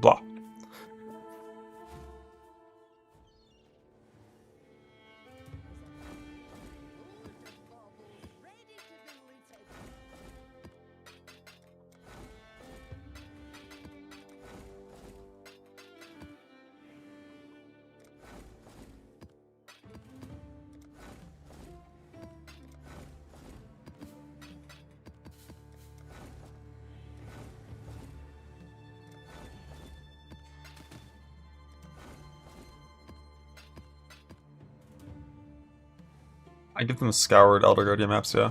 Blah. I give them scoured Elder Guardian maps, yeah.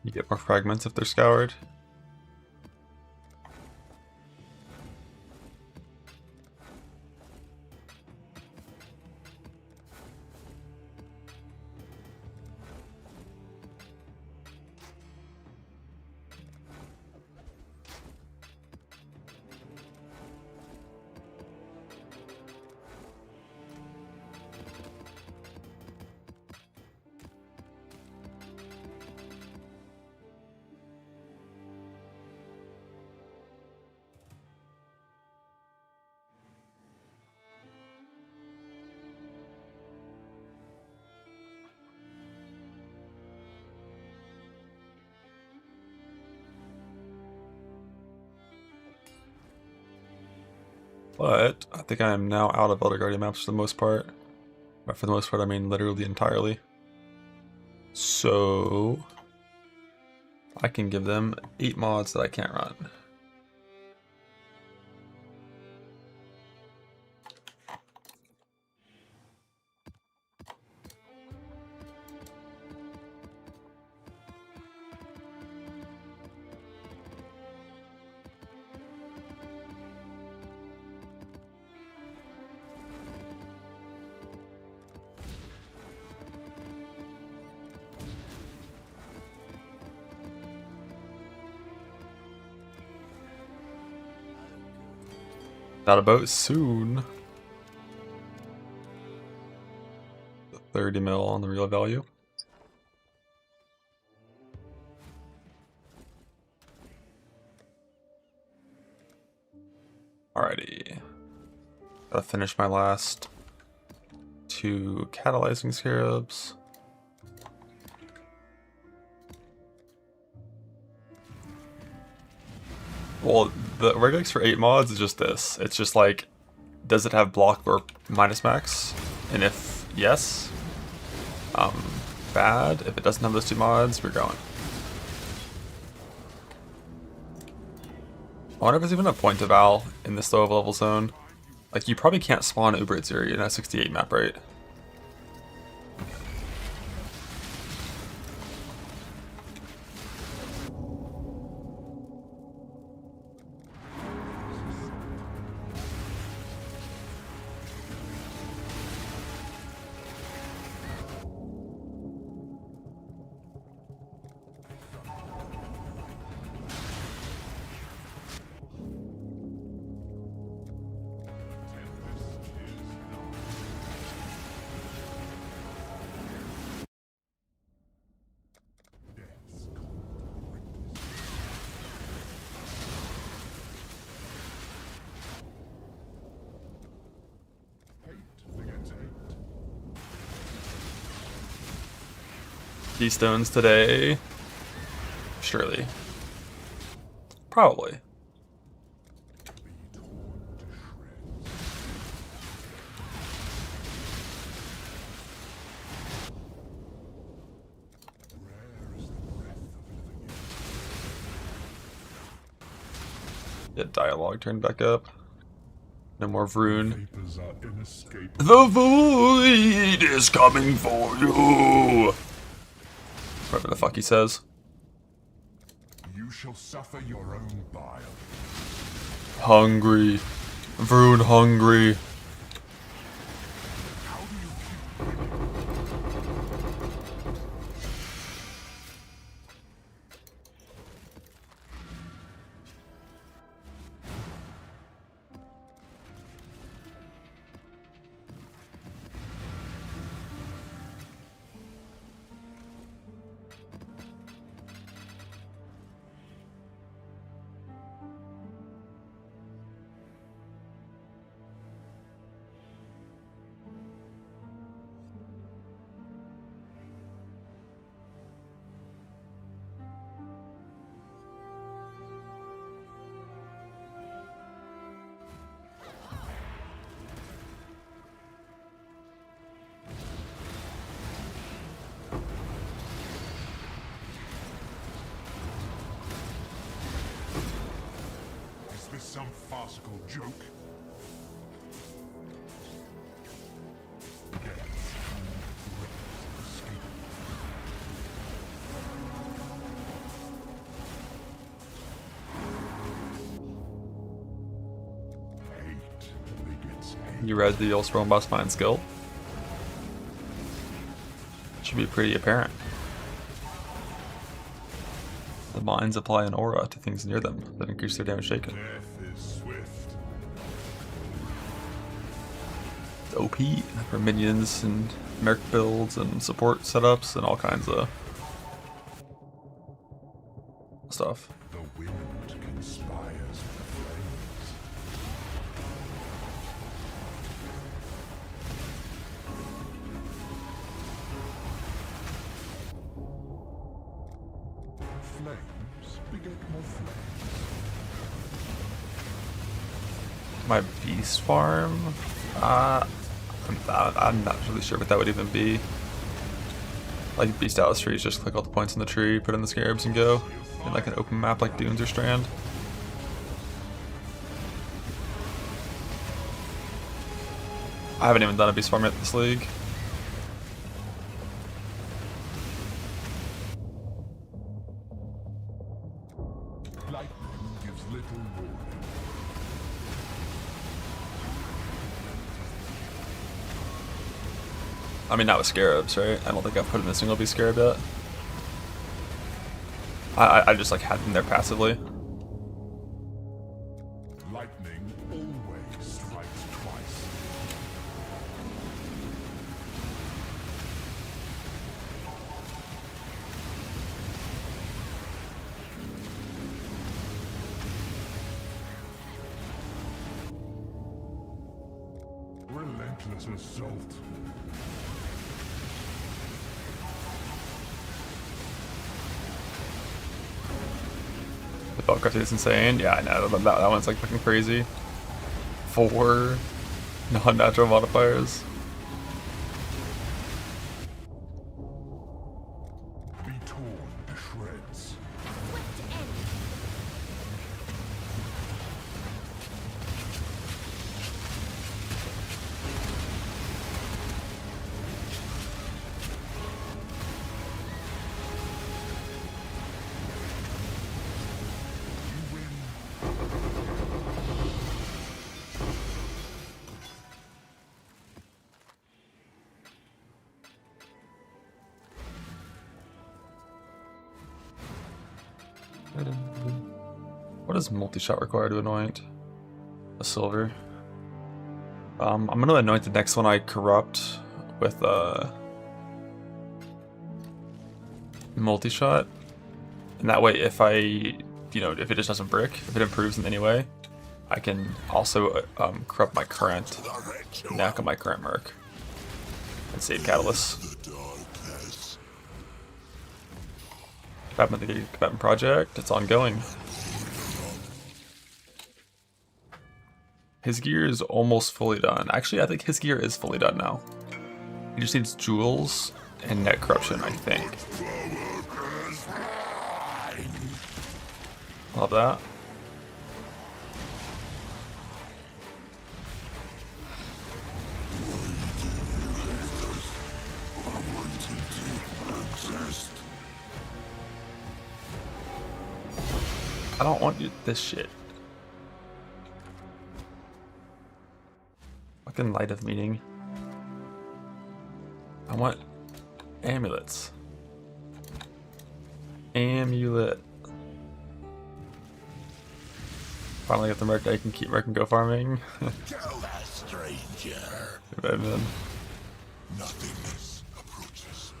You get more fragments if they're scoured. But I think I am now out of Elder Guardian maps for the most part. But for the most part, I mean literally entirely. So I can give them 8 mods that I can't run. Not a boat soon. 30 mil on the real value. Alrighty. Gotta finish my last 2 catalyzing scarabs. Well, the regex for 8 mods is just this. It's just like, does it have block or minus max? And if yes, bad. If it doesn't have those 2 mods, we're going. I wonder if there's even a point of Val in this low level zone. Like, you probably can't spawn Uber at 0 in a 68 map, right? Keystones today. Surely. Probably. Get dialogue turned back up. No more Vroon. The void is coming for you! Whatever the fuck he says. You shall suffer your own bile. Hungry. Vroon hungry. How do you some farcical joke? You read the old Spawn Boss Mine skill? Should be pretty apparent. The mines apply an aura to things near them that increase their damage taken. Death is swift. It's OP for minions and merc builds and support setups and all kinds of stuff. The wind conspires with the flames. Flames beget more flames. My beast farm? I'm not really sure what that would even be. Like beast Atlas trees, just click all the points in the tree, put in the scarabs and go. In like an open map like Dunes or Strand. I haven't even done a beast farm yet this league. Lightning gives little warning. I mean, not with scarabs, right? I don't think I've put in a single beast scarab yet. I just like had them there passively. Lightning always strikes twice. Relentless assault. The Velcro is insane. Yeah, I know. That one's like fucking crazy. 4 non-natural modifiers. Be torn to shreds. What does multi-shot require to anoint? A silver. I'm gonna anoint the next one I corrupt with multi-shot, and that way, if if it just doesn't brick, if it improves in any way, I can also corrupt my current neck on my current merc and save catalyst. Combatant project, it's ongoing. His gear is almost fully done. Actually, I think his gear is fully done now. He just needs jewels and net corruption, I think. Love that. I don't want this shit. Fucking light of meaning. I want amulets. Amulet. Finally get the merc I can keep merc and go farming. Tell that stranger. Right, man. Nothingness approaches.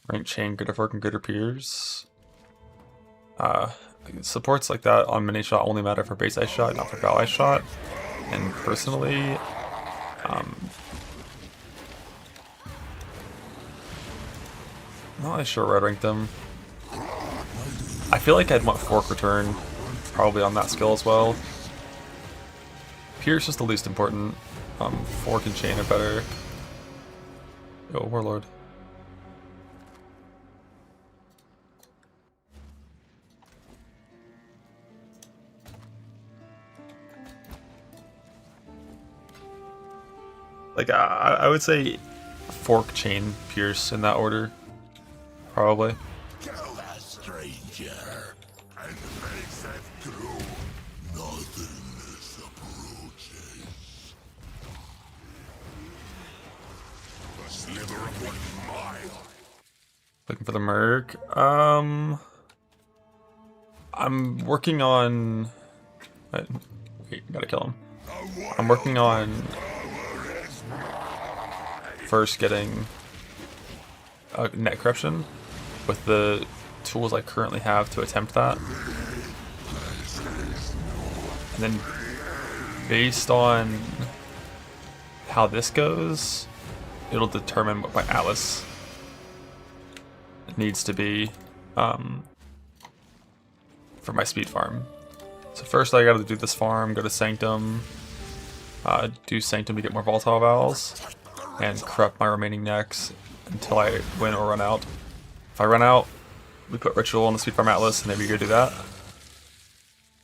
Rank chain, good fork, and gooder peers. Supports like that on mini shot only matter for base ice shot, not for foul ice shot. And personally, I'm not really sure where I'd rank them. I feel like I'd want fork return probably on that skill as well. Pierce is the least important. Fork and chain are better. Yo, Warlord. Like, I would say fork, chain, pierce in that order. Probably. Kill that stranger and make them through. Nothingness approaches. A sliver of 1 mile. Looking for the Merc. I'm working on... Wait, gotta kill him. I'm working on first getting net corruption with the tools I currently have to attempt that. And then based on how this goes, it'll determine what my Atlas needs to be for my speed farm. So first I gotta do this farm, go to Sanctum, do Sanctum to get more volatile vowels, and corrupt my remaining necks until I win or run out. If I run out, we put Ritual on the speed farm Atlas and then we go do that.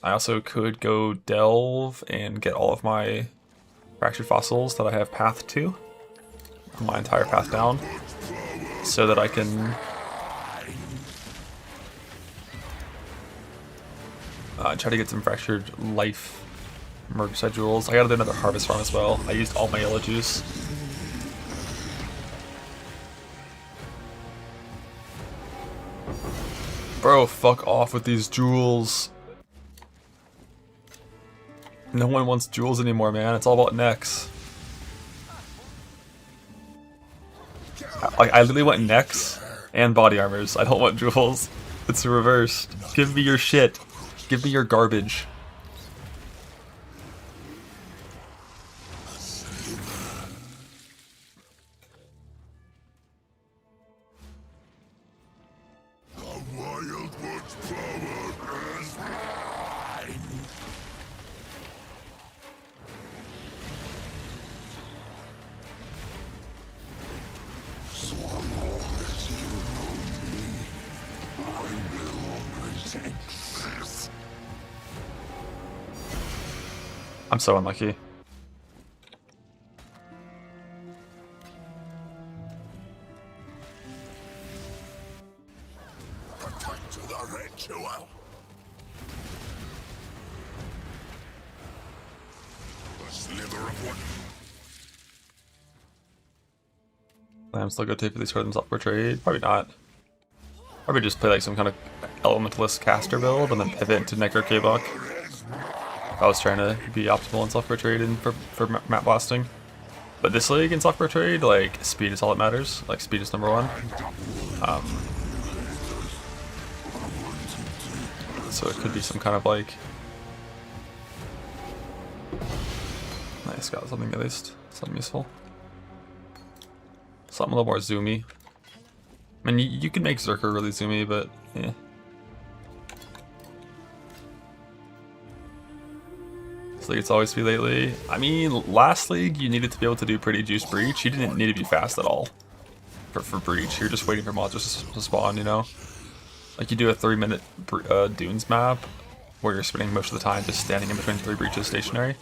I also could go Delve and get all of my fractured fossils that I have path to, my entire path down, so that I can try to get some fractured life Mergside jewels. I gotta do another harvest farm as well. I used all my yellow juice. Bro, fuck off with these jewels. No one wants jewels anymore, man. It's all about necks. I literally want necks and body armors. I don't want jewels. It's reversed. Give me your shit. Give me your garbage. I'm so unlucky. Protect the ritual. A sliver of 1. I'm still gonna take for these rhythms up for trade. Probably not. Probably just play like some kind of elementalist caster build and then pivot into Necro K-Buck. I was trying to be optimal in software trade and for map blasting. But this league in software trade, like, speed is all that matters. Like, speed is number one. So it could be some kind of like... Nice, got something at least. Something useful. Something a little more zoomy. I mean, you can make Zerker really zoomy, but yeah. This league it's always be lately. I mean, last league you needed to be able to do pretty juice breach. You didn't need to be fast at all for breach. You're just waiting for monsters to spawn, you know? Like you do a 3-minute dunes map where you're spending most of the time just standing in between 3 breaches stationary.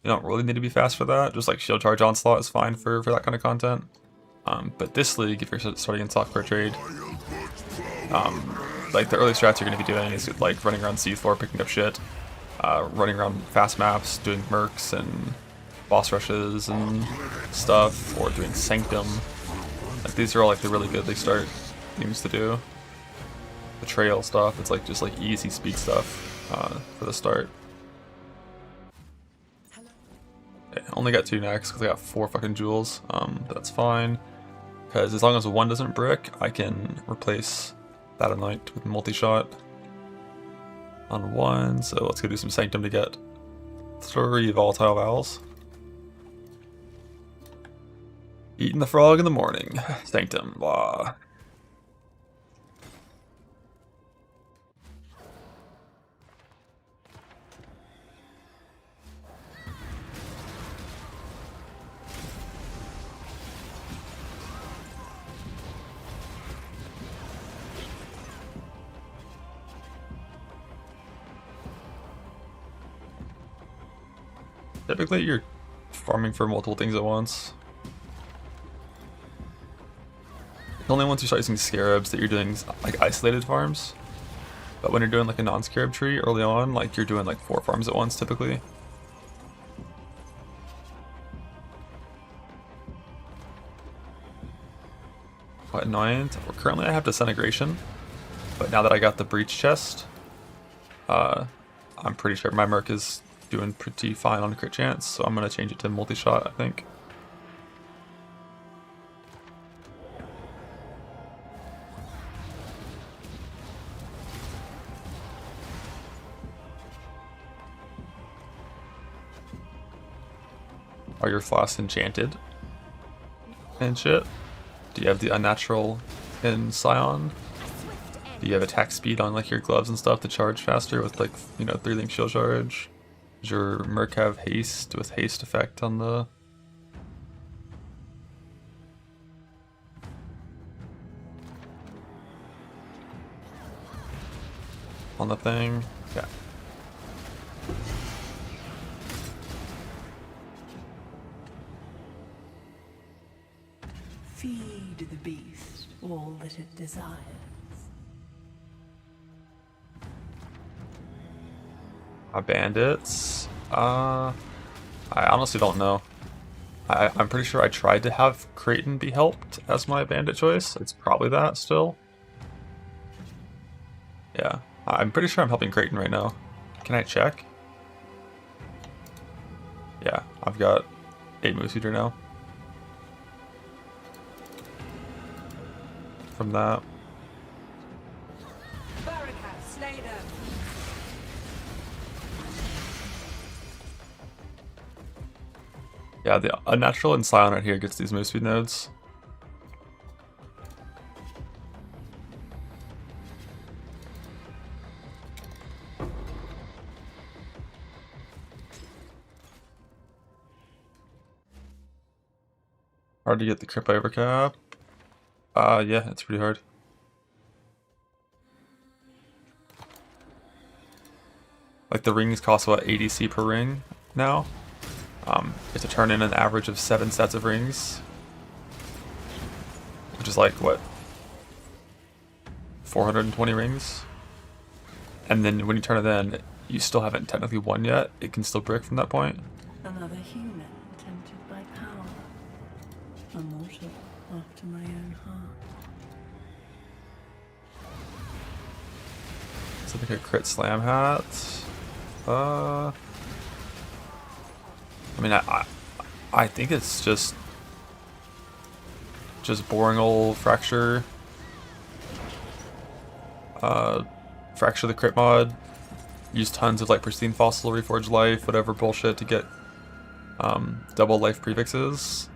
You don't really need to be fast for that. Just like shield charge onslaught is fine for that kind of content. But this league, if you're starting in software trade, like the early strats you're going to be doing is like running around C4 picking up shit, running around fast maps, doing mercs and boss rushes and stuff, or doing Sanctum. Like these are all like the really good league start things to do. Betrayal stuff, it's like just like easy speed stuff for the start. Okay, only got 2 necks because I got 4 fucking jewels. That's fine. Because as long as one doesn't brick, I can replace that Anoint with multi-shot on 1. So let's go do some Sanctum to get 3 volatile vowels. Eating the frog in the morning. Sanctum, blah. Typically, your farming for multiple things at once. It's only once you start using scarabs that you're doing like isolated farms. But when you're doing like a non-scarab tree early on, like you're doing like 4 farms at once typically. Quite annoying. Currently I have disintegration, but now that I got the breach chest, I'm pretty sure my merc is doing pretty fine on crit chance, so I'm gonna change it to multi-shot, I think. Are your flasks enchanted and shit? Do you have the unnatural in Scion? Do you have attack speed on like your gloves and stuff to charge faster with like, you know, 3-link shield charge? Does your merc have haste with haste effect on the... on the thing? Yeah. Feed the beast all that it desires. Bandits? I honestly don't know. I'm pretty sure I tried to have Creighton be helped as my bandit choice. It's probably that still. Yeah, I'm pretty sure I'm helping Creighton right now. Can I check? Yeah, I've got 8 Moose Eater now. From that. Yeah, the unnatural and Scion right here gets these move speed nodes. Hard to get the crit by overcap. Yeah, it's pretty hard. Like the rings cost what, 80C per ring now? You have to turn in an average of 7 sets of rings, which is like what, 420 rings? And then when you turn it in, you still haven't technically won yet. It can still brick from that point. Another human tempted by power, a mortal after my own heart. So like a crit slam hat. I mean, I think it's just boring old fracture. Fracture the crit mod. Use tons of like pristine fossil, reforged life, whatever bullshit to get double life prefixes,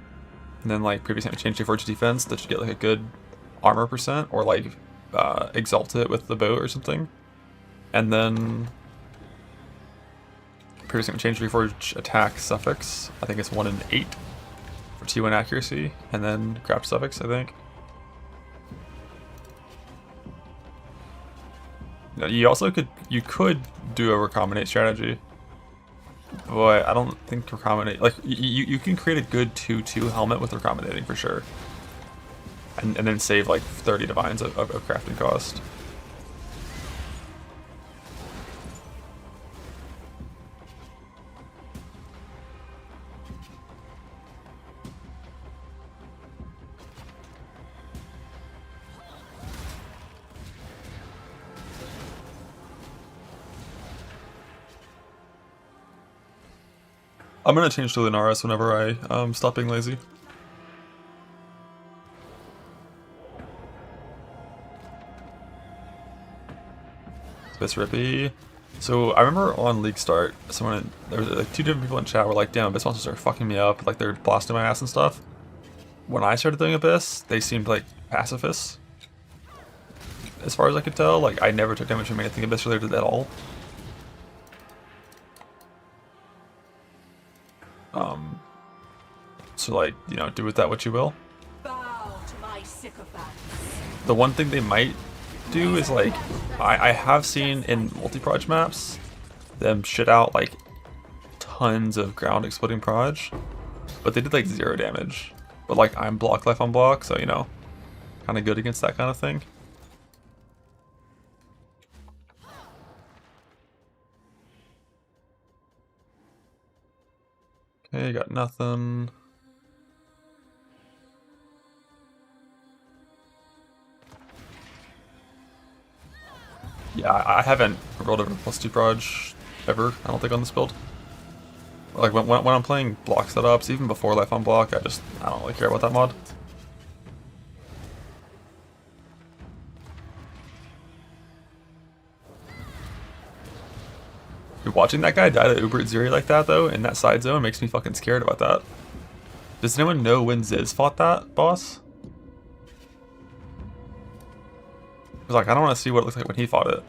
and then like previously change reforged defense that should get like a good armor percent, or like exalt it with the boat or something, and then previously change reforged attack suffix. I think it's 1 in 8 for T1 accuracy, and then craft suffix, I think. You also could do a recombinate strategy, but I don't think recombinate, like you can create a good 2/2 helmet with recombinating for sure, and then save like 30 divines of crafting cost. I'm gonna change to Lunaris whenever I stop being lazy. It's rippy. So I remember on League Start, there was like 2 different people in chat were like, "Damn, Abyss monsters are fucking me up. Like they're blasting my ass and stuff." When I started doing Abyss, they seemed like pacifists. As far as I could tell, like I never took damage from anything Abyss related at all. So like, you know, do with that what you will. Bow to my sycophants. The one thing they might do is like, I have seen in multi-proj maps them shit out like tons of ground exploding proj, But they did like 0 damage. But like I'm block life on block, so you know, kind of good against that kind of thing. Okay, got nothing. Yeah, I haven't rolled over +2 proj ever, I don't think, on this build. Like when I'm playing block setups, even before life on block, I don't really care about that mod. Dude, watching that guy die to Uber at Zeri like that though, in that side zone, makes me fucking scared about that. Does anyone know when Ziz fought that boss? Cause like I don't want to see what it looks like when he fought it.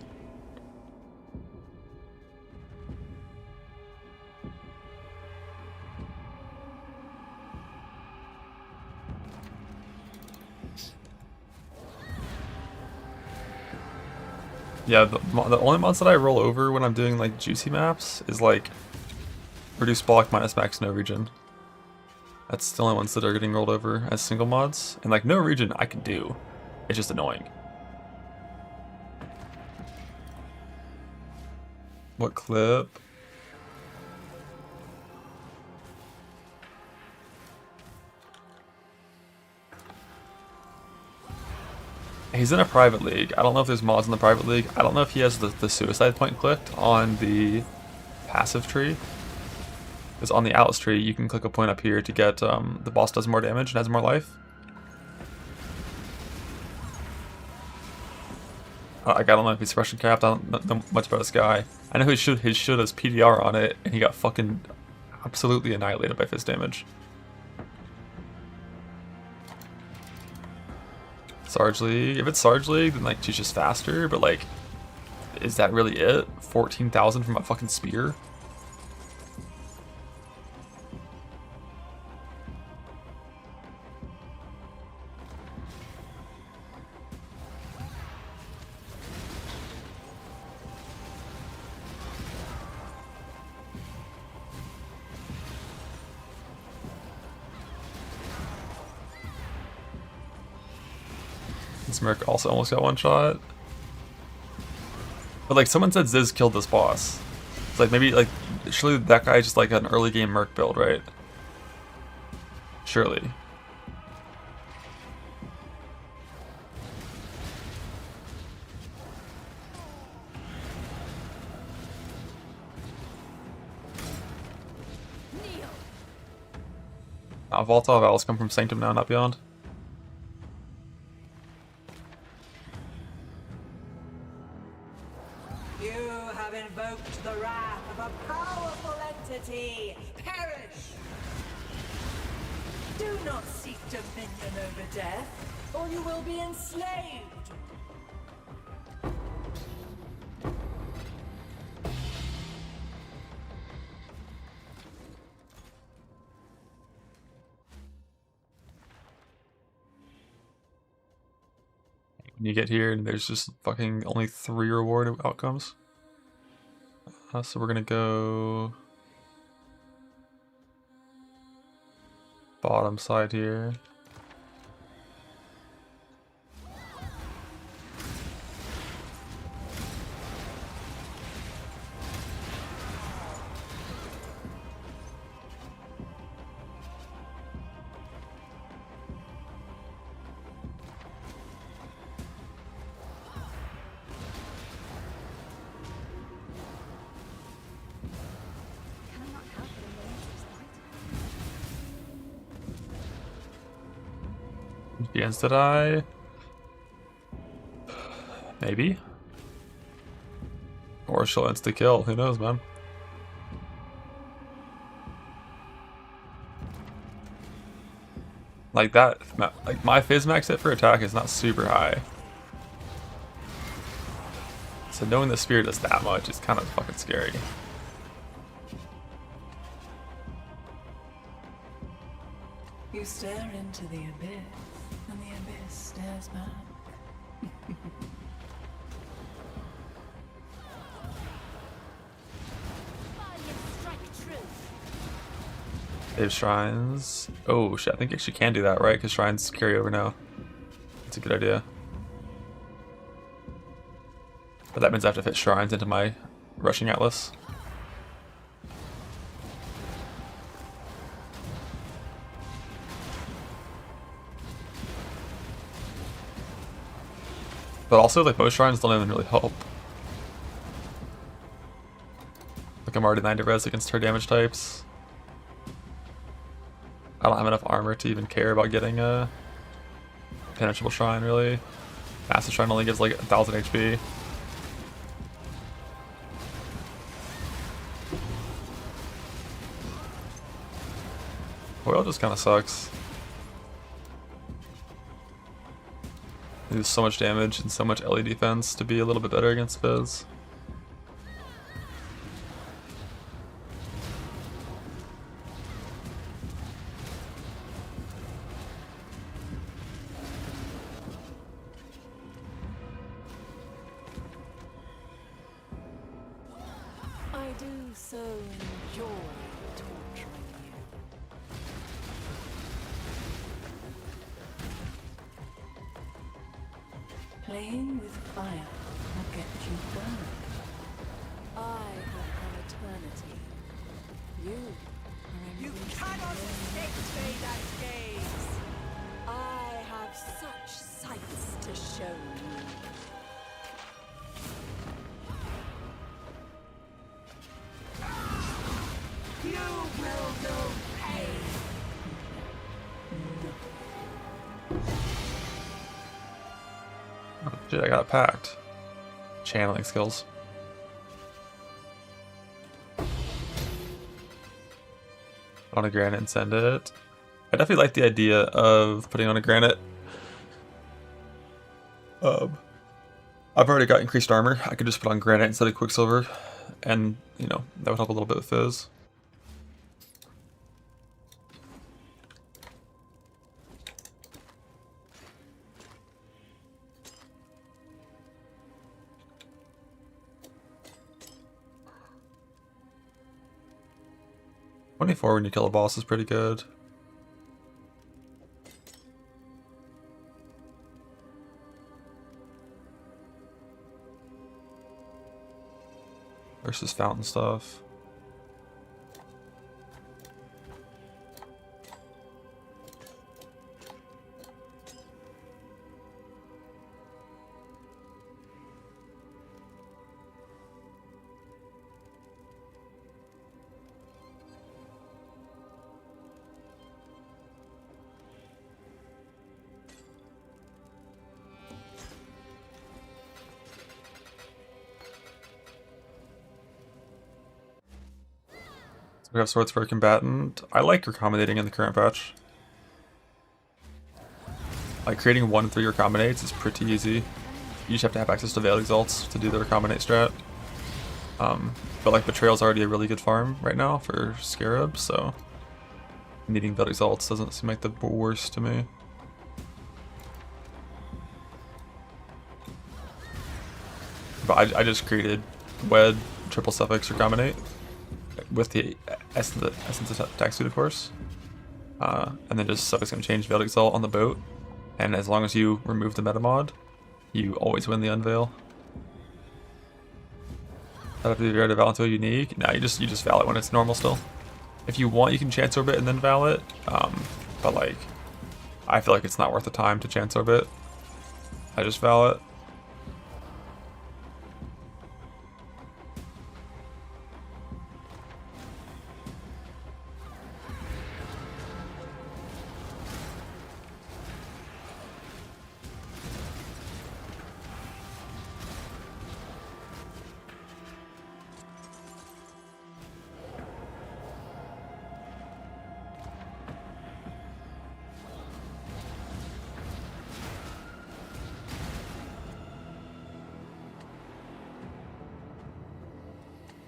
Yeah, the only mods that I roll over when I'm doing like juicy maps is like reduce block minus max no region. That's the only ones that are getting rolled over as single mods. And like no region I can do. It's just annoying. What clip? He's in a private league. I don't know if there's mods in the private league. I don't know if he has the suicide point clicked on the passive tree. Because on the Atlas tree, you can click a point up here to get the boss does more damage and has more life. I don't know if he's suppression capped. I don't know much about this guy. I know his should has PDR on it, and he got fucking absolutely annihilated by fist damage. Sarge League. If it's Sarge League, then like she's just faster, but like, is that really it? 14,000 from a fucking spear? Merc also almost got one shot. But like someone said Ziz killed this boss. It's like maybe like surely that guy just like an early game Merc build, right? Surely. Volta Vals come from Sanctum now, not Beyond. Invoked the wrath of a powerful entity. Perish! Do not seek dominion over death, or you will be enslaved. When you get here, and there's just fucking only 3 reward outcomes. So we're gonna go bottom side here. Begins to die. Maybe. Or she'll insta kill. Who knows, man? Like that, like my phys max hit for attack is not super high. So knowing the spear does that much is kind of fucking scary. You stare into the abyss, and the abyss stares back. They have shrines. Oh shit, I think she can do that, right? Because shrines carry over now. That's a good idea. But that means I have to fit shrines into my rushing atlas. But also, like, most shrines don't even really help. Like, I'm already 90 res against her damage types. I don't have enough armor to even care about getting a penetrable shrine, really. Massive shrine only gives like 1000 HP. Oil just kind of sucks. They do so much damage and so much LE defense to be a little bit better against Fizz. I do so enjoy torturing you. Playing with fire will get you burned. I have an eternity. You are You cannot escape Vader's gaze. I have such sights to show you. You will know pain. Oh, shit, I got packed. Channeling skills. On a granite and send it. I definitely like the idea of putting on a granite. I've already got increased armor. I could just put on granite instead of quicksilver, and you know that would help a little bit with Fizz. "24 when you kill a boss is pretty good. Versus fountain stuff. We have swords for a combatant. I like recombidating in the current patch. Like creating 1-3 recombinates is pretty easy. You just have to have access to Veiled Exalts to do the recombinate strat. But like Betrayal's already a really good farm right now for Scarab, so needing Veiled Exalts doesn't seem like the worst to me. But I just created Wed, triple suffix recombinate with the essence attack suit, of course. And then just suffix gonna change Veiled Exalt on the boat. And as long as you remove the meta mod, you always win the unveil. That have to be ready to val until unique. Nah, you just val it when it's normal still. If you want, you can chance orbit and then val it. But like, I feel like it's not worth the time to chance orbit. I just val it.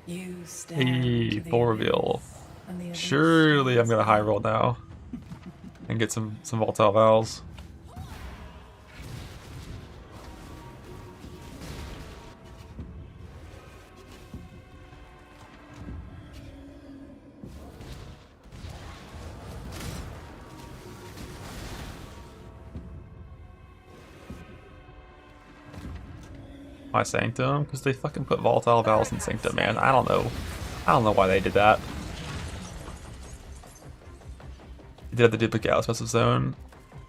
You stand Hey, to the full reveal. abyss, and the abyss Surely I'm stands gonna high roll now and get some volatile vowels. my Sanctum? Because they fucking put Volatile Valves in Sanctum, man. I don't know. I don't know why they did that. You did have the duplicate Outspecific Zone.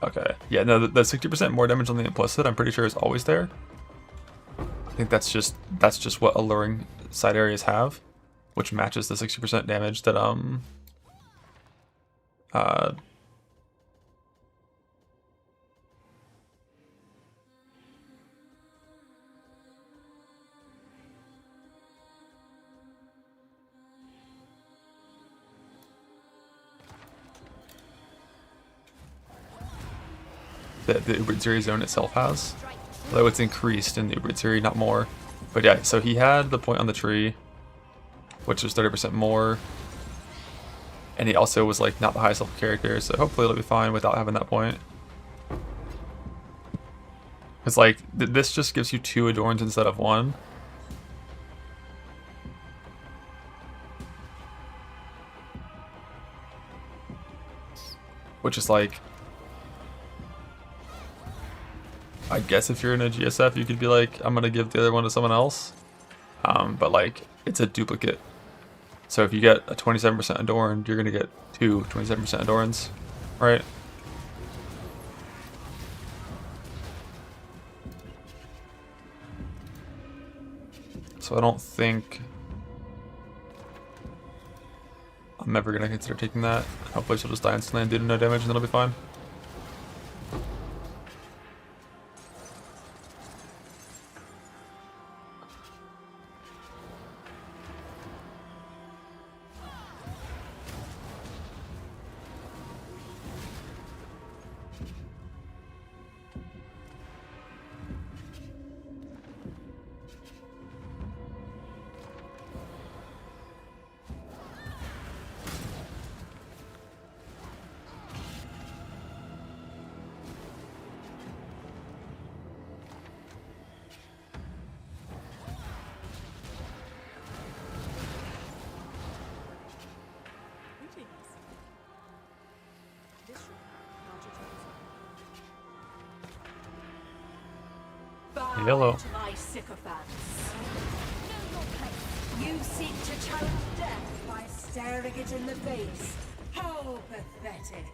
Okay. Yeah, no, the 60% more damage on the Implicit, I'm pretty sure is always there. I think that's just what alluring side areas have, which matches the 60% damage that the Ubriziri zone itself has. Though it's increased in the Ubriziri, not more. But yeah, so he had the point on the tree, which was 30% more. And he also was like not the highest level character, so hopefully it'll be fine without having that point. Because like, this just gives you 2 Adorns instead of 1. Which is like, I guess if you're in a GSF, you could be like, I'm gonna give the other one to someone else. But like, it's a duplicate. So if you get a 27% Adorned, you're gonna get 2 27% Adorns, right? So I don't think I'm ever gonna consider taking that. Hopefully she'll just die instantly and do no damage and then it'll be fine. Yellow. To my sycophants. You seek to challenge death by staring it in the face. How pathetic.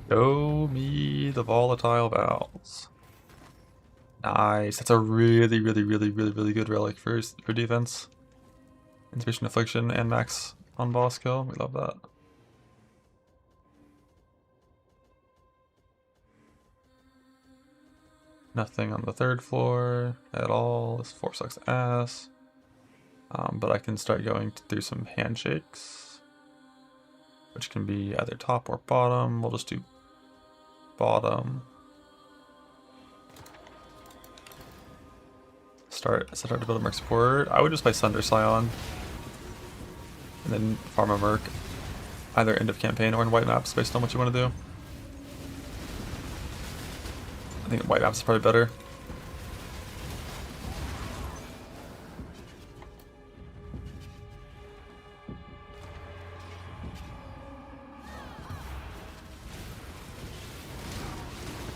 Show me the volatile valves. Nice. That's a really good relic for defense. Inspiration, Affliction, and max on boss kill. We love that. Nothing on the 3rd floor at all. This floor sucks ass. But I can start going through some handshakes, which can be either top or bottom. We'll just do bottom. Start to build a Merc support. I would just play Sunder Scion and then farm a Merc, either end of campaign or in white maps based on what you want to do. I think white maps is probably better.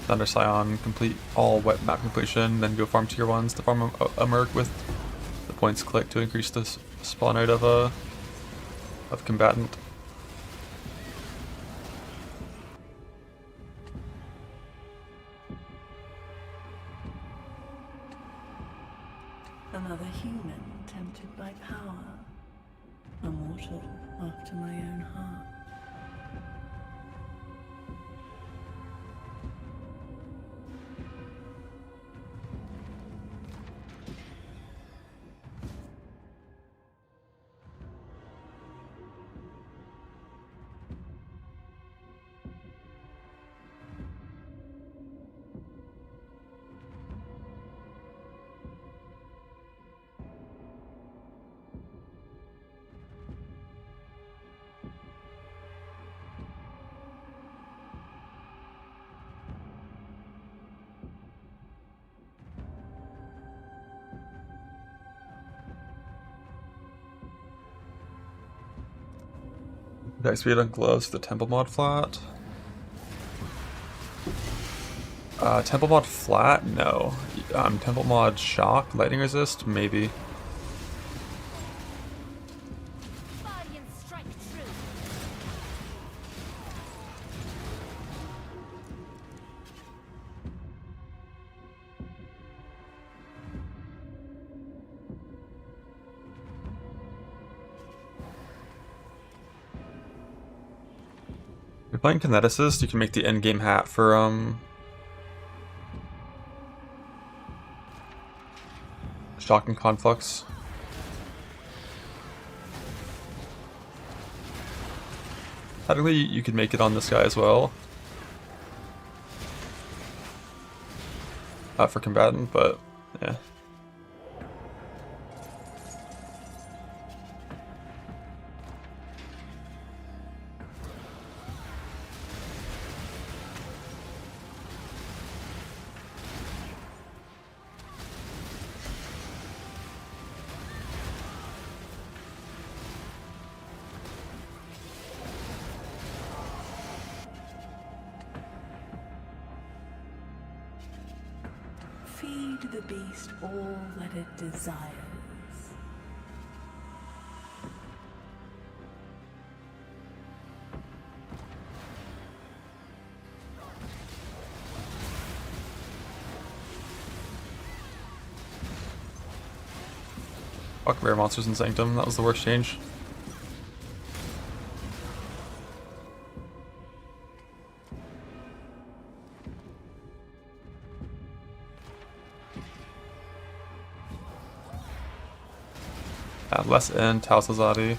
Thunder Scion, complete all wet map completion, then go farm tier 1s to farm a Merc with the points click to increase the spawn rate of combatant. Another human tempted by power, a mortal after my own heart. Attack speed on gloves for the temple mod flat. Temple mod flat? No. Temple mod shock? Lightning resist? Maybe. Body and strike true. If you're playing Kineticist, you can make the endgame hat for Shock and Conflux. Technically, you could make it on this guy as well. For combatant, but yeah. Feed the beast all that it desires. Fuck rare monsters in Sanctum, that was the worst change. Less N, Talsazadi,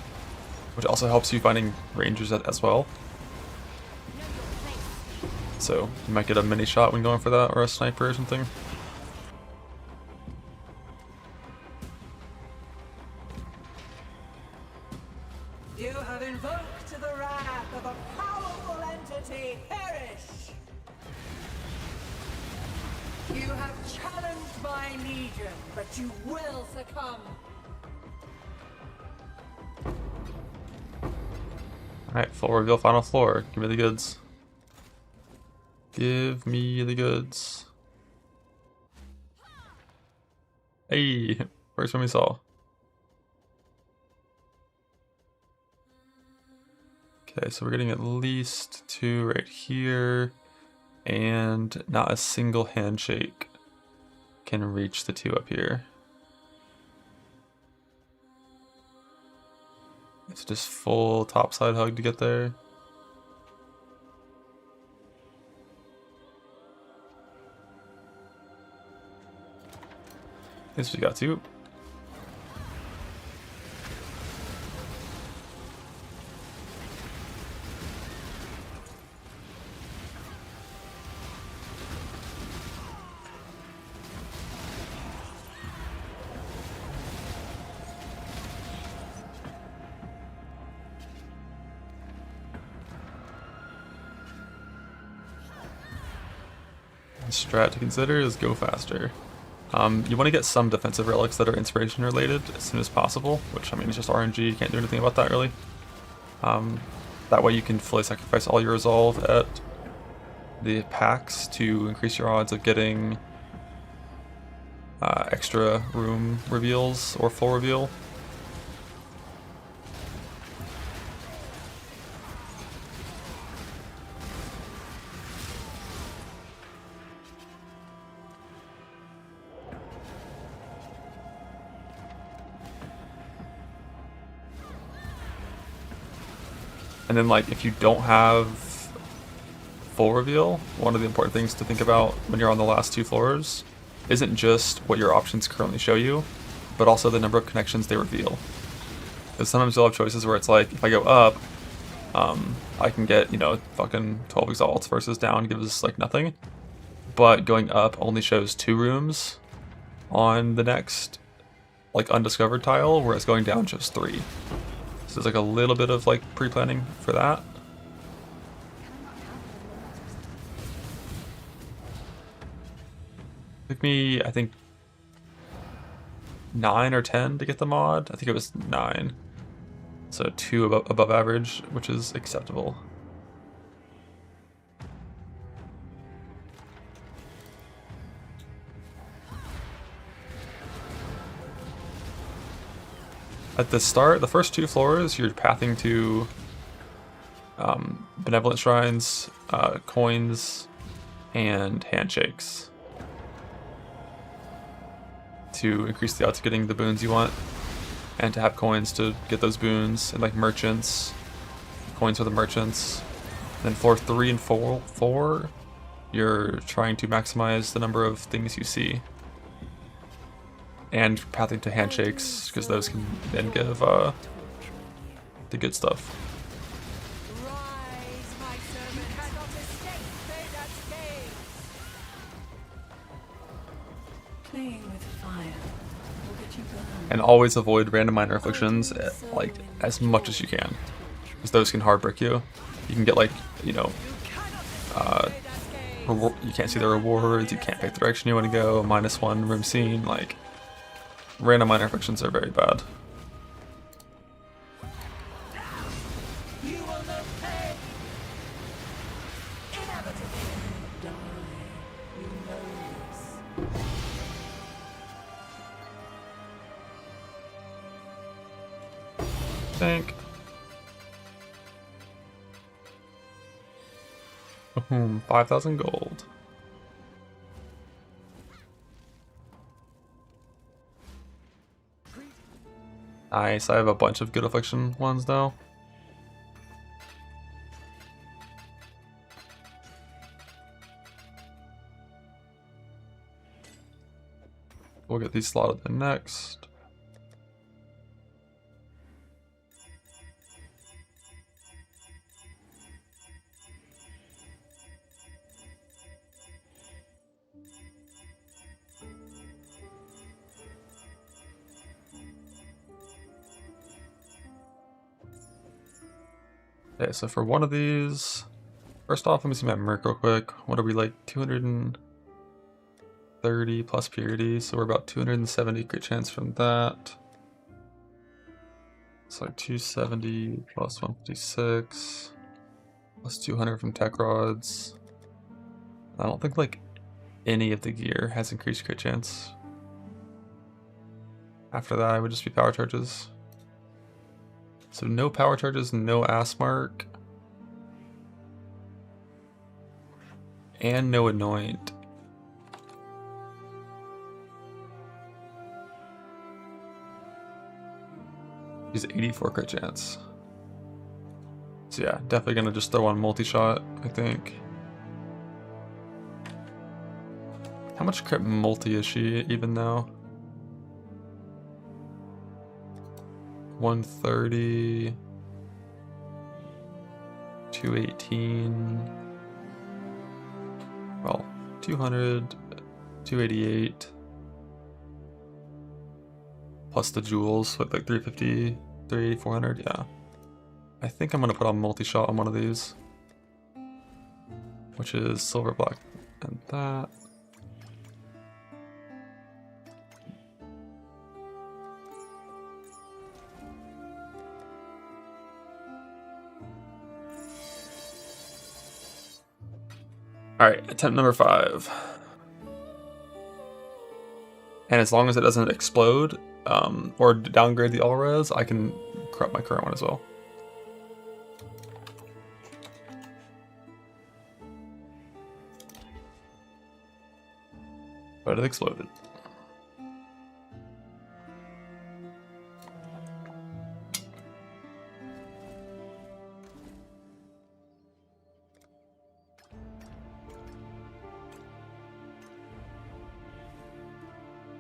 which also helps you finding rangers as well. So you might get a mini shot when going for that, or a sniper or something. You have invoked the wrath of a powerful entity. Perish! You have challenged my legion, but you will succumb. Alright, full reveal, final floor. Give me the goods. Give me the goods. Hey, first one we saw. Okay, so we're getting at least 2 right here, and not a single handshake can reach the 2 up here. It's just full topside hug to get there. At least we got 2. Strat to consider is go faster. You want to get some defensive relics that are inspiration related as soon as possible, which I mean it's just RNG, you can't do anything about that really. That way you can fully sacrifice all your resolve at the packs to increase your odds of getting extra room reveals or full reveal. And then like if you don't have full reveal, one of the important things to think about when you're on the last 2 floors isn't just what your options currently show you, but also the number of connections they reveal. Because sometimes you'll have choices where it's like, if I go up, I can get, you know, fucking 12 exalts versus down gives like nothing. But going up only shows 2 rooms on the next like undiscovered tile, whereas going down shows 3. So there's like a little bit of like pre-planning for that. Took me, I think, 9 or 10 to get the mod. I think it was 9. So 2 above average, which is acceptable. At the start, the first 2 floors, you're pathing to benevolent shrines, coins, and handshakes to increase the odds of getting the boons you want, and to have coins to get those boons, and like merchants, coins for the merchants. Then floor 3 and 4, you're trying to maximize the number of things you see, and pathing to handshakes because those can then give the good stuff. Rise, my servant cannot escape Vedat's gaze. Playing with fire will get you burned. And always avoid random minor afflictions like as much as you can, because those can hard brick you. You can get like, you know, you can't see the rewards, you can't pick the direction you want to go, -1 room scene, like random minor afflictions are very bad. You will know pain. Inevitably die. You know this. Think. 5,000 gold. Nice, I have a bunch of good affliction ones now. We'll get these slotted in next. Okay, so for one of these, first off, let me see my merc real quick. What are we, like 230 plus purity, so we're about 270 crit chance from that. It's like 270 plus 156 plus 200 from tech rods. I don't think like any of the gear has increased crit chance. After that, it would just be power charges. So no power charges, no ass mark, and no anoint. He's 84 crit chance. So yeah, definitely gonna just throw on multi-shot, I think. How much crit multi is she even now? 130, 218, well, 200, 288, plus the jewels with like 350, 380, 400, yeah. I think I'm gonna put on multi-shot on one of these, which is silver, black, and that. Alright, attempt number 5. And as long as it doesn't explode, or downgrade the all-res, I can corrupt my current one as well. But it exploded.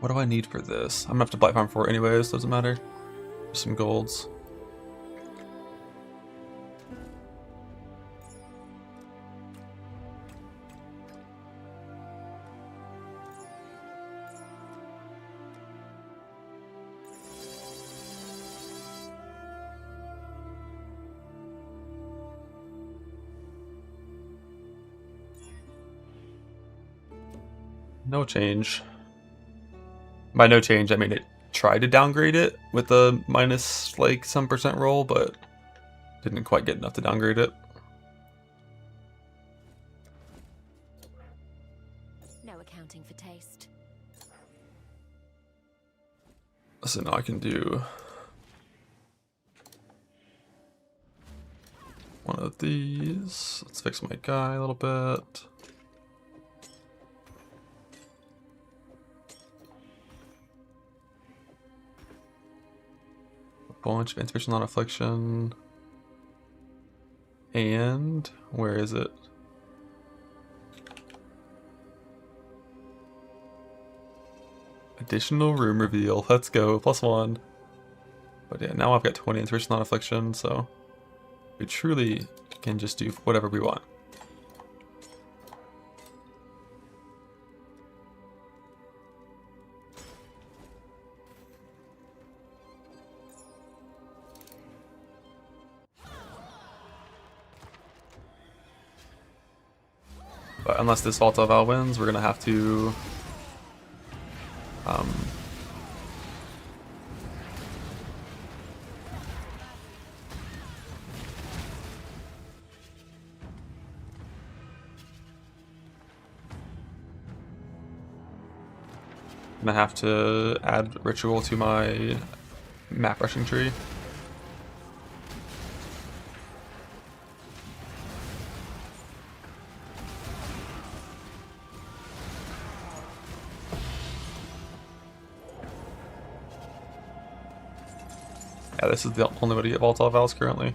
What do I need for this? I'm gonna have to blight farm for it anyways, doesn't matter. Just some golds. No change. By no change, I mean it tried to downgrade it with a minus like some percent roll, but didn't quite get enough to downgrade it. No accounting for taste. So now I can do one of these. Let's fix my guy a little bit. A bunch of inspiration on affliction. And where is it? Additional room reveal. Let's go. +1. But yeah, now I've got 20 inspiration on affliction, so we truly can just do whatever we want. But unless this Volatile Val wins, we're gonna have to add ritual to my map rushing tree. Yeah, this is the only way to get Volatile Vals currently.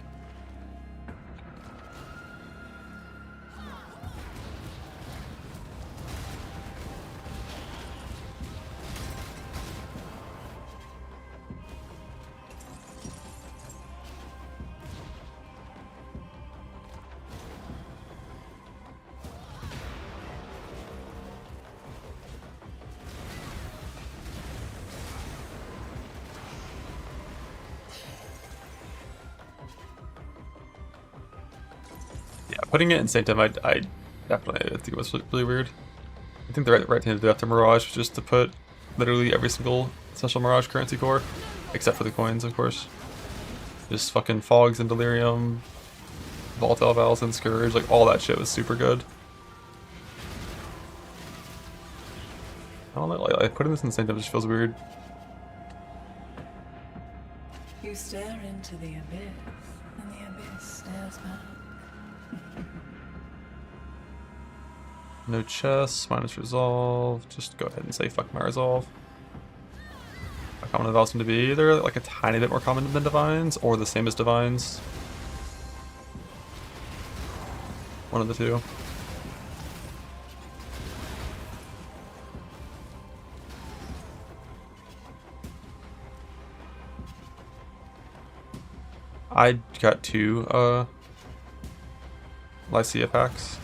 Yeah, putting it instinctive, I definitely think it was really weird. I think the right thing to do after Mirage was just to put literally every single essential Mirage currency core, except for the coins, of course. Just fucking Fogs and Delirium, Volatile Vals and Scourge, like all that shit was super good. I don't know, like putting this instinctive just feels weird. You stare into the abyss, and the abyss stares back. No chess, minus resolve. Just go ahead and say fuck my resolve. How common the Vals seem to be? They're like a tiny bit more common than Divines, or the same as Divines. One of the two. I got 2 Lycia packs.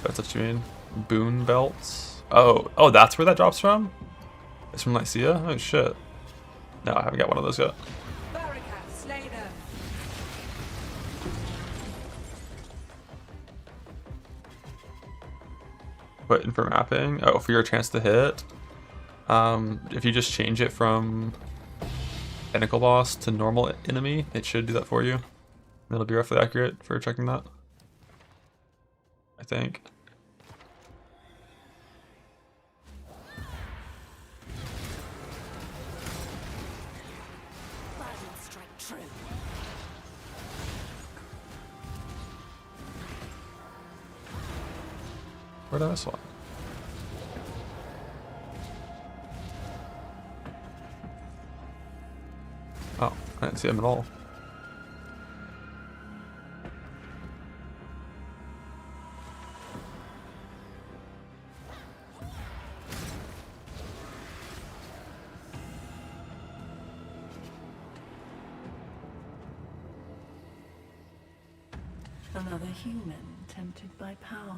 That's what you mean. Boon belts. Oh, that's where that drops from? It's from Lycia? Oh shit. No, I haven't got one of those yet. Barricade, slay them. Put in for mapping. Oh, for your chance to hit. If you just change it from Pinnacle Boss to normal enemy, it should do that for you. It'll be roughly accurate for checking that, I think. Strike true. Where did I slot? Oh, I didn't see him at all. Another human tempted by power.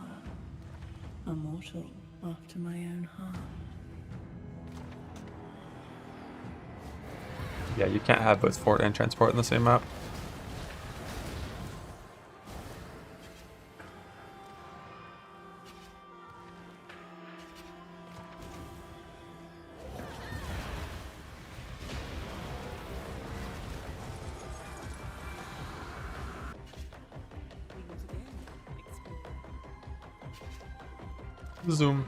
A mortal after my own heart. Yeah, you can't have both fort and transport in the same map. Zoom.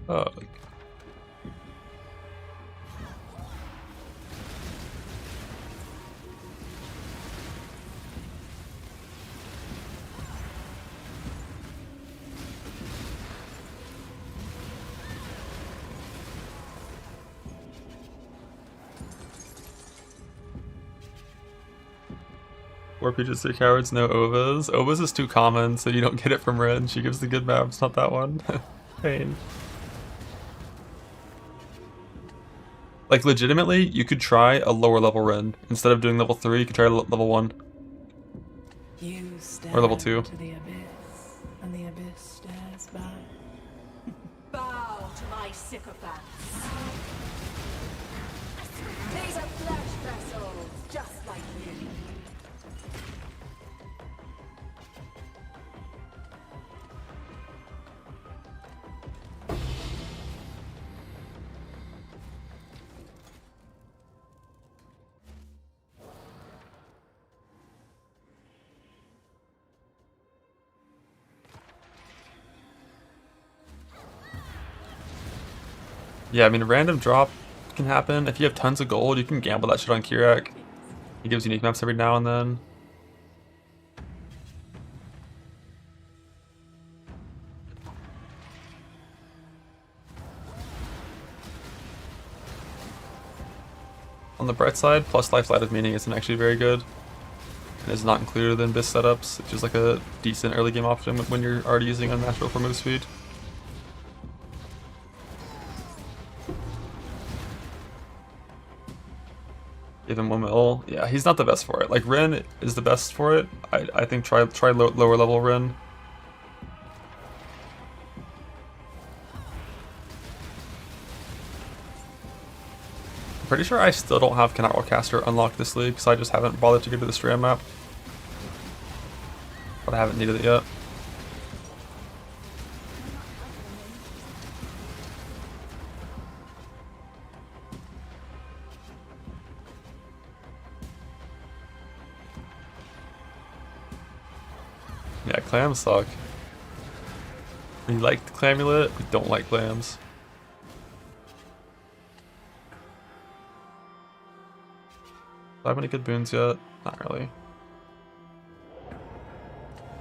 Fuck. Four peaches, three cowards, no ovas. Ovas is too common, so you don't get it from Ren. She gives the good maps, not that one. Pain. Like, legitimately, you could try a lower level Ren. Instead of doing level 3, you could try level 1. You stare Or level 2. into the abyss, and the abyss stares back. Bow to my sycophants. These are flesh vessels, just like you. Yeah, I mean, a random drop can happen. If you have tons of gold, you can gamble that shit on Kirak. He gives unique maps every now and then. On the bright side, plus life light of meaning isn't actually very good. And is not included in BIS setups, which is like a decent early game option when you're already using unnatural for move speed. Give him 1 mil. Yeah, he's not the best for it. Like, Ren is the best for it. I think try lower level Ren. I'm pretty sure I still don't have Canal Caster unlocked this league, because I just haven't bothered to get to the Strand map. But I haven't needed it yet. Yeah, clams suck. We like the clamulet, we don't like clams. Do I have any good boons yet? Not really.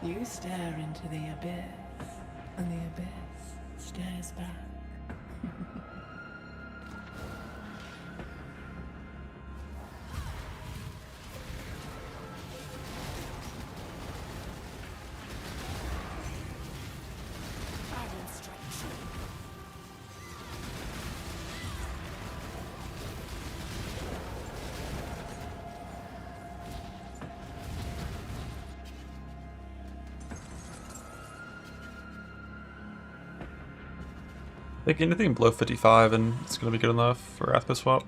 You stare into the abyss, and the abyss stares back. Like anything below 55 and it's gonna be good enough for Athpa swap.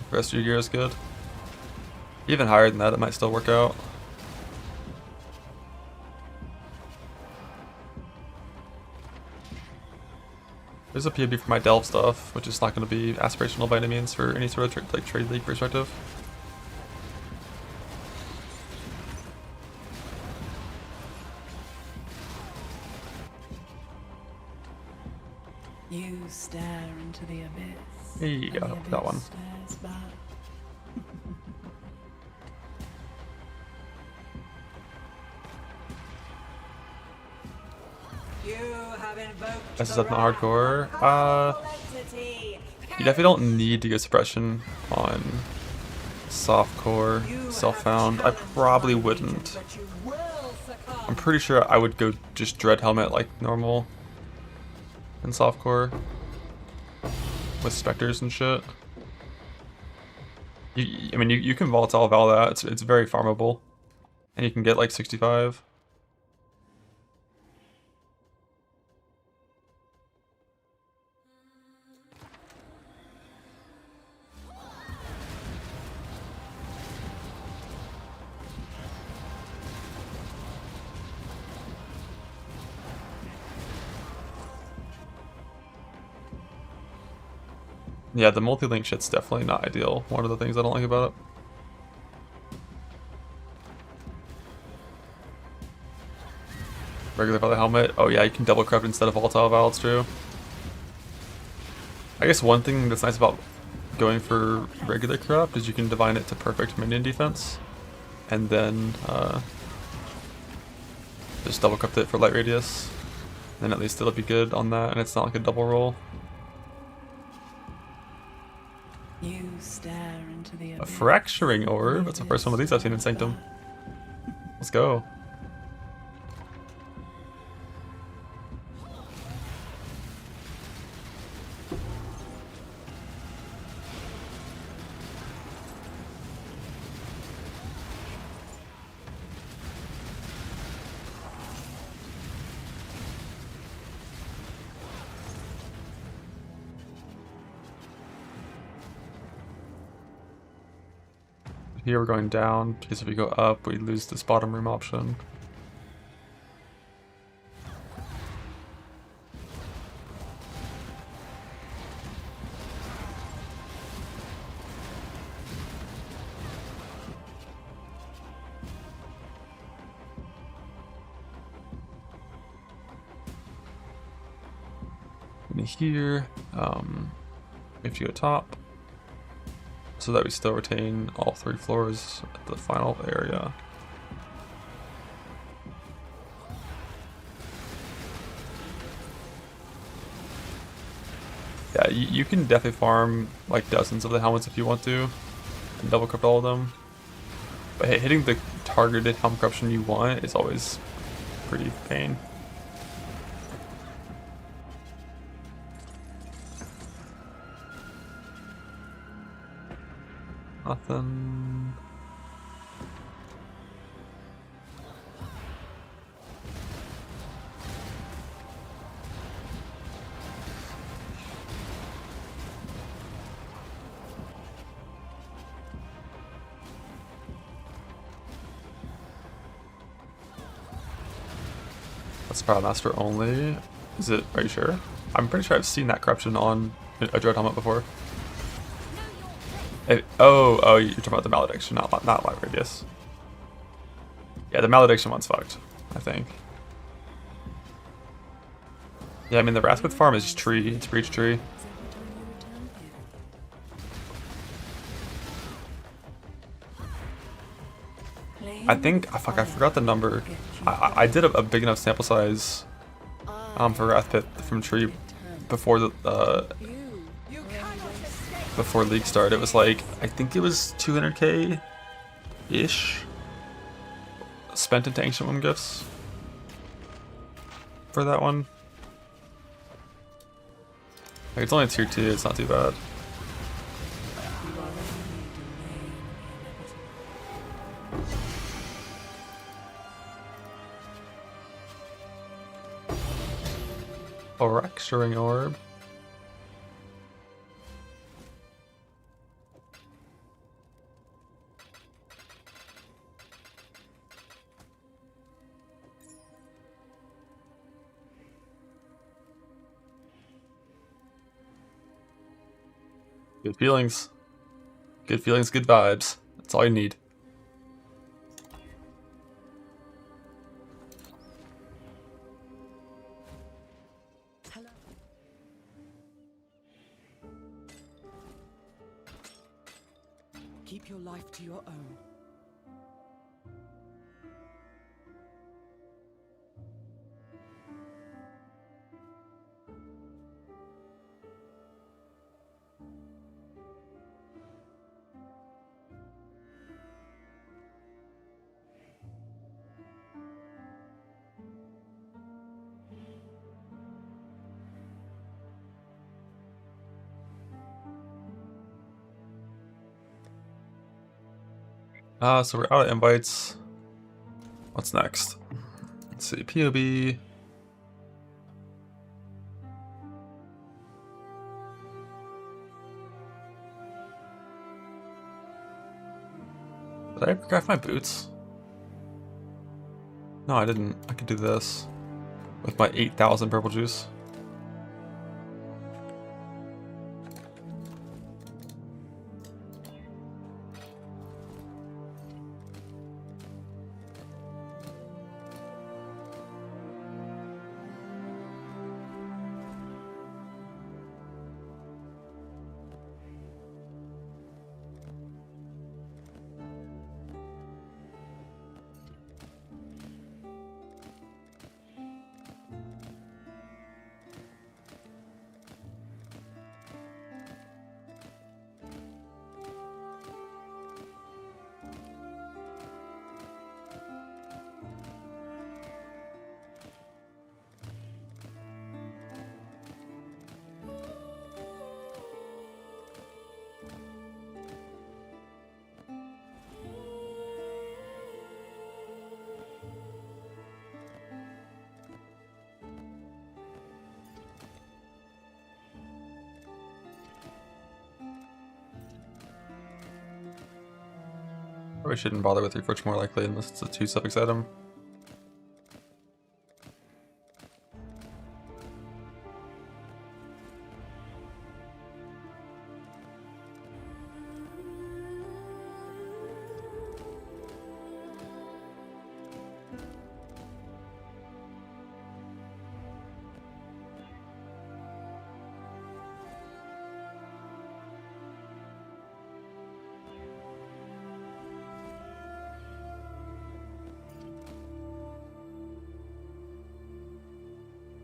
The rest of your gear is good. Even higher than that, it might still work out. There's a POB for my Delve stuff, which is not going to be aspirational by any means for any sort of trade league perspective. You stare into the abyss. There you go, and the that one. abyss stares back. You have invoked This is the up not hardcore. wrath of a powerful entity. You definitely don't need to go suppression on softcore, You self-found. I have probably challenged my wouldn't. legion, but you will succumb. I'm pretty sure I would go just Dread Helmet like normal in softcore with Spectres and shit. I mean, you can volatile Val that. It's very farmable, and you can get like 65. Yeah, the multi-link shit's definitely not ideal. One of the things I don't like about it. regular Violet helmet. Oh yeah, you can double corrupt instead of volatile Val, it's true. I guess one thing that's nice about going for regular corrupt is you can divine it to perfect minion defense, and then just double corrupt it for light radius. Then at least it'll be good on that, and it's not like a double roll. You stare into the A abyss. fracturing orb. That's the first one of these I've seen in Sanctum. Let's go. Here we're going down, because if we go up, we lose this bottom room option. And here, we have to go top, so that we still retain all 3 floors at the final area. Yeah, you can definitely farm like dozens of the helmets if you want to, and double corrupt all of them. But hitting the targeted helmet corruption you want is always pretty pain. Nothing. That's Power Master only. Is it? Are you sure? I'm pretty sure I've seen that corruption on a Dread helmet before. Oh, you're talking about the Malediction, not Light Radius. Yeah, the Malediction one's fucked, I think. Yeah, I mean the Wrathwith farm is tree, it's Breach Tree. I think, fuck, I forgot the number. I did a big enough sample size for Wrath Pit from Tree before the before League started. It was like, I think it was 200k-ish spent into Ancient One gifts for that one. Like, it's only tier 2, it's not too bad. A Fracturing Orb. Good feelings. Good feelings, good vibes. That's all you need. Hello. Keep your life to your own. So we're out of invites. What's next? Let's see, POB. Did I craft my boots? No, I didn't. I could do this with my 8,000 purple juice. Probably shouldn't bother with Reforge more likely unless it's a 2 suffix item.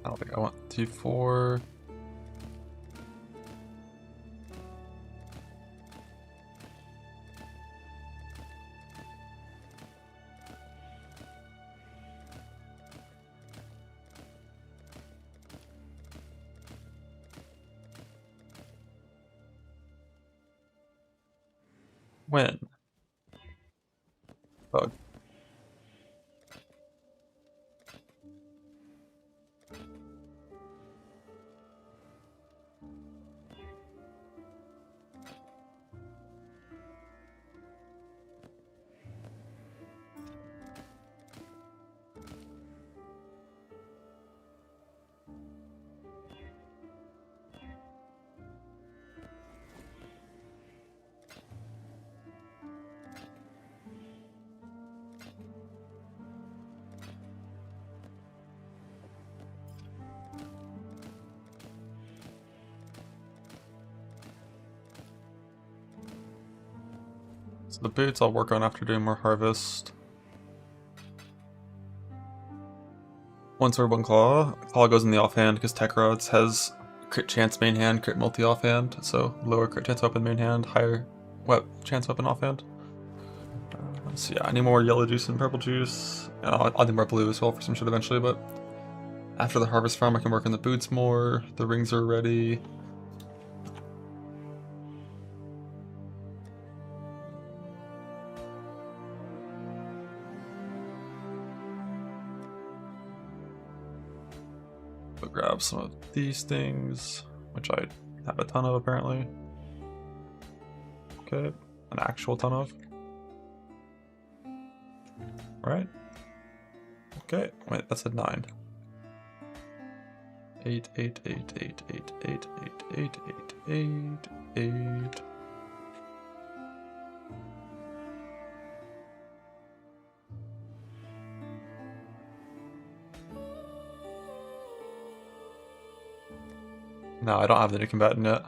I don't think I want T4. When? Bug. So the boots I'll work on after doing more harvest. One sword, one claw. Claw goes in the offhand because Tech Rods has crit chance main hand, crit multi offhand. So lower crit chance weapon main hand, higher chance weapon offhand. So yeah, I need more yellow juice and purple juice. I'll need more blue as well for some shit eventually, but after the harvest farm I can work on the boots more. The rings are ready. But grab some of these things, which I have a ton of apparently. Okay, an actual ton of. Right? Okay, wait, that's a 9. 8, 8, 8, 8, 8, 8, 8, 8, 8, 8, 8. No, I don't have the new combatant yet.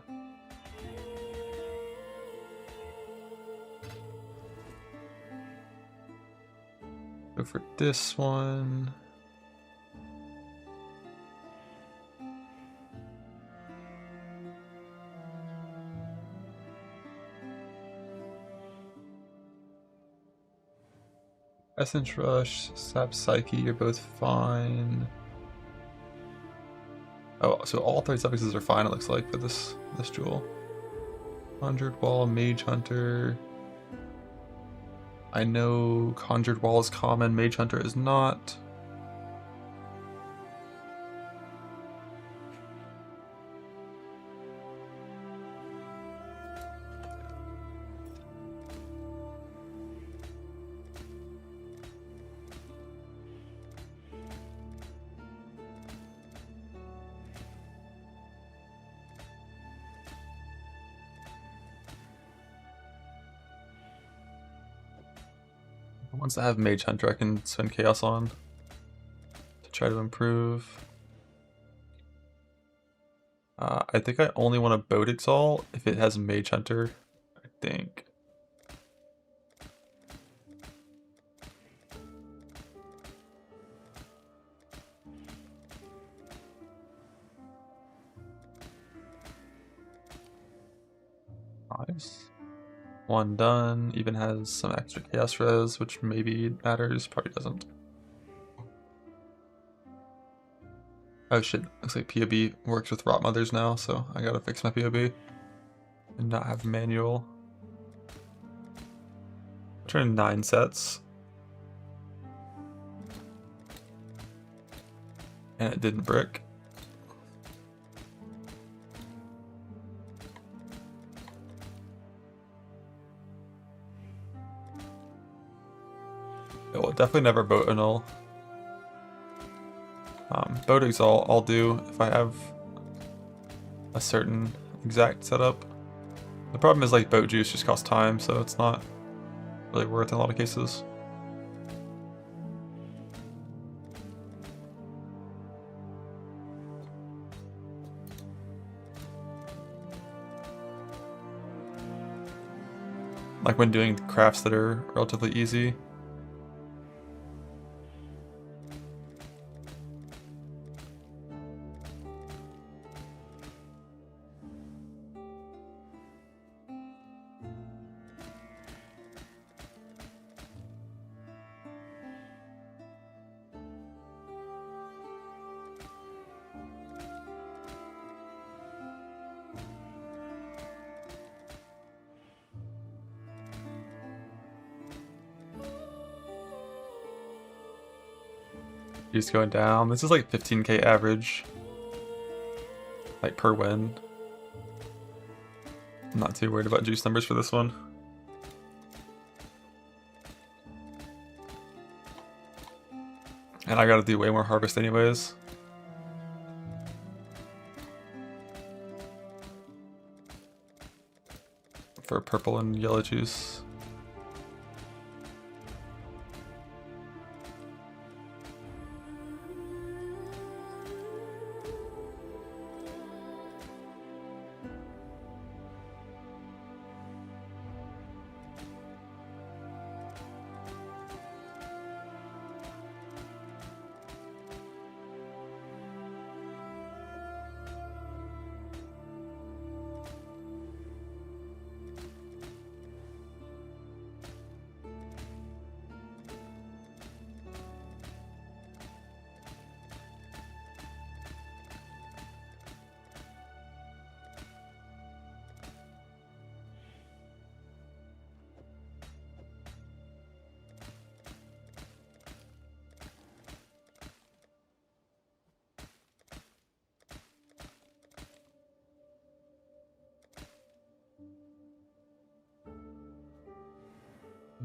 Go for this one. Essence Rush, Sap Psyche, you're both fine. Oh, so all 3 suffixes are fine, it looks like, for this jewel. Conjured Wall, Mage Hunter. I know Conjured Wall is common, Mage Hunter is not. Once I have Mage Hunter, I can spend Chaos on to try to improve. I think I only want a Boat Exalt if it has Mage Hunter, I think. Nice. One done, even has some extra chaos res, which maybe matters, probably doesn't. Oh shit, looks like POB works with Rot Mothers now, so I gotta fix my POB and not have manual. Turn 9 sets. And it didn't brick. It will definitely never boat annul. Boat exalt I'll do if I have a certain exact setup. The problem is like boat juice just costs time, so it's not really worth in a lot of cases. Like when doing crafts that are relatively easy. Juice going down. This is like 15k average. Like per win. I'm not too worried about juice numbers for this one. And I gotta do way more harvest anyways. For purple and yellow juice.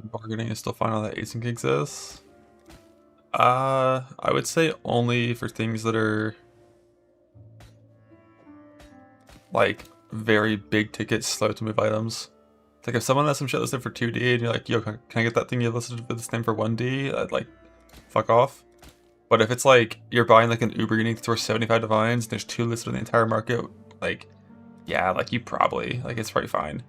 Bargaining is still fine on that async exists. I would say only for things that are like very big ticket, slow to move items. It's like if someone has some shit listed for 2D and you're like, yo, can I get that thing you listed for this name for 1D? I'd like, fuck off. But if it's like you're buying like an Uber Unique for 75 divines and there's 2 listed in the entire market, like, yeah, like you probably, like it's probably fine.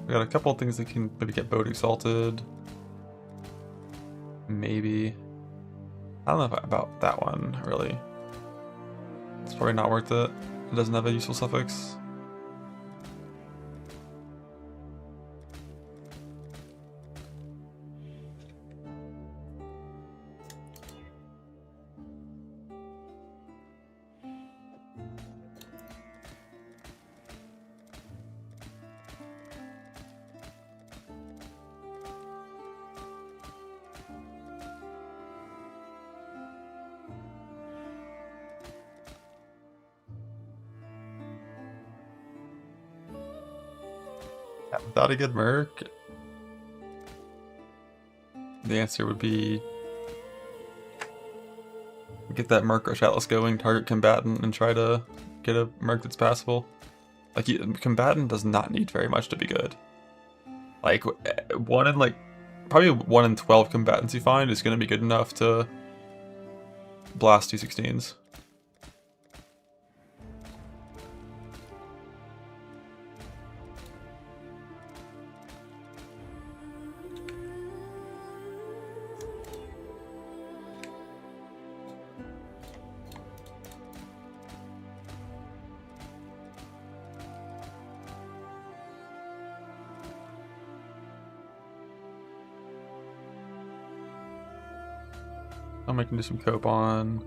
We got a couple of things that can maybe get boat exalted. Maybe. I don't know about that one, really. It's probably not worth it. It doesn't have a useful suffix. Without a good merc, the answer would be get that merc or chalice going, target combatant, and try to get a merc that's passable. Like, combatant does not need very much to be good. Like, probably 1 in 12 combatants you find is going to be good enough to blast 216s. I can do some cope on.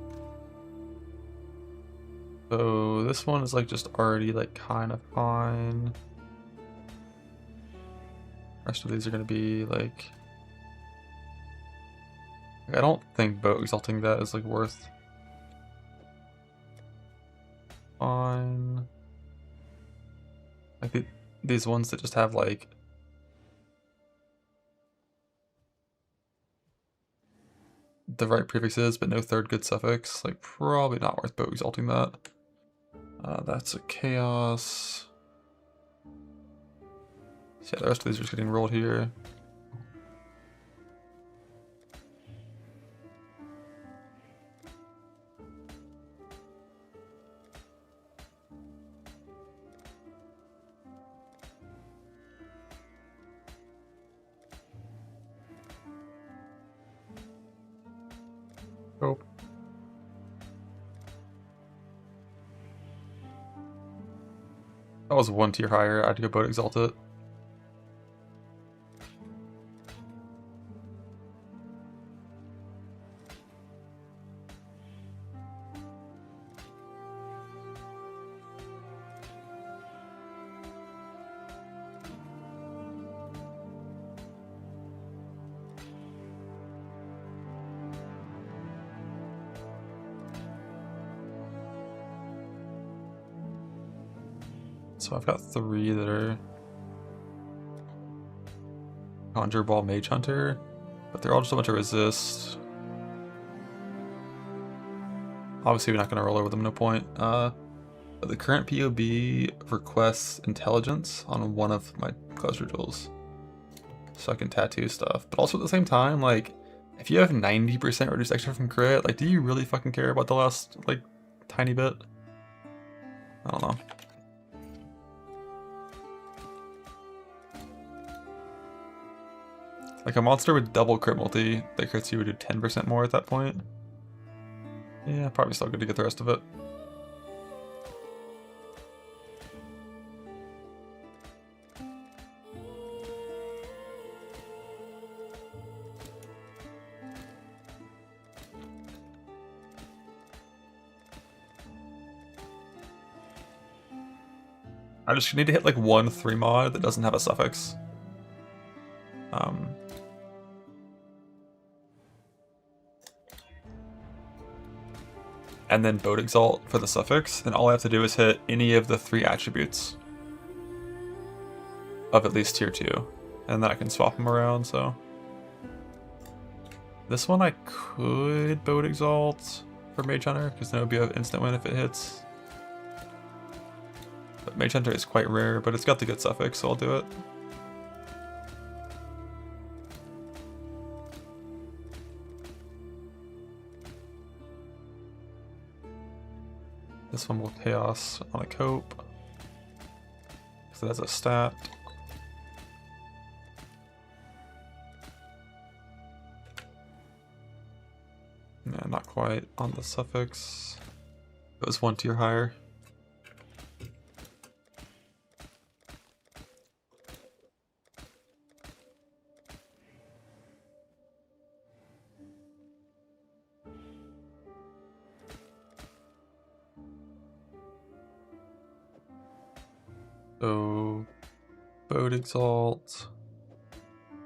So this one is like just already like kind of fine. Rest of these are gonna be like, I don't think boat exalting that is like worth. Fine. Like these ones that just have like the right prefixes but no third good suffix, like probably not worth boat exalting that. That's a chaos. So yeah, the rest of these are just getting rolled here. Oh. That was one tier higher. I had to go boat exalt it. So I've got 3 that are Conjure Ball Mage Hunter, but they're all just a bunch of resist. Obviously we're not going to roll over them, no point. But the current POB requests intelligence on one of my close rituals. So I can tattoo stuff. But also at the same time, like, if you have 90% reduced extra from crit, like, do you really fucking care about the last, like, tiny bit? I don't know. Like a monster with double crit multi that crits you would do 10% more at that point. Yeah, probably still good to get the rest of it. I just need to hit like one 3 mod that doesn't have a suffix. And then boat exalt for the suffix, and all I have to do is hit any of the 3 attributes of at least tier 2, and then I can swap them around. So this one I could boat exalt for Mage Hunter because then it would be an instant win if it hits. But Mage Hunter is quite rare, but it's got the good suffix, so I'll do it. This one will chaos on a cope, so that's a stat. Yeah, not quite on the suffix. It was 1 tier higher. So, boat exalt,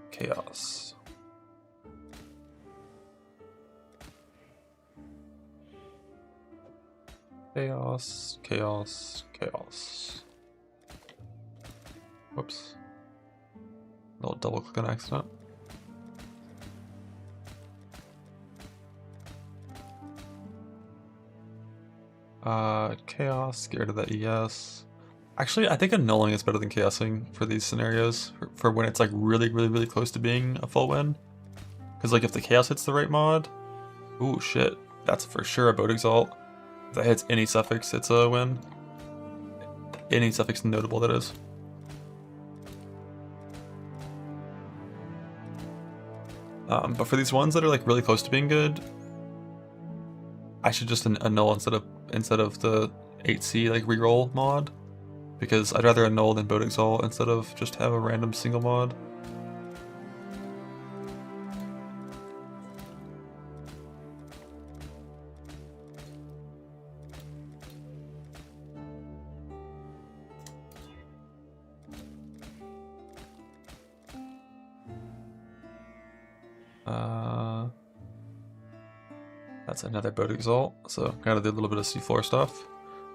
chaos. Chaos, chaos, chaos. Whoops. A little double click on accident. Chaos, get rid of that ES. Actually, I think annulling is better than chaosing for these scenarios, for when it's like really close to being a full win. Because like if the chaos hits the right mod, ooh shit, that's for sure a boat exalt. If that hits any suffix, it's a win. Any suffix notable, that is. But for these ones that are like really close to being good, I should just annul instead of the 8C like reroll mod. Because I'd rather annul than boat exalt instead of just have a random single mod. That's another boat exalt, so gotta do a little bit of seafloor stuff.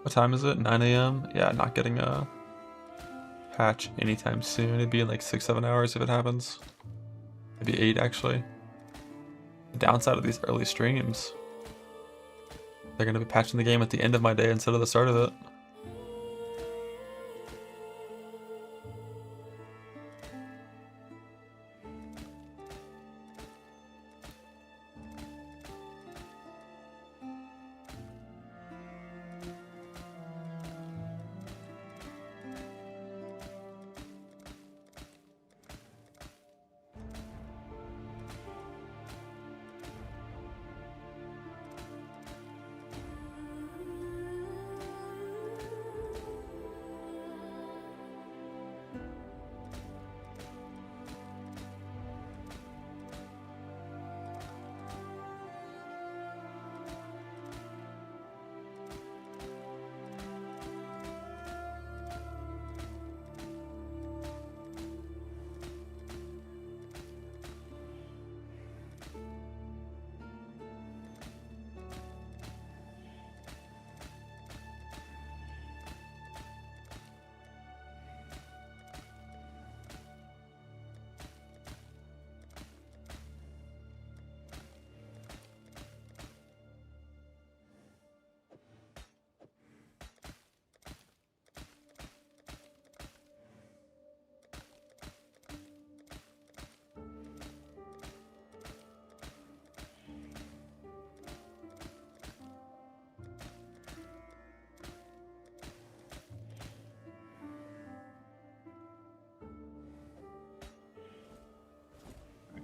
What time is it? 9 a.m.? Yeah, not getting a patch anytime soon. It'd be in like 6-7 hours if it happens. Maybe 8 actually. The downside of these early streams, they're gonna be patching the game at the end of my day instead of the start of it.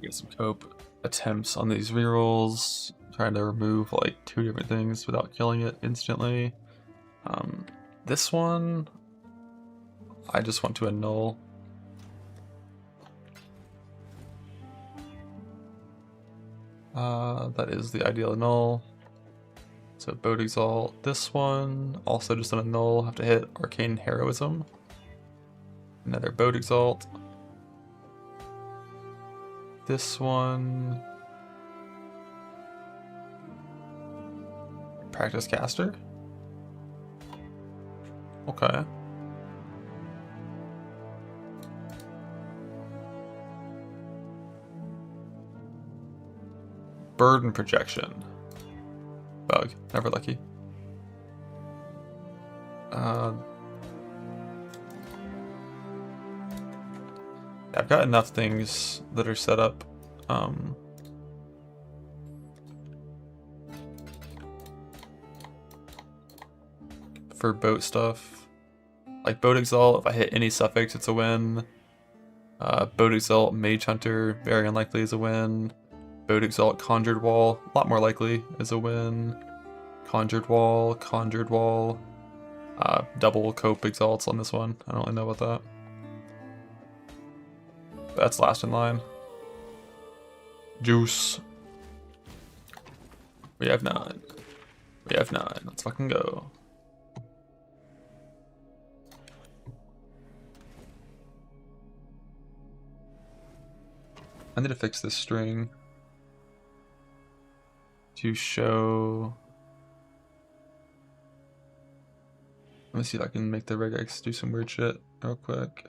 Get some cope attempts on these rerolls, trying to remove like 2 different things without killing it instantly. This one, I just want to annul. That is the ideal annul. So boat exalt. This one, also just an annul, have to hit arcane heroism. Another boat exalt. This one, practice caster. Okay. Burden projection. Bug. Never lucky. I've got enough things that are set up. For boat stuff. Like boat exalt, if I hit any suffix, it's a win. Boat exalt, mage hunter, very unlikely is a win. Boat exalt, conjured wall, a lot more likely is a win. Conjured wall, double cope exalts on this one. I don't really know about that. That's last in line. Juice. We have 9. We have 9. Let's fucking go. I need to fix this string to show. Let me see if I can make the regex do some weird shit real quick.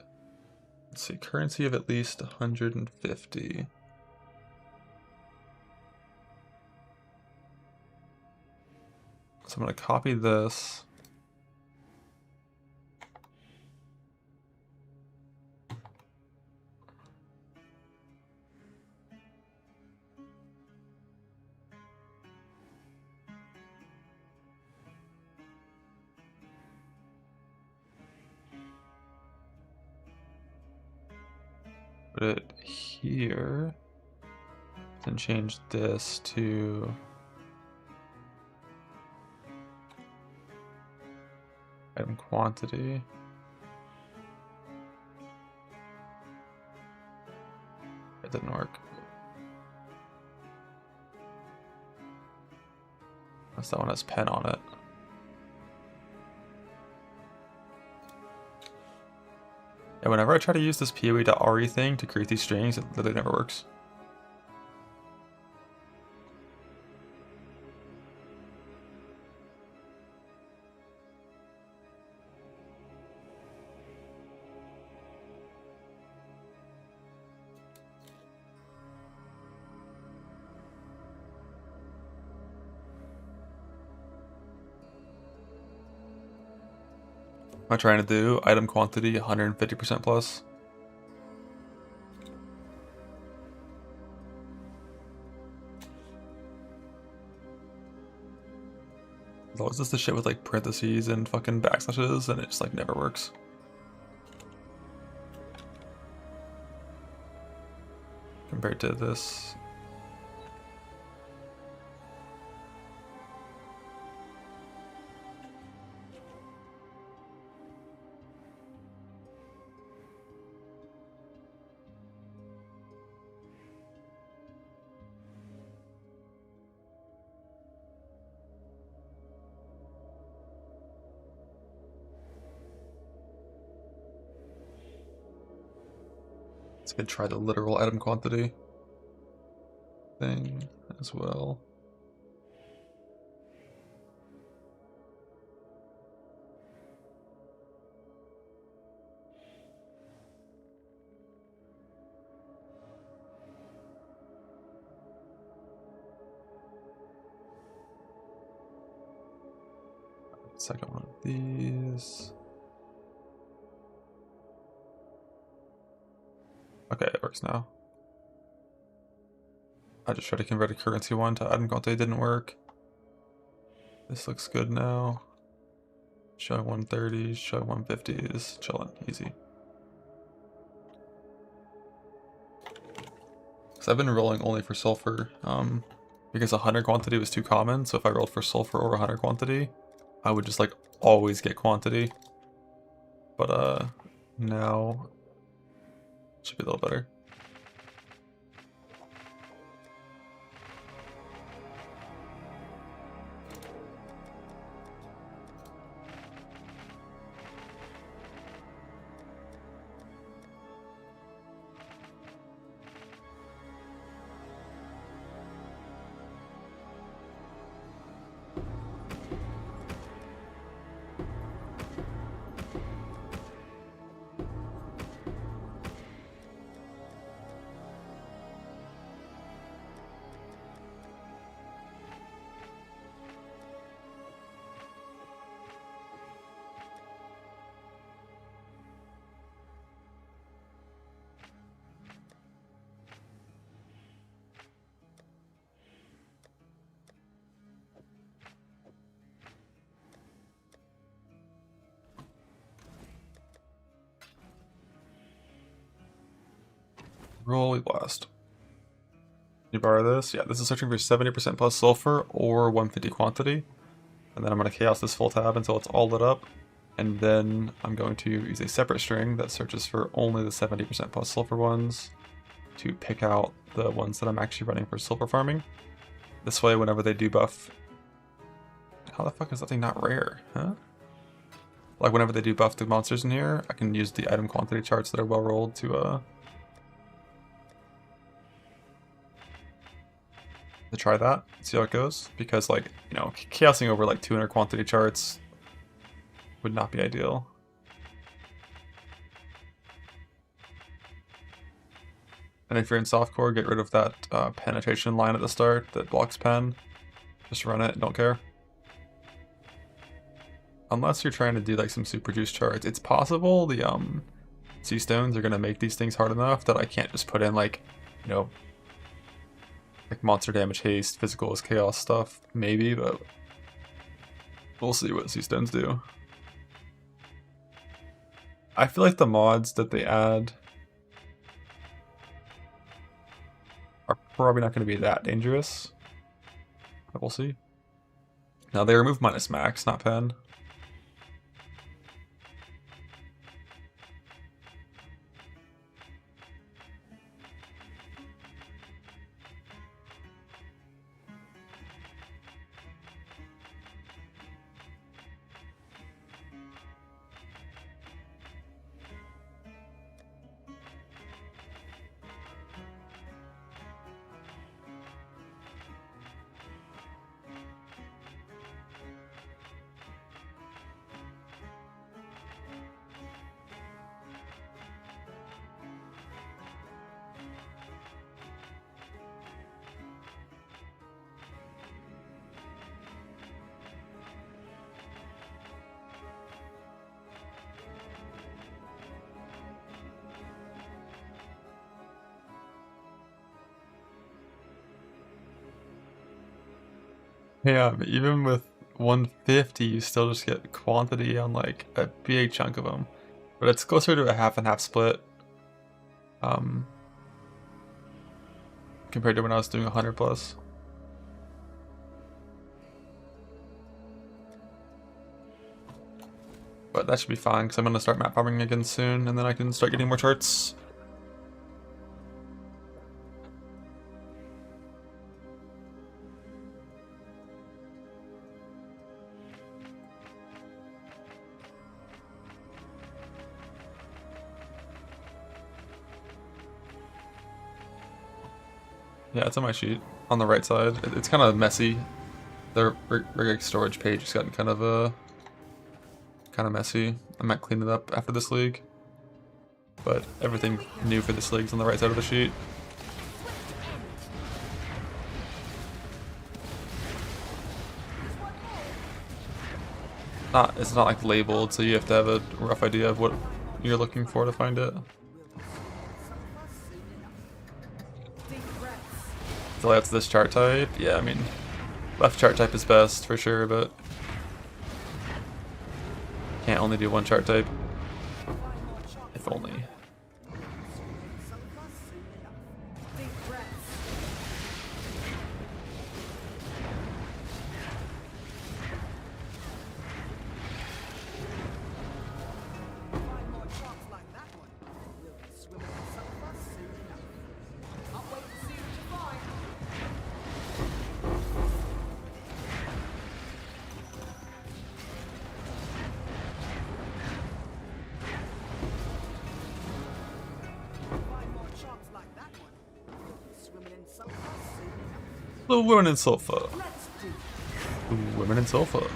Let's see, currency of at least 150. So I'm gonna copy this. Put it here, then change this to item quantity. It didn't work. Unless that one has pen on it. Yeah, whenever I try to use this PoE.re thing to create these strings, it literally never works. Am I trying to do item quantity 150% plus? It's always just the shit with like parentheses and fucking backslashes, and it just like never works. Compared to this. Let's go try the literal item quantity thing as well. Second one of these. Okay, it works now. I just tried to convert a currency one to item quantity, didn't work. This looks good now. Showing 130s, showing 150s, chilling, easy. So I've been rolling only for sulfur, because 100 quantity was too common, so if I rolled for sulfur or 100 quantity, I would just like always get quantity. But now it should be a little better. Rolly blast. Can you borrow this? Yeah, this is searching for 70% plus sulfur or 150 quantity. And then I'm going to chaos this full tab until it's all lit up. And then I'm going to use a separate string that searches for only the 70% plus sulfur ones to pick out the ones that I'm actually running for sulfur farming. This way, whenever they debuff... How the fuck is that thing not rare, huh? Like, whenever they debuff the monsters in here, I can use the item quantity charts that are well rolled to try that, see how it goes, because like, you know, chaosing over like 200 quantity charts would not be ideal. And if you're in softcore, get rid of that penetration line at the start that blocks pen. Just run it, don't care. Unless you're trying to do like some super juice charts, it's possible the sea stones are gonna make these things hard enough that I can't just put in like, you know, like monster damage haste, physical as chaos stuff, maybe, but we'll see what sea stones do. I feel like the mods that they add are probably not going to be that dangerous, but we'll see. Now they remove minus max, not pen. Yeah, but even with 150, you still just get quantity on like a big chunk of them. But it's closer to a half and half split. Compared to when I was doing 100 plus. But that should be fine, because I'm going to start map farming again soon, and then I can start getting more charts. Yeah, it's on my sheet, on the right side. It's kind of messy. The rig storage page has gotten kind of messy. I might clean it up after this league. But everything new for this league is on the right side of the sheet. It's not like labeled, so you have to have a rough idea of what you're looking for to find it. So that's this chart type. Yeah, I mean, left chart type is best for sure, but can't only do one chart type. If only. The women in sulfur. Women in sulfur.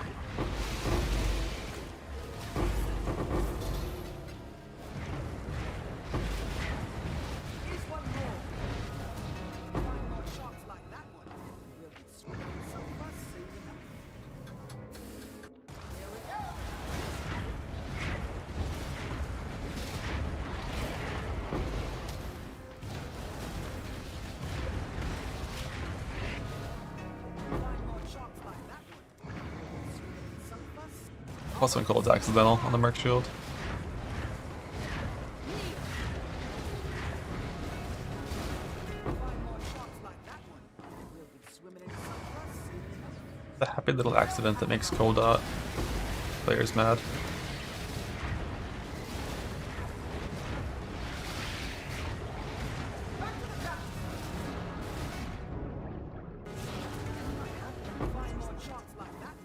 Also in cold's accidental on the Merc Shield. The happy little accident that makes cold players mad.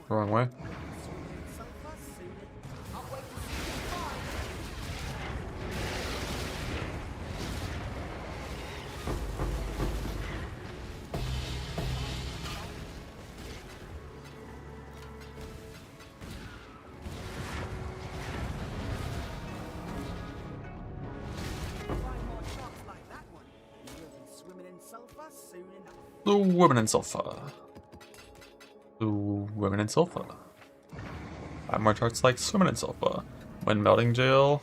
Wrong way. The women in sulfur. The women in sulfur. 5 more charts like swimming in sulfur. When melting jail.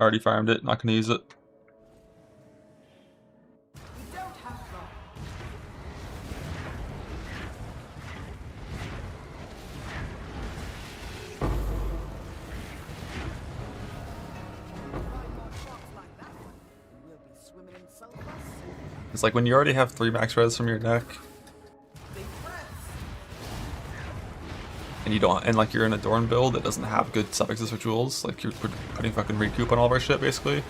Already farmed it, not gonna use it. It's like when you already have 3 max res from your deck, and you don't, and like you're in a Dorn build that doesn't have good suffixes or jewels, like you're putting fucking recoup on all of our shit basically.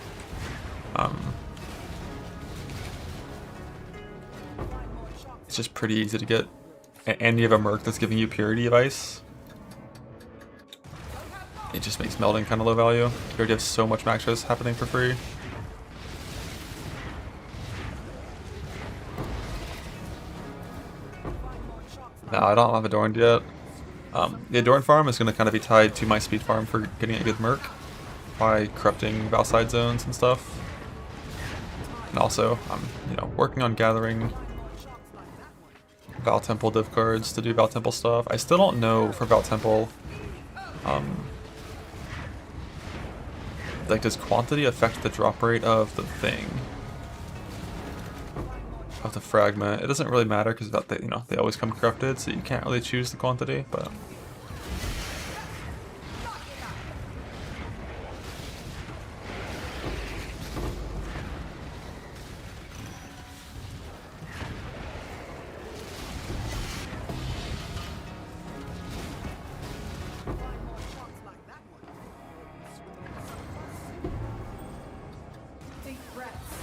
It's just pretty easy to get, and you have a Merc that's giving you purity of ice. It just makes melting kind of low value. You already have so much max res happening for free. No, I don't have Adorned yet. The Adorned farm is going to kind of be tied to my speed farm for getting a good Merc by corrupting Valside zones and stuff. And also, I'm working on gathering Val Temple div cards to do Val Temple stuff. I still don't know for Val Temple, like does quantity affect the drop rate of the thing? of the fragment. It doesn't really matter because they, you know, they always come corrupted, so you can't really choose the quantity. But Deep breaths.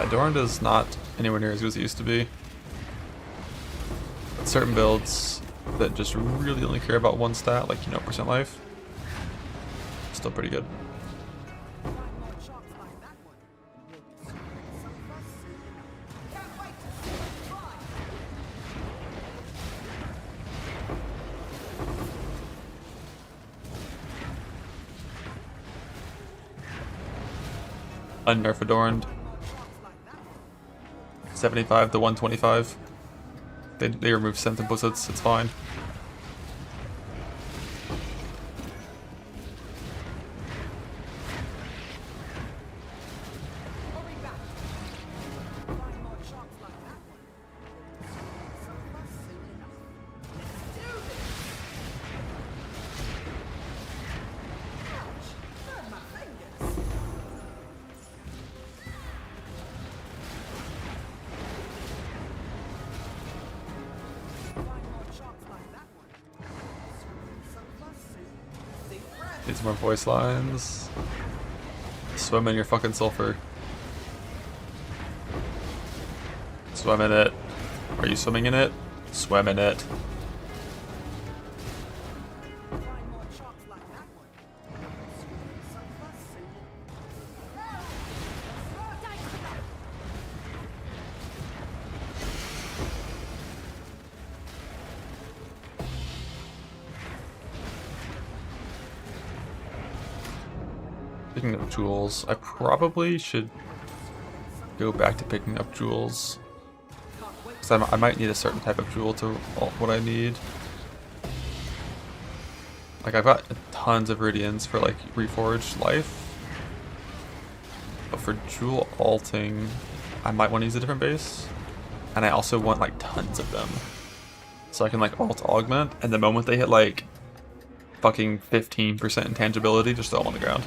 yeah, Dorn is not anywhere near as good as it used to be. But certain builds that just really only care about one stat, like, you know, percent life, still pretty good. Unnerf adorned. 75 to 125. They remove synth implicits, it's fine. Need some more voice lines. Swim in your fucking sulfur. Swim in it. Are you swimming in it? Swim in it. Picking up jewels. I probably should go back to picking up jewels. Because I might need a certain type of jewel to alt what I need. Like, I've got tons of Iridians for, like, Reforged Life. But for jewel alting, I might want to use a different base. And I also want, like, tons of them. So I can, like, alt augment, and the moment they hit, like, fucking 15% intangibility, just throw them on the ground.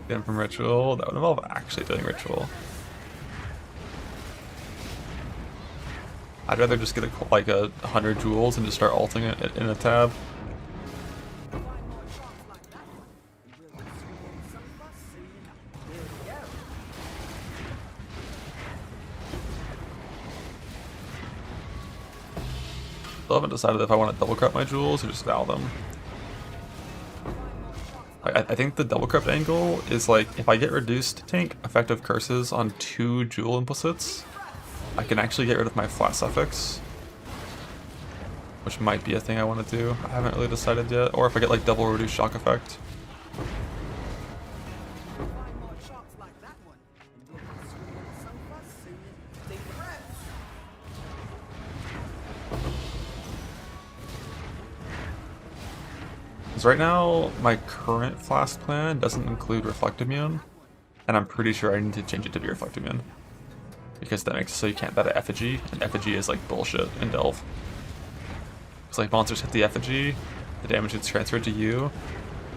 Get him from ritual. That would involve actually doing ritual. I'd rather just get like 100 jewels and just start alting it in a tab. Still haven't decided if I want to double crop my jewels or just vow them. I think the double corrupt angle is like, if I get reduced tank effective curses on 2 jewel implicits, I can actually get rid of my flat suffix, which might be a thing I want to do. I haven't really decided yet. Or if I get like double reduced shock effect. Because right now, my current flask plan doesn't include Reflect Immune, and I'm pretty sure I need to change it to be Reflect Immune. Because that makes it so you can't bet an effigy, and effigy is like bullshit in Delve. It's like monsters hit the effigy, the damage gets transferred to you,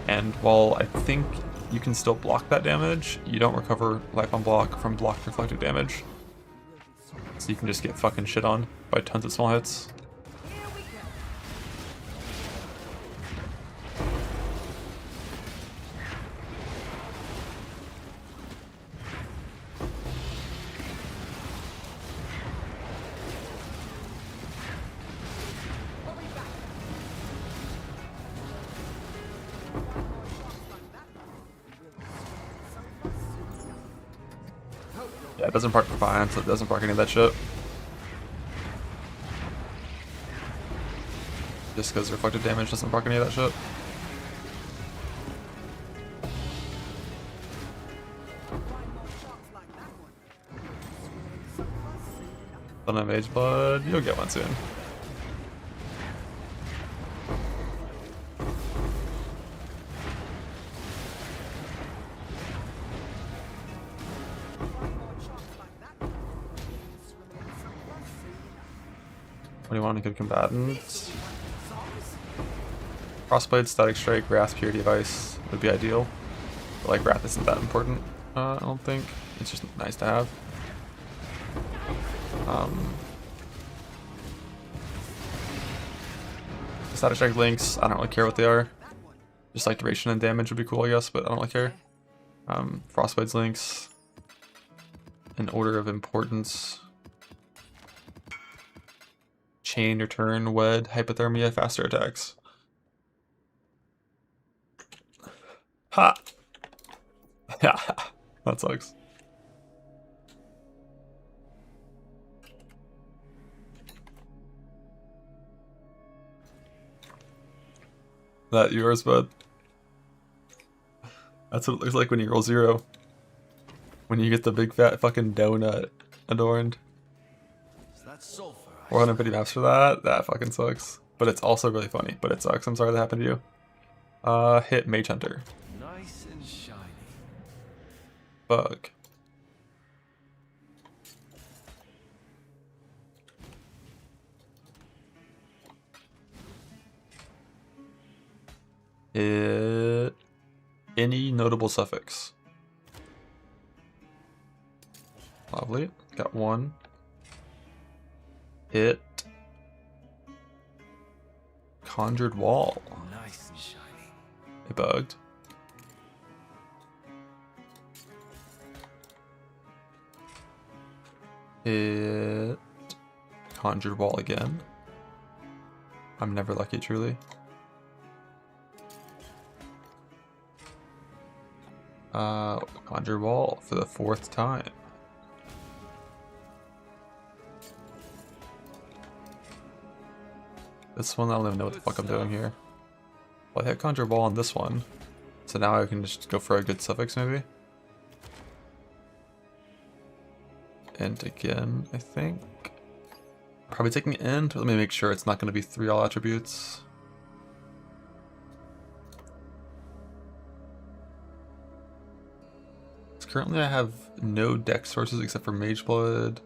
and while I think you can still block that damage, you don't recover life on block from blocked reflected damage. So you can just get fucking shit on by tons of small hits. Yeah, it doesn't proc Defiance, so it doesn't proc any of that shit. Just because reflected damage doesn't proc any of that shit. Son of Mage Blood, you'll get one soon. What do you want in good combatants? Crossblade, Static Strike, Wrath, Purity Device would be ideal. But like Wrath isn't that important, I don't think. It's just nice to have. Static Strike links, I don't really care what they are. Just like duration and damage would be cool, I guess, but I don't really care. Frostbite's links, in order of importance. Chain, Return, Wed, Hypothermia, Faster Attacks. Ha! Yeah, that sucks. That yours, bud? That's what it looks like when you roll 0. When you get the big fat fucking donut adorned. 450 maps for that? That fucking sucks. But it's also really funny, but it sucks. I'm sorry that happened to you. Hit Mage Hunter. Nice and shiny. Bug. Hit any notable suffix. Lovely. Got one. Hit Conjured Wall. Nice and shiny. It bugged. Hit Conjured Wall again. I'm never lucky, truly. Conjured Wall for the 4th time. This one, I don't even know what the fuck I'm doing here. Well, I hit Conjure Ball on this one. So now I can just go for a good suffix, maybe? And again, I think. Probably taking End. Let me make sure it's not going to be 3 all attributes. Currently I have no dex sources except for Mage Blood.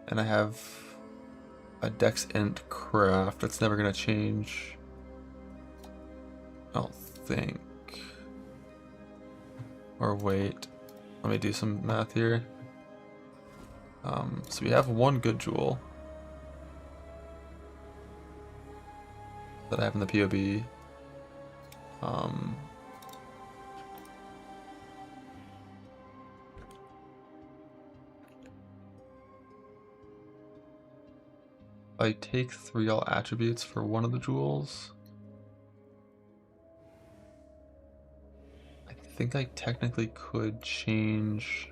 And I have a Dex Int Craft that's never going to change. I don't think. Or wait. Let me do some math here. So we have one good jewel that I have in the POB. I take 3 all attributes for one of the jewels. I think I technically could change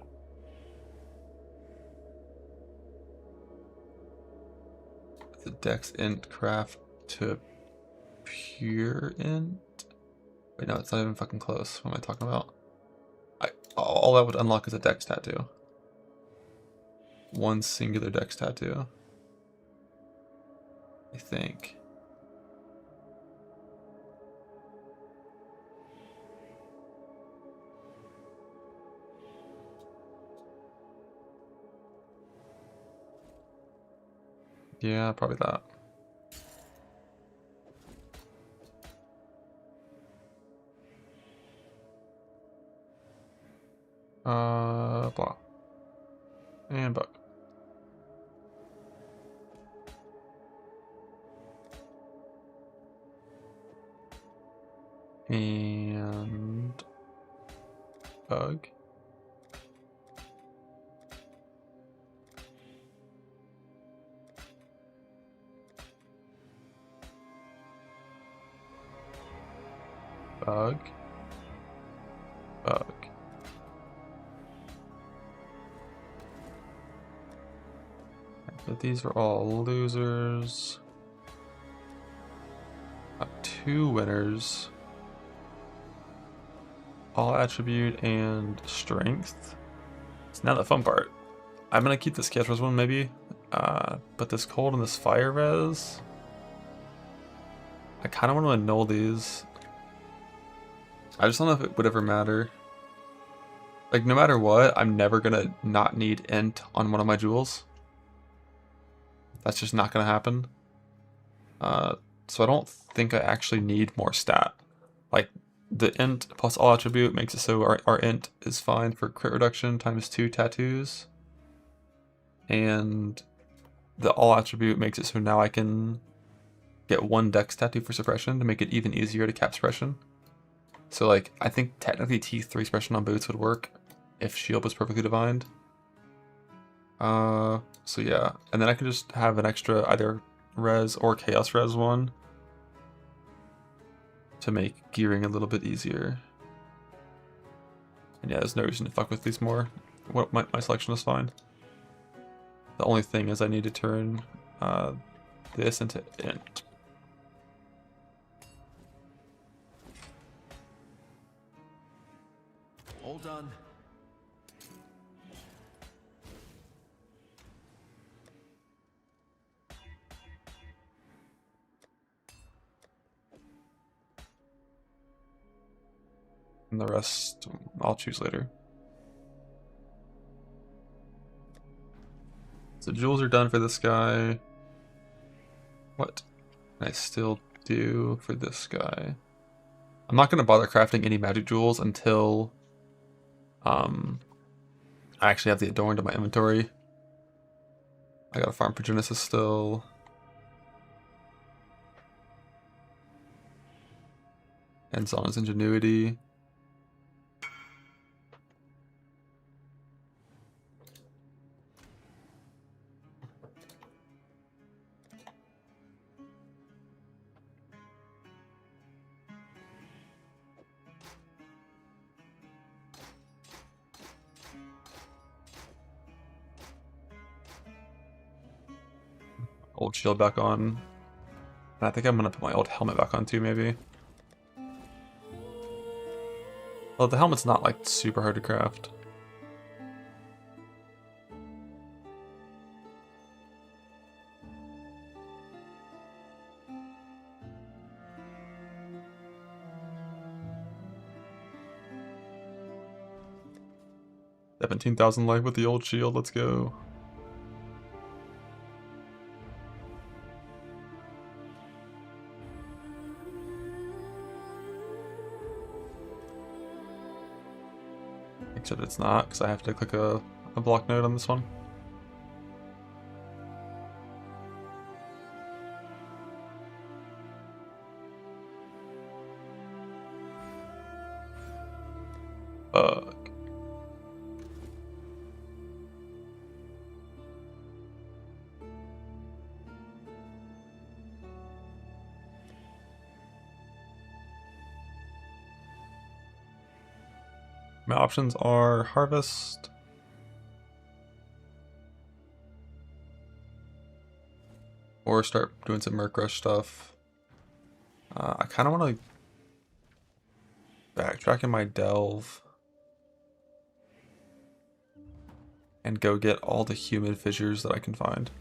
the Dex Int Craft to Pure Int. Wait, no, it's not even fucking close. What am I talking about? All I would unlock is a Dex tattoo. One singular Dex tattoo. I think. Yeah, probably that. Blah. And bug. And bug. Bug. Bug. But these are all losers. Got 2 winners. All attribute and strength. So now the fun part. I'm gonna keep this chaos res one maybe. But this cold and this fire res, I kind of want to annul these. I just don't know if it would ever matter. Like, no matter what, I'm never gonna not need int on one of my jewels. That's just not gonna happen. So I don't think I actually need more stat. Like, the int plus all attribute makes it so our int is fine for crit reduction times 2 tattoos. And the all attribute makes it so now I can get 1 dex tattoo for suppression to make it even easier to cap suppression. So like, I think technically T3 suppression on boots would work if shield was perfectly divined. So yeah, and then I can just have an extra either res or chaos res one to make gearing a little bit easier. And yeah, there's no reason to fuck with these more. My selection is fine. The only thing is I need to turn this into int. All done. And the rest I'll choose later. So jewels are done for this guy. What can I still do for this guy? I'm not going to bother crafting any magic jewels until I actually have the adorned in my inventory. I got a farm for Genesis still. And Zana's ingenuity. Old shield back on. And I think I'm gonna put my old helmet back on too, maybe. Well, the helmet's not like super hard to craft. $17,000 life with the old shield, let's go. Except it's not, because I have to click a block node on this one. Fuck. My options are harvest, or start doing some Merc Rush stuff. I kind of want to backtrack in my delve and go get all the human fissures that I can find.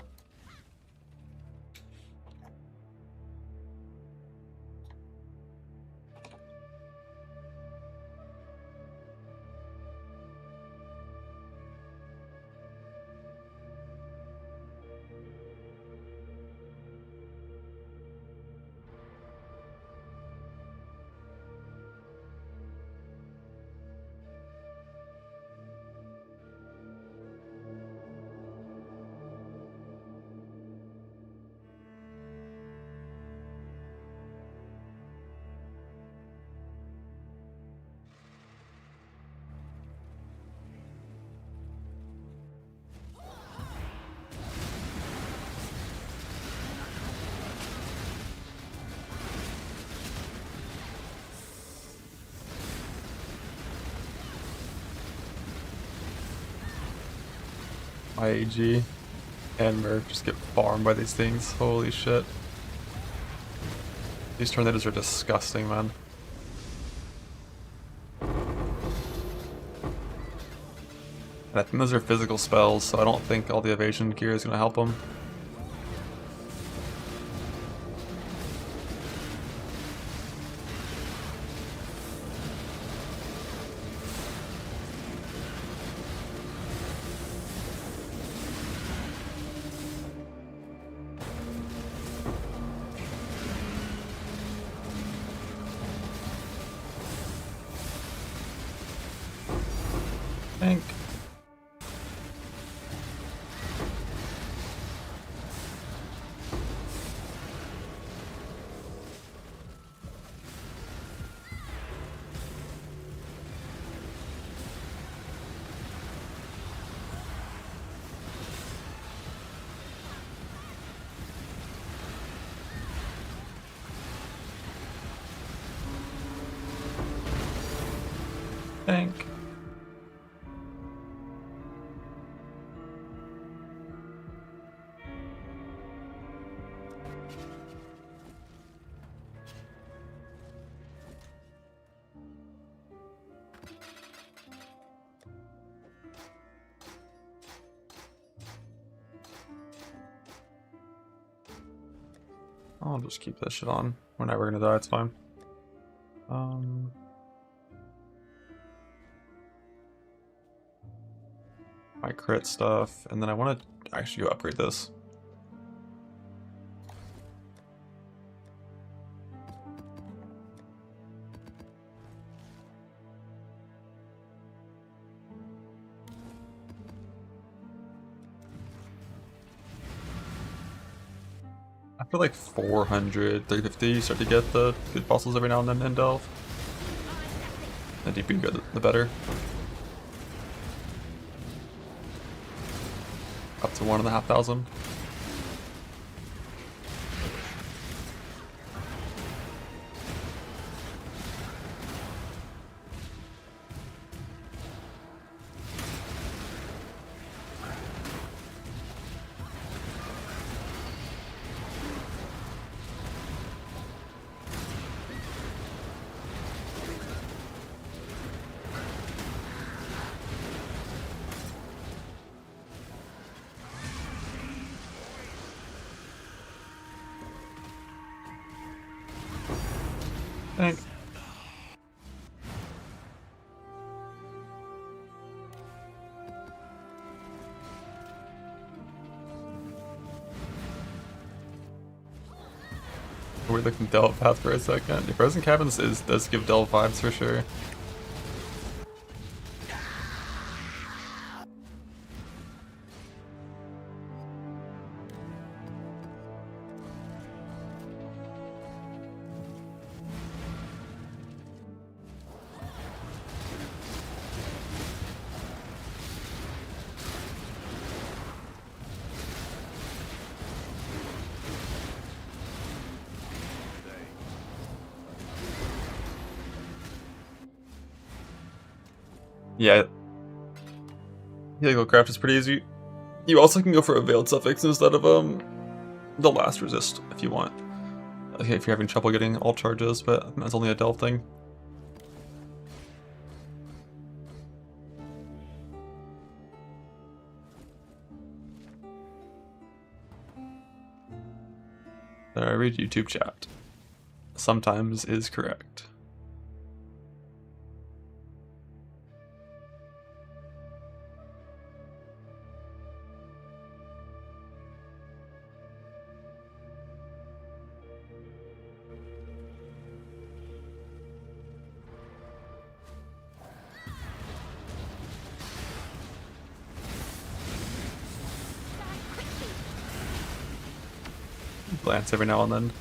IAG. and Merc just get farmed by these things. Holy shit. These tornadoes are disgusting, man. And I think those are physical spells, so I don't think all the evasion gear is going to help them. Think. Think. I'll just keep this shit on. We're never gonna die, it's fine. My crit stuff, and then I want to actually go upgrade this. After like 400, 350, you start to get the good fossils every now and then in Delve. The deeper you go, the better. Up to 1,500. Thanks. We're looking Delve path for a second. The Frozen Cabins does give Delve vibes for sure. Yeah. Helical craft is pretty easy. You also can go for a veiled suffix instead of the last resist if you want. Okay, if you're having trouble getting all charges, but that's only a Delve thing. I read YouTube chat. Sometimes is correct. Glance every now and then.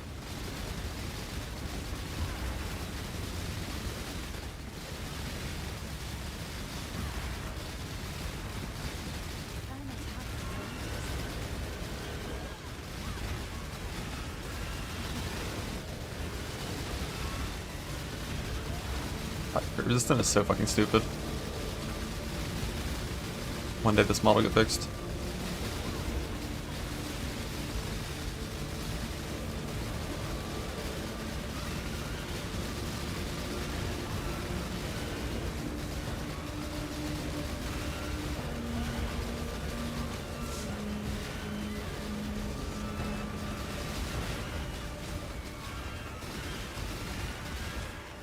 Resistant is so fucking stupid. One day this model will get fixed.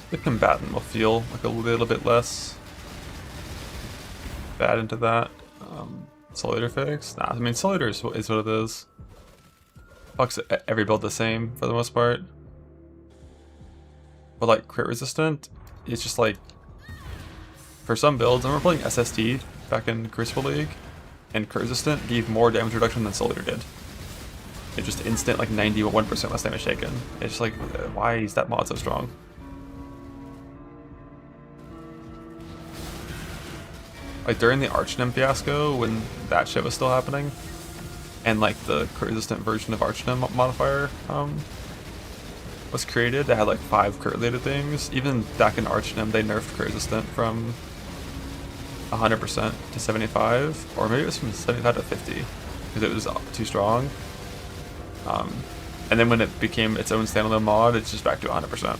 The combatant will feel like a little bit less bad into that. Solar fix? Nah, I mean Solar is what it is. Fucks every build the same for the most part. But like crit resistant, it's just like for some builds, I remember playing SST back in Crucible League, and crit resistant gave more damage reduction than Solar did. It just instant like 91% less damage taken. It's just like, why is that mod so strong? Like during the Archnym fiasco, when that shit was still happening, and like the crit resistant version of Archnym modifier was created, that had like 5 crit related things. Even back in Archnym, they nerfed crit resistant from 100% to 75, or maybe it was from 75 to 50, because it was too strong. And then when it became its own standalone mod, it's just back to 100%.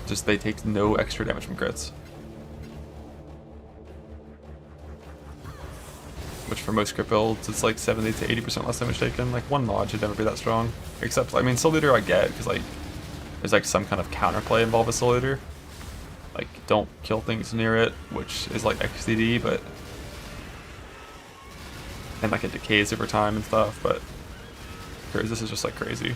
Just they take no extra damage from crits. Which for most crit builds, it's like 70 to 80% less damage taken. Like one mod should never be that strong. Except, I mean, Soul Eater I get, because like there's like some kind of counterplay involved with Soul Eater. Like don't kill things near it, which is like XDD, but and like it decays over time and stuff. But this is just like crazy.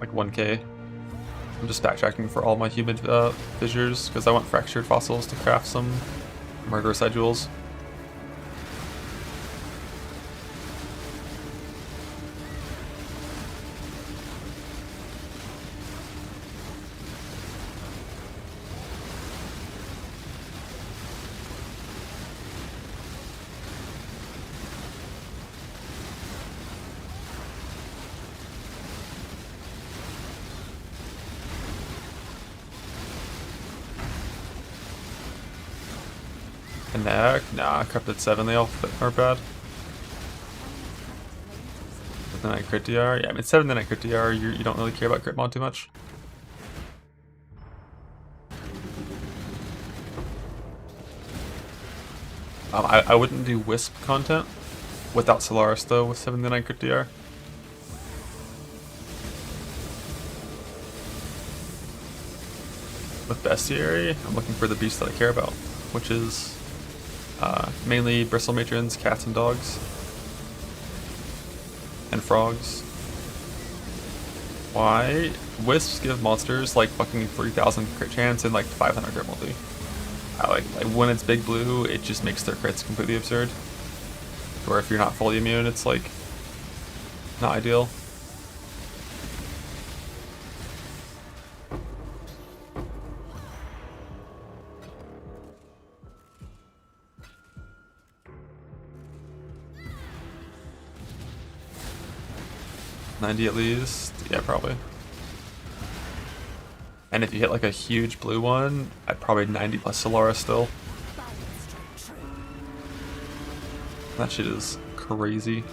Like 1k. I'm just backtracking for all my humid fissures because I want fractured fossils to craft some murderous jewels. Nah, Corrupted 7, they all are bad. But then I crit DR, yeah, I mean 7 then I crit DR, you don't really care about crit mod too much. I wouldn't do Wisp content without Solaris though with 7 then I crit DR. With Bestiary, I'm looking for the beast that I care about, which is mainly bristle matrons, cats and dogs, and frogs. Why? Wisps give monsters like fucking 3,000 crit chance and like 500 crit multi. Like when it's big blue, it just makes their crits completely absurd. Or if you're not fully immune, it's like not ideal. $90 at least, yeah, probably. And if you hit like a huge blue one, I'd probably 90 plus Solaris still. That shit is crazy.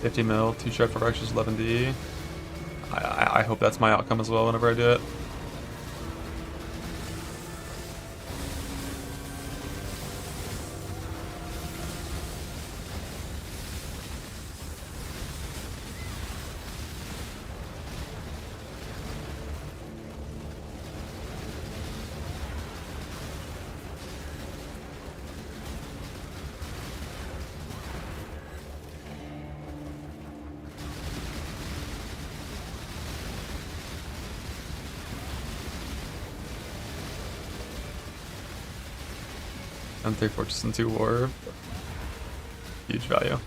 $50 mil, 2 shred for Fractures, 11D. I hope that's my outcome as well whenever I do it. And 3 Fortress and 2 War. Huge value.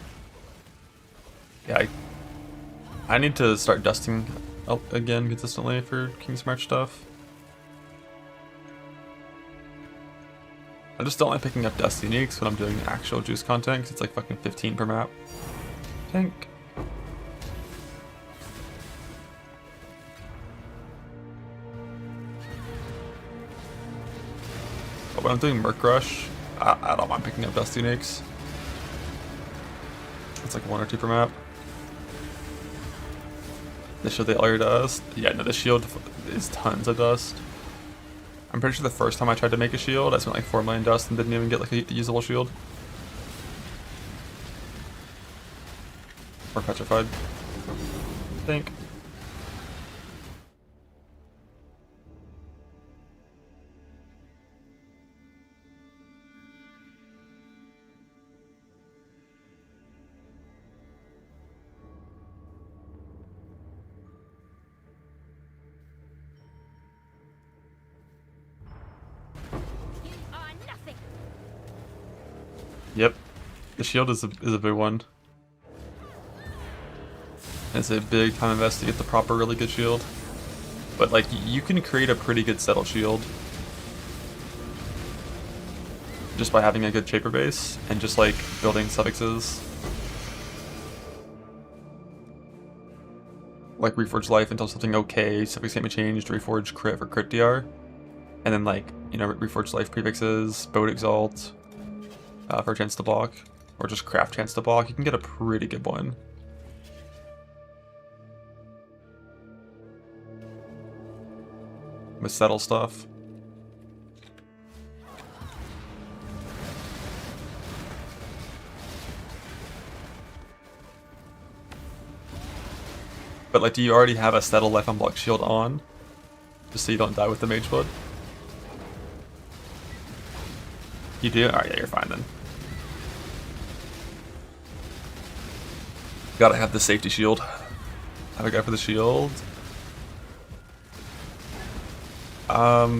Yeah, I need to start dusting again consistently for King's March stuff. I just don't like picking up dust uniques when I'm doing actual juice content because it's like fucking 15 per map. Pink. But when I'm doing Merc Rush, I don't mind picking up Dusty Nakes. It's like 1 or 2 per map. The shield, all your dust. Yeah, no, the shield is tons of dust. I'm pretty sure the first time I tried to make a shield, I spent like 4 million dust and didn't even get like a usable shield. Or petrified, I think. You are nothing. Yep, the shield is a big one. It's a big time invest to get the proper really good shield. But like, you can create a pretty good settled shield just by having a good shaper base and just like building suffixes. Like Reforged Life until something okay, suffix can't be changed, Reforged Crit for Crit DR. And then like, you know, Reforged Life prefixes, Boat Exalt for chance to block, or just craft chance to block. You can get a pretty good one. With settle stuff. But like, do you already have a settle life unblock shield on? Just so you don't die with the mage blood? You do? Alright, yeah, you're fine then. Gotta have the safety shield. Have a guy for the shield.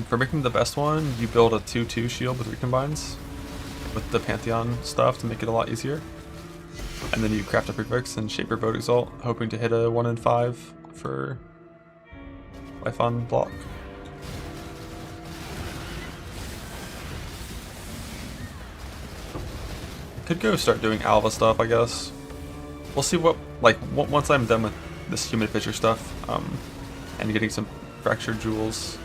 For making the best one, you build a 2-2 shield with recombines with the Pantheon stuff to make it a lot easier. And then you craft a prefix and shape your Boat Exalt, hoping to hit a 1 in 5 for life on block. Could go start doing Alva stuff, I guess. We'll see what, like, once I'm done with this Human Fisher stuff, and getting some Fractured Jewels.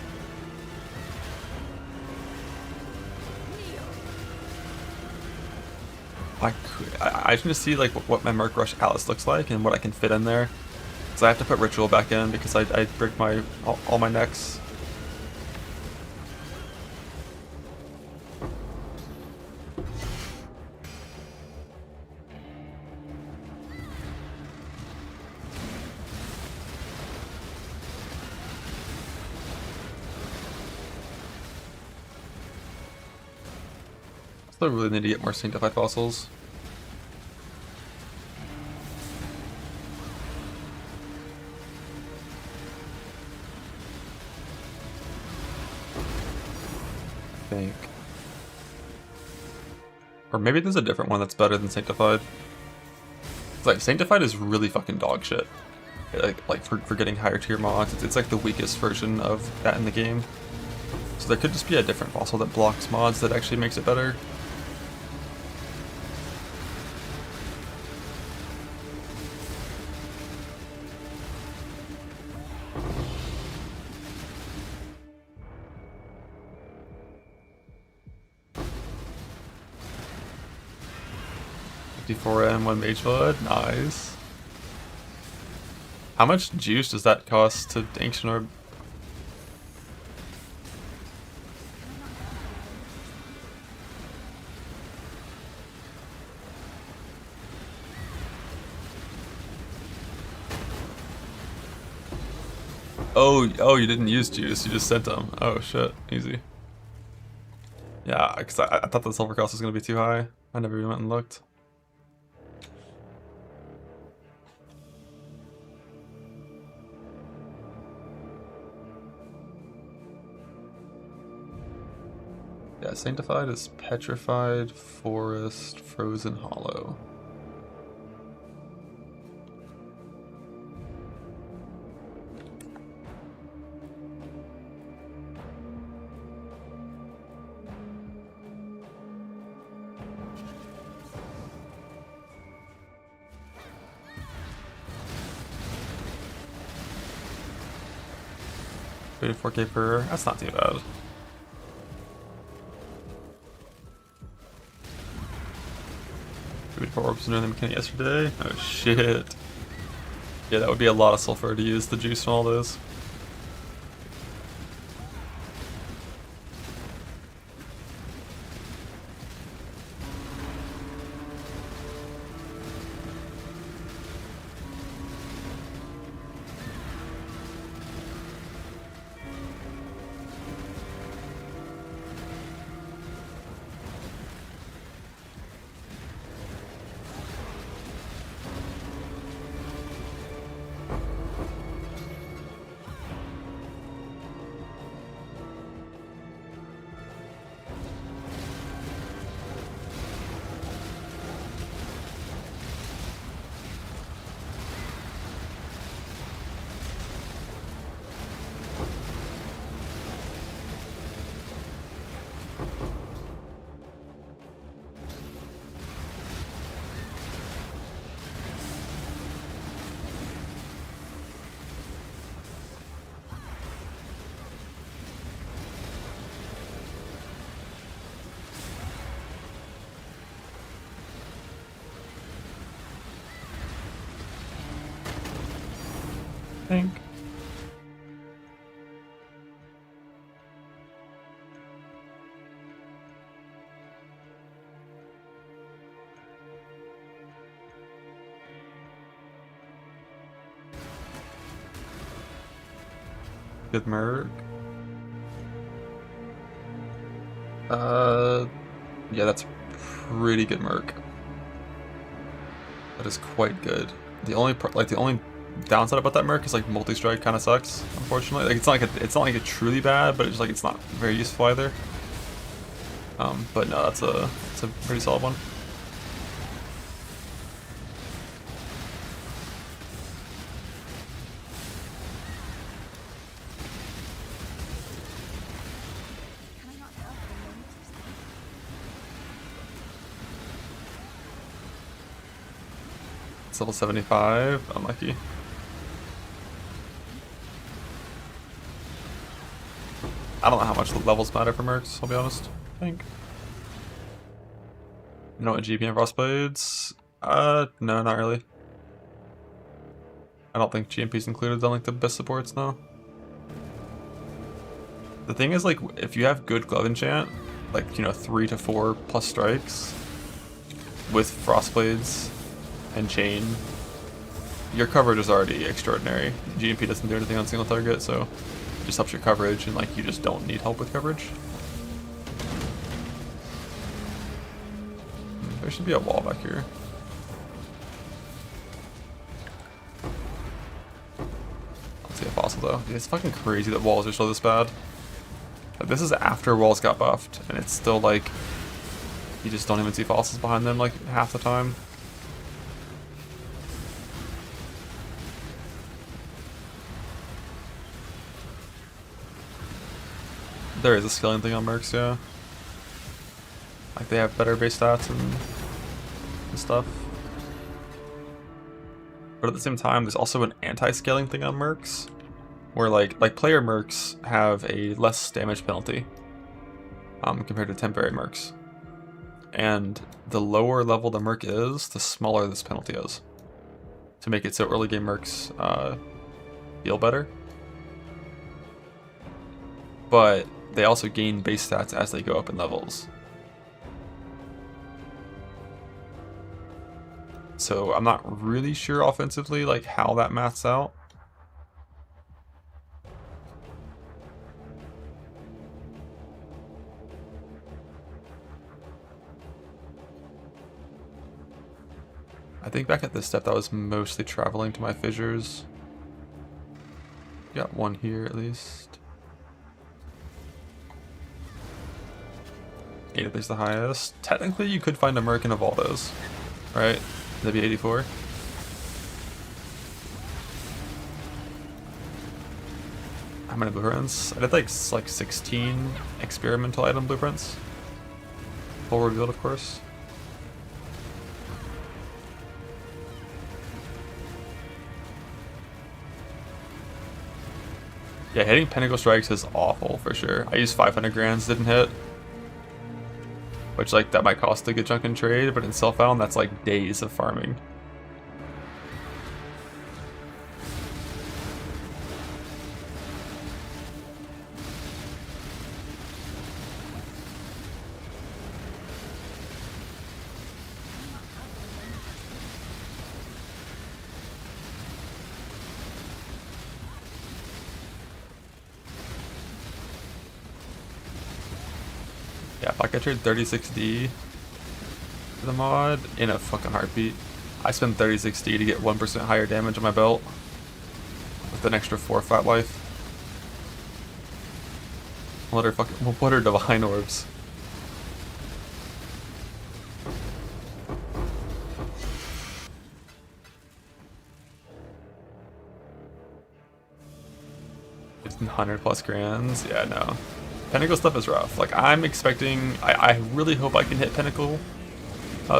I just need to see like what my Merc Rush Atlas looks like and what I can fit in there. So I have to put Ritual back in because I break all my necks. Still really need to get more Sanctified Fossils. Or maybe there's a different one that's better than Sanctified. It's like, Sanctified is really fucking dog shit. Like for getting higher tier mods, it's like the weakest version of that in the game. So there could just be a different fossil that blocks mods that actually makes it better. $54M, 1 Mage Blood, nice. How much juice does that cost to Ancient Orb? Oh, you didn't use juice, you just sent them. Oh shit, easy. Yeah, because I thought the silver cost was going to be too high. I never even went and looked. Yeah, Sanctified is Petrified, Forest, Frozen Hollow. 34k per. That's not too bad. We 4 orbs than McKinney yesterday. Oh shit. Yeah, that would be a lot of sulfur to use the juice and all those. Think. Good merc. Yeah, that's pretty good merc. That is quite good. The only downside about that merc is like multi-strike kind of sucks, unfortunately. Like it's not like a truly bad, but it's like it's not very useful either. But no, it's a pretty solid one. It's level 75. Unlucky. I don't know how much the levels matter for mercs, I'll be honest. I think. You know what GP and Frostblades? No, not really. I don't think GMP's included on like the best supports now. The thing is, like, if you have good glove enchant, like, you know, 3 to 4 plus strikes with Frostblades and chain, your coverage is already extraordinary. GMP doesn't do anything on single target, so it just helps your coverage, and like you just don't need help with coverage. There should be a wall back here. Let's see a fossil though. It's fucking crazy that walls are still this bad. Like, this is after walls got buffed, and it's still like you just don't even see fossils behind them like half the time. There is a scaling thing on mercs, yeah. Like they have better base stats and stuff. But at the same time, there's also an anti-scaling thing on mercs, where like player mercs have a less damage penalty compared to temporary mercs. And the lower level the merc is, the smaller this penalty is, to make it so early game mercs feel better. But they also gain base stats as they go up in levels. So I'm not really sure offensively like how that maths out. I think back at this step that was mostly traveling to my fissures. Got one here at least. 8 is the highest. Technically you could find a merc in of all those, right? That'd be 84. How many blueprints? I did like 16 experimental item blueprints. Full revealed, of course. Yeah, hitting Pinnacle Strikes is awful for sure. I used 500 grands, didn't hit. Which, like, that might cost a good chunk in trade, but in self-found, that's like days of farming. Yeah, if I could trade 36D for the mod in a fucking heartbeat, I spend 36D to get 1% higher damage on my belt with an extra 4 flat life. What are divine orbs? $100+ grands? Yeah, no. Pinnacle stuff is rough. Like, I'm expecting... I really hope I can hit Pinnacle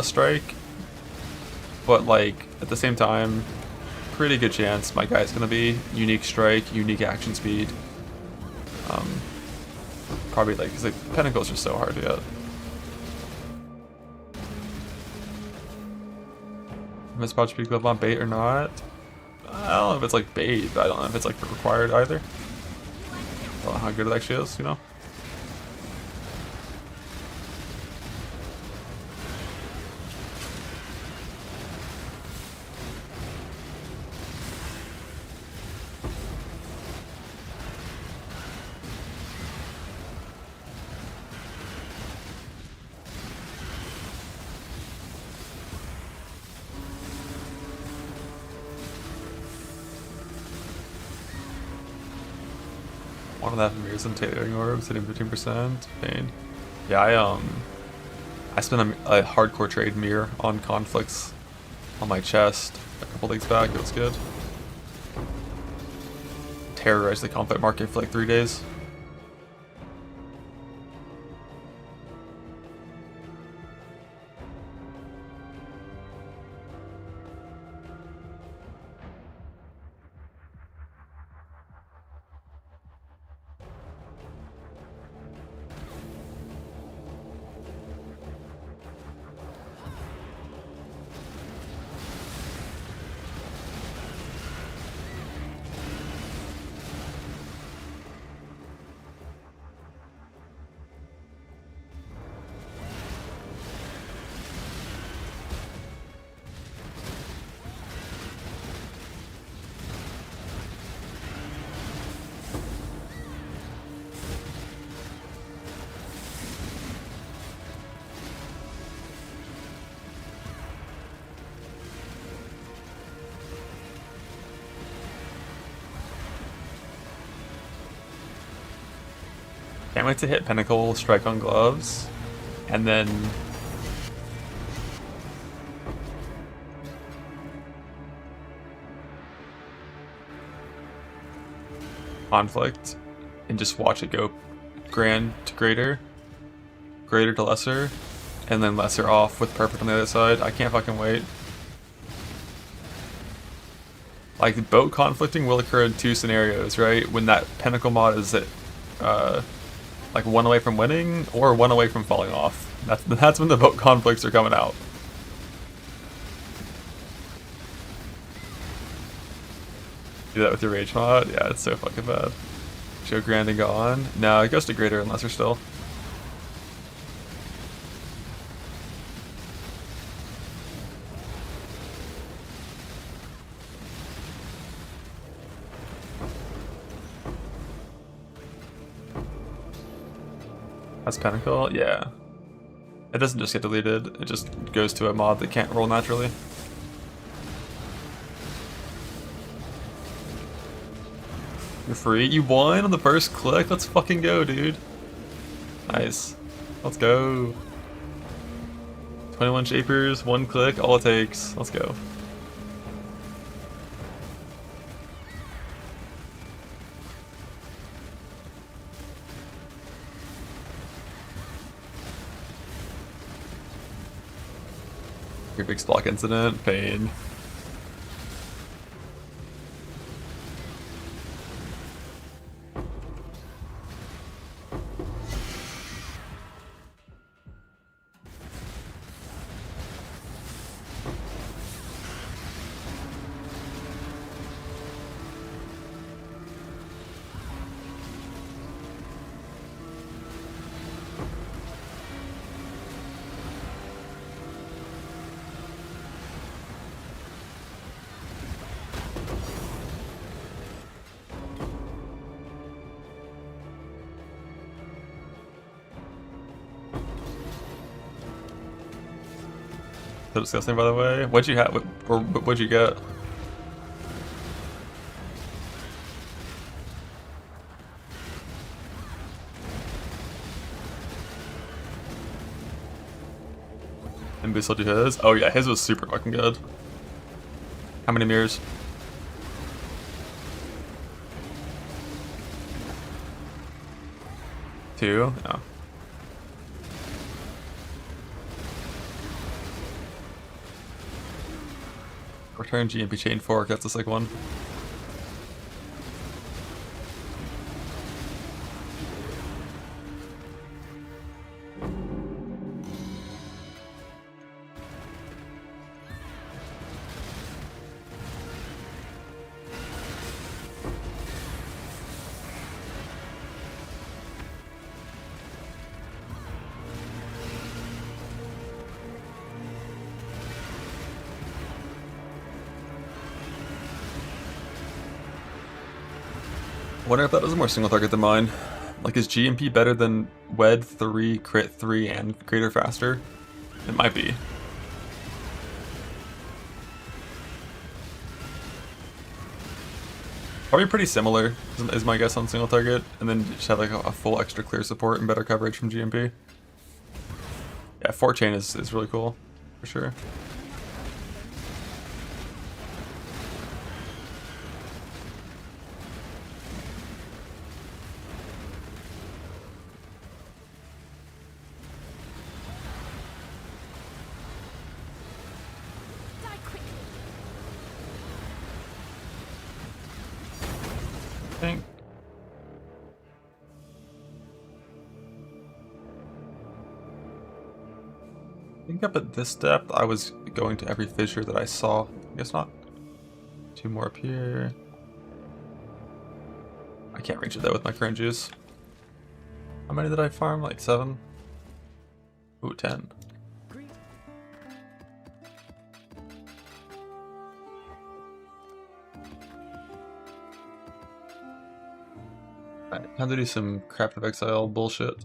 Strike. But, like, at the same time, pretty good chance my guy's gonna be unique strike, unique action speed. Probably, like, because like, Pinnacles are so hard to get. Misspot speed glove on bait or not? I don't know if it's like bait, but I don't know if it's like required either. I don't know how good it actually is, you know? One of that mirrors and tailoring orbs hitting 15%. Pain. Yeah, I spent a hardcore trade mirror on conflicts on my chest a couple days back. It was good. Terrorized the conflict market for like 3 days. Can't wait to hit Pinnacle Strike on gloves, and then conflict, and just watch it go grand to greater, greater to lesser, and then lesser off with perfect on the other side. I can't fucking wait. Like, boat conflicting will occur in 2 scenarios, right? When that Pinnacle mod is at like 1 away from winning, or 1 away from falling off. That's when the boat conflicts are coming out. Do that with your rage mod? Yeah, it's so fucking bad. Show grand and gone. No, it goes to greater and lesser still. That's Pinnacle? Yeah. It doesn't just get deleted, it just goes to a mod that can't roll naturally. You're free? You won on the first click? Let's fucking go, dude. Nice. Let's go. 21 shapers, 1 click, all it takes. Let's go. Your big block incident, pain. So disgusting, by the way. What'd you have? Or what'd you get? And Boost will do his. Oh yeah, his was super fucking good. How many mirrors? 2? No. Return GMP chain fork, that's a sick one. I wonder if that was more single target than mine. Like, is GMP better than Wed 3, Crit 3, and Greater Faster? It might be. Probably pretty similar, is my guess on single target, and then just have like a full extra clear support and better coverage from GMP. Yeah, 4 chain is really cool, for sure. Die quickly. Think. I think up at this depth, I was going to every fissure that I saw. I guess not. 2 more up here. I can't reach it though with my current juice. How many did I farm? Like 7? Ooh, 10. Alright, time to do some Craft of Exile bullshit.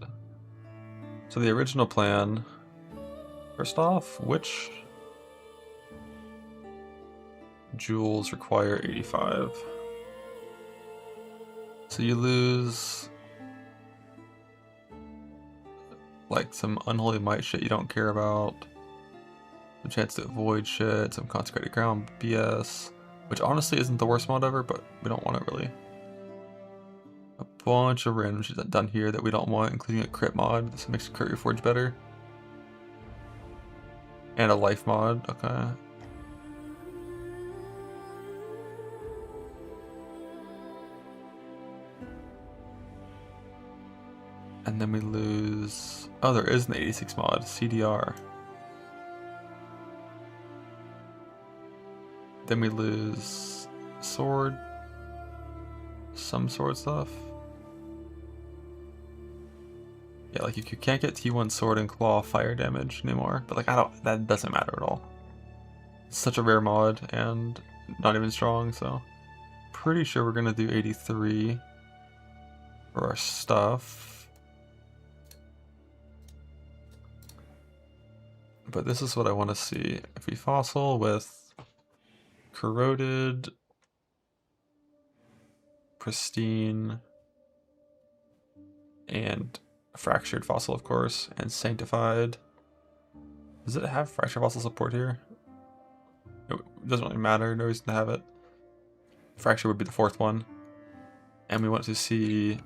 So the original plan, first off, which jewels require 85? So you lose like some Unholy Might shit you don't care about, some chance to avoid shit, some Consecrated Crown BS, which honestly isn't the worst mod ever, but we don't want it really. A bunch of random shit done here that we don't want, including a crit mod. This makes Crit Reforge better. And a life mod, okay. And then we lose... Oh, there is an 86 mod, CDR. Then we lose sword, some sword stuff. Yeah, like you can't get T1 sword and claw fire damage anymore, but like that doesn't matter at all. It's such a rare mod and not even strong, so pretty sure we're gonna do 83 for our stuff. But this is what I want to see. If we fossil with corroded, pristine, and fractured fossil, of course, and sanctified. Does it have fractured fossil support here? It doesn't really matter, no reason to have it. Fracture would be the 4th one. And we want to see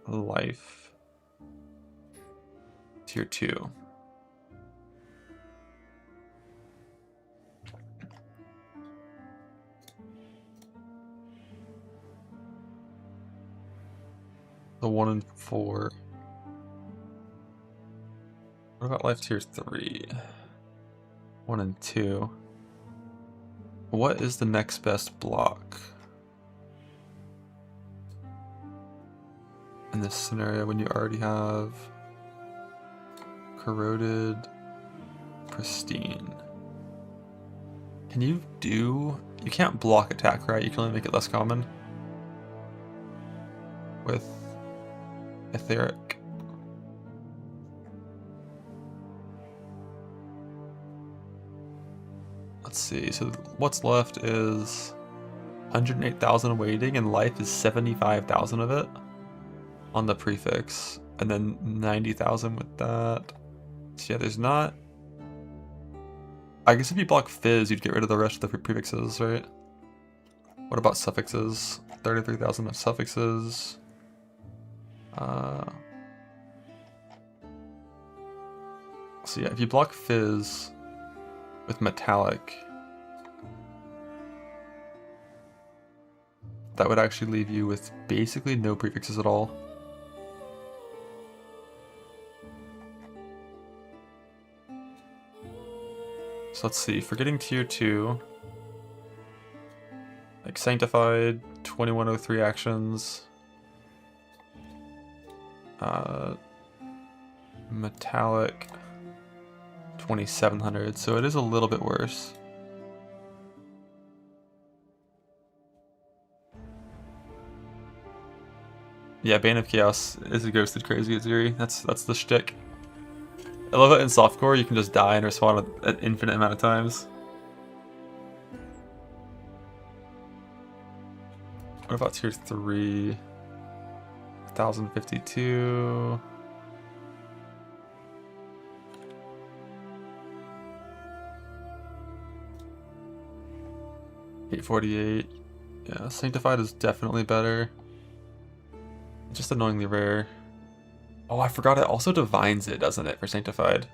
life tier 2. The 1 and 4. What about life tier 3? 1 and 2. What is the next best block in this scenario when you already have corroded, pristine? Can you do... You can't block attack, right? You can only make it less common with etheric. let's see. So what's left is 108,000 waiting, and life is 75,000 of it on the prefix, and then 90,000 with that. So yeah, there's not. I guess if you block fizz, you'd get rid of the rest of the prefixes, right? What about suffixes? 33,000 of suffixes. So yeah, if you block fizz with metallic, that would actually leave you with basically no prefixes at all. So let's see, for getting tier 2, like Sanctified, 2103 actions, metallic, 2700, so it is a little bit worse. Yeah, Bane of Chaos is a ghosted crazy Azuri. That's the shtick. I love it in softcore, you can just die and respawn an infinite amount of times. What about tier 3? 1052. $848. Yeah, Sanctified is definitely better. Just annoyingly rare. Oh, I forgot it also divines it, doesn't it, for Sanctified?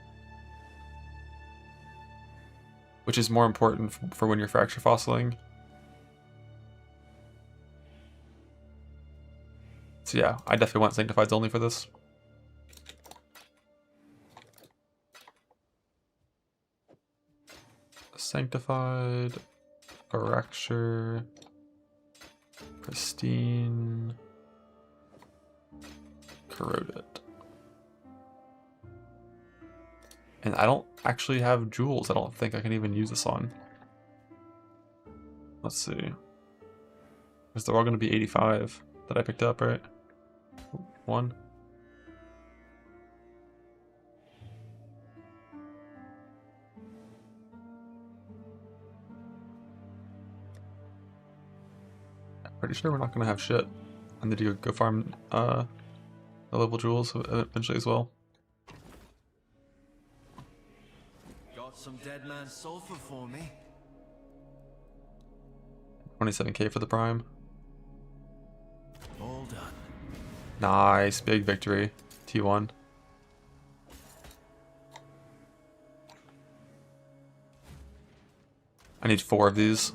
Which is more important for when you're fracture fossiling. So yeah, I definitely want Sanctifieds only for this. Sanctified, Fracture, Pristine, Corroded. And I don't actually have jewels. I don't think I can even use this on. Let's see. Because they're all going to be 85 that I picked up, right? One. I'm pretty sure we're not going to have shit. I need to go farm the level jewels eventually as well. Got some dead man sulfur for me. 27k for the prime. All done. Nice, big victory. T1. I need 4 of these.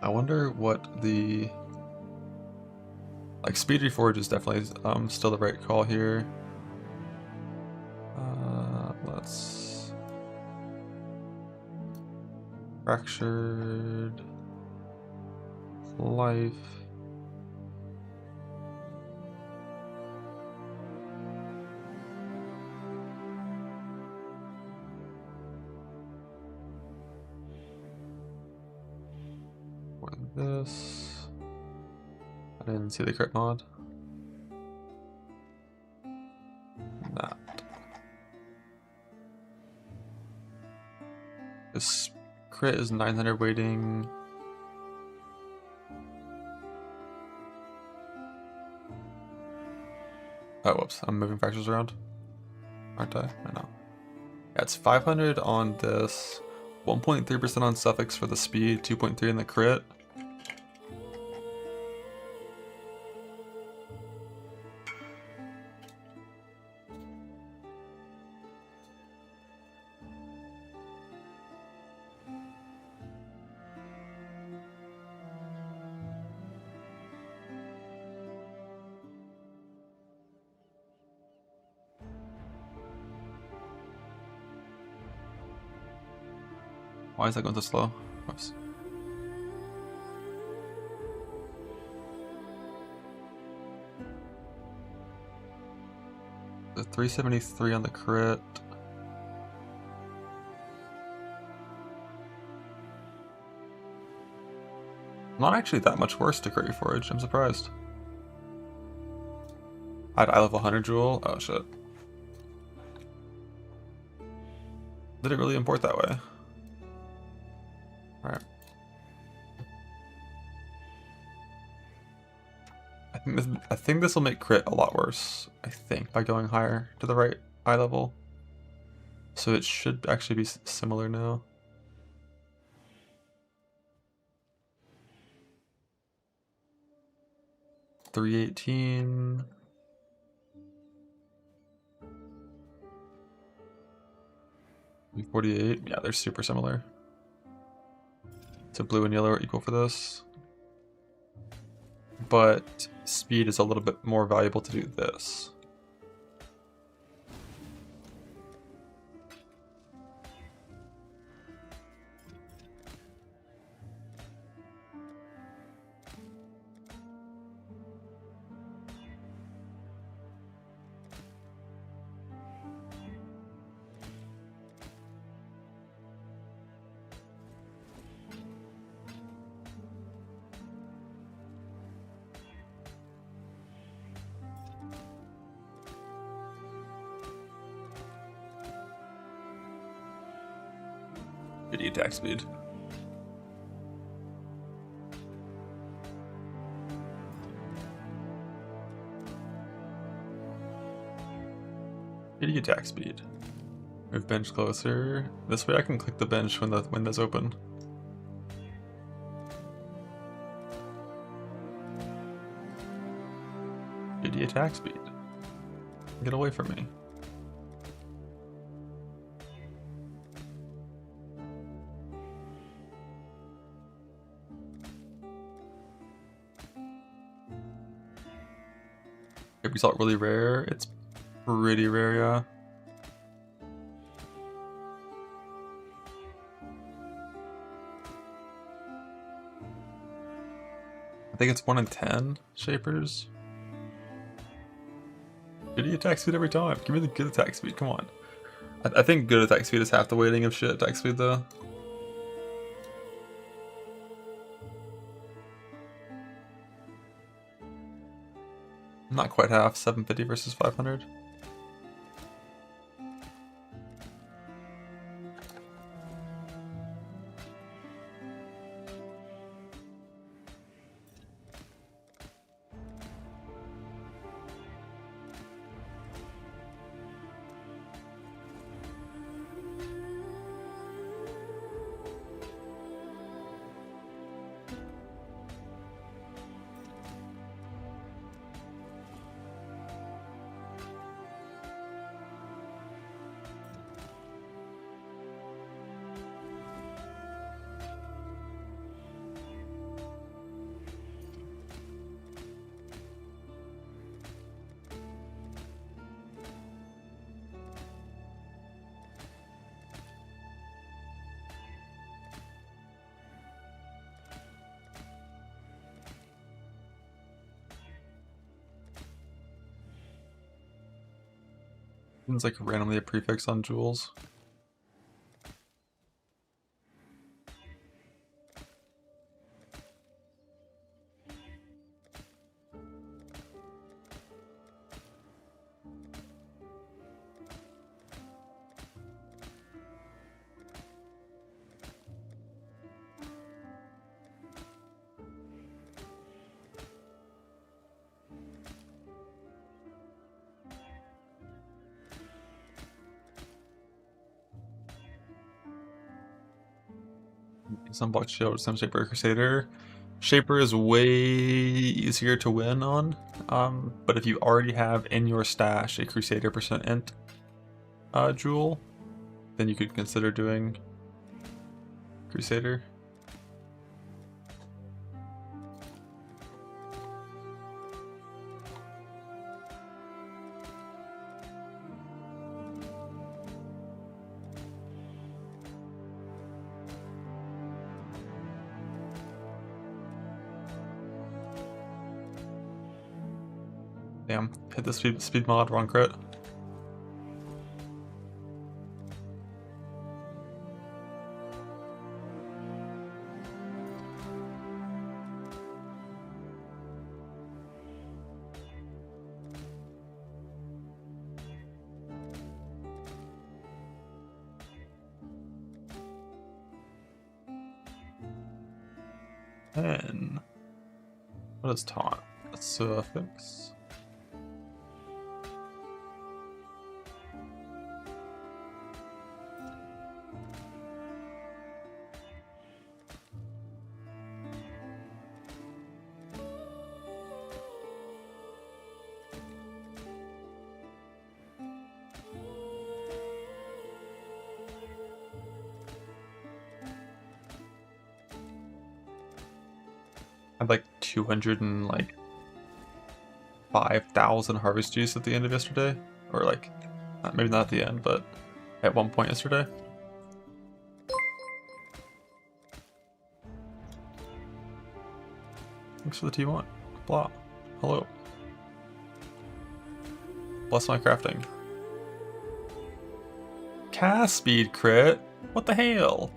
I wonder what the... Like, Speed Reforge is definitely still the right call here. Let's... Fractured... Life... This. I didn't see the crit mod. That. This crit is 900 waiting. Oh, whoops. I'm moving fractures around. Aren't I? I know. Yeah, it's 500 on this. 1.3% on suffix for the speed. 2.3 in the crit. Why is that going so slow? Oops. The 373 on the crit. Not actually that much worse to Curry Forge, I'm surprised. I had eye level 100 jewel? Oh shit. Did it really import that way? Alright. I think this will make crit a lot worse, I think, by going higher to the right eye level. So it should actually be similar now. $318. $48. Yeah, they're super similar. So blue and yellow are equal for this. But speed is a little bit more valuable to do this. Good attack speed. Good attack speed. Move bench closer. This way I can click the bench when the window's open. Good attack speed. Get away from me. If result really rare, it's pretty rare, yeah. I think it's 1 in 10 shapers. Good attack speed every time. Give me the good attack speed, come on. I think good attack speed is half the weighting of shit attack speed though. Not quite half, 750 versus 500. It's like randomly a prefix on jewels. Sunblock Shield, some Shaper Crusader. Shaper is way easier to win on, but if you already have in your stash a Crusader %int jewel, then you could consider doing Crusader. Damn, hit the speed mod, wrong crit. 10. What is taunt? A suffix. I had like 200 and like 5,000 harvest juice at the end of yesterday, or like maybe not at the end, but at one point yesterday. Thanks for the T1. Blah. Hello. Bless my crafting. Cast speed crit? What the hell?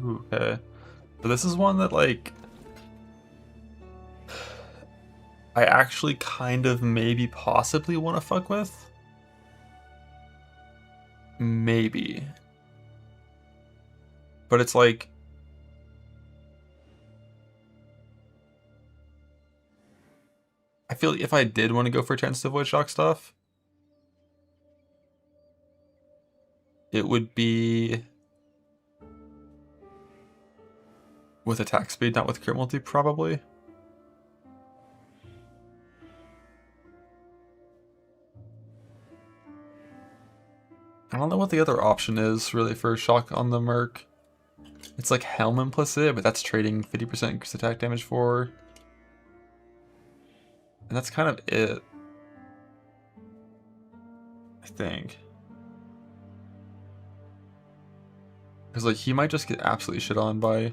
Okay. But this is one that, like, I actually kind of maybe possibly want to fuck with. Maybe. But it's like... I feel like if I did want to go for a chance to avoid shock stuff, it would be with attack speed, not with crit multi, probably. I don't know what the other option is, really, for shock on the Merc. It's like Helm implicit, but that's trading 50% increased attack damage for. And that's kind of it, I think. Because, like, he might just get absolutely shit on by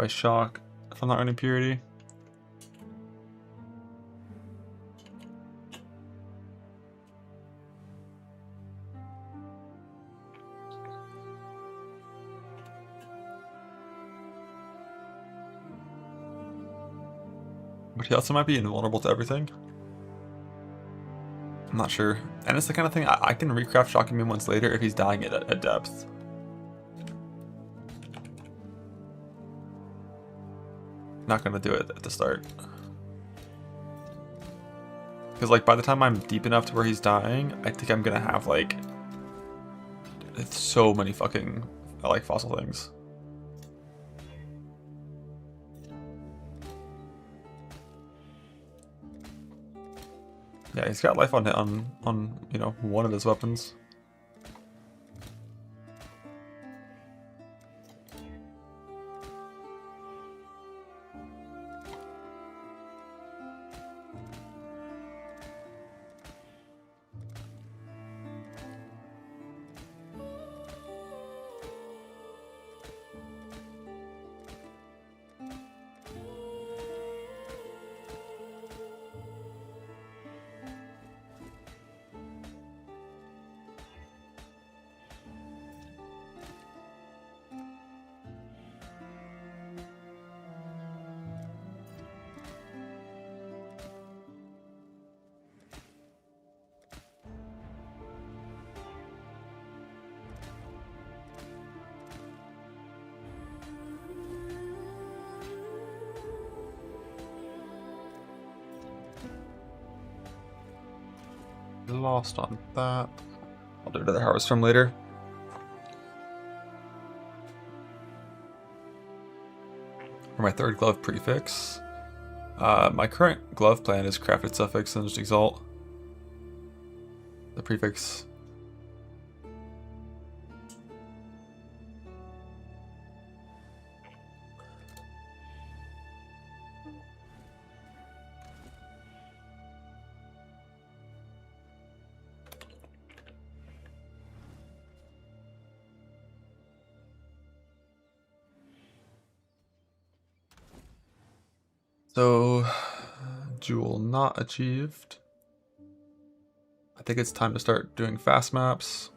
shock if I'm not running purity. But he also might be invulnerable to everything. I'm not sure. And it's the kind of thing I can recraft shock immune once later if he's dying at depth. Not gonna do it at the start. Because, like, by the time I'm deep enough to where he's dying, I think I'm gonna have, like, so many fucking, like, fossil things. Yeah, he's got life on you know, one of his weapons. Lost on that. I'll do another harvest from later. For my third glove prefix, my current glove plan is crafted suffix and just exalt the prefix. So, jewel not achieved. I think it's time to start doing fast maps.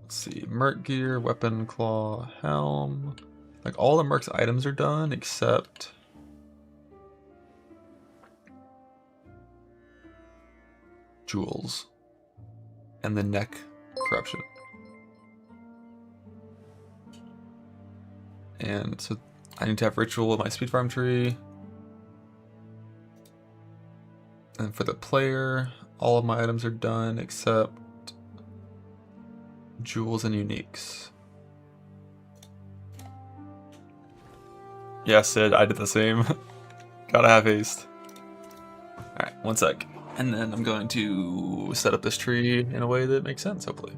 Let's see, Merc gear, weapon, claw, helm. Like all the Merc's items are done except jewels and the neck corruption. And so I need to have ritual with my speed farm tree. And for the player, all of my items are done except jewels and uniques. Yeah, Sid, I did the same. Gotta have haste. Alright, one sec. And then I'm going to set up this tree in a way that makes sense, hopefully.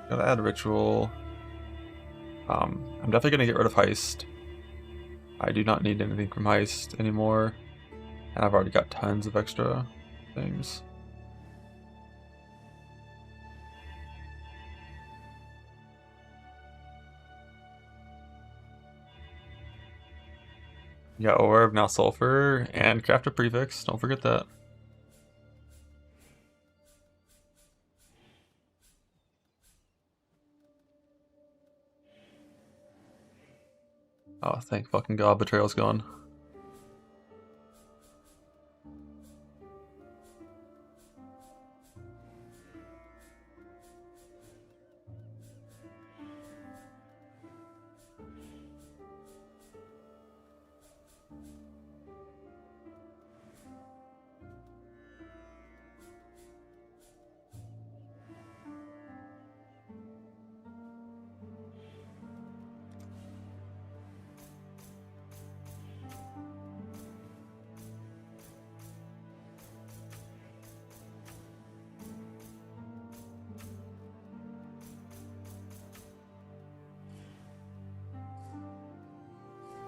Gotta add ritual. I'm definitely gonna get rid of heist. I do not need anything from heist anymore. And I've already got tons of extra things. Yeah, orb, now sulfur, and craft a prefix. Don't forget that. Oh, thank fucking God, betrayal's gone.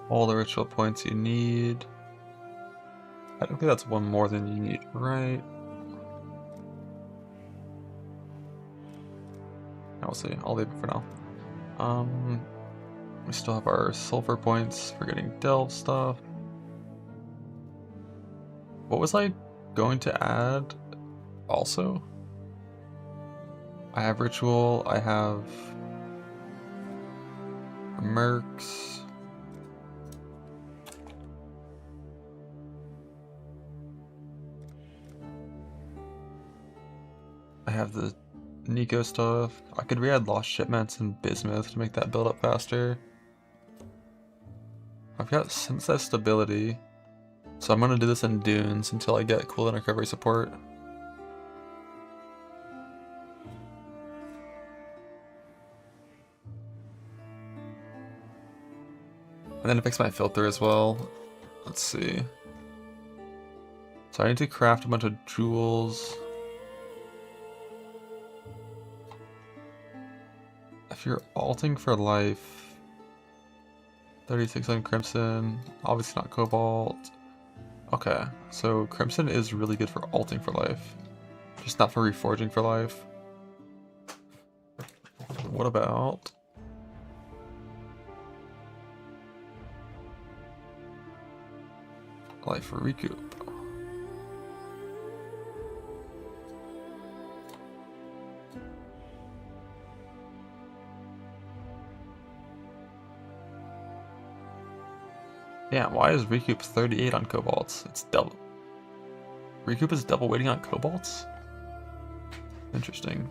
All the ritual points you need. I don't think that's one more than you need, right? I'll see. I'll leave it for now. We still have our sulfur points for getting delve stuff. What was I going to add also? I have ritual, I have mercs. I have the Nico stuff. I could re-add lost shipments and bismuth to make that build up faster. I've got synthesize stability, so I'm gonna do this in dunes until I get cooldown recovery support. And then to fix my filter as well. Let's see. So I need to craft a bunch of jewels. If you're alting for life, 36 on Crimson. Obviously not Cobalt. Okay, so Crimson is really good for alting for life. Just not for reforging for life. What about... life for recoup? Yeah, why is recoup 38 on Cobalts? It's double. Recoup is double weighting on Cobalts? Interesting.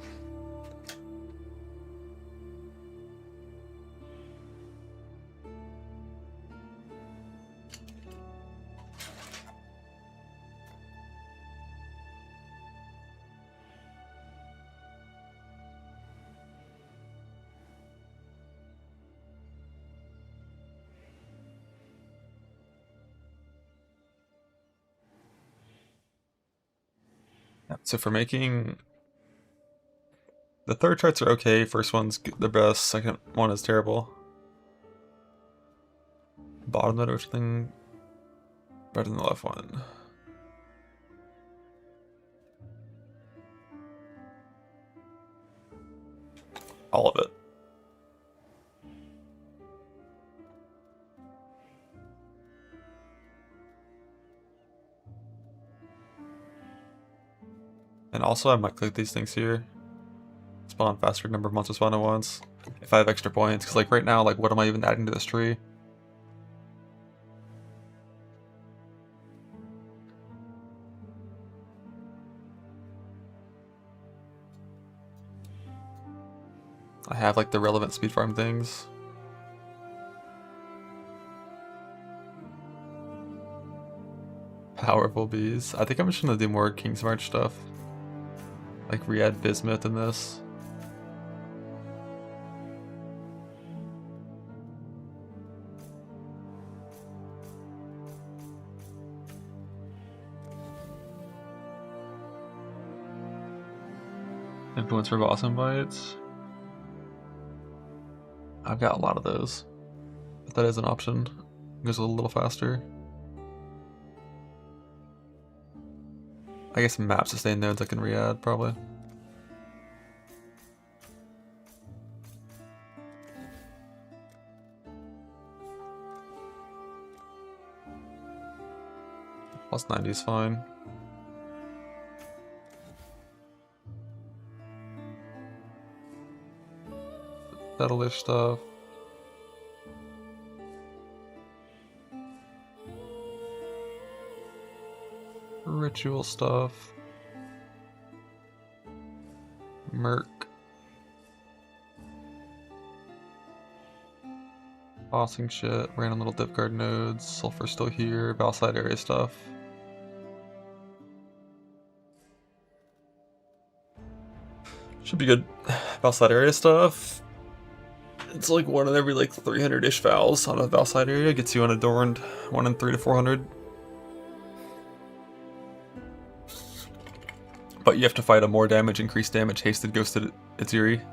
So for making... the third charts are okay, first one's the best, second one is terrible. Bottom note or something better than the left one. All of it. And also I might click these things here. Spawn faster number of monsters spawn at once. If I have extra points, because like right now, like what am I even adding to this tree? I have like the relevant speed farm things. Powerful bees. I think I'm just gonna do more King's March stuff. Like re-add Bismuth in this. Influence for boss invites. I've got a lot of those. But that is an option. It goes a little faster. I guess map sustain nodes I can re-add probably. Plus 90 is fine. Settle-ish stuff. Ritual stuff. Merc. Bossing shit. Random little dip guard nodes. Sulfur still here. Valside area stuff. Should be good. Valside area stuff. It's like 1 in every like 300-ish vowels on a Valside area. Gets you unadorned 1 in 3 to 400. But you have to fight a more damage, increased damage, hasted, ghosted Aziri.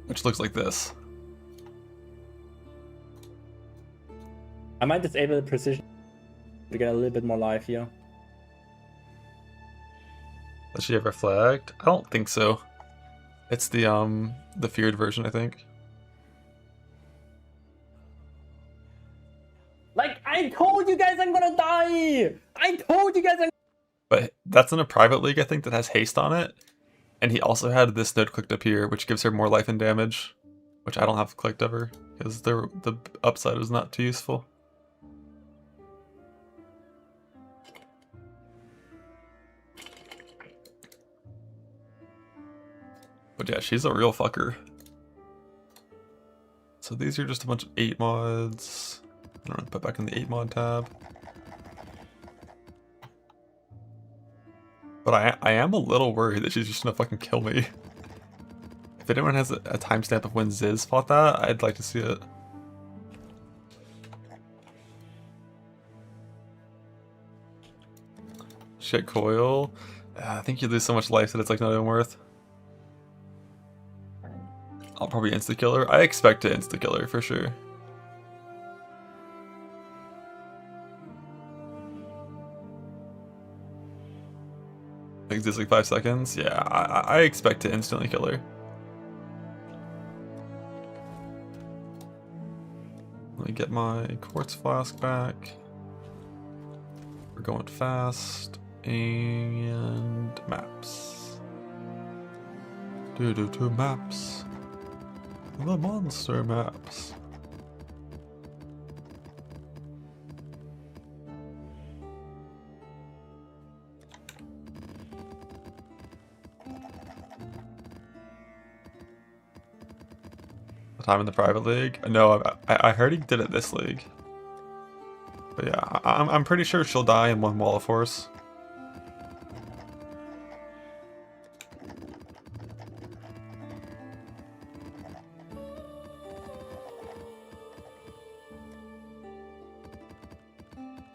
Which looks like this. I might disable the precision to get a little bit more life here. Does she ever flagged? I don't think so. It's the feared version, I think. Like, I told you guys I'm gonna die! I told you guys I'm... But that's in a private league, I think, that has haste on it. And he also had this node clicked up here, which gives her more life and damage. Which I don't have clicked ever, because the upside is not too useful. But yeah, she's a real fucker. So these are just a bunch of 8 mods. I don't know, put back in the 8 mod tab. But I am a little worried that she's just gonna fucking kill me. If anyone has a timestamp of when Ziz fought that, I'd like to see it. Shit coil. I think you lose so much life that it's like not even worth. I'll probably insta-killer. I expect to insta-killer for sure. Exists like 5 seconds. Yeah, I expect to instantly kill her. Let me get my quartz flask back. We're going fast. And maps. Do maps. The monster maps. Time in the private league? No, I heard he did it this league. But yeah, I'm pretty sure she'll die in one wall of force.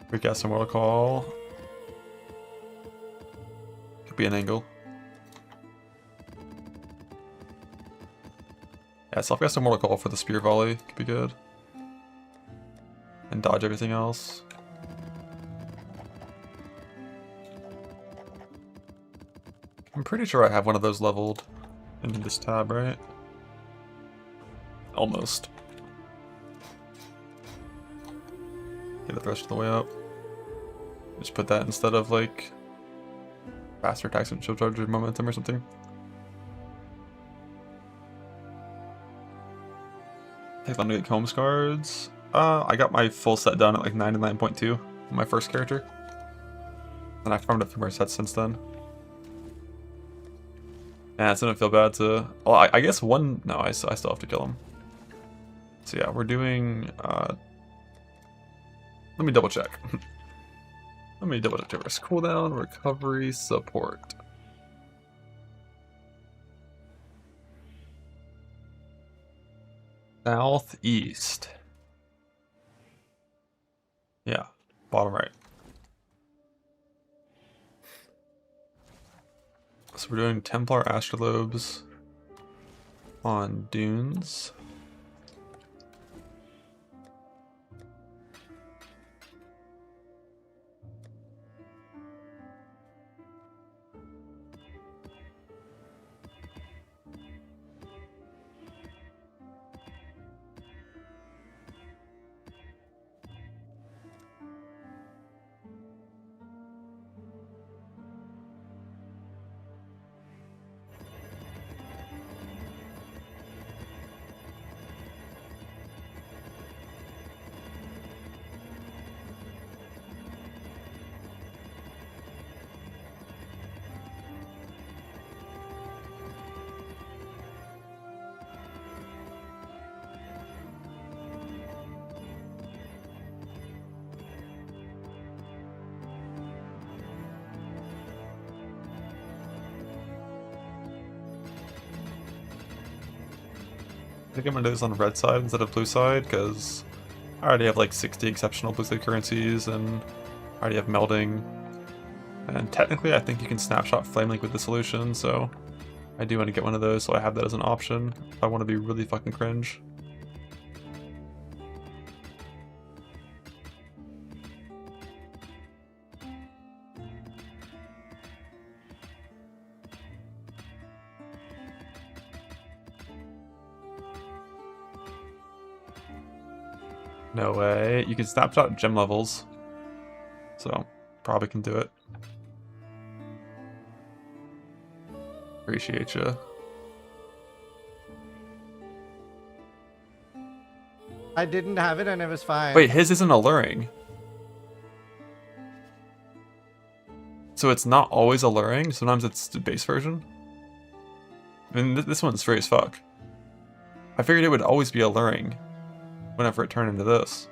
Recast a mortal call. Could be an angle. Yeah, self-cast a mortal call for the spear volley could be good. And dodge everything else. I'm pretty sure I have one of those leveled in this tab, right? Almost. Get it the rest of the way up. Just put that instead of like faster attacks and shield charge or momentum or something. Take on to get comb cards. I got my full set done at like 99.2 on my first character. And I farmed a few more sets since then. Yeah, it's gonna feel bad to... Well, I guess one... No, I still have to kill him. So yeah, we're doing... Let me double check. Let me double check first. Cooldown, recovery, support. Southeast. Yeah, bottom right. So we're doing Templar Astrolobes on Dunes. I think I'm gonna do this on red side instead of blue side, because I already have like 60 exceptional blue side currencies, and I already have melding. And technically I think you can snapshot Flame Link with the solution, so I do want to get one of those, so I have that as an option if I want to be really fucking cringe. No way. You can snapshot gem levels. So, probably can do it. Appreciate you. I didn't have it and it was fine. Wait, his isn't alluring. So it's not always alluring? Sometimes it's the base version? I mean, this one's free as fuck. I figured it would always be alluring whenever it turned into this.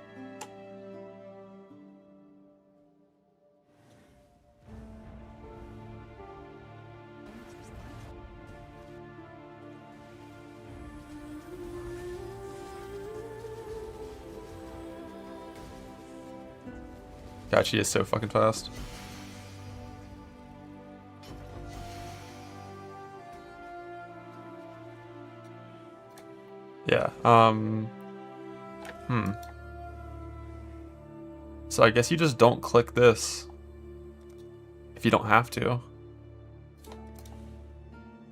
God, she is so fucking fast. Yeah. So I guess you just don't click this if you don't have to.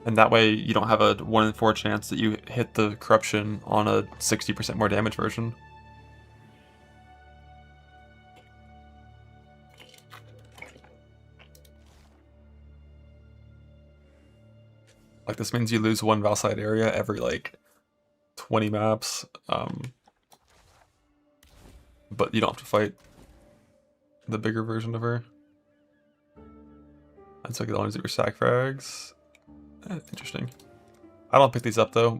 And that way you don't have a 1 in 4 chance that you hit the corruption on a 60% more damage version. Like, this means you lose 1 Valside area every, like, 20 maps. But you don't have to fight the bigger version of her. That's like the ones that were sack frags. Interesting. I don't pick these up though,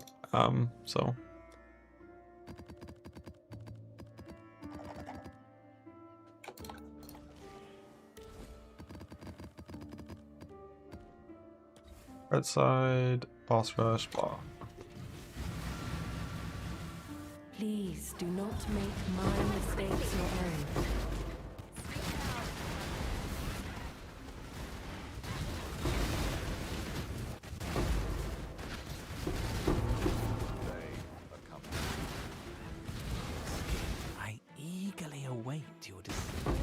so. Red side, boss rush, blah. Please do not make my mistakes your own. I eagerly await your decision.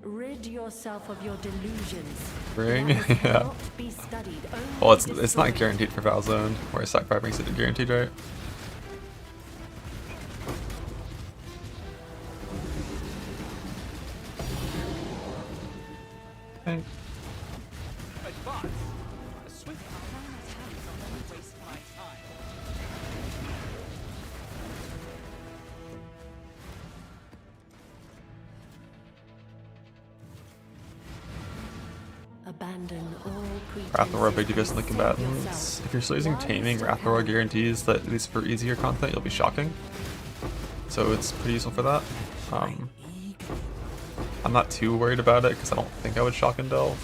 Rid yourself of your delusions. Ring? Life Yeah. cannot be studied, only Well, it's not destroyed. guaranteed for Val Zone, whereas sack frag makes it guaranteed, right? Okay. Advance. A swift don't waste my time. Abandon all pretenses. Wrath Aurora big against the Save combatants. yourself. If you're still using Why Taming, still Wrath Aurora have- guarantees that at least for easier content you'll be shocking. So it's pretty useful for that. I'm not too worried about it because I don't think I would shock and delve.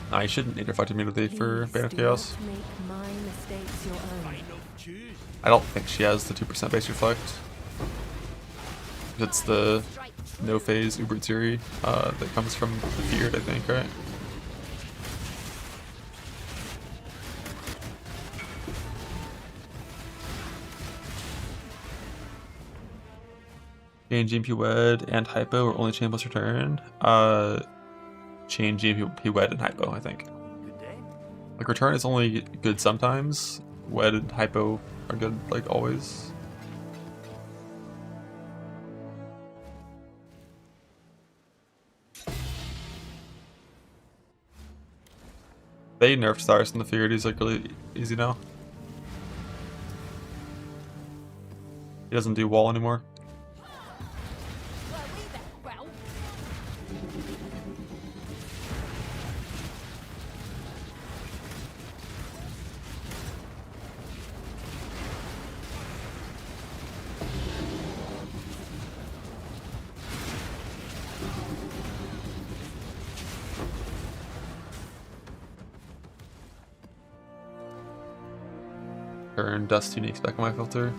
I shouldn't need to fight immunity for Please Bane of do Chaos. not make my mistakes your own. I don't think she has the 2% base reflect. It's the no phase Uber Zuri that comes from the Feared, I think, right? Gain GMP Wed and Hypo or only chain plus return. Chain GMP Wed and Hypo, I think. Like, return is only good sometimes. Wed and Hypo are good, like, always. They nerfed Cyrus in the Feared, he's like really easy now. He doesn't do wall anymore. Well, Turn Dust Uniques back on my filter.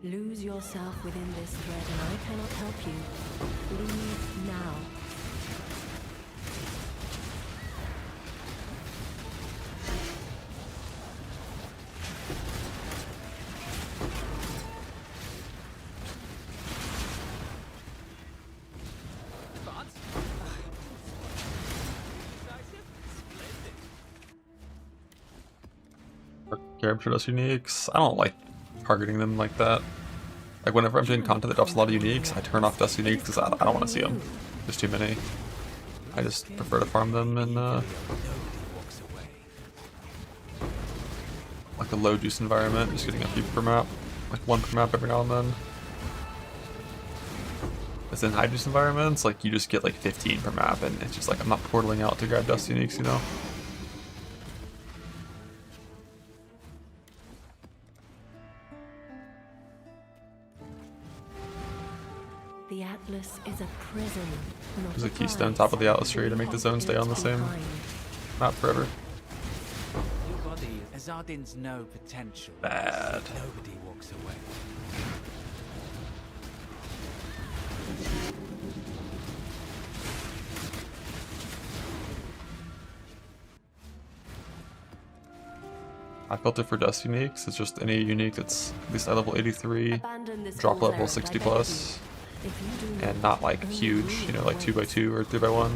Lose yourself within this thread and I cannot help you. Leave now. Advance. Capture Dust Uniques. I don't like targeting them like that. Like, whenever I'm doing content that drops a lot of uniques, I turn off Dust Uniques because I don't want to see them. There's too many. I just prefer to farm them in like a low juice environment, just getting a few per map. Like 1 per map every now and then. within Hydrus environments, like you just get like 15 per map, and it's just like I'm not portaling out to grab dust uniques, you know? The Atlas is a prison. There's a keystone top of the Atlas tree to make the zone stay on the same map forever. Your body, Azardin's no potential. Bad. Nobody walks away. I filter for dust uniques. It's just any unique that's at least at level 83, drop level 60 plus, and not like huge, you know, like 2x2 or 3x1.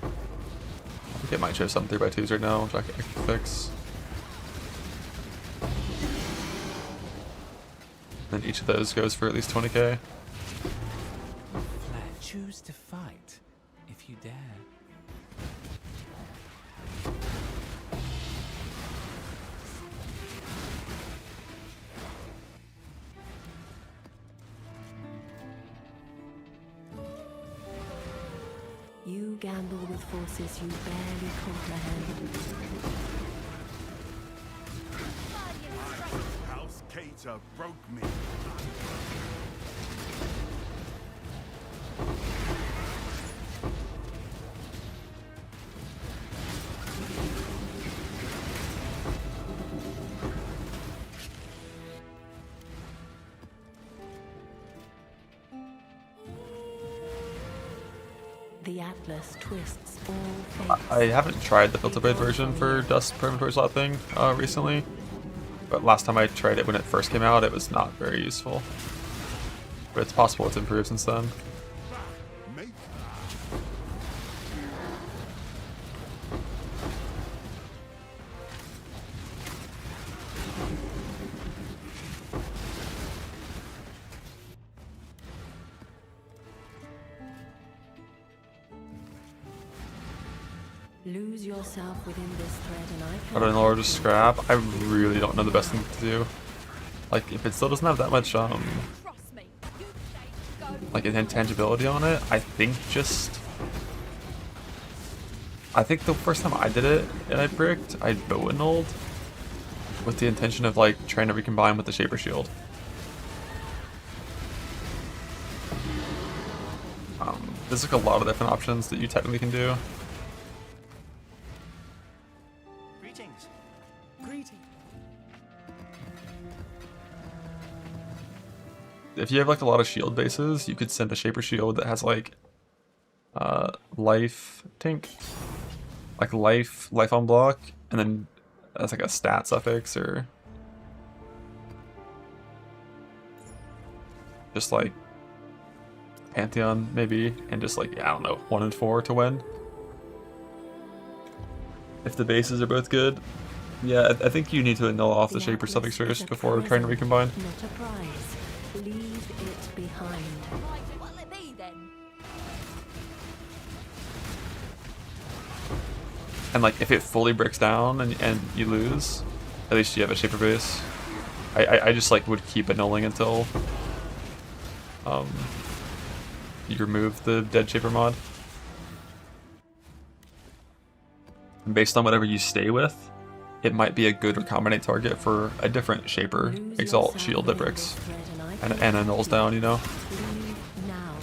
I think it might show some 3x2s right now, which I can fix. And each of those goes for at least 20k. Flair, choose to fight if you dare. You gamble with forces you barely comprehend. House Cater broke me. The Atlas twists all fates. I haven't tried the filter blade version for dust per inventory slot thing recently, but last time I tried it when it first came out, it was not very useful. But it's possible it's improved since then. Make Lose yourself within this thread and I I don't know, or just scrap. I really don't know the best thing to do. Like, if it still doesn't have that much, Cross me. You say go. like intangibility on it, I think the first time I did it and I bricked, I bow annulled with the intention of like trying to recombine with the Shaper Shield. There's like a lot of different options that you technically can do. Greetings. Greetings. If you have like a lot of shield bases, you could send a Shaper Shield that has like life tink, like life on block, and then that's like a stat suffix or just like Pantheon maybe, and just like, I don't know, 1 and 4 to win. If the bases are both good, yeah, I think you need to annul off the Shaper suffix first before trying to recombine. Not a prize. Leave it behind. Right, what'll it be then? And like, if it fully breaks down and you lose, at least you have a Shaper base. I just like would keep annulling until you remove the dead Shaper mod. And based on whatever you stay with, it might be a good recombinate target for a different Shaper Exalt shield that bricks and annuls down, you know? Leave now.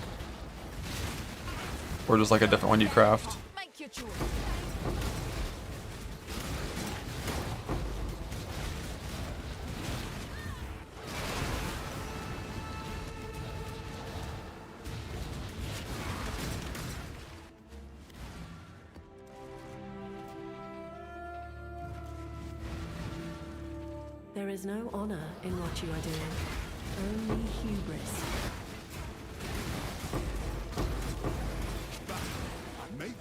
Or just like a different one you craft. Make your choice. There is no honor in what you are doing. Only hubris. Make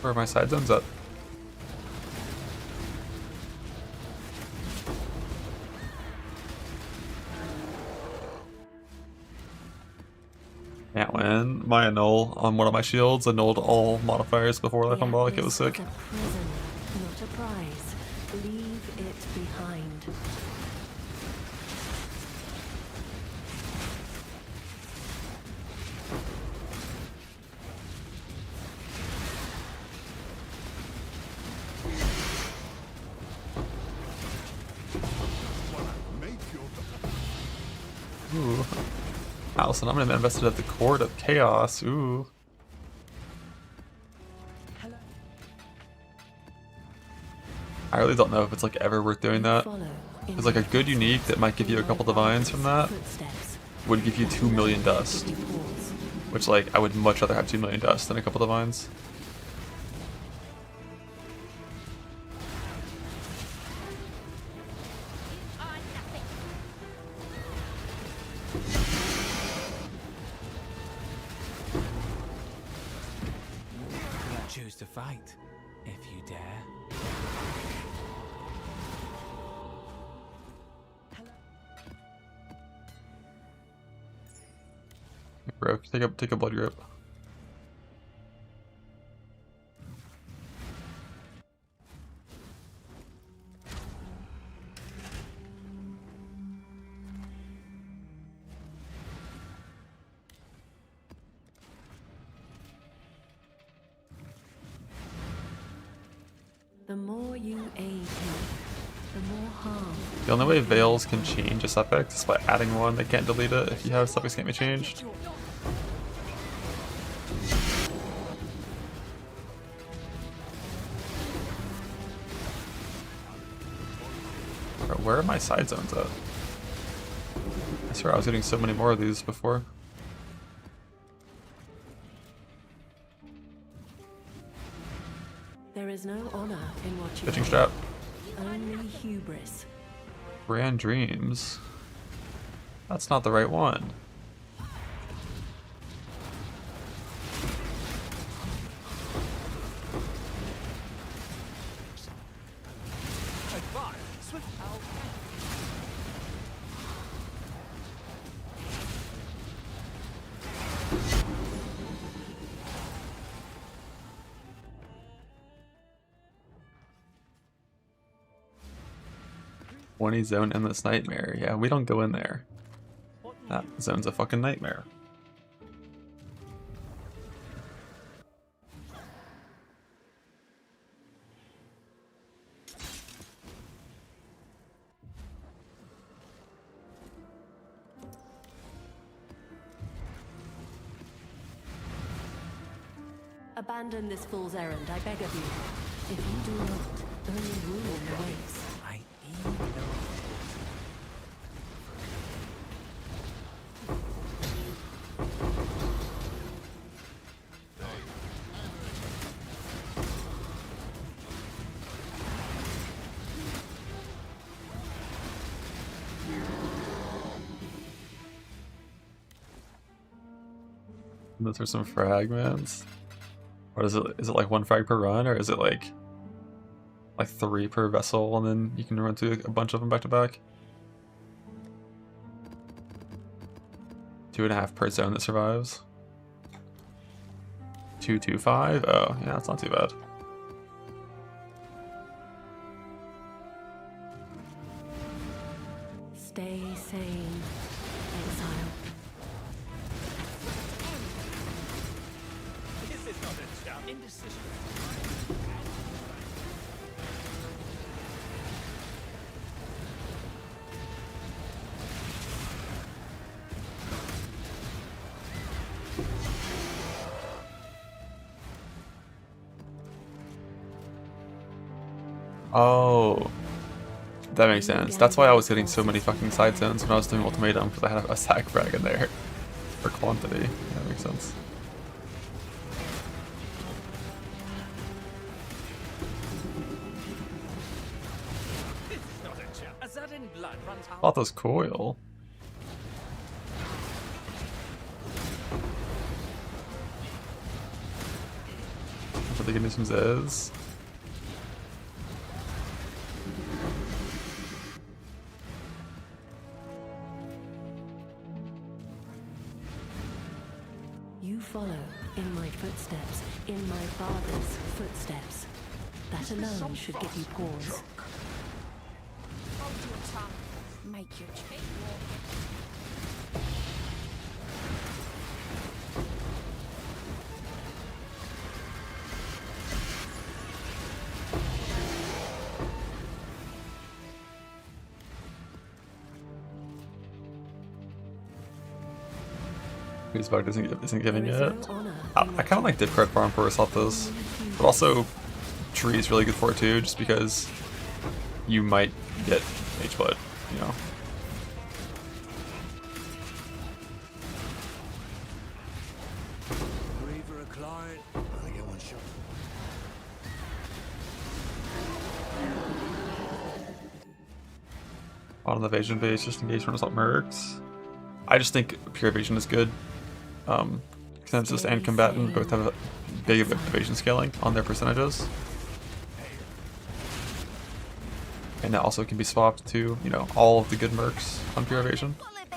Where are my side zones at? Can't win. My annul on one of my shields annulled all modifiers before life on block. It was sick. It's a prison, not a prize. Leave it behind. Ooh. Allison, I'm gonna invest it at the Court of Chaos. Ooh. I really don't know if it's like ever worth doing that. Because like a good unique that might give you a couple divines from that would give you 2 million dust. Which like I would much rather have 2 million dust than a couple divines. Choose to fight, if you dare. Bro, take a blood grip. The more you aid him, the more harm. The only way Veils can change a suffix is by adding one. They can't delete it if you have a suffix can't be changed. Bro, where are my side zones at? I swear I was getting so many more of these before. There is no honor in what you Pitching do. strap. Only hubris. Grand Dreams. That's not the right one. Zone Endless Nightmare. Yeah, we don't go in there. That zone's a fucking nightmare. Abandon this fool's errand, I beg of you. If you do not, only ruin awaits. Those are some fragments. What is it? Is it like 1 frag per run, or is it like 3 per vessel, and then you can run through a bunch of them back to back? 2.5 per zone that survives. 225? Oh, yeah, that's not too bad. Stay sane, exile. This is not a job. Indecision. Oh, that makes sense. That's why I was hitting so many fucking side zones when I was doing Ultimatum, because I had a sack frag in there for quantity. That makes sense. This is not a job. A sudden blood runs out. Lothos Coil. So they can do some Zez. You follow in my footsteps, in my father's footsteps. That alone should give you pause. tongue. Make your cheek walk. Whose bug isn't giving it. I kind of like dip card farm for Saltos, but also tree is really good for it too, just because you might get H-Blood, you know. Reaver a client. I get one shot. On the evasion base, just in case runs up mercs. I just think pure evasion is good. Consensus and combatant both have a big evasion scaling on their percentages. And that also can be swapped to, you know, all of the good mercs on pure evasion. What'll it be?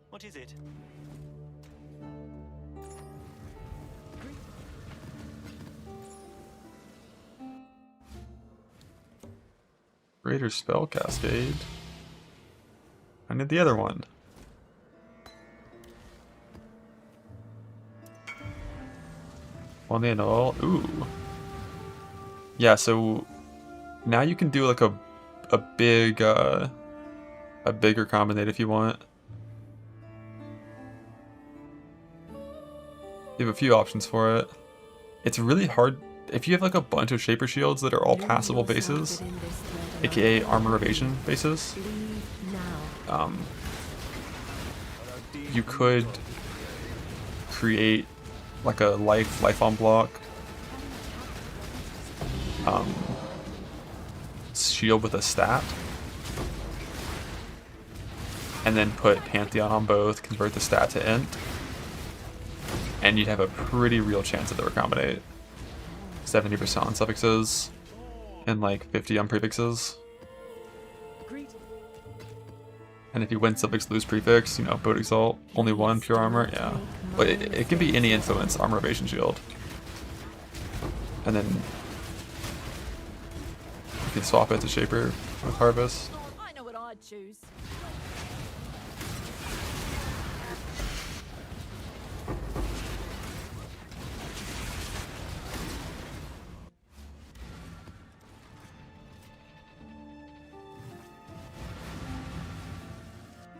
What is it? Greater spell cascade. I need the other one. On the annul. Ooh. Yeah, so now you can do like a bigger combinate if you want. You have a few options for it. It's really hard if you have like a bunch of Shaper Shields that are all passable bases, aka armor evasion bases. You could create like a life on block shield with a stat, and then put Pantheon on both, convert the stat to int, and you'd have a pretty real chance of the recombinate. 70% on suffixes and like 50 on prefixes. And if you win suffix, lose prefix, you know, Boat Exalt, only one pure armor, yeah. But it can be any influence, armor evasion shield. And then you can swap it to Shaper with Harvest. I know what I'd choose.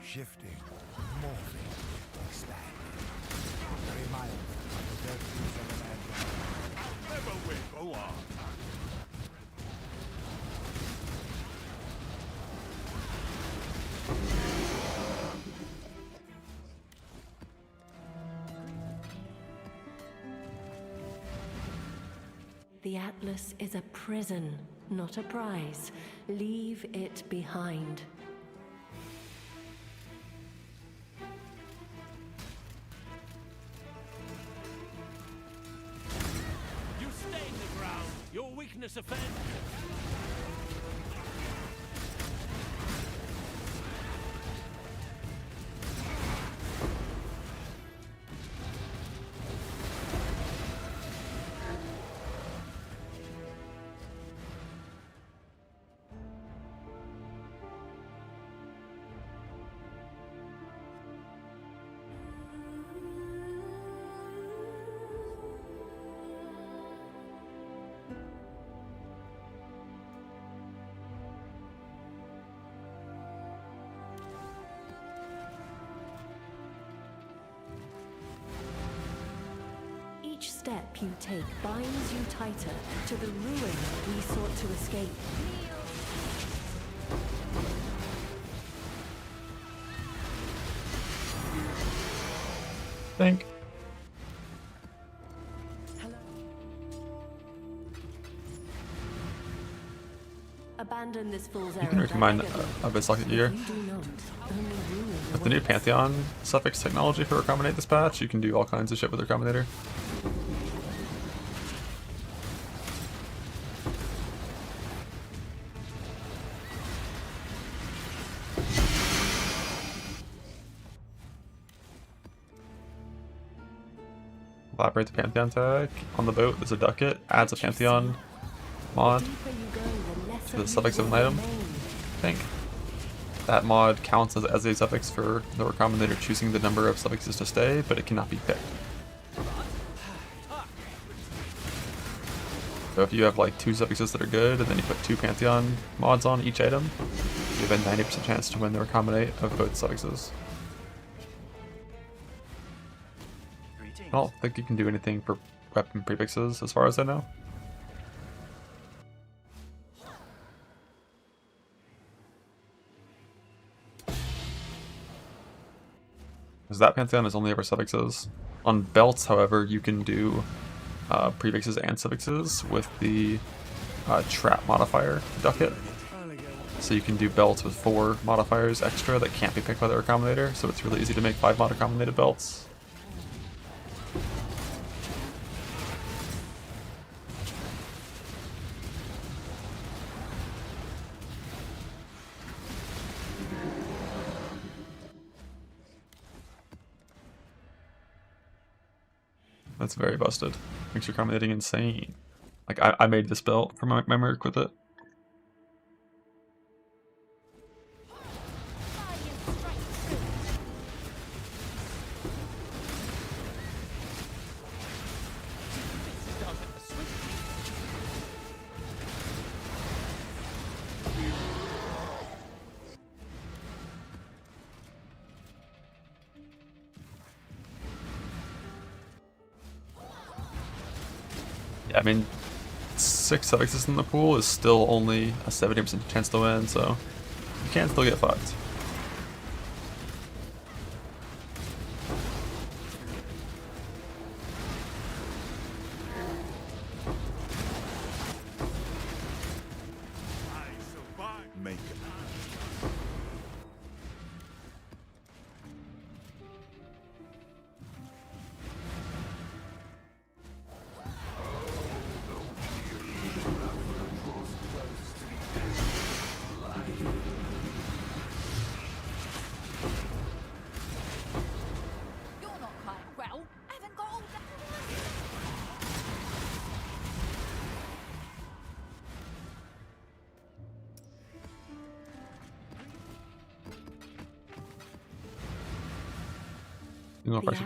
Shifting, morphing, expanding. Very mild, the dead things of an I'll never win, go on. The Atlas is a prison, not a prize. Leave it behind. You stay in the ground. Your weakness offends. Each step you take binds you tighter to the ruin we sought to escape. Think. Abandon this fool's You can errand. recombine a bit socket here. You do not. Only ruin With the new Pantheon suffix technology for Recombinate this patch, you can do all kinds of shit with Recombinator. Collaborate the Pantheon tag. On the boat, there's a ducat. Adds a Pantheon mod to the suffix of an item. I think. That mod counts as a suffix for the Recombinator choosing the number of suffixes to stay, but it cannot be picked. So if you have like 2 suffixes that are good, and then you put 2 Pantheon mods on each item, you have a 90% chance to win the recombinate of both suffixes. I don't think you can do anything for weapon prefixes as far as I know. Because that Pantheon is only ever suffixes. On belts, however, you can do prefixes and suffixes with the trap modifier ducat. So you can do belts with 4 modifiers extra that can't be picked by the Recombinator, so it's really easy to make 5 mod recombinated belts. That's very busted. Makes your recombinating insane. Like, I made this belt for my merc with it. Yeah, I mean, 6 suffixes in the pool is still only a 70% chance to win, so you can still get fucked.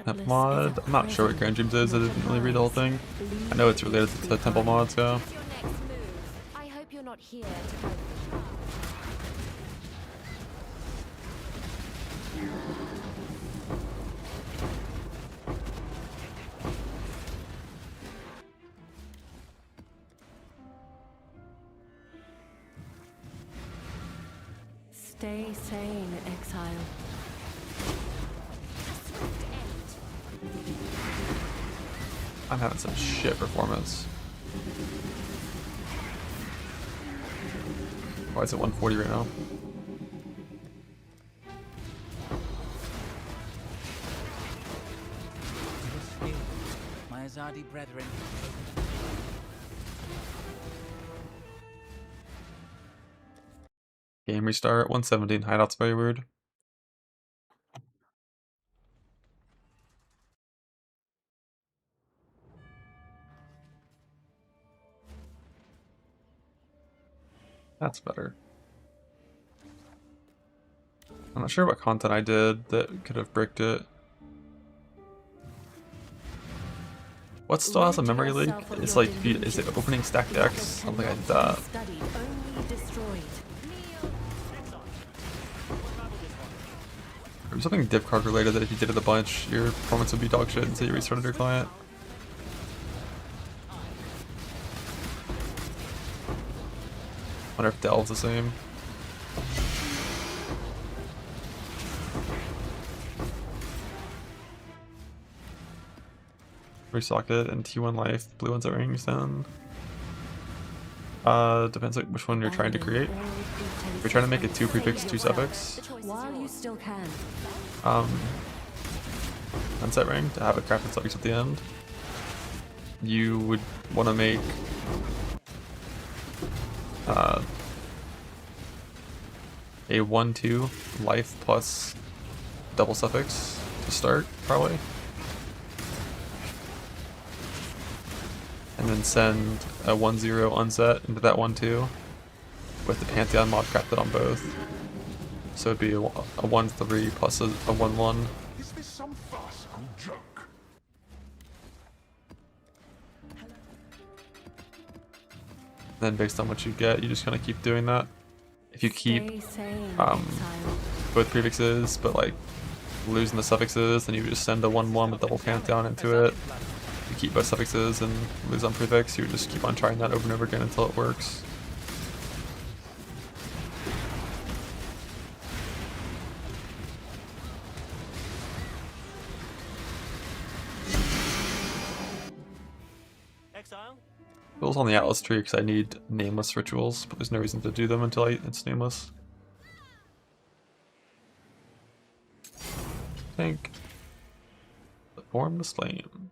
Temple mod. I'm not sure what Grand Dreams is. I didn't really read the whole thing. I know it's related to the Temple mod, so. I hope you're not here to go. Stay sane, exile. I'm having some shit performance. Why is it 140 right now? My Azadi brethren. Game restart, 117, hideout's very weird. That's better. I'm not sure what content I did that could have bricked it. What still has a memory leak? It's like, is it opening stacked decks? Something like that. Or something div card related that if you did it a bunch, your performance would be dog shit until you restarted your client. I wonder if Delve's the same. Resocket and T1 life, blue ones are rings then. Depends like which one you're trying to create. If you're trying to make a 2 prefix, 2 suffix. While you still can. Sunset ring to have a crafted suffix at the end. You would want to make a 1-2 life plus double suffix to start, probably. and then send a 1-0 unset into that 1-2 with the Pantheon mod crafted on both. So it'd be a 1-3 plus a 1-1. Is this some farcical joke? Then based on what you get, you just kind of keep doing that. If you keep Stay sane, um, exile. both prefixes, but like losing the suffixes, then you just send a 1-1 with double Pantheon into it. You keep both suffixes and lose on prefix, you just keep on trying that over and over again until it works. Exile? Rules on the Atlas tree because I need nameless rituals, but there's no reason to do them until it's nameless. Think. The formless flame.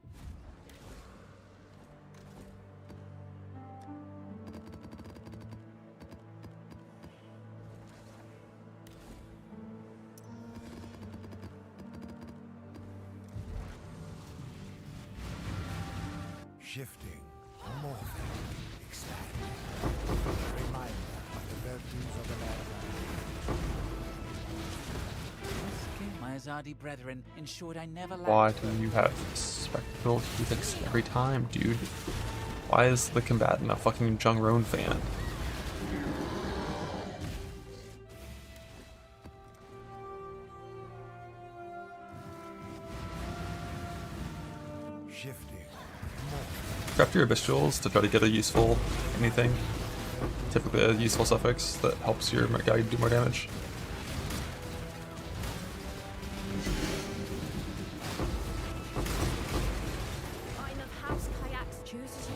Shifting, morphing, expanding. A reminder of the virtues of the land. My Azadi brethren ensured I never Why do you have spectral helix every time, dude? Why is the combatant a fucking Jung Roan fan? Shifting. Craft your Abyssals to try to get a useful anything. Typically a useful suffix that helps your guy do more damage. Line of house kayaks chooses you.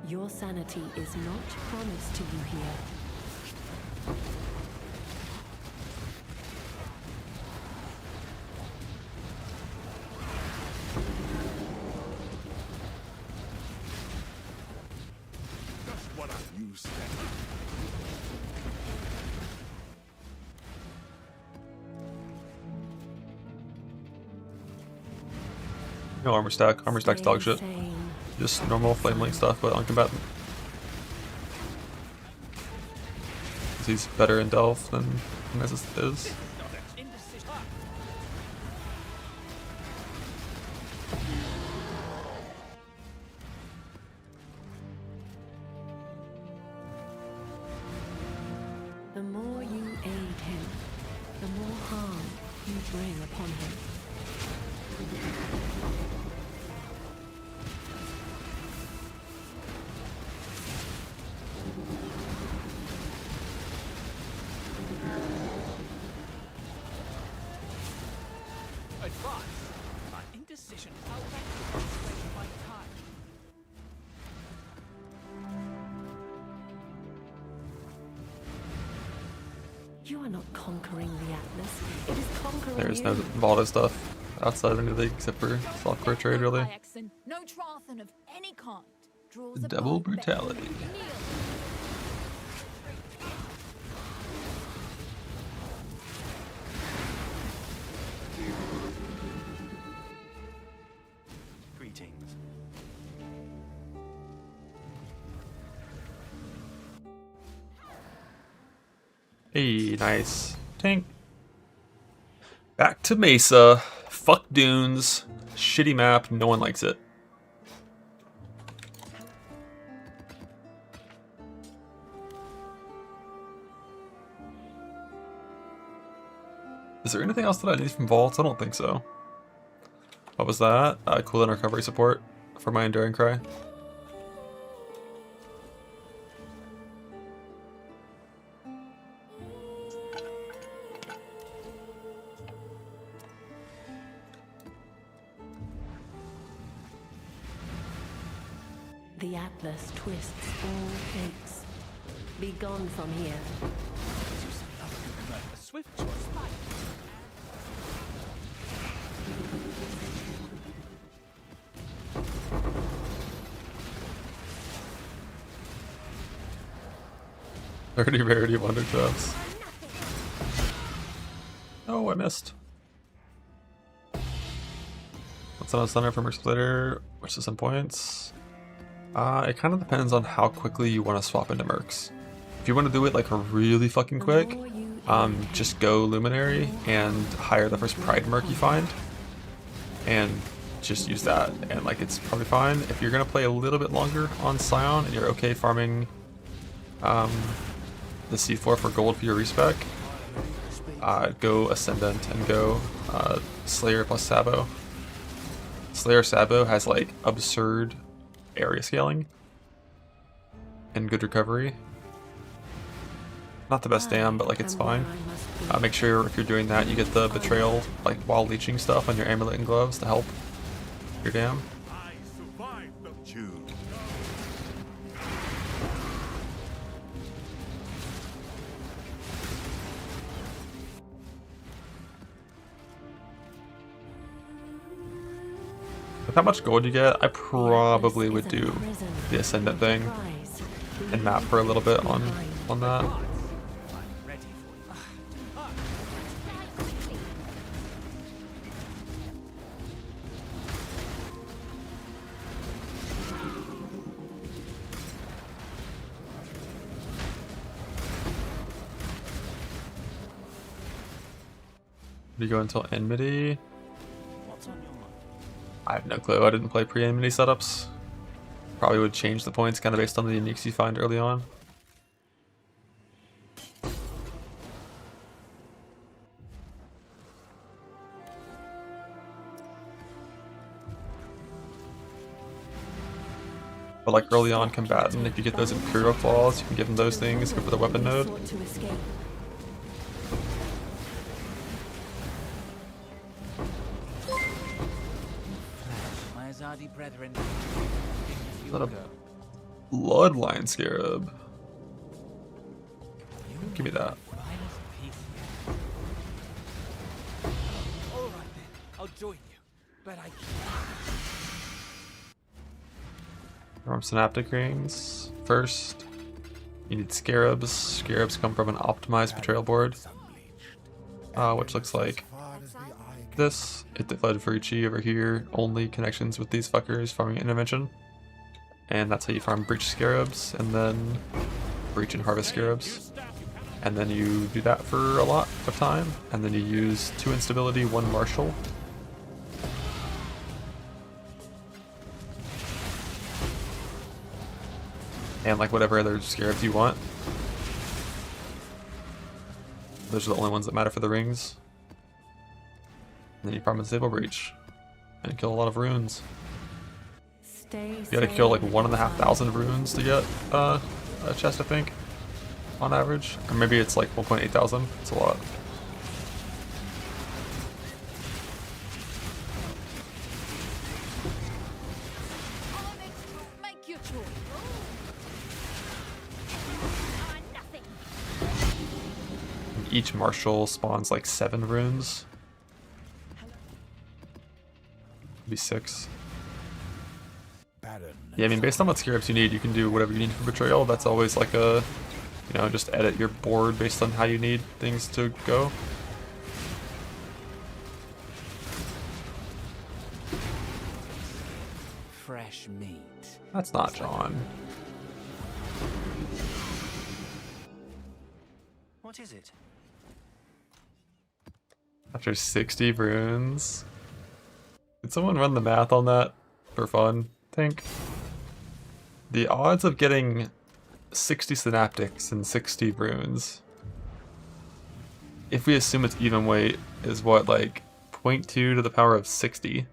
Your sanity is not promised to you here. Just what I'm used to. No armor stack. Armor stack's dog shit. Stay sane. Just normal flame link stuff, but on combatant. He's better in Delph than Nemesis is. The more you aid him, the more harm you bring upon him. advance. My indecision outweighs my time. You are not conquering the Atlas. It is conquering There's no you. Valda stuff outside of anything except for software trade, really. No Trathan of any kind draws a Double bow better brutality. than Kneel. Greetings. Hey, nice. Tank. Back to Mesa. Fuck Dunes. Shitty map, no one likes it. Is there anything else that I need from Vault? I don't think so. What was that? Cooldown recovery support for my Enduring Cry. The Atlas twists all fates. Be gone from here. A swift choice. 30 rarity wonder cups. Oh, I missed. What's on a center for Merc Splitter? Which is some points? It kind of depends on how quickly you want to swap into Mercs. If you want to do it like really fucking quick, just go Luminary and hire the first Pride Merc you find. And just use that, and like it's probably fine. If you're gonna play a little bit longer on Scion and you're okay farming the C4 for gold for your respec, go Ascendant and go Slayer plus Sabo. Slayer Sabo has like absurd area scaling and good recovery. Not the best dam, but like it's fine. Make sure if you're doing that you get the betrayal like while leeching stuff on your amulet and gloves to help your dam. With how much gold you get, I probably would do the Ascendant thing and map for a little bit on that. Do you go until enmity? I have no clue. I didn't play pre-enmity setups. Probably would change the points kind of based on the uniques you find early on. But like early on combatant, if you get those Imperial Claws, you can give them those things, go for the weapon node. Is that a Bloodline Scarab? Give me that. All right then, I'll join you, but I can't. From Synaptic Rings. First, you need Scarabs. Scarabs come from an optimized betrayal board, which looks like this. It deflated for Ichi over here. Only connections with these fuckers farming intervention. And that's how you farm Breach Scarabs, and then Breach and Harvest Scarabs. And then you do that for a lot of time, and then you use 2 instability, 1 martial. And like whatever other Scarabs you want. Those are the only ones that matter for the rings. And then you farm a Disable Breach and kill a lot of runes. You gotta kill like 1,500 runes to get a chest, I think, on average. Or maybe it's like 1.8 thousand. It's a lot. Each martial spawns like 7 runes. Maybe 6. Yeah, I mean, based on what Scarabs you need, you can do whatever you need for Betrayal. That's always like a, you know, just edit your board based on how you need things to go. Fresh meat. That's not John. What is it? After 60 runes. Did someone run the math on that for fun? Think. The odds of getting 60 synaptics and 60 runes, if we assume it's even weight, is what, like 0.2 to the power of 60?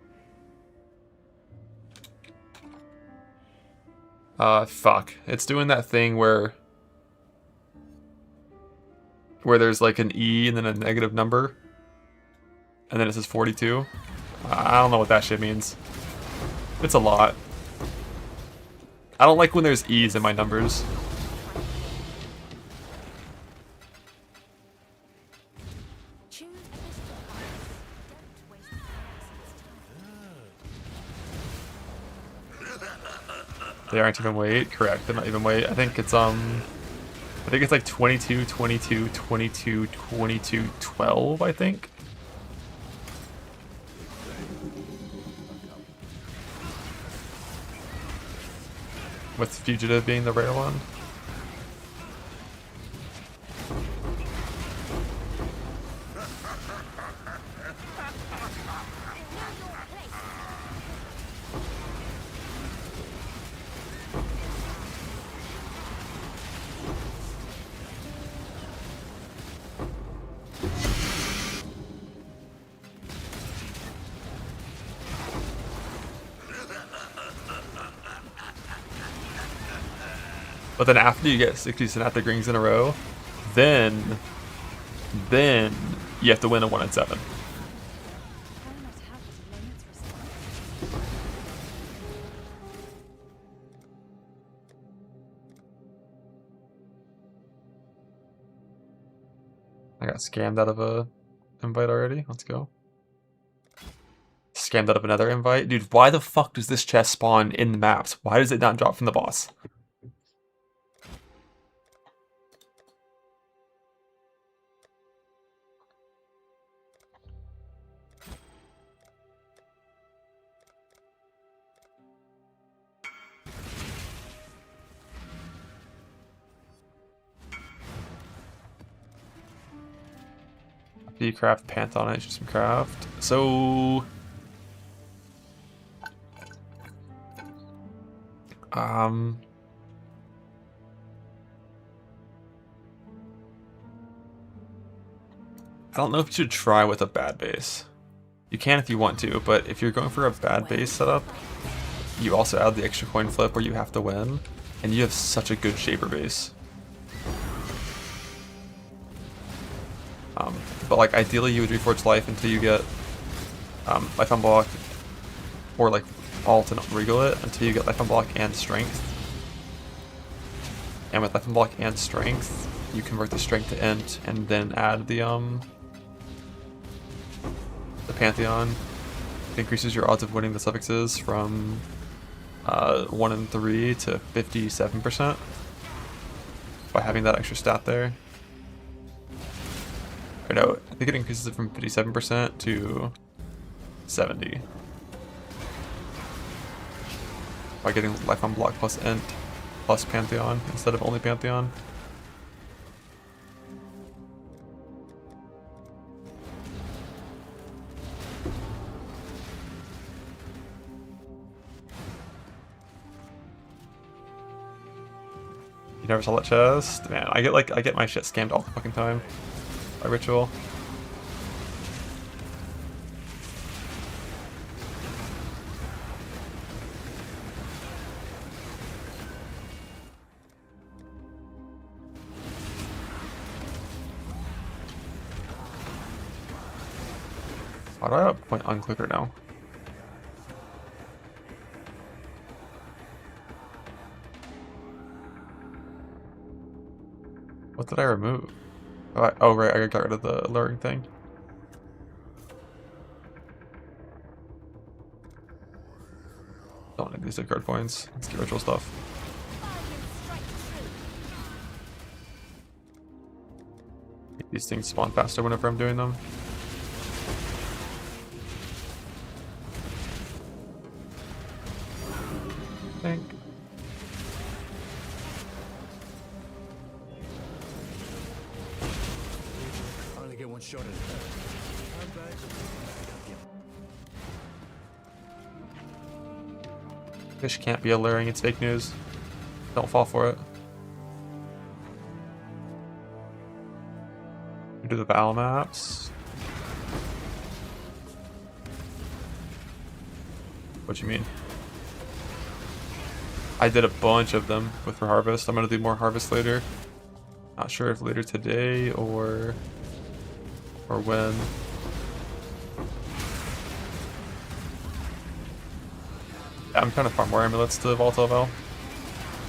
Fuck. It's doing that thing where there's like an E and then a negative number, and then it says 42. I don't know what that shit means. It's a lot. I don't like when there's E's in my numbers. They aren't even weight? Correct, they're not even weight. I think it's, they're I think it's like 22, 22, 22, 22, 12, I think. With Fugitive being the rare one. But then after you get 60 synaptic rings in a row, then you have to win a 1 in 7. I got scammed out of a invite already. Let's go. Scammed out of another invite. Dude, why the fuck does this chest spawn in the maps? Why does it not drop from the boss? You craft Pantheon, I should some craft. So I don't know if you should try with a bad base. You can if you want to, but if you're going for a bad base setup, you also add the extra coin flip where you have to win, and you have such a good shaper base. But like ideally you would reforge life until you get life unblock, or like alt and regal it until you get life unblock and strength. And with life unblock and strength, you convert the strength to int and then add the Pantheon. It increases your odds of winning the suffixes from 1 in 3 to 57% by having that extra stat there. Or no, I think it increases it from 57% to 70 by getting life unblock plus int plus Pantheon instead of only Pantheon. You never saw that chest? Man, I get my shit scammed all the fucking time by Ritual. Why do I have a point on clicker now? What did I remove? Oh right, I got rid of the luring thing. Don't need these card points. Let's get ritual stuff. These things spawn faster whenever I'm doing them. I think. I only get one shot at it. Fish can't be alluring, it's fake news. Don't fall for it. We do the battle maps. What you mean? I did a bunch of them with harvest. I'm gonna do more harvest later. Not sure if later today or when. Yeah, I'm trying to farm more amulets to vault level.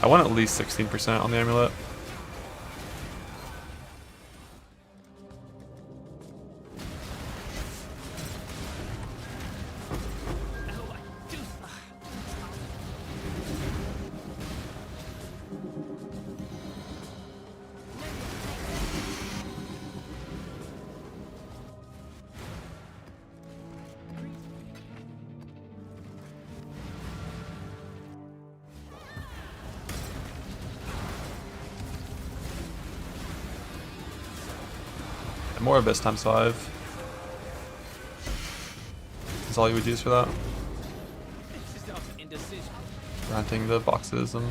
I want at least 16% on the amulet. More Abyss times 5. That's all you would use for that. This is not indecision. Granting the boxes and...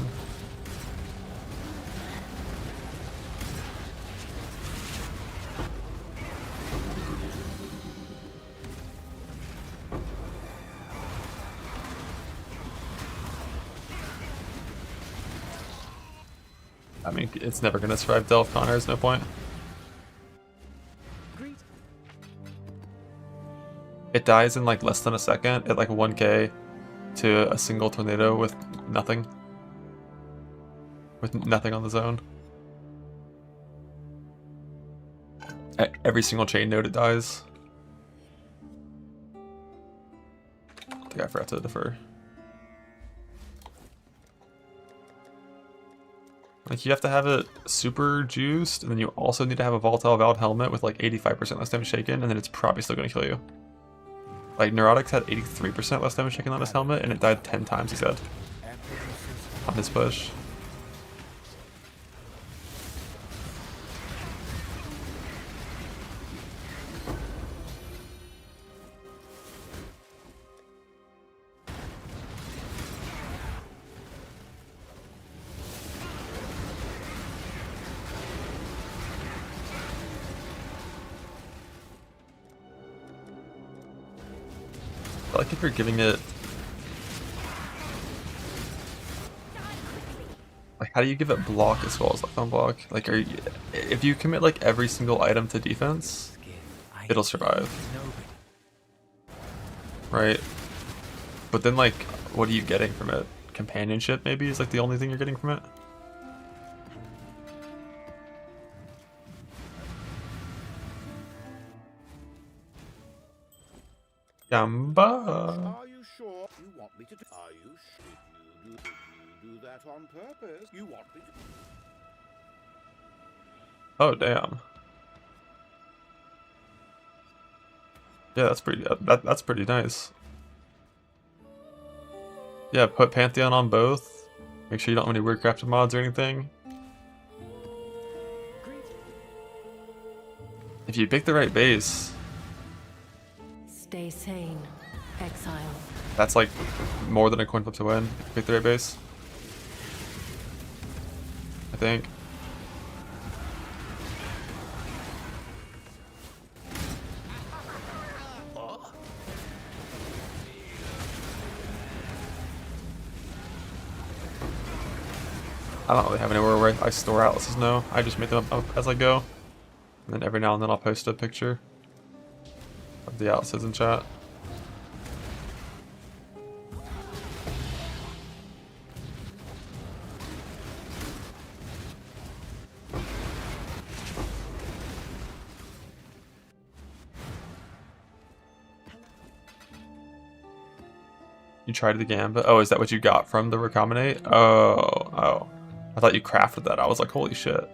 I mean, it's never gonna survive Delph Connor, there's no point. It dies in like less than a second at like 1k to a single tornado with nothing. With nothing on the zone. At every single chain node it dies. I think I forgot to defer. Like, you have to have it super juiced, and then you also need to have a volatile valve helmet with like 85% less damage taken, and then it's probably still gonna kill you. Like, Neurotics had 83% less damage taken on his helmet, and it died 10 times, he said. On his push. Like, if you're giving it... Like, how do you give it block as well as left on block? Like, are you... If you commit, like, every single item to defense, it'll survive. Right? But then, like, what are you getting from it? Companionship, maybe, is, like, the only thing you're getting from it? Gamba. Are you sure you want me to do? Are you sure you do that on purpose? You want me to? Oh damn. Yeah, that's pretty. That's pretty nice. Yeah, put Pantheon on both. Make sure you don't have any weird crafted mods or anything. If you pick the right base. Stay sane, exile. That's like more than a coin flip to win. If you pick the right base. I think. I don't really have anywhere where I store Atlases, no. I just make them up as I go. And then every now and then I'll post a picture of the Atlases in chat. You tried the Gambit? Oh, is that what you got from the Recombinate? Oh. I thought you crafted that. I was like, holy shit.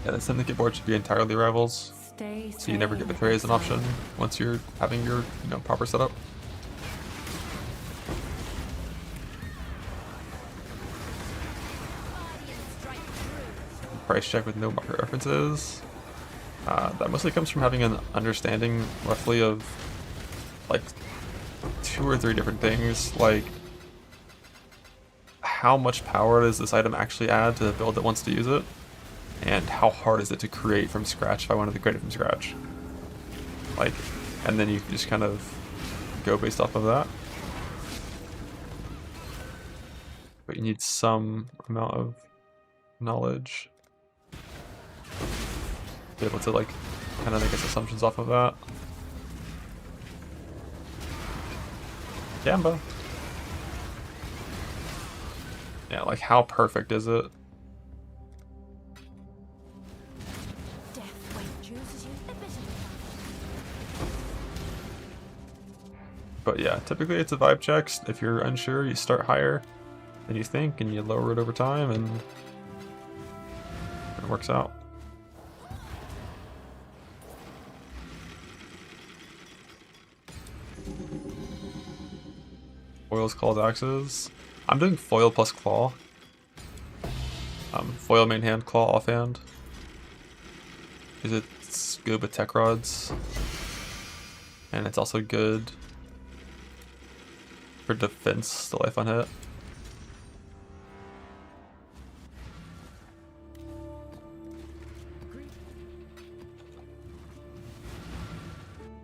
Yeah, the Syndicate board should be entirely rivals. So you never get Betray as an option once you're having your, proper setup. Price check with no market references. That mostly comes from having an understanding roughly of like 2 or 3 different things, like how much power does this item actually add to the build that wants to use it, and how hard is it to create from scratch if I wanted to create it from scratch. Like, and then you just kind of go based off of that. But you need some amount of knowledge be able to like kind of make assumptions off of that. Gamba. Yeah, like how perfect is it? But yeah, typically it's a vibe check. If you're unsure, you start higher than you think and you lower it over time and works out. Foils, claws, axes. I'm doing foil plus claw. Foil main hand, claw offhand. Is it's good with tech rods, and it's also good for defense, the life on hit.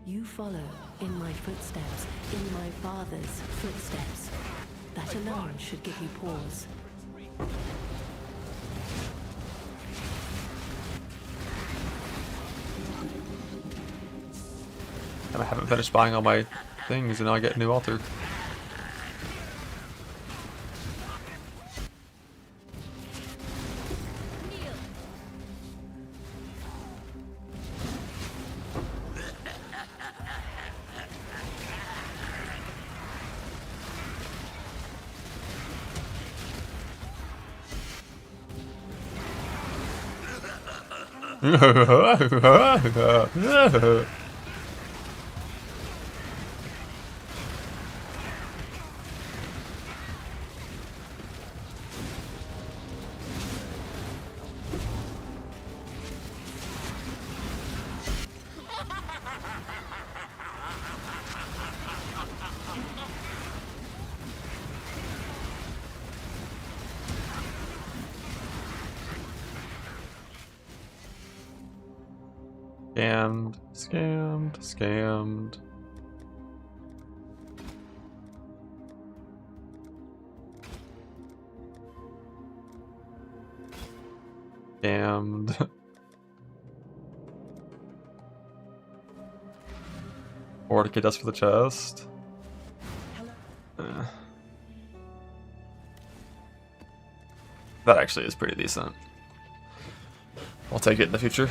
You follow in my footsteps, in my father's footsteps. That alone should give you pause. And I haven't finished buying all my things, and now I get a new altar. Scammed, scammed, scammed. Scammed. Forticate dust for the chest. That actually is pretty decent. I'll take it in the future.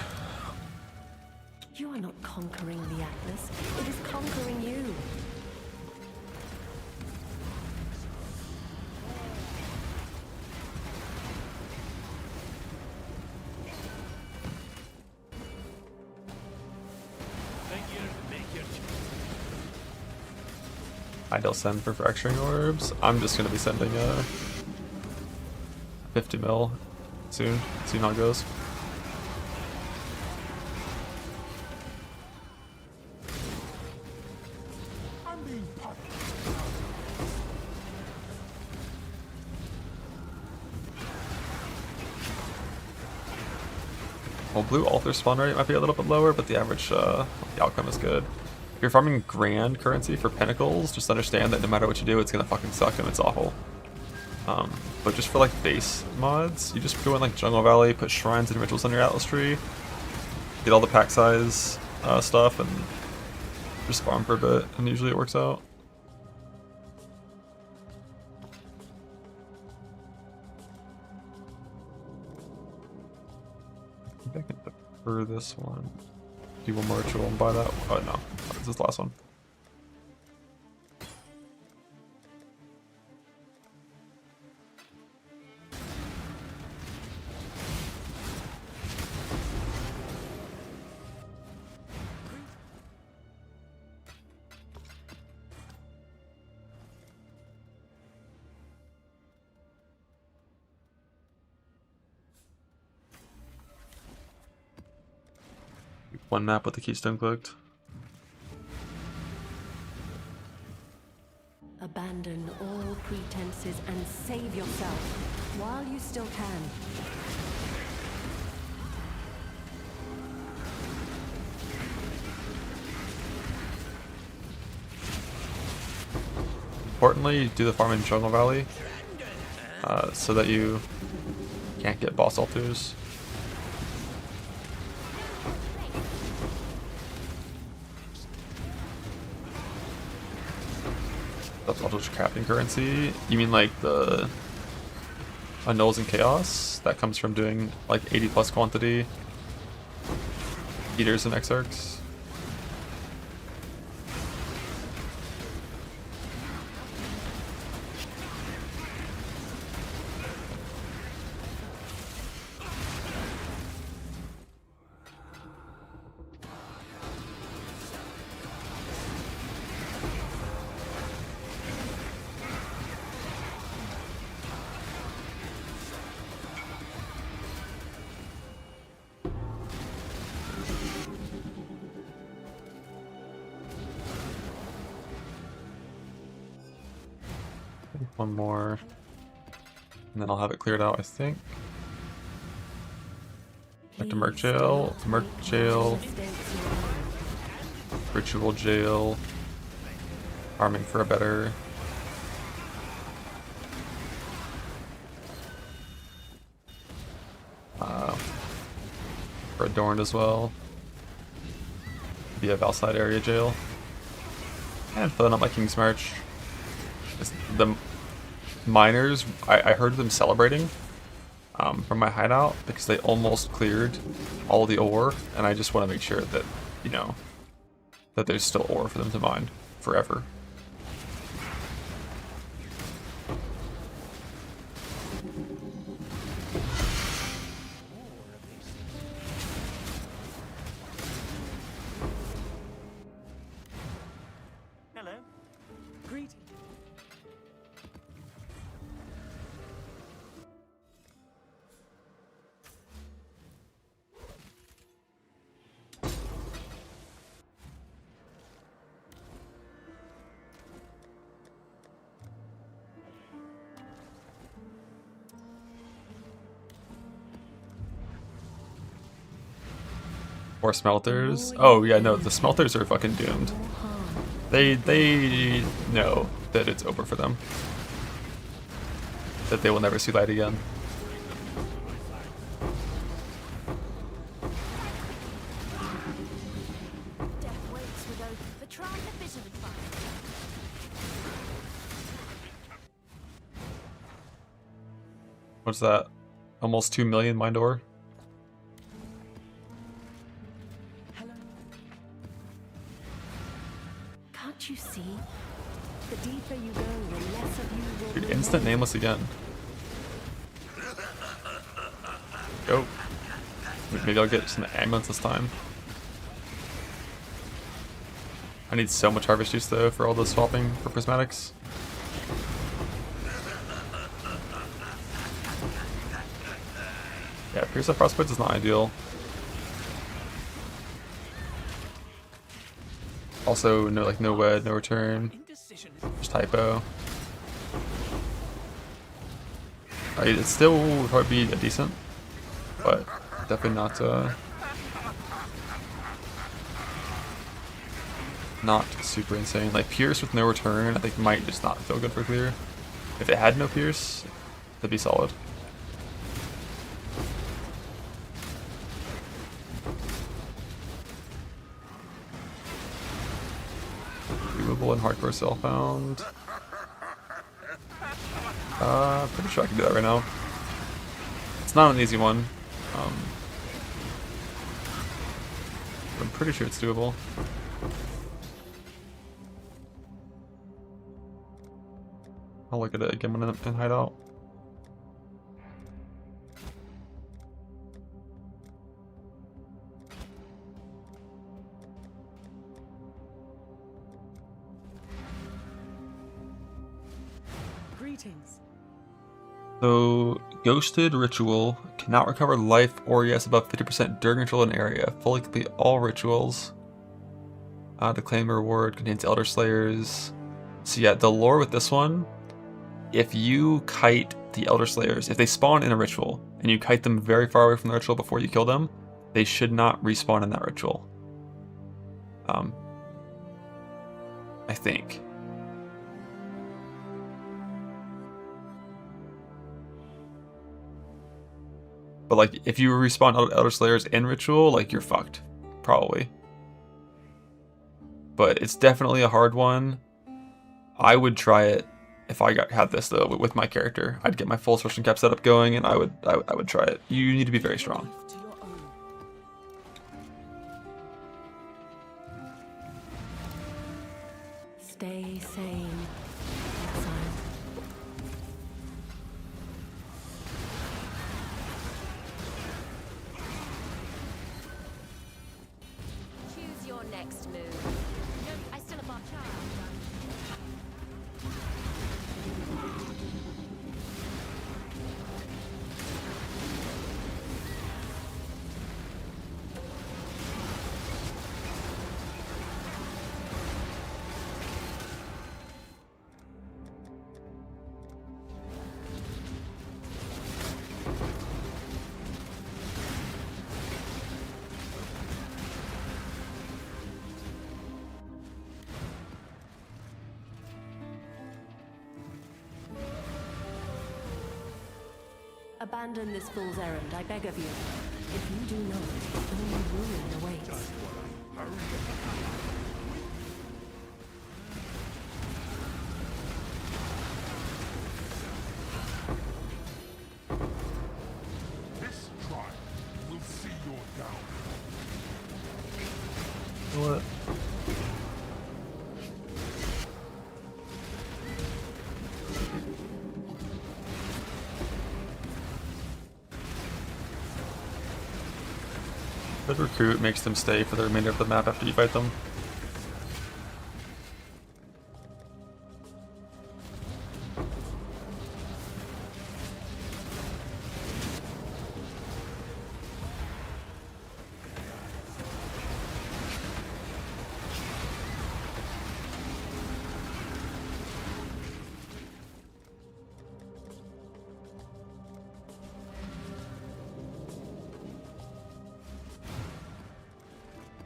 You are not conquering the Atlas, it is conquering you. I'll send for fracturing orbs. I'm just gonna be sending 50 mil soon. See how it goes. Well, blue altar spawn rate might be a little bit lower, but the average the outcome is good. If you're farming grand currency for pinnacles, just understand that no matter what you do, it's gonna fucking suck and it's awful. But just for like base mods, you just go in like Jungle Valley, put shrines and rituals on your Atlas tree, get all the pack size stuff, and just farm for a bit, and usually it works out. I think I can defer this one. Do one more ritual and buy that. Oh no, this is the last one. One map with the keystone clicked. Abandon all pretenses and save yourself while you still can. Importantly, do the farm in Jungle Valley so that you can't get boss altars. That's also just crafting currency. You mean like the annuls and chaos? That comes from doing like 80 plus quantity eaters and exarchs. One more. And then I'll have it cleared out, I think. Back to Merc Jail. Merc Jail. Ritual Jail. Arming for a better. For Adorned as well. Be a Valside area jail. And filling up my King's March. The miners, I heard them celebrating from my hideout because they almost cleared all the ore, and I just want to make sure that, you know, that there's still ore for them to mine forever. Hello. Greetings. Or smelters. Oh yeah, no, the smelters are fucking doomed. They know that it's over for them. That they will never see light again. Death waits with the trial of vision fire. What's that? Almost 2 million mined ore? Can't you see? The deeper you go, the less of you will Dude, remain. instant nameless again. Go. Maybe I'll get some ambulance this time. I need so much harvest juice though for all the swapping for prismatics. Yeah, Pierce of Frostbite is not ideal. Also, no wed, no return. Just typo. It still would probably be a decent, but definitely not super insane. Like Pierce with no return, I think might just not feel good for clear. If it had no Pierce, that'd be solid. Removable and hardcore cell found. Pretty sure I can do that right now. It's not an easy one. I'm pretty sure it's doable. I'll look at it again when I'm in hideout. Greetings. So, Ghosted Ritual cannot recover life or ES above 50% during ritual in area. Fully complete all rituals. To claim a reward contains Elder Slayers. So yeah, the lore with this one, if you kite the Elder Slayers, if they spawn in a ritual, and you kite them very far away from the ritual before you kill them, they should not respawn in that ritual. I think. But like, if you respawn Elder Slayers in ritual, like you're fucked, probably. But it's definitely a hard one. I would try it if I had this though with my character. I'd get my full switch and cap setup going, and I would try it. You need to be very strong. To your own. Stay sane, exile. Choose your next move. No, I still have our child. Abandon this fool's errand, I beg of you. If you do not, only ruin awaits. This trial will see your down. What? Good recruit makes them stay for the remainder of the map after you fight them.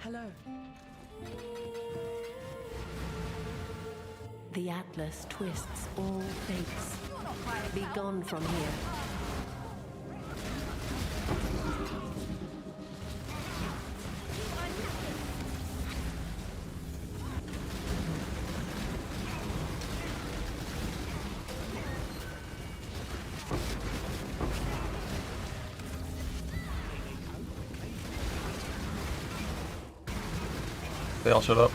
Hello. The Atlas twists all fates. Be gone from here. They all showed up.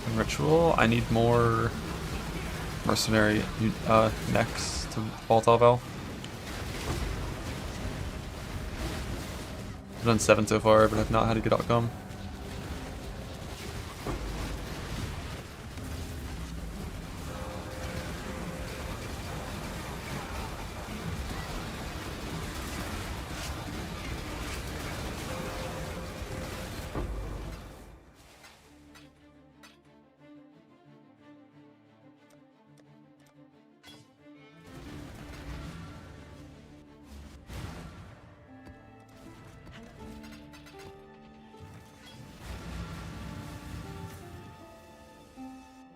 And ritual, I need more mercenary next to Baltavel. I've done 7 so far, but I've not had a good outcome.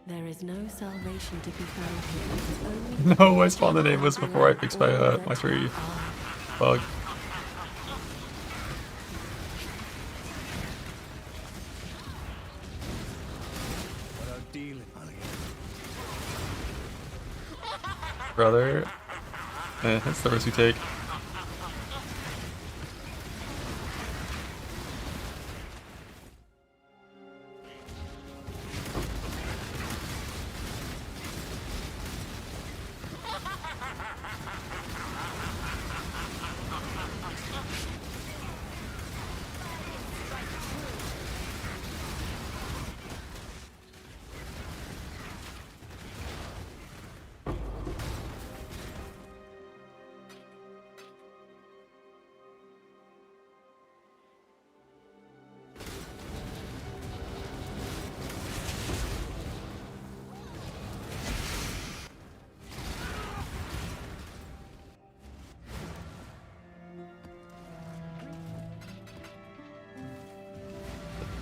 There is no salvation to be found here. No, I spawned the nameless before I fixed my tree bug. What a dealing, Brother, that's the risk you take.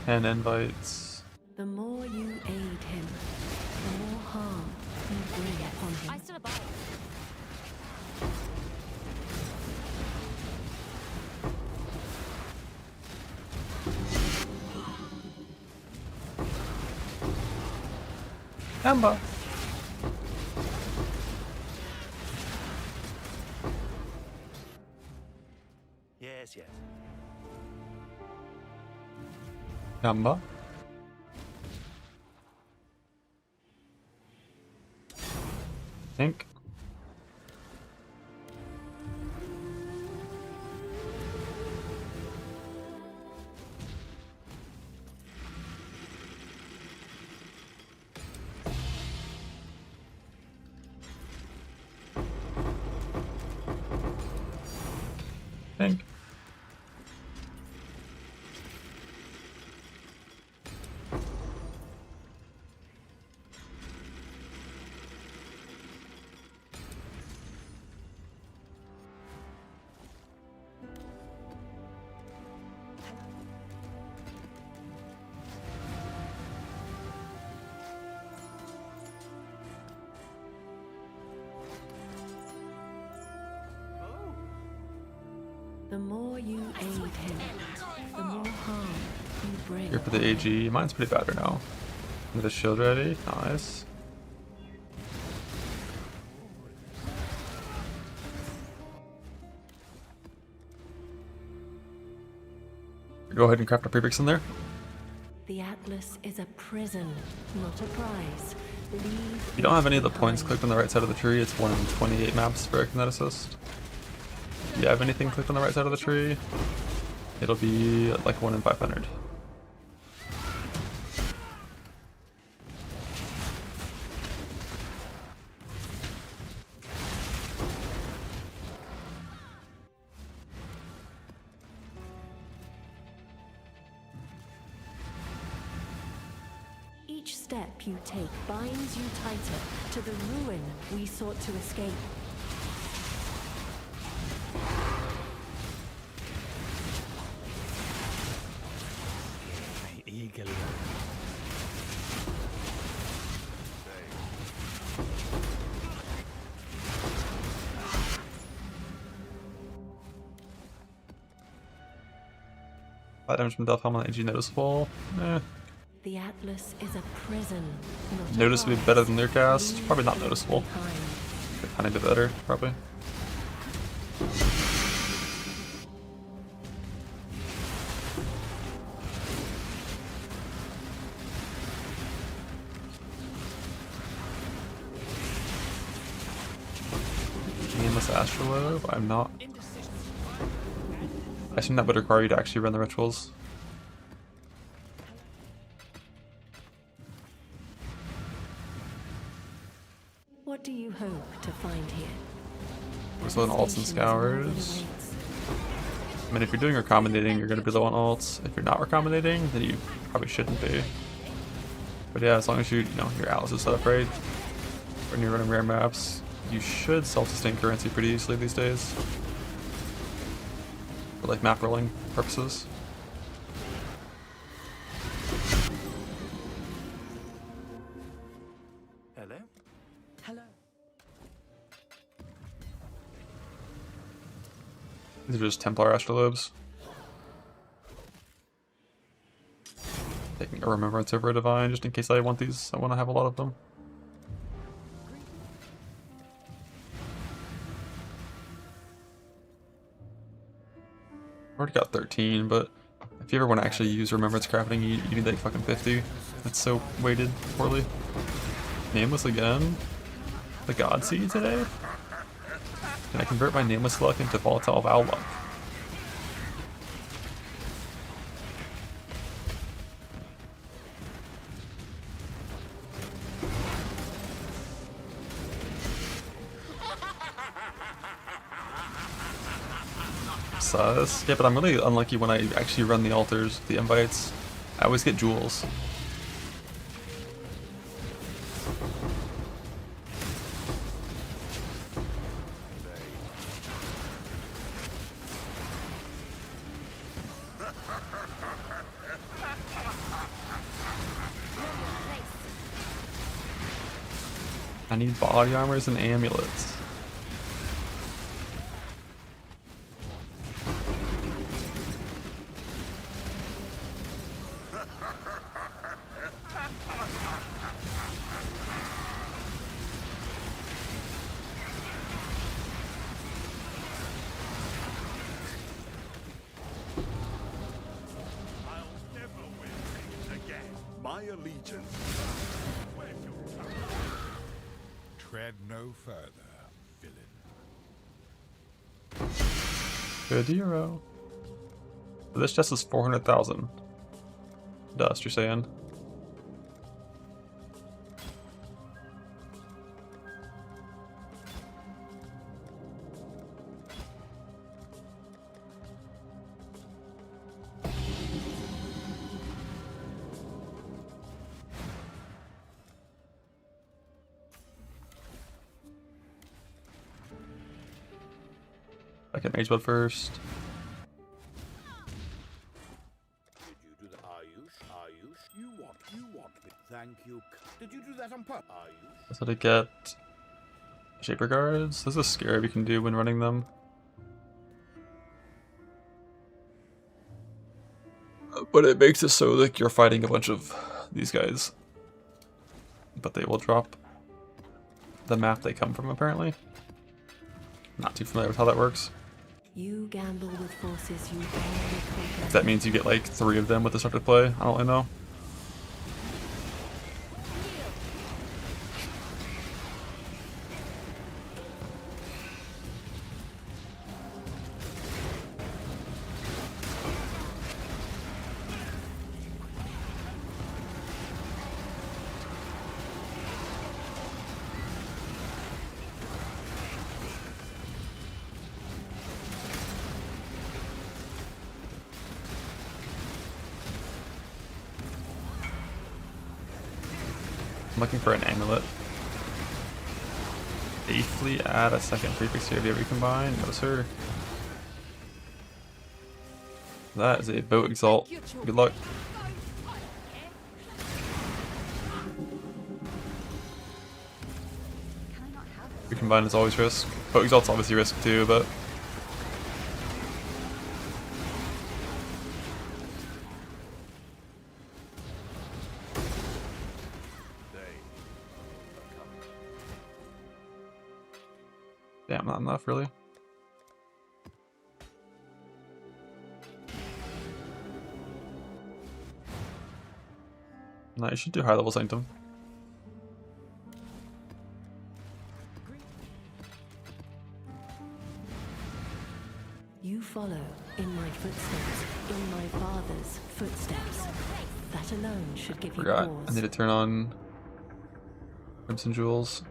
And invites. The more you aid him, the more harm you bring upon him. I still abide. Amber. Yes, yes. Amber. Think. Think. The more you aid him, the more harm you bring. Here for the AG. Mine's pretty bad right now. Get a shield ready. Nice. Go ahead and craft a prefix in there. The Atlas is a prison, not a prize. Leave You don't have any of the it points behind. clicked on the right side of the tree. It's 1 in 28 maps for Kinetic Assist. If you have anything clicked on the right side of the tree, it'll be like 1 in 500. Each step you take binds you tighter to the ruin we sought to escape. Eagerly. Flat damage from Delph Helm on AG noticeable. The Atlas is a prison, not a Noticeably prize. better than their cast. Leave Probably not it noticeable. behind. A tiny bit better, probably. Nameless Astrolabe? I'm not. I assume that would require you to actually run the rituals. What do you hope to find here? There's low on alts and scours. I mean, if you're doing recommendating, you're going to be low on alts. If you're not recommendating, then you probably shouldn't be. But yeah, as long as your Atlas is set up right, when you're running rare maps, you should self-sustain currency pretty easily these days. For like map rolling purposes. Hello? Hello. These are just Templar Astrolabes. Taking a Remembrance over a Divine, just in case I want these. I want to have a lot of them. Already got 13, but if you ever want to actually use Remembrance crafting, you need like fucking 50. It's so weighted poorly. Nameless again? The God Seed today? Can I convert my Nameless luck into Volatile Vow luck? Sus. Yeah, but I'm really unlucky when I actually run the altars, the invites. I always get jewels. I need body armors and amulets. I'll never win things again. My allegiance. Tread no further, villain. Good hero. This chest is 400,000. Dust, you're saying? I can mage build first. Did you do that? Ayush? You want me. Thank you. Did you do that on purpose? Ayush? That's how to get Shaper Guards. This is scary we can do when running them. But it makes it so like you're fighting a bunch of these guys. But they will drop the map they come from, apparently. Not too familiar with how that works. You gamble with forces you barely comprehend. If that means you get like 3 of them with the start to play, I don't really know. I'm looking for an amulet. Safely add a second prefix here via recombine. No, sir. That is a boat exalt. Good luck. Recombine is always risk. Boat exalt's obviously risk too, but damn, not enough, really. No, you should do high level sanctum. You follow in my footsteps, in my father's footsteps. That alone should give you Forgot. I pause. need to turn on Crimson Jewels.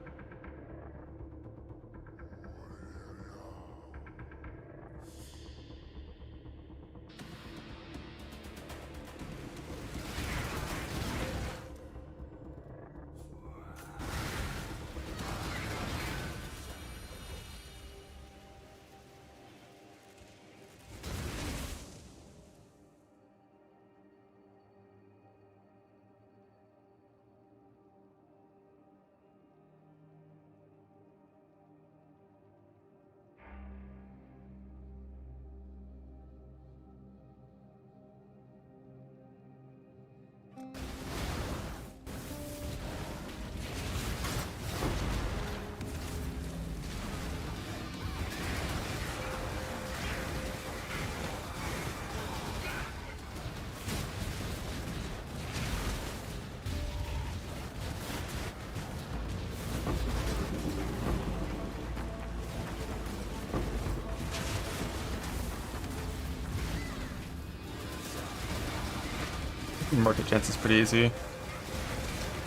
Market chance is pretty easy.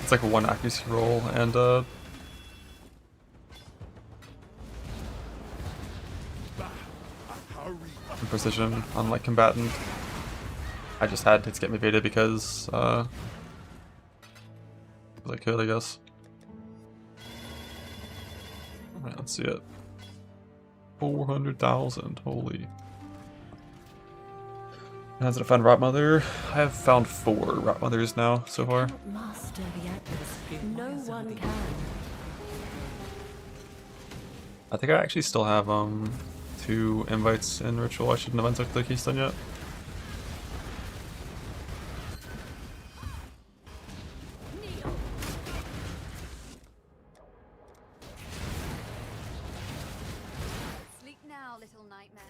It's like a 1 accuracy roll and precision on like combatant. I just had to get me beta because I could, I guess. Alright, let's see it. 400,000, holy. As I found Rot Mother, I have found 4 Rot Mothers now so far. Master the Atlas. No one can. I think I actually still have 2 invites in Ritual. I shouldn't have untucked the keystone yet. Sleep now, little nightmare.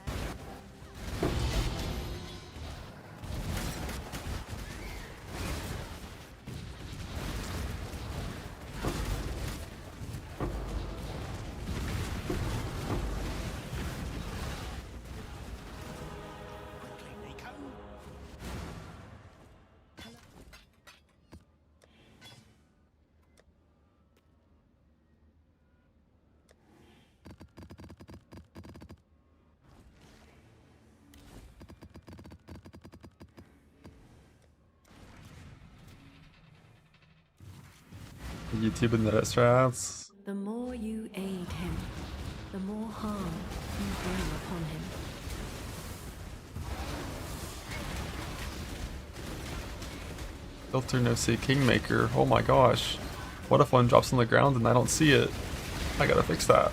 YouTube and the strats. The more you aid him, the more harm you bring upon him. Filter no see Kingmaker. Oh my gosh. What if one drops on the ground and I don't see it? I gotta fix that.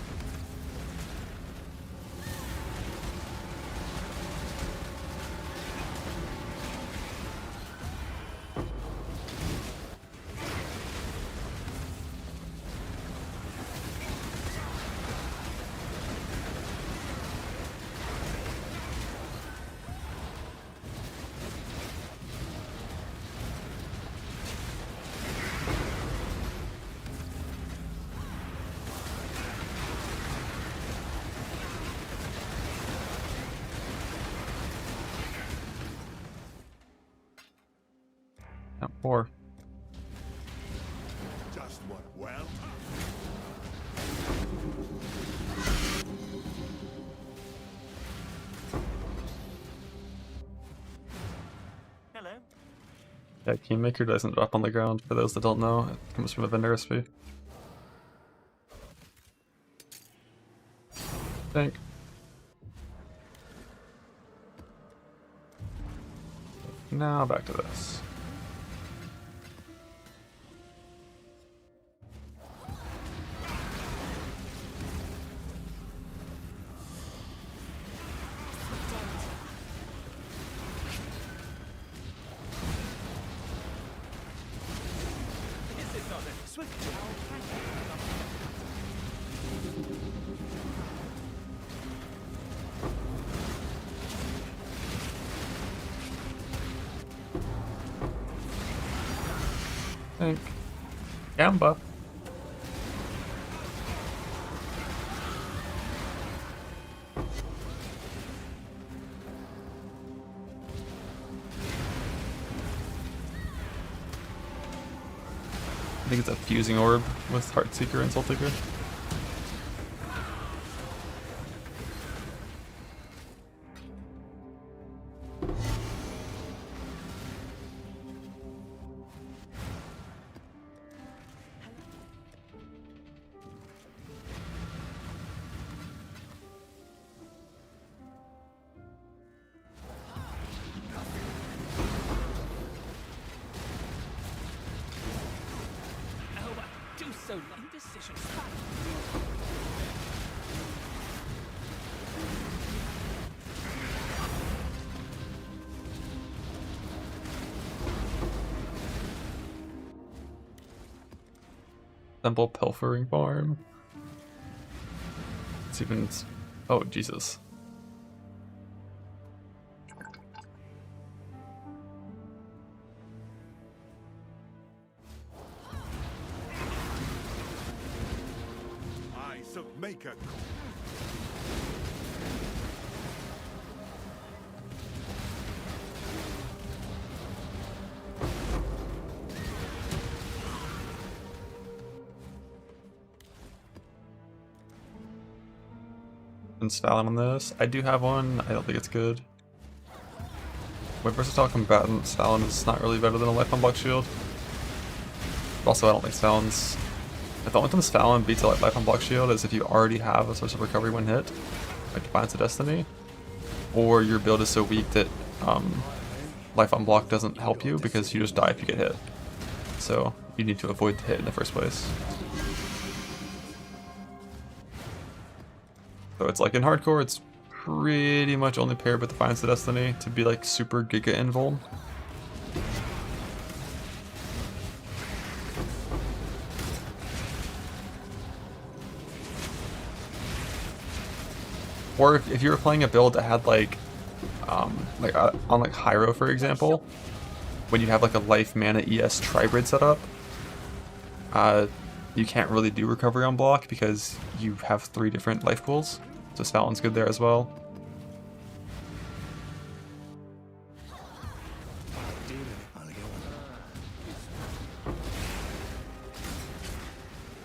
4. Just what well? Hello. Yeah, Kingmaker doesn't drop on the ground, for those that don't know. It comes from a vendor recipe. Think. Now back to this. This is not a swift child. Think. Gamba. I think it's a fusing orb with Heartseeker and Soulseeker. Oh, do so indecision. Temple Pilfering Farm. It's even. Oh, Jesus. I shall make a And Stalin on this. I do have one. I don't think it's good. With versatile combatant, Stalin is not really better than a life on block shield. But also, I don't think Stalin's. The only time Stalin beats a life on block shield is if you already have a source of recovery when hit, like Defiance of Destiny, or your build is so weak that life on block doesn't help you because you just die if you get hit. So you need to avoid the hit in the first place. So it's like in hardcore, it's pretty much only paired with Defiance of Destiny to be like super giga invuln. Or if you were playing a build that had like on like Hyro for example, when you have like a life mana ES tribrid set up, you can't really do recovery on block because you have 3 different life pools. So Stalin's good there as well.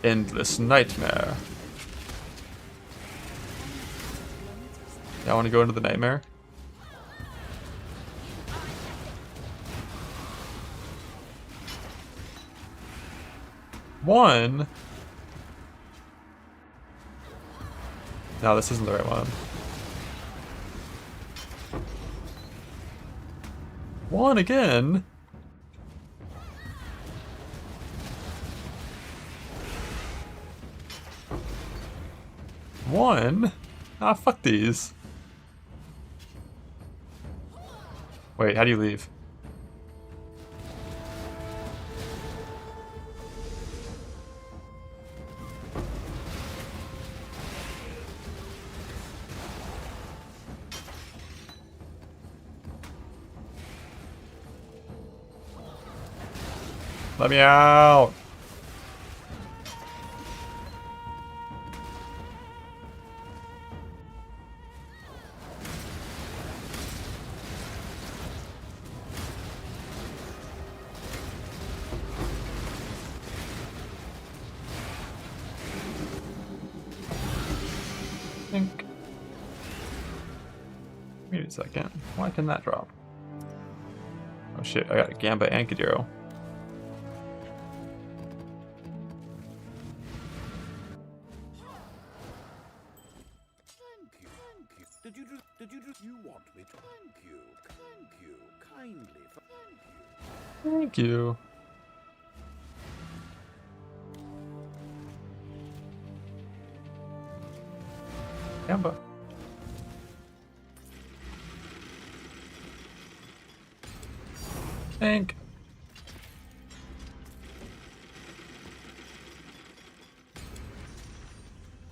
Endless Nightmare. Yeah, I want to go into the Nightmare. One? No, this isn't the right one. One again? One? Ah, fuck these. Wait, how do you leave? Let me out! Think. Wait a second. Why didn't that drop? Oh shit, I got Gamba and Kadiro. You want me to? Thank you, kindly, thank you. Thank you. Gamba. Thank.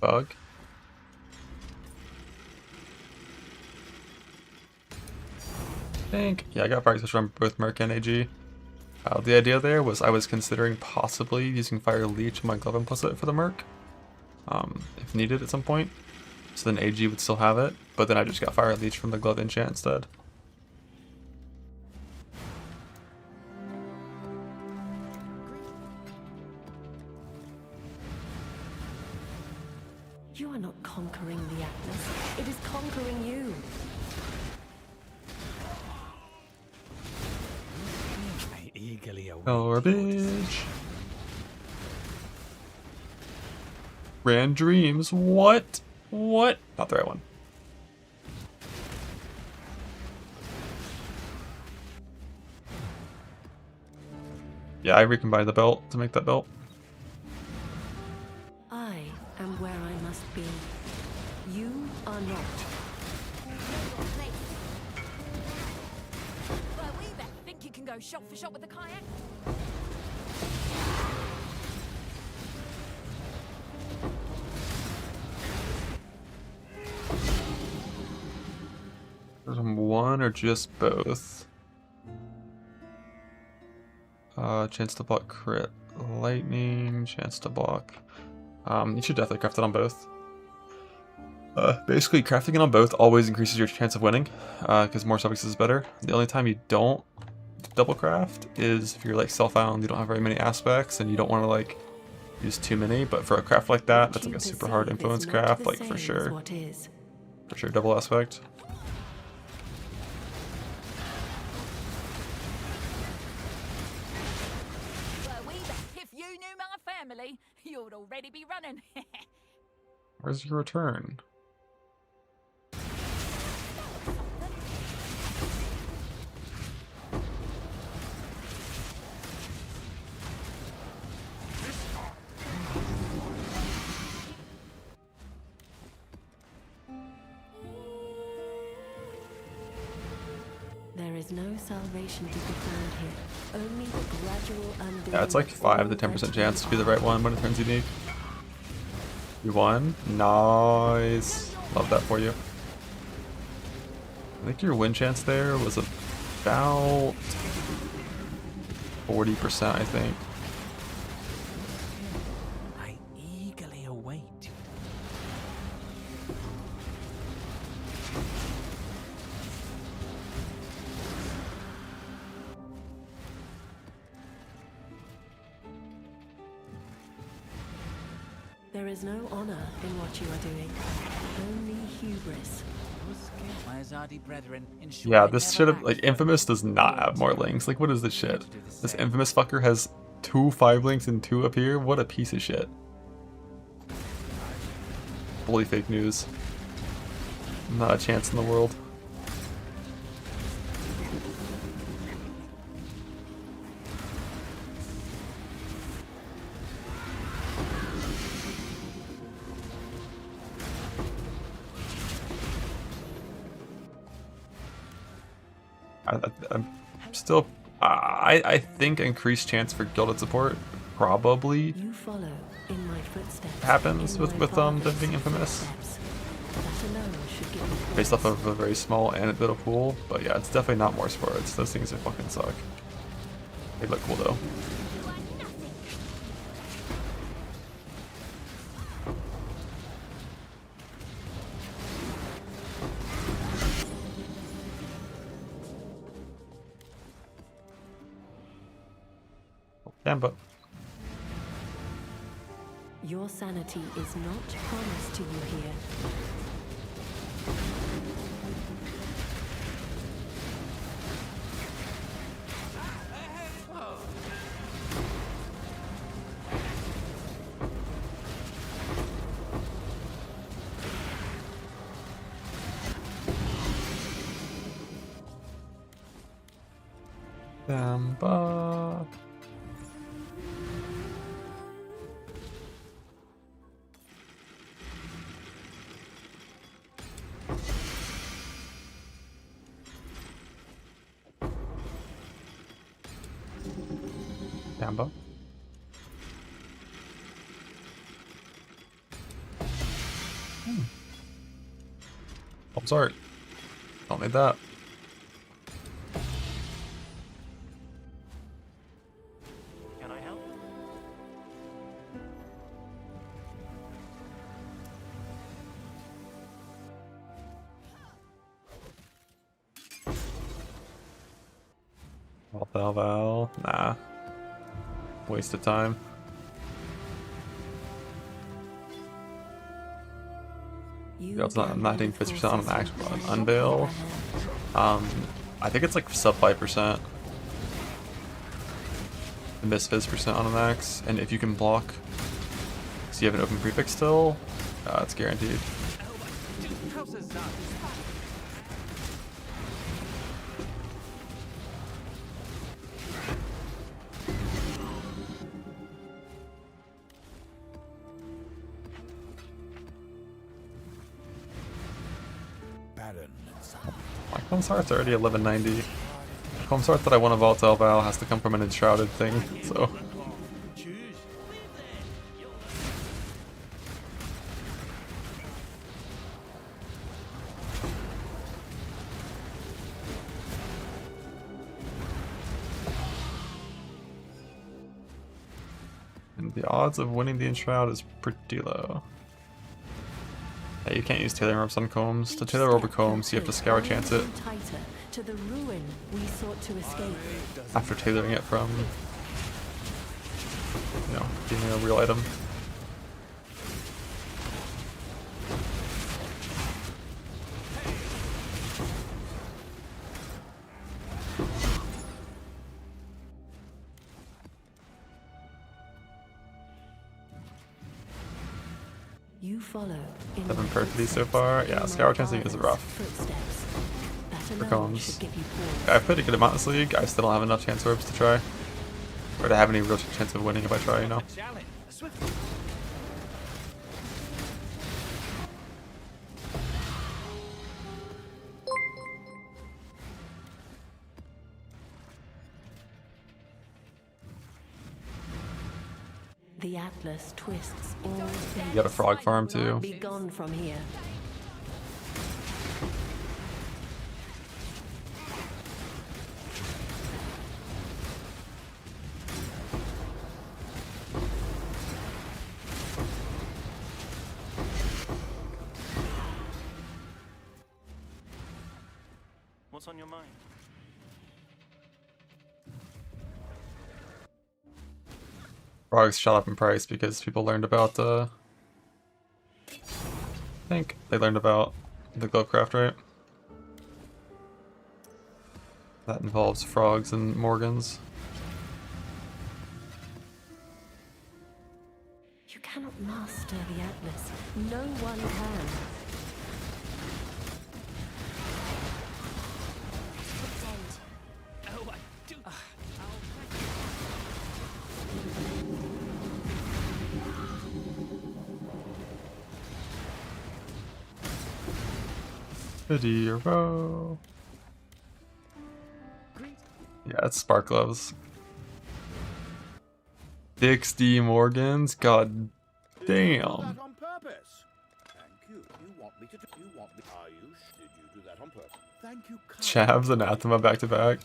Bug. Think. Yeah, I got practice from both Merc and AG. The idea there was I was considering possibly using Fire Leech on my glove implicit for the Merc, if needed at some point. So then AG would still have it, but then I just got Fire Leech from the glove enchant instead. You are not conquering the Atlas. It is conquering you. I eagerly await Garbage. Ran Dreams. What? What? Not the right one. Yeah, I recombined the belt to make that belt. I am where I must be. You are not. Well, we bet. Think you can go shot for shot with the kayak? There's one or just both. Chance to block crit lightning, chance to block. You should definitely craft it on both. Basically, crafting it on both always increases your chance of winning, because more subjects is better. The only time you don't double craft is if you're like self-found, you don't have very many aspects, and you don't want to like use too many. But for a craft like that, that's like a super hard influence craft, like for sure. For sure, double aspect. Family, you'd already be running. Where's your return? There is no salvation to be found here. Only the gradual undoing. Yeah, it's like 5 to 10% chance to be the right one when it turns unique. You won? Nice. Love that for you. I think your win chance there was about 40%, I think. I eagerly await. There is no honor in what you are doing. Only hubris. My Azadi brethren Yeah, this should have, like, Infamous does not have more links. Like, what is this shit? This Infamous fucker has 2 5 links and 2 up here? What a piece of shit. Holy fake news. Not a chance in the world. I'm still. I think increased chance for gilded support probably You follow in my footsteps. happens with them being Infamous, That alone should give you based off of a very small anecdotal pool. But yeah, it's definitely not more sports. Those things are fucking suck. They look cool though. Gamba. Your sanity is not promised to you here. Bamba. Bamba. I'm sorry. Don't need that. Can I help? Val. Nah. Waste of time. I'm not hitting 50% on an actual unveil. I think it's like sub 5%. Miss 50% on a max, and if you can block, so you have an open prefix still, it's guaranteed. My Comsart's already 1190. Comsart that I want a Volatile Val has to come from an Enshrouded thing, so. And the odds of winning the Enshroud is pretty low. Yeah, you can't use Tailoring Orbs on Combs. To Tailor Orb Combs, you have to Scour Chance it To the ruin we sought to escape. after tailoring it from, you know, being a real item. You follow in 7 Perfidy so far. Yeah, Scour Chancing is rough for Combs. I have pretty good amount this league. I still don't have enough Chance Orbs to try. Or to have any real chance of winning if I try, you know. The Atlas twists all You got a frog farm too. Be gone from here. What's on your mind? Frogs shot up in price because people learned about I think they learned about the Glowcraft, right? That involves frogs and Morgans. You cannot master the Atlas. No one can. Oh, I do. Video. Yeah, it's Spark Gloves. 60 Morgans? God damn. On purpose. Thank you. You want me to do you want me are you did you do that on purpose? Thank you. Chavs, Anathema back to back.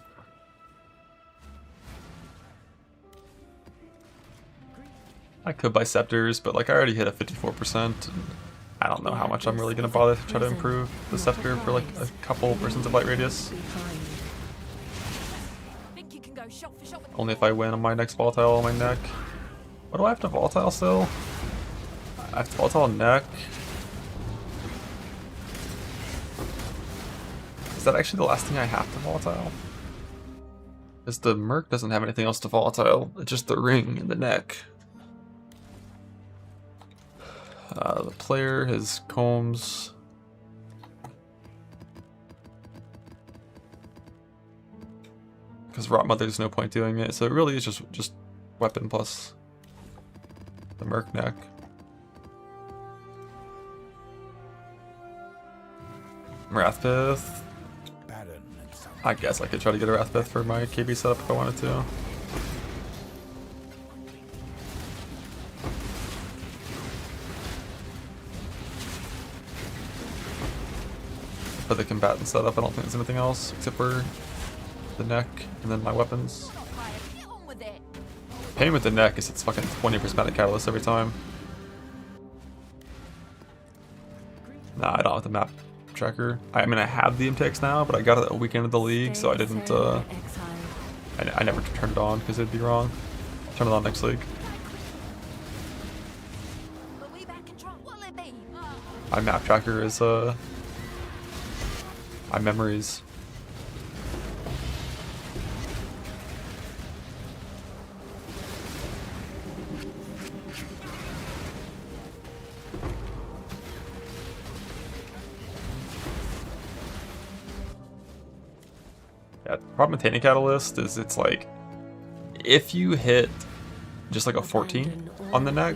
I could buy Scepters, but like I already hit a 54%. And I don't know how much I'm really gonna bother to try to improve the Scepter for like a couple percent of light radius. Think you can go shot for shot with Only if I win on my next Volatile on my neck. What do I have to Volatile still? I have to Volatile neck. Is that actually the last thing I have to volatile? Because the Merc doesn't have anything else to volatile. It's just the ring and the neck. The player, his combs. Because Rot Mother, there's no point doing it. So it really is just weapon plus the Merc neck. Wrathpith. I guess I could try to get a Wrathpith for my KB setup if I wanted to. For the combatant setup, I don't think there's anything else except for the neck and then my weapons. Pain with the neck is it's fucking 20 prismatic catalyst every time. Nah, I don't have the map tracker. I mean, I have the MTX now, but I got it a weekend of the league, so I didn't, I never turned it on because it'd be wrong. I'll turn it on next league. My map tracker is, my memories. Yeah, the problem with Tainted Catalyst is it's like, if you hit just like a 14 on the neck,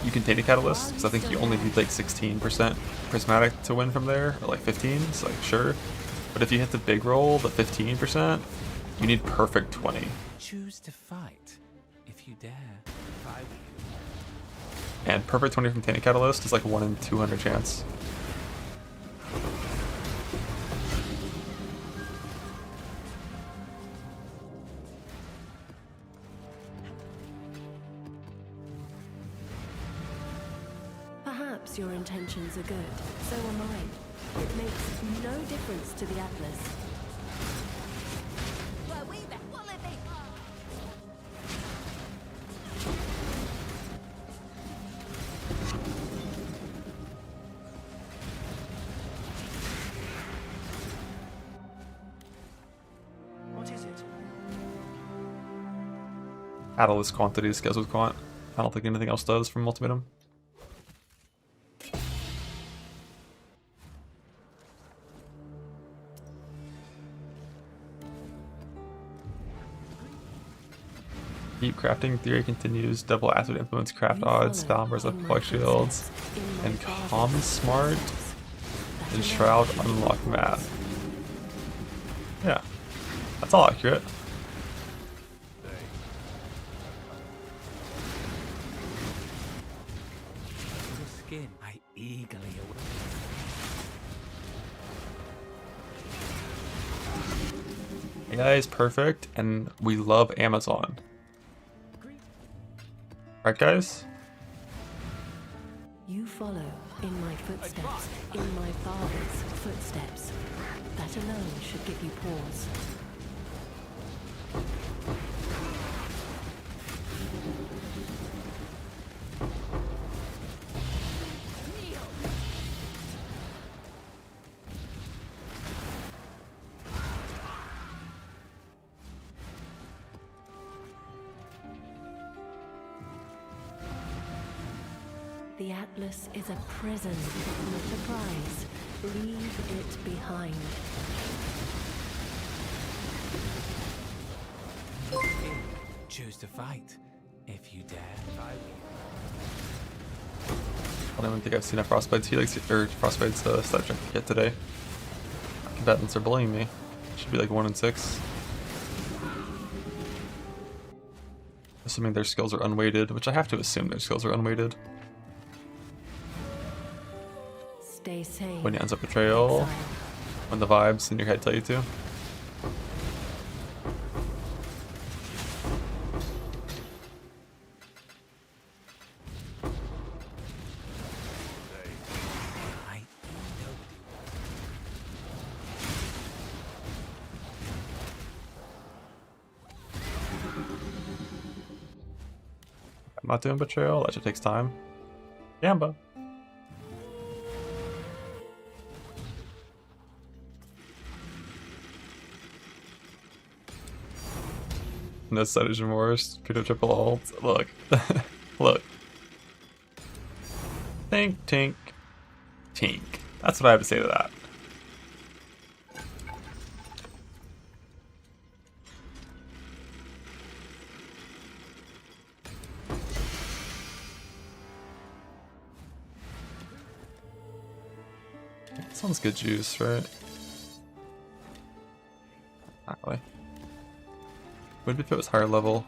you can Tainted Catalyst, because I think you only need like 16% prismatic to win from there, or like 15, it's like sure. But if you hit the big roll, the 15%, you need perfect 20. Choose to fight if you dare. And perfect 20 from Tainted Catalyst is like 1 in 200 chance. Perhaps your intentions are good, so are mine. It makes no difference to the Atlas. What is it? Catalyst quantity scales with quant. I don't think anything else does from Ultimatum. Deep crafting theory continues. Double acid influence craft odds. Falmers of flex shields. And common smart. And shroud unlock math. Yeah. That's all accurate. Skin. I eagerly await. AI is perfect, and we love Amazon. Right, guys? You follow in my footsteps, in my father's footsteps. That alone should give you pause. The Atlas is a prison, not a prize. Leave it behind. Choose to fight if you dare. I don't even think I've seen a Frostbite's Helix or Frostbite's stat check yet today. Combatants are bullying me. Should be like 1 in 6. Assuming their skills are unweighted, which I have to assume their skills are unweighted. Stay sane. When you ends up betrayal, when the vibes in your head tell you to. I'm not doing betrayal, that just takes time. Gamba. No Studies Remorse. Peter triple ult. Look. Look. Tink, tink, tink. That's what I have to say to that. This one's good juice, right? Not really. Would if it was higher level.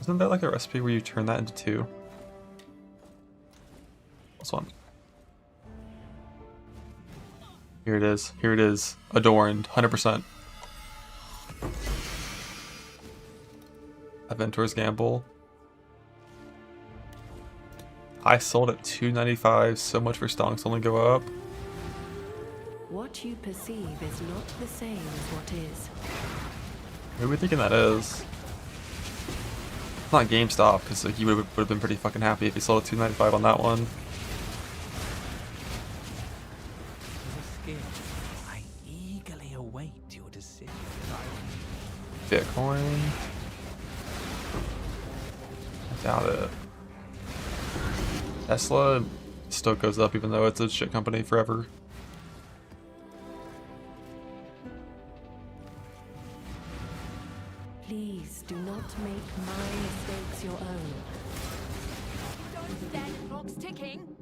Isn't there like a recipe where you turn that into 2? This one. Here it is. Here it is. Adorned. 100%. Aventur's Gamble. I sold at $2.95. So much for stonks only go up. What you perceive is not the same as what is. Who are we thinking that is? It's not GameStop, because like, you would have been pretty fucking happy if you sold at $2.95 on that one. I eagerly await your decision. Bitcoin. I doubt it. Tesla still goes up even though it's a shit company forever. Please do not make my mistakes your own. Don't stand clock's ticking.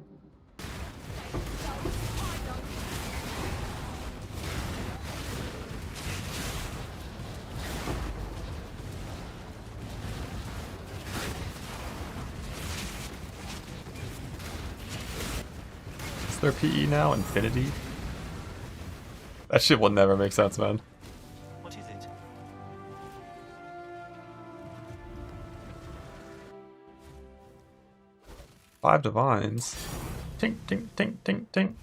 Is there PE now? Infinity? That shit will never make sense, man. What is it? Five divines. Tink, tink, tink, tink, tink.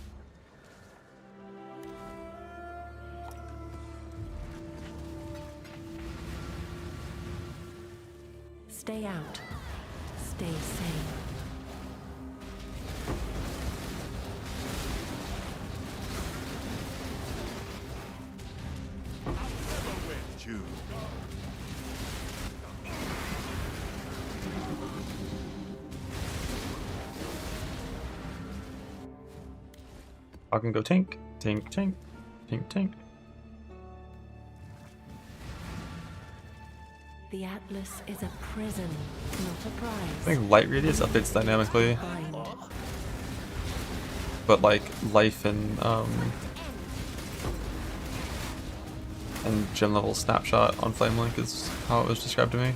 Stay out. Stay sane. I can go tink, tink, tink, tink, tink. The Atlas is a prison, not a prize. I think light radius updates dynamically, Bind. but like life and gem level snapshot on Flame Link is how it was described to me.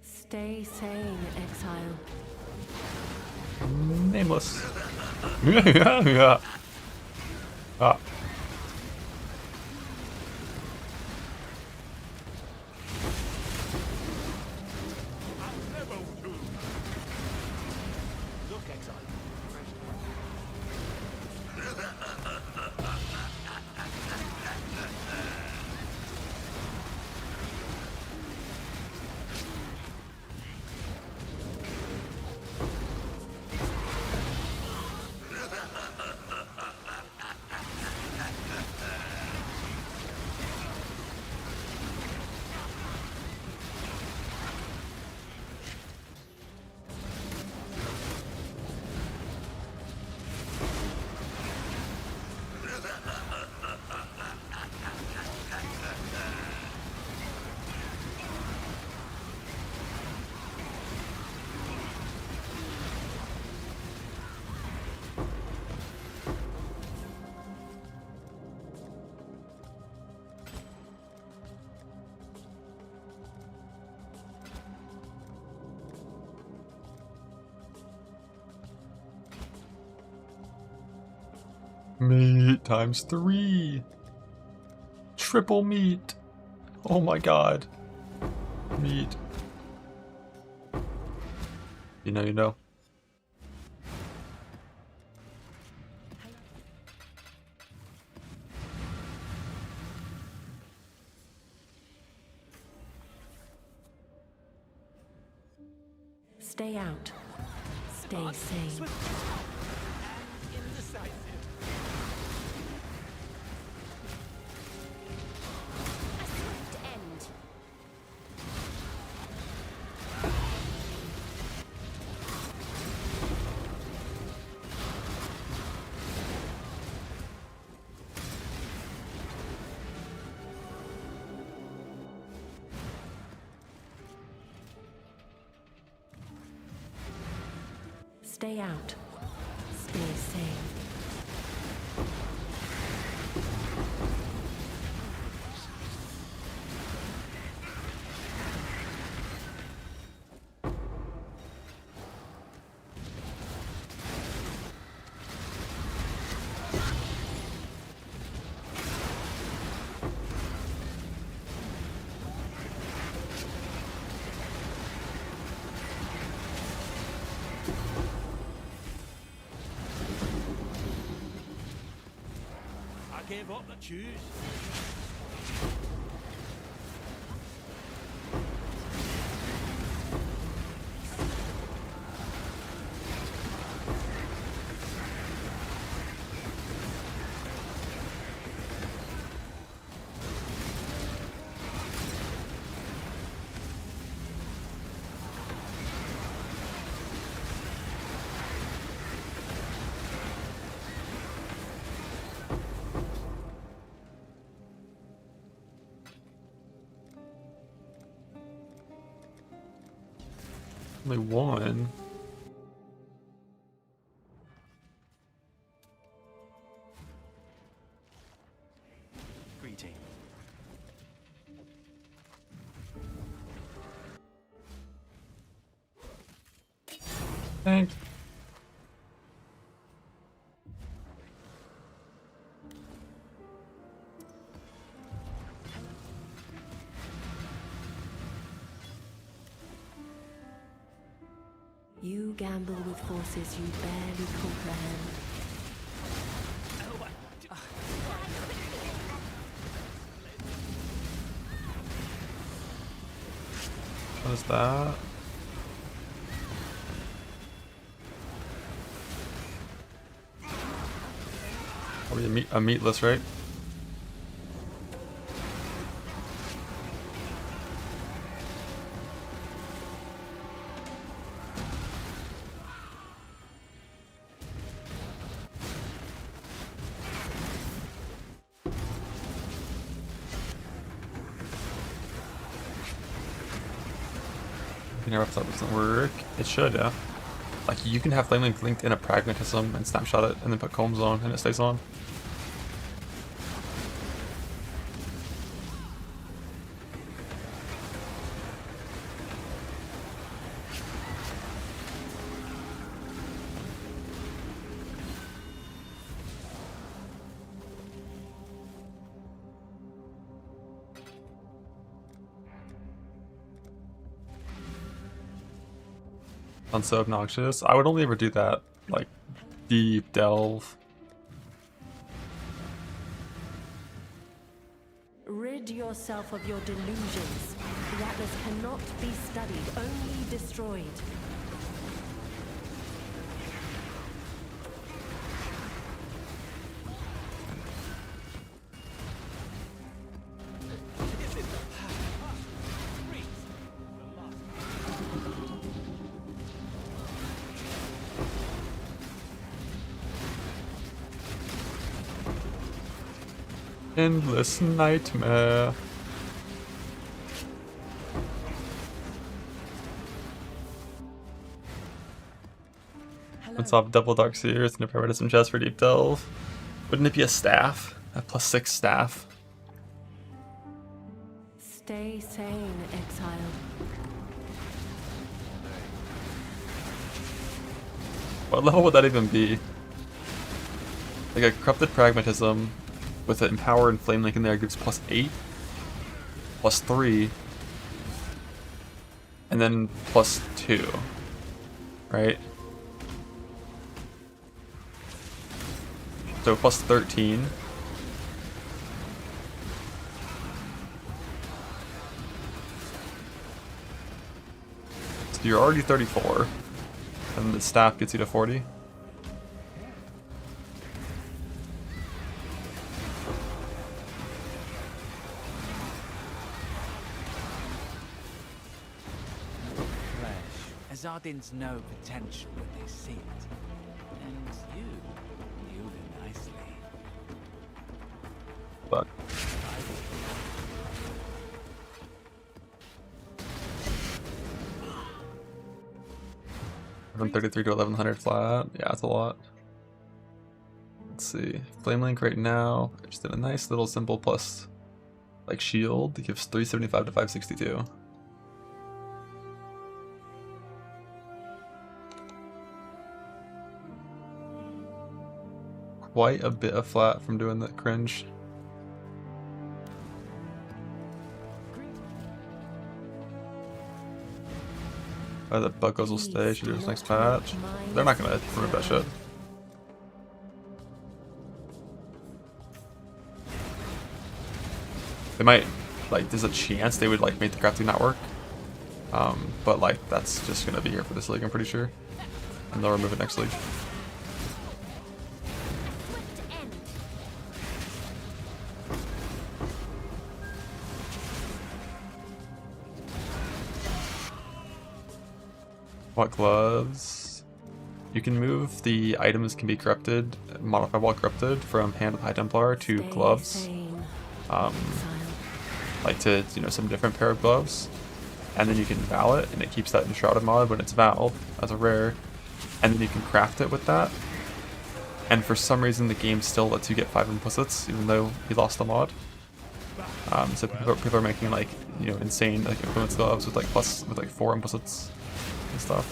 Stay sane, exile. Nameless. Yeah. Ah. Look, exile. Meat times 3. Triple meat. Oh my god. Meat. You know, you know. Stay out. Stay sane. Indecisive. A swift end. Stay out. Stay sane. I gave up the choose. Only one. Greeting. Thanks. You gamble with forces you barely comprehend. What is that? Probably a meatless, right? You never if that doesn't work. It should, yeah. Like you can have Flame Link linked in a Pragmatism and snapshot it and then put Combs on and it stays on. Sounds so obnoxious. I would only ever do that, like, deep delve. Rid yourself of your delusions. The Atlas cannot be studied, only destroyed. Endless nightmare. Let's have double Dark Seers and a Pragmatism chest for deep delve. Wouldn't it be a staff? A +6 staff. Stay sane, exile. What level would that even be? Like a Corrupted Pragmatism with an Empower and Flame Link in there gives +8, +3, and then +2, right? So +13. You're already 34, and the staff gets you to 40. Azardins know potential when they see it. And you do nicely. But 133 to 1100 flat. Yeah, that's a lot. Let's see. Flame Link right now. I just did a nice little simple plus like shield. It gives 375 to 562. Quite a bit of flat from doing that cringe. The buggos will stay. Should do this next patch. They're not gonna remove that shit. They might, like, there's a chance they would like make the crafting not work. But like that's just gonna be here for this league, I'm pretty sure, and they'll remove it next league. What gloves? You can move the items can be corrupted, modified while corrupted from Hand of the High Templar to gloves. Like to, you know, some different pair of gloves. And then you can vow it, and it keeps that enshrouded mod when it's vowed as a rare. And then you can craft it with that. And for some reason the game still lets you get 5 implicits, even though you lost the mod. So people are making like, you know, insane like influence gloves with like 4 implicits and stuff.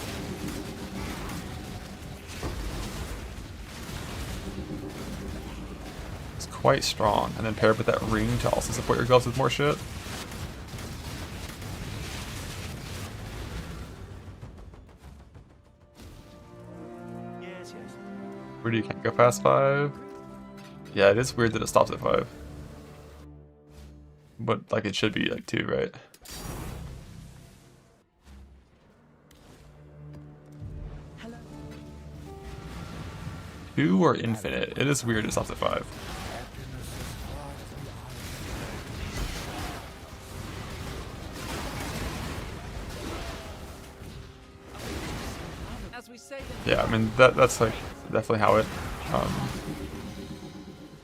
It's quite strong, and then paired with that ring to also support your gloves with more shit. Where you can't go past 5? Yeah, it is weird that it stops at 5. But like it should be like 2, right? Two or infinite. It is weird it stops at 5. Yeah, I mean that's like definitely how it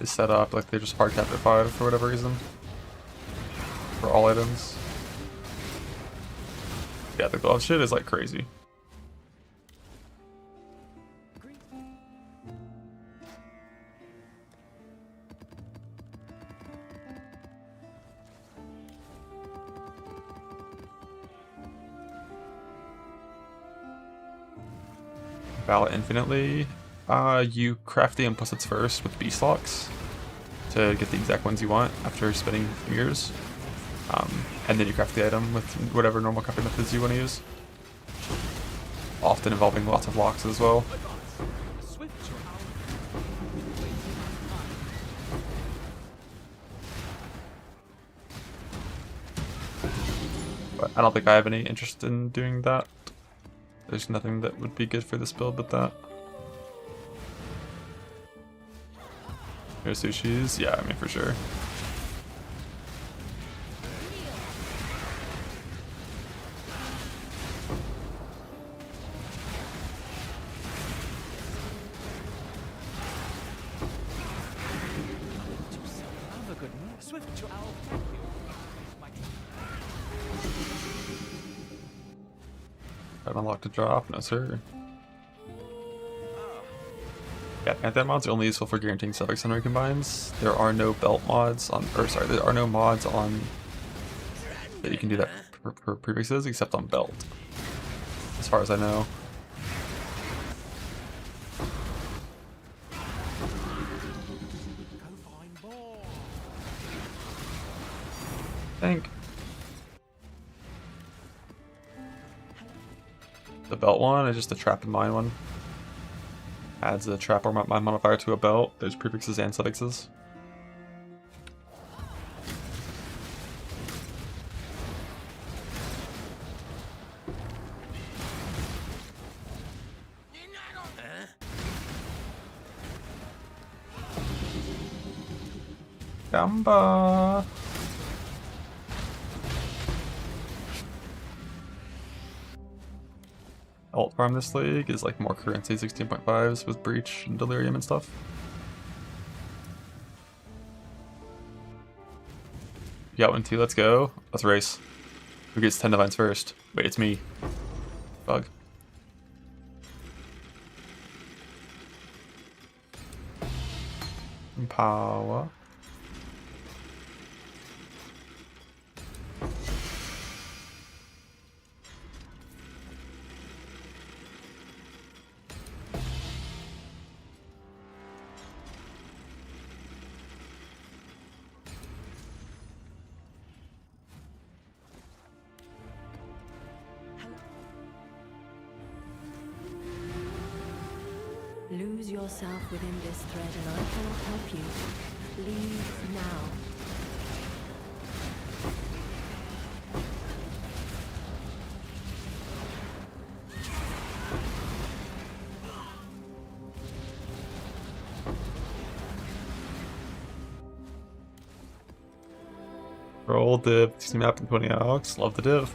is set up. Like they just hard capped at 5 for whatever reason. For all items. Yeah, the glove shit is like crazy. Ballot infinitely. You craft the implicits first with beast locks to get the exact ones you want after spinning fingers. And then you craft the item with whatever normal crafting methods you want to use. Often involving lots of locks as well. But I don't think I have any interest in doing that. There's nothing that would be good for this build but that. No sushis? Yeah, I mean for sure. Unlocked a drop? No sir. Yeah, anti-mods are only useful for guaranteeing suffix and recombines. There are no belt mods on, or sorry, there are no mods on that you can do that for prefixes except on belt, as far as I know. Think. The belt one is just a trap and mine one. Adds a trap or mine modifier to a belt. There's prefixes and suffixes. Gamba. Alt farm this league is like more currency 16.5s with Breach and Delirium and stuff. You got one too, let's go. Let's race. Who gets 10 divines first? Wait, it's me. Bug. Power. Lose yourself within this thread and I cannot help you. Leave now. Roll div, 60 map and 20 Alex. Love the div.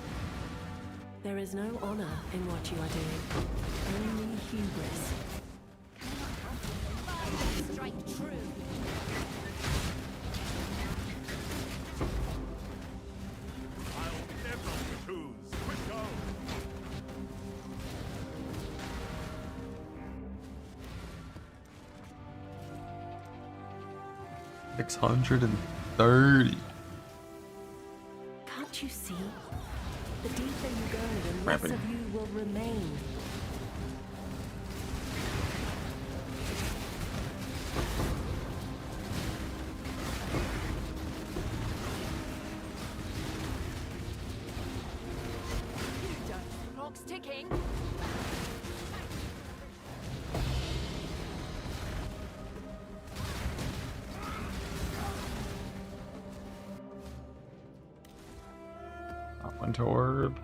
There is no honor in what you are doing. Only hubris. Strike true. I'll never refuse. Quick go. $630. Can't you see? The deeper you go, the less Ramping. of you will remain. Clock's ticking. Winter Orb.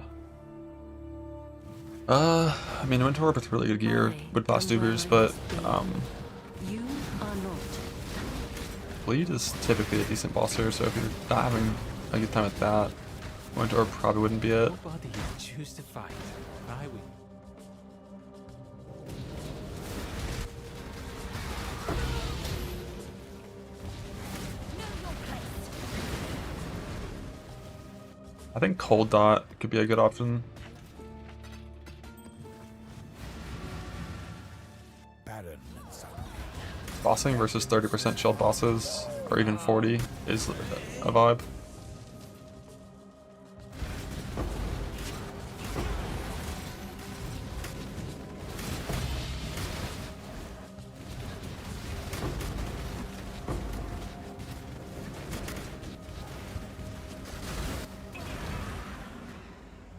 I mean, Winter Orb is really good gear with boss dubers, but You are not. Bleed is typically a decent bosser, so if you're not having a good time with that, Winter Orb probably wouldn't be it. Nobody choose to fight. I will. I think Cold Dot could be a good option. Barren and sunny. Bossing versus 30% shield bosses, or even 40, is a vibe.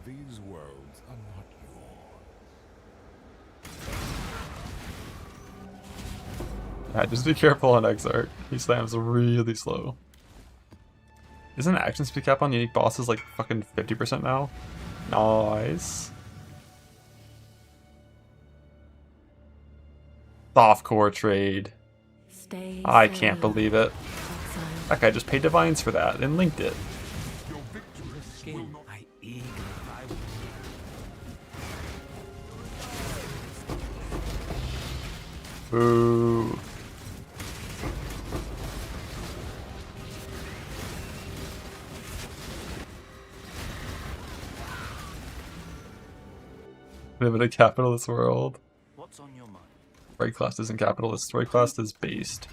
These worlds are not yours. Yeah, just be careful on Exarch. He slams really slow. Isn't action speed cap on unique bosses like fucking 50% now? Nice. Softcore trade. Stay I safe, can't believe it. exile. That guy just paid divines for that and linked it. Your victories will not. I eagerly I will. Boo. Live in a capitalist world. What's on your mind? Story class isn't capitalist. Story class is based.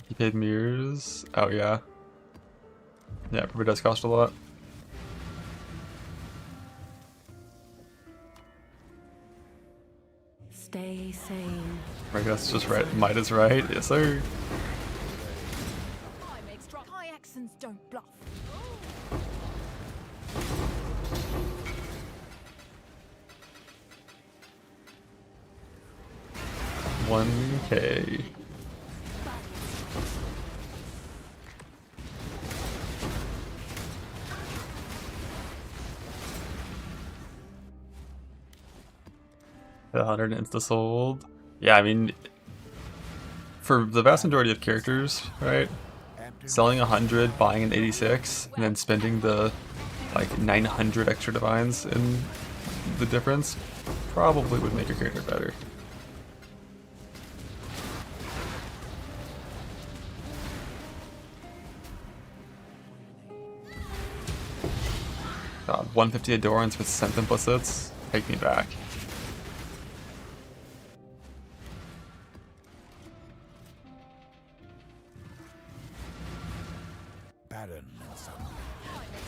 He paid mirrors. Oh yeah. Yeah, it probably does cost a lot. Stay sane. I guess just right. Might is right. Yes, sir. I make strong. High accents don't bluff. 1K. 100 insta-sold. Yeah, I mean, for the vast majority of characters, right? Selling 100, buying an 86, and then spending the like 900 extra divines in the difference probably would make your character better. God, 150 Adorns with Scent implicits? Take me back. Barren and sunlit.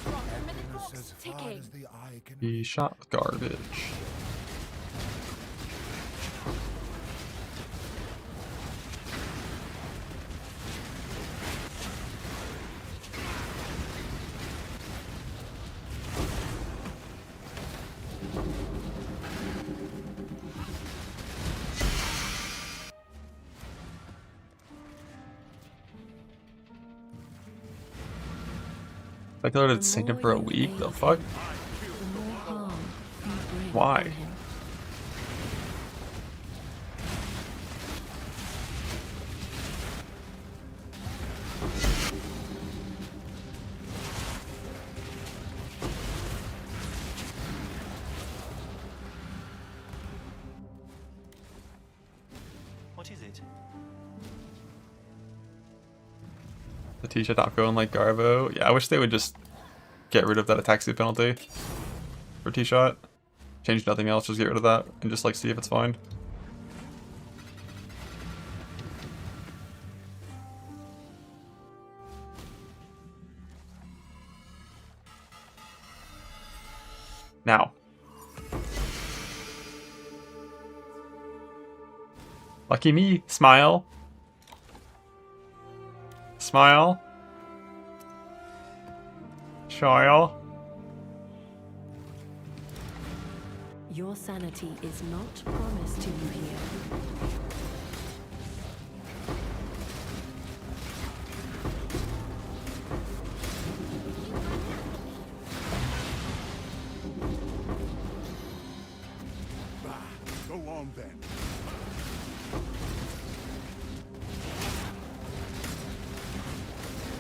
Emptiness as far as the eye can Be shot with garbage. I thought it's synced him for a week. The fuck? The more harm you bring Why? upon him. What is it? The T-shirt not going like Garbo. Yeah, I wish they would just get rid of that attack speed penalty for T-shot. Change nothing else, just get rid of that and just like see if it's fine. Now. Lucky me, smile. Smile. Smile. Your sanity is not promised to you here. Go on then.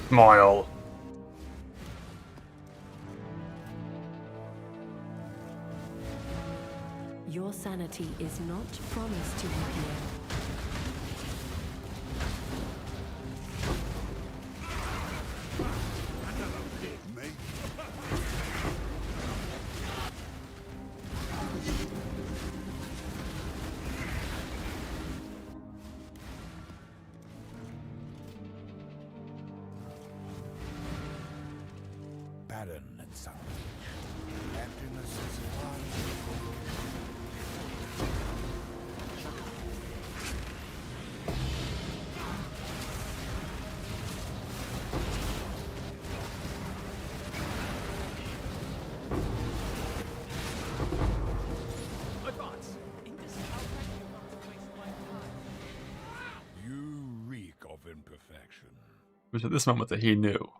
Smile. Your sanity is not promised to you here. Mate. Barren and sunlit. Emptiness as far as the You reek of imperfection. It was at this moment that he knew.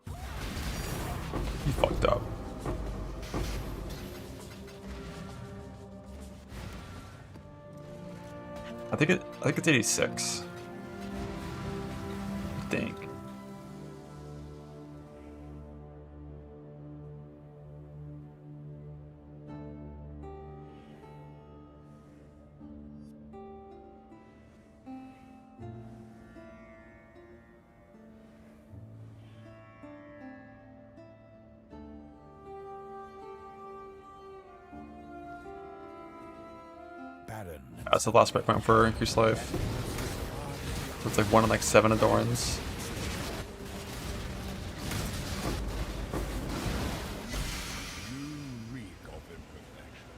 He fucked up. I think it's 86. I think. Barren. That's the last breakpoint for increased life. So it's like 1 in like 7 Adorns. You reek of imperfection.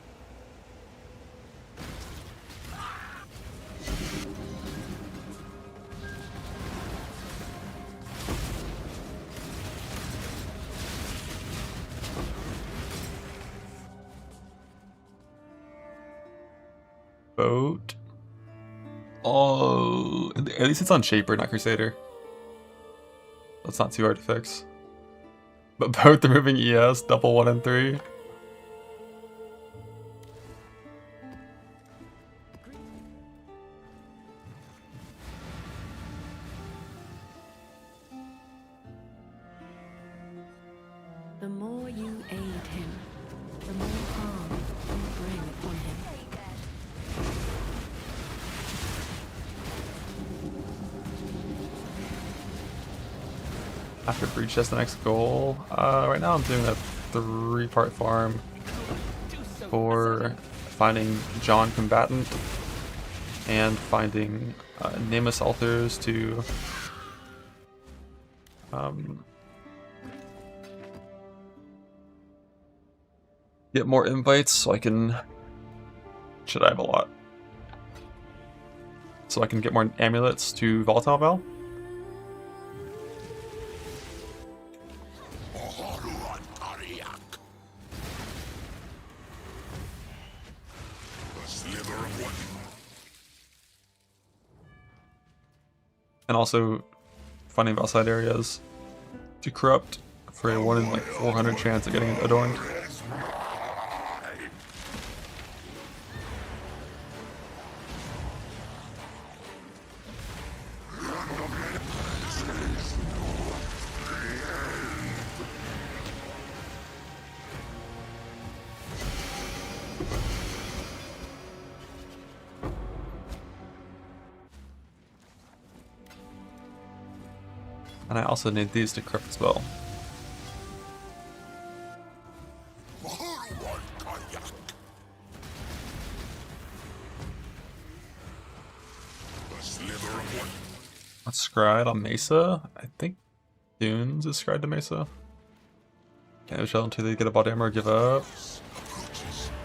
Boat. Oh, at least it's on Shaper, not Crusader. That's not too hard to fix. But both removing ES, double 1 and 3. the more you aid him, the more harm you bring upon him. After breach, that's the next goal. Right now I'm doing a 3-part farm for finding John Combatant and finding Namus altars to get more invites so I can... Should I have a lot? So I can get more amulets to Volatile Val. And also finding outside areas to corrupt for a 1 in like 400 chance of getting adorned. And I also need these to corrupt as well. Let's scryed on Mesa. I think Dunes is scryed to Mesa. Can't chill until they get a body armor or give up.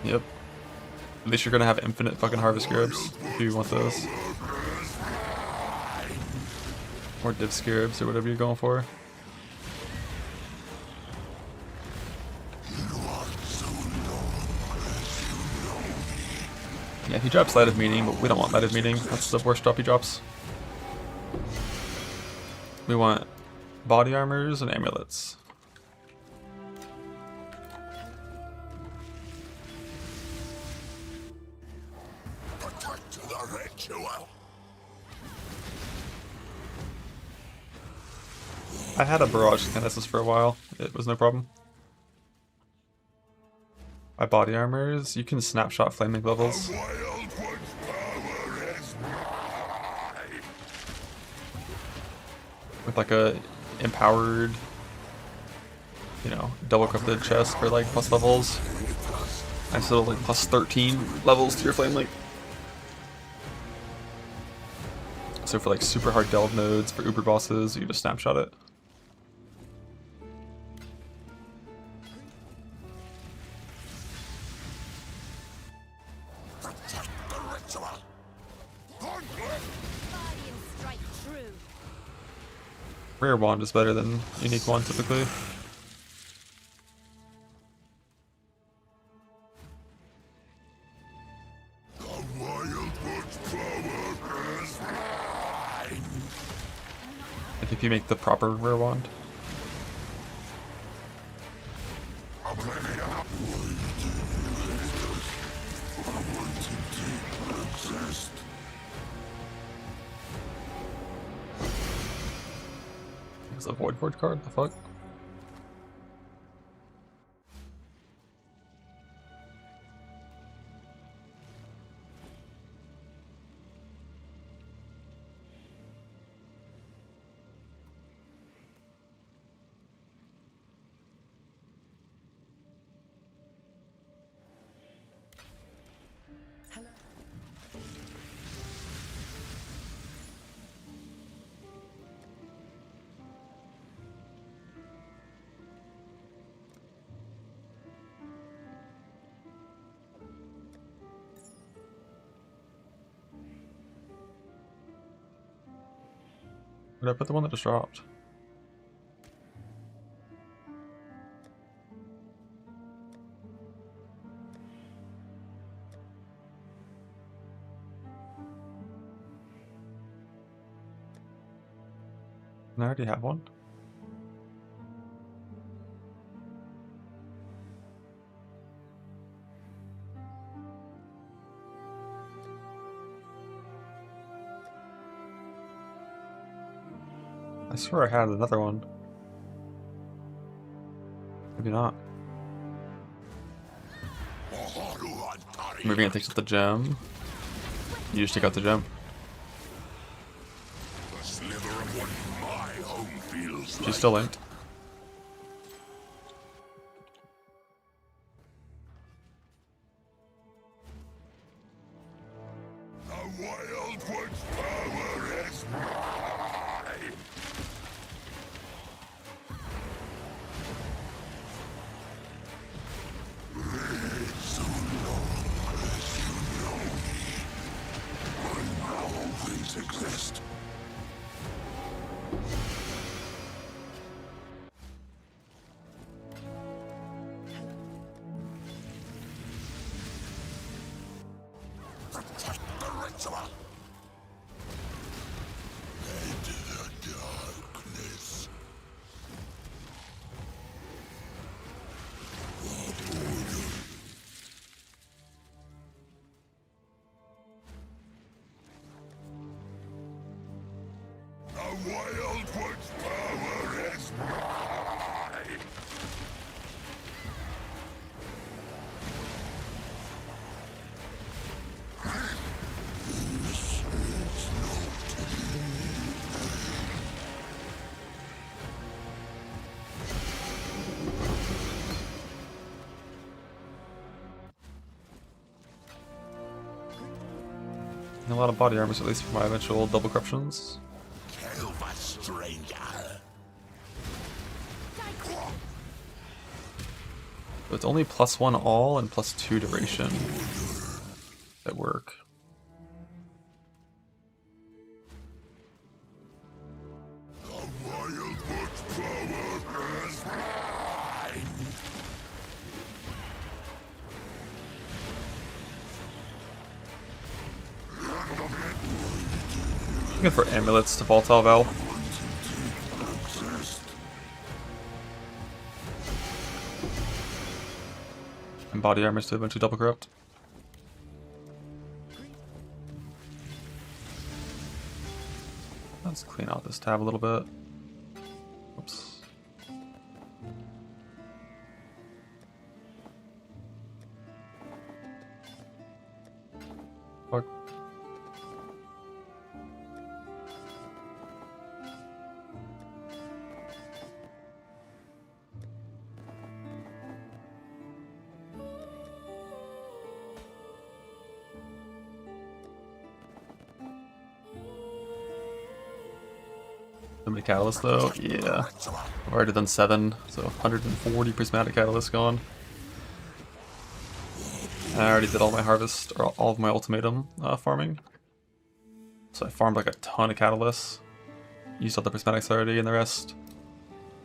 Yep. At least you're gonna have infinite fucking harvest scarabs if you want those. Or div scarabs or whatever you're going for. Yeah, he drops Light of Meaning, but we don't want Light of Meaning. That's the worst drop he drops. We want body armors and amulets. Protect the ritual. I had a Barrage Kinesis for a while. It was no problem. My body armors, you can snapshot flaming levels. With like a empowered, you know, double crafted chest for like plus levels. I still like plus 13 levels to your flame link. So for like super hard delve nodes, for uber bosses, you just snapshot it. Rare wand is better than unique wand typically. Like if you make the proper rare wand. It's a Void Forge card, the fuck? Where did I put the one that just dropped? I already have one. I swear I had another one. Maybe not. Maybe it takes out the gem. You just take out the gem. She's still linked. Exist. Protect the ritual. Into the darkness. The Wildwood's power is mine! A lot of body armors, at least for my eventual double corruptions. Kill the stranger! So it's only +1 all and +2 duration that work. The Wildwood's power is mine! Looking for amulets to volatile Val. And body armors to eventually double corrupt. Let's clean out this tab a little bit. Oops. Fuck. How many catalysts though? Yeah. I've already done 7, so 140 prismatic catalysts gone. And I already did all my harvest, or all of my ultimatum farming. So I farmed like a ton of catalysts. Used all the prismatics already, and the rest.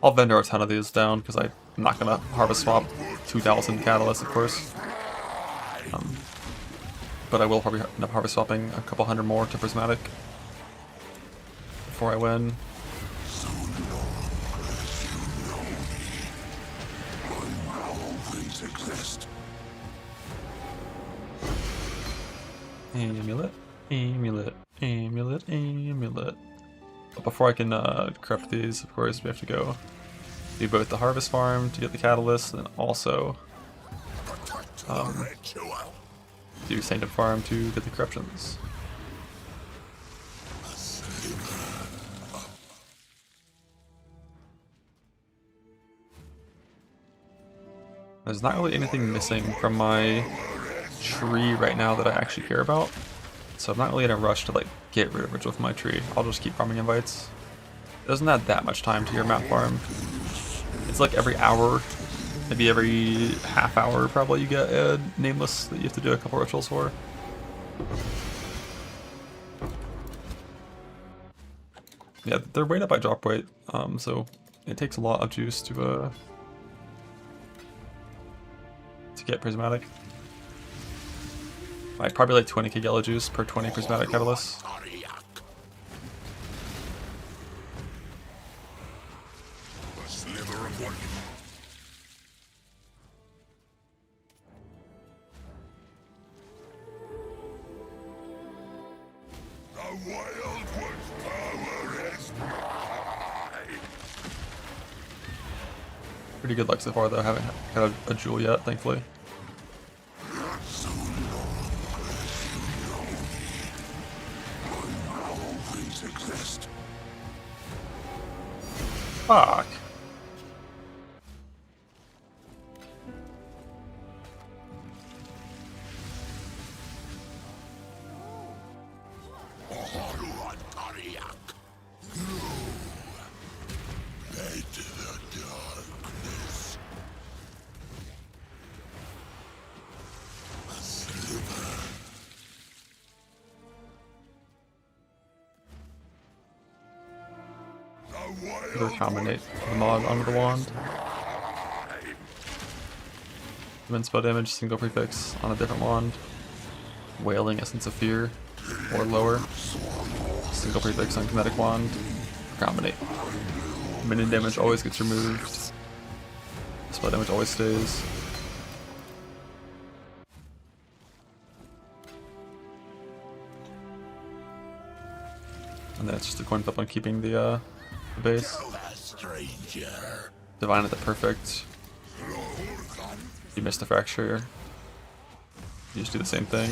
I'll vendor a ton of these down, because I'm not gonna harvest swap 2,000 catalysts, of course. But I will probably end up harvest swapping a couple hundred more to prismatic before I win. Exist. Amulet, amulet, amulet, amulet. But before I can corrupt these, of course, we have to go do both the harvest farm to get the catalyst, and also do sanctum farm to get the corruptions. There's not really anything missing from my tree right now that I actually care about, so I'm not really in a rush to like get rid of ritual from my tree. I'll just keep farming invites. It doesn't add that much time to your map farm. It's like every hour, maybe every half hour probably you get a nameless that you have to do a couple rituals for. Yeah, they're weighted by drop weight, so it takes a lot of juice to get prismatic. Like probably like 20k yellow juice per 20 prismatic catalysts. Pretty good luck so far though. Haven't got a jewel yet, thankfully. Fuck. Either combinate the mod onto the wand. Human spell damage, single prefix on a different wand. Wailing Essence of Fear, or lower. Single prefix on kinetic wand. Combinate. Minion damage always gets removed. Spell damage always stays. And then it's just a coin flip on keeping the base. Divine at the perfect. You missed the fracture. You just do the same thing.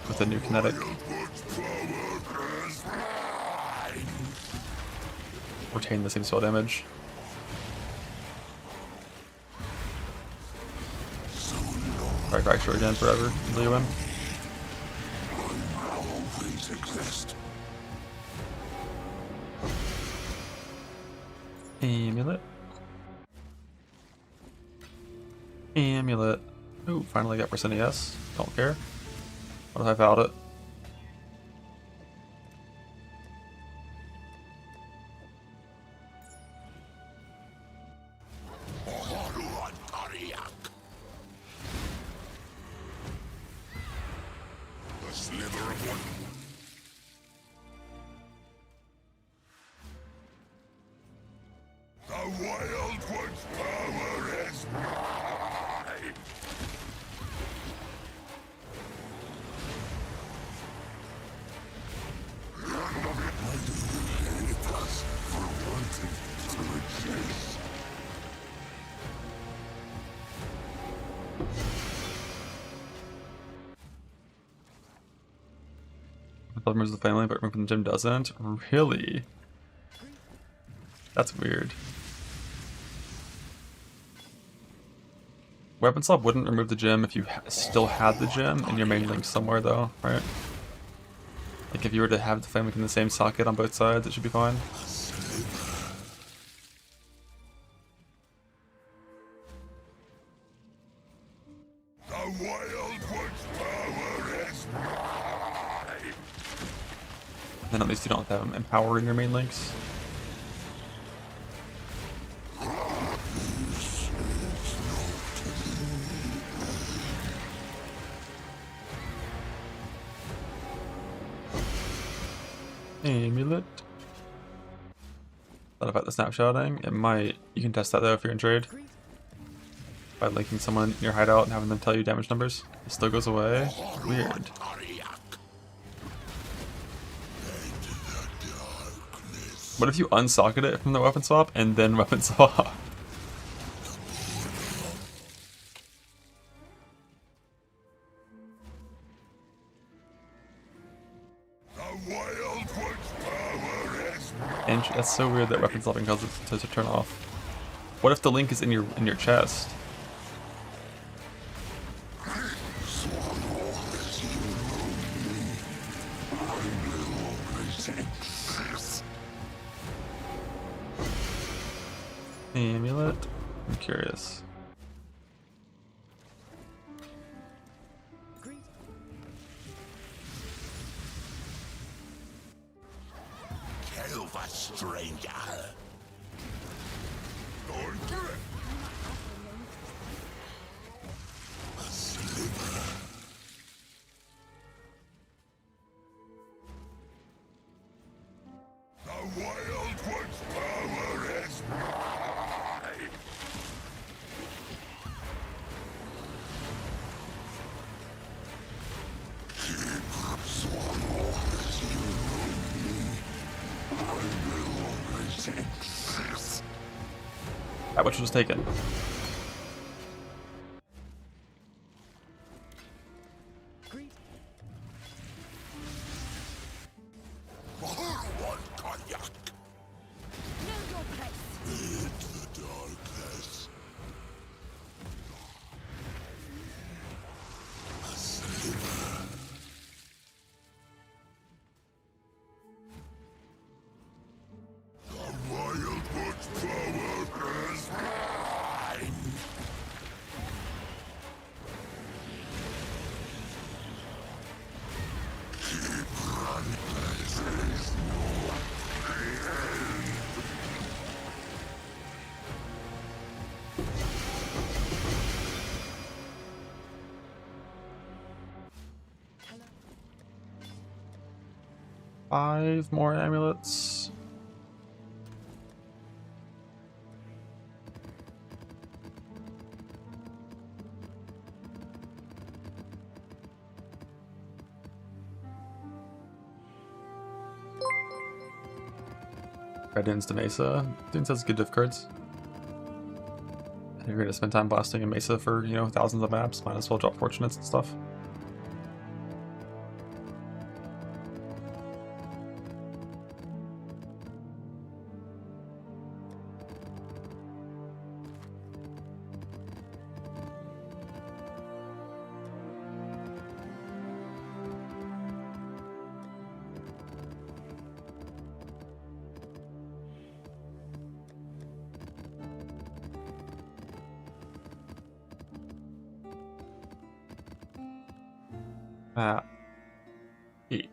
With a new kinetic. Retain the same spell damage. Try fracture again forever until you win. Amulet. Amulet. Ooh, finally got percent ES. Don't care. What if I fouled it? Removes the family, but removing the gym doesn't? Really? That's weird. Weapon swap wouldn't remove the gym if you still had the gym in your main link somewhere though, right? Like if you were to have the family in the same socket on both sides, it should be fine. Then at least you don't have them empowering your main links. Amulet. Thought about the snapshotting. It might. You can test that though if you're in trade. By linking someone in your hideout and having them tell you damage numbers. It still goes away. Weird. What if you unsocket it from the weapon swap and then weapon swap? And that's so weird that weapon swapping causes it to turn off. What if the link is in your chest? Amulet? I'm curious. Kill the stranger. A sliver. The Wild One's power is mine. Keep That which was taken. Know your place. Five more amulets. Red to Mesa. Dude says good diff cards. If you're gonna spend time blasting in Mesa for, you know, thousands of maps, might as well drop Fortunates and stuff. Eat.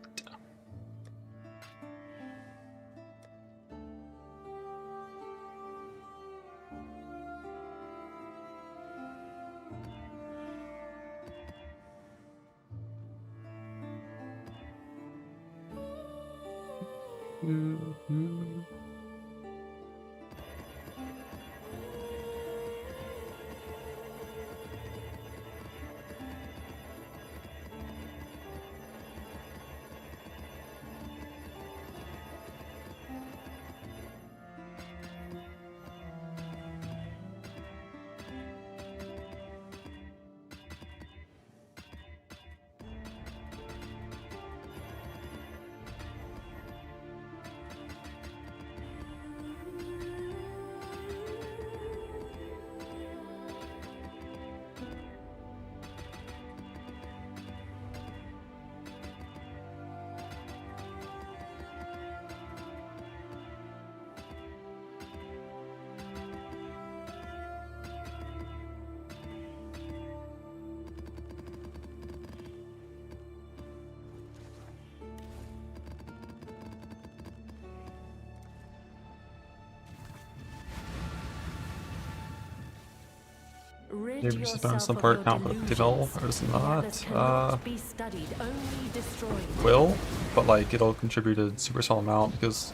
Rid Maybe just found yourself some of part your count for the develop delusions. or does Madness not. cannot be studied, only destroyed. Will, but like it'll contribute a super small amount because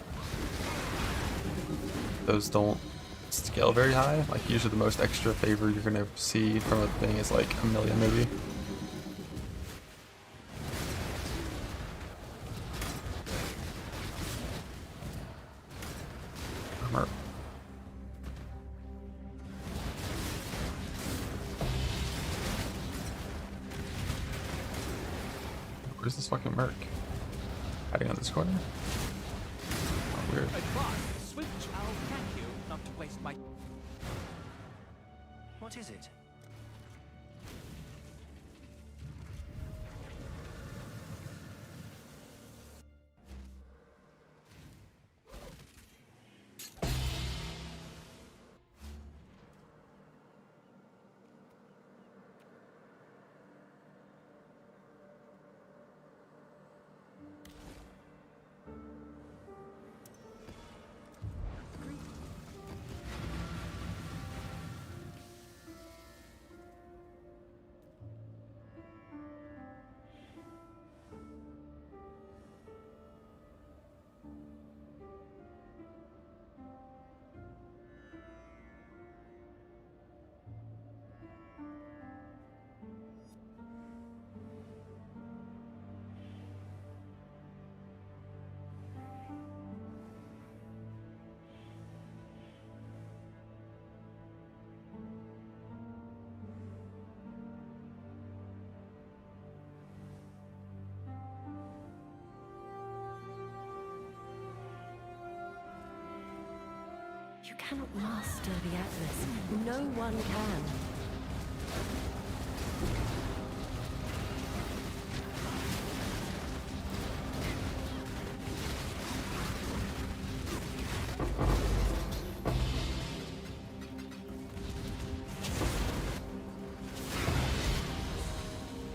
those don't scale very high. Like usually the most extra favor you're gonna see from a thing is like 1 million maybe. Armor. Where's this fucking merc? Hiding on this corner? Oh, weird. Advance, switch, I'll thank you not to waste my... What is it? You cannot master the Atlas. No one can.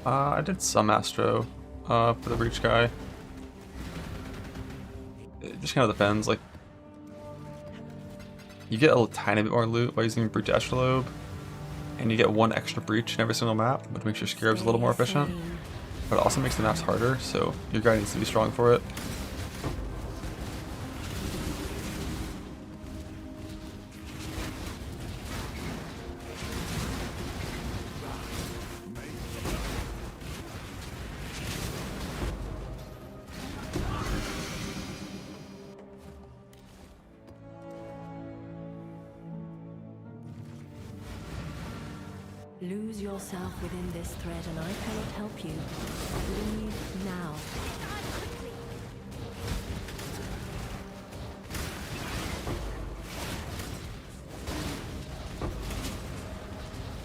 I did some Astro for the Breach guy. It just kind of depends. Like, you get a tiny bit more loot by using Breach Astrolabe, and you get one extra Breach in every single map, which makes your Scarabs a little more efficient. But it also makes the maps harder, so your guy needs to be strong for it. Lose yourself within this thread and I cannot help you. Leave now.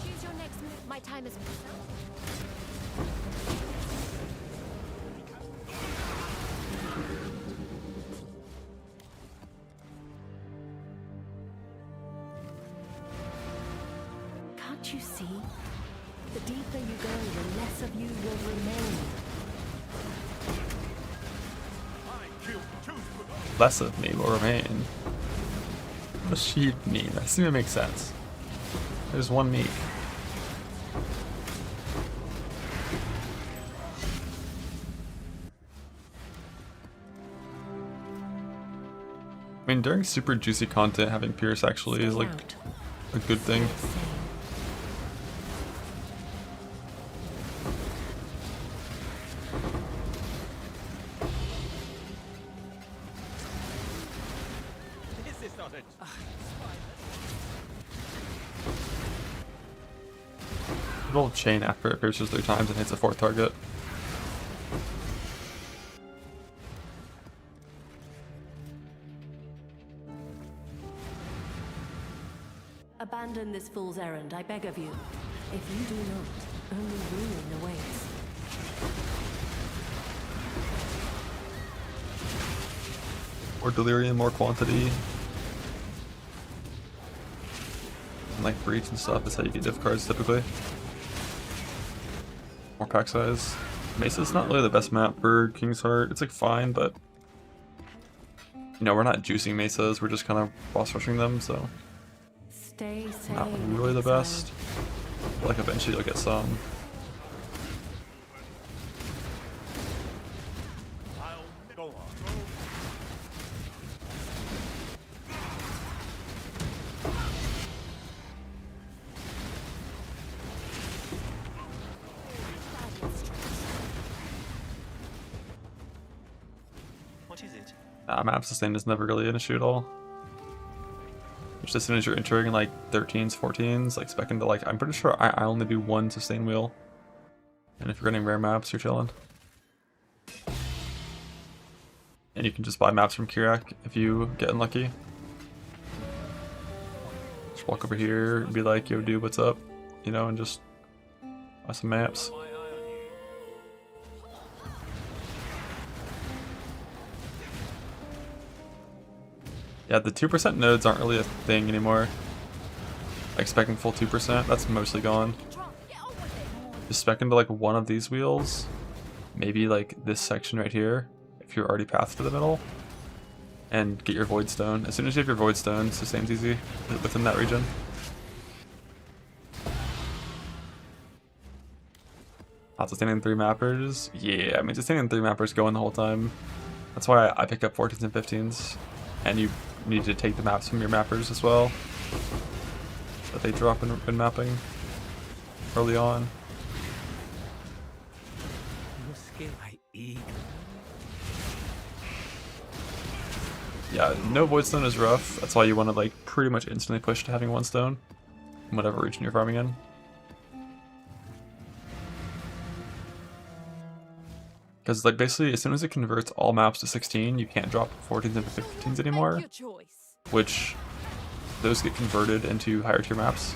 Choose your next move. My time is... Can't you see? The deeper you go, the less of you will remain. Less of me will remain. What does she mean? That seems to make sense. There's one me. I mean, during super juicy content, having Pierce actually is like a good thing. It'll chain after it pierces 3 times and hits a 4th target. Abandon this fool's errand, I beg of you. If you do not, only ruin awaits. More delirium, more quantity. And like breach and stuff is how you get diff cards typically. More pack size. Mesa's not really the best map for King's Heart. It's like fine, but you know, we're not juicing Mesas, we're just kind of boss rushing them, so Stay sane, not really the best. But like eventually you'll get some. What is it? Map sustain is never really an issue at all. Just as soon as you're entering like 13s, 14s, like spec into like, I'm pretty sure I only do 1 sustain wheel. And if you're getting rare maps, you're chilling. And you can just buy maps from Kirak if you get unlucky. Just walk over here and be like, yo dude, what's up? You know, and just buy some maps. Yeah, the 2% nodes aren't really a thing anymore. Like specking full 2%, that's mostly gone. Just spec into like 1 of these wheels, maybe like this section right here, if you're already pathed to the middle, and get your Void Stone. As soon as you have your Void Stone, sustain's easy within that region. Not sustaining 3 mappers? Yeah, I mean sustaining 3 mappers going the whole time. That's why I pick up 14s and 15s. And you need to take the maps from your mappers as well, that they drop in mapping early on. Yeah, no Void Stone is rough. That's why you want to like pretty much instantly push to having 1 stone in whatever region you're farming in. Because like basically as soon as it converts all maps to 16, you can't drop 14s and 15s anymore. Which those get converted into higher tier maps.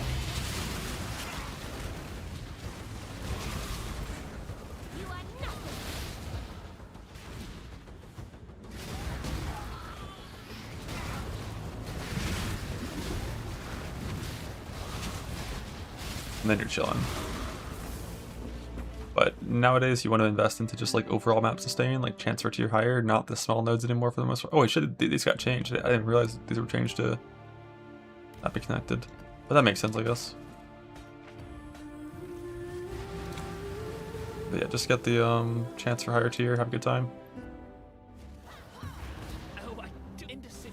You are nothing. And then you're chilling. But nowadays you want to invest into just like overall map sustain, like chance for tier higher, not the small nodes anymore for the most part. Oh, these got changed. I didn't realize these were changed to not be connected. But that makes sense, I guess. But yeah, just get the chance for higher tier, have a good time. Oh, I do indecisive.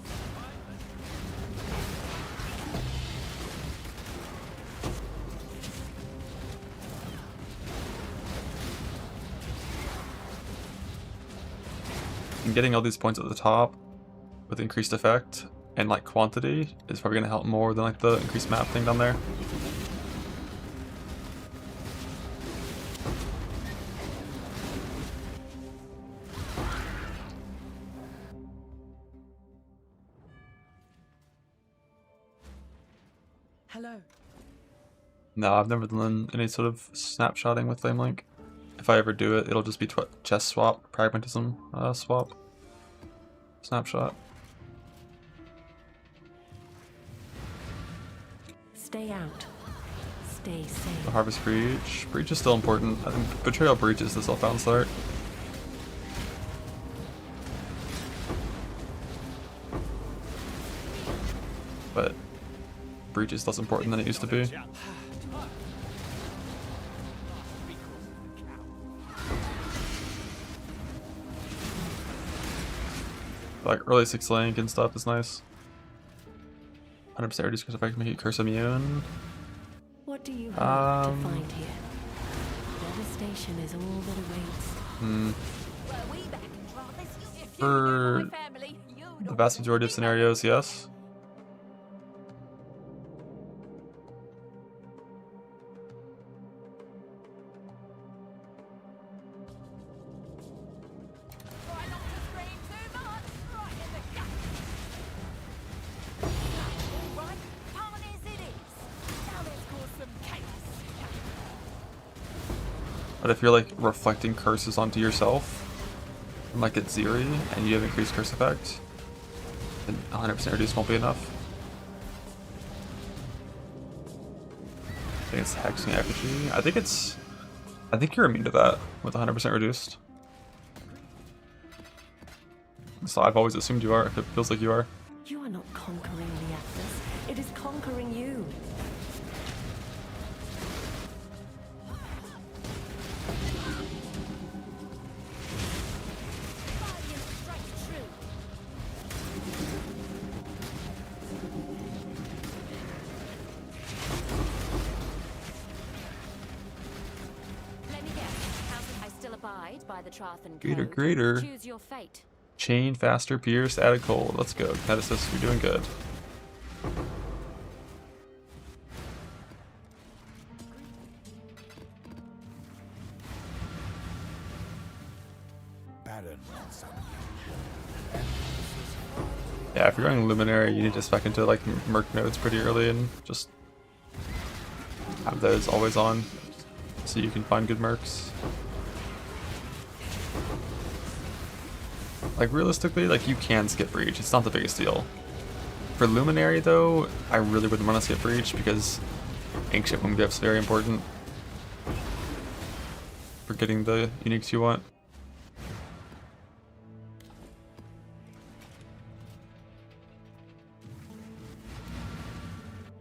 And getting all these points at the top with increased effect and like quantity is probably going to help more than like the increased map thing down there. Hello. No, I've never done any sort of snapshotting with Flame Link. If I ever do it, it'll just be chest swap, pragmatism swap, snapshot. Stay out. Stay safe. The Harvest Breach. Breach is still important. I think Betrayal Breach is the self-bound start. But Breach is less important than it used to be. Like early 6 link and stuff is nice. 100% reduce curse effect, make it curse immune. What do you have to find here? Devastation is all that awaits. Were we back in Travis? If you For knew my family, you'd the vast majority of scenarios, yes. try not to scream too much. Right in the gut. All right, come on as it is. Now let's cause some chaos. But if you're like reflecting curses onto yourself, and like it's Zeri, and you have increased curse effect, then 100% reduce won't be enough. I think it's hexing effigy. I think you're immune to that with 100% reduced. So I've always assumed you are, if it feels like you are. You are not conquering the Atlas. It is conquering you. Guardian strikes true. Let me guess. I still abide by the Trathan Greater, code. greater. Choose your fate. Chain, faster, pierce, added cold. Let's go. Kineticist, you're doing good. Baron wants something. Yeah, if you're going luminary, you need to spec into like merc nodes pretty early and just have those always on so you can find good mercs. Like realistically, like you can skip breach. It's not the biggest deal. For luminary though, I really wouldn't want to skip breach because ancient womb gift's very important for getting the uniques you want.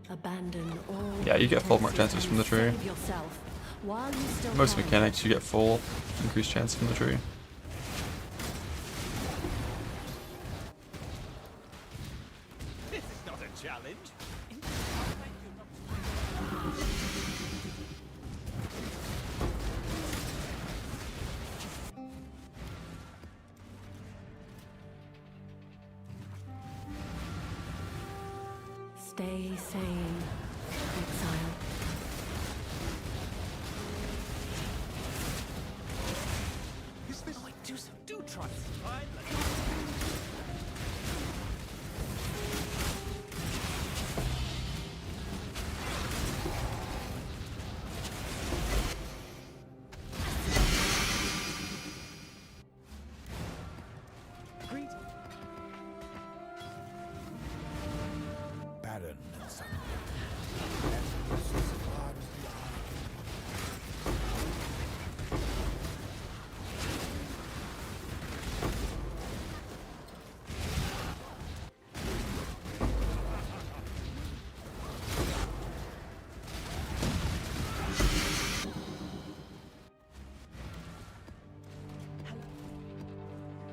Abandon all. Yeah, you get full more chances from the tree. Save yourself while you still Most can. mechanics you get full increased chance from the tree. This is not a challenge. Stay sane, exile. Is this? Oh, do try.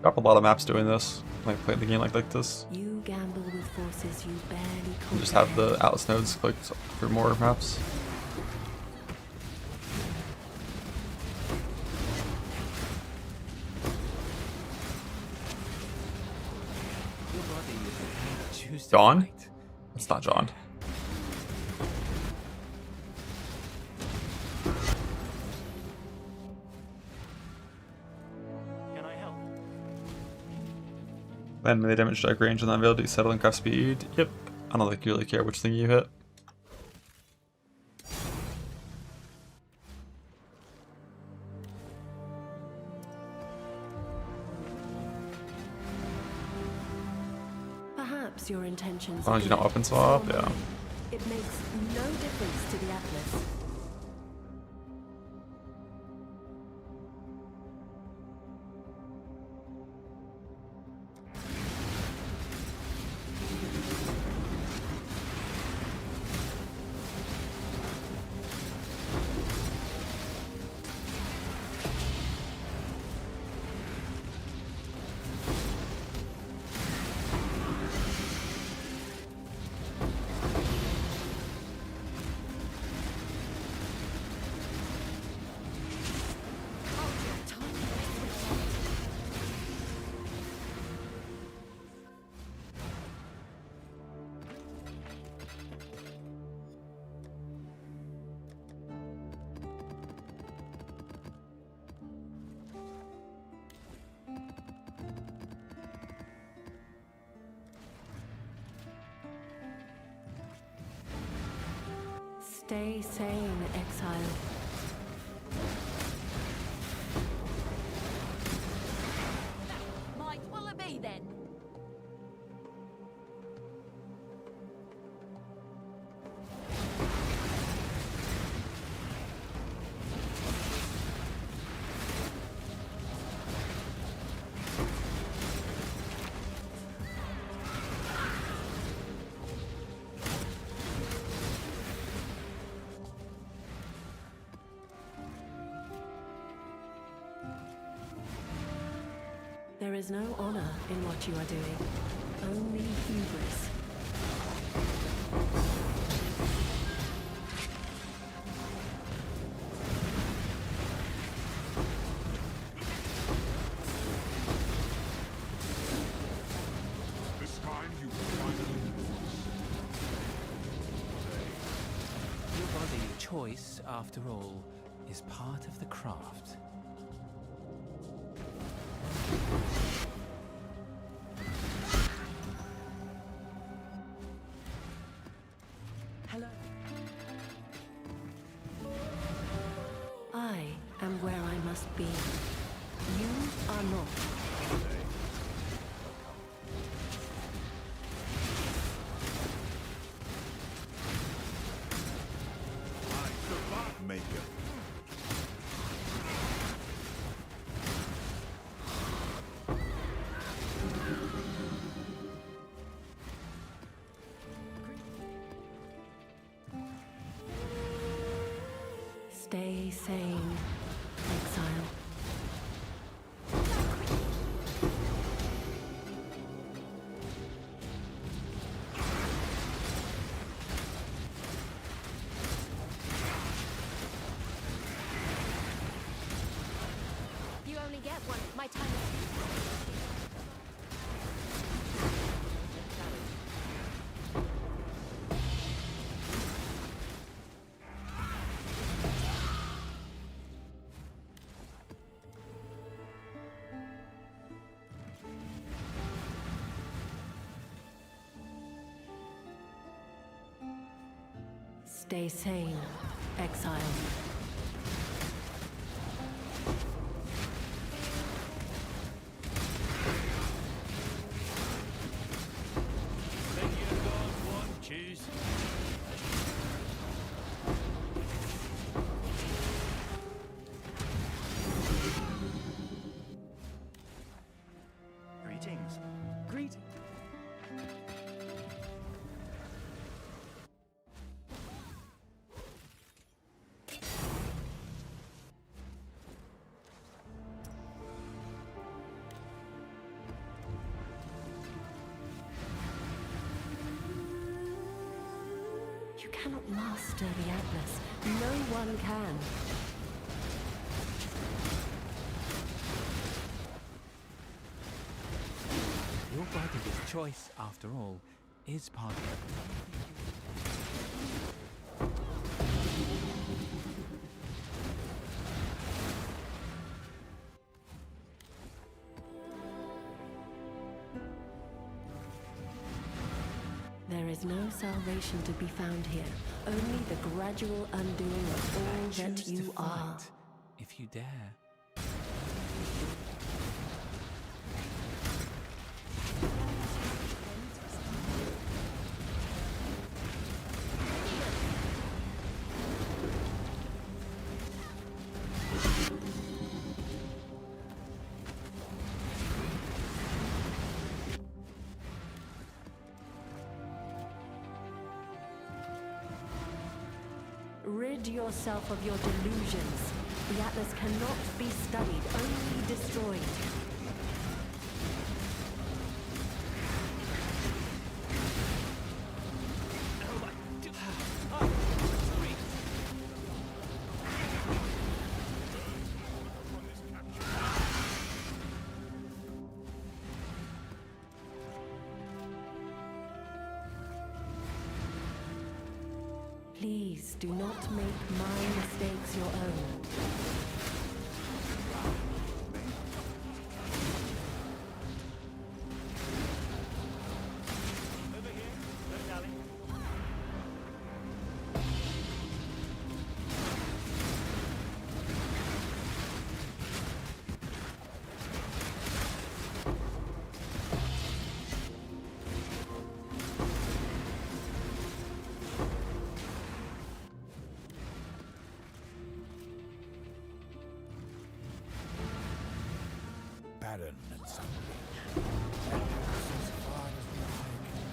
Got a lot of maps doing this. Like play the game like this. You gamble with forces you barely And just have comprehend. the Atlas nodes clicked for more maps. Your body is the hand that chooses to John? fight. It's not John. Can I help? Then melee damage, strike range, and then ability, settle and craft speed. Yep. I don't think you really care which thing you hit. Perhaps your intentions. As long as you don't good. weapon swap, yeah. It makes no difference to the Atlas. Stay sane, exile. Might will it be then? There is no honor in what you are doing, only hubris. This time you finally lose. Your body choice, after all, is part of the craft. Hello. I am where I must be. You are not. Maker. Stay sane, exile. You only get one. My time is... Stay sane, exile. Then you got one. Choose. Greetings. Greetings. You cannot master the Atlas. No one can. Your body's choice, after all, is part of it. There is no salvation to be found here, only the gradual undoing of all that Choose you to are. fight, if you dare. Rid yourself of your delusions. The Atlas cannot be studied, only destroyed. Please do not make my mistakes your own. Barren and sunlit. As far as the eye can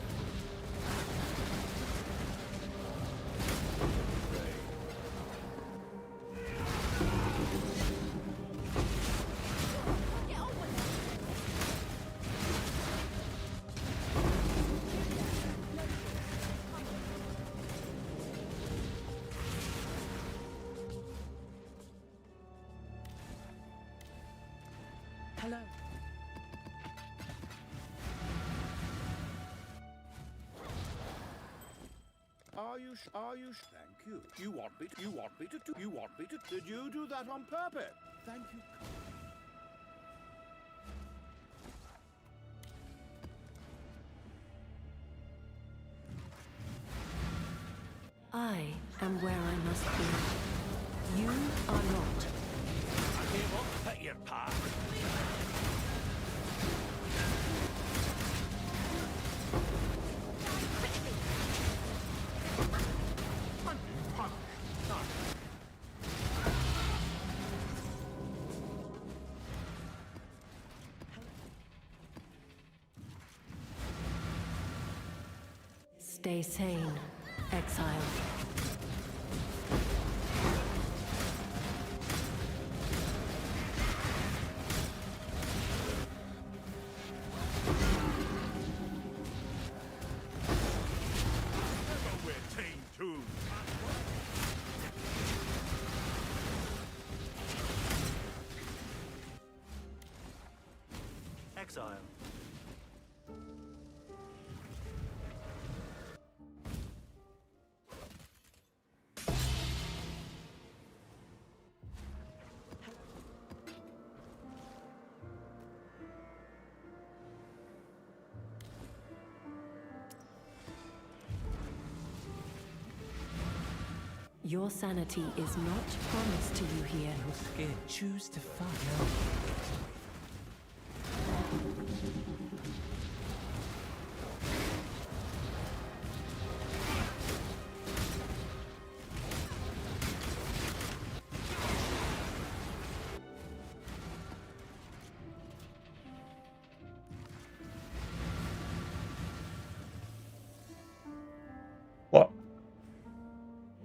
Hello. Are you? Thank you. You want me to do? Did you do that on purpose? Thank you. I am where I must be. You are not. I give up at your path. Stay sane, exile. We're team two. Exile. Your sanity is not promised to you here. You're scared. Choose to fight. What?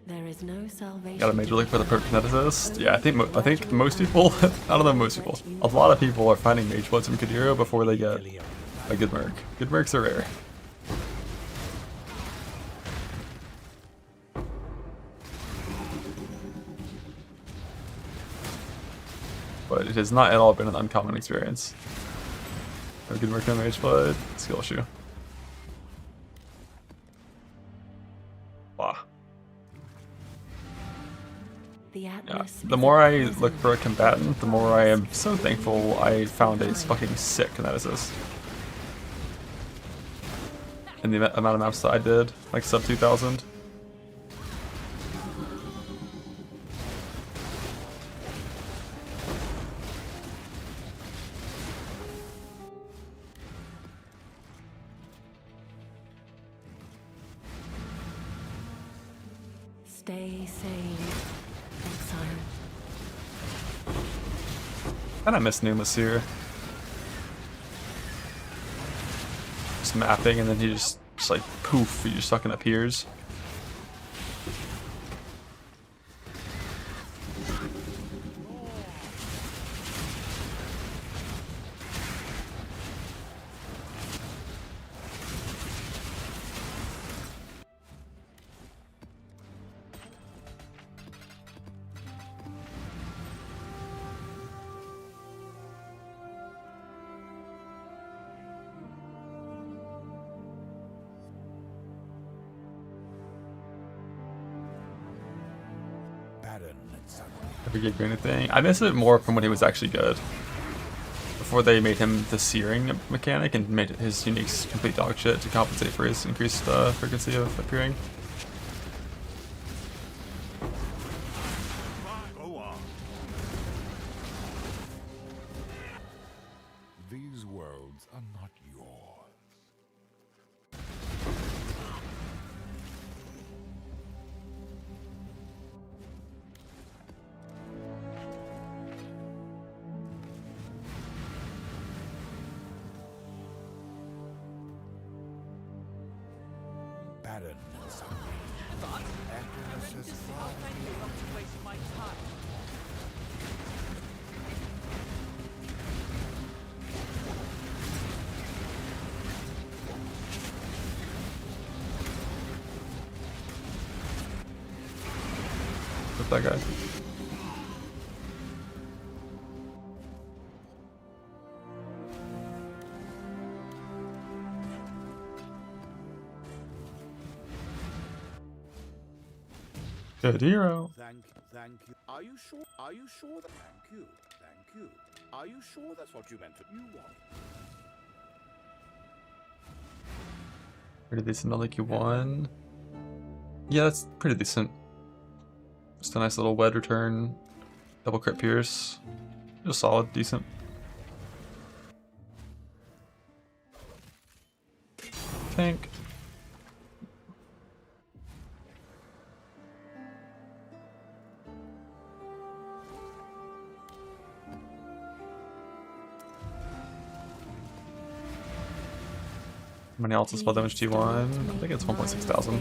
There is no salvation. Got a major look for the prokineticist? Yeah, I think most people, I don't know most people, a lot of people are finding mage bloods in Kadiro before they get a good merc. Good mercs are rare. but it has not at all been an uncommon experience. Have a good Mercury Mage Blood, skill issue. Wow. Yeah. The more I look for a combatant, the more I am so thankful I found a fucking sick Kineticist. And the amount of maps that I did, like sub 2000. Stay sane, exile. And I miss Numas here. Just mapping and then he just like poof, he just fucking appears. Every gig or anything. I miss it more from when he was actually good. Before they made him the searing mechanic and made his uniques complete dog shit to compensate for his increased frequency of appearing. These worlds are not yours. Barren and sunny. Emptiness is far. Wasting my time. With that guy. Good hero. Thank you. Are you sure? Are you sure that? Thank you. Are you sure that's what you meant to? You want? Pretty decent on like Q1. Yeah, that's pretty decent. Just a nice little wed return. Double crit pierce. Just solid, decent. Tank. How many ultimate spell damage do you want? I think it's 1.6 thousand.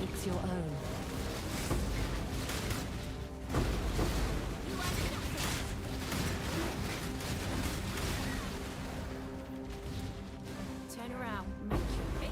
Turn around. Make you big.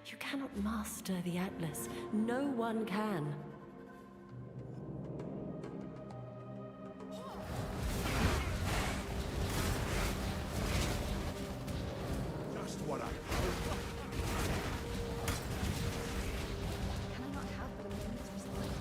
You cannot master the Atlas. No one can. Just what I. Can I not have the limits or something?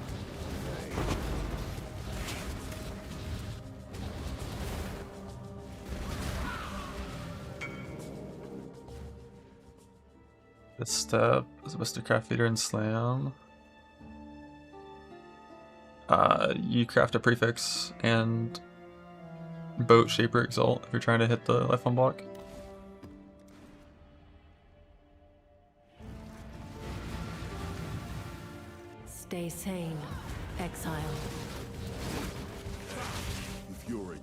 This step is supposed to craft feeder and slam. You craft a prefix and boat shaper exalt if you're trying to hit the life on block. Stay sane, exile. Fury.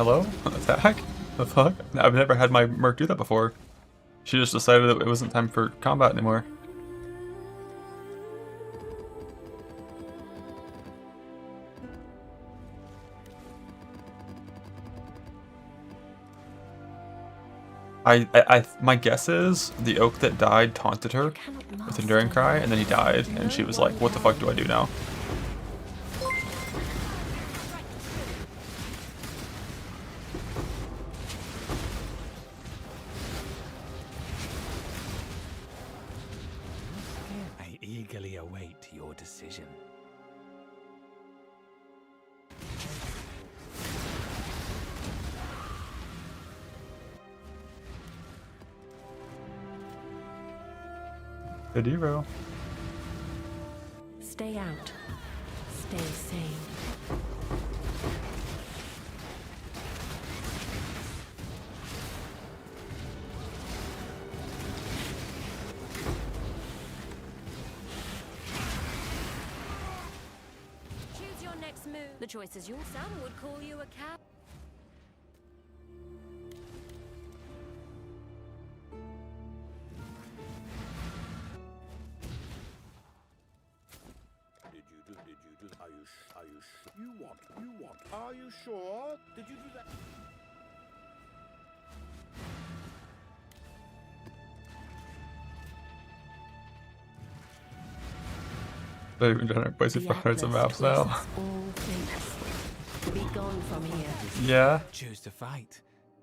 hello? Attack? The fuck? I've never had my Merc do that before. She just decided that it wasn't time for combat anymore. My guess is the oak that died taunted her with Enduring Cry, and then he died, and she was like, what the fuck do I do now? I eagerly await your decision. Good hero. Stay out. Stay sane. Choose your next move. The choice is yours. Some would call you a cow. Are you sure? Did you do that? They're even trying to replace it for hundreds of maps now. All things. Be gone from here. Yeah. Choose to fight.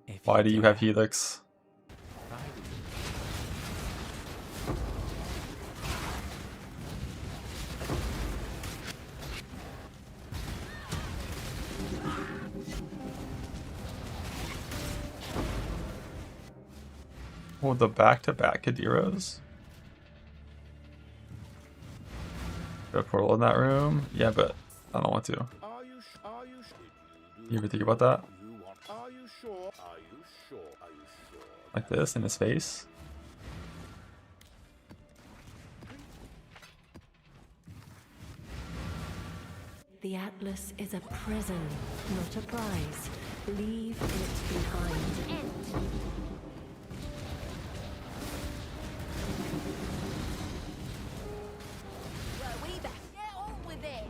If Why do you have dare. Helix? Oh, the back-to-back Kadiros? Got a portal in that room? Yeah, but I don't want to. You ever think about that? Are you sure? Are you sure? Are you sure? Like this, in his face? The Atlas is a prison, not a prize. Leave it behind. Well, we better get on with it.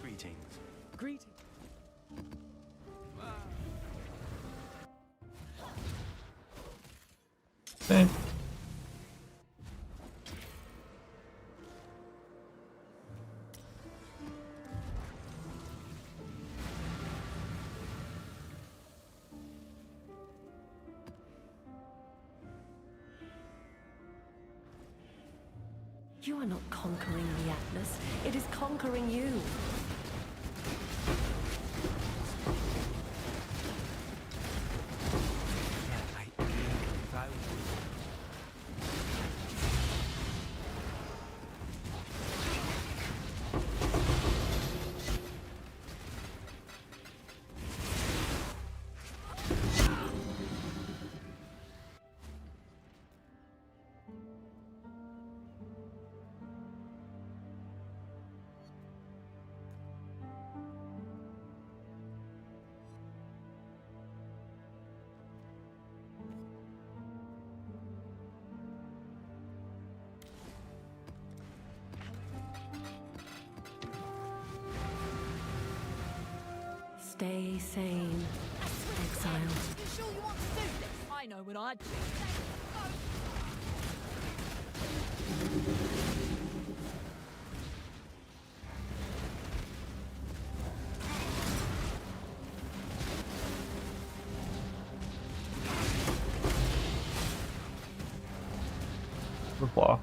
Greetings. Greetings. Same. You are not conquering the Atlas. It is conquering you. Stay sane, exiled. You sure you want to do this? I know what I'd do. The flaw.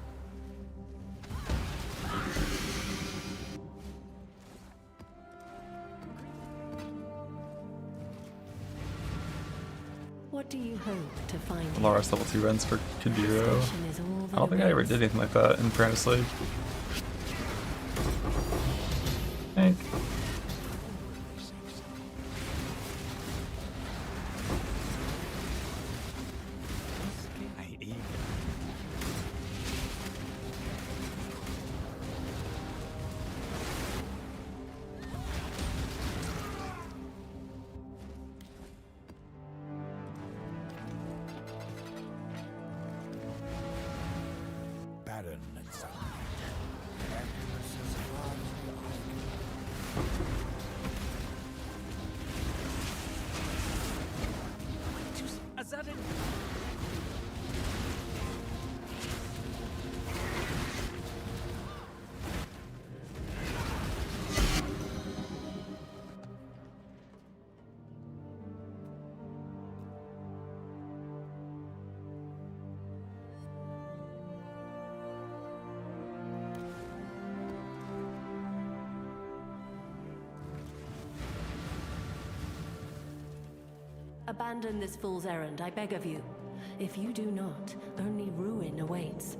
What do you hope to find? Laura's level 2 runs for Kadiro. Station is all I don't think I ever did anything like that in Apprentice League. Hank. sudden. Abandon this fool's errand, I beg of you. If you do not, only ruin awaits.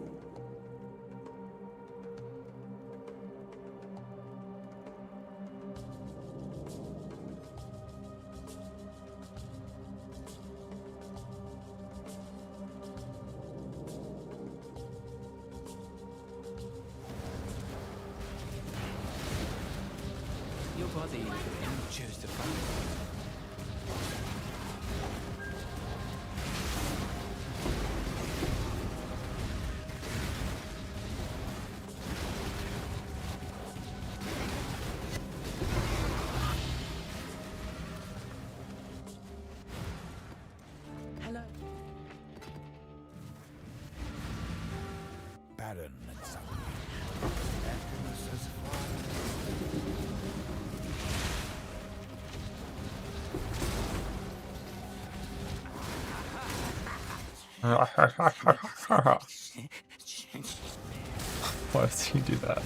Your body choose to fight. Hello. Barren and sunny. Emptiness as far. Why does he do that?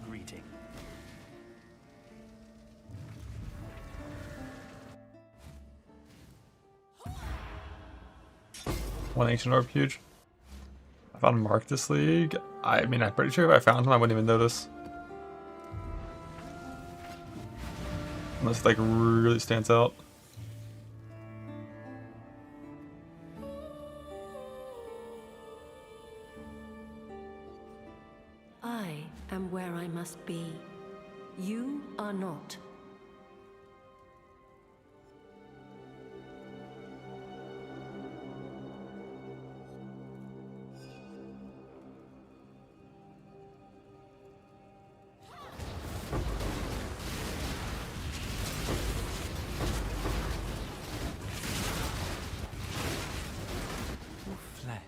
Greeting. One ancient orb huge. I found Mark this league. I mean, I'm pretty sure if I found him, I wouldn't even notice. Unless it like really stands out. I am where I must be. You are not.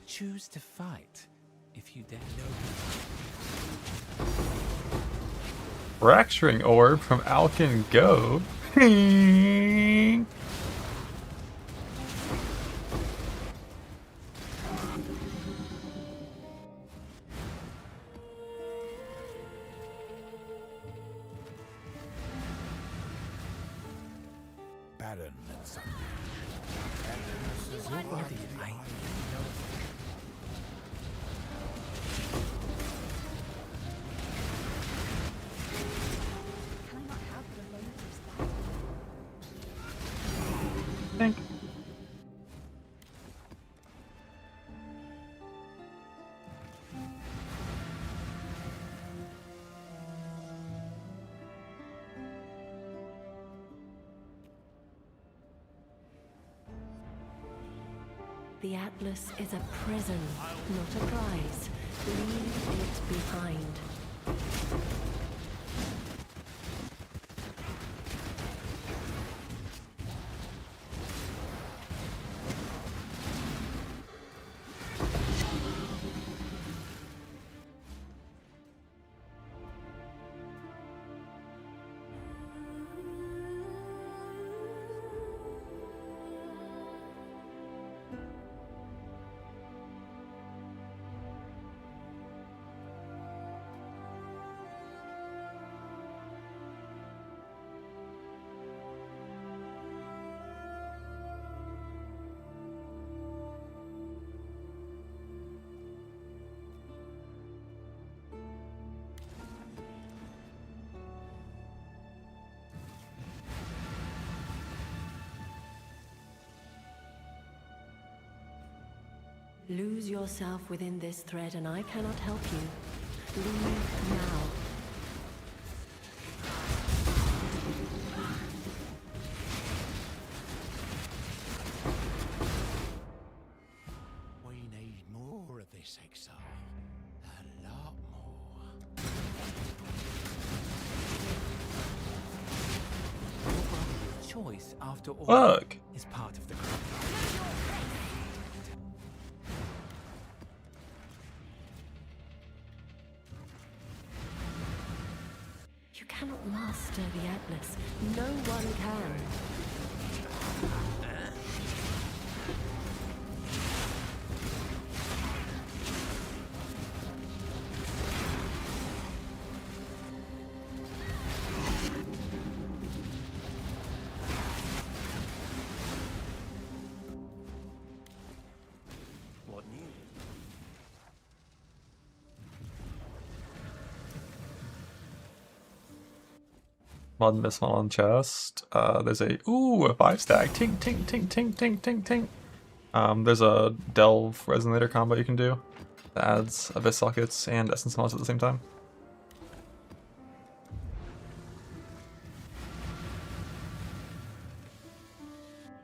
Choose to fight, if you dare. Fracturing orb from Alkin Go. Barren and sunny. Your body, I Think. The Atlas is a prison, not a prize. Leave it behind. Lose yourself within this thread and I cannot help you. Leave now. choice, after all, Fuck. is part of the craft. You cannot master the Atlas. No one can. What news? Modern missile on chest. There's a 5-stack. Tink tink tink tink tink tink tink. There's a delve resonator combo you can do that adds abyss sockets and essence mods at the same time.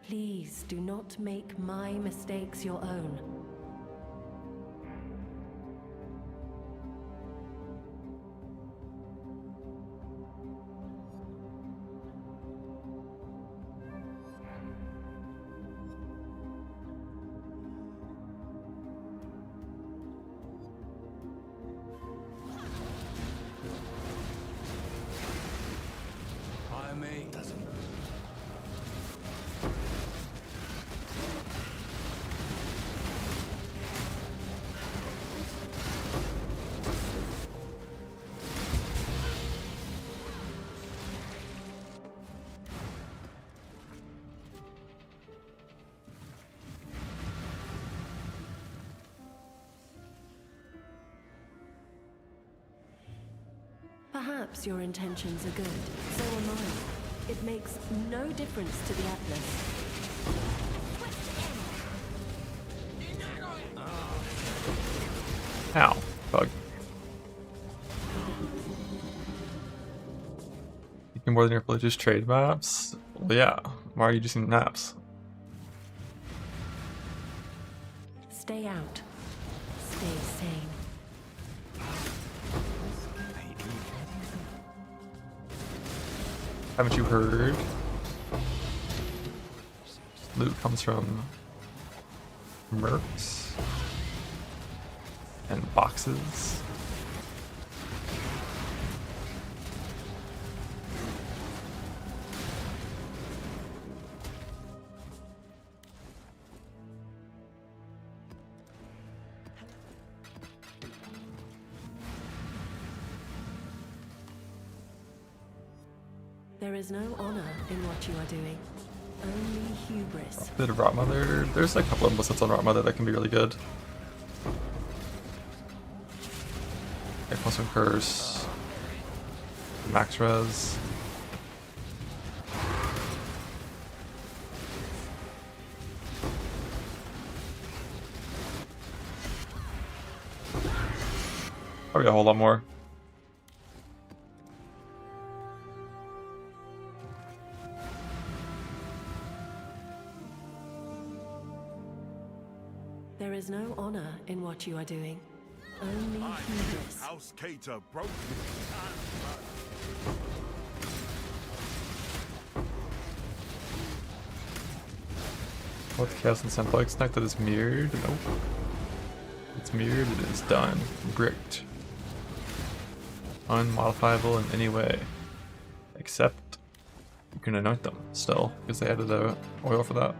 Please do not make my mistakes your own. I may. Perhaps your intentions are good, so am I. It makes no difference to the Atlas. Ow. Bug. You can more than your religious trade maps? Well, yeah. Why are you using maps? Stay out. Stay sane. Haven't you heard? Loot comes from mercs and boxes. There is no honor in what you are doing. Only hubris. Bit of Rot Mother. There's a couple of implicits on Rot Mother that can be really good. Cosmic Curse. Max Res. Probably a whole lot more. There is no honor in what you are doing. Only hubris. House Cater broke What Chaos and Simplex Knight that is mirrored? Nope. It's mirrored, it is done. Bricked. Unmodifiable in any way. Except you can anoint them still, because they added the oil for that.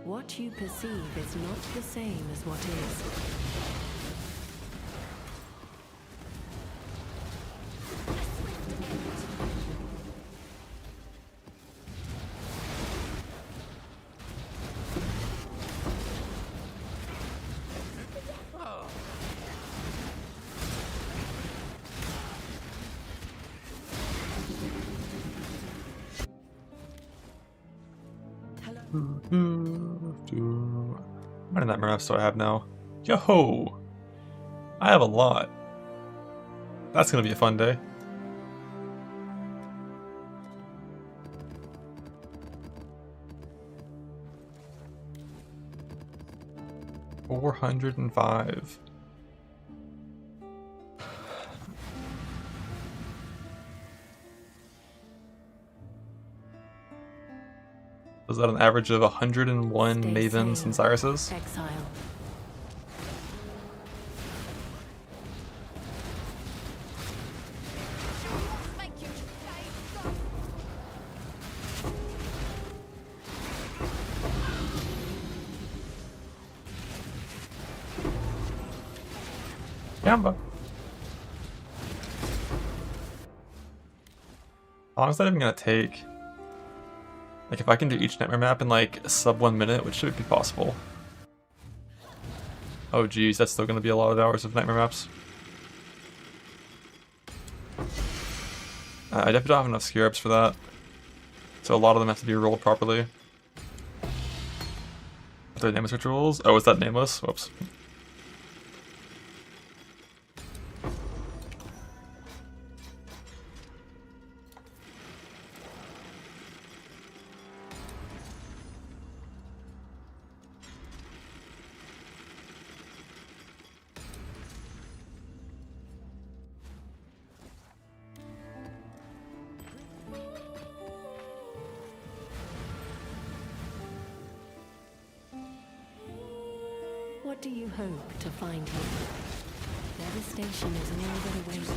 What you perceive is not the same as what is. How many nightmare maps do I have now? Yo! I have a lot. That's gonna be a fun day. $405. Was that an average of 101 Stay Mavens sane, and Cyruses? Exile. Make you stay. Yamba. How long is that even gonna take? Like, if I can do each nightmare map in like sub 1 minute, which should be possible. Oh geez, that's still gonna be a lot of hours of nightmare maps. I definitely don't have enough scarabs for that. So a lot of them have to be rolled properly. Are there nameless rituals? Oh, is that nameless? Whoops. What do you hope to find here? Devastation is all that awaits.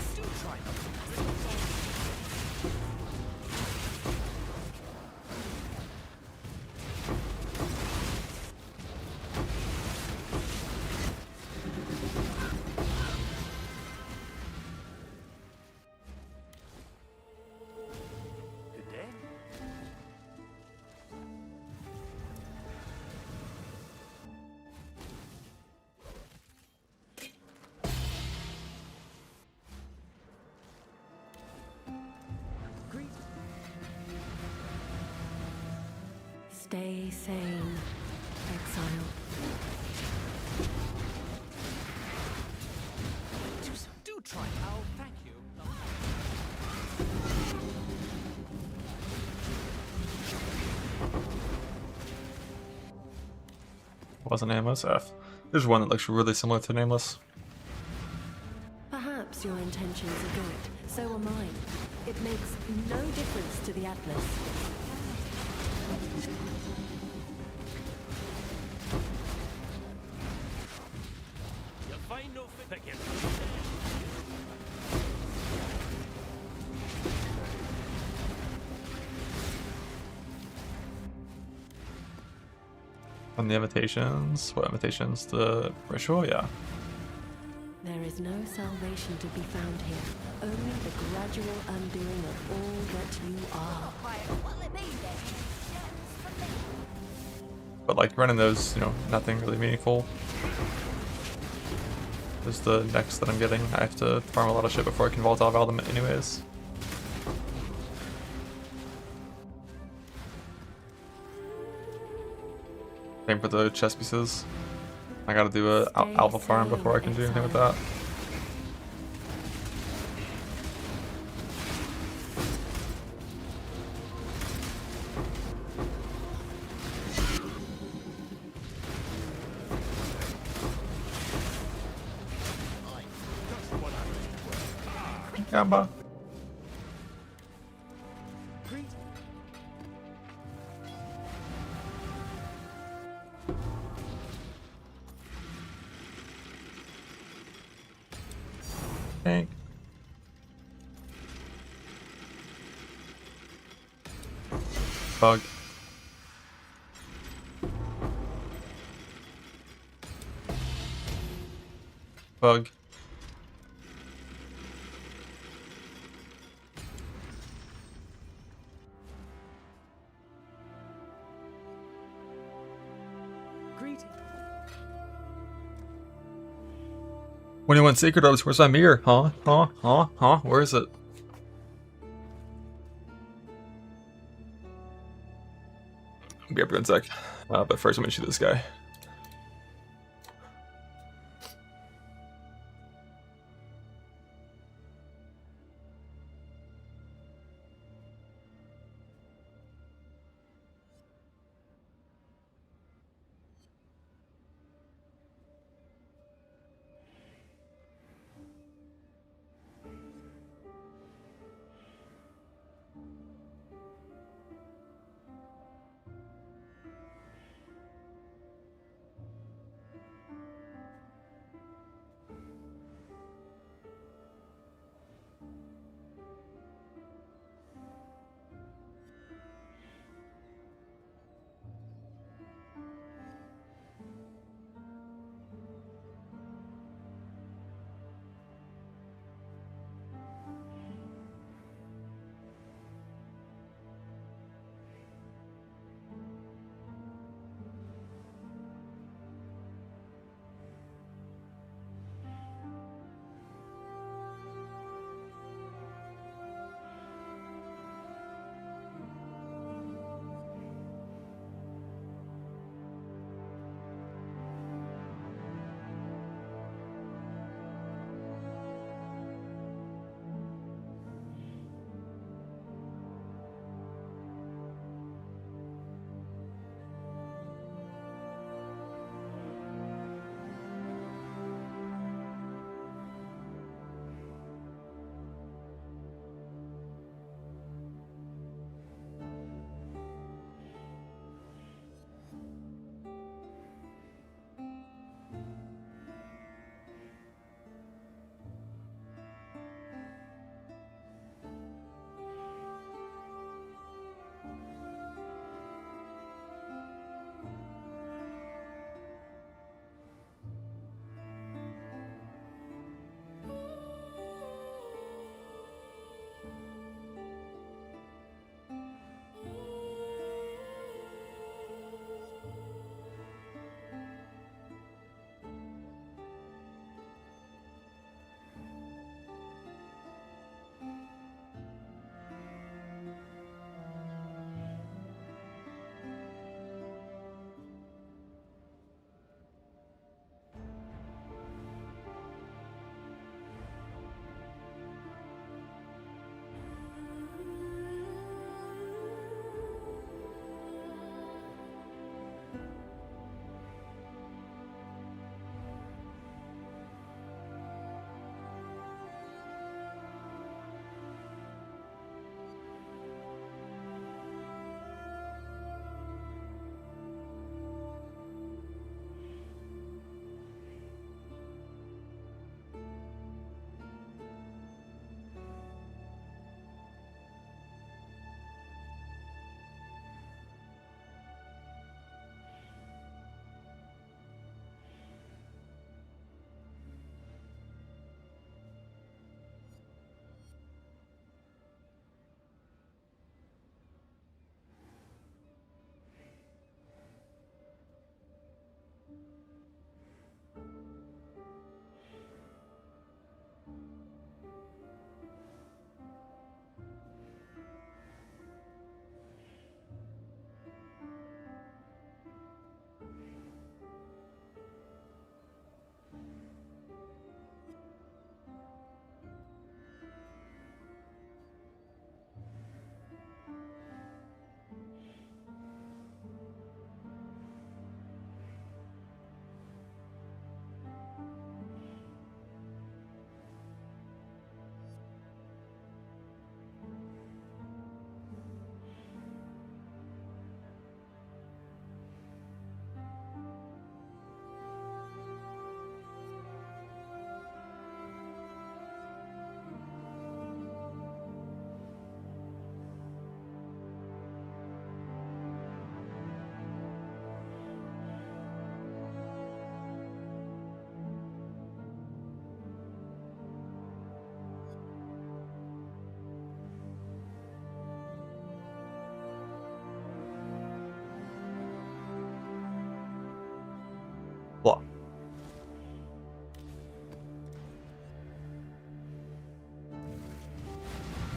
Good day. Stay sane, Exile. Do try. Oh, thank you. Wasn't nameless? F. There's one that looks really similar to nameless. Perhaps your intentions are good, so are mine. It makes no difference to the Atlas. You'll find no picking. On the invitations? What invitations? The ritual? Yeah. There is no salvation to be found here, only the gradual undoing of all that you are. Well, it be then. Gems for me. But like running those, you know, nothing really meaningful. Is the next that I'm getting. I have to farm a lot of shit before I can volatile val them anyways. Same for the chest pieces. I gotta do a alpha farm before I can do anything with that. Gamba. Tank. Bug. Bug. Greeting. 21 Sacred Orbs, where's my mirror? Huh? Where is it? Be up in a sec. But first I'm gonna shoot this guy.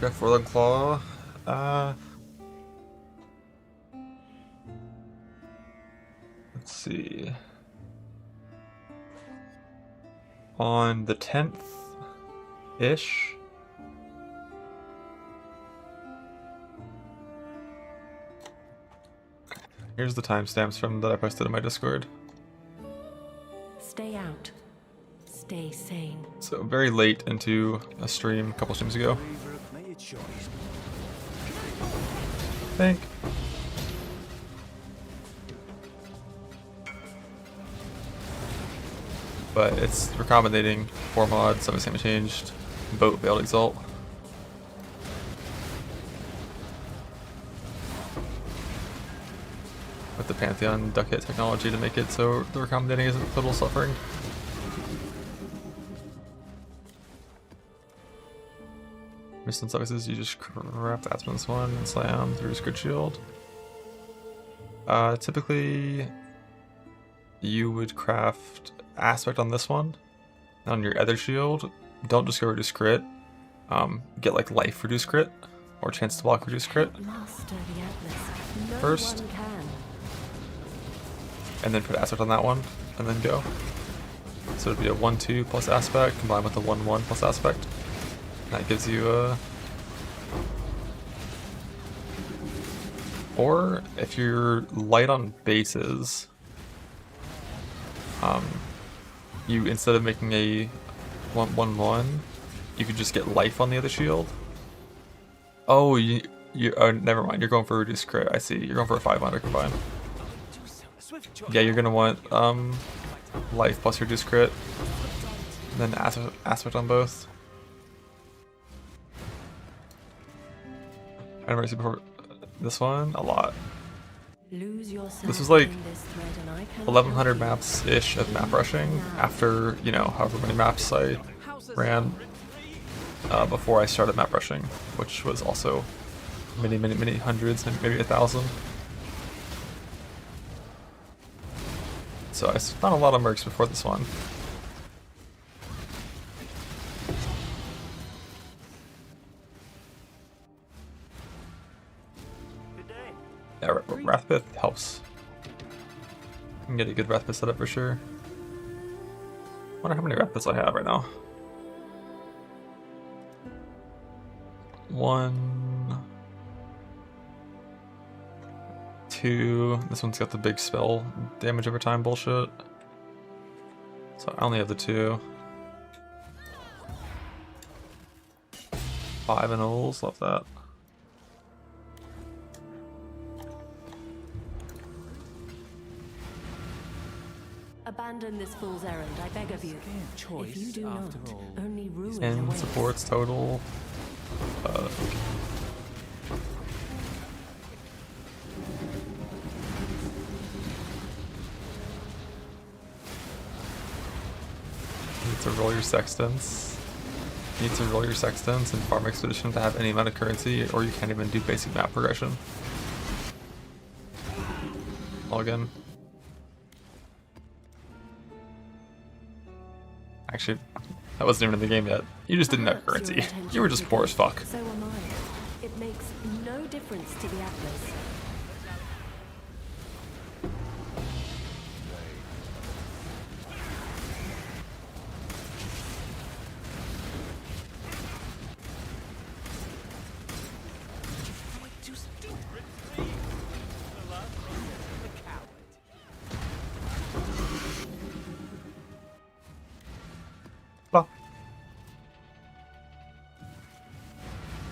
Got Forlorn Claw. Let's see. On the 10th-ish. Here's the timestamps from that I posted in my Discord. Stay out. Stay sane. So very late into a stream a couple streams ago. I think. But it's recombinating 4 mods, so it's haven't changed. Boat Veiled Exalt. With the Pantheon duck hit technology to make it so the recombinating isn't total suffering. Missing services, you just craft Aspen's one and slam through Scourge Shield. Typically, you would craft Aspect on this one. On your other shield, don't just go reduce crit. Get like life reduce crit, or chance to block reduce crit. Master the Atlas. No First. one can. And then put Aspect on that one, and then go. So it'd be a 1-2 plus Aspect combined with a 1-1 plus Aspect. That gives you a... Or if you're light on bases, you instead of making a 1-1-1, you could just get life on the other shield. Oh, oh, never mind. You're going for reduced crit. I see. You're going for a 500 combine. Yeah, you're gonna want life plus reduced crit, and then aspect on both. I never seen before this one a lot. This was like 1100 maps ish of map rushing after, you know, however many maps I ran before I started map rushing, which was also many hundreds, maybe 1,000. So I found a lot of mercs before this one. Yeah, Wrathpith helps. You can get a good Wrathpith setup for sure. I wonder how many Wrathpiths I have right now. 1, 2. This one's got the big spell damage over time bullshit. So I only have the 2. 5 annuls, love that. Abandon this fool's errand, I beg of you. Choice, If you do not, after all. only ruin And awaits. supports total. You need to roll your sextants. You need to roll your sextants and farm expedition to have any amount of currency, or you can't even do basic map progression. Login. Actually, that wasn't even in the game yet. You just didn't have currency. You were just poor as fuck. So am I. It makes no difference to the Atlas.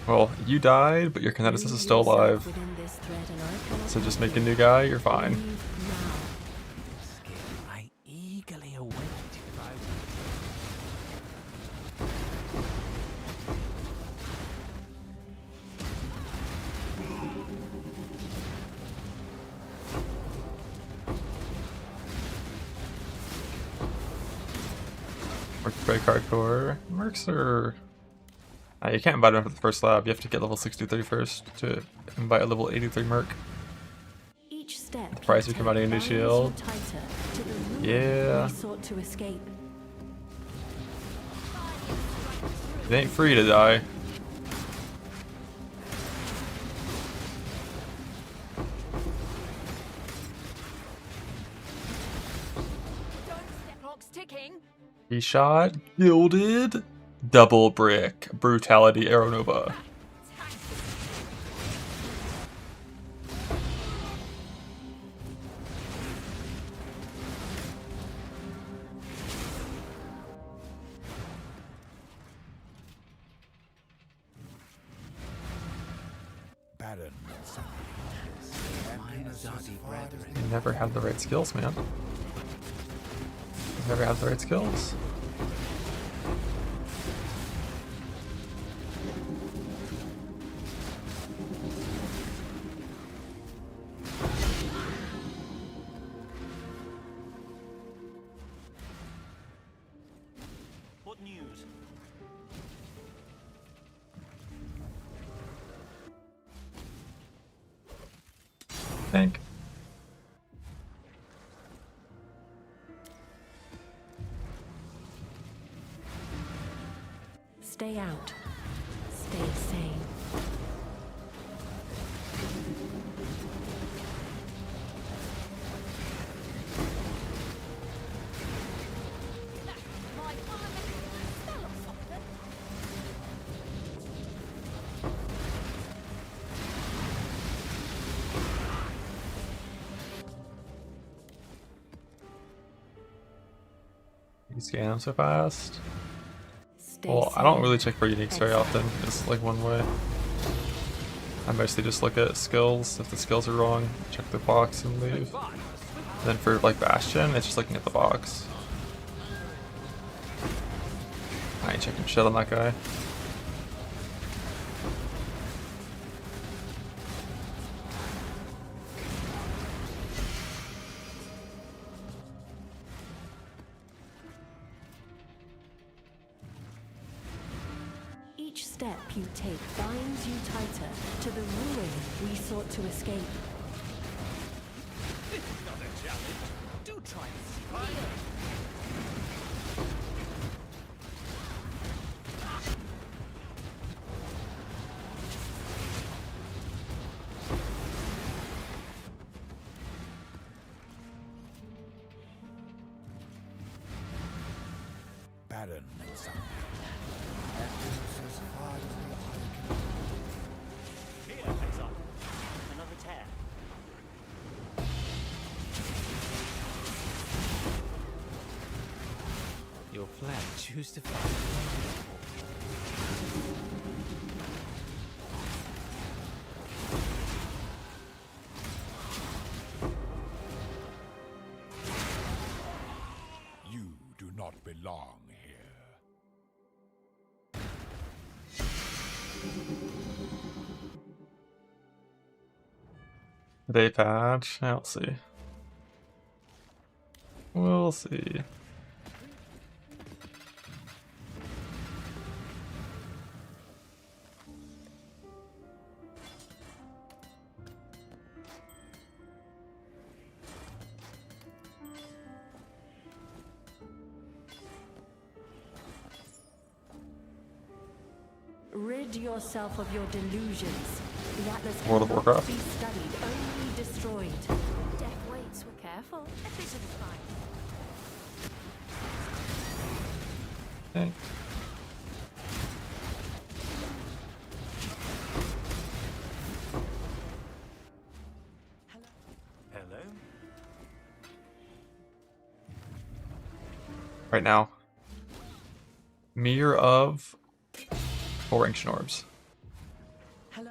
Well, you died, but your kineticist is still alive. So just make a new guy, you're fine. I eagerly await if I Mercs break hardcore. Mercs are... you can't invite him for the first lab. You have to get level 63 first to invite a level 83 merc. Each step The price of combining a new shield. Yeah. Sought to escape. It ain't free to die. king. He shot gilded double brick brutality Aeronova. Baron My Azadi brethren. You never have the right skills, man. You never have the right skills. What news? Think. Stay out. Stay sane. My father. That looks softer. You scan them so fast. Stay Well, I sane. don't really check for uniques very often. It's like one way. I mostly just look at skills. If the skills are wrong, check the box and leave. Then for like Bastion, it's just looking at the box. I ain't checking shit on that guy. Each step you take binds you tighter to the ruin we sought to escape. This is not a challenge. Do try and see. Baron and son. As far as the eye can Here, Exile. Another tear. Your flag, choose to fight. You do not belong here. Day patch. I'll see. We'll see. Rid yourself of your delusions. The Atlas World of cannot Warcraft. be studied, only destroyed. Death waits. We're careful. Efficient fine. Okay. Hello? Right now. Mirror of 4 ancient orbs. Hello?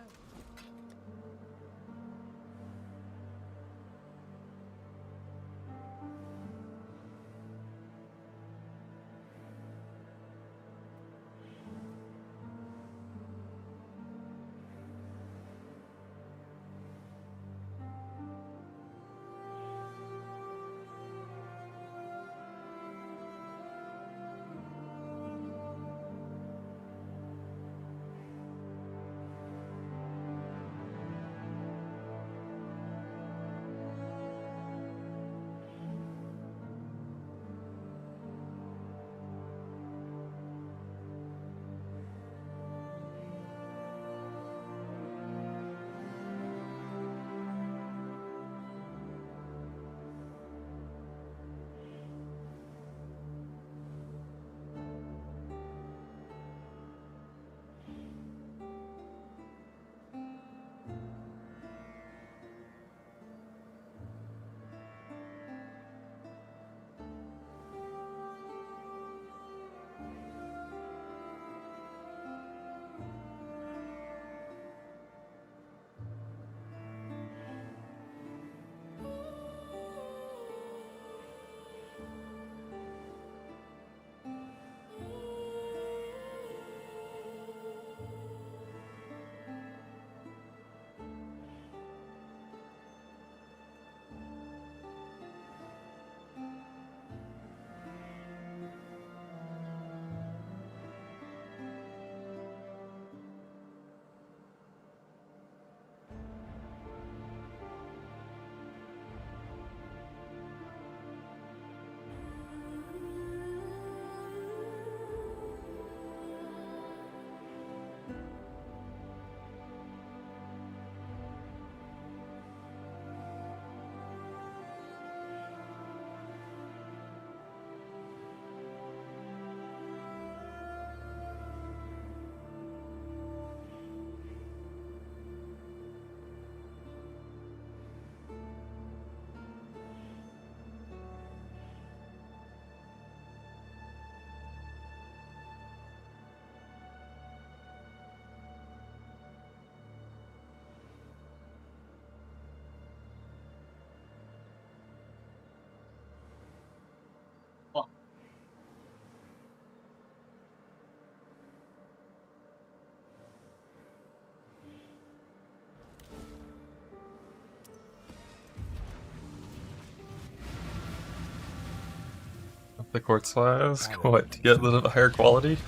the quartz flask. What, to get a little bit higher quality?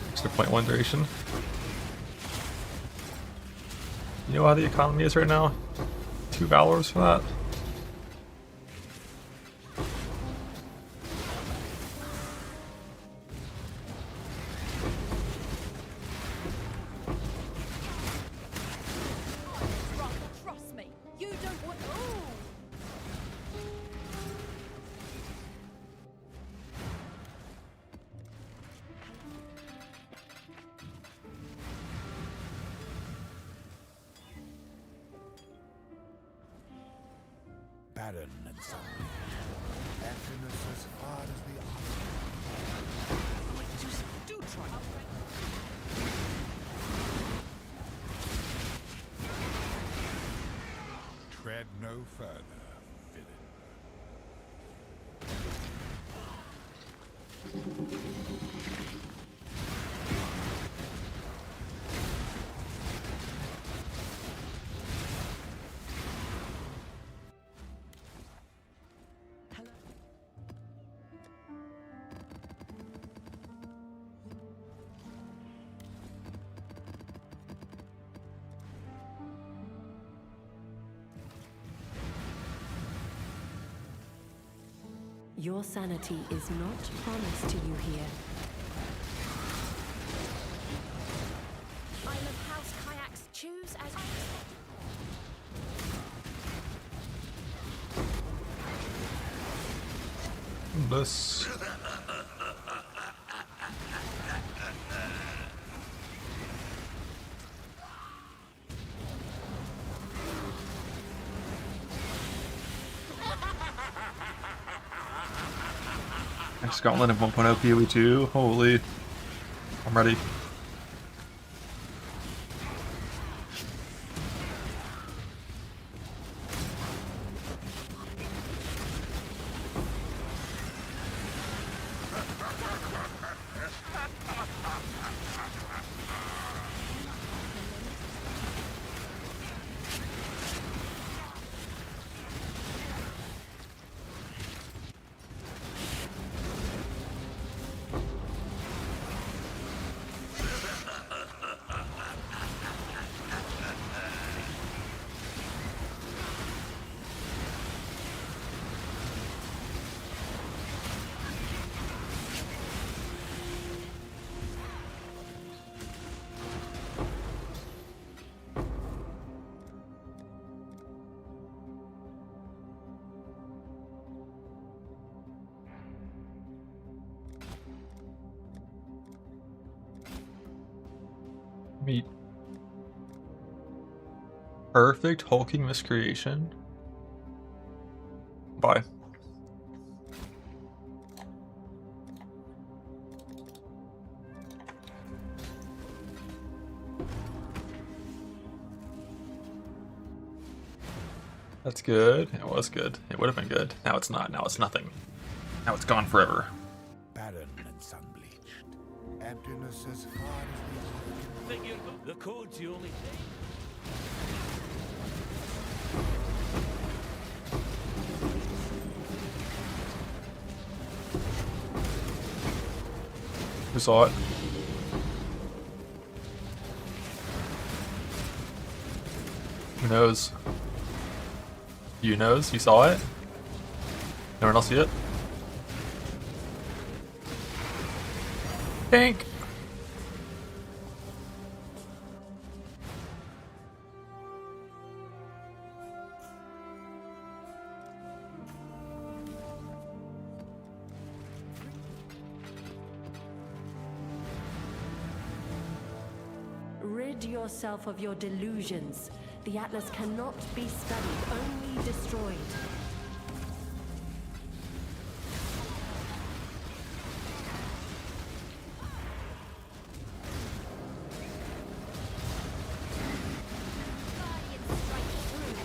Extra 0.1 duration. You know how the economy is right now? $2 for that? Trust me. You don't want. Ooh. Barren and sunlit. Emptiness as far as the eye. Just do try. Tread no further, villain. Your sanity is not promised to you here. Isle of House kayaks. Choose as. This. Scotland of 1.0 PoE 2. Holy. I'm ready. Meet. Perfect hulking miscreation. Bye. That's good. It was good. It would have been good. Now it's not. Now it's nothing. Now it's gone forever. Barren and sun-bleached. Emptiness as far as the eye. Think you're the code's the only thing. Who saw it? Who knows? You knows? You saw it? No one else see it? Pink! Rid yourself of your delusions. The Atlas cannot be studied, only destroyed. Guardian strike through.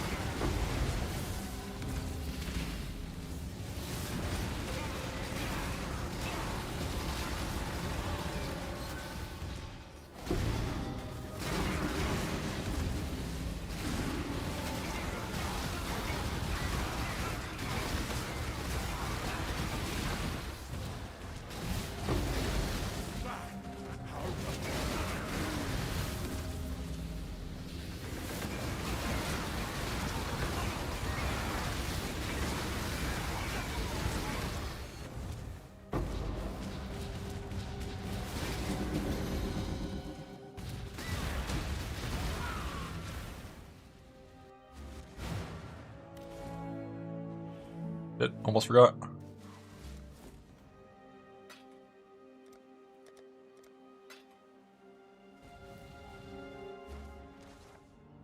It almost forgot.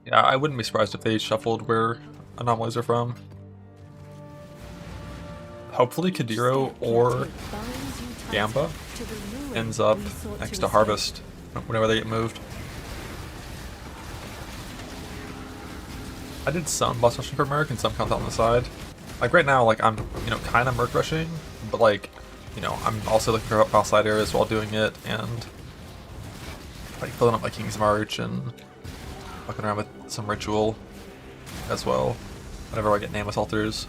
Yeah, I wouldn't be surprised if they shuffled where anomalies are from. Hopefully Kadiro or Gamba ends up next to Harvest whenever they get moved. I did some boss rushing for Merc and some comes out on the side. Like right now, like I'm, you know, kind of Merc rushing, but like, you know, I'm also looking for boss side areas while doing it and like filling up my King's March and fucking around with some ritual as well whenever I get Nameless Altars.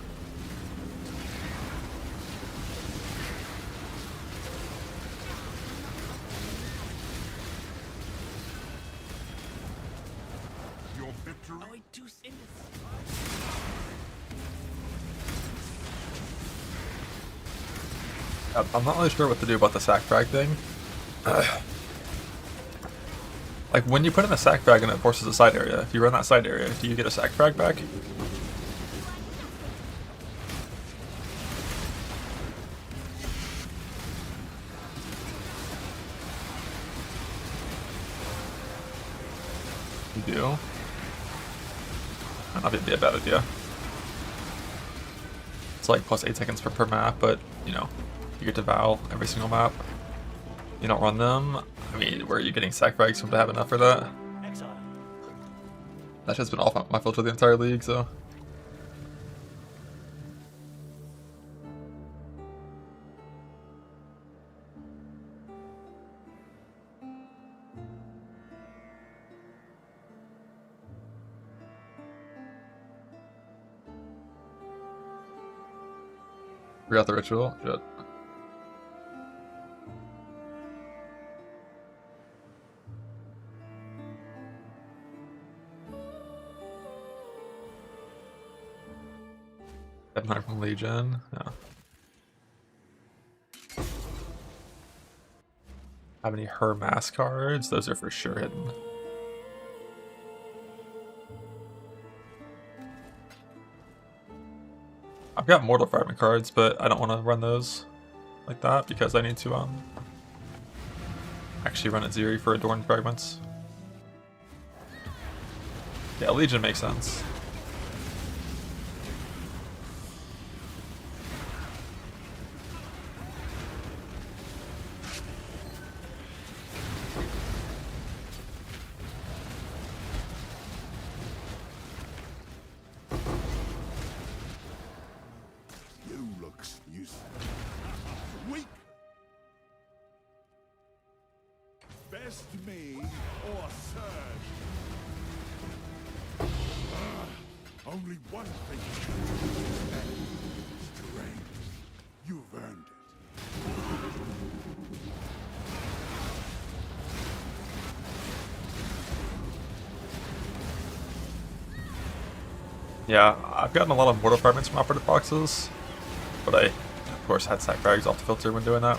I'm not really sure what to do about the sack frag thing. Like when you put in a sack frag and it forces a side area, if you run that side area, do you get a sack frag back? You do? Might not be a bad idea. It's like plus 8 seconds per map, but you know, you get to Vow every single map. You don't run them. I mean, where are you getting sack frags from to have enough for that? That shit's been off my filter the entire league, so. Forgot the ritual? Shit. From Legion, yeah. Have any Her Mask cards? Those are for sure hidden. I've got Mortal Fragment cards, but I don't want to run those like that because I need to actually run Aziri for Adorned Fragments. Yeah, Legion makes sense. Best me or Surge. Only one thing strength. You've earned it. Yeah, I've gotten a lot of Mortal Fragments from operative boxes, but I, of course, had sack frags off the filter when doing that.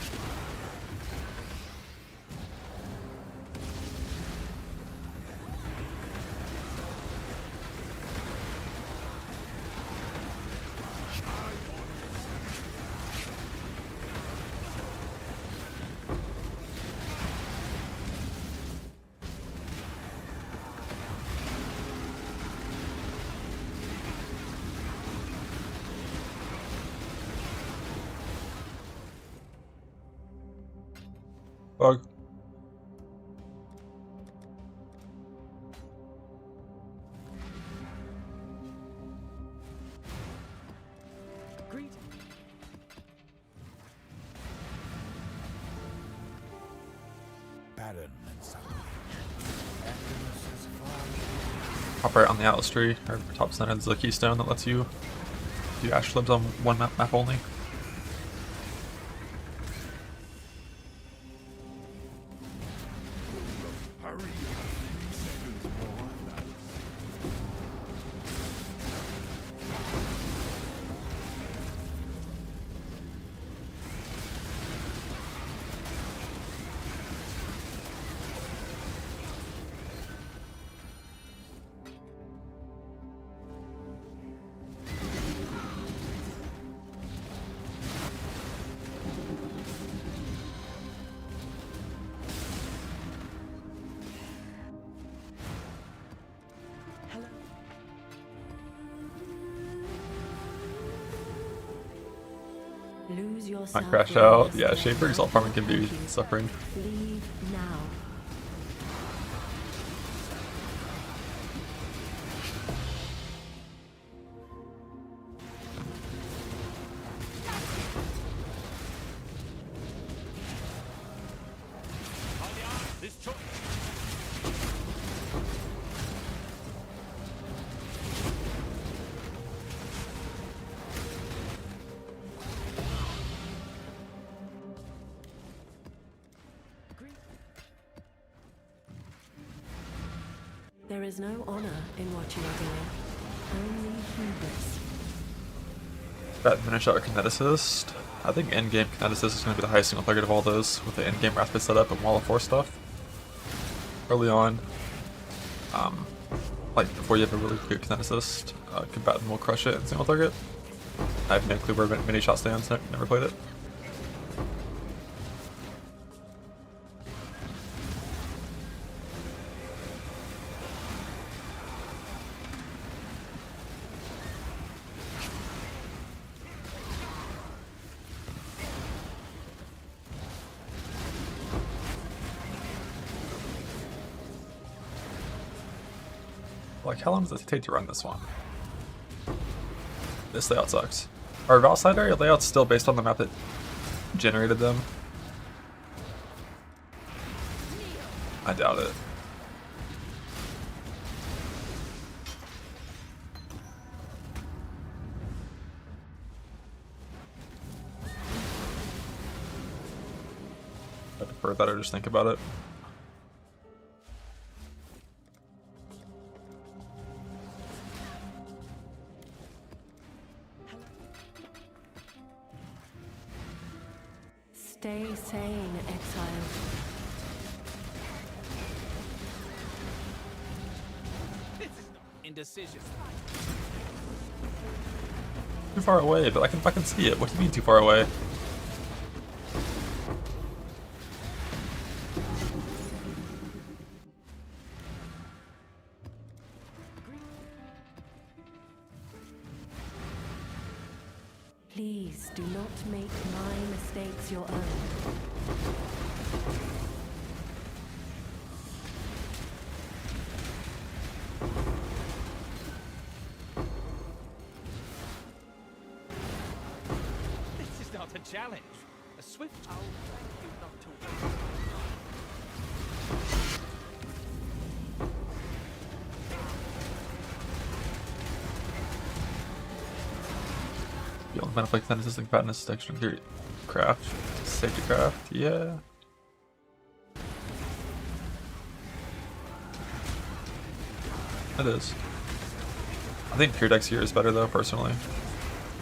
Bug. Hop right on the Atlas tree, or top center is the keystone that lets you do Ash Libs on one map only. Lose Not yourself. crash out. Yeah, Shaper Exalt farming can be suffering. Leave now. This choice. There is no honor in what you are doing. Only hubris. That finish out Kineticist. I think endgame Kineticist is going to be the highest single target of all those with the endgame Wrathbit setup and Wall of Force stuff. Early on, like before you have a really good Kineticist, Combatant will crush it in single target. I have no clue where mini shot stands, never played it. Like, how long does it take to run this one? This layout sucks. Are Valside area layouts still based on the map that generated them? I doubt it. I prefer that or just think about it. Stay sane, exile. Indecision. Too far away, but I can fucking see it. What do you mean too far away? Please do not make my mistakes your own. This is not a challenge. A swift. Oh, thank you not to. The only benefit then is like Combatant is extra your craft. Safety craft, yeah. It is. I think Pure Dex here is better though, personally.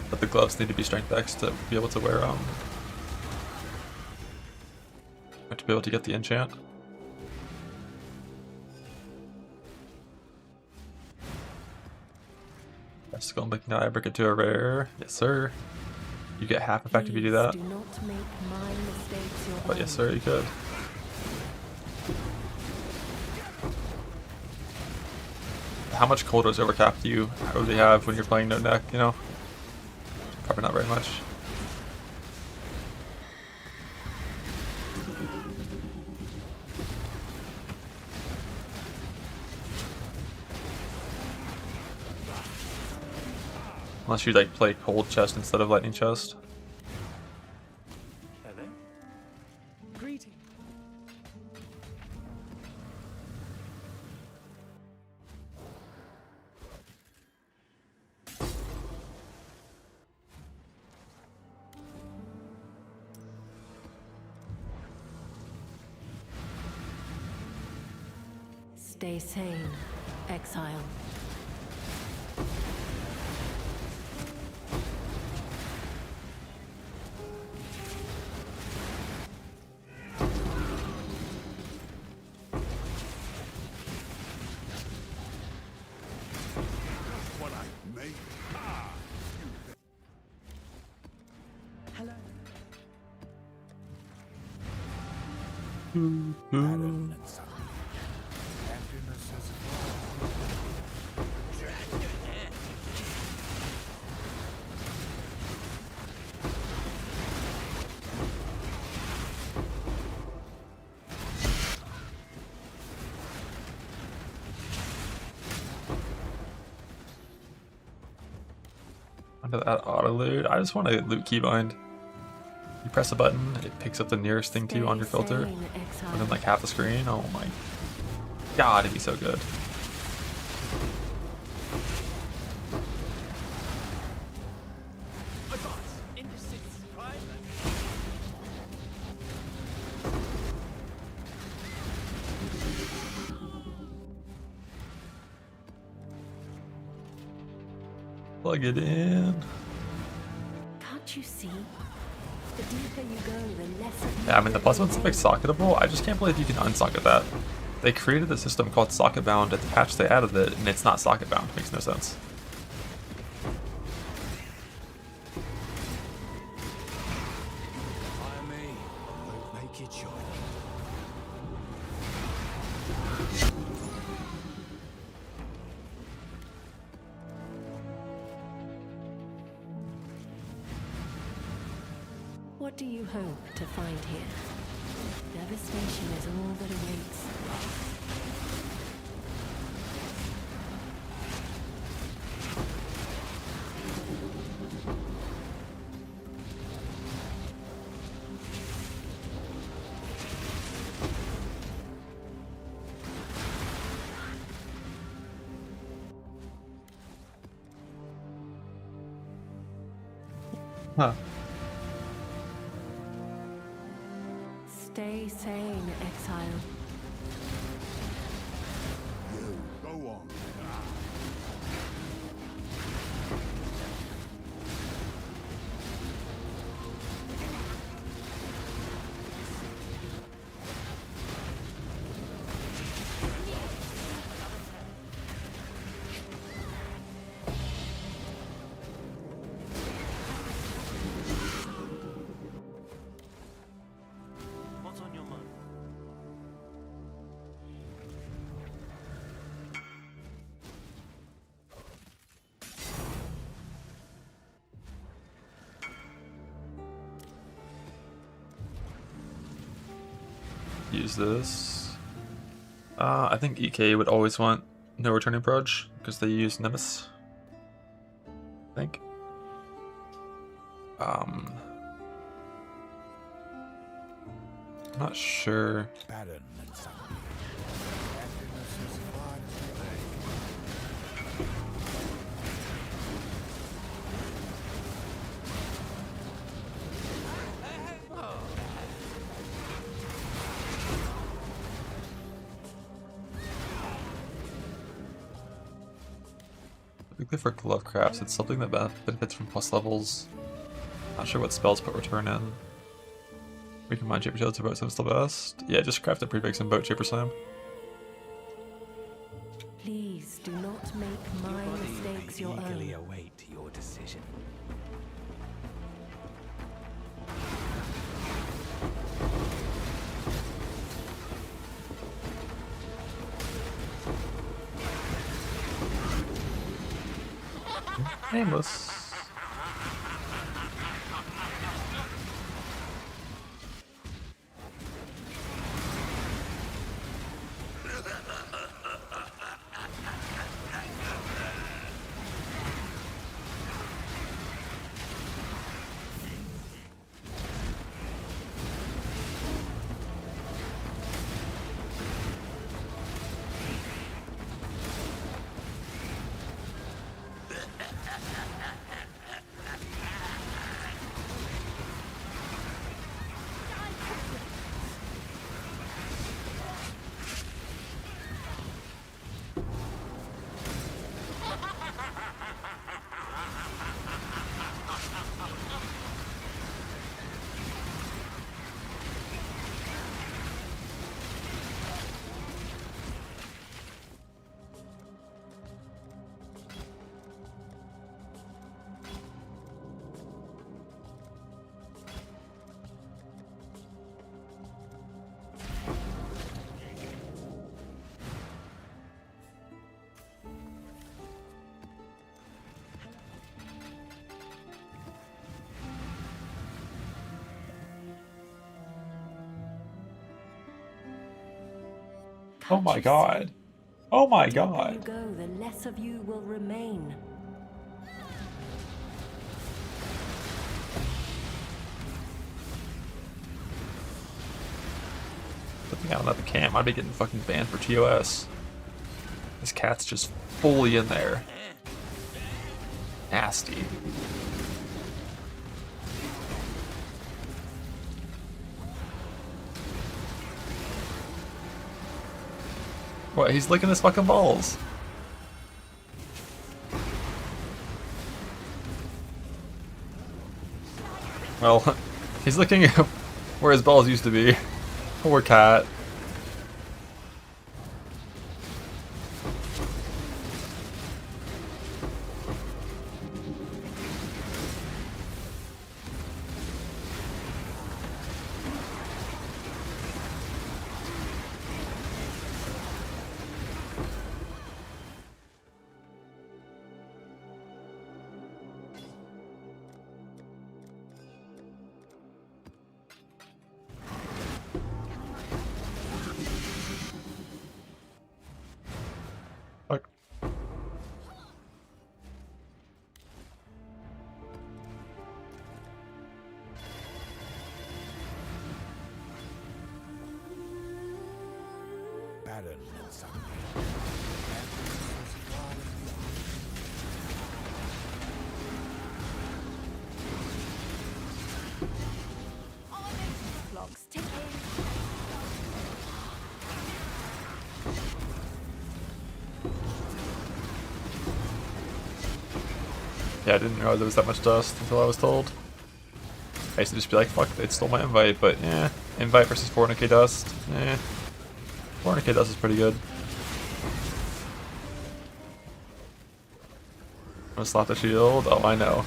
But the gloves need to be Strength Dex to be able to wear to be able to get the enchant. Let's go and make Niagara to a rare. Yes, sir. You get half effect if you do that. Do not make my mistakes your But own. yes, sir, you could. How much Coldrose overcap do you really have when you're playing no deck, you know? Probably not very much. Unless you like play Cold Chest instead of Lightning Chest. Hello. Greeting. Stay sane, exile. What I make. Hello. Madden and son. Emptiness has fallen. Under that auto loot, I just want a loot keybind. You press a button, it picks up the nearest thing to you on your filter, within like half the screen. Oh my god, it'd be so good. Plug it in. Can't you see? The deeper you go, the less of you Yeah, I mean the plus one's like remains. socketable. I just can't believe you can unsocket that. They created a system called socket bound at the patch they added it, and it's not socket bound. Makes no sense. Make it short. What do you hope to find here? Devastation is all that awaits. Huh. Stay sane, exile. You go on. What's on your mind? Use this. I think EK would always want no returning approach because they use Nemesis. I think. I'm not sure. Barren and sun. Emptiness as far as they lay. Particularly for glove crafts, it's something that benefits from plus levels. Not sure what spells put return in. We can mine Shaper Shields to boat slam's the best. Yeah, just craft a prefix and boat Shaper Slam. Please do not make my mistakes your eagerly own. await your decision. Nameless. Oh my god. Oh my The deeper god. you go, the less of you will remain. Yeah, I'm at the camp. I'd be getting fucking banned for TOS. This cat's just fully in there. Nasty. What? He's licking his fucking balls. Well, he's looking where his balls used to be. Poor cat. Fuck. Barren and sunken. Clock's ticking. Yeah, I didn't realize there was that much dust until I was told. I used to just be like, fuck, they stole my invite, but yeah, invite versus 400k dust, 400k dust is pretty good. I'm gonna slap the shield, oh I know.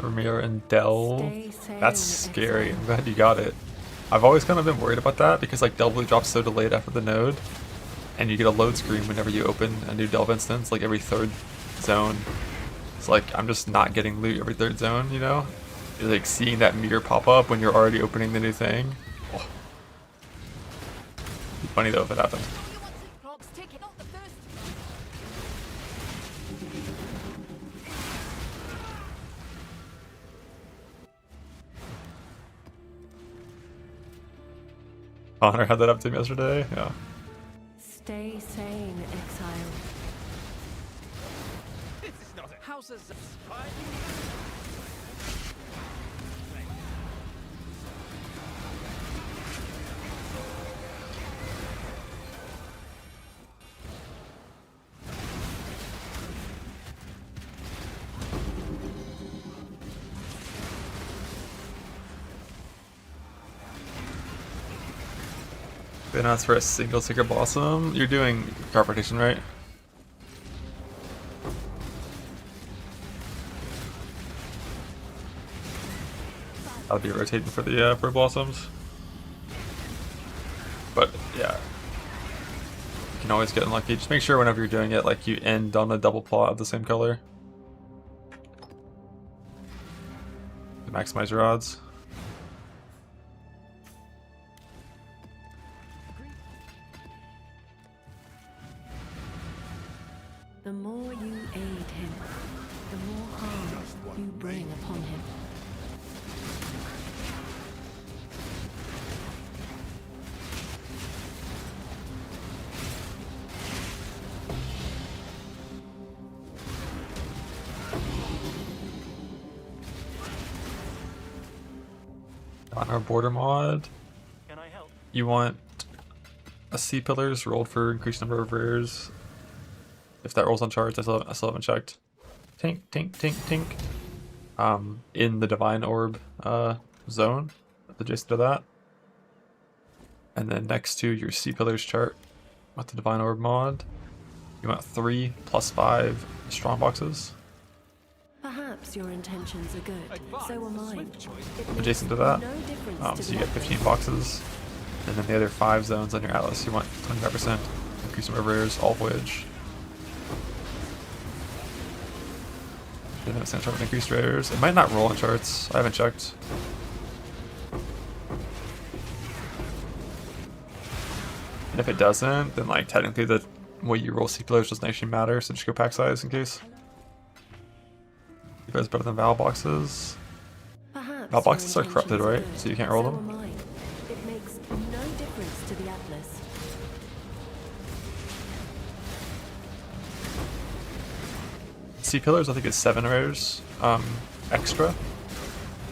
Ramir and Del. Stay sane, That's scary. Exile. I'm glad you got it. I've always kind of been worried about that because like Delve Loot drops so delayed after the node, and you get a load screen whenever you open a new Delve instance, like every third zone. It's like I'm just not getting loot every third zone, you know? You're like seeing that meter pop up when you're already opening the new thing. Oh. It'd be funny though if it happened. Clock's ticking. Not the first. Connor had that up to him yesterday. Yeah. Stay sane, Exile. This is not a house as Been asked for a single secret blossom. You're doing card rotation, right? I'll be rotating for the for blossoms. But yeah, you can always get unlucky. Just make sure whenever you're doing it, like you end on a double plot of the same color to maximize your odds. The more you aid him, the more harm you bring upon him. On our border mod, Can I help? you want a C pillars rolled for increased number of rares. If that rolls on charge, I still haven't checked. Tink, tink, tink, tink. In the divine orb zone, adjacent to that. And then next to your Sea Pillars chart with the Divine Orb mod, you want 3 + 5 strong boxes. Perhaps your intentions are good, so are mine. Adjacent to that, No difference to so the you get 15 boxes. And then the other 5 zones on your Atlas, you want 25% increase in river all voyage. And then it's going to start with increased rares. It might not roll in charts. I haven't checked. And if it doesn't, then like technically the way you roll Sea Pillars doesn't actually matter, so just go pack size in case. You guys better than Val boxes. Perhaps Val boxes your are corrupted, right? intentions are So you can't good, roll so them? are mine. It makes no difference to the Atlas. Sea Pillars I think is 7 rares extra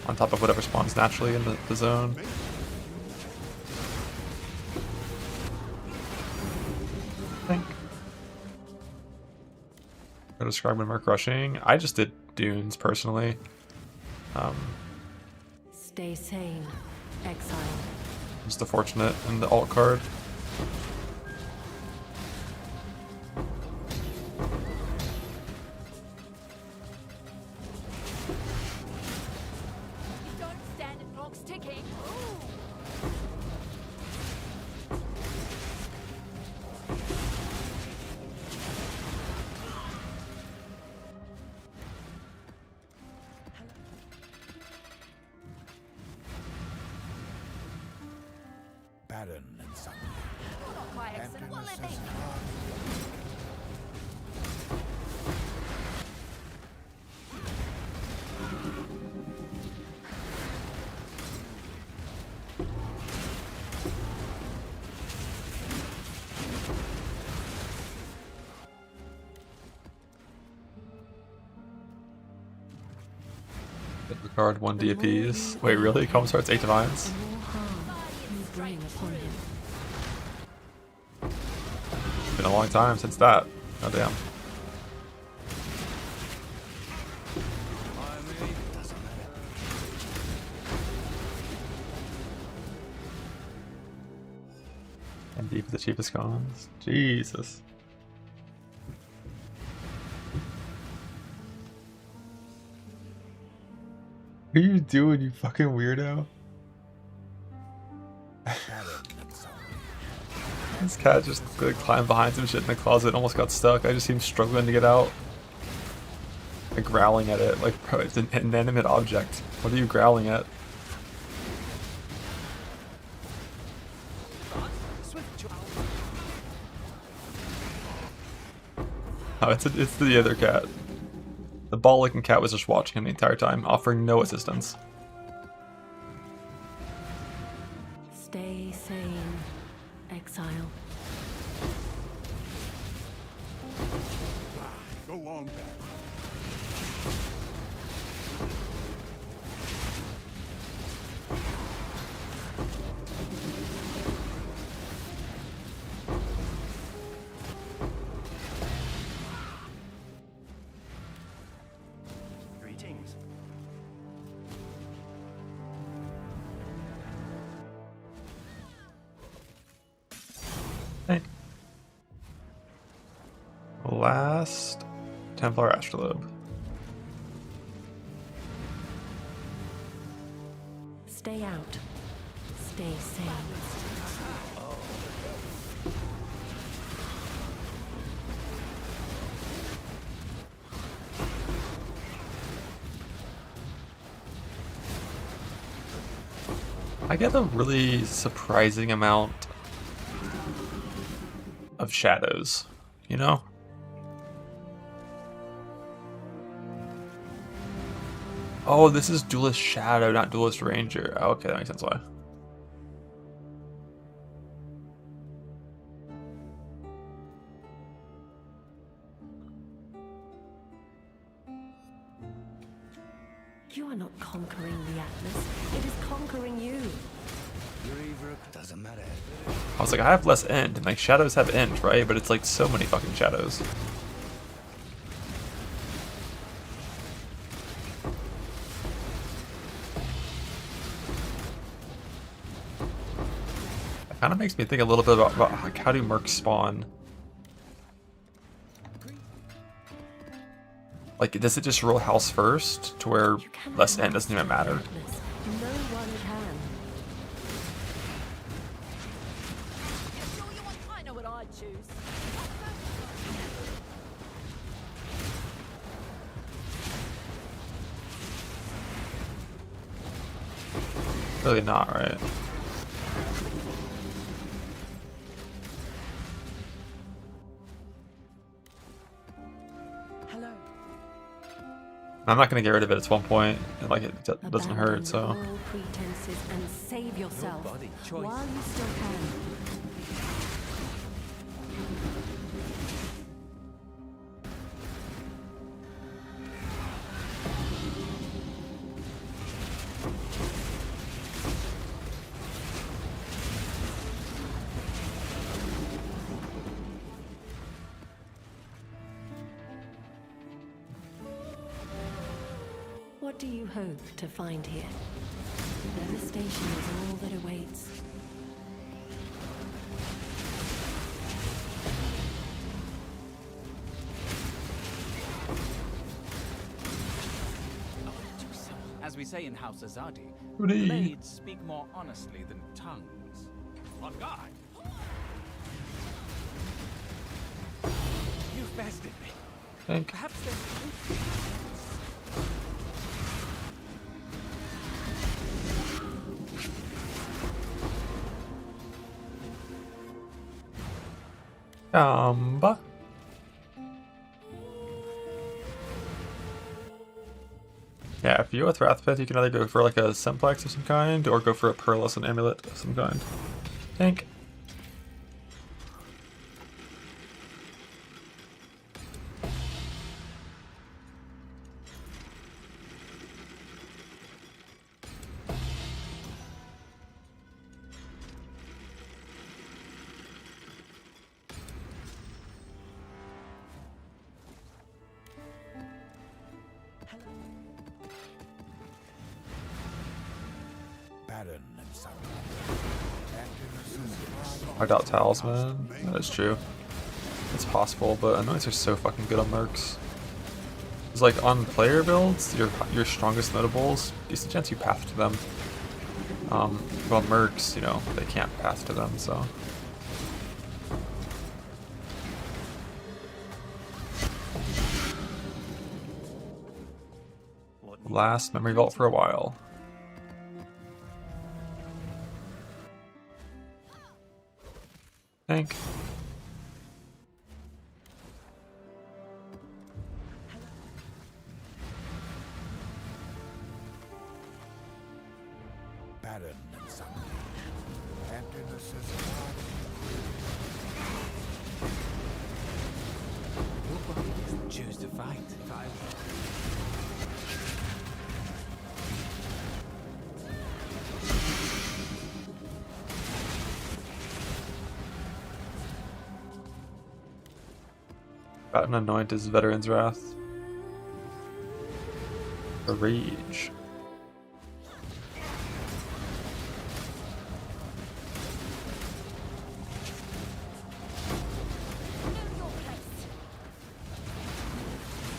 on top of whatever spawns naturally in the zone. I think. I describe when Merc rushing. I just did dunes personally. Stay sane, exile. Just the fortunate in the alt card. You don't stand in clocks ticking. Ooh. Barren and sunken. Not quite excellent. What'll it be? Hit the card 1 DPs. Wait, really? Calm starts 8 divines? The more harm you bring upon him. Been a long time since that. Oh damn. And deep the cheapest cons. Jesus. What are you doing, you fucking weirdo? This cat just like, climbed behind some shit in the closet and almost got stuck. I just see him struggling to get out. Like growling at it. Like, bro, it's an inanimate object. What are you growling at? Oh, it's the other cat. The ball-licking cat was just watching him the entire time, offering no assistance. Stay sane, exile. Go on, Greetings. Hey. Last Templar Astrolabe. Stay out. Stay sane. I get a really surprising amount of shadows, you know? Oh, this is Duelist Shadow, not Duelist Ranger. Oh, okay, that makes sense why. You are not conquering the Atlas. It is conquering you. Doesn't matter. I was like, I have less end, and like shadows have end, right? But it's like so many fucking shadows. I Kind of makes me think a little bit about like, how do mercs spawn? Like, does it just roll house first to where less end doesn't even matter? No one can. I know what I'd choose. Really not, right? Hello. I'm not gonna get rid of it at one point, and like it doesn't hurt, Abandon so. all pretenses and save yourself body choice. while you still can. What do you hope to find here? Devastation is all that awaits. As we say in House Azadi, Hooray. blades speak more honestly than tongues. On guard! You've bested me. Think. Perhaps there's... Gamba. Yeah, if you go with Wrathpith, you can either go for like a Simplex of some kind, or go for a Pearlescent Amulet of some kind. Think. Barren and sunlight. I doubt Talisman. That is true. It's possible, but Anoints are so fucking good on Mercs. It's like on player builds, your strongest notables, decent chance you path to them. Well, Mercs, you know, they can't path to them, so. Last memory vault for a while. Think. Barren and sunlight. Emptiness is hard. Your body doesn't choose to fight. Got an Anoint is Veteran's Wrath. A Rage.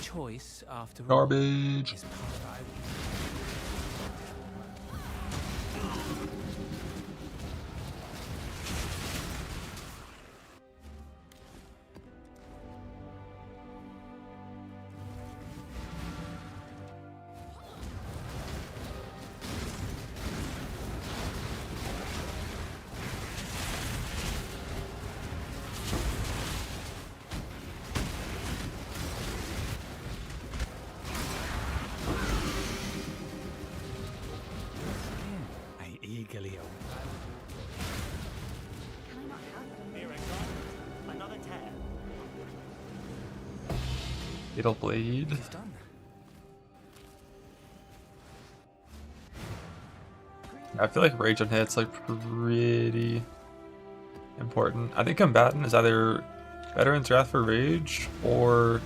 Choice, after all, Garbage. is part of I eagerly await. Fatal Blade. It's done. I feel like Rage on hit's like pretty important. I think Combatant is either Veteran's Wrath for Rage or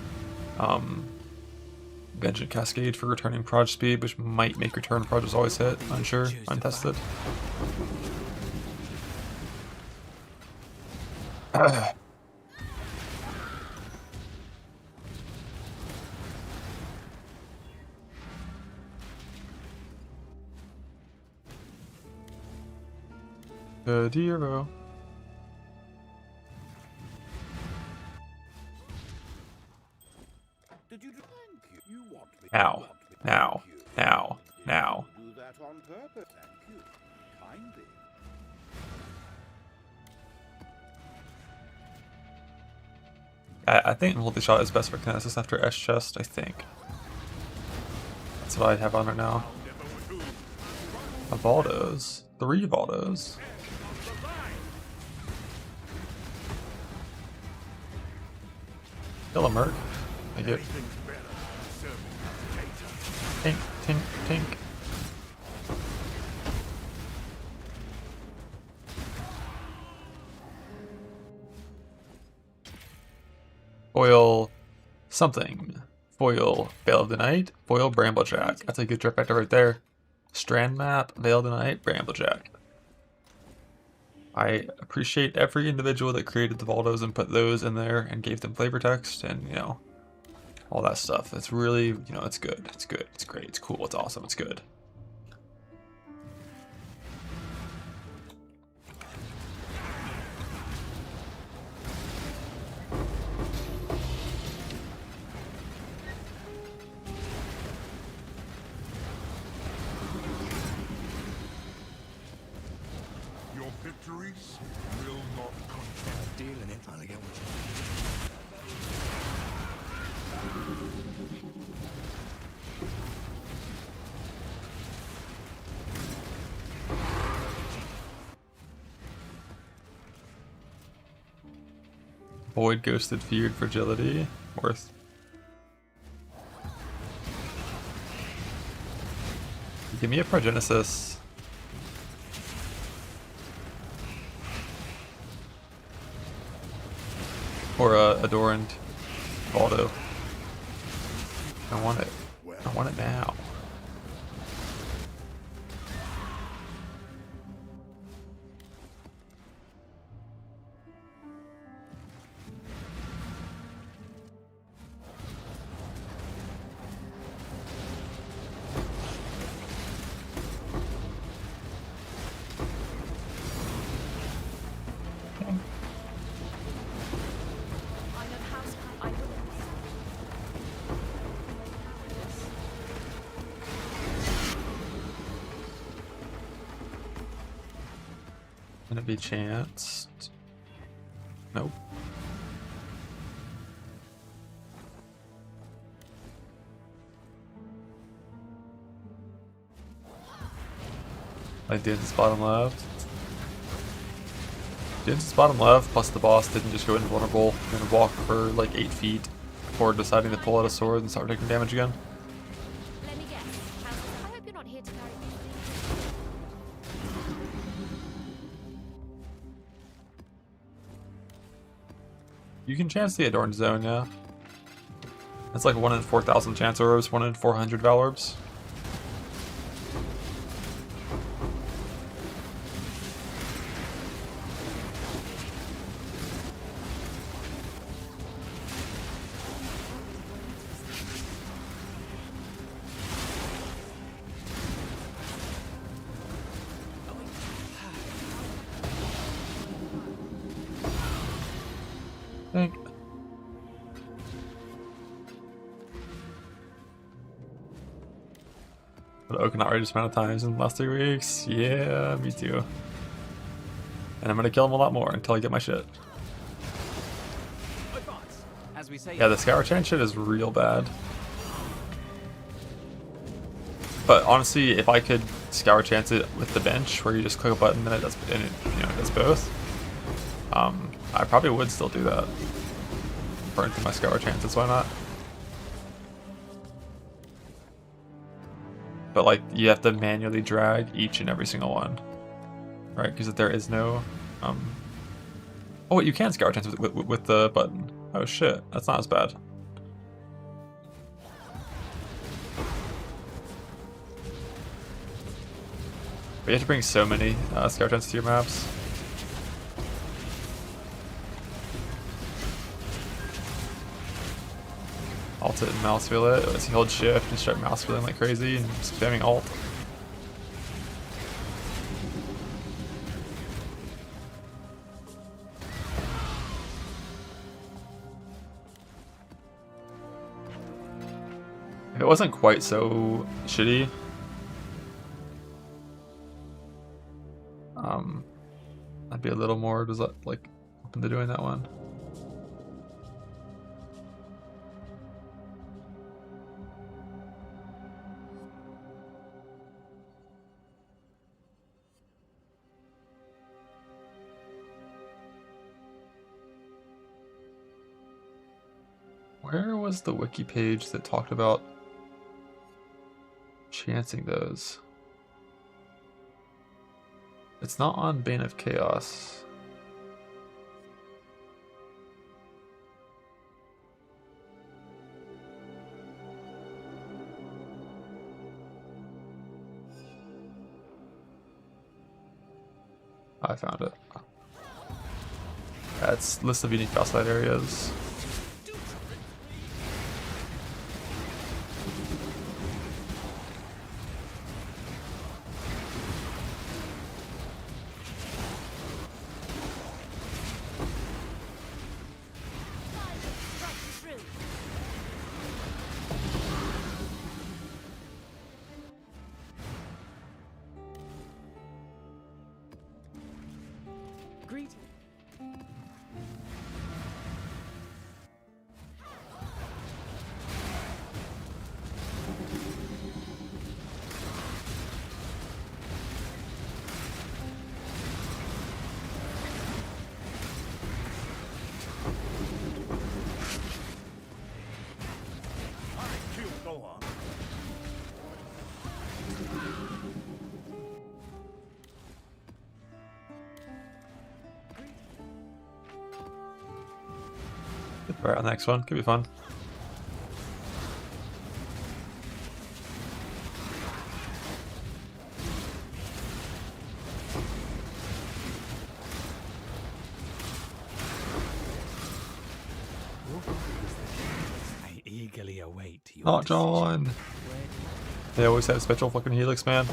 Vengeance Cascade for returning proj speed, which might make return proges always hit. Unsure, untested. Good hero. Did you thank you? You want me? Now, You want me to now, thank you. now, now. Do that on purpose. Thank you. Kindly. I think multi-shot is best for Kinesis after S chest, I think. That's what I have on right now. A Valdos. 3 Valdos. Kill a Merc. I get. Tink, tink, tink. Foil something. Foil Veil of the Night. Foil Bramblejack. That's a good trifecta right there. Strand map, Veil of the Night, Bramblejack. I appreciate every individual that created the Valdos and put those in there and gave them flavor text and, you know, all that stuff. It's really, you know, it's good. It's good. It's great. It's cool. It's awesome. It's good. Your victories will not come. Dealing it. Trying to get what Void Ghosted Feared Fragility. Worth. Give me a Progenesis. Or a Adorned Valdo. I want it. I want it now. Gonna be chanced. Nope. Like Din's bottom left. Din's bottom left plus the boss didn't just go invulnerable and walk for like 8 feet before deciding to pull out a sword and start taking damage again. Let me guess. I hope you're not here to carry me. You can chance the Adorned Zone, yeah. It's like 1 in 4,000 chance orbs, 1 in 400 Val orbs. Think. But Okinawa just amount of times in the last 3 weeks. Yeah, me too. And I'm gonna kill him a lot more until I get my shit. As we say, Yeah, the Scour Chant shit is real bad. But honestly, if I could Scour Chance it with the bench, where you just click a button and it does, and it, you know, does both, I probably would still do that. Burn through my Scour Chances, why not? But like, you have to manually drag each and every single one, right? Because there is no, oh wait, you can Scour Chance with the button. Oh shit, that's not as bad. But you have to bring so many Scour Chances to your maps. alt it and mouse wheel it. As you hold shift and start mouse wheeling like crazy and spamming alt. If it wasn't quite so shitty, I'd be a little more like open to doing that one. Where was the wiki page that talked about chancing those? It's not on Bane of Chaos. I found it. Yeah, it's list of unique boss fight areas. Right on the next one, could be fun. I eagerly await your Not John. They always have special fucking helix, man.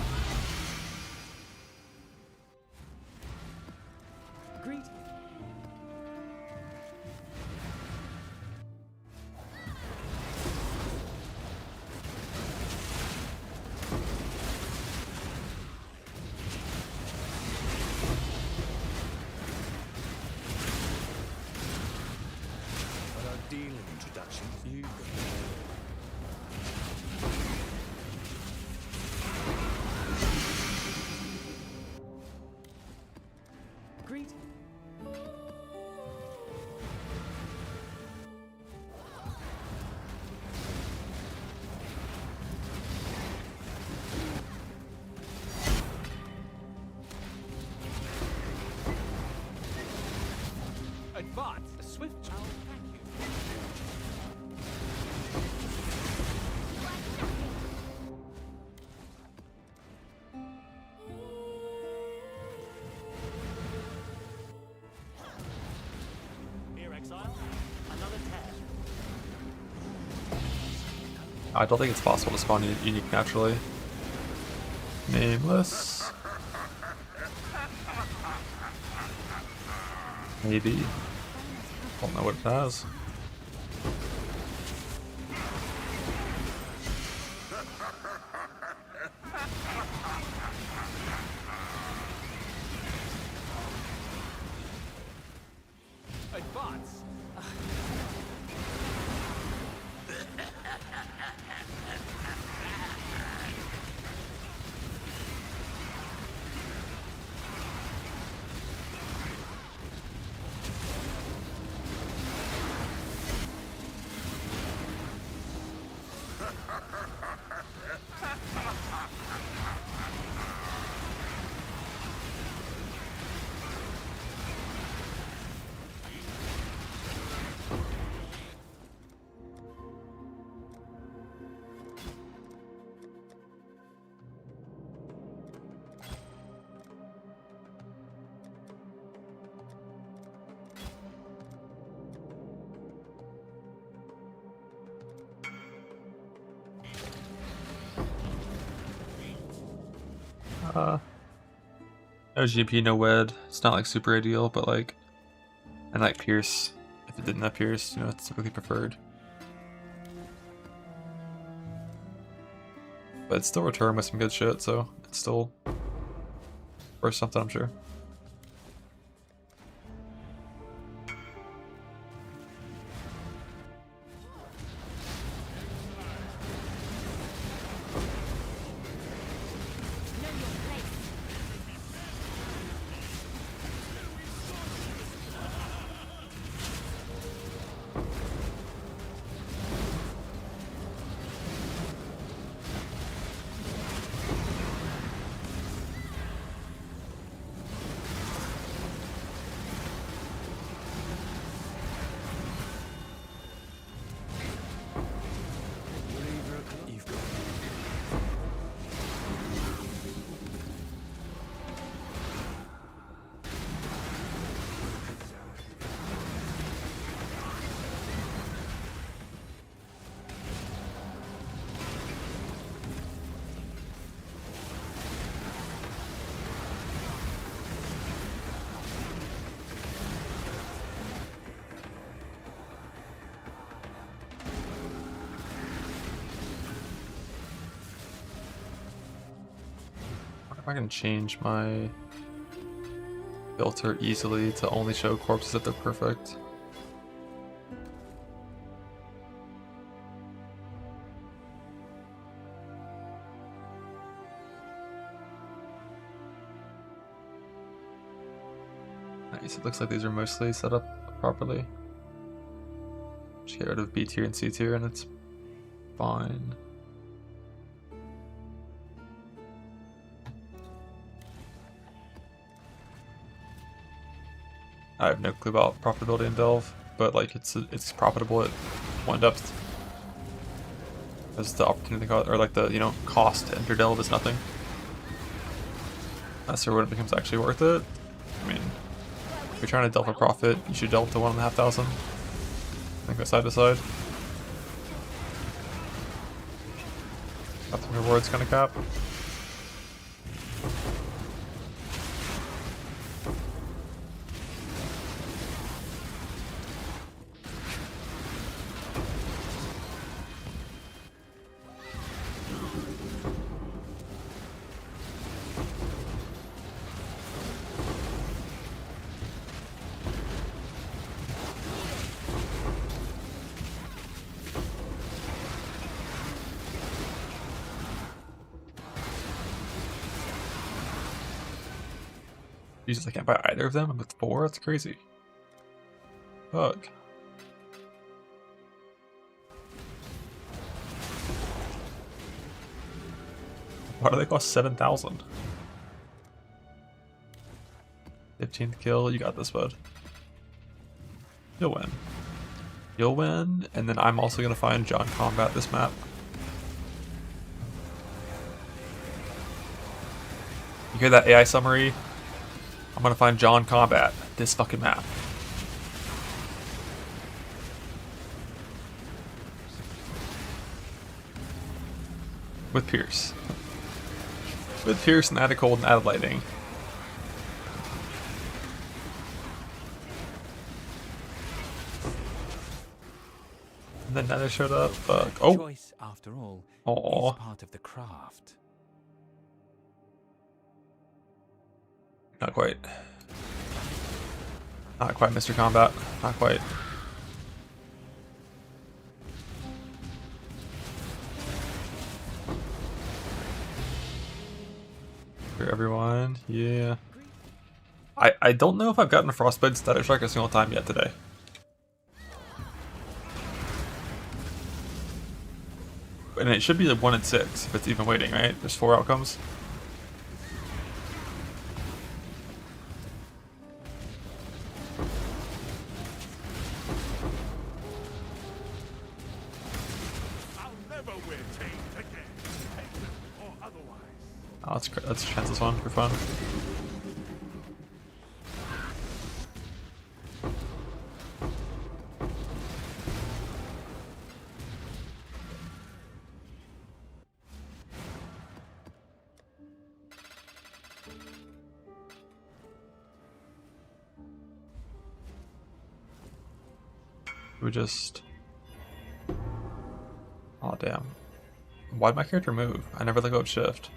Advance, a swift child, thank you. Here, exile. Another tear. I don't think it's possible to spawn unique naturally. Nameless. Maybe. Don't know what it has. Advance. No GP, no wed. It's not like super ideal, but like, and like Pierce. If it didn't have Pierce, you know, it's typically preferred. But it's still return with some good shit, so it's still worth something, I'm sure. I can change my filter easily to only show corpses if they're perfect. Nice, it looks like these are mostly set up properly. Just get rid of B tier and C tier and it's fine. I have no clue about profitability in Delve, but like it's profitable at 1 depth. As the opportunity cost, or like the, you know, cost to enter Delve is nothing. That's when it becomes actually worth it. I mean, if you're trying to delve for profit, you should delve to 1,500. I think that's side to side. Got the rewards kind of cap. Jesus, I can't buy either of them. I'm with 4. That's crazy. Fuck. Why do they cost 7,000? 15th kill. You got this, bud. You'll win. You'll win, and then I'm also gonna find John Combat this map. You hear that AI summary? I'm gonna find John Combat this fucking map. With Pierce. With Pierce and added cold and added lightning. And then Nether showed up. Fuck. Oh. Choice, after all, Aww. is part of the craft. Not quite. Not quite, Mr. Combat. Not quite. For everyone, yeah. I don't know if I've gotten a Frostbite Static Strike a single time yet today. And it should be like 1 in 6 if it's even waiting, right? There's 4 outcomes. Oh, let's chance this one for fun. We just... Oh, damn. Why'd my character move? I never let go of shift.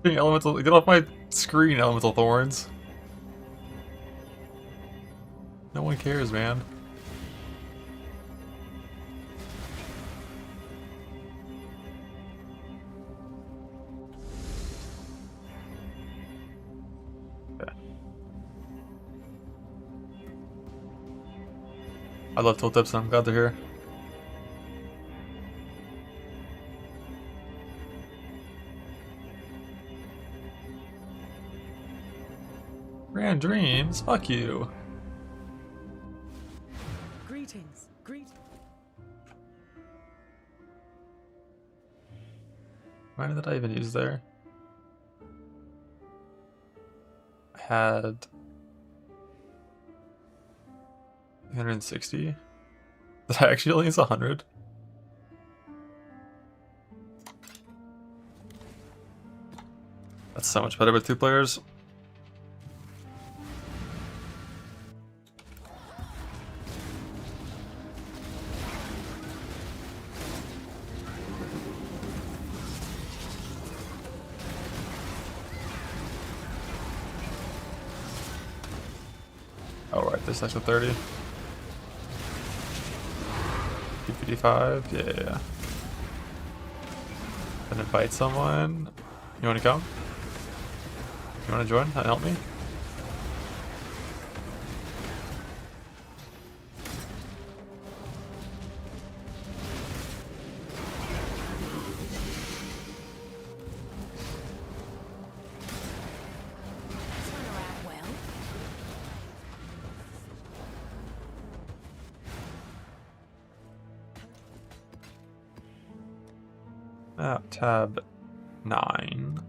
Elemental, get off my screen, elemental thorns. No one cares, man. Okay. I love tilt tips, I'm glad they're here. Grand dreams? Fuck you. Greetings. Why did I even use there? I had 360. Did I actually only use 100? That's so much better with 2 players. Oh right, this extra 30. 255, yeah. Then invite someone. You wanna come? You wanna join and help me? Tab 9.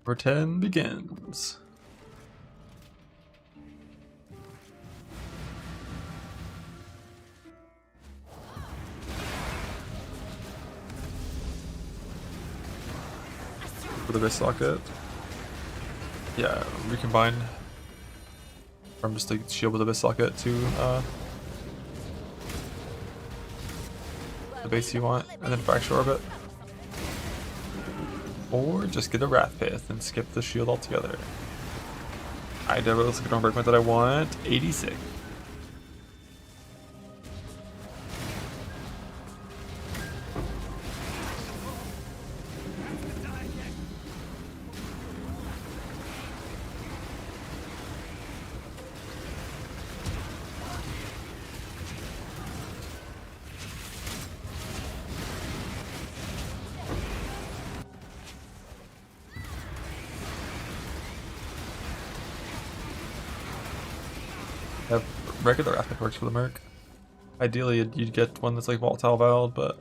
Number 10 begins. For the base socket. Yeah, recombine from just the shield with the base socket to the base you want, and then fracture orbit. Or just get a Wrath Pith and skip the shield altogether. I did a second breakpoint that I want. 86. Regular Wrath Pith works for the Merc. Ideally, you'd get one that's like volatile valve, but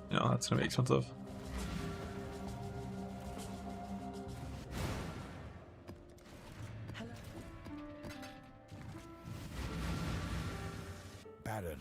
you know that's gonna be expensive. Baron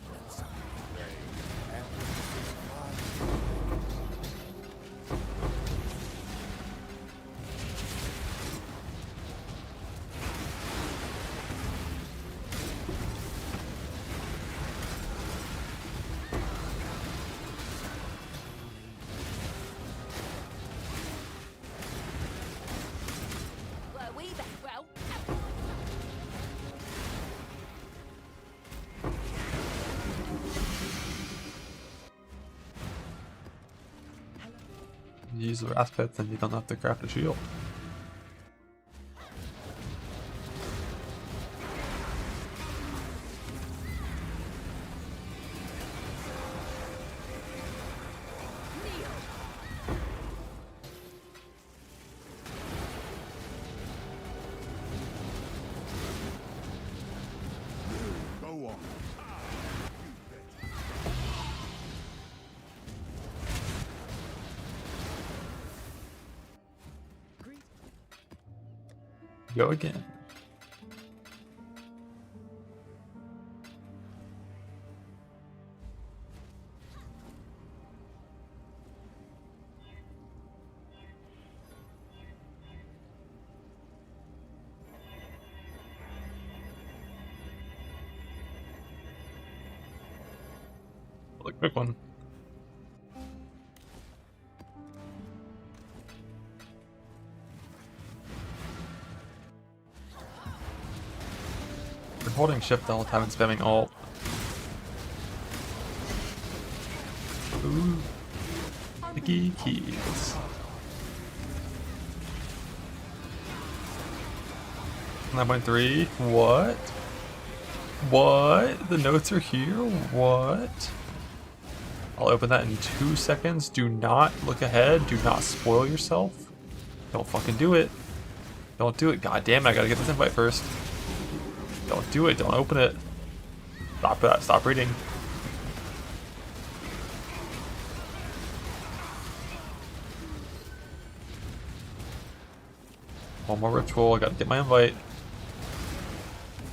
Use the Wrath Pith, then you don't have to craft a shield. Go again. A quick one. Holding shift the whole time and spamming alt. Ooh. Sticky keys. 9.3. What? What? The notes are here? What? I'll open that in 2 seconds. Do not look ahead. Do not spoil yourself. Don't fucking do it. Don't do it. God damn it, I gotta get this invite first. Don't do it, don't open it. Stop that, stop reading. One more ritual, I gotta get my invite.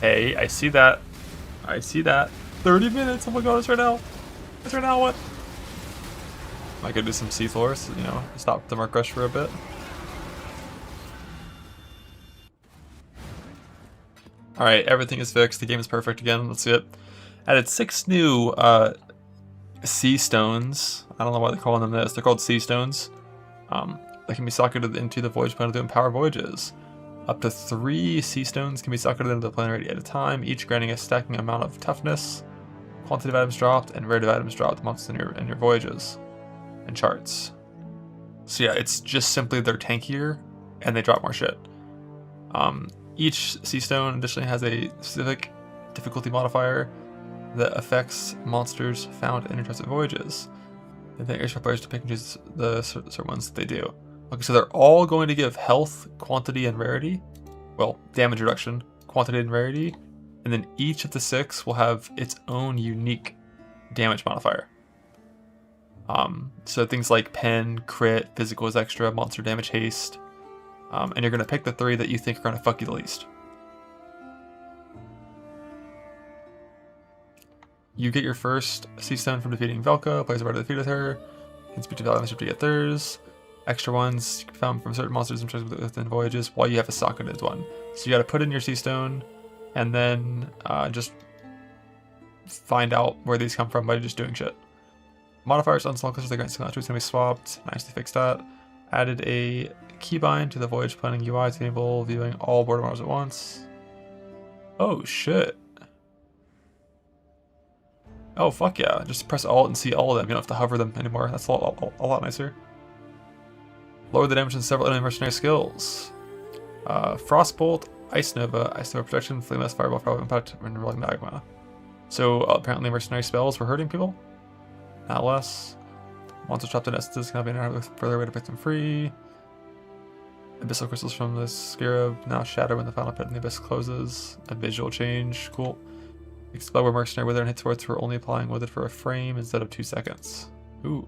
Hey, I see that. I see that. 30 minutes, oh my god, it's right now. It's right now, what? I could do some C-floors, you know, stop the Merc Rush for a bit. Alright, everything is fixed. The game is perfect again. Let's see it. Added 6 new sea stones. I don't know why they're calling them this. They're called sea stones. That can be socketed into the voyage planet to empower voyages. Up to 3 sea stones can be socketed into the planet at a time, each granting a stacking amount of toughness, quantity of items dropped, and rate of items dropped amongst in your voyages and charts. So yeah, it's just simply they're tankier and they drop more shit. Each sea stone additionally has a specific difficulty modifier that affects monsters found in interested voyages. And then airship players to pick and choose the certain ones that they do. Okay, so they're all going to give health, quantity, and rarity. Well, damage reduction, quantity, and rarity. And then each of the 6 will have its own unique damage modifier. So things like pen, crit, physical is extra, monster damage haste, And you're going to pick the 3 that you think are going to fuck you the least. You get your first Sea Stone from defeating Velka, plays a part of defeated her. You can speak to Valley on the ship to get theirs. Extra ones you can found from certain monsters and treasures within voyages while you have a Sokkenid one. So you got to put in your Sea Stone and then just find out where these come from by just doing shit. Modifiers on small clusters that grant single attributes can be swapped. Nicely fixed that. Added a keybind to the voyage planning UI to enable viewing all border models at once. Oh shit. Oh fuck yeah, just press Alt and see all of them. You don't have to hover them anymore. That's a lot nicer. Lower the damage in several enemy mercenary skills. Frostbolt, Ice Nova Protection, Flameless, Fireball, Fireball Impact, and Rolling Magma. So apparently mercenary spells were hurting people. Not less. Monsters trapped in essences can have been with further way to pick them free. Abyssal crystals from the Scarab now shatter when the final pit in the abyss closes. A visual change, cool. Expel where mercenary wither and hit towards for only applying with it for a frame instead of 2 seconds. Ooh.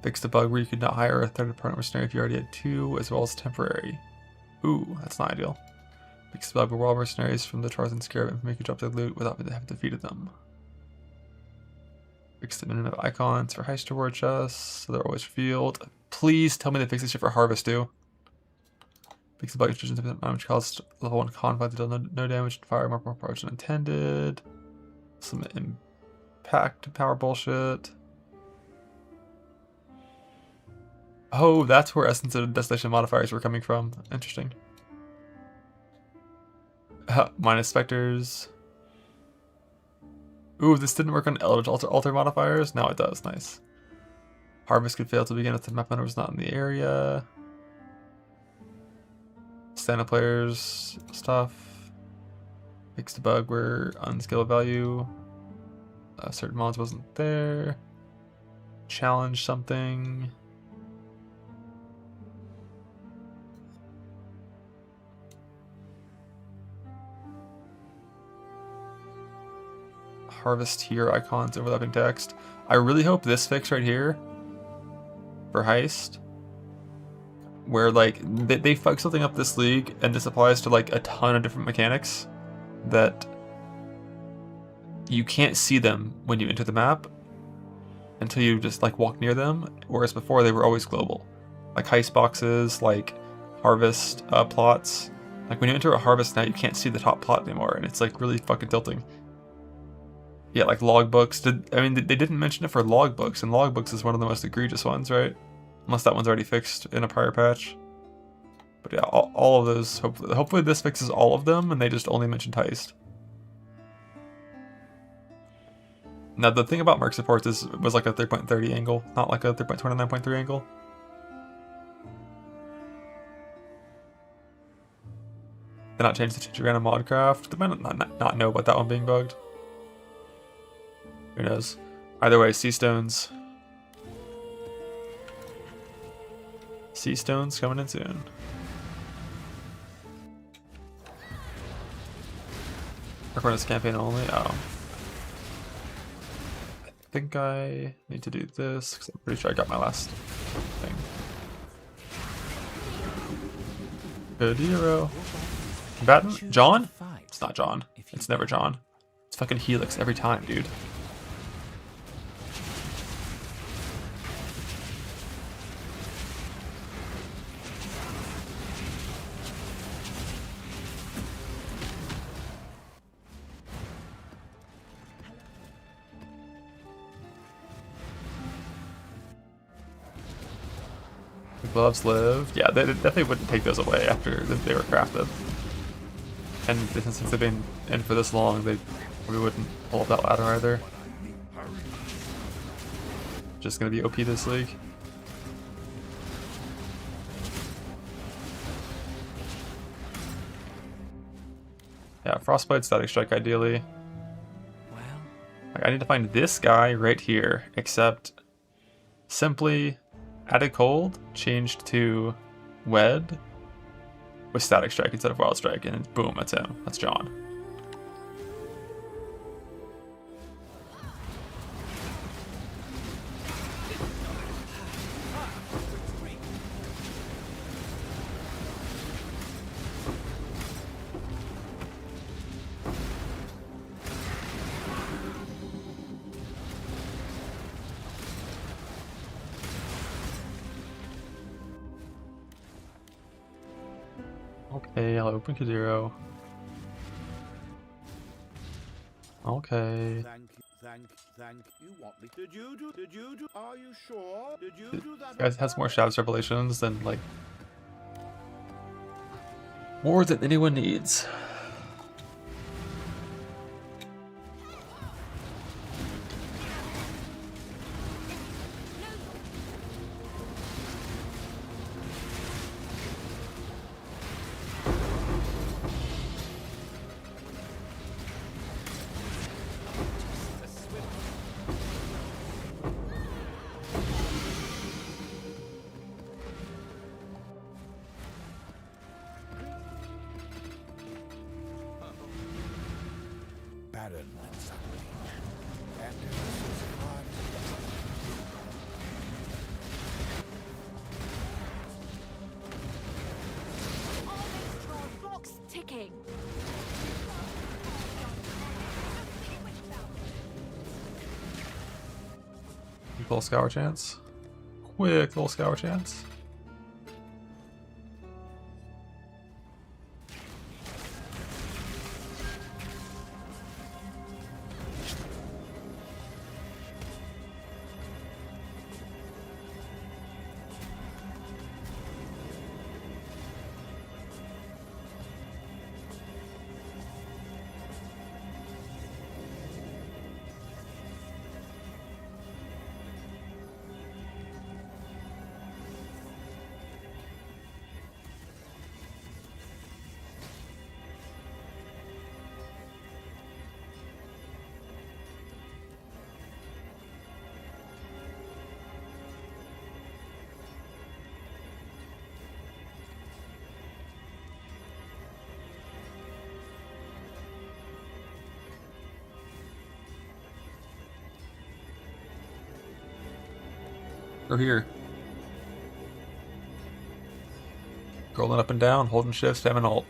Fix the bug where you could not hire a third opponent mercenary if you already had 2, as well as temporary. Ooh, that's not ideal. Fix the bug where all mercenaries from the Tarzan Scarab make you drop their loot without having defeated them. Fix the minimum icons for heist reward chests, so they're always revealed. Please tell me they fix this shit for harvest too. Fix the bug restrictions which caused level 1 conflict to deal no damage and fire more power than intended. Some impact power bullshit. Oh, that's where essence and destination modifiers were coming from. Interesting. Minus specters. Ooh, this didn't work on alter modifiers. Now it does. Nice. Harvest could fail to begin if the map owner was not in the area. Stand-up players stuff. Fix the bug where unskilled value. Certain mods wasn't there. Challenge something. Harvest here icons overlapping text. I really hope this fix right here for heist, where like they fuck something up this league and this applies to like a ton of different mechanics that you can't see them when you enter the map until you just like walk near them, whereas before they were always global. Like heist boxes, like harvest plots. Like when you enter a harvest now you can't see the top plot anymore and it's like really fucking tilting. Yeah, like logbooks. I mean, they didn't mention it for logbooks, and logbooks is one of the most egregious ones, right? Unless that one's already fixed in a prior patch. But yeah, all of those, hopefully this fixes all of them, and they just only mentioned heist. Now, the thing about Merc supports is it was like a 3.30 angle, not like a 3.29.3 angle. Did not change the Chichigana modcraft. They might not know about that one being bugged. Who knows? Either way, Sea Stones. Sea Stones coming in soon. Work on this campaign only? Oh. I think I need to do this because I'm pretty sure I got my last thing. Good hero. Combatant? John? It's not John. It's never John. It's fucking Helix every time, dude. Gloves live. Yeah, they definitely wouldn't take those away after they were crafted. And since they've been in for this long, they probably wouldn't pull up that ladder either. Just gonna be OP this league. Yeah, Frostbite, Static Strike ideally. Like, I need to find this guy right here, except simply added cold, changed to wed with Static Strike instead of Wild Strike, and boom, that's him. That's John. Okay, I'll open Kadiro. Okay. Thank you. Want me? Did you do? Are you sure? Did you do that? Guys has more Shadows Revelations than like more than anyone needs. Barren and suddenly. And this is hard. Always clock's ticking. Little scour chance. Quick little scour chance. Go here. Scrolling up and down, holding shift, spamming alt.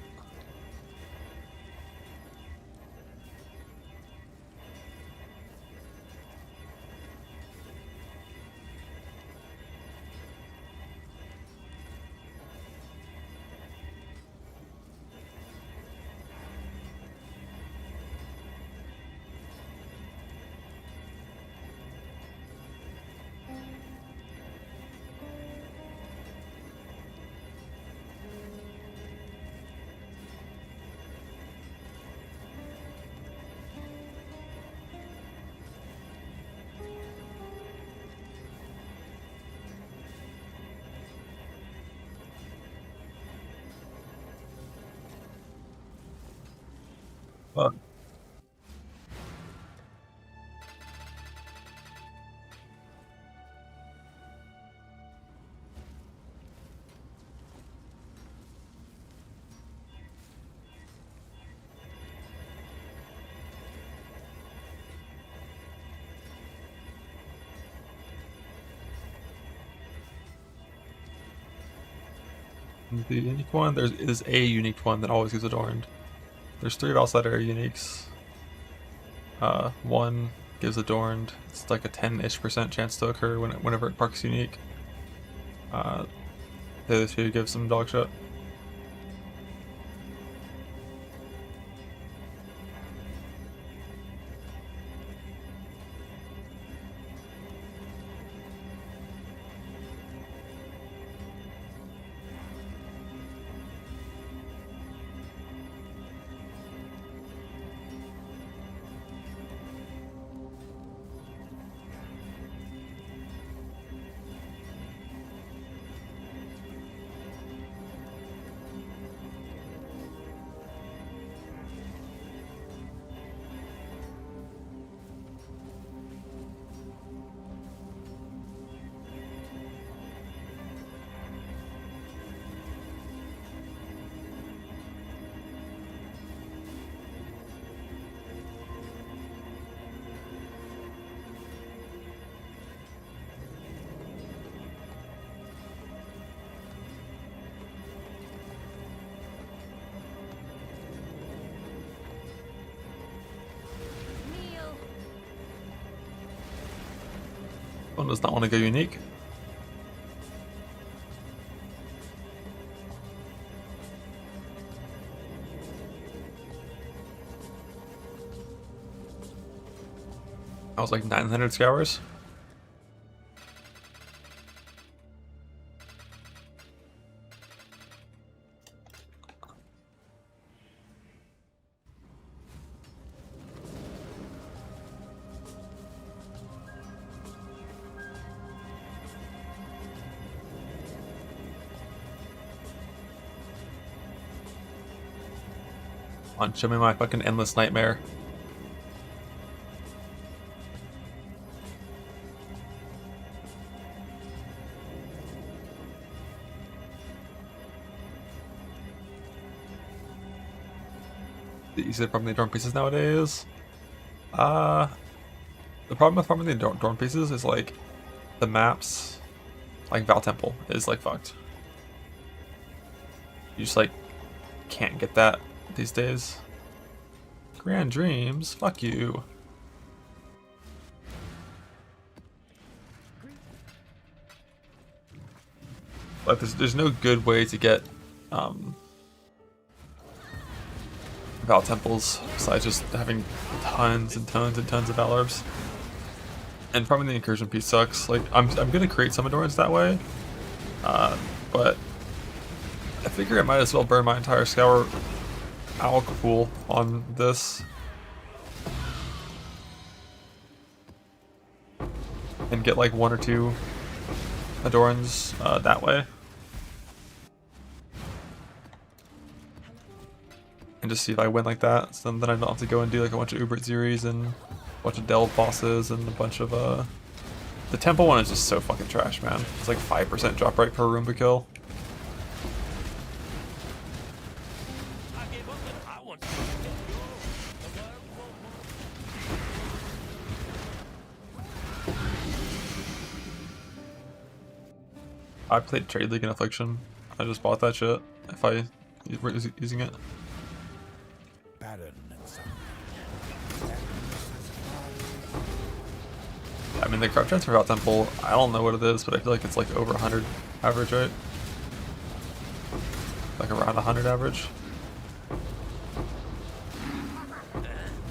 Fuck. The unique one, there is a unique one that always gets adorned. There's 3 outside area uniques. One gives adorned. It's like a 10-ish% chance to occur whenever it parks unique. The other 2 give some dog shit. One does not want to go unique. I was like 900 scours. Come on, show me my fucking endless nightmare. The easier farming the adorned pieces nowadays. The problem with farming the adorned pieces is like the maps, like Val Temple, is like fucked. You just like can't get that these days. Grand Dreams, fuck you. But there's no good way to get Val Temples besides just having tons and tons and tons of Val Orbs. And farming the incursion piece sucks. Like I'm gonna create some Adorns that way, but I figure I might as well burn my entire Scour Owl pool on this and get like 1 or 2 Adorns that way. And just see if I win like that, so then I don't have to go and do like a bunch of Ubert series and a bunch of Delve bosses and a bunch of the Temple one is just so fucking trash, man. It's like 5% drop rate per Roomba kill. I played Trade League in Affliction. I just bought that shit if I were using it. I mean, the corrupt transfer Val Temple, I don't know what it is, but I feel like it's like over 100 average, right? Like around 100 average.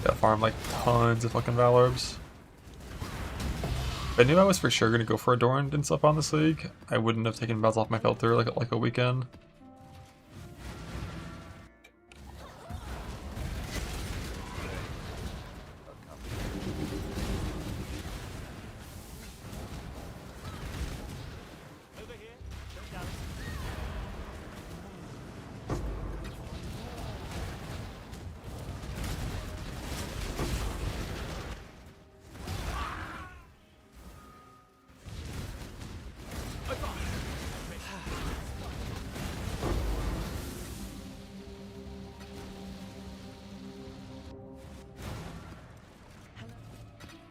Yeah, farm like tons of fucking Val Orbs. If I knew I was for sure gonna go for Adorned and stuff on this league, I wouldn't have taken Vals off my filter like a weekend.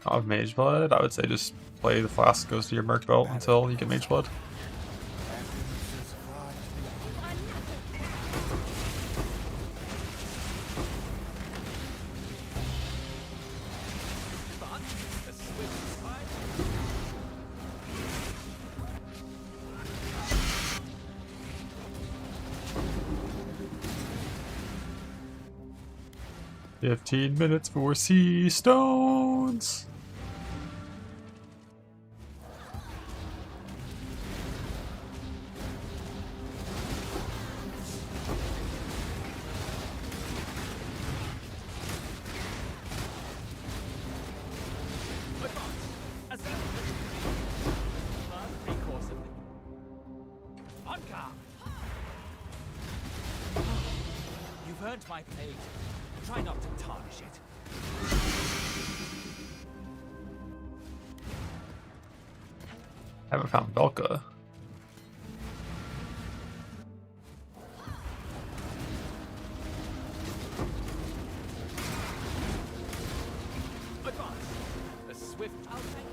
Of Mage Blood, I would say just play the Flask goes to your Merc Belt until you get Mage Blood. "15 minutes for Sea Stones." You've earned my fate. Try not to tarnish it. Haven't found Velka. Advance. A swift. I'll thank you.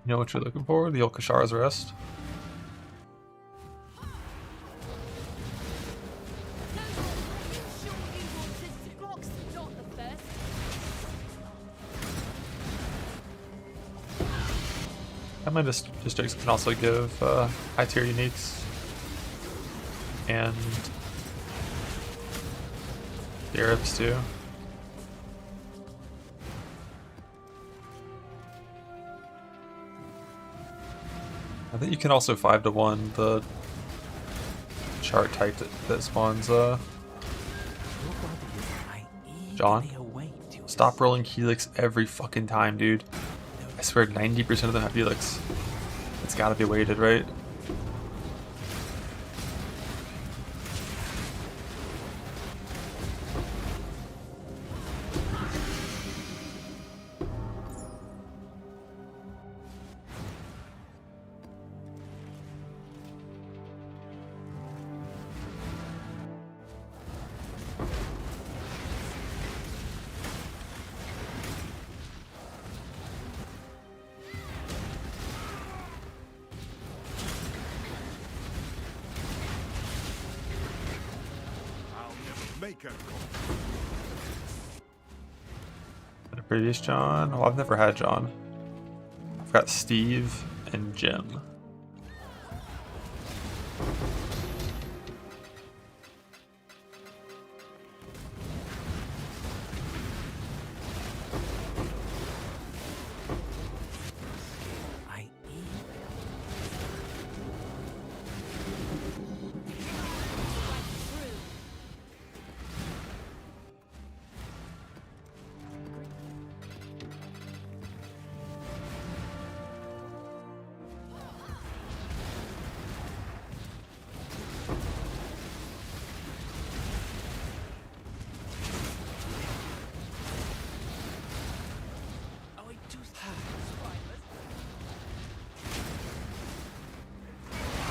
You know what you're looking for? The old Kashara's Rest. And my districts can also give high tier uniques and the Arabs too. I think you can also 5-1 the chart type that spawns John. Stop rolling Helix every fucking time, dude. I swear 90% of them have Helix. It's gotta be weighted, right? Make a The previous John? Oh, I've never had John. I've got Steve and Jim.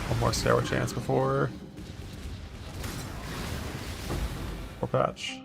One more stairway chance before patch.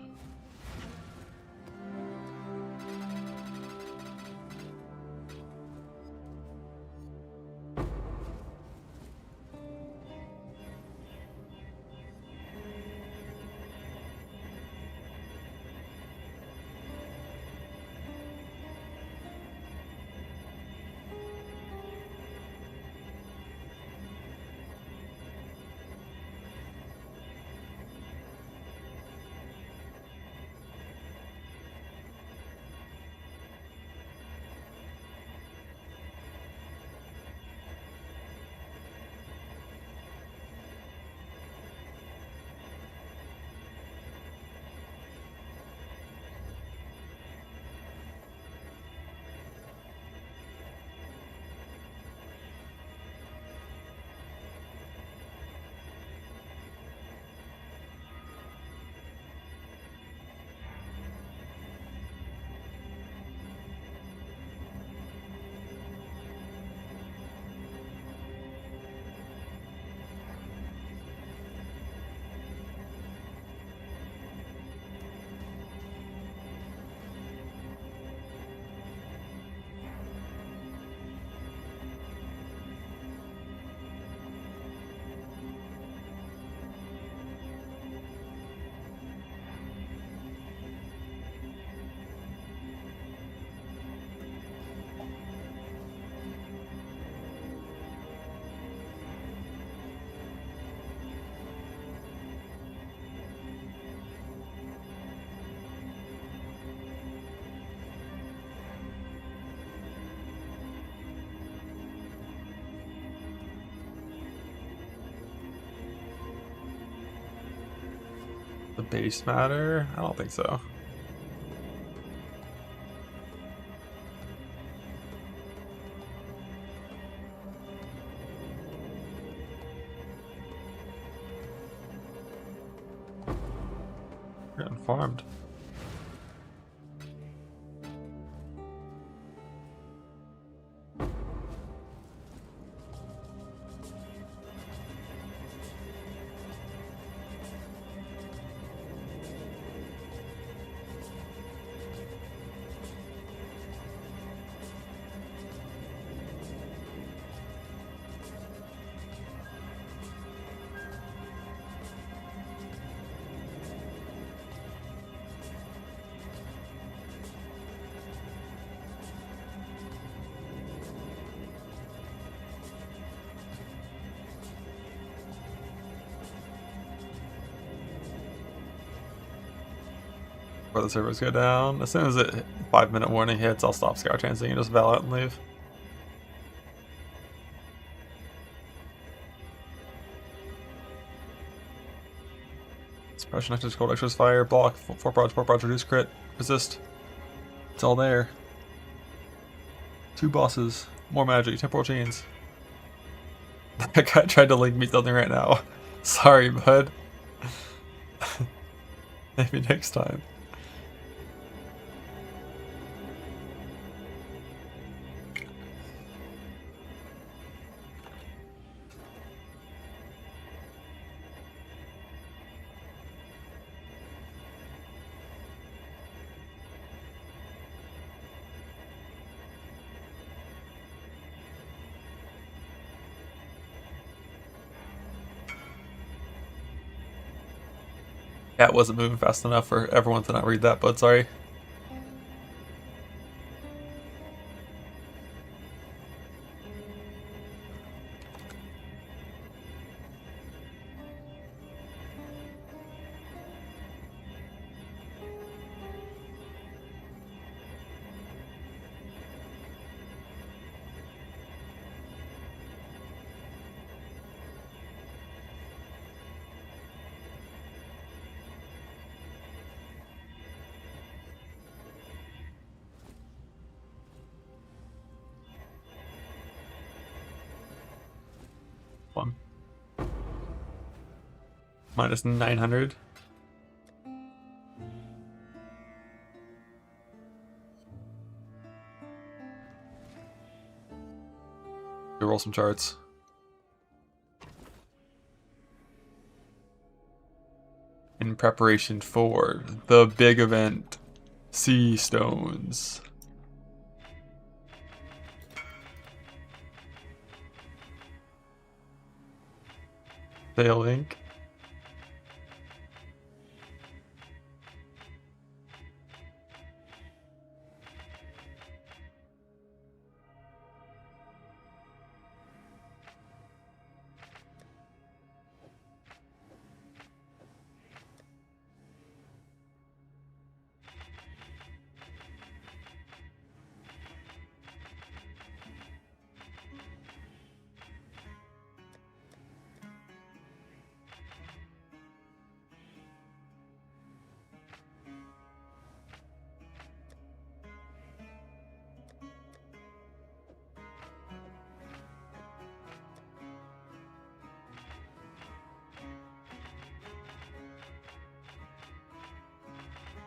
The base matter? I don't think so. You're informed. before the servers go down. As soon as it 5-minute warning hits, I'll stop scout chancing and just val out and leave. Suppression, extras, cold, extras, fire, block, 4 prods, reduce crit, resist. It's all there. 2 bosses, more magic, temporal chains. That guy tried to link me something right now. Sorry, bud. Maybe next time. Cat wasn't moving fast enough for everyone to not read that, but sorry. One. Minus 900. Go roll some charts. In preparation for the big event, Sea Stones. Sale link.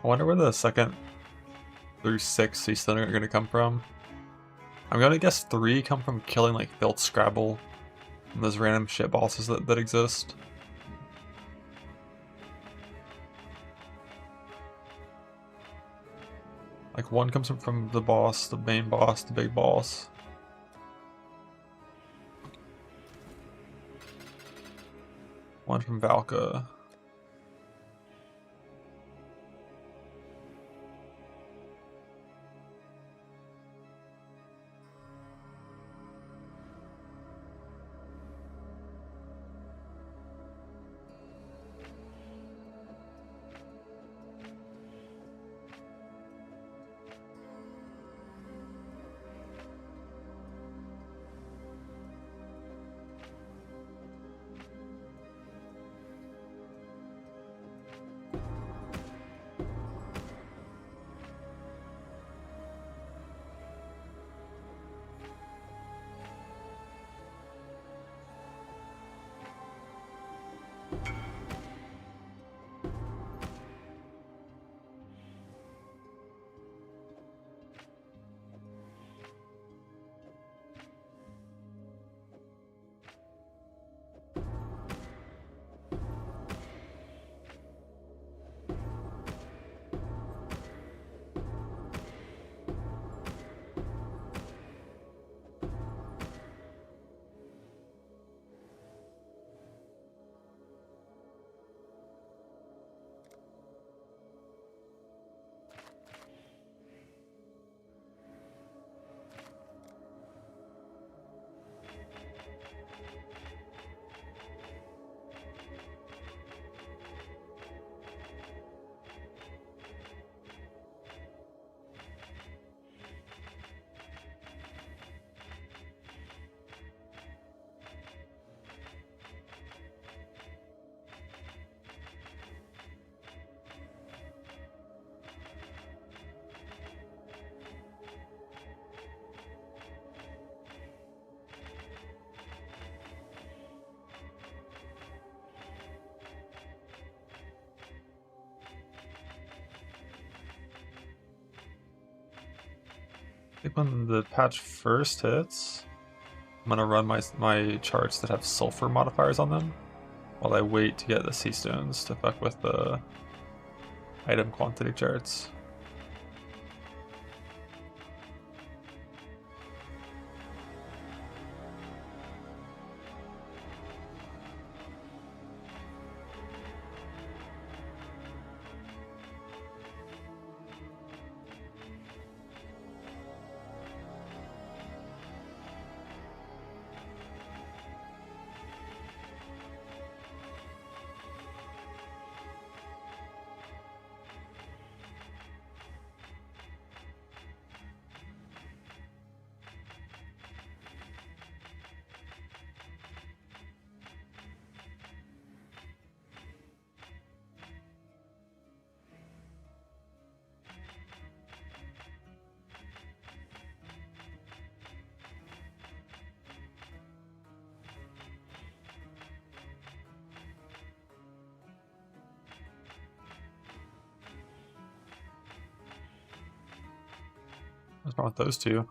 I wonder where the 2nd through 6th Sea Stone are going to come from. I'm going to guess 3 come from killing like Filth Scrabble and those random shit bosses that exist. Like 1 comes from the boss, the main boss, the big boss. One from Valka. I think when the patch first hits, I'm gonna run my charts that have sulfur modifiers on them while I wait to get the sea stones to fuck with the item quantity charts. What's wrong with those two?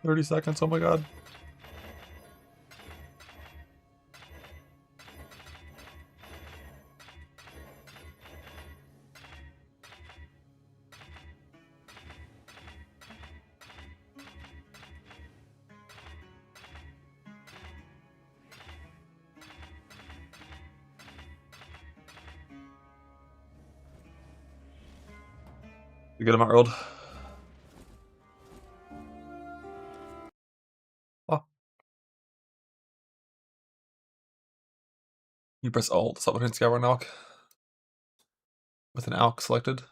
$30 seconds, oh my god. You get him out rolled. Oh. You press Alt to stop hitting Skybound Alk. With an Alk selected.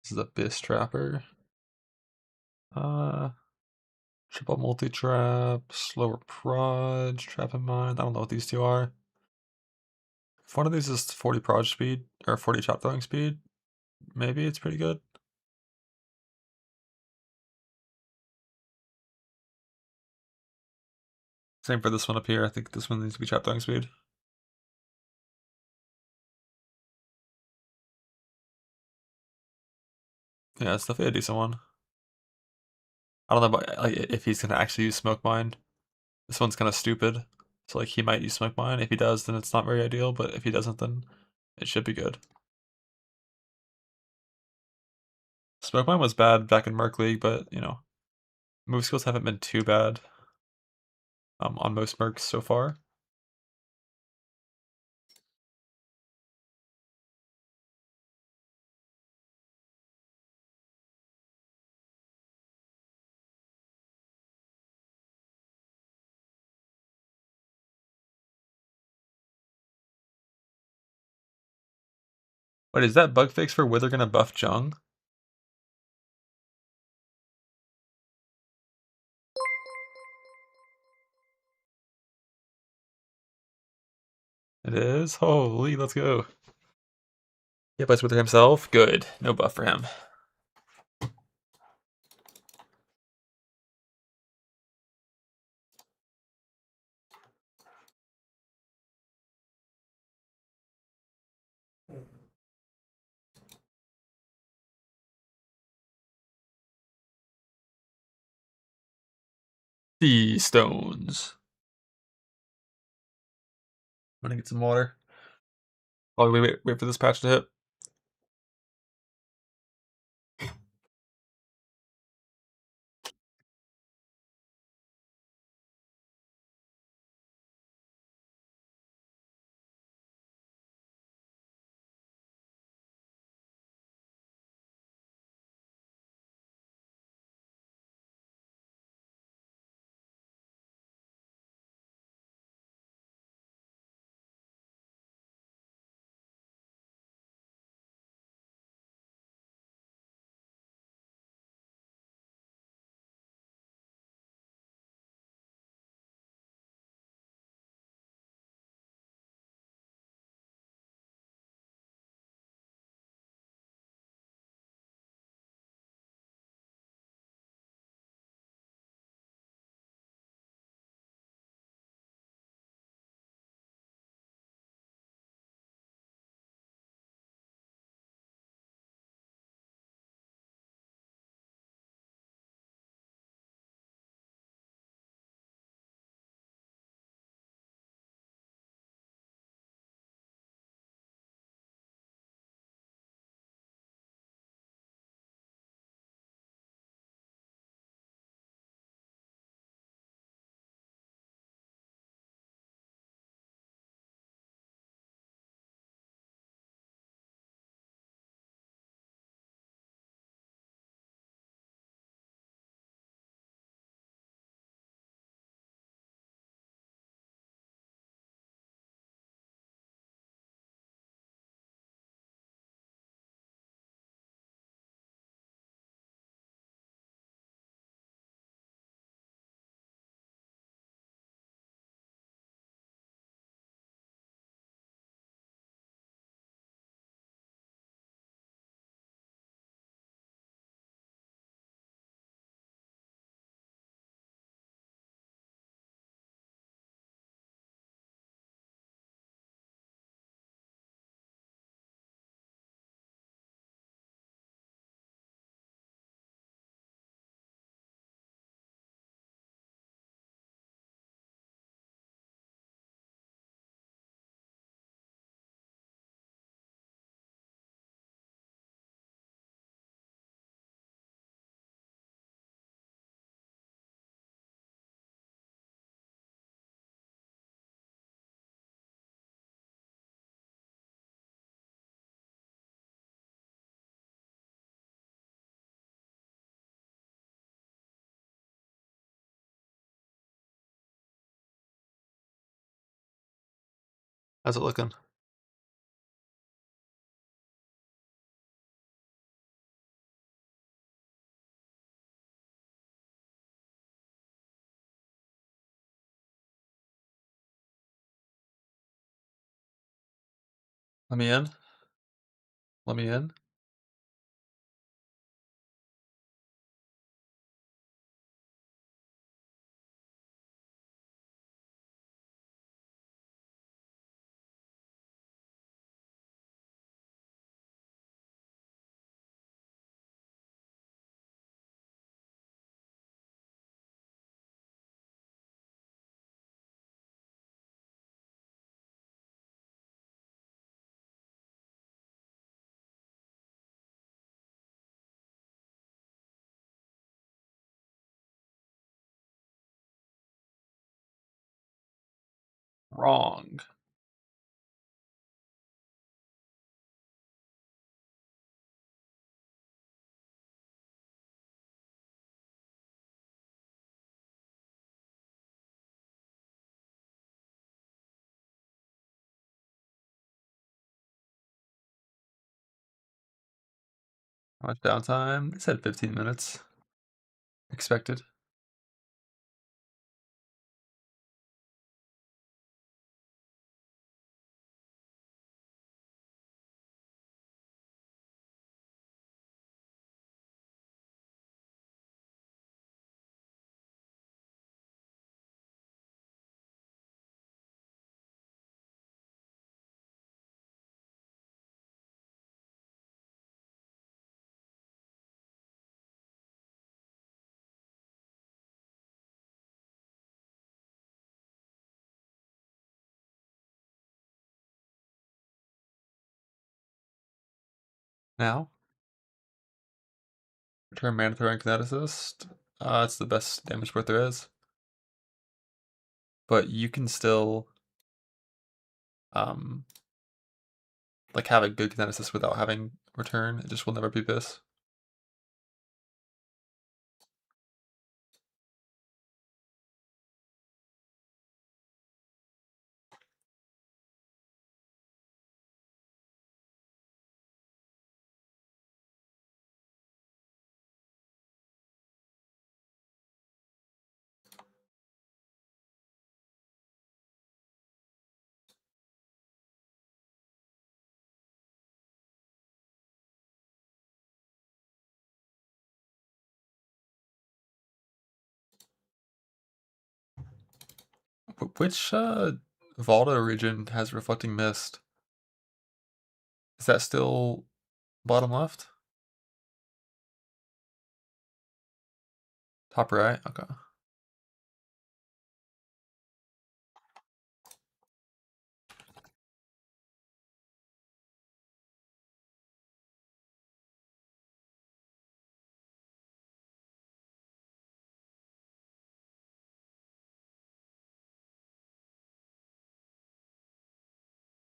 This is Abyss Trapper. Triple multi-trap, slower proj, trap in mind. I don't know what these two are. If one of these is 40 proj speed, or 40 chop throwing speed, maybe it's pretty good. Same for this one up here. I think this one needs to be chop throwing speed. Yeah, it's definitely a decent one. I don't know about, like, if he's gonna actually use smoke mine. This one's kind of stupid. So like he might use smoke mine. If he does, then it's not very ideal, but if he doesn't, then it should be good. Smoke mine was bad back in Merc League, but you know, move skills haven't been too bad on most mercs so far. Wait, is that bug fix for Wither gonna buff Jung? It is? Holy, let's go. He plays Wither himself? Good. No buff for him. Sea stones. I'm gonna get some water. Oh, wait for this patch to hit. How's it looking? Let me in. Let me in. Wrong. How much downtime? It said 15 minutes. Expected. now. Return mana throwing kineticist. It's the best damage worth there is. But you can still like have a good kineticist without having return. It just will never be this. Which Volta region has reflecting mist? Is that still bottom left? Top right? Okay.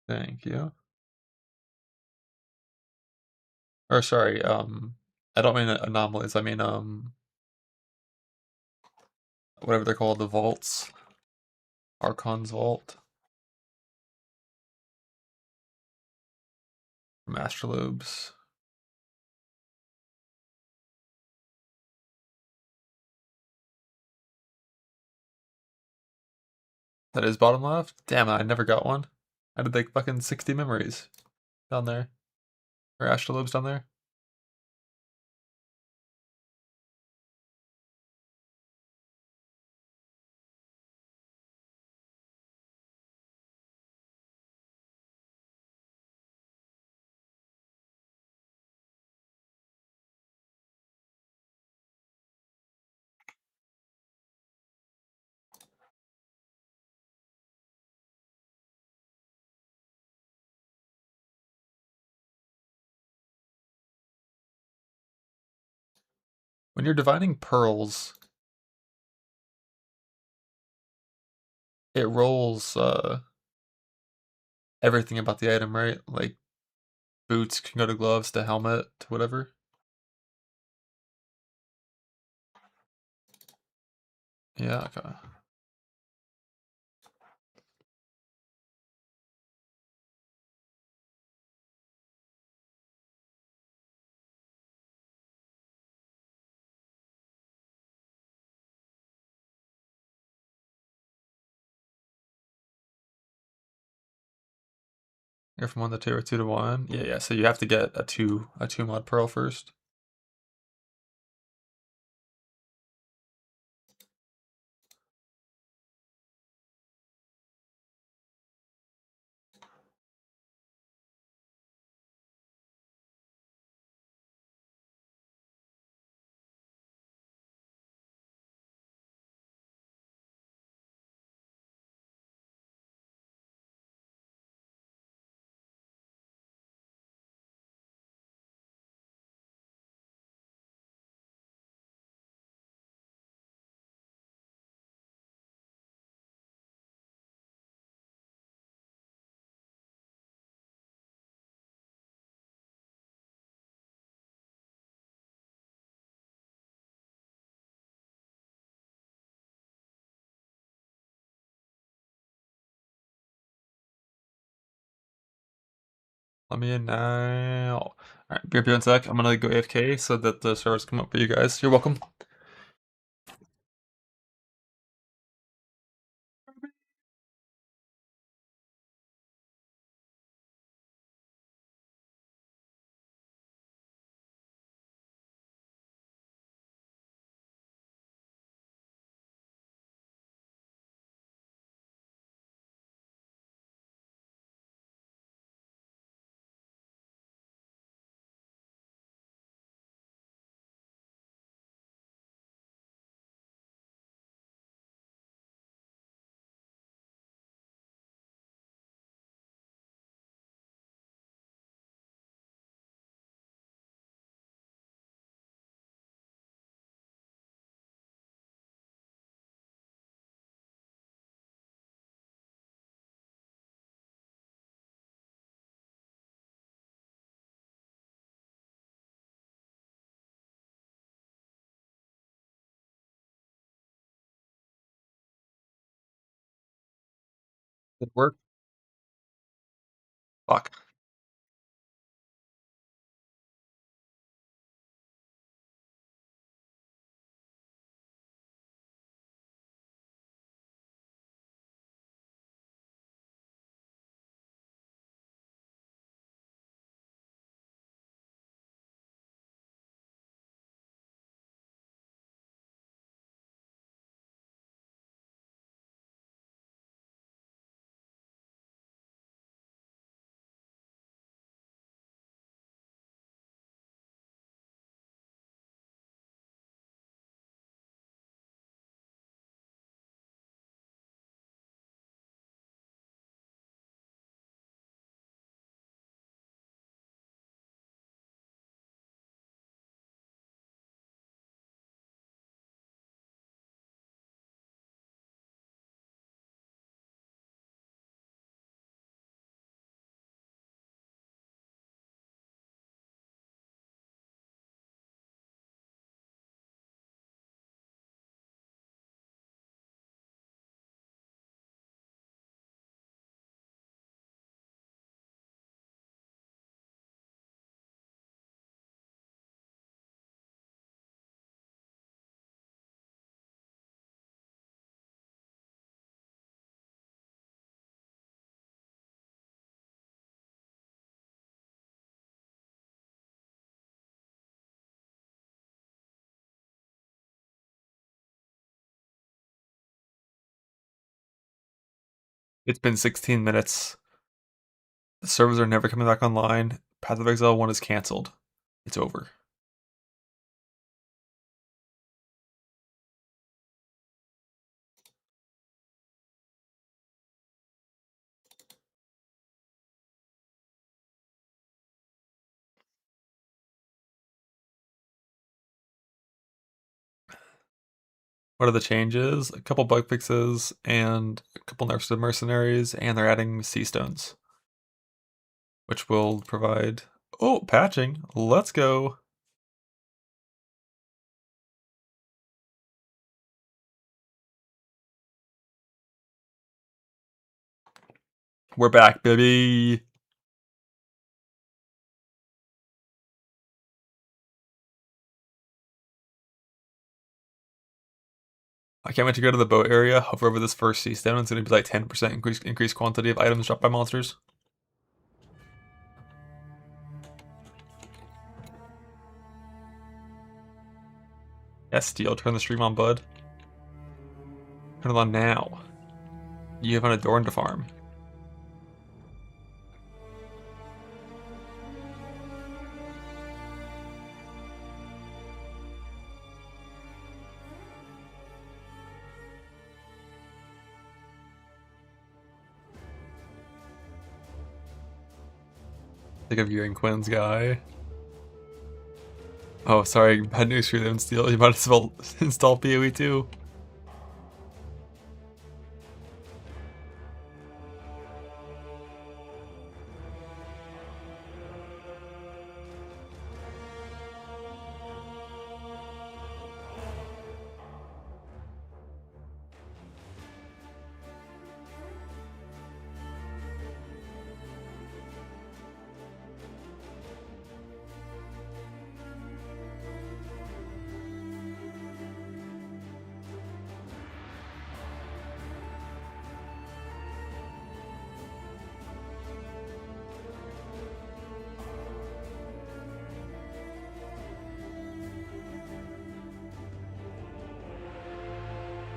Thank you. Or sorry, I don't mean anomalies, I mean whatever they're called, the vaults. Archon's vault. From Astrolobes. That is bottom left? Damn it, I never got one. I did like fucking 60 memories down there. Or Astrolobes down there. When you're divining pearls, it rolls everything about the item, right? Like boots can go to gloves to helmet to whatever. Yeah, okay. You're from 1 to 2 or 2 to 1. Yeah, so you have to get a 2 mod pearl first. Let me in now. Alright, be 1 sec. I'm gonna go AFK so that the servers come up for you guys. You're welcome. Did it work? Fuck. It's been 16 minutes. The servers are never coming back online. Path of Exile 1 is cancelled. It's over. What are the changes? A couple bug fixes and a couple nerfs to mercenaries, and they're adding sea stones, which will provide. Oh, patching. Let's go. We're back, baby. I can't wait to go to the boat area, hover over this first sea stone. It's going to be like 10% increased quantity of items dropped by monsters. Yes, Steel, turn the stream on, bud. Turn it on now. You have an Adorn to farm. Think of you and Quinn's guy. Oh, sorry, bad news for them, Steel. You might as well install PoE too.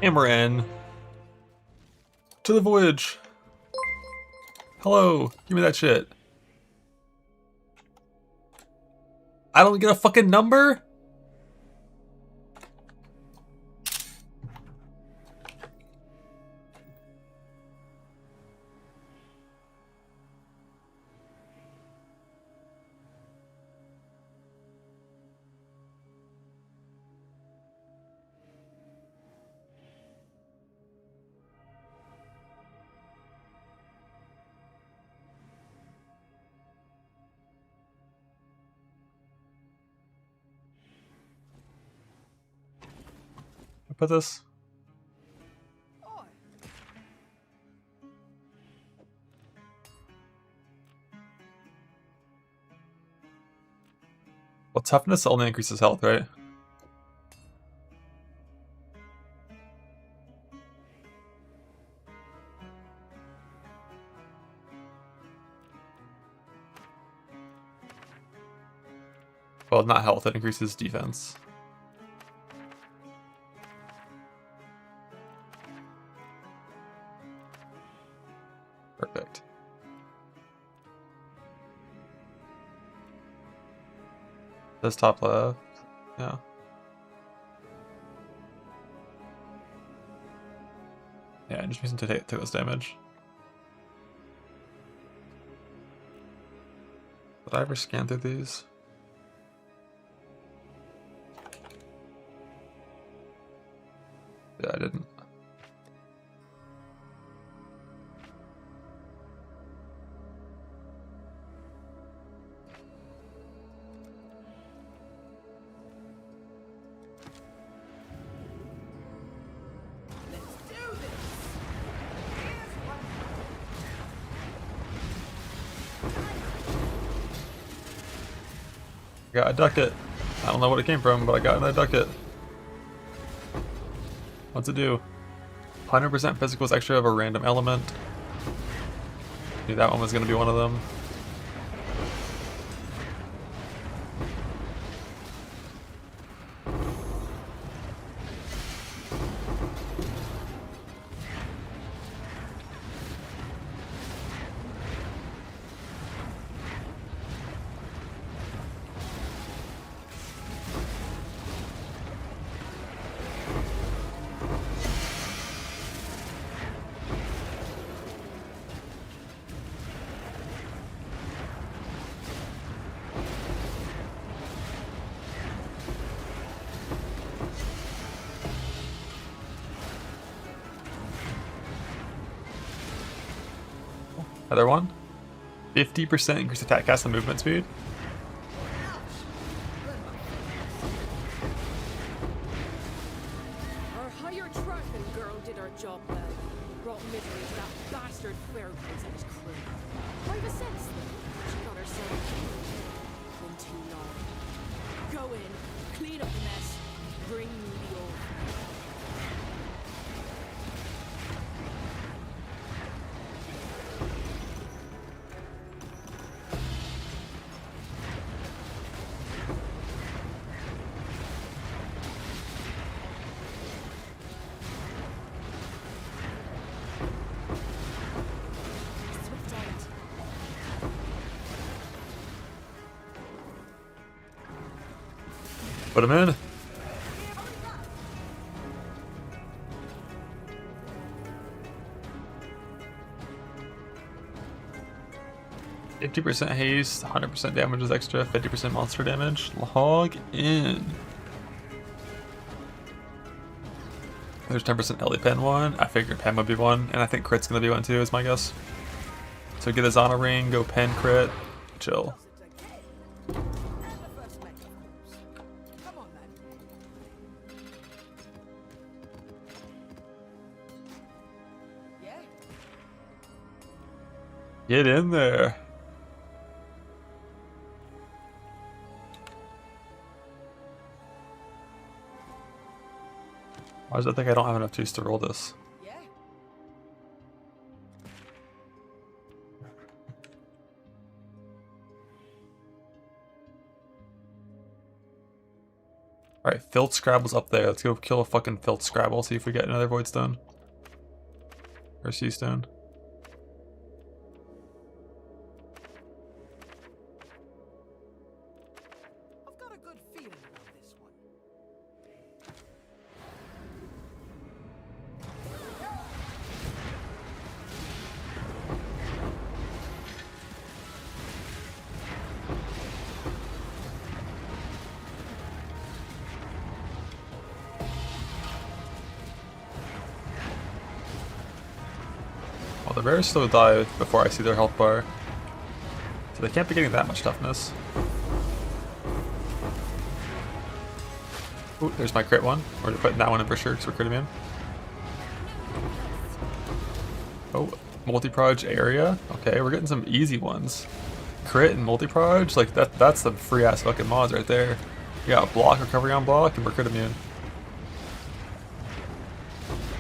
And we're in. To the voyage. Hello, give me that shit. I don't get a fucking number? I put this. Toughness only increases health, right? Well, not health, it increases defense. Perfect. This top left, yeah. Yeah, just using to take this damage. Did I ever scan through these? Yeah, I didn't. Yeah, I duck it. I don't know what it came from, but I got it and I duck it. What's it do? 100% physicals extra of a random element. Knew that one was going to be one of them. Other one. 50% increased attack cast and movement speed. Our hired tracking girl did her job well. Brought misery to that bastard Fairbanks and his crew. I've a sense that she got herself killed in too long. Go in, clean up the mess, bring me the old. Put him in. %50 haste, 100% damage is extra, 50% monster damage. Log in. There's 10% LE pen one. I figured pen would be one, and I think crit's gonna be one too, is my guess. So get a Zana ring, go pen crit, chill. Get in there. Why does it think I don't have enough juice to roll this? Alright, Filth Scrabble's up there. Let's go kill a fucking Filth Scrabble, see if we get another Void Stone. Or Sea Stone. Well, they're very slow to die before I see their health bar. So they can't be getting that much toughness. Ooh, there's my crit one. We're putting that one in for sure because we're critting in. Oh, multi-proj area. Okay, we're getting some easy ones. crit and multi-proj, like that's some free ass fucking mods right there. You got block, recovery on block, and we're crit immune.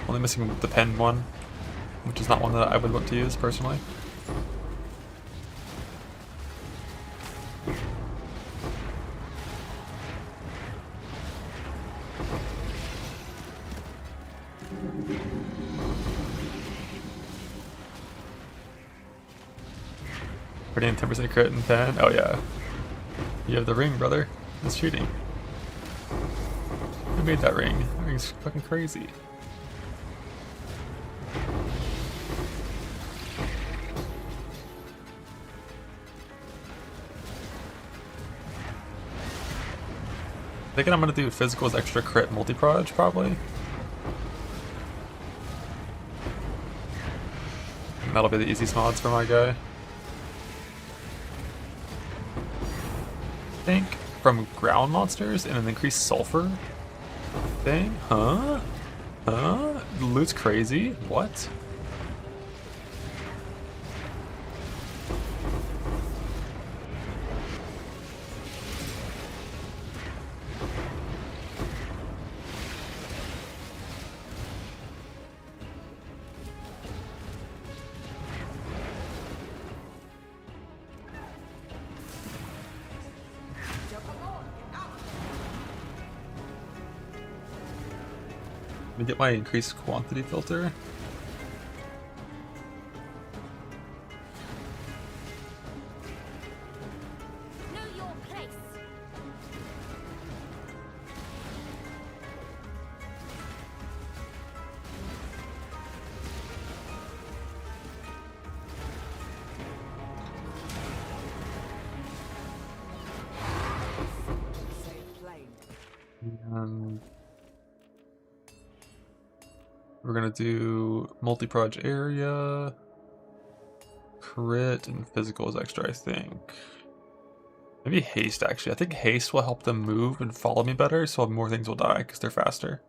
Only missing the pen one, which is not one that I would want to use personally. Pretty 10% crit and pen. Oh yeah. You have the ring, brother. It's cheating. Who made that ring? That ring's fucking crazy. Thinking I'm gonna do physicals extra crit multi-proj probably. And that'll be the easiest mods for my guy. I think from ground monsters and an increased sulfur thing? Huh? Huh? The loot's crazy? What? Let me get my increased quantity filter. Know your place. And we're gonna do multi-proj area, crit, and physical is extra, I think. Maybe haste, actually. I think haste will help them move and follow me better, so more things will die because they're faster.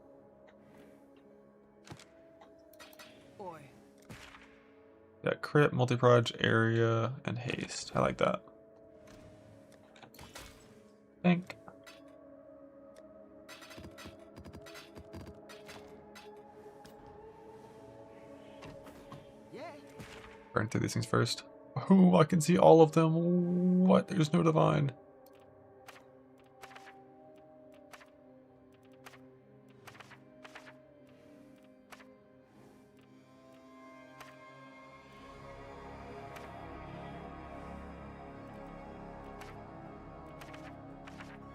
Yeah, crit, multi-proj area, and haste. I like that. I think. Burn through these things first. Oh, I can see all of them. What? There's no divine.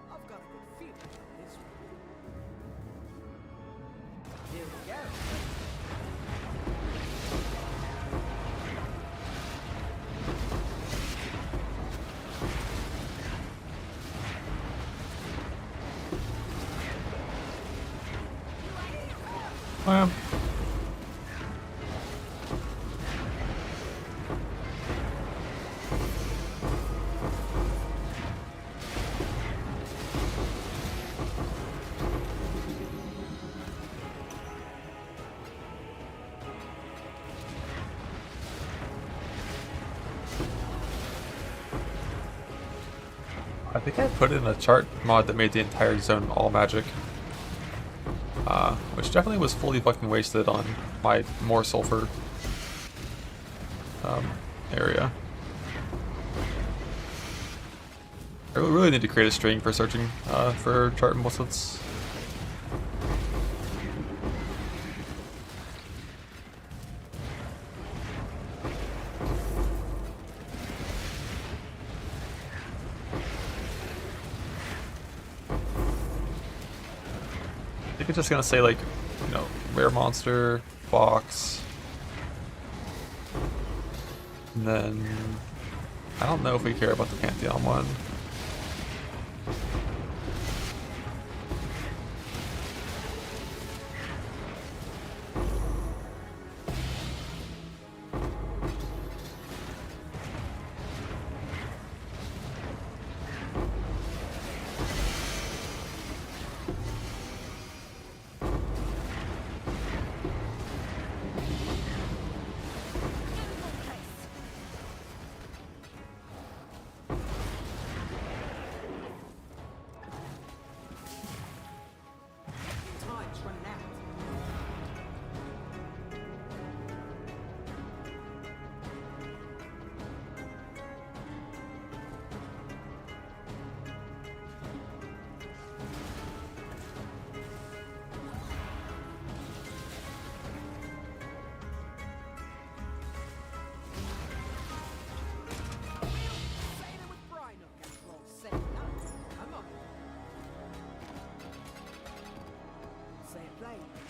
I've got a good feeling about this one. Here we go. Well, I think I put in a chart mod that made the entire zone all magic. Which definitely was fully fucking wasted on my more sulfur area. I really need to create a string for searching for chart muslets. I think it's just gonna say like, you know, rare monster, box, and then I don't know if we care about the Pantheon one.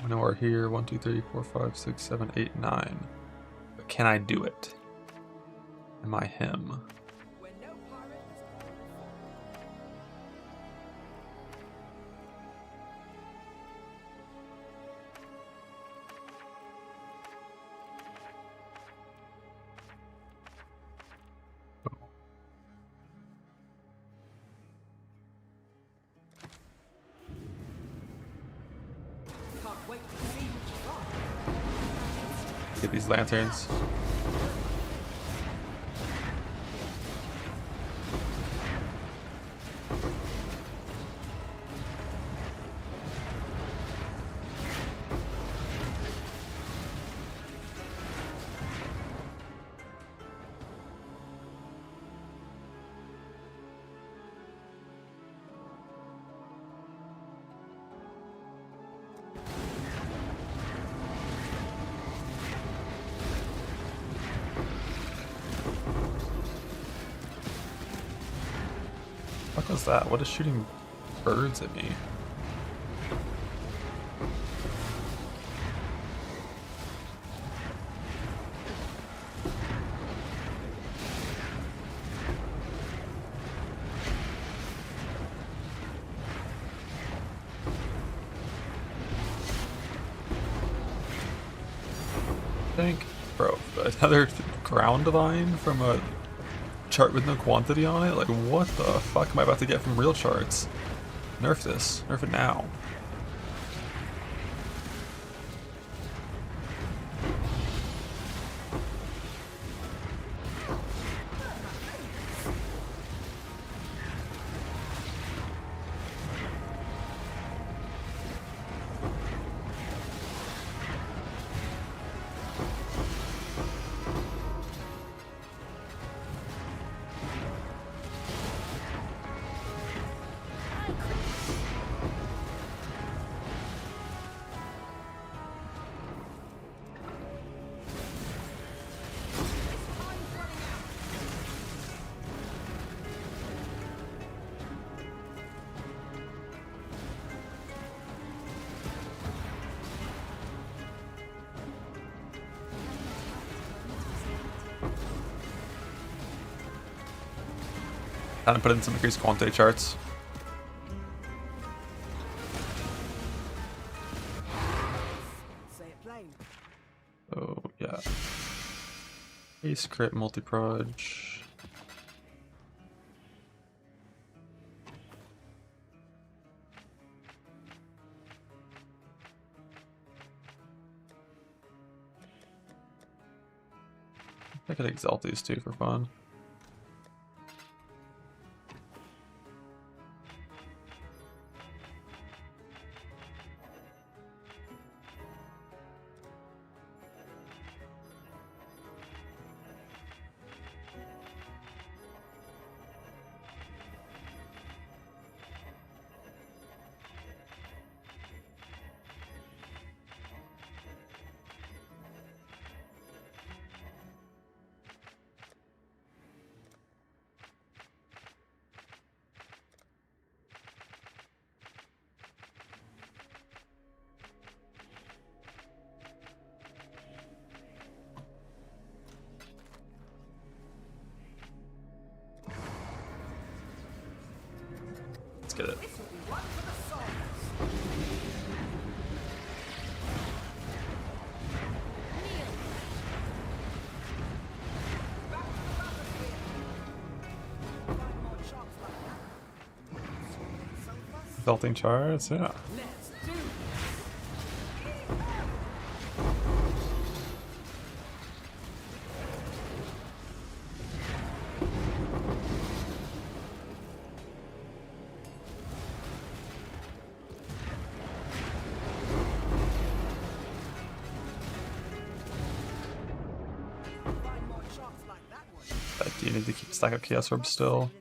I know we're here. 1, 2, 3, 4, 5, 6, 7, 8, 9. But can I do it? Am I him? Get these lanterns. What was that? What is shooting birds at me? Think, bro, another ground divine from a chart with no quantity on it? Like, what the fuck am I about to get from real charts? Nerf this. Nerf it now. Time to put in some increased quantity charts. Oh, yeah. Ace crit multi-proj. I could exalt these two for fun. Let's get it. Belting charts, yeah. Do you need to keep a stack of chaos orbs still?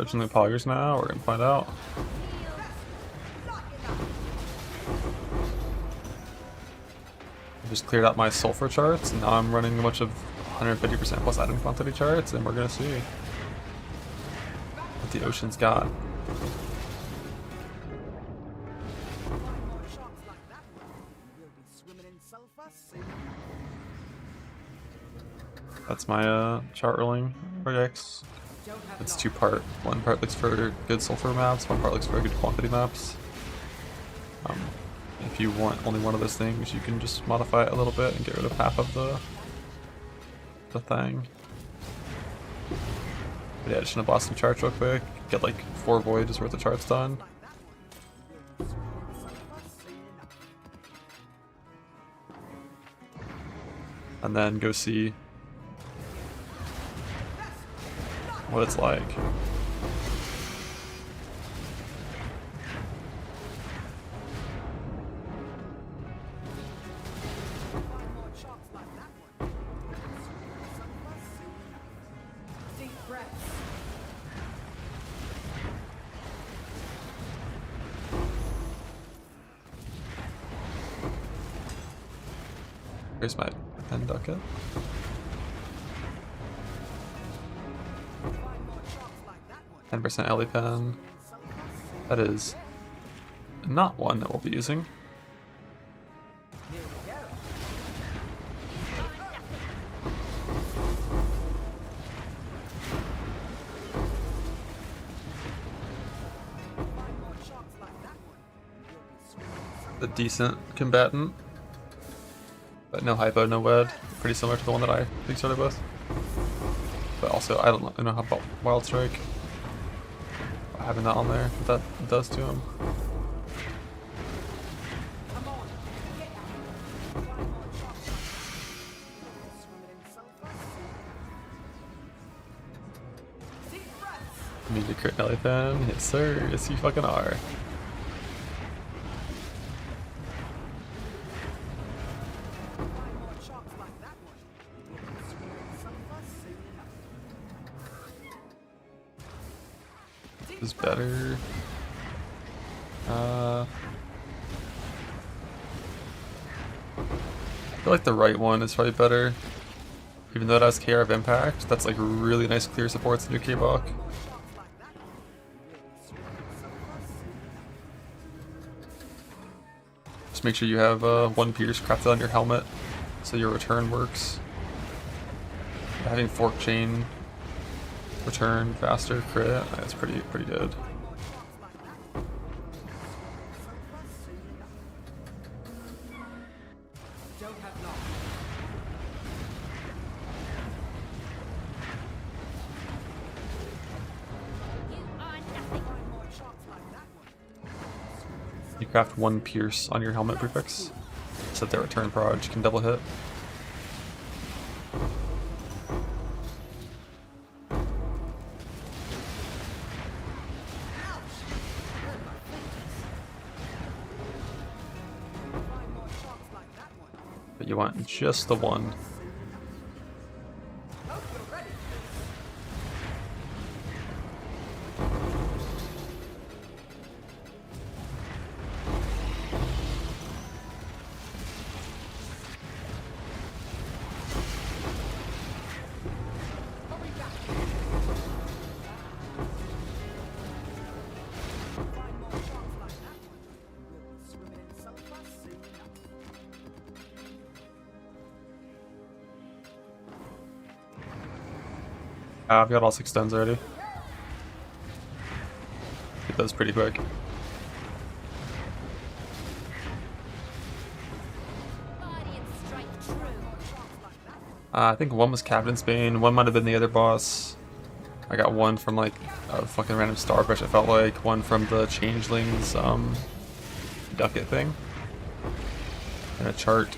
Originally poggers now, we're gonna find out. I just cleared out my sulfur charts, and now I'm running a bunch of 150% plus item quantity charts, and we're gonna see what the ocean's got. That's my chart rolling projects. It's two-part. One part looks for good sulfur maps, one part looks for good quantity maps. If you want only one of those things, you can just modify it a little bit and get rid of half of the thing. But yeah, just gonna blast some charts real quick, get like 4 voyages worth of charts done. And then go see what it's like. Here's my pen ducket. %% LE pen. That is not one that we'll be using. A decent combatant, but no hypo, no wed. Pretty similar to the one that I think started with. But also, I don't know how about Wild Strike. Having that on there, what that does to him. You need to crit Nelly pen? Yes sir, yes you fucking are. Is better. I feel like the right one is probably better. Even though it has KR of impact, that's like really nice clear supports in your K-Block. Just make sure you have one pierce crafted on your helmet so your return works. Having fork chain return faster crit, that's pretty good. You craft one pierce on your helmet prefix so that their return proj can double hit. But you want just the one. I've got all 6 stuns already. Get those pretty quick. I think one was Captain's Bane, one might have been the other boss. I got one from like a fucking random starfish, it felt like. One from the Changelings ducket thing. And a chart.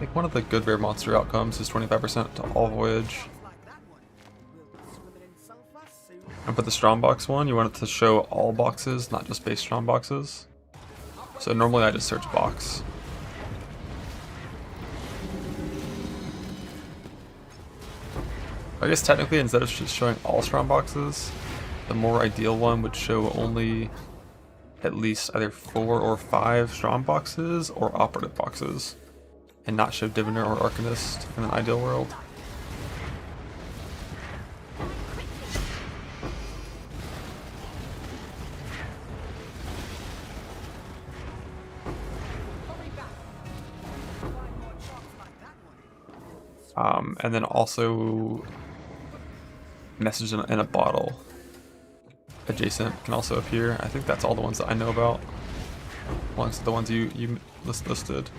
think one of the good rare monster outcomes is 25% to all voyage. And for the strong box one, you want it to show all boxes, not just base strong boxes. So normally I just search box. I guess technically instead of just showing all strong boxes, the more ideal one would show only at least either 4 or 5 strong boxes or operative boxes, and not show Diviner or Arcanist in an ideal world. And then also message in a bottle adjacent can also appear. I think that's all the ones that I know about, amongst the ones you listed.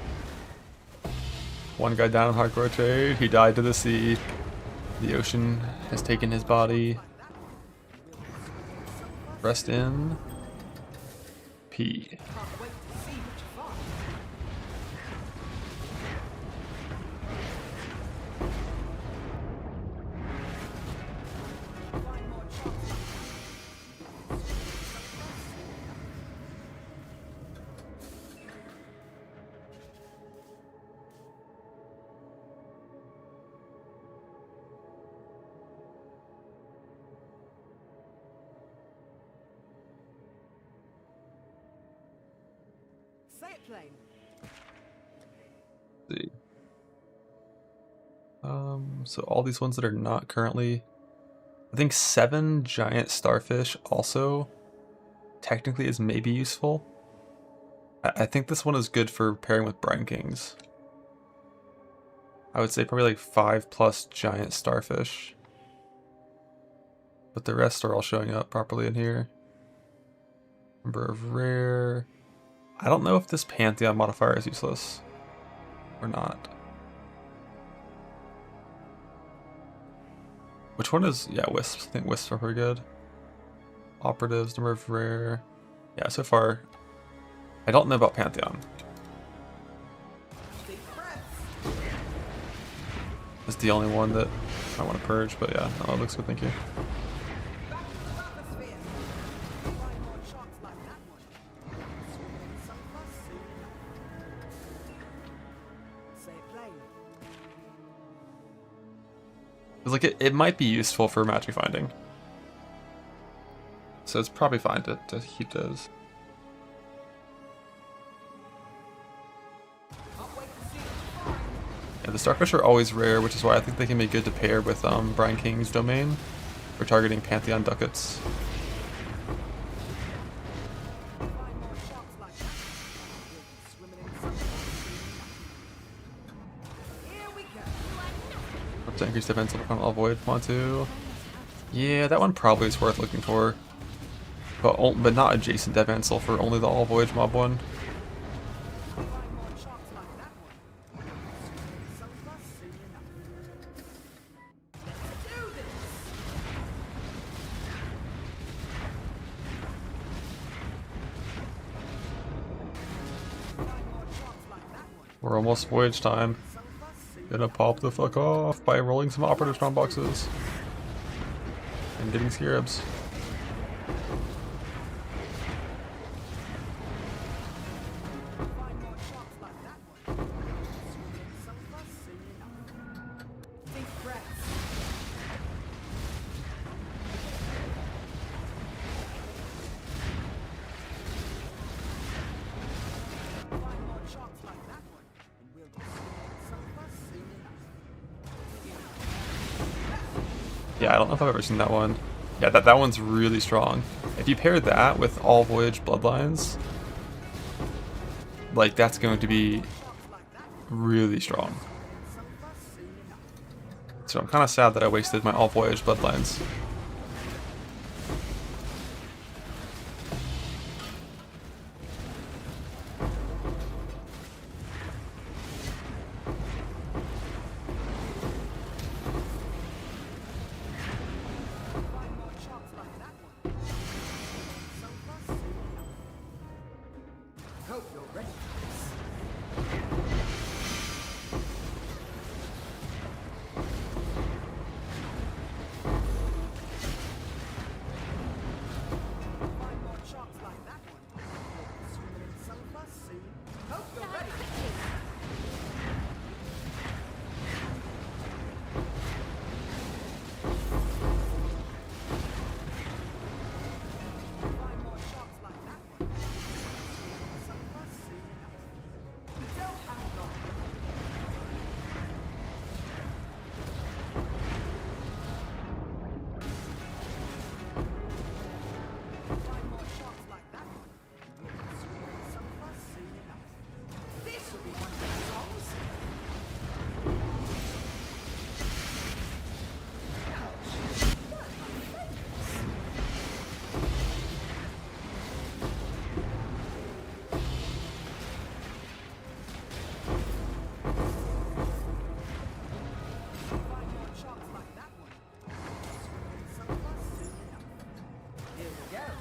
One guy down in hardcore trade, he died to the sea. The ocean has taken his body. Rest in P. Say it plain. See. So all these ones that are not currently, I think 7 giant starfish also technically is maybe useful. I think this one is good for pairing with Brine Kings. I would say probably like 5+ giant starfish. But the rest are all showing up properly in here. Number of rare. I don't know if this Pantheon modifier is useless or not. Which one is, yeah, Wisps. I think Wisps are pretty good. Operatives, number of rare. Yeah, so far, I don't know about Pantheon. It's the only one that I want to purge, but yeah, no, it looks good, thank you. It's like it might be useful for magic finding. So it's probably fine to keep those. Yeah, the starfish are always rare, which is why I think they can be good to pair with Brine King's domain for targeting Pantheon ducats. To increase defense on all void. Want to? Yeah, that one probably is worth looking for, but not adjacent defense for only the all voyage mob one. We're almost voyage time. Gonna pop the fuck off by rolling some operative strong boxes and getting scarabs. Yeah, I don't know if I've ever seen that one. Yeah, that one's really strong. If you pair that with all voyage bloodlines, like that's going to be really strong. So I'm kind of sad that I wasted my all voyage bloodlines.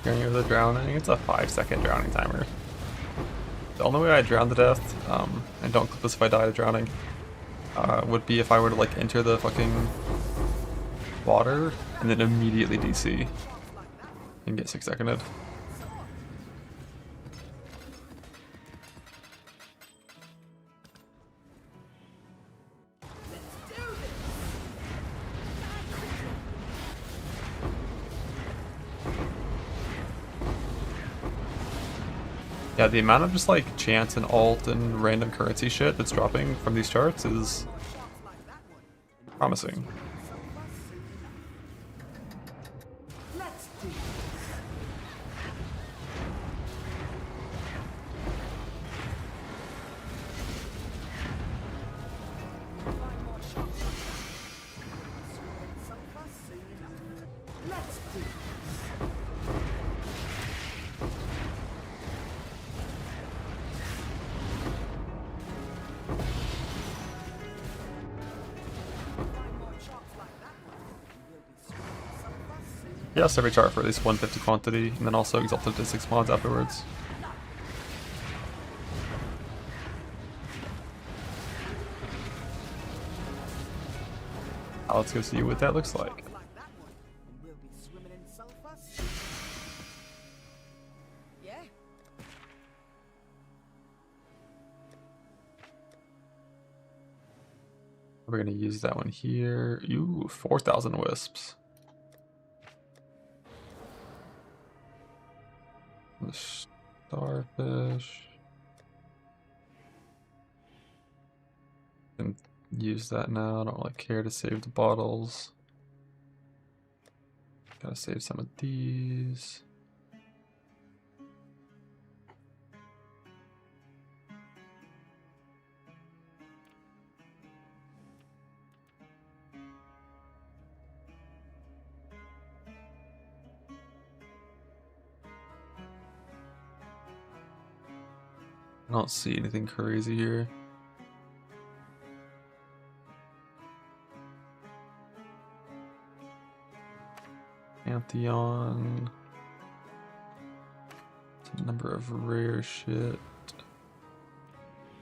Hearing of the drowning, it's a 5-second drowning timer. The only way I drown to death, and don't clip this if I die to drowning, would be if I were to like enter the fucking water and then immediately DC and get 6-seconded. Yeah, the amount of just like chance and alt and random currency shit that's dropping from these charts is promising. Yes, every chart for at least 150 quantity, and then also exalted to 6 mods afterwards. Now let's go see what that looks like. We're gonna use that one here. Ooh, 4,000 wisps. The starfish. Can use that now. I don't really care to save the bottles. Gotta save some of these. I don't see anything crazy here. Pantheon. Some number of rare shit.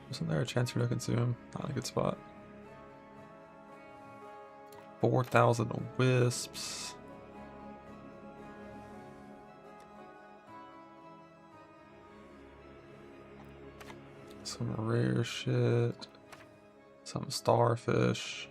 Isn't there a chance for no consume? Not a good spot. 4,000 wisps. Some rare shit. Some starfish.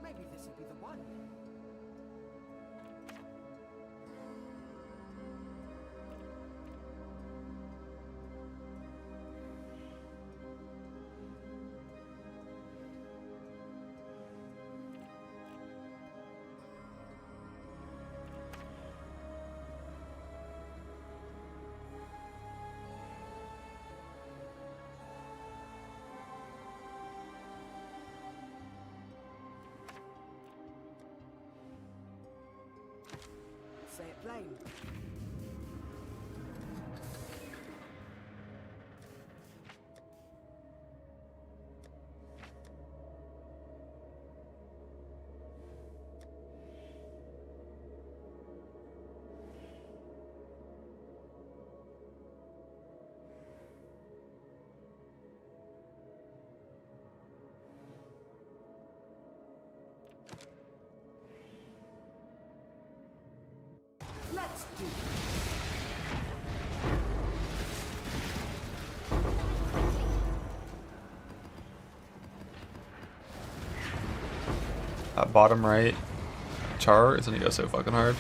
Maybe this will be the one. Say it plain. Let's do it. That bottom right char is gonna go so fucking hard.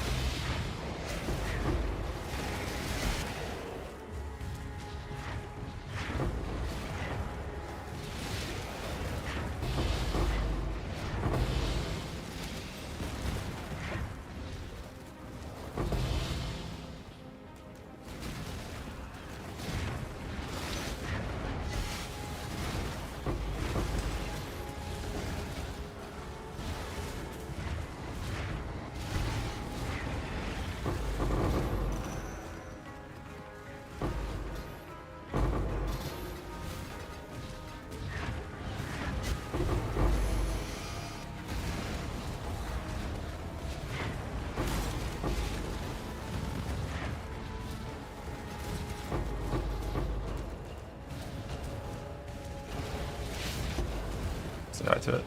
Say hi to it.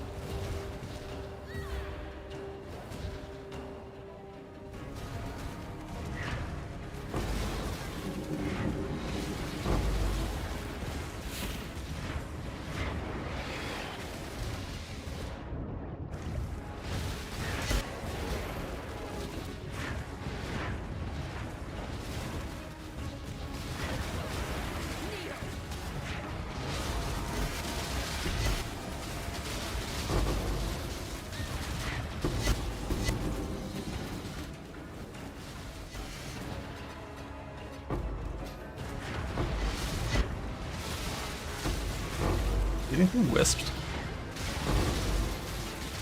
Anything wisped?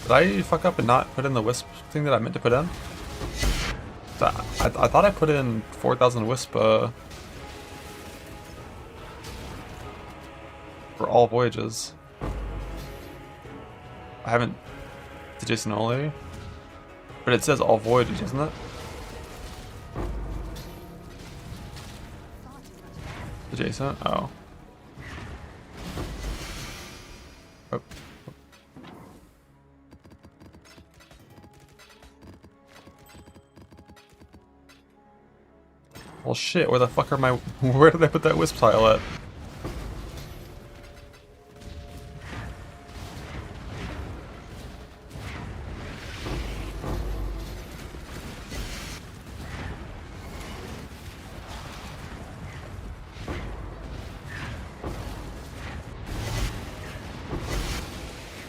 Did I fuck up and not put in the wisp thing that I meant to put in? I thought I put in 4,000 wisp for all voyages. I haven't to Jason only, but it says all voyages, doesn't it? Adjacent? Oh. Oh. Well shit, where the fuck are my... Where did I put that wisp tile at?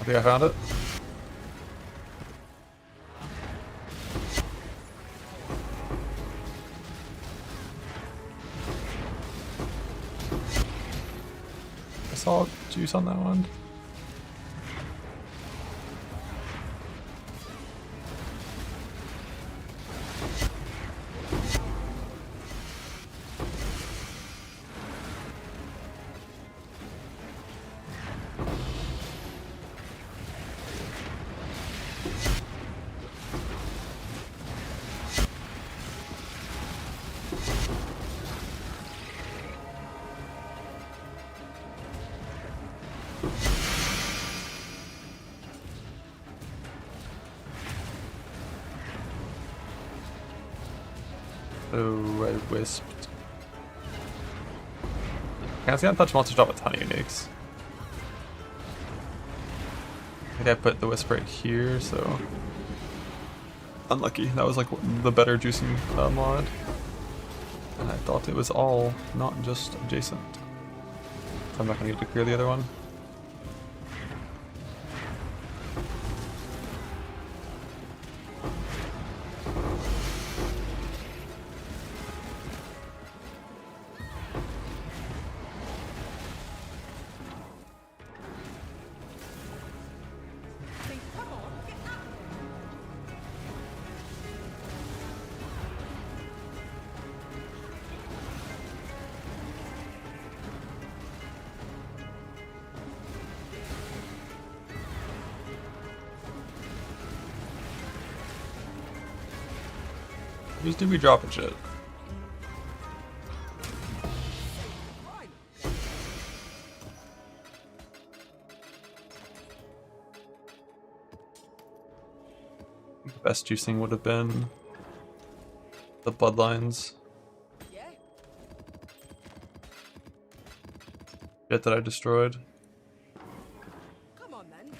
I think I found it. I saw juice on that one. Oh, I wisped. Can't see untouched monsters drop a ton of uniques. I think I put the wisp right here, so unlucky. That was like the better juicing mod, and I thought it was all, not just adjacent. So I'm not gonna get to clear the other one. Who's do we dropping shit? Best juicing would have been the bloodlines. Shit that I destroyed. Come on then.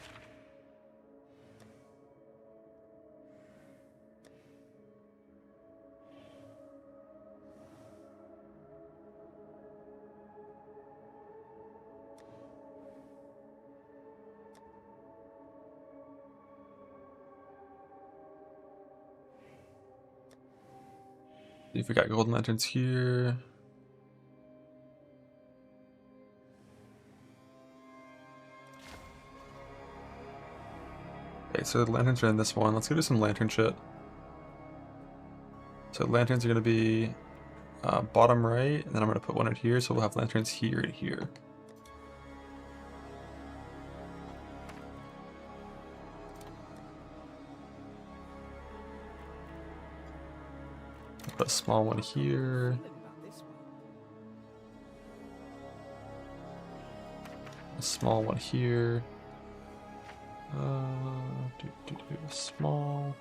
See if we got golden lanterns here. Okay, so the lanterns are in this one. Let's go do some lantern shit. So lanterns are going to be bottom right, and then I'm going to put one right here, so we'll have lanterns here and here. Put a small one here. A small one here. Small.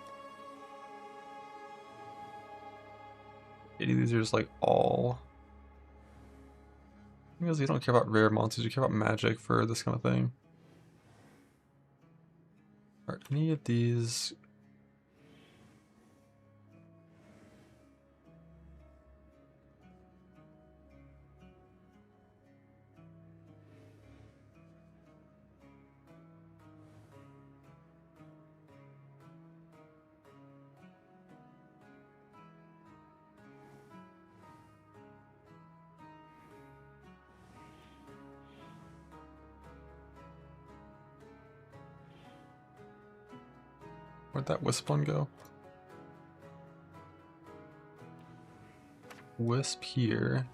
80 of these are just like all. Because you don't care about rare monsters, you care about magic for this kind of thing. Are any of these? Where'd that wisp one go? Wisp here.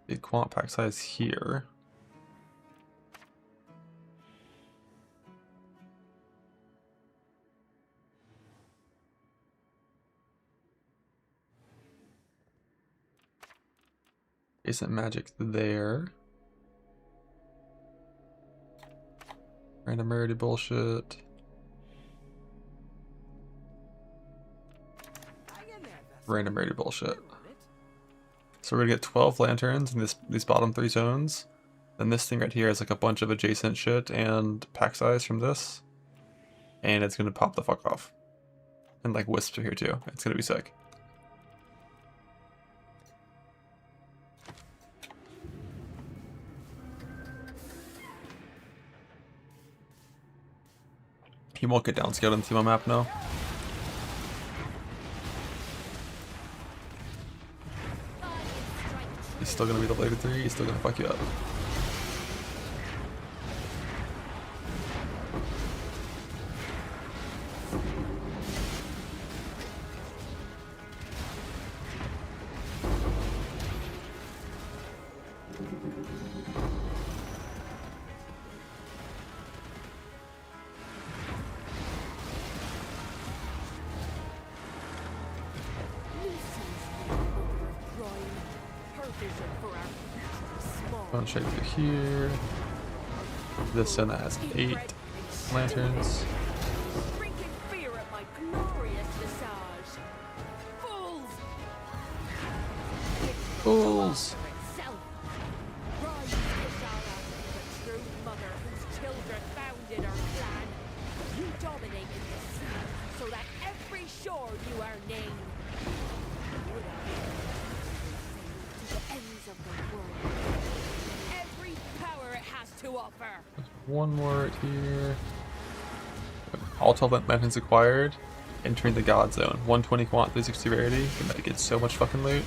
Big quant pack size here. Isn't magic there? Random rarity bullshit. Random rarity bullshit. So we're gonna get 12 lanterns in these bottom 3 zones. Then this thing right here is like a bunch of adjacent shit and pack size from this. And it's gonna pop the fuck off. And like wisps are here too. It's gonna be sick. He won't get downscaled on the Teemo map now. He's still gonna be the bladed 3, he's still gonna fuck you up. One shade through here. This zone that has 8 lanterns. Fools! One more right here. All 12 lanterns acquired. Entering the God Zone. 120 quant, 360 rarity. Gonna get so much fucking loot.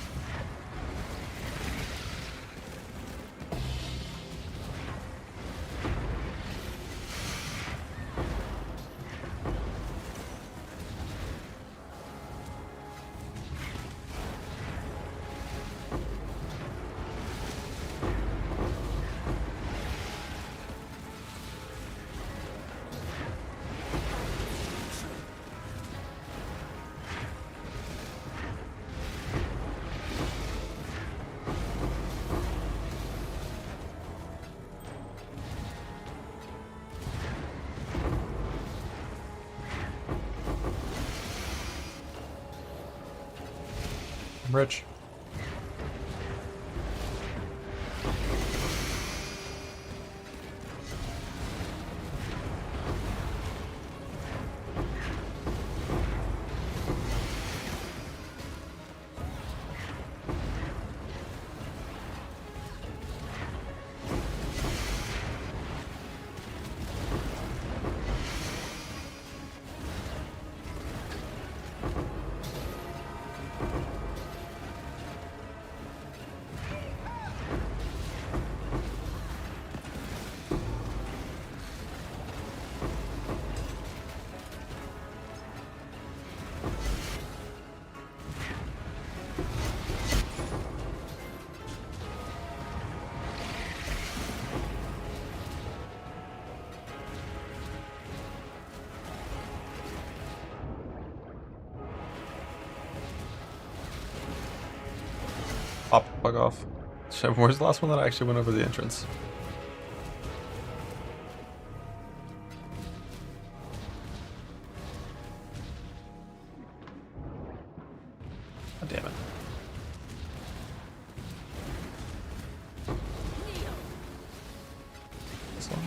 I'm rich. Pop, bug off. Where's the last one that I actually went over the entrance? God damn it. This one?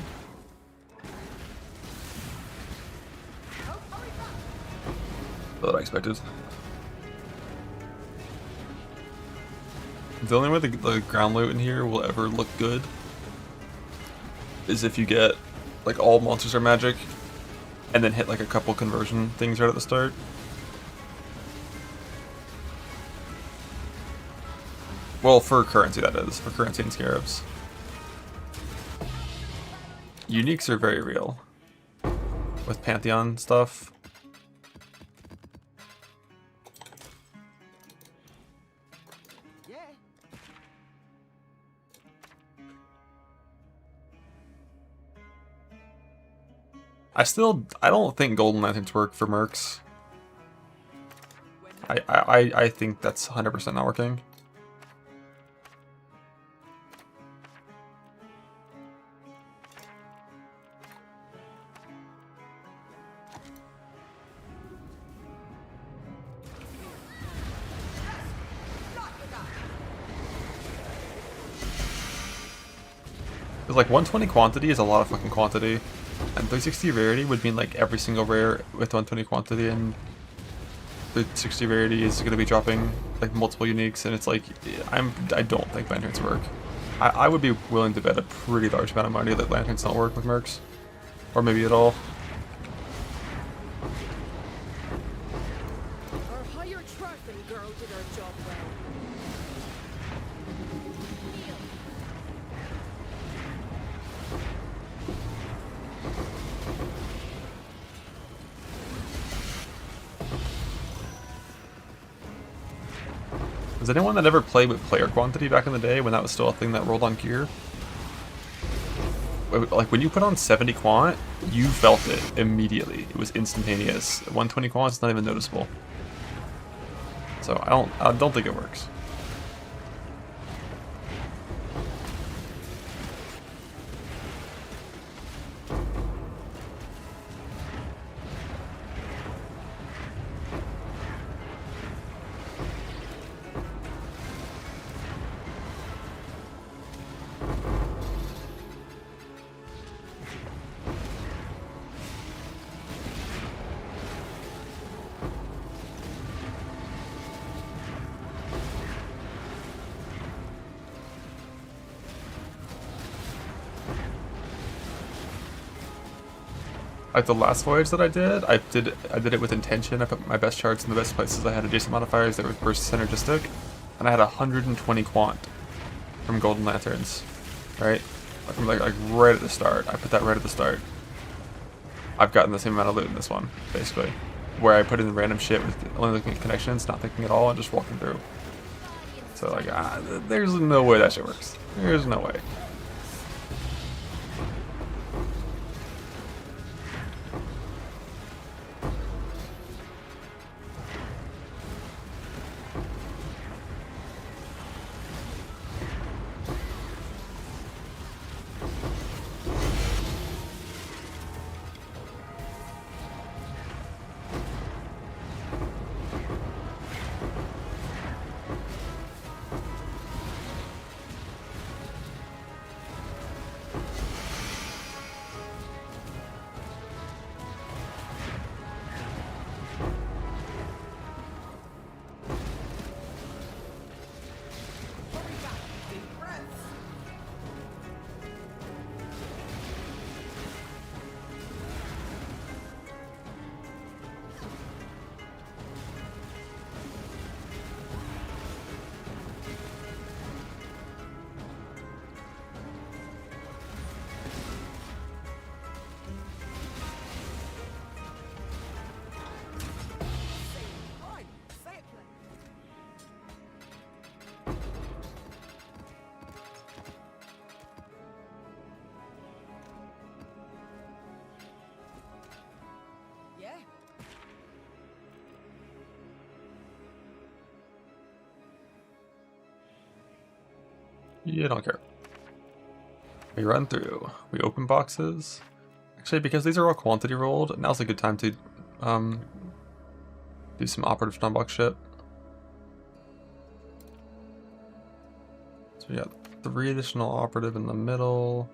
What I expected. The only way the ground loot in here will ever look good is if you get like all monsters are magic and then hit like a couple conversion things right at the start. Well, for currency that is, for currency and scarabs. Uniques are very real with Pantheon stuff. I don't think golden lanterns work for mercs. I think that's 100% not working. Because like 120 quantity is a lot of fucking quantity. And 360 rarity would mean like every single rare with 120 quantity and 360 rarity is going to be dropping like multiple uniques, and it's like I don't think lanterns work. I would be willing to bet a pretty large amount of money that lanterns don't work with mercs, or maybe at all. Our hired Trifin girl did her job well. Has anyone that ever played with player quantity back in the day when that was still a thing that rolled on gear? Like when you put on 70 quant, you felt it immediately. It was instantaneous. 120 quant is not even noticeable. So I don't think it works. Like the last voyage that I did it with intention. I put my best charts in the best places. I had adjacent modifiers that were burst synergistic, and I had 120 quant from golden lanterns, right? From like right at the start. I put that right at the start. I've gotten the same amount of loot in this one, basically, where I put in random shit with only looking at connections, not thinking at all, and just walking through. So like, there's no way that shit works. There's no way. You don't care. We run through. We open boxes. Actually, because these are all quantity rolled, now's a good time to do some operative stun-box shit. So we got 3 additional operative in the middle.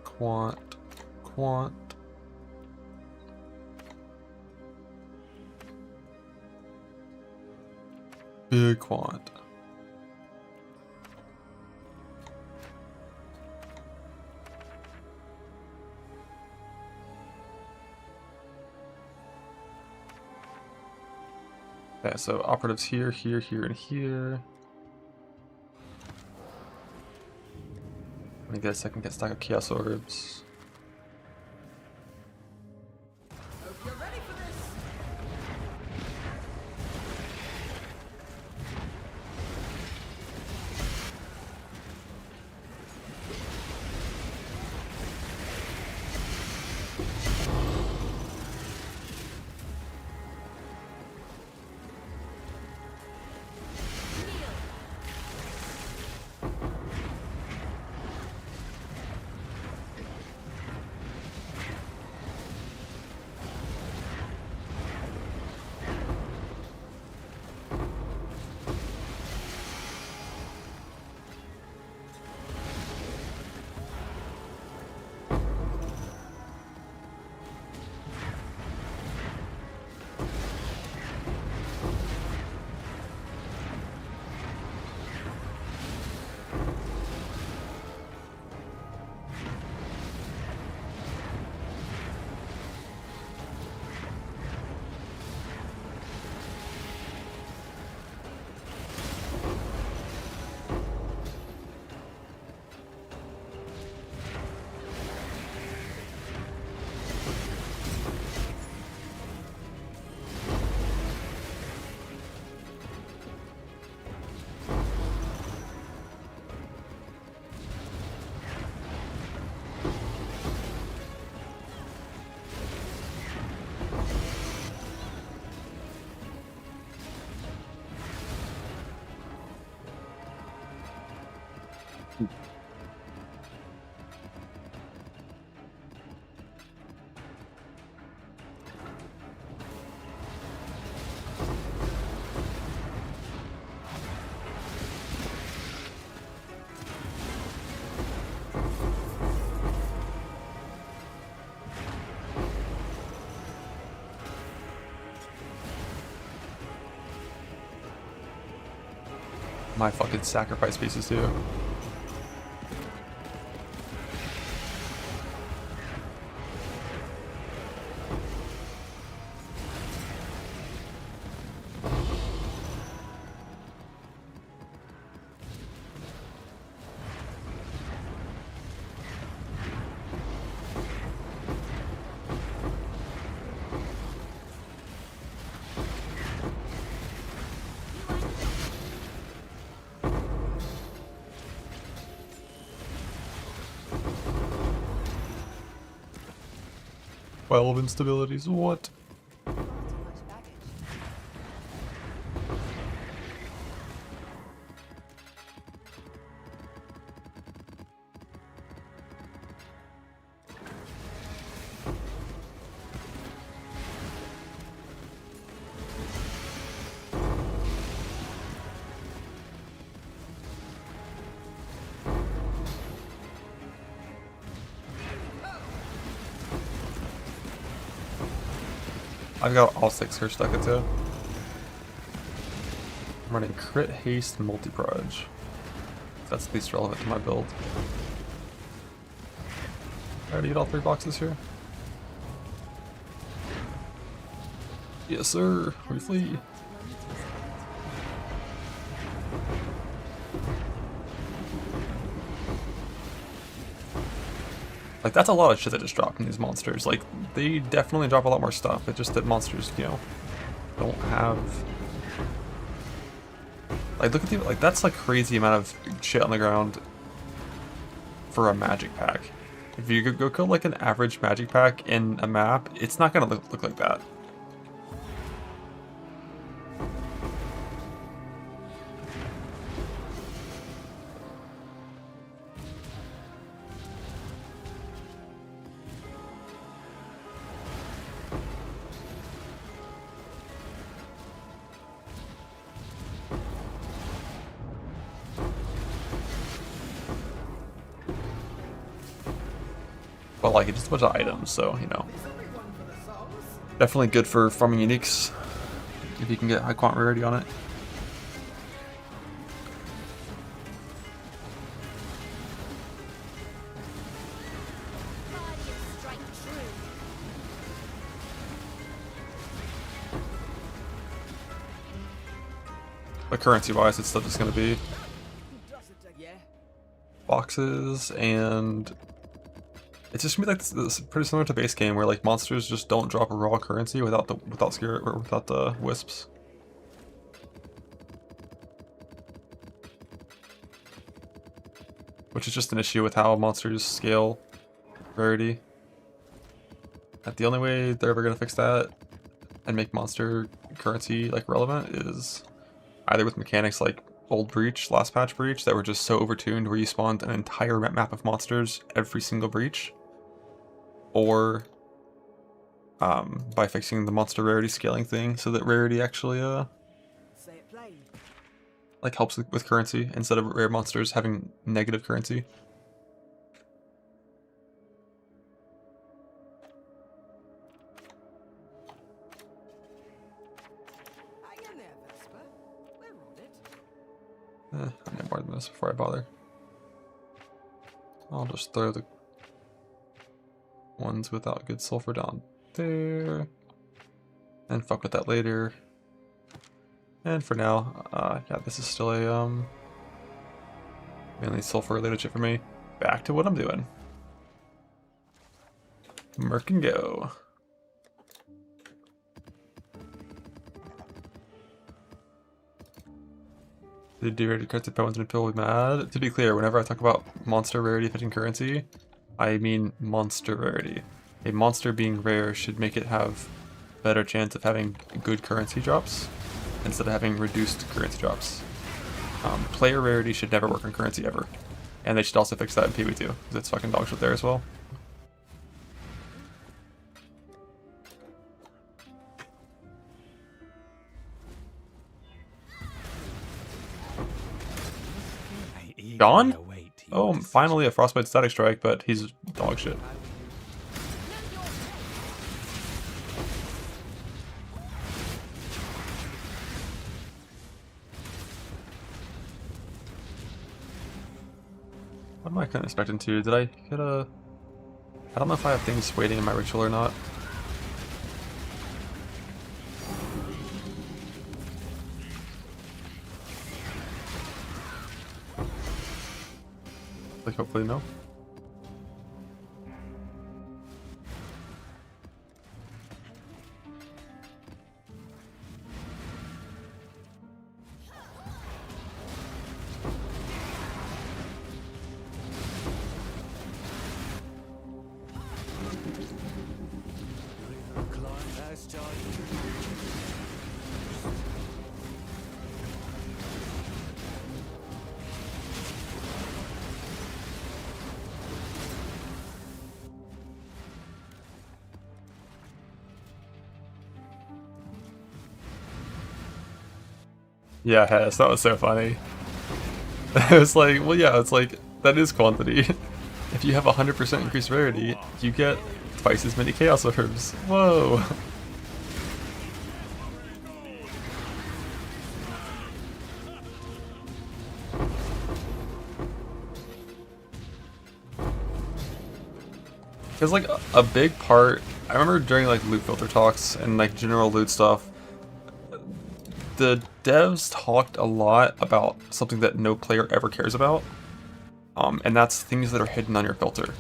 Quant. Big quant. Okay, so operatives here, here, and here. Let me get a second stack of chaos orbs. Hope you're ready for this. My fucking sacrifice pieces too. Well of instabilities, what? I've got all 6 here stuck into. I'm running crit haste multi-proj. That's least relevant to my build. I already get all 3 boxes here. Yes sir, we flee. Like, that's a lot of shit that just dropped from these monsters. Like, they definitely drop a lot more stuff. It's just that monsters, you know, don't have... Like, look at the... Like, that's a crazy amount of shit on the ground for a magic pack. If you go kill, like, an average magic pack in a map, it's not gonna look like that. but like it's just a bunch of items, so you know. Definitely good for farming uniques if you can get high quant rarity on it. But currency-wise, it's still just going to be boxes, and it's just gonna be like this pretty similar to base game, where like monsters just don't drop raw currency without the wisps. Which is just an issue with how monsters scale rarity. The only way they're ever gonna fix that and make monster currency like relevant is either with mechanics like old Breach, last patch Breach, that were just so overtuned where you spawned an entire map of monsters every single Breach, or by fixing the monster rarity scaling thing so that rarity actually like helps with currency instead of rare monsters having negative currency. I need more than this before I bother. I'll just throw the ones without good sulfur down there and fuck with that later. And for now, yeah, this is still a mainly sulfur related shit for me. Back to what I'm doing. Merc and go. The rarity cards opponents and people will be mad. To be clear, whenever I talk about monster rarity affecting currency, I mean monster rarity. A monster being rare should make it have better chance of having good currency drops instead of having reduced currency drops. Player rarity should never work on currency ever. And they should also fix that in PvE2, because it's fucking dog shit there as well. Gone? Oh, finally a Frostbite Static Strike, but he's dog shit. What am I kind of expecting to? Did I get a... I don't know if I have things waiting in my ritual or not. Like, hopefully no. Yeah, Hess, that was so funny. It was like, well yeah, it's like, that is quantity. If you have 100% increased rarity, you get twice as many Chaos Orbs. Whoa! Because like, a big part, I remember during like loot filter talks and like general loot stuff, the devs talked a lot about something that no player ever cares about, and that's things that are hidden on your filter.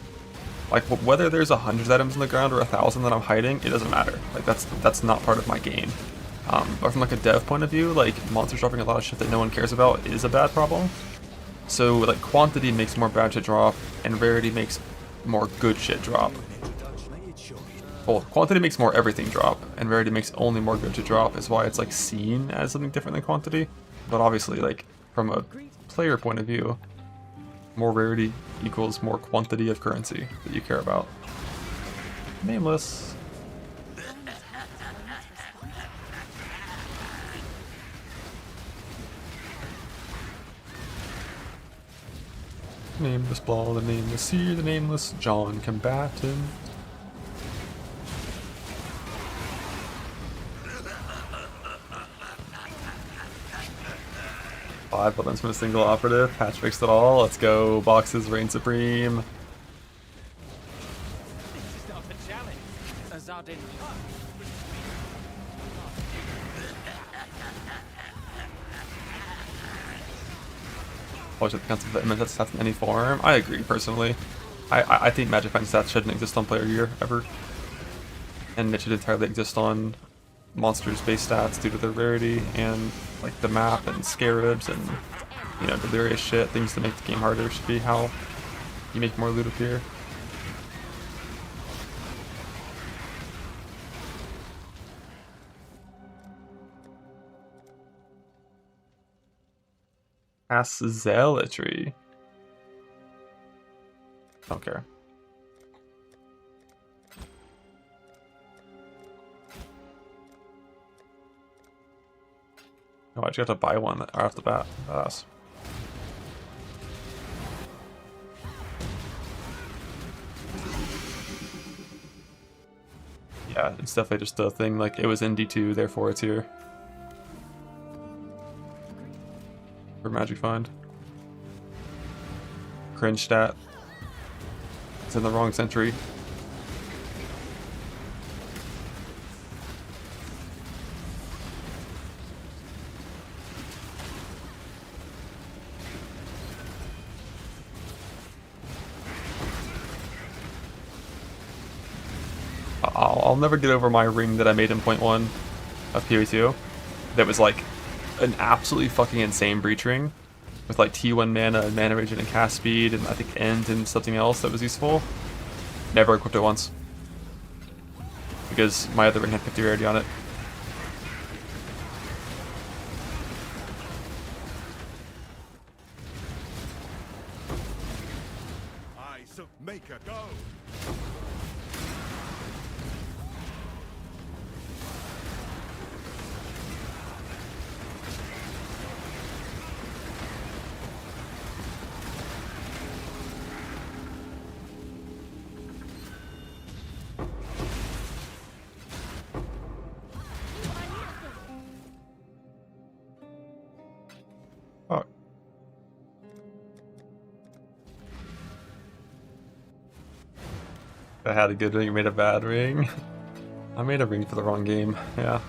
Like whether there's 100 items in the ground or 1,000 that I'm hiding, it doesn't matter. Like that's not part of my game. But from like a dev point of view, like monsters dropping a lot of shit that no one cares about is a bad problem. So like quantity makes more bad shit drop, and rarity makes more good shit drop. Well, quantity makes more everything drop, and rarity makes only more good to drop, is why it's like seen as something different than quantity. But obviously, like, from a player point of view, more rarity equals more quantity of currency that you care about. Nameless. Nameless Ball, the nameless Seer, the nameless John Combatant. Five buttons from a single operative. Patch fixed it all. Let's go. Boxes reign supreme. This is not a challenge. Azadin. Always have the concept that immense stats in any form. I agree, personally. I think Magic Find stats shouldn't exist on player gear, ever. And it should entirely exist on monsters based stats due to their rarity and like the map and scarabs and, you know, delirious shit. Things to make the game harder should be how you make more loot appear. Pass Zealotry. Don't care. Oh, I just have to buy one right off the bat. Badass. Yeah, it's definitely just a thing, like, it was in D2, therefore it's here. For Magic Find. Cringe stat. It's in the wrong century. I'll never get over my ring that I made in .1 of PoE2. That was like an absolutely fucking insane breach ring with like T1 mana, mana regen, and cast speed, and I think end and something else that was useful. Never equipped it once because my other ring had 50 rarity on it. Make her go. Oh. I had a good ring, made a bad ring. I made a ring for the wrong game, yeah.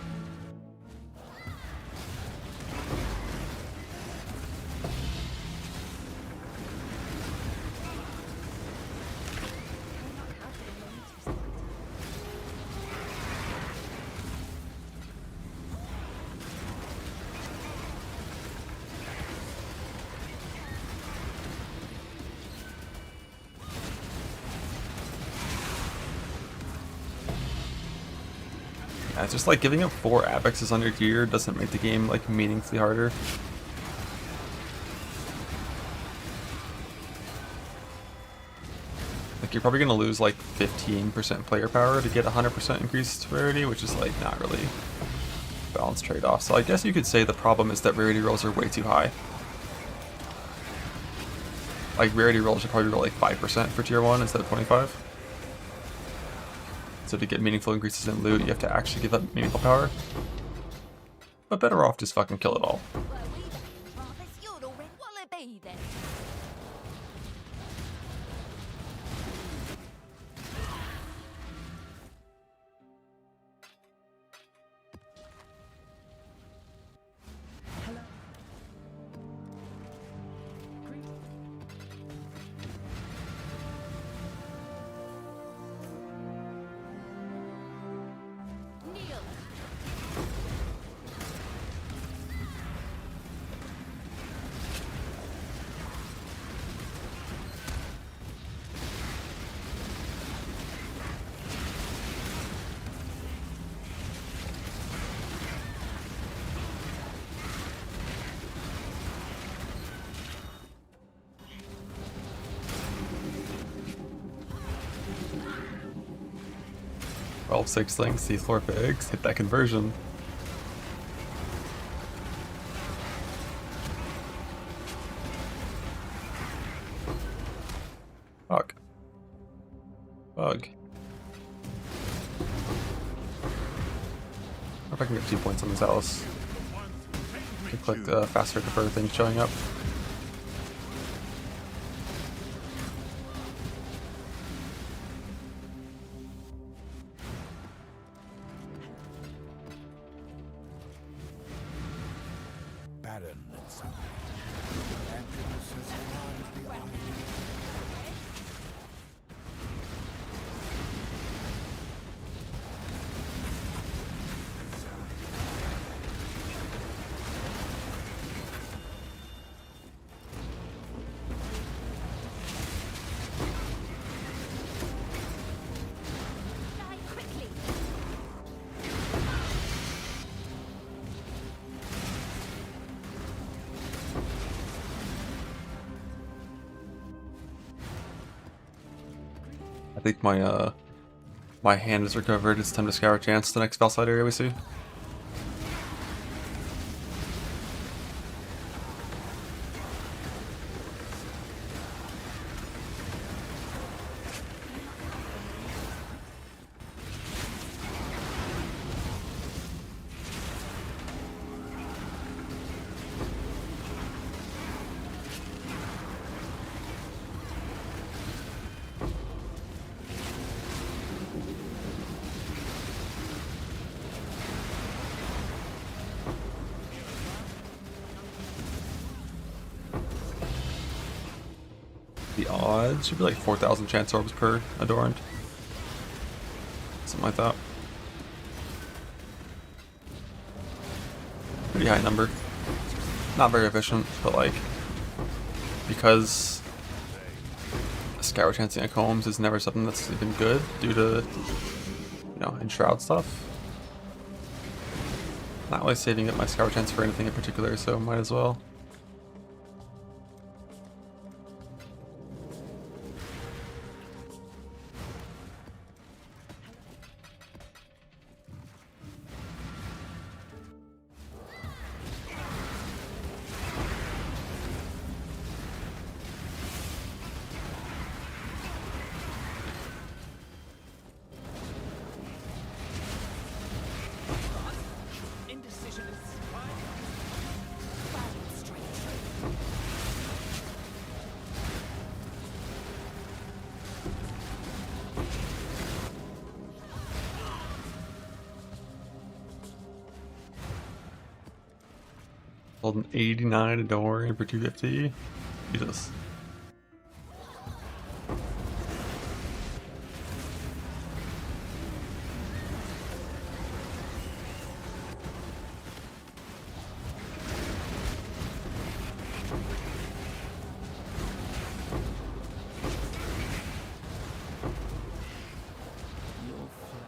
Yeah, it's just like giving up 4 abexes on your gear doesn't make the game like meaningfully harder. Like you're probably gonna lose like 15% player power to get 100% increased rarity, which is like not really a balanced trade-off. So I guess you could say the problem is that rarity rolls are way too high. Like rarity rolls should probably roll like 5% for tier 1 instead of 25. So to get meaningful increases in loot, you have to actually give up meaningful power. But better off just fucking kill it all. Well, 6 links, see floor pigs, hit that conversion. if I can get 2 points on this house. To click faster for things showing up. Barren and sunny. Emptiness as far as the eye. Die quickly. I think my hand is recovered. It's time to scour chance the next Valside area we see. The odds should be like 4,000 chance orbs per adorned. Something like that. Pretty high number. Not very efficient, but like, because scour chancing at Combs is never something that's even good due to, you know, enshroud stuff. Not really saving up my scour chance for anything in particular, so might as well. Indecision is Hold an 89 Adorn for 250. Jesus.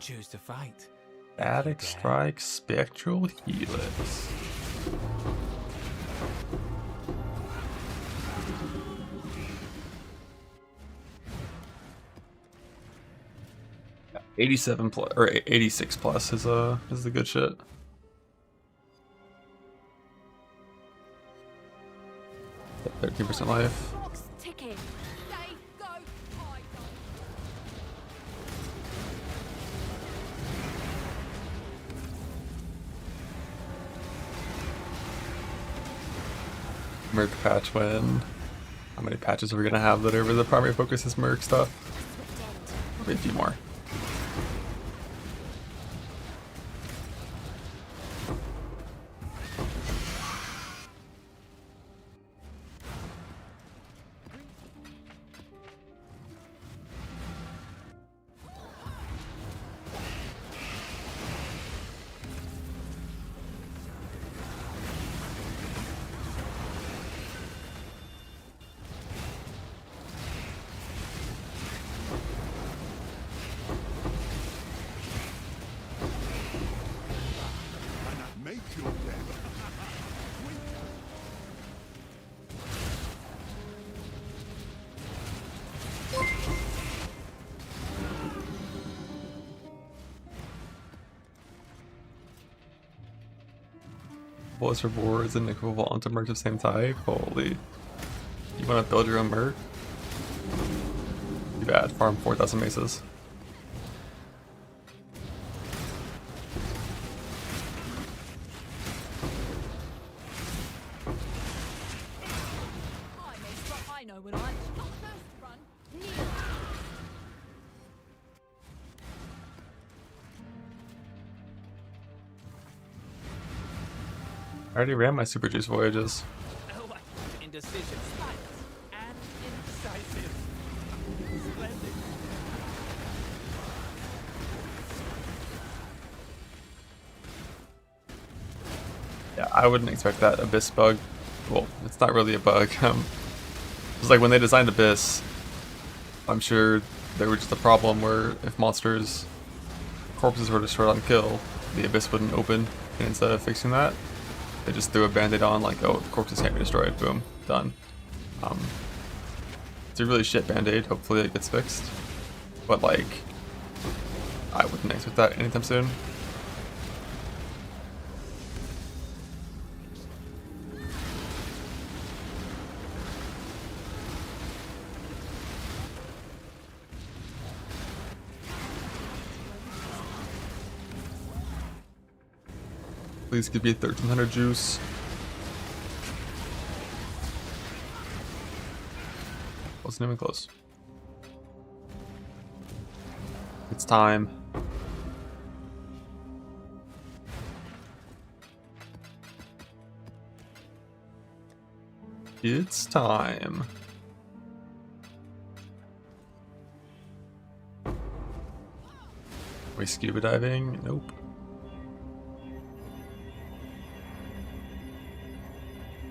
choose to fight. Static Strike, Spectral Helix. Yeah, 87 plus or 86 plus is the good shit. At 13% life. Clock's ticking. They go, I go. Merc patch when? How many patches are we gonna have that are the primary focus is Merc stuff? Maybe a few more. Make your bed. Voice rewards and equivalent to mercs of same type. Holy. You wanna build your own merc? Too bad, farm 4,000 maces. already ran my Super Juice Voyages. Oh, indecision. And indecisive. Splendid. Yeah, I wouldn't expect that Abyss bug. Well, it's not really a bug. It's like when they designed Abyss, I'm sure there was just a problem where if monsters' corpses were destroyed on kill, the Abyss wouldn't open, and instead of fixing that, they just threw a band-aid on like, oh, the corpses can't be destroyed, boom, done. It's a really shit band-aid, hopefully it gets fixed. But like, I wouldn't expect that anytime soon. Please give me 1300 juice. Wasn't even close. It's time. It's time. Are we scuba diving? Nope.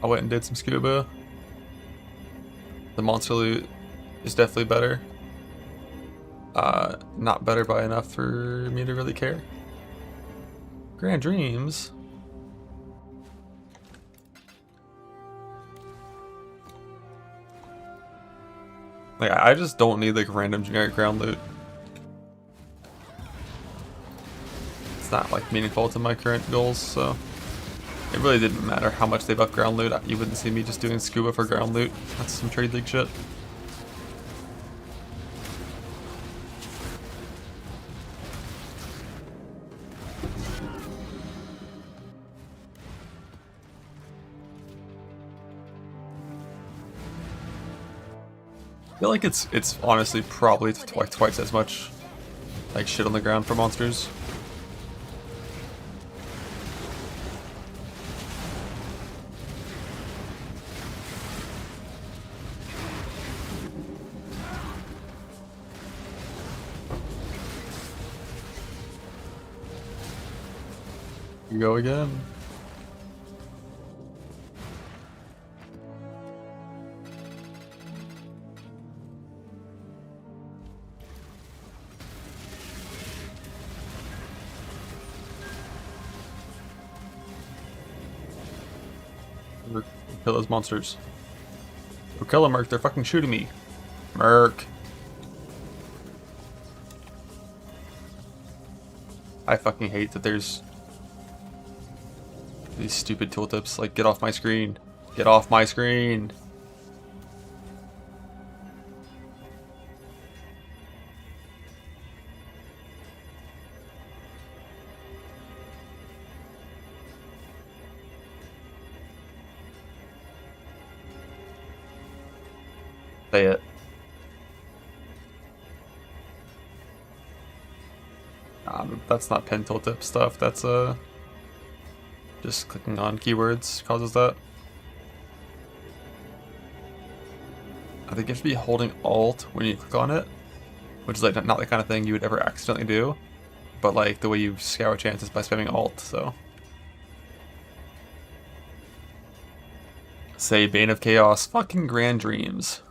I went and did some scuba. The monster loot is definitely better. Not better by enough for me to really care. Grand Dreams. Like, I just don't need like random generic ground loot. It's not like meaningful to my current goals, so it really didn't matter how much they buff ground loot. You wouldn't see me just doing scuba for ground loot. That's some trade league shit. I feel like it's honestly probably twice as much like shit on the ground for monsters. You go again. Kill those monsters. Go kill them, Merc. They're fucking shooting me. Merc. I fucking hate that there's these stupid tooltips. Like, get off my screen. Get off my screen. Say it. That's not pen tooltip stuff. That's just clicking on keywords causes that. I think you have to be holding Alt when you click on it, which is like not the kind of thing you would ever accidentally do, but like the way you scour chances by spamming Alt. So say Bane of Chaos, fucking Grand Dreams.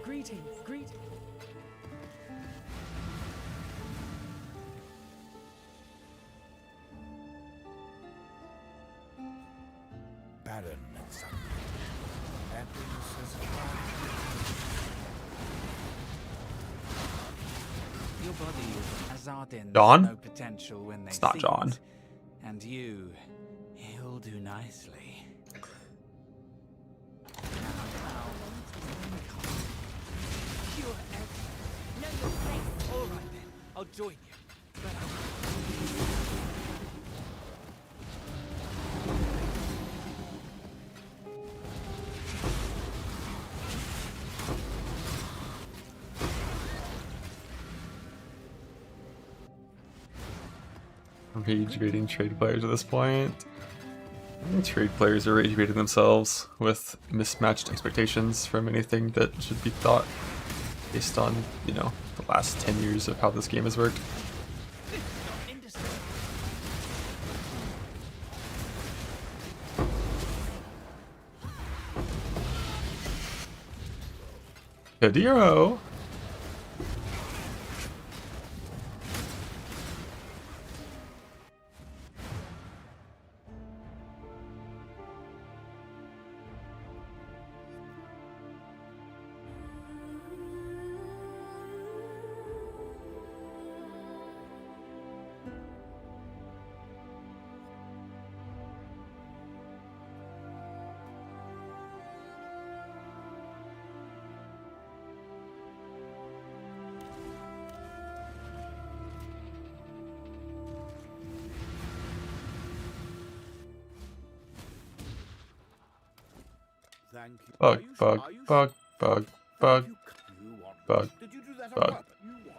Greetings, greetings. Barren and sunlit. Happiness has Your body is Azardin's John? no potential when they It's not see John. it. And he'll do nicely. Pure excellence. Know your place. All right then, I'll join you. But Rage baiting trade players at this point. I think trade players are rage baiting themselves with mismatched expectations from anything that should be thought based on, you know, the last 10 years of how this game has worked. Kadiro! thank you. Bug, bug, bug, bug, bug, bug, Did you do that on bug. purpose? You want it.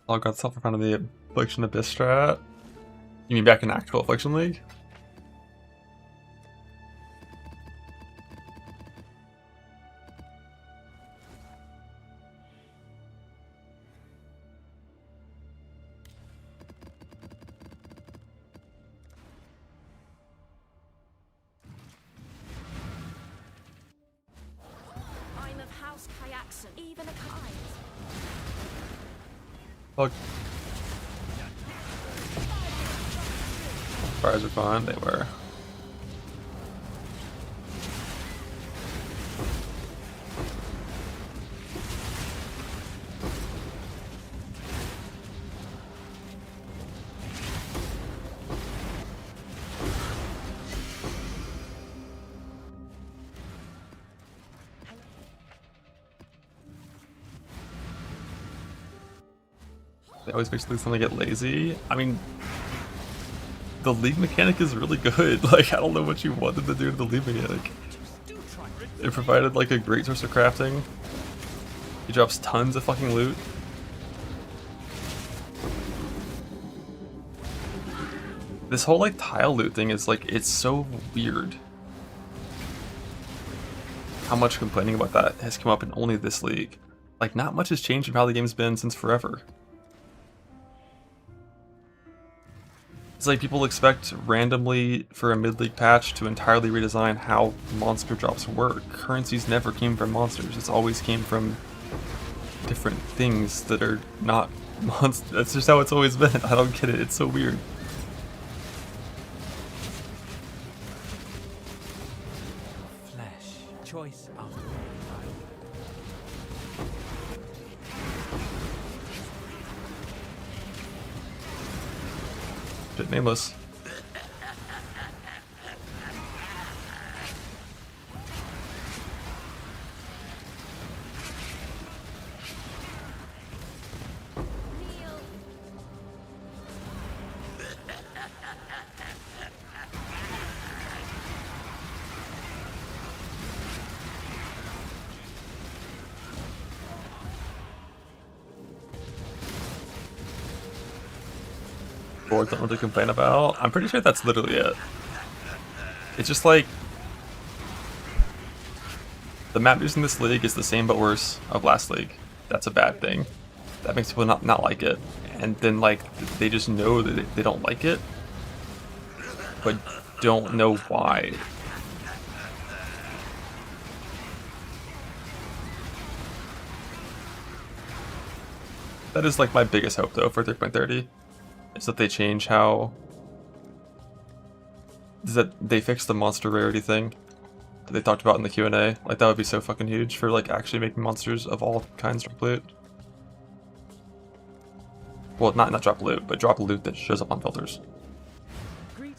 Oh, got self in front of the Affliction Abyss strat. You mean back in actual Affliction League? I'm of House Kyaxon, even a kind. Bug. Fires are fun, they were. It always makes something get lazy. I mean, the league mechanic is really good. Like, I don't know what you wanted to do to the league mechanic. It provided like a great source of crafting. He drops tons of fucking loot. This whole like tile loot thing is like, it's so weird. How much complaining about that has come up in only this league. Like, not much has changed from how the game's been since forever. It's like people expect randomly for a mid-league patch to entirely redesign how monster drops work. Currencies never came from monsters. It's always came from different things that are not monsters. That's just how it's always been. I don't get it. It's so weird. Flesh. Choice after all. Shit, nameless. Something to complain about. I'm pretty sure that's literally it. It's just like the map using this league is the same but worse of last league. That's a bad thing. That makes people not like it. And then like they just know that they don't like it, but don't know why. That is like my biggest hope though for 3.30, is that they change how, is that they fix the monster rarity thing that they talked about in the Q&A. Like that would be so fucking huge for like actually making monsters of all kinds drop loot. Well, not drop loot, but drop loot that shows up on filters. And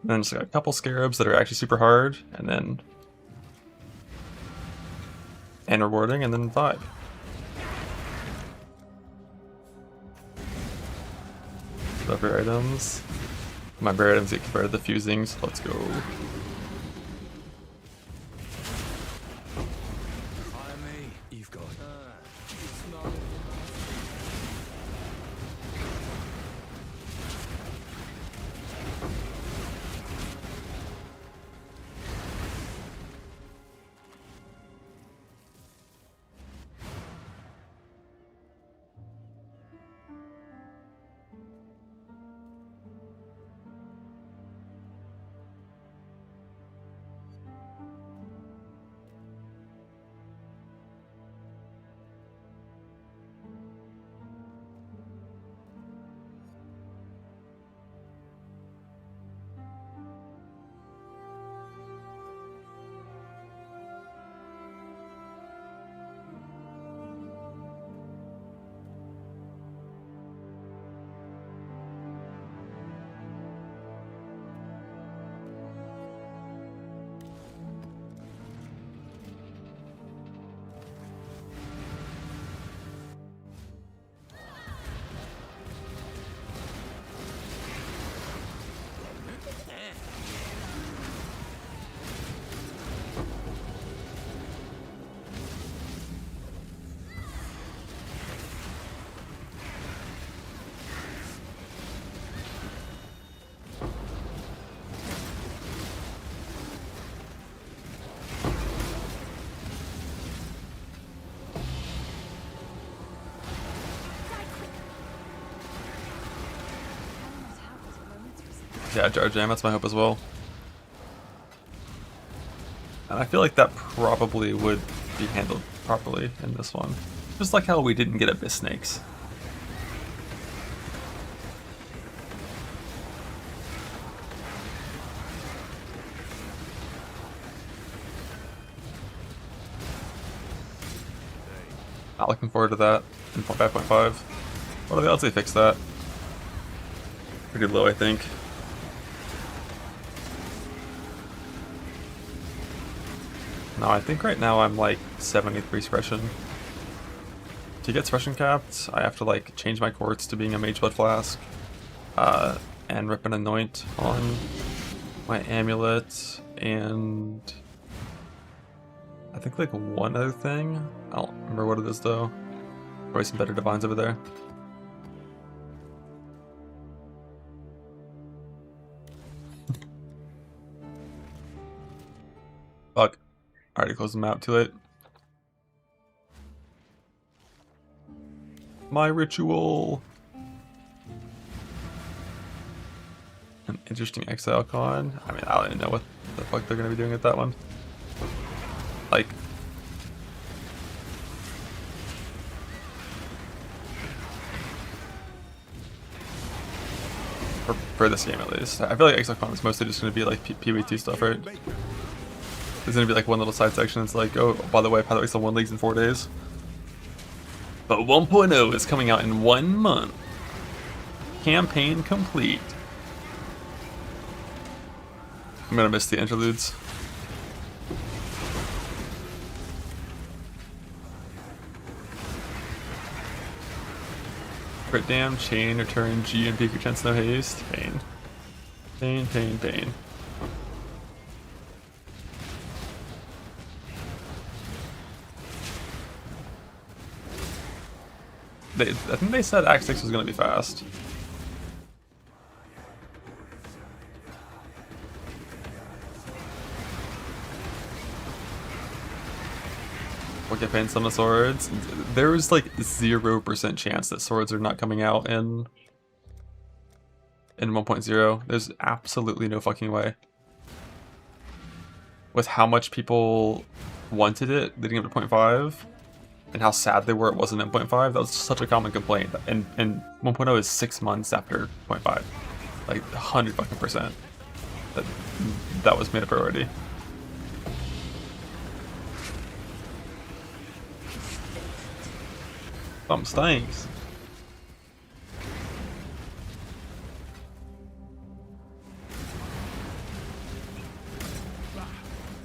then just like a couple scarabs that are actually super hard, and rewarding, and then vibe. Upper items. My bear items get compared to the fusings. Let's go. You've got. Yeah, Jar Jam, that's my hope as well. And I feel like that probably would be handled properly in this one. Just like how we didn't get Abyss Snakes. Not looking forward to that in 5.5. What are the odds they fix that? Pretty low, I think. No, I think right now I'm like 73 suppression. To get suppression capped, I have to like change my quartz to being a mage blood flask, and rip an anoint on my amulet, and I think like one other thing. I don't remember what it is though. Probably some better divines over there. Fuck. I already closed the map, too late. My ritual. An interesting exile con. I mean, I don't even know what the fuck they're gonna be doing with that one. Like, for this game at least. I feel like exile con is mostly just gonna be like PvT stuff, right? There's gonna be like one little side section that's like, oh, by the way, Path of Exile 1 leagues in 4 days. But 1.0 is coming out in 1 month. Campaign complete. I'm gonna miss the interludes. Crit dam, chain, return, G, and peak your chance, no haste. Pain. Pain, pain, pain. I think they said Act 6 was going to be fast. We'll get paid some of swords. There is like 0% chance that swords are not coming out in 1.0. There's absolutely no fucking way. With how much people wanted it leading up to 0.5. and how sad they were it wasn't in 0.5. That was such a common complaint. And 1.0 is 6 months after 0.5. Like 100% that was made a priority. Thanks.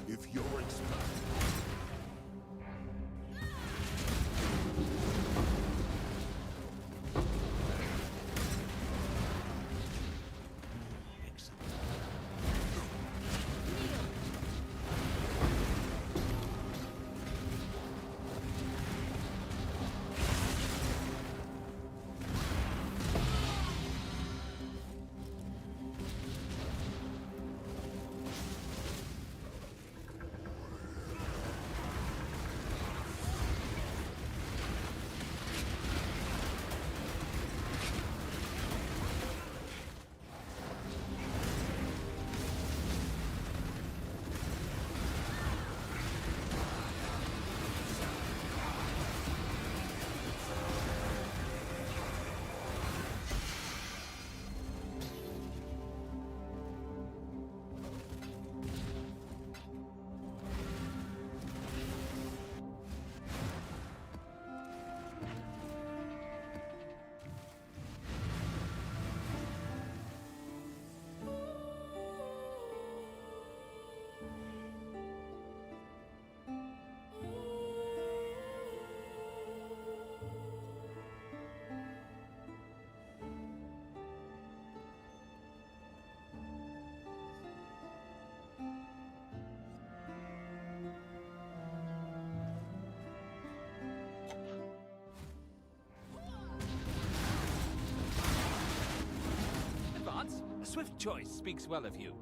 If you're expert. Advance, a swift choice speaks well of you.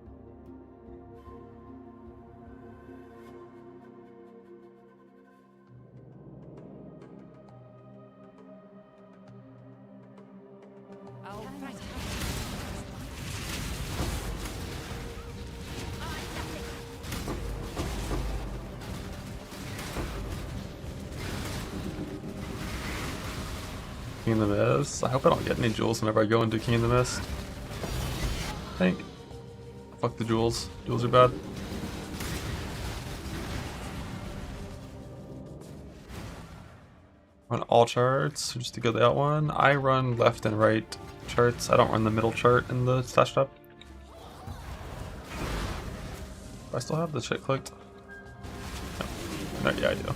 King of the Mist. I hope I don't get any jewels whenever I go into King of the Mist. I think. Fuck the jewels. Jewels are bad. Run all charts just to get that one. I run left and right charts. I don't run the middle chart in the stash tab. Do I still have the shit clicked? No. Yeah, I do.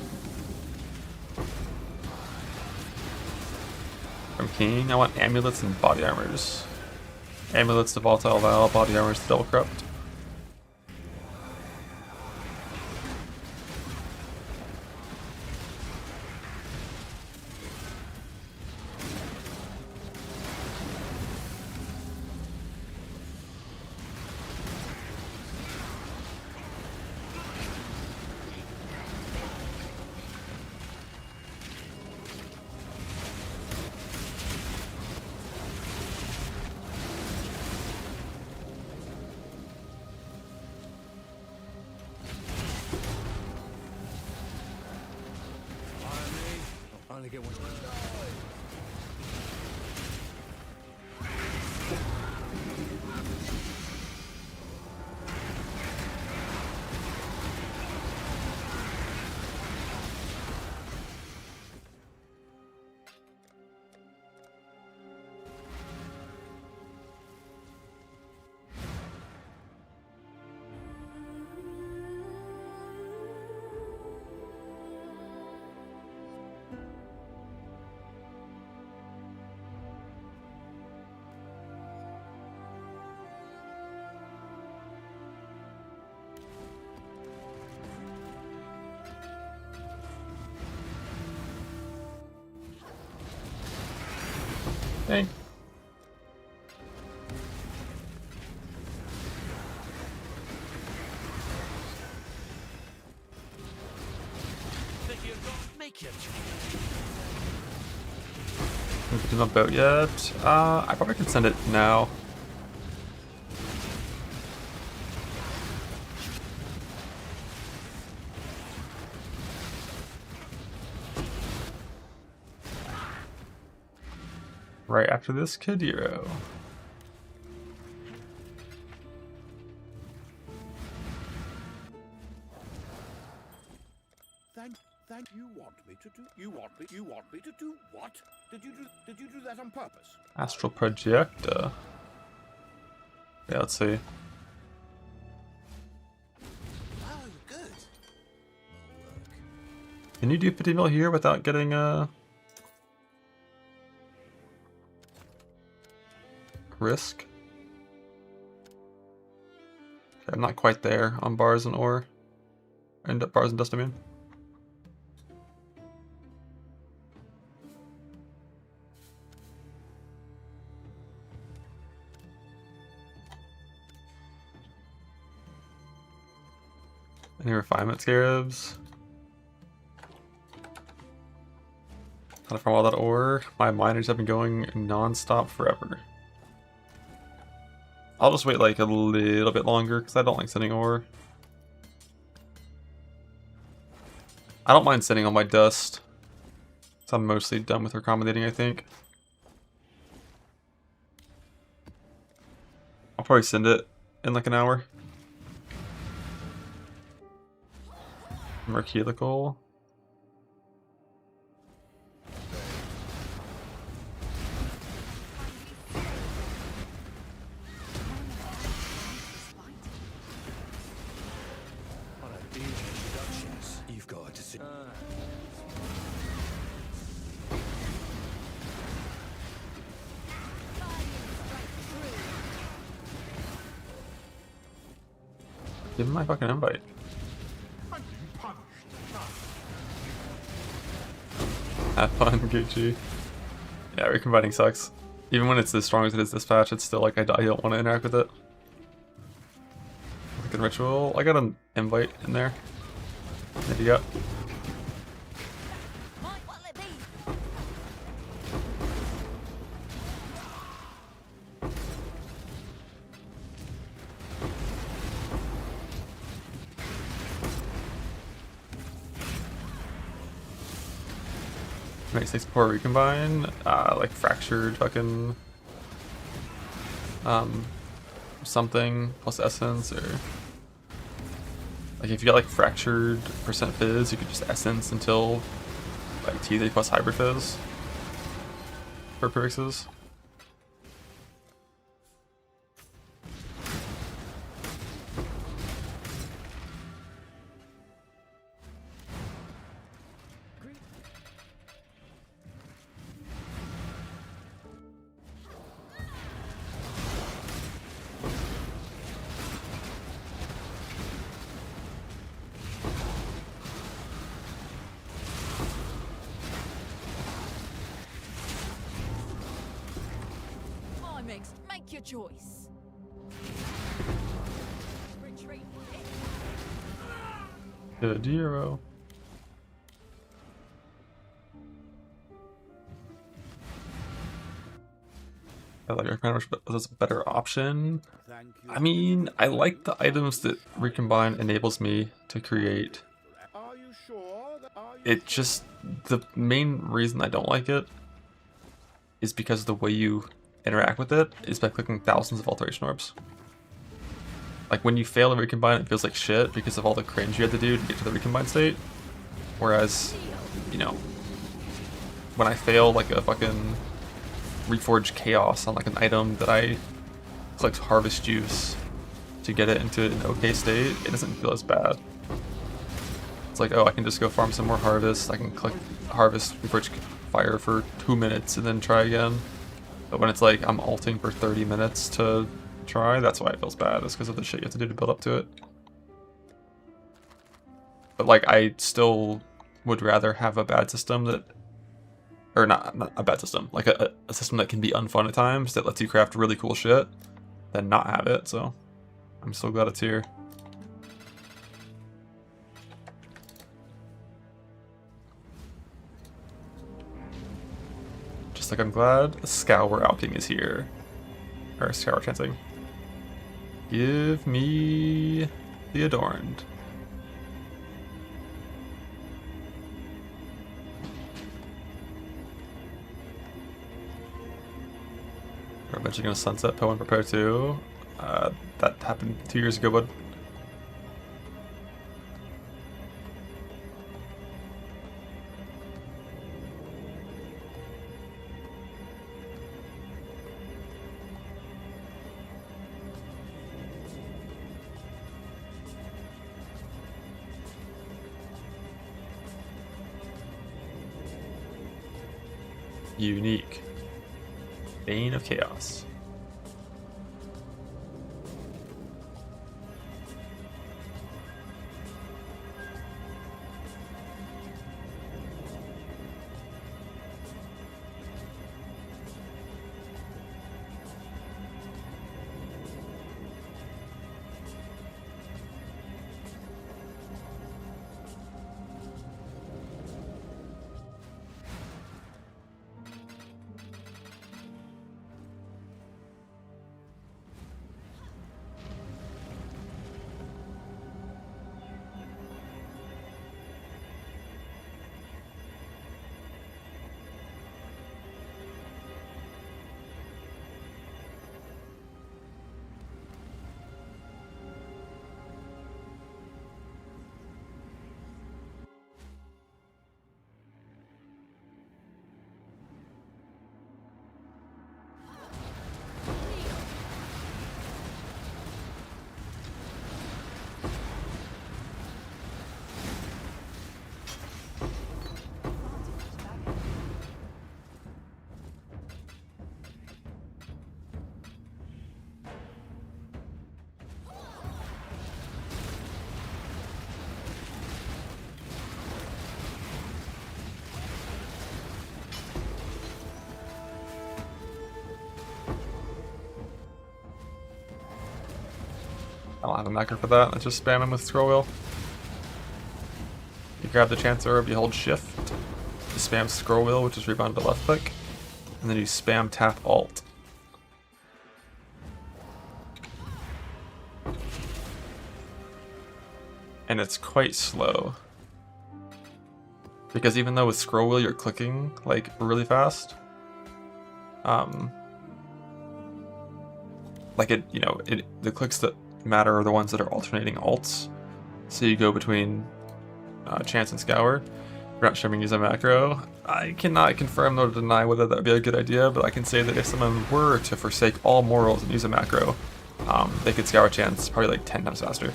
From King, I want amulets and body armors. Amulets to volatile Val, body armors to double corrupt. Finally get one. Hey. Think you've got make your Haven't put my boat yet. I probably can send it now. right after this Kadiro. Thank you want me to do you want me to do what? Did you do that on purpose? Astral Projector. Yeah, let's see. Oh, you're good. Can you do 50 mil here without getting a risk? Okay, I'm not quite there on bars and ore. And bars and dust, I mean. Any refinement scarabs? Gotta farm all that ore. My miners have been going non-stop forever. I'll just wait like a little bit longer because I don't like sending ore. I don't mind sending all my dust. So I'm mostly done with accommodating, I think. I'll probably send it in like an hour. Mercurical. You've got to see. Give him my fucking invite. Have fun, Gucci. Yeah, recombining sucks. Even when it's as strong as it is this patch, it's still like I don't want to interact with it. Fucking ritual. I got an invite in there. There you go. Makes 6 before recombine, like fractured fucking something plus essence, or like if you got like fractured percent fizz, you could just essence until like T3 plus hybrid fizz for prefixes. Make your choice. Retreat. Good hero. I like recommend that's a better option. I mean, I like the items that Recombine enables me to create. It just, the main reason I don't like it is because the way you interact with it is by clicking thousands of alteration orbs. Like when you fail to recombine, it feels like shit because of all the cringe you had to do to get to the recombine state. Whereas, you know, when I fail like a fucking reforged chaos on like an item that I clicked harvest juice to get it into an okay state, it doesn't feel as bad. It's like, oh, I can just go farm some more harvest, I can click harvest reforged fire for 2 minutes and then try again. But when it's like I'm ulting for 30 minutes to try, that's why it feels bad. It's because of the shit you have to do to build up to it. But like, I still would rather have a bad system that, or not a bad system, like a system that can be unfun at times that lets you craft really cool shit, than not have it. So I'm so glad it's here. Just like I'm glad Scour Alchemy is here. Or Scour Chanting. Give me the Adorned. Eventually gonna sunset Poe and Prepare 2. That happened 2 years ago, bud. Unique. Bane of Chaos. I don't have a macro for that. Let's just spam him with scroll wheel. You grab the chance orb, you hold shift, you spam scroll wheel, which is rebound to left click, and then you spam tap alt. And it's quite slow. Because even though with scroll wheel you're clicking like really fast, like it, you know, the clicks that matter are the ones that are alternating alts. So you go between chance and scour. You're not streaming use a macro. I cannot confirm nor deny whether that would be a good idea, but I can say that if someone were to forsake all morals and use a macro, they could scour chance probably like 10 times faster.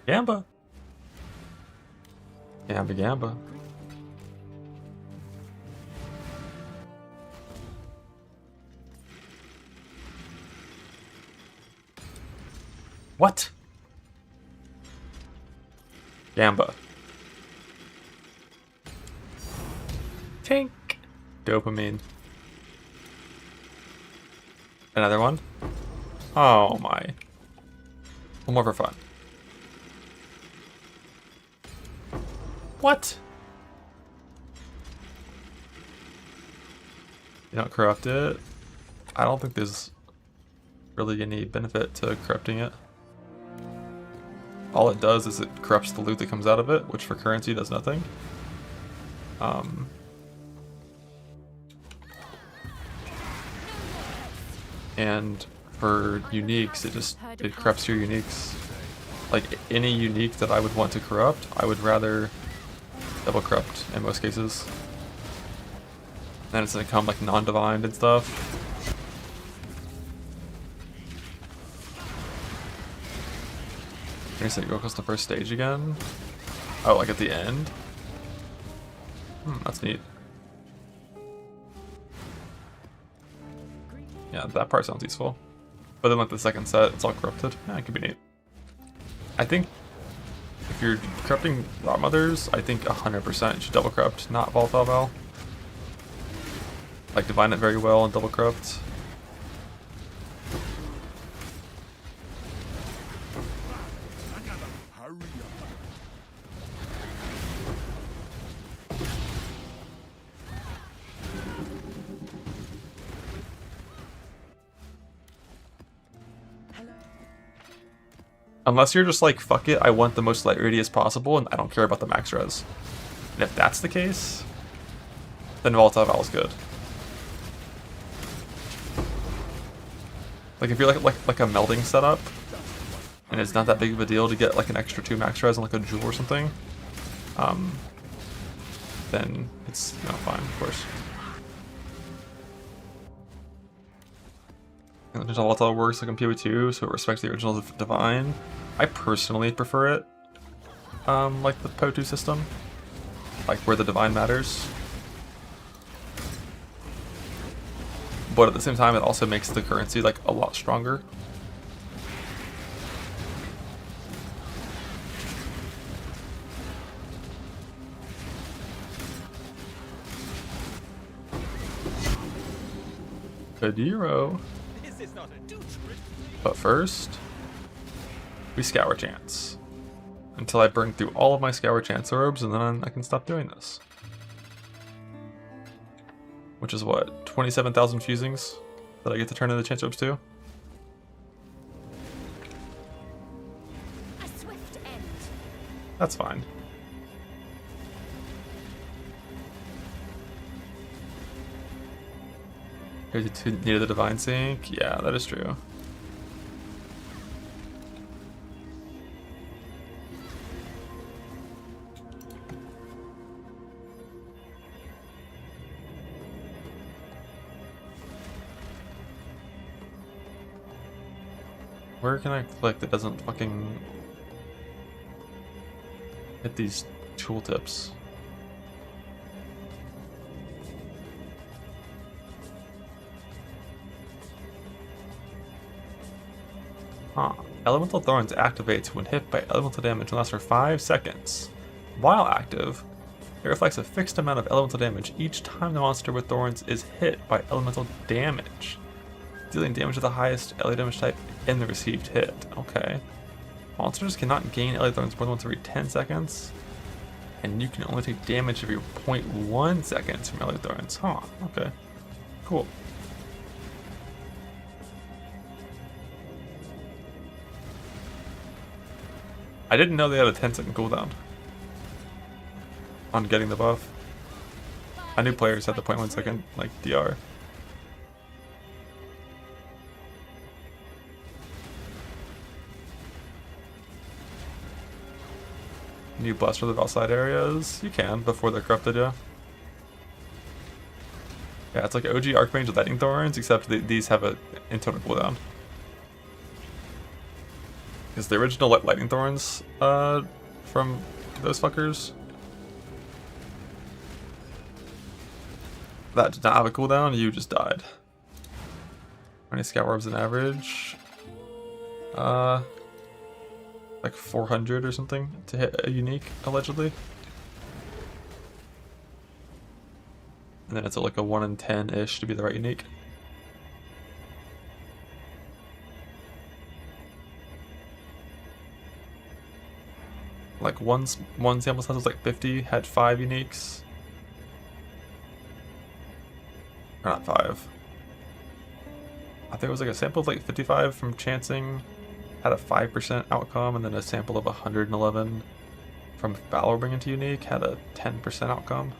Gamba. Gamba Gamba. What? Gamba. Tink. Dopamine. Another one? Oh my. One more for fun. What? You don't corrupt it? I don't think there's really any benefit to corrupting it. All it does is it corrupts the loot that comes out of it, which for currency does nothing. And for uniques, it corrupts your uniques. Like any unique that I would want to corrupt, I would rather double corrupt in most cases. Then it's gonna come like non-divined and stuff. You're gonna say go across the first stage again? Oh, like at the end? That's neat. Yeah, that part sounds useful. But then like the second set, it's all corrupted. Yeah, it could be neat. I think if you're corrupting Rot Mothers, I think 100% you should double corrupt, not Volatile Val. Like divine it very well and double corrupt. Unless you're just like, fuck it, I want the most light radius possible and I don't care about the max res. And if that's the case, then Volatile Val is good. Like if you're like a melding setup, and it's not that big of a deal to get like an extra 2 max res on like a jewel or something, then it's fine, of course. And there's Volatile works like in PoE2, so it respects the original Divine. I personally prefer it, like the PoE2 system, like where the Divine matters. But at the same time, it also makes the currency like a lot stronger. Kadiro. But first, we Scour Chance. Until I burn through all of my Scour Chance orbs, and then I can stop doing this. Which is what, 27,000 fusings that I get to turn into Chance orbs to? A swift end. That's fine. Here's near the Divine Sync? Yeah, that is true. Where can I click that doesn't fucking hit these tooltips? Huh. Elemental Thorns activates when hit by elemental damage and lasts for 5 seconds. While active, it reflects a fixed amount of elemental damage each time the monster with Thorns is hit by elemental damage, dealing damage to the highest LA damage type in the received hit. Okay. Monsters cannot gain LA Thorns more than once every 10 seconds, and you can only take damage every 0.1 seconds from LA Thorns. Huh, okay. Cool. I didn't know they had a 10-second cooldown on getting the buff. I knew players had the 0.1 second, like, DR. Can you blast for the outside areas? You can, before they're corrupted, yeah. Yeah, it's like OG Archmage Lightning Thorns, except these have an internal cooldown. Because the original Lightning Thorns from those fuckers, that did not have a cooldown, you just died. How many Scout Orbs on average? Like 400 or something to hit a unique, allegedly. And then it's like a 1 in 10-ish to be the right unique. Like one sample size was like 50, had 5 uniques. Or not 5. I think it was like a sample of like 55 from chancing, had a 5% outcome, and then a sample of 111 from Valor bringing to unique had a 10% outcome.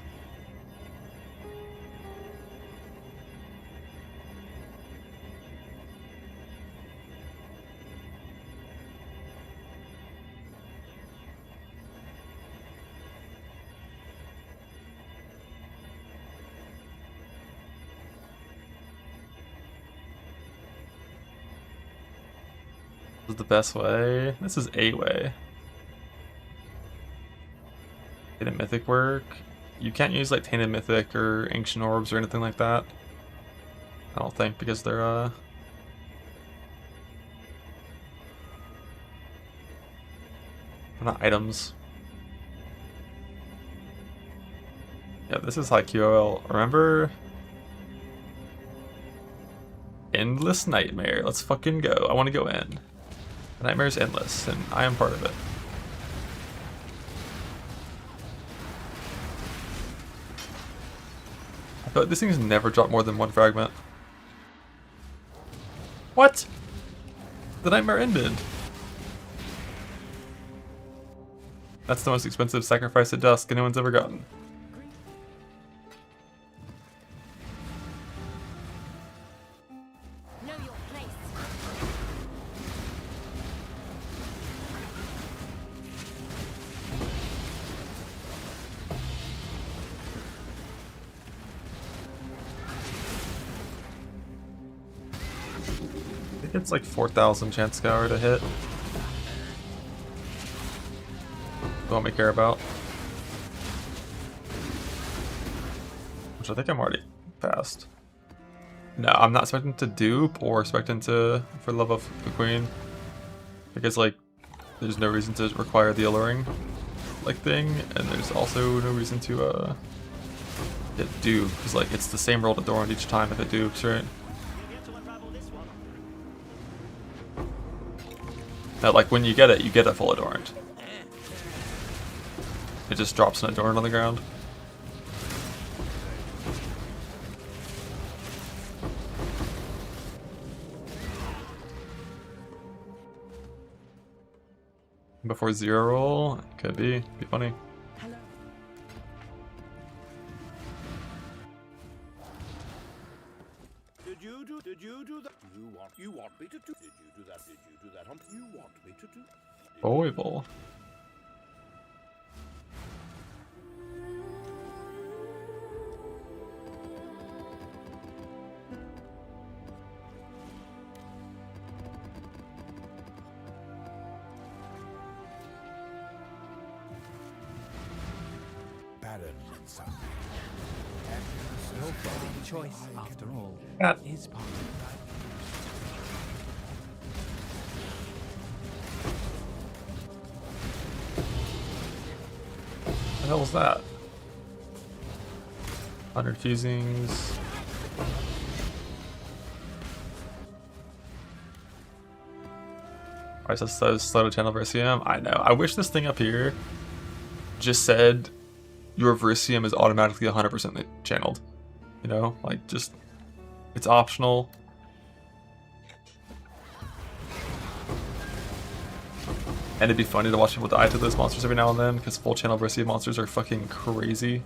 This is the best way. This is a way. Tainted Mythic work. You can't use like Tainted Mythic or Ancient Orbs or anything like that. I don't think, because they're not items. Yeah, this is high QOL. Remember? Endless Nightmare. Let's fucking go. I want to go in. The nightmare is endless, and I am part of it. I feel like these things never drop more than 1 fragment. What? The nightmare ended. That's the most expensive sacrifice at dusk anyone's ever gotten. Know your place. I think it's like 4,000 chance scour to hit. The one we care about. Which I think I'm already past. No, I'm not expecting to dupe or expecting to for love of the queen. Because like there's no reason to require the alluring like thing, and there's also no reason to get dupe, because like it's the same roll to Thorn each time if it dupes, right? Now like when you get it full adorned. It just drops an adorned on the ground. Before 0 roll, could be funny. Hello. Did you do that? You want me to do? Did you do that? Did you do that? You want me to do? Boyble. The choice, after all, Cat. is part What the hell was that? 100 fusings. Alright, so slow to channel Versium. I know. I wish this thing up here just said your Versium is automatically 100% channeled. You know, like just it's optional. And it'd be funny to watch people die to those monsters every now and then, because full channel Versium monsters are fucking crazy.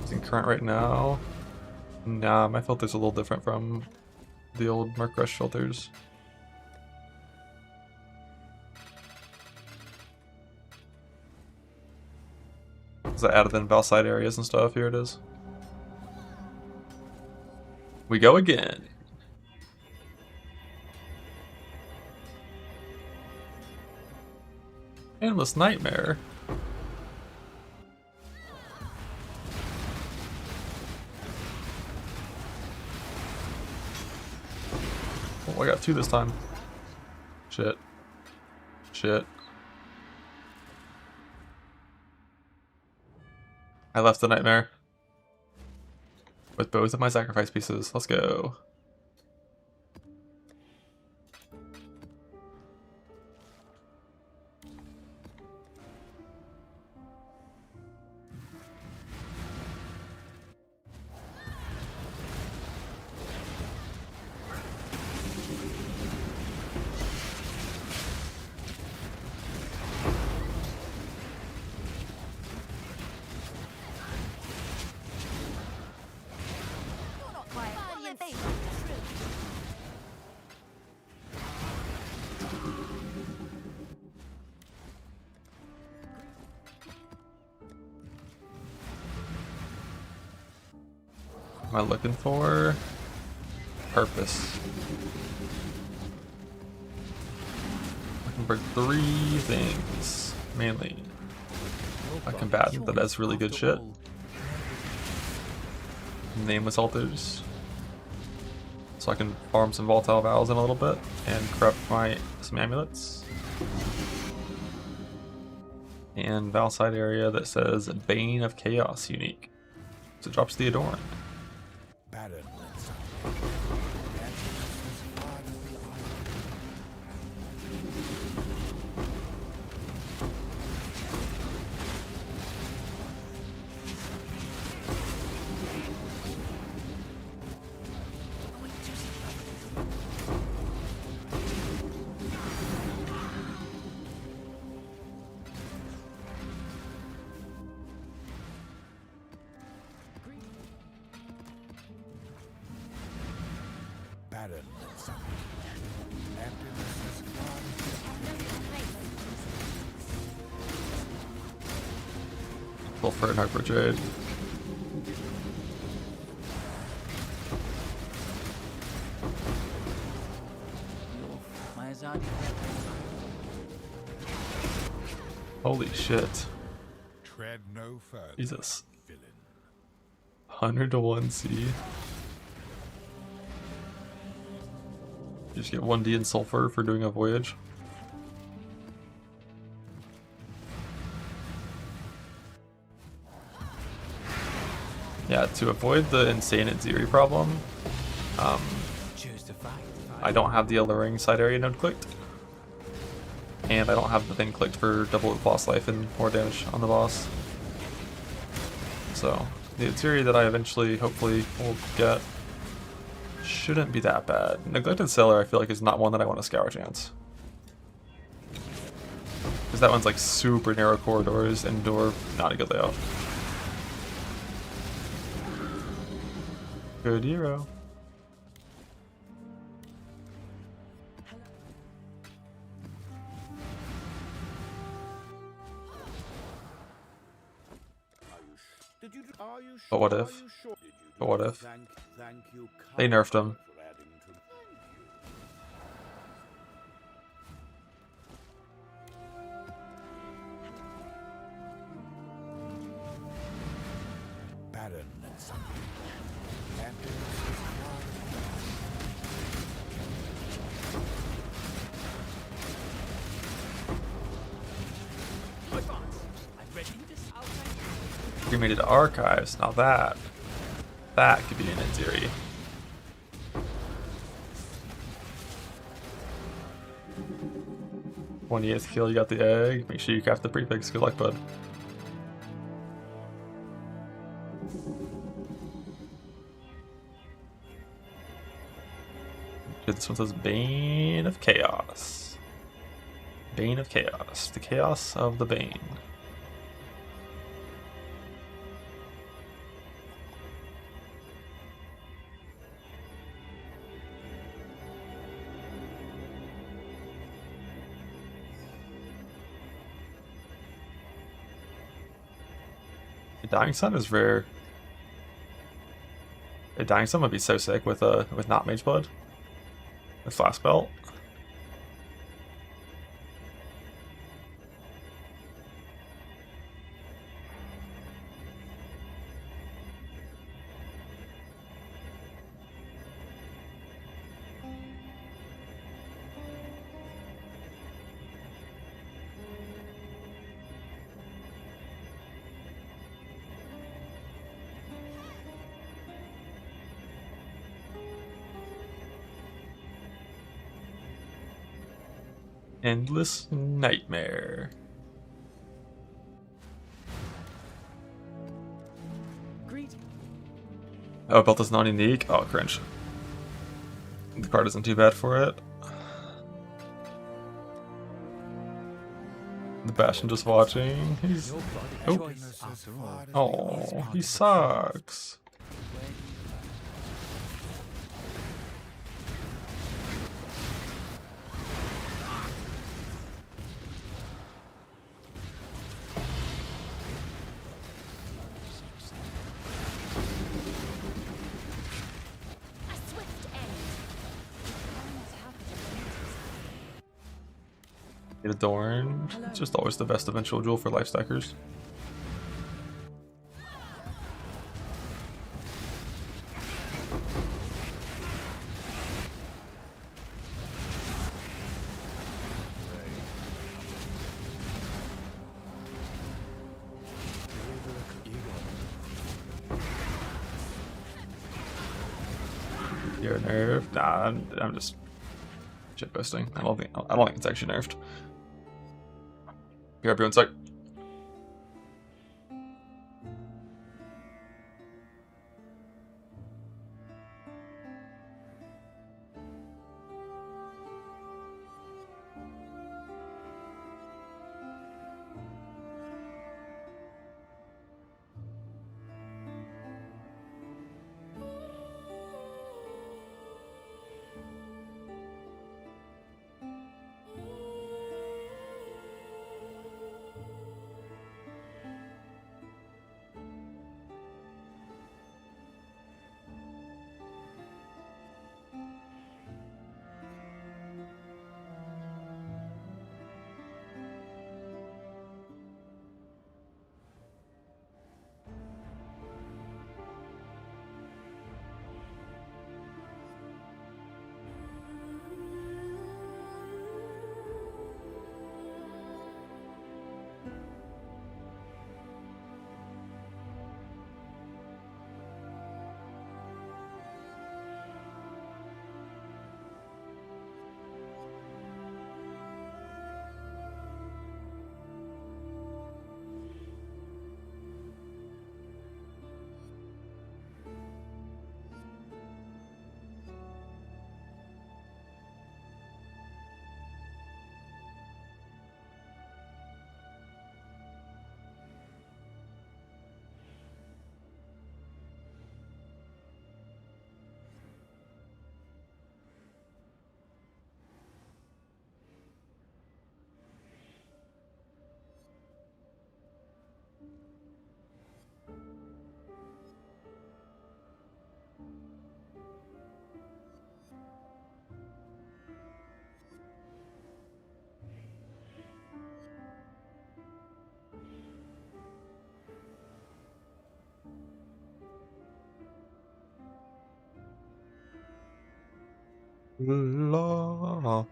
Using current right now. Nah, my filter's a little different from the old Mark Rush filters. Because I added in Valside areas and stuff. Here it is. We go again. Endless Nightmare. Oh, I got 2 this time. Shit. Shit. I left the Nightmare with both of my sacrifice pieces. Let's go. Am I looking for? Purpose. Looking for 3 things, mainly. A combatant that has really good shit. Nameless altars. So I can farm some volatile vows in a little bit and corrupt some amulets. And Valside area that says Bane of Chaos unique. So it drops the Adorned. barren and sunken. Emptiness has gone. Sulfur and Hyper Jade. My Azadi. Holy shit. Tread no further. Jesus. Villain. 100 to 1C. You just get 1D in sulfur for doing a voyage. Yeah, to avoid the insane Ziri problem, Choose to fight. I don't have the alluring side area node clicked. And I don't have the thing clicked for double boss life and more damage on the boss. So, the Ziri that I eventually, hopefully, will get shouldn't be that bad. Neglected Sailor, I feel like, is not one that I want to scour chance. Because that one's like super narrow corridors and door, not a good layout. Good hero. But what if? But what if? They nerfed him. Barren and sunken. Emptiness has gone. Cremated archives. Now that could be an Inziri. When you get kill, you got the egg. Make sure you craft the prefix. Good luck, bud. This one says Bane of Chaos. Bane of Chaos. The chaos of the Bane. A Dying Sun is rare. A Dying Sun would be so sick with not Mage Blood. With Flask Belt. Endless Nightmare. Oh, Belt is non-unique? Oh, cringe. The card isn't too bad for it. The Bastion just watching. He's... Oh, he sucks. Get Adorn. It's just always the best eventual jewel for life stackers. You're nerfed? Nah, I'm just shitposting. I don't think it's actually nerfed. Here, everyone's like. La.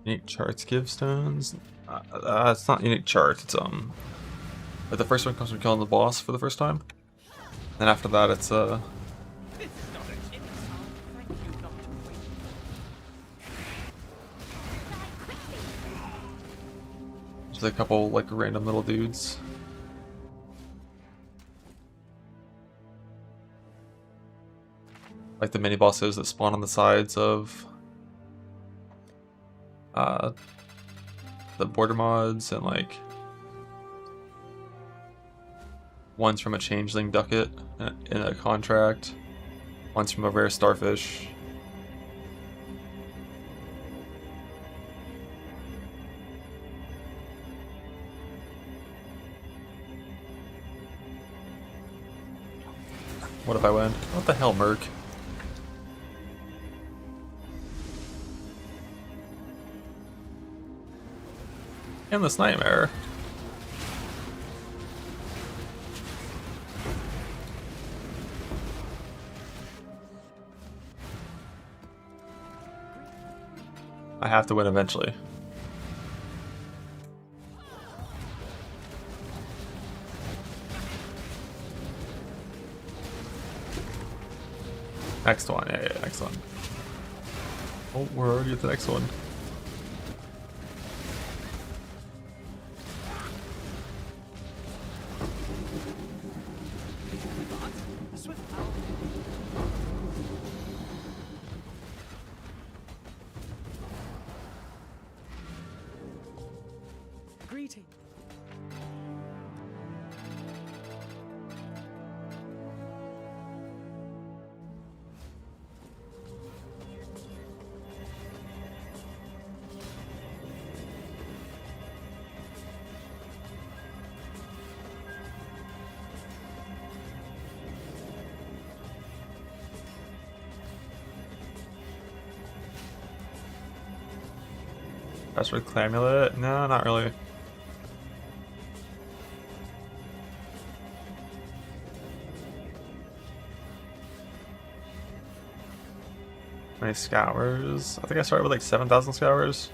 Unique charts give stones. It's not unique charts. It's but the first one comes from killing the boss for the first time. Then after that, it's just a couple like random little dudes. Like the mini bosses that spawn on the sides of the border mods, and like one's from a changeling ducat in a contract, one's from a rare starfish. What if I win? What the hell, Merc? Endless nightmare. I have to win eventually. Next one, yeah, next one. Oh, we're already at the next one. Greeting. Password Clamulet? No, not really. Many scours. I think I started with like 7,000 scours.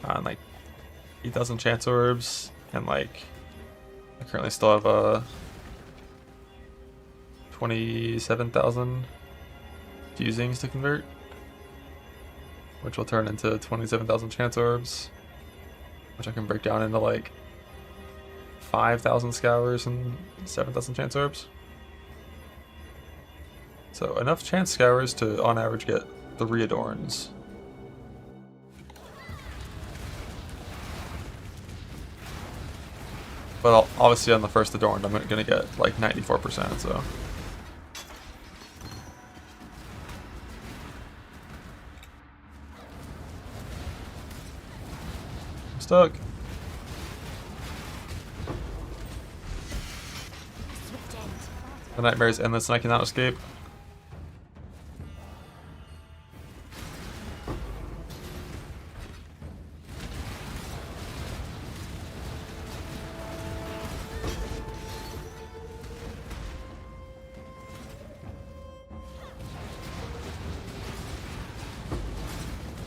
And like 8,000 chance orbs. And like I currently still have 27,000 fusings to convert, which will turn into 27,000 chance orbs, which I can break down into like 5,000 scours and 7,000 chance orbs. So enough chance scours to, on average, get 3 adorns. But obviously on the first adorned, I'm gonna get like 94%, so. I'm stuck. The nightmare is endless and I cannot escape.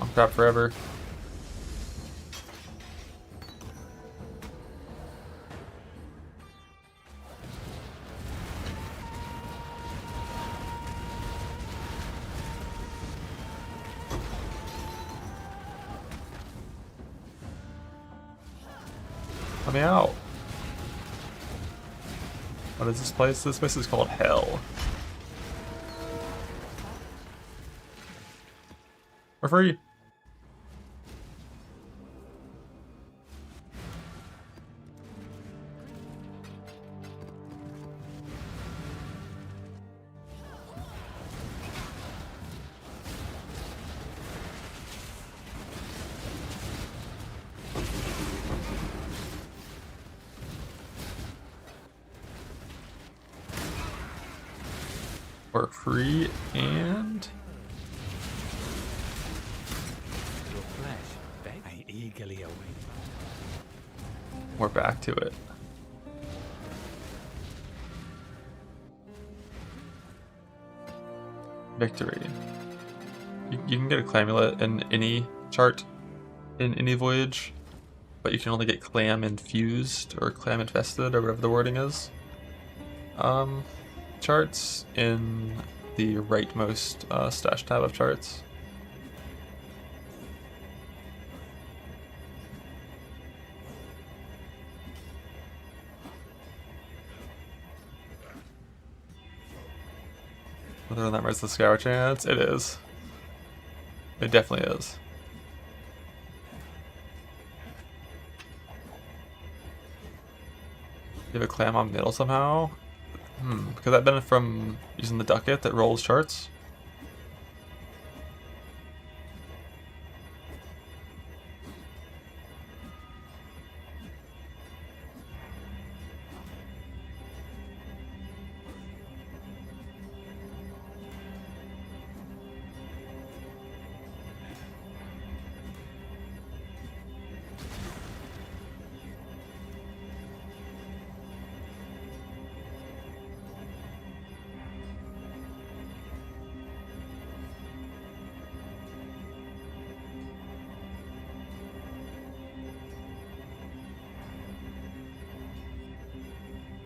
I'm trapped forever. Let me out. What is this place? This place is called Hell. We're free. We're free, and Your flesh, I eagerly await. we're back to it. Victory. You can get a Clamulet in any chart, in any voyage, but you can only get Clam Infused or Clam Infested or whatever the wording is. Charts in the rightmost stash tab of charts. Whether or not it's the scour chance, it is. It definitely is. You have a clam on middle somehow? Could that have been from using the ducat that rolls charts?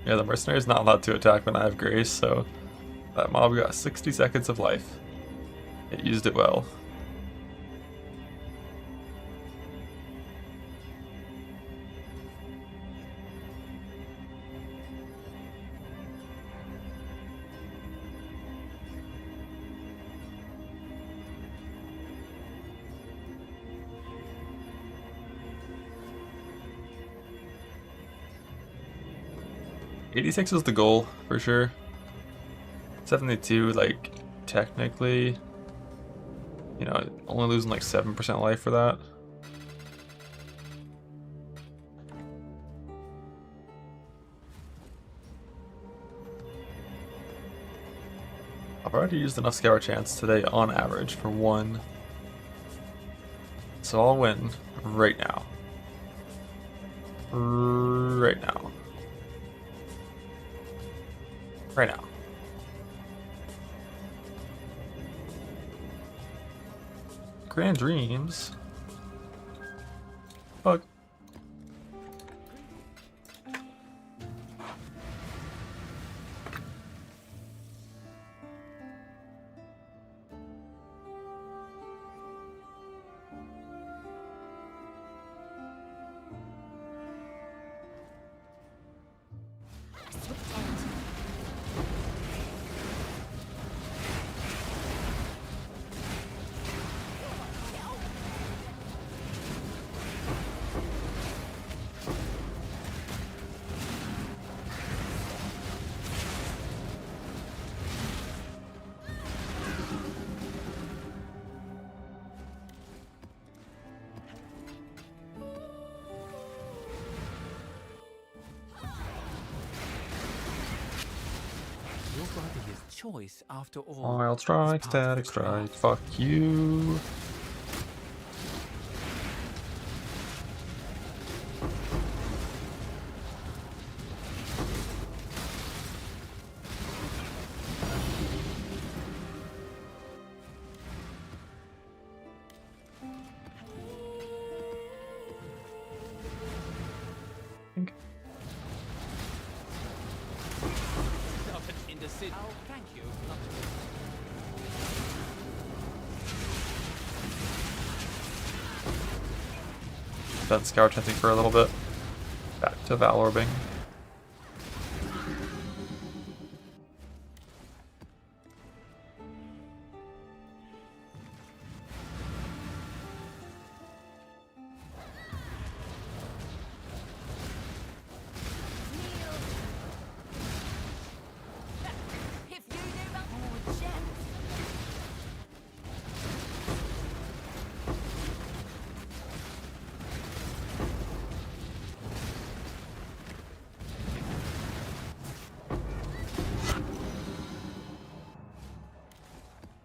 Yeah, the mercenary is not allowed to attack when I have grace, so that mob got 60 seconds of life. It used it well. '86 is the goal, for sure. 72, like, technically, you know, only losing like 7% life for that. I've already used enough scour chance today on average for one. So I'll win right now. Right now. Right now. Grand dreams. Fuck. Choice after all. Wild strike, static strike, fuck you. Oh, thank you. Done scour chanting for a little bit. Back to Valorbing.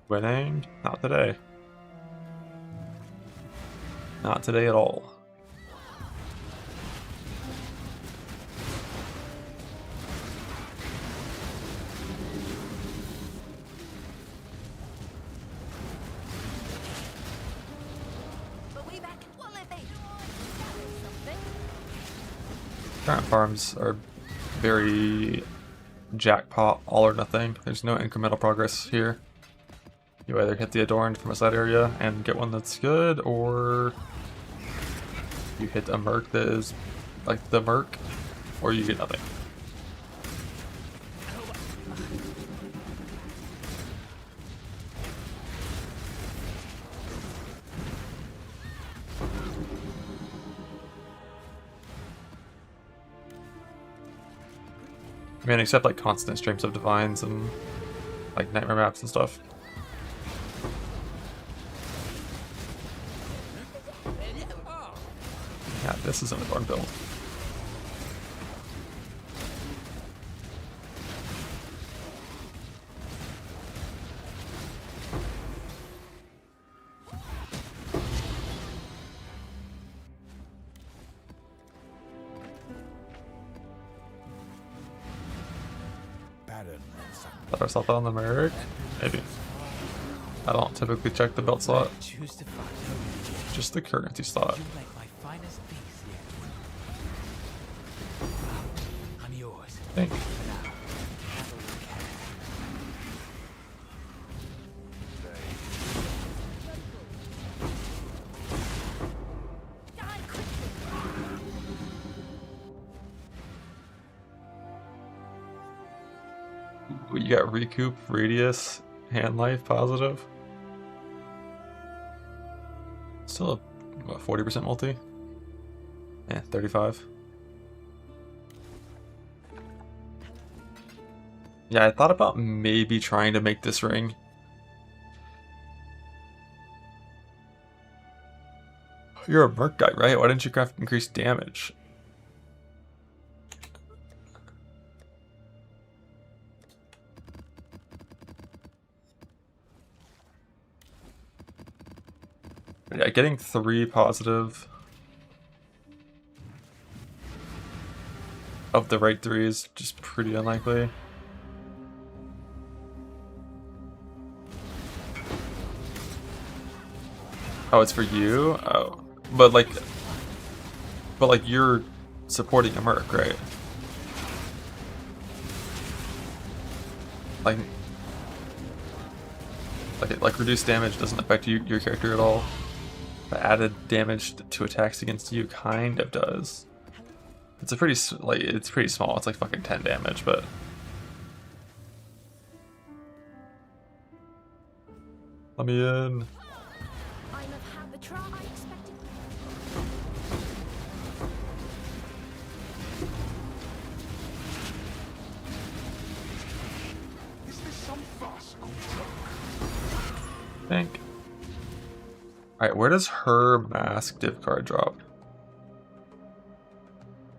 Winning? Not today. Not today at all. Current farms are very jackpot, all or nothing. There's no incremental progress here. You either hit the Adorned from a side area and get one that's good, or you hit a Merc that is like the Merc, or you get nothing. I mean, except like constant streams of divines and like nightmare maps and stuff. Yeah, this is an Adorned build. Let ourselves out on the Merc? Maybe. I don't typically check the belt slot. Just the currency slot. Think. You got recoup, radius, hand life, positive. Still a what, 40% multi? Yeah, 35. Yeah, I thought about maybe trying to make this ring. You're a Merc guy, right? Why didn't you craft increased damage? Yeah, getting 3 positive of the right 3 is just pretty unlikely. Oh, it's for you? Oh. But like you're supporting a Merc, right? Like reduced damage doesn't affect your character at all. But added damage to attacks against you kind of does. It's a pretty it's pretty small. It's like fucking 10 damage, but let me in. Think. Alright, where does her mask div card drop?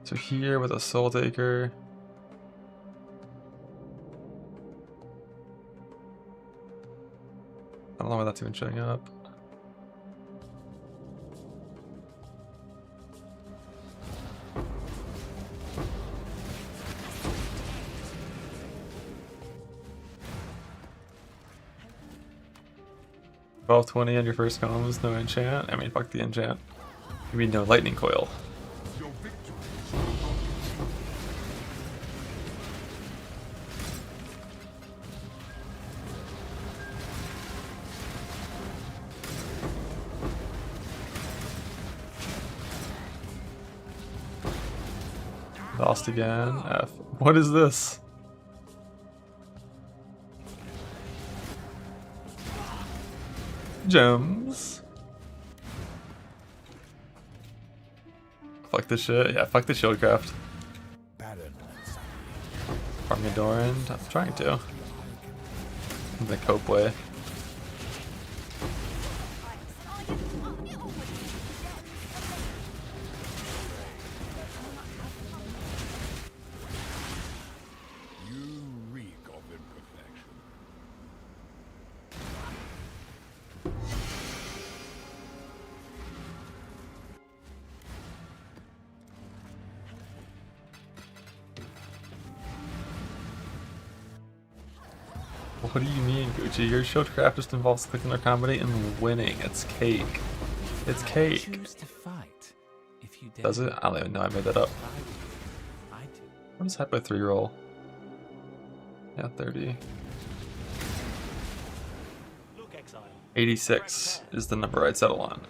So here with a Soul Taker. I don't know why that's even showing up. About 20 on your first comms, no enchant. I mean, fuck the enchant. You mean no lightning coil. Lost again. F. What is this? Gems. Fuck this shit. Yeah, fuck the shieldcraft. Farming Adorned. I'm trying to. In the cope way. What do you mean, Gucci? Your shieldcraft just involves clicking or combining and winning. It's cake. It's cake. Does it? I don't even know. I made that up. What does Hype by 3 roll? Yeah, 30. 86 is the number I'd settle on.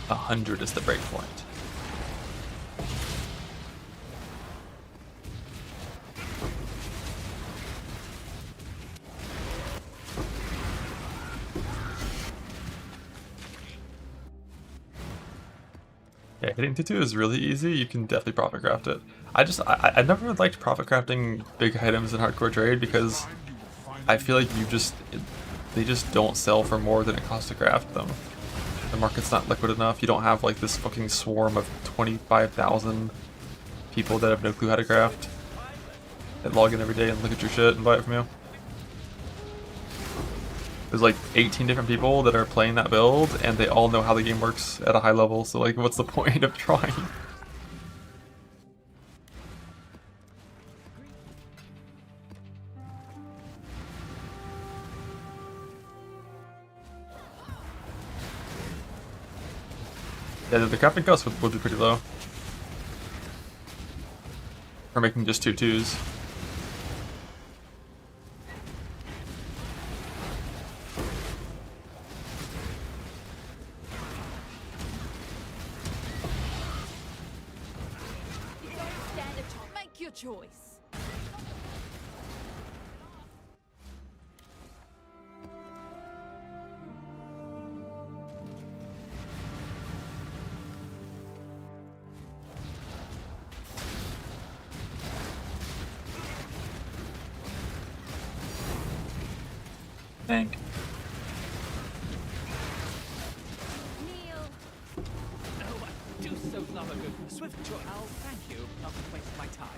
100 is the break point. Yeah, hitting 2-2 is really easy. You can definitely profit craft it. I never liked profit crafting big items in hardcore trade because I feel like they just don't sell for more than it costs to craft them. The market's not liquid enough. You don't have like this fucking swarm of 25,000 people that have no clue how to craft that log in every day and look at your shit and buy it from you. There's like 18 different people that are playing that build and they all know how the game works at a high level, so like what's the point of trying? Yeah, the crafting cost would be pretty low. For making just 2/2s. Make your choice. Thank. Kneel. Oh, I do so love a good swift choice. Oh, thank you. Not to waste my time.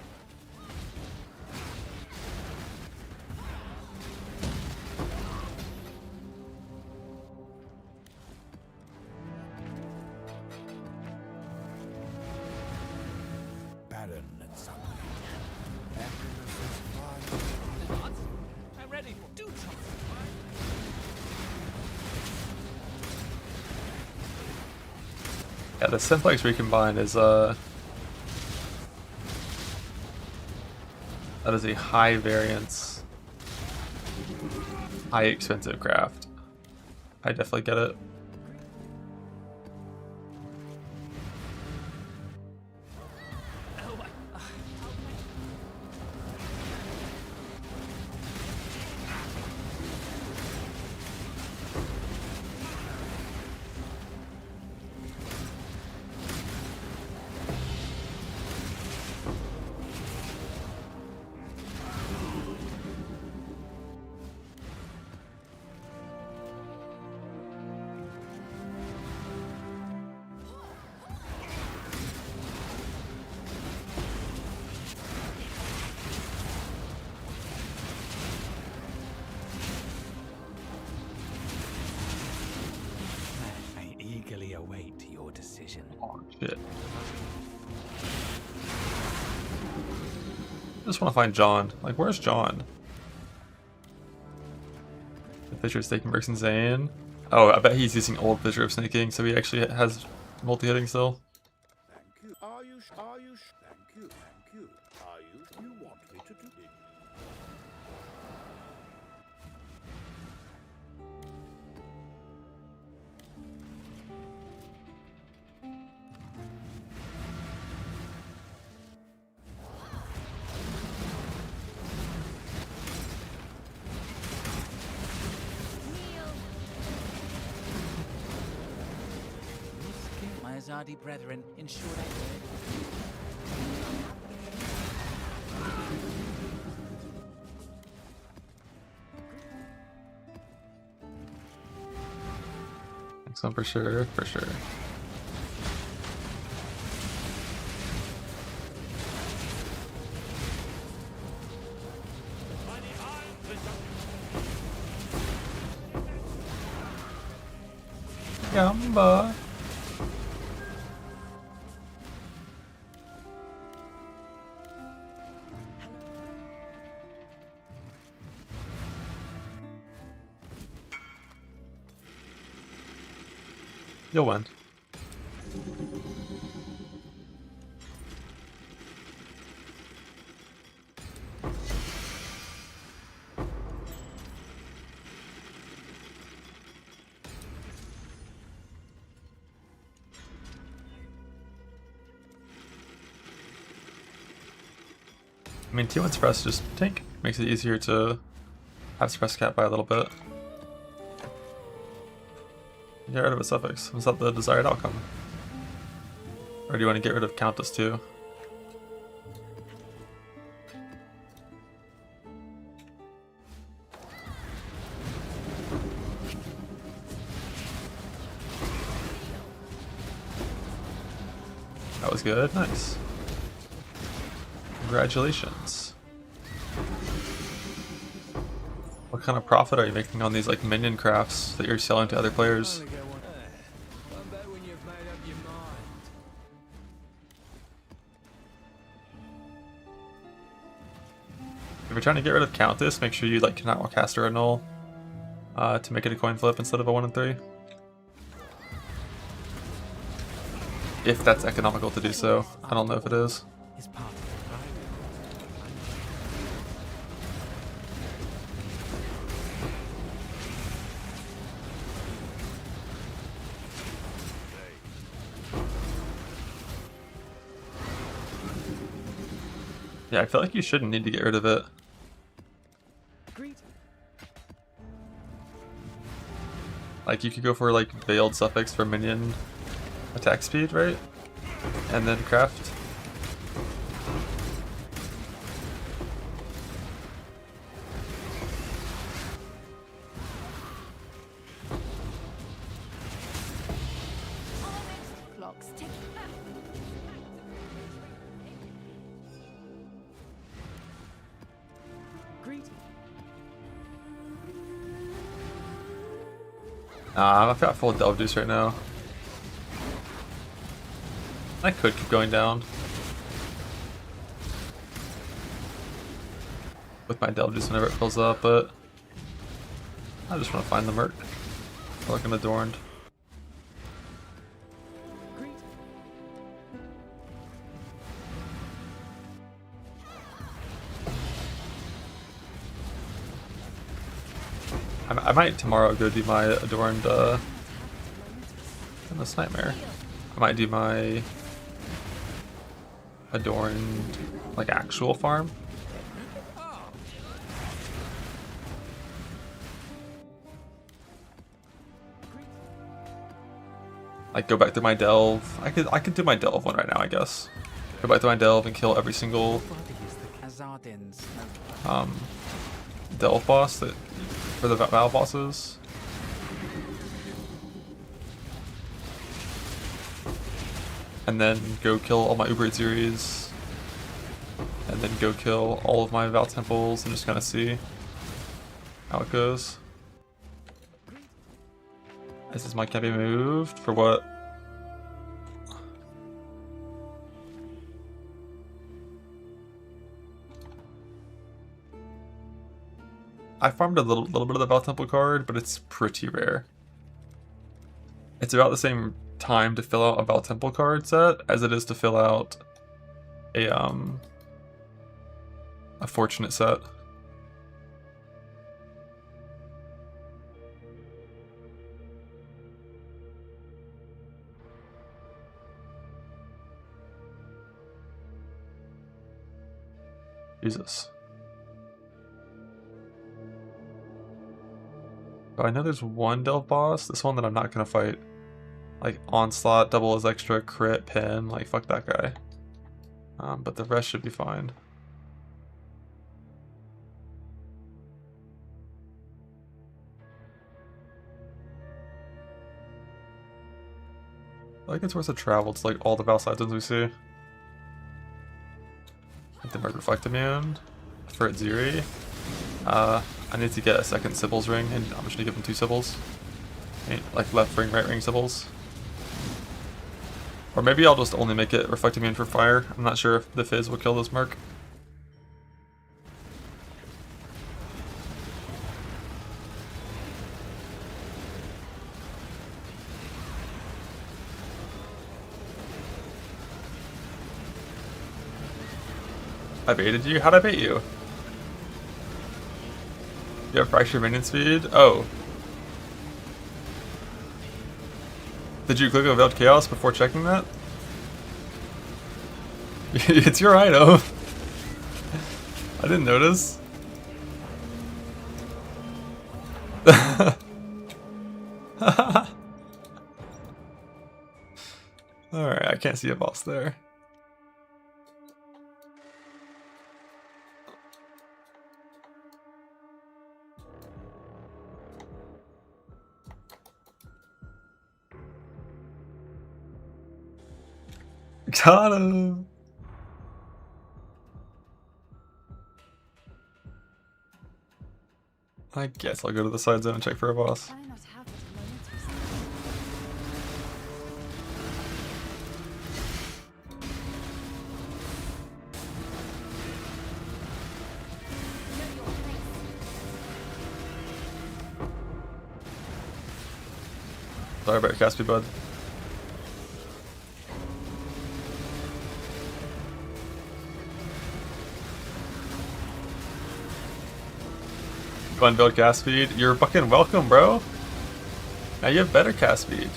Barren and sunlit. Happiness is fine. Lance, I'm ready. Do something. Yeah, the Synthlex Recombine is that is a high variance, high expensive craft. I definitely get it. I eagerly await your decision. Oh shit. I just want to find John. Like, where's John? The Fisher of Snaking works insane. Oh, I bet he's using old Fisher of Snaking, so he actually has multi-hitting still. Thank you. Are you? Thank you. Thank you. Are you? You want me to do it? My Azadi brethren ensured I did. Next one for sure, for sure. Gamba. You'll win. I mean, T1 suppress just tank. Makes it easier to have suppress cap by a little bit. Get rid of a suffix. Was that the desired outcome? Or do you want to get rid of Countess too? That was good. Nice. Congratulations. What kind of profit are you making on these like minion crafts that you're selling to other players? If you're trying to get rid of Countess, make sure you like cannot cast her a null to make it a coin flip instead of a 1 and 3. If that's economical to do so. I don't know if it is. Yeah, I feel like you shouldn't need to get rid of it. Like, you could go for like veiled suffix for minion attack speed, right? And then craft. Clocks tick. I've got full Delve Juice right now. I could keep going down with my Delve Juice whenever it fills up, but I just want to find the Merc. Or like an Adorned. I might tomorrow go do my Adorned Endless Nightmare. I might do my Adorned like actual farm. Like go back to my Delve. I could do my Delve one right now, I guess. Go back to my Delve and kill every single Delve boss that for the Val bosses. And then go kill all my Uber series. And then go kill all of my Val temples and just kind of see how it goes. This is my can't be moved for what? I farmed a little bit of the Val Temple card, but it's pretty rare. It's about the same time to fill out a Val Temple card set as it is to fill out a Fortunate set. Jesus. Oh, I know there's one Delve boss, this one that I'm not gonna fight. Like Onslaught, double as extra, crit, pin, like fuck that guy. But the rest should be fine. I think it's worth a travel to like all the Val Titans we see. Like the Merc Reflect Immune for Ziri. I need to get a second Sybil's ring, and I'm just gonna give him 2 Sybil's. Like left ring, right ring Sybil's. Or maybe I'll just only make it Reflect Immune for fire. I'm not sure if the Fizz will kill this Merc. I baited you? How'd I bait you? You have fractured minion speed? Oh. Did you click on Veiled Chaos before checking that? It's your item. I didn't notice. Alright, I can't see a boss there. Got him! I guess I'll go to the side zone and check for a boss. Why not have it a moment? Know your place. Sorry about your Caspi, bud. Go and build cast speed. You're fucking welcome, bro. Now you have better cast speed.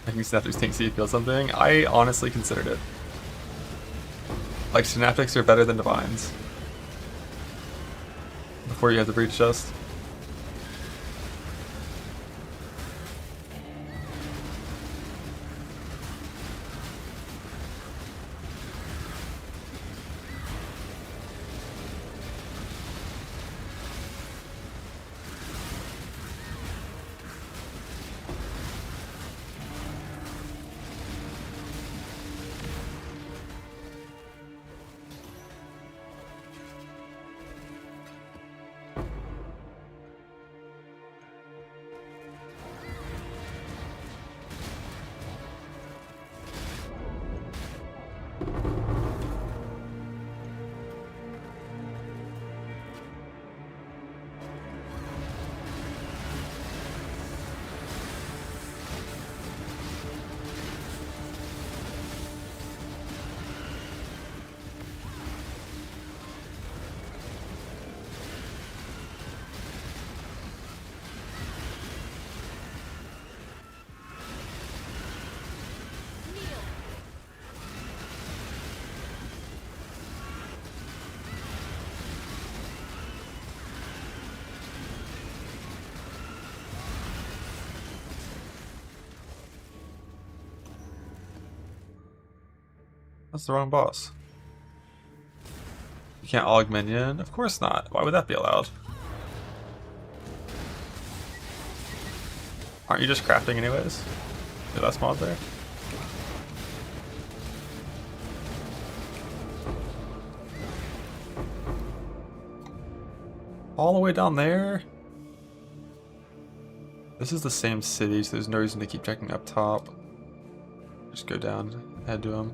Making Synaptics tank so you feel something. I honestly considered it. Like, Synaptics are better than Divines. Before you have the breach chest. That's the wrong boss. You can't aug minion? Of course not. Why would that be allowed? Aren't you just crafting anyways? The last mod there? All the way down there? This is the same city, so there's no reason to keep checking up top. Just go down, head to him.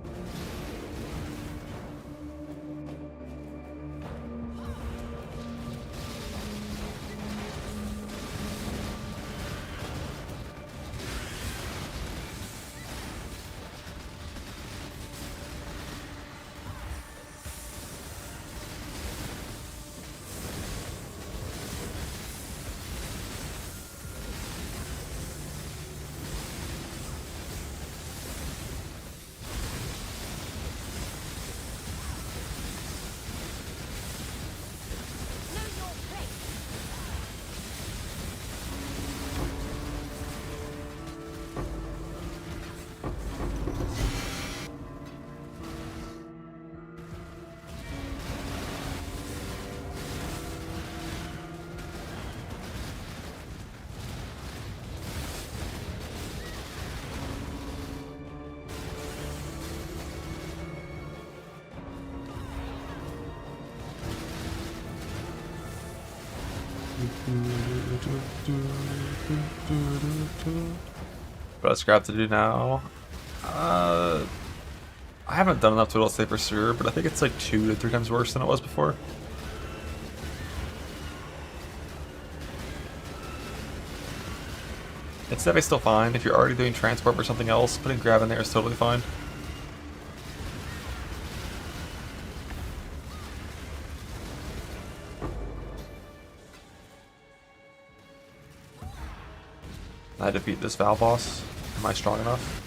What else scrap to do now? I haven't done enough to say for sure, but I think it's like 2 to 3 times worse than it was before. It's definitely still fine. If you're already doing transport or something else, putting grab in there is totally fine. I defeat this Val boss. Am I strong enough?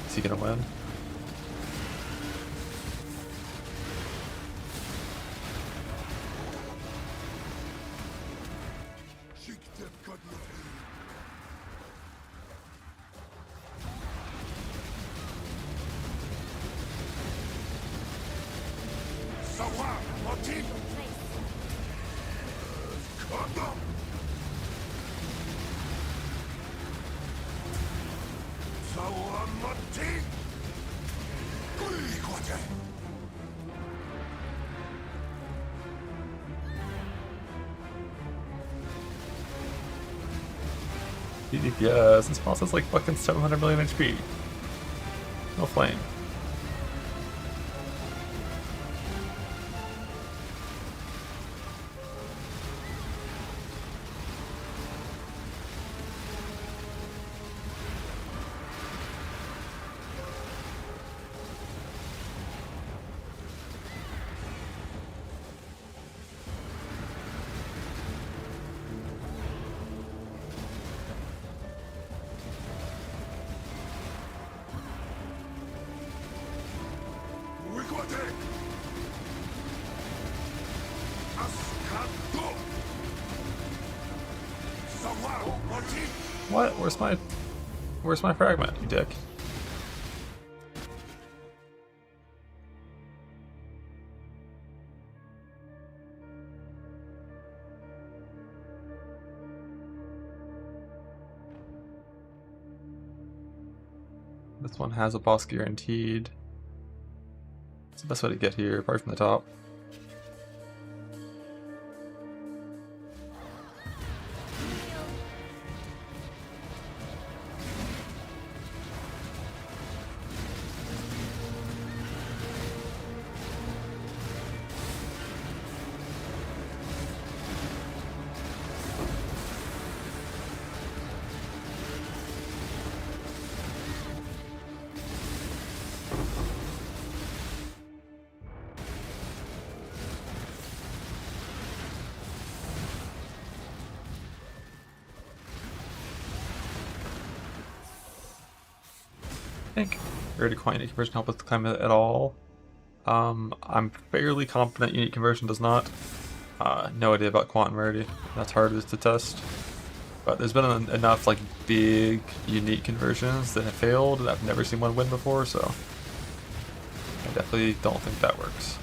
Is he gonna win? DPS, this boss has like fucking 700 million HP. No flame. What? Where's my fragment, you dick? This one has a boss guaranteed. It's the best way to get here, apart from the top. I think Radiant Unique Conversion help with the climate at all. I'm fairly confident Unique Conversion does not. No idea about Quantum Rarity. That's hard to test. But there's been enough like big unique conversions that have failed, and I've never seen one win before, so I definitely don't think that works.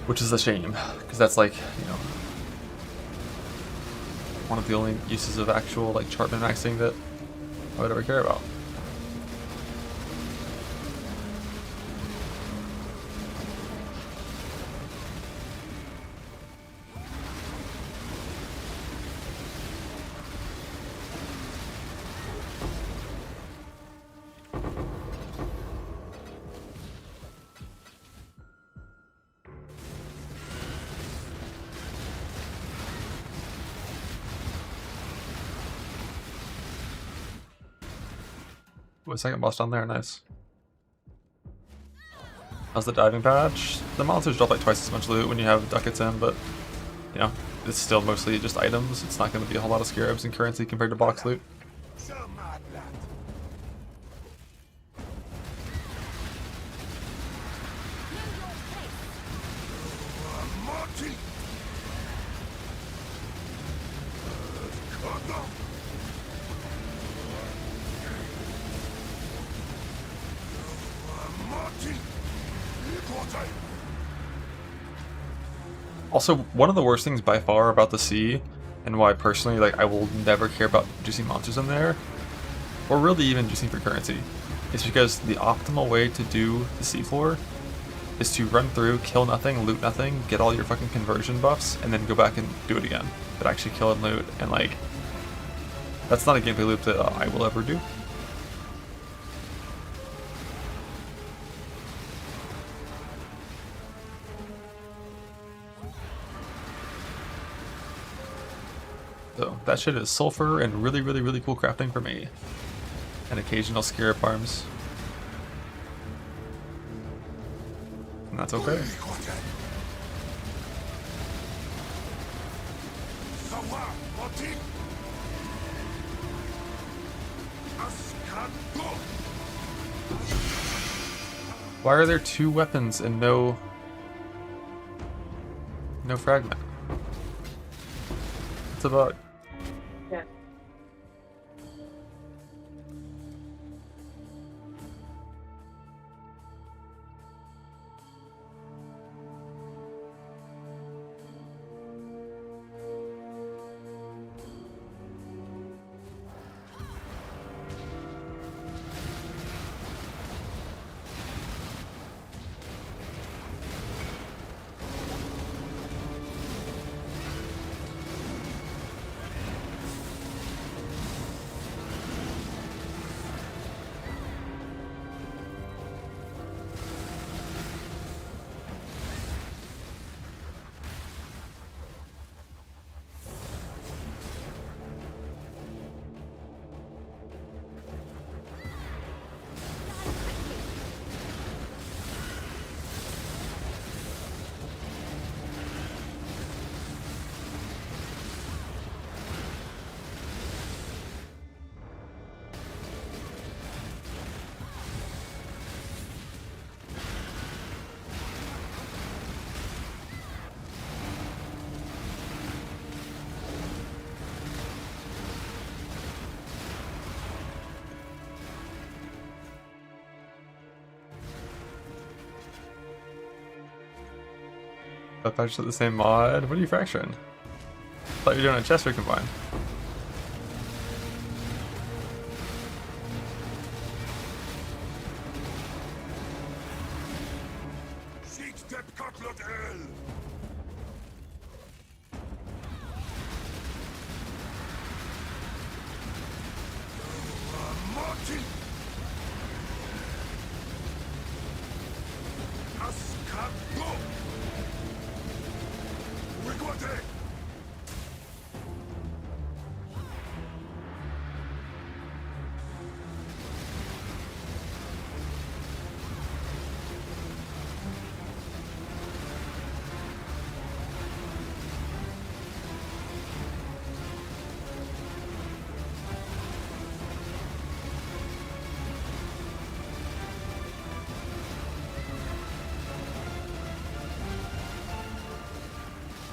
Which is a shame, because that's like, you know, one of the only uses of actual like chart min-maxing that I would ever care about. Ooh, a second boss down there, nice. How's the diving patch? The monsters drop like twice as much loot when you have ducats in, but you know, it's still mostly just items. It's not going to be a whole lot of scarabs and currency compared to box loot. Also, one of the worst things by far about the sea, and why personally like I will never care about juicing monsters in there, or really even juicing for currency, is because the optimal way to do the seafloor is to run through, kill nothing, loot nothing, get all your fucking conversion buffs, and then go back and do it again. But actually kill and loot, and like, that's not a gameplay loop that I will ever do. So that shit is sulfur and really, really, really cool crafting for me. And occasional scarab farms. And that's okay. Why are there 2 weapons and no fragment? It's a bug. If I just the same mod, what are you fracturing? Thought you were doing a chest recombine.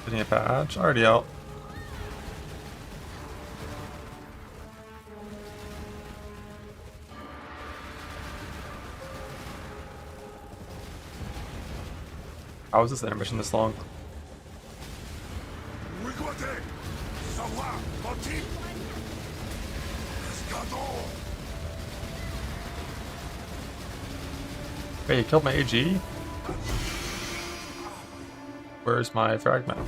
Getting a patch, already out. How is this intermission this long? Wait, you killed my AG? Where's my fragment?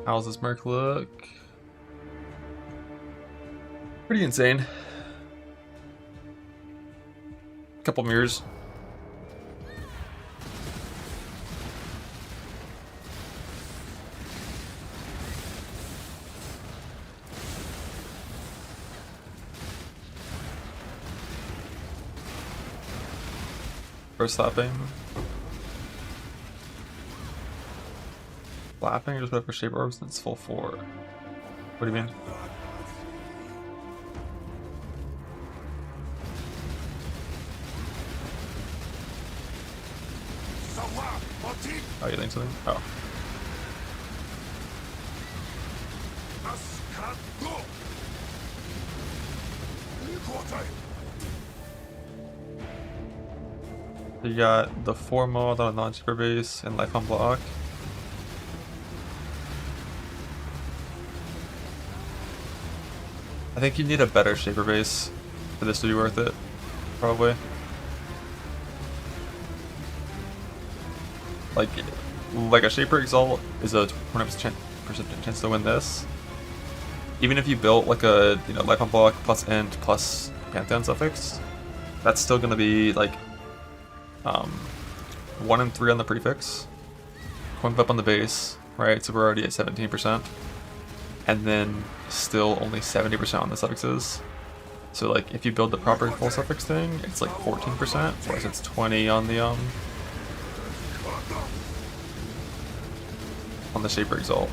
How's this Merc look? Pretty insane. Couple mirrors. First slapping. Slapping or just whatever shape orbs, that's full 4. What do you mean? Oh, you think something? Oh. You got the 4 mod on a non-super base and life on block. I think you need a better shaper base for this to be worth it, probably. Like a shaper exalt is a 20% chance to win this. Even if you built like a life on block plus end plus pantheon suffix, that's still gonna be like 1 and 3 on the prefix, 1 up on the base, right? So we're already at 17%, and then still only 70% on the suffixes. So like if you build the proper full suffix thing, it's like 14%, whereas it's 20 on the on the Shaper Exalt.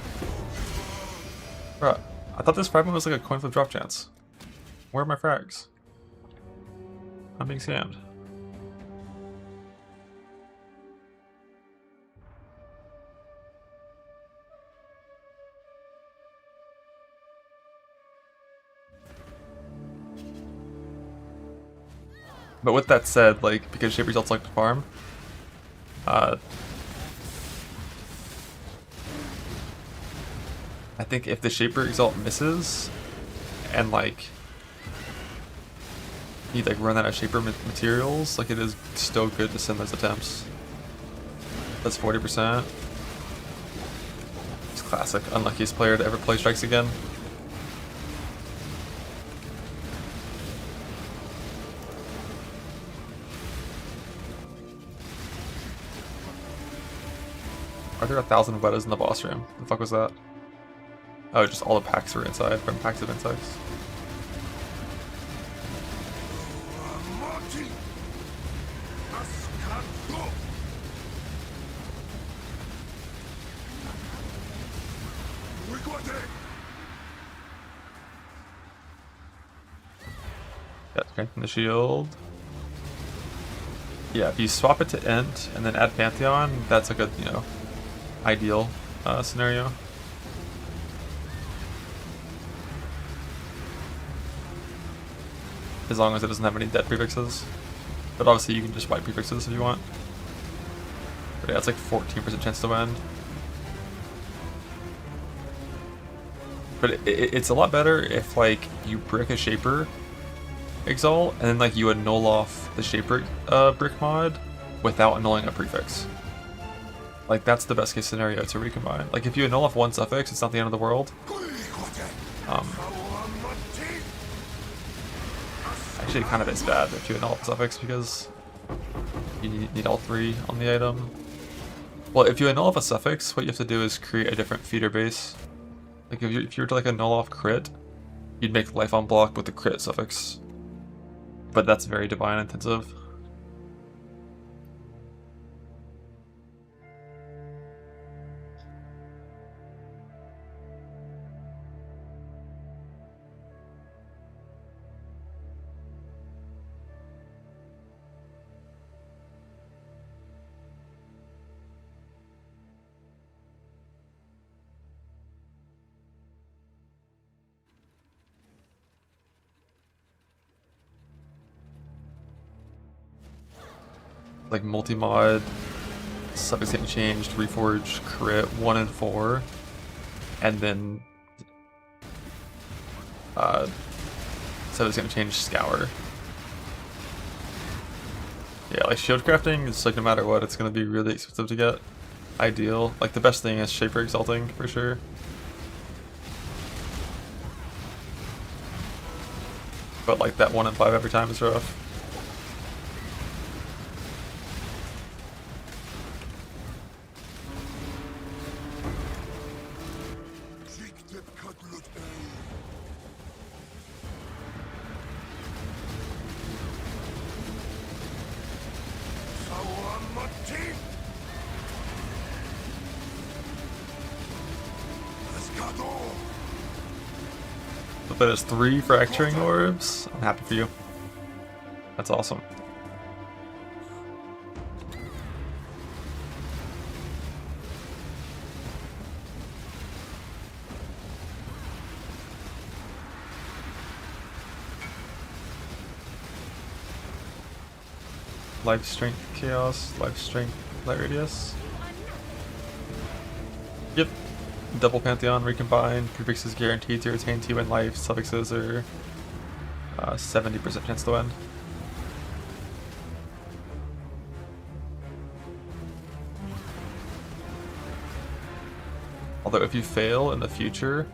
Bruh, I thought this fragment was like a coin flip drop chance. Where are my frags? I'm being scammed. But with that said, like, because Shaper Exalts like to farm, I think if the Shaper Exalt misses, and like, you like run out of Shaper materials, like it is still good to send those attempts. That's 40%. It's classic, unluckiest player to ever play Strikes Again. Are there 1,000 Wetas in the boss room? The fuck was that? Oh, just all the packs were inside from packs of insects. Yeah, strengthen the shield. Yeah, if you swap it to Int and then add Pantheon, that's like a, you know, ideal scenario. As long as it doesn't have any dead prefixes. But obviously you can just wipe prefixes if you want. But yeah, it's like 14% chance to win. But it's a lot better if like you brick a Shaper Exalt and then like you annul off the Shaper brick mod without annulling a prefix. Like that's the best case scenario to recombine. Like if you annul off one suffix, it's not the end of the world. Actually, it kind of is bad if you annul off the suffix because you need all three on the item. Well, if you annul off a suffix, what you have to do is create a different feeder base. Like if you were to like annul off crit, you'd make life on block with the crit suffix. But that's very divine intensive. Like multi-mod, suffix getting changed, reforge, crit, 1 and 4, and then suffix getting changed, scour. Yeah, like shield crafting is like no matter what, it's gonna be really expensive to get. Ideal. Like the best thing is Shaper Exalting for sure. But like that 1 and 5 every time is rough. But that is 3 fracturing orbs. I'm happy for you. That's awesome. Life strength chaos, life strength light radius. Yep. Double Pantheon recombine, prefixes guaranteed to retain T win life, suffixes are 70% chance to win. Although if you fail in the future,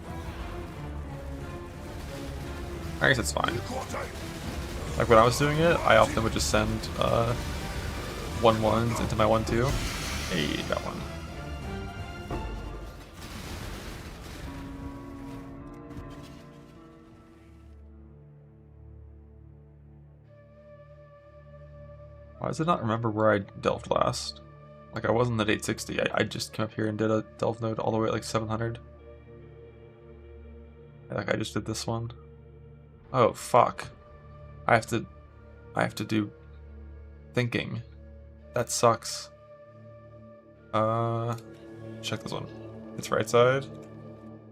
I guess it's fine. Like when I was doing it, I often would just send 1/1s into my 1/2. Hey, got one. Why does it not remember where I delved last? Like I wasn't at 860. I just came up here and did a delve node all the way at like 700. Like I just did this one. Oh fuck. I have to do thinking. That sucks. Check this one. It's right side.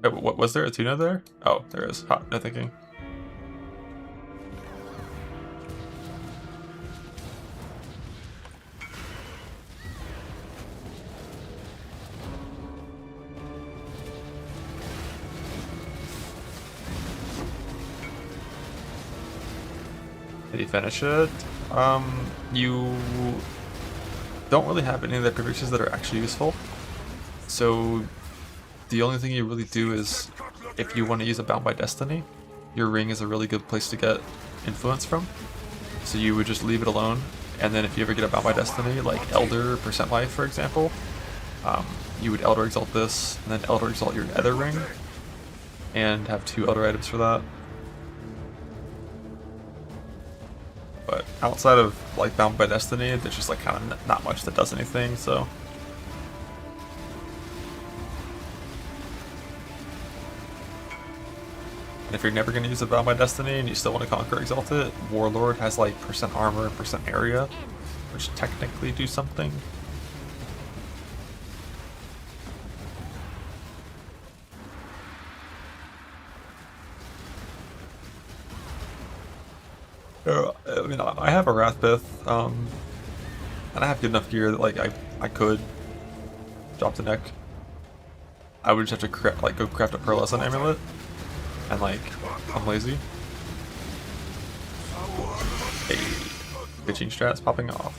Wait, what was there a 2 node there? Oh, there is. Ha, no thinking. Did he finish it? You don't really have any of the prefixes that are actually useful. So the only thing you really do is, if you want to use a Bound by Destiny, your ring is a really good place to get influence from. So you would just leave it alone, and then if you ever get a Bound by Destiny, like Elder Percent Life for example, you would Elder Exalt this, and then Elder Exalt your Nether ring, and have 2 Elder items for that. But outside of like Bound by Destiny, there's just like kind of not much that does anything, so. And if you're never going to use a Bound by Destiny and you still want to Conquer Exalt it, Warlord has like % armor and % area, which technically do something. I mean, I have a Wrathpith, and I have good enough gear that like I could drop the neck. I would just have to go craft a Pearlescent amulet, and like I'm lazy. Hey, bitching strats popping off.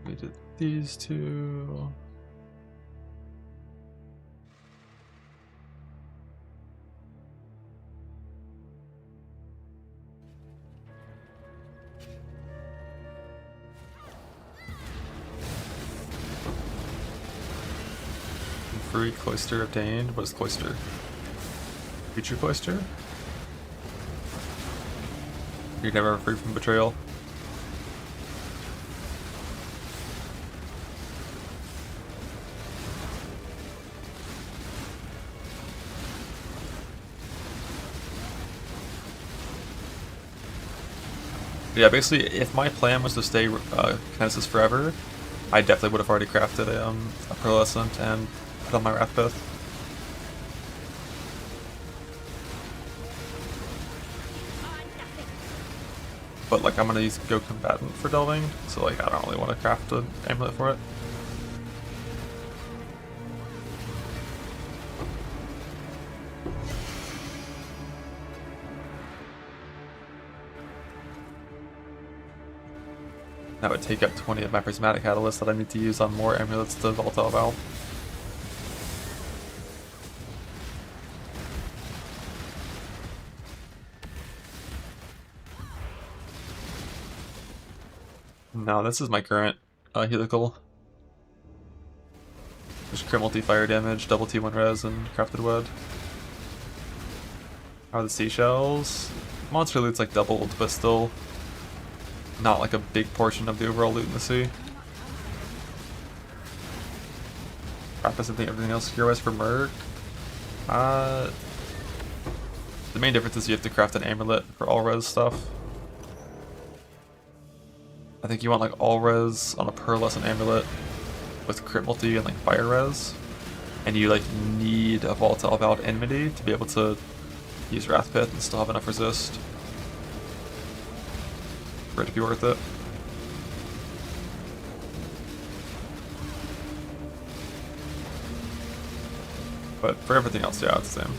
We did these 2. Free Cloister obtained. What is Cloister? Future Cloister? You're never free from betrayal. Yeah, basically, if my plan was to stay Kinesis forever, I definitely would have already crafted a Pearlescent and put on my Wrathpith. But like I'm gonna use Go Combatant for delving, so like I don't really want to craft an amulet for it. That would take up 20 of my prismatic catalysts that I need to use on more amulets to Volatile Valve. No, this is my current helical. There's crit multi-fire damage, double T1 res, and crafted wed. How are the seashells? Monster loot's like doubled, but still not like a big portion of the overall loot in the sea. Practice and everything else gear-wise for Merc. The main difference is you have to craft an amulet for all res stuff. I think you want like all res on a Pearlescent amulet with crit multi and like fire res, and you like need a Volatile Valve Enmity to be able to use Wrathpith and still have enough resist for it to be worth it. But for everything else, yeah, it's the same.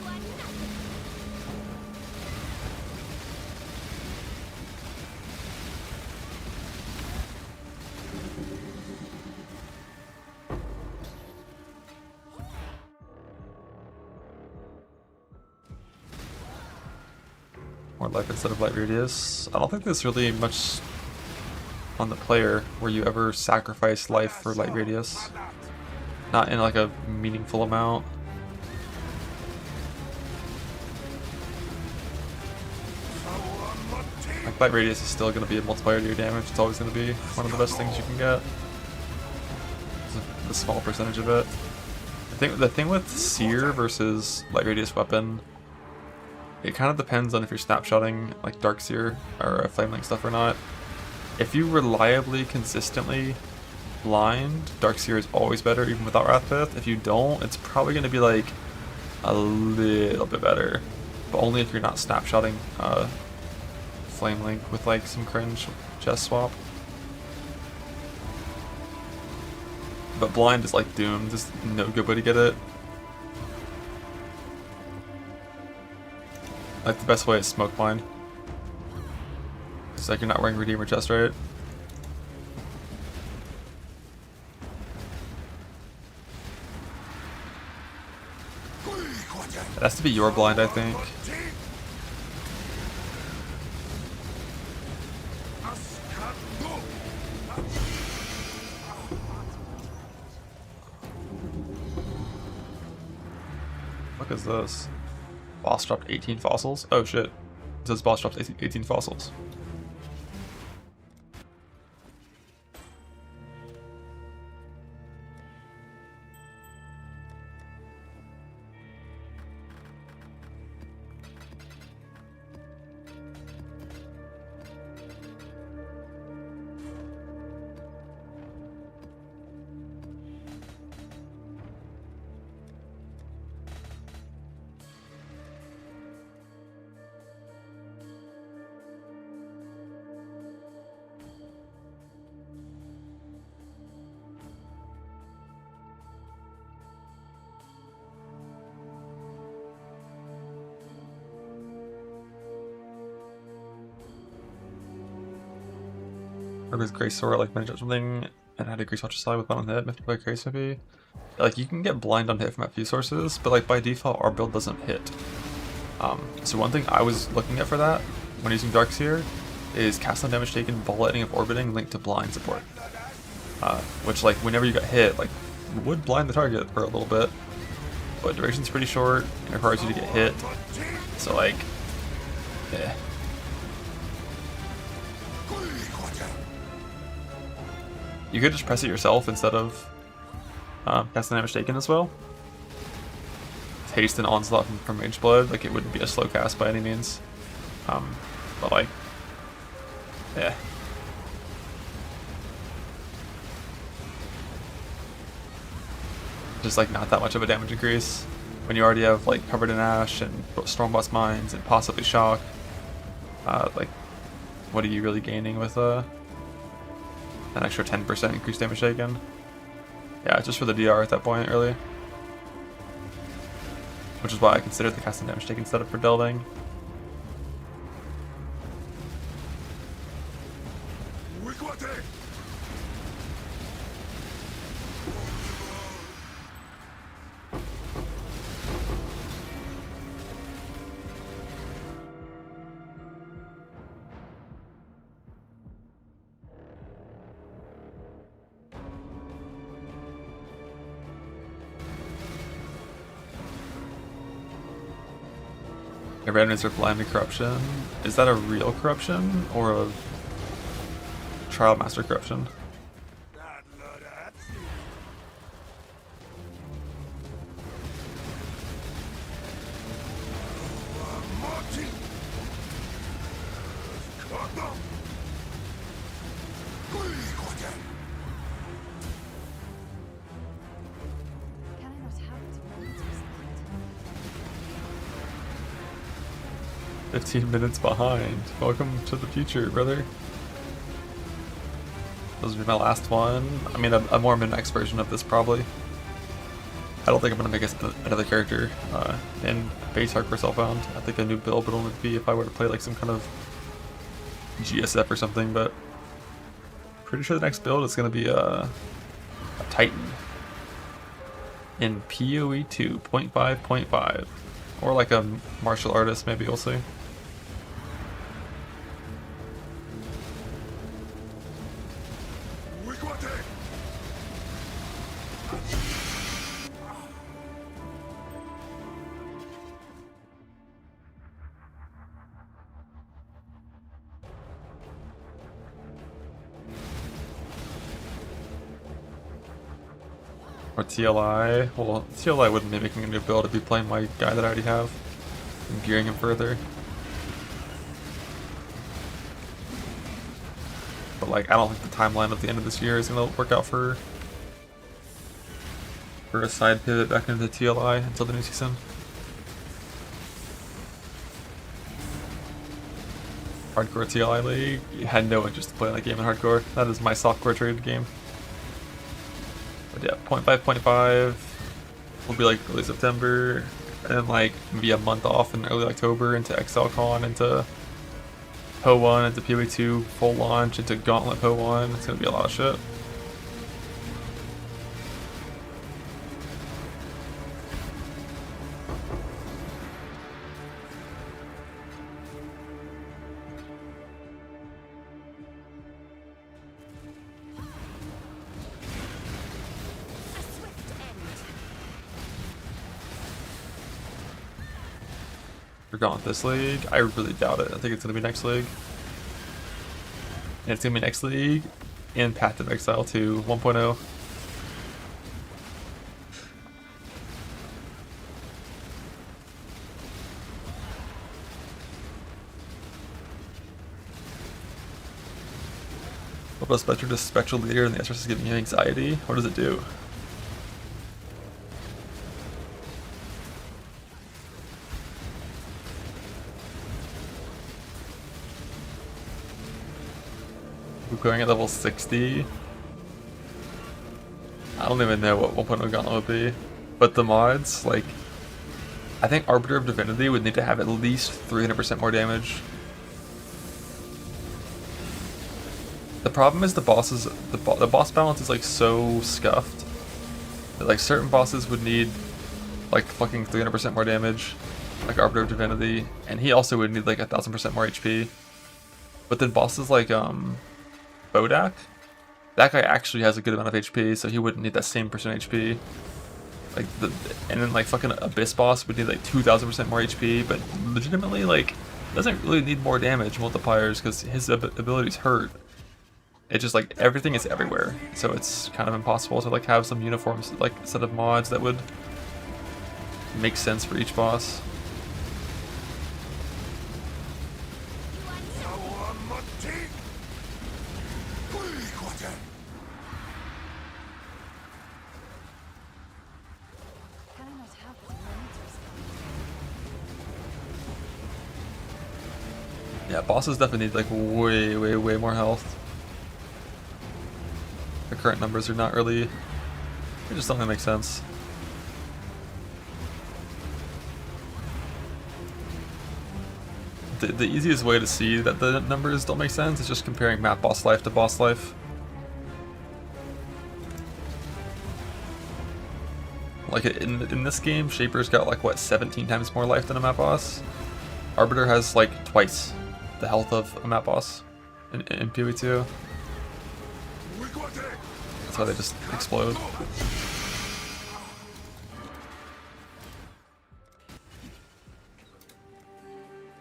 More life instead of light radius. I don't think there's really much on the player where you ever sacrifice life for light radius. Not in like a meaningful amount. Like Light Radius is still going to be a multiplier to your damage. It's always going to be one of the best things you can get. It's a small percentage of it. I think the thing with Seer versus Light Radius weapon, it kind of depends on if you're snapshotting like Dark Seer or Flame Link stuff or not. If you reliably, consistently blind, Dark Seer is always better even without Wrathpith. If you don't, it's probably going to be like a little bit better, but only if you're not snapshotting Flame Link with like some cringe chest swap. But blind is like doomed, there's no good way to get it. Like the best way is smoke blind. It's like you're not wearing Redeemer chest, right? It has to be your blind, I think. What is this? Boss dropped 18 fossils? Oh shit. It says boss dropped 18 fossils. Or with Grace Sword, like manage something and had a Grace Watch slide with one on hit, maybe by Grace maybe. Like you can get blind on hit from a few sources, but like by default our build doesn't hit. So one thing I was looking at for that when using Dark Seer is cast on damage taken, ball lightning of orbiting linked to blind support. Which like whenever you got hit, like would blind the target for a little bit, but duration's pretty short and requires you to get hit. So like, yeah. You could just press it yourself instead of casting damage taken as well. Haste and Onslaught from Rage Blood, like it wouldn't be a slow cast by any means. But like, yeah. Just like not that much of a damage increase when you already have like Covered in Ash and Stormboss Mines and possibly Shock. Like, what are you really gaining with an extra 10% increased damage taken? Yeah, just for the DR at that point, really. Which is why I considered the casting damage taken instead of for delving. Enemies are blind to corruption. Is that a real corruption or a trial master corruption? Can I not have it? 15 minutes behind. Welcome to the future, brother. This will be my last one. I mean, a more min-max version of this, probably. I don't think I'm going to make another character in base hardcore Self-Found. I think a new build would only be if I were to play like some kind of GSF or something, but pretty sure the next build is going to be a Titan in PoE 2.5.5. Or like a martial artist, maybe, we'll see. Or TLI. Well, TLI wouldn't be making a new build, it'd be playing my guy that I already have and gearing him further. But like, I don't think the timeline of the end of this year is gonna work out for a side pivot back into TLI until the new season. Hardcore TLI League. You had no interest in playing that game in hardcore. That is my softcore traded game. But yeah, 0.5, 0.5 will be like early September, and then like maybe a month off in early October into XLCon, into Po1, into PoE2 full launch, into Gauntlet Po1. It's gonna be a lot of shit. For Gauntlet this league, I really doubt it. I think it's gonna be next league. And it's gonna be next league and Path of Exile 2 1.0. What about Spectre? Does Spectral Leader and the SRS is giving you anxiety? What does it do? We're going at level 60. I don't even know what 1.0 Gauntlet would be. But the mods, like, I think Arbiter of Divinity would need to have at least 300% more damage. The problem is the bosses, the boss balance is like so scuffed that like certain bosses would need like fucking 300% more damage, like Arbiter of Divinity, and he also would need like 1000% more HP. But then bosses like Bodak, that guy actually has a good amount of HP, so he wouldn't need that same percent HP. Like and then like fucking Abyss boss would need like 2000% more HP, but legitimately like doesn't really need more damage multipliers because his abilities hurt. It's just like everything is everywhere, so it's kind of impossible to like have some uniform like set of mods that would make sense for each boss. Yeah, bosses definitely need like way more health. The current numbers are not really, they just don't really make sense. The easiest way to see that the numbers don't make sense is just comparing map boss life to boss life. Like in this game, Shaper's got like what, 17 times more life than a map boss? Arbiter has like twice the health of a map boss in PoE2. That's why they just explode.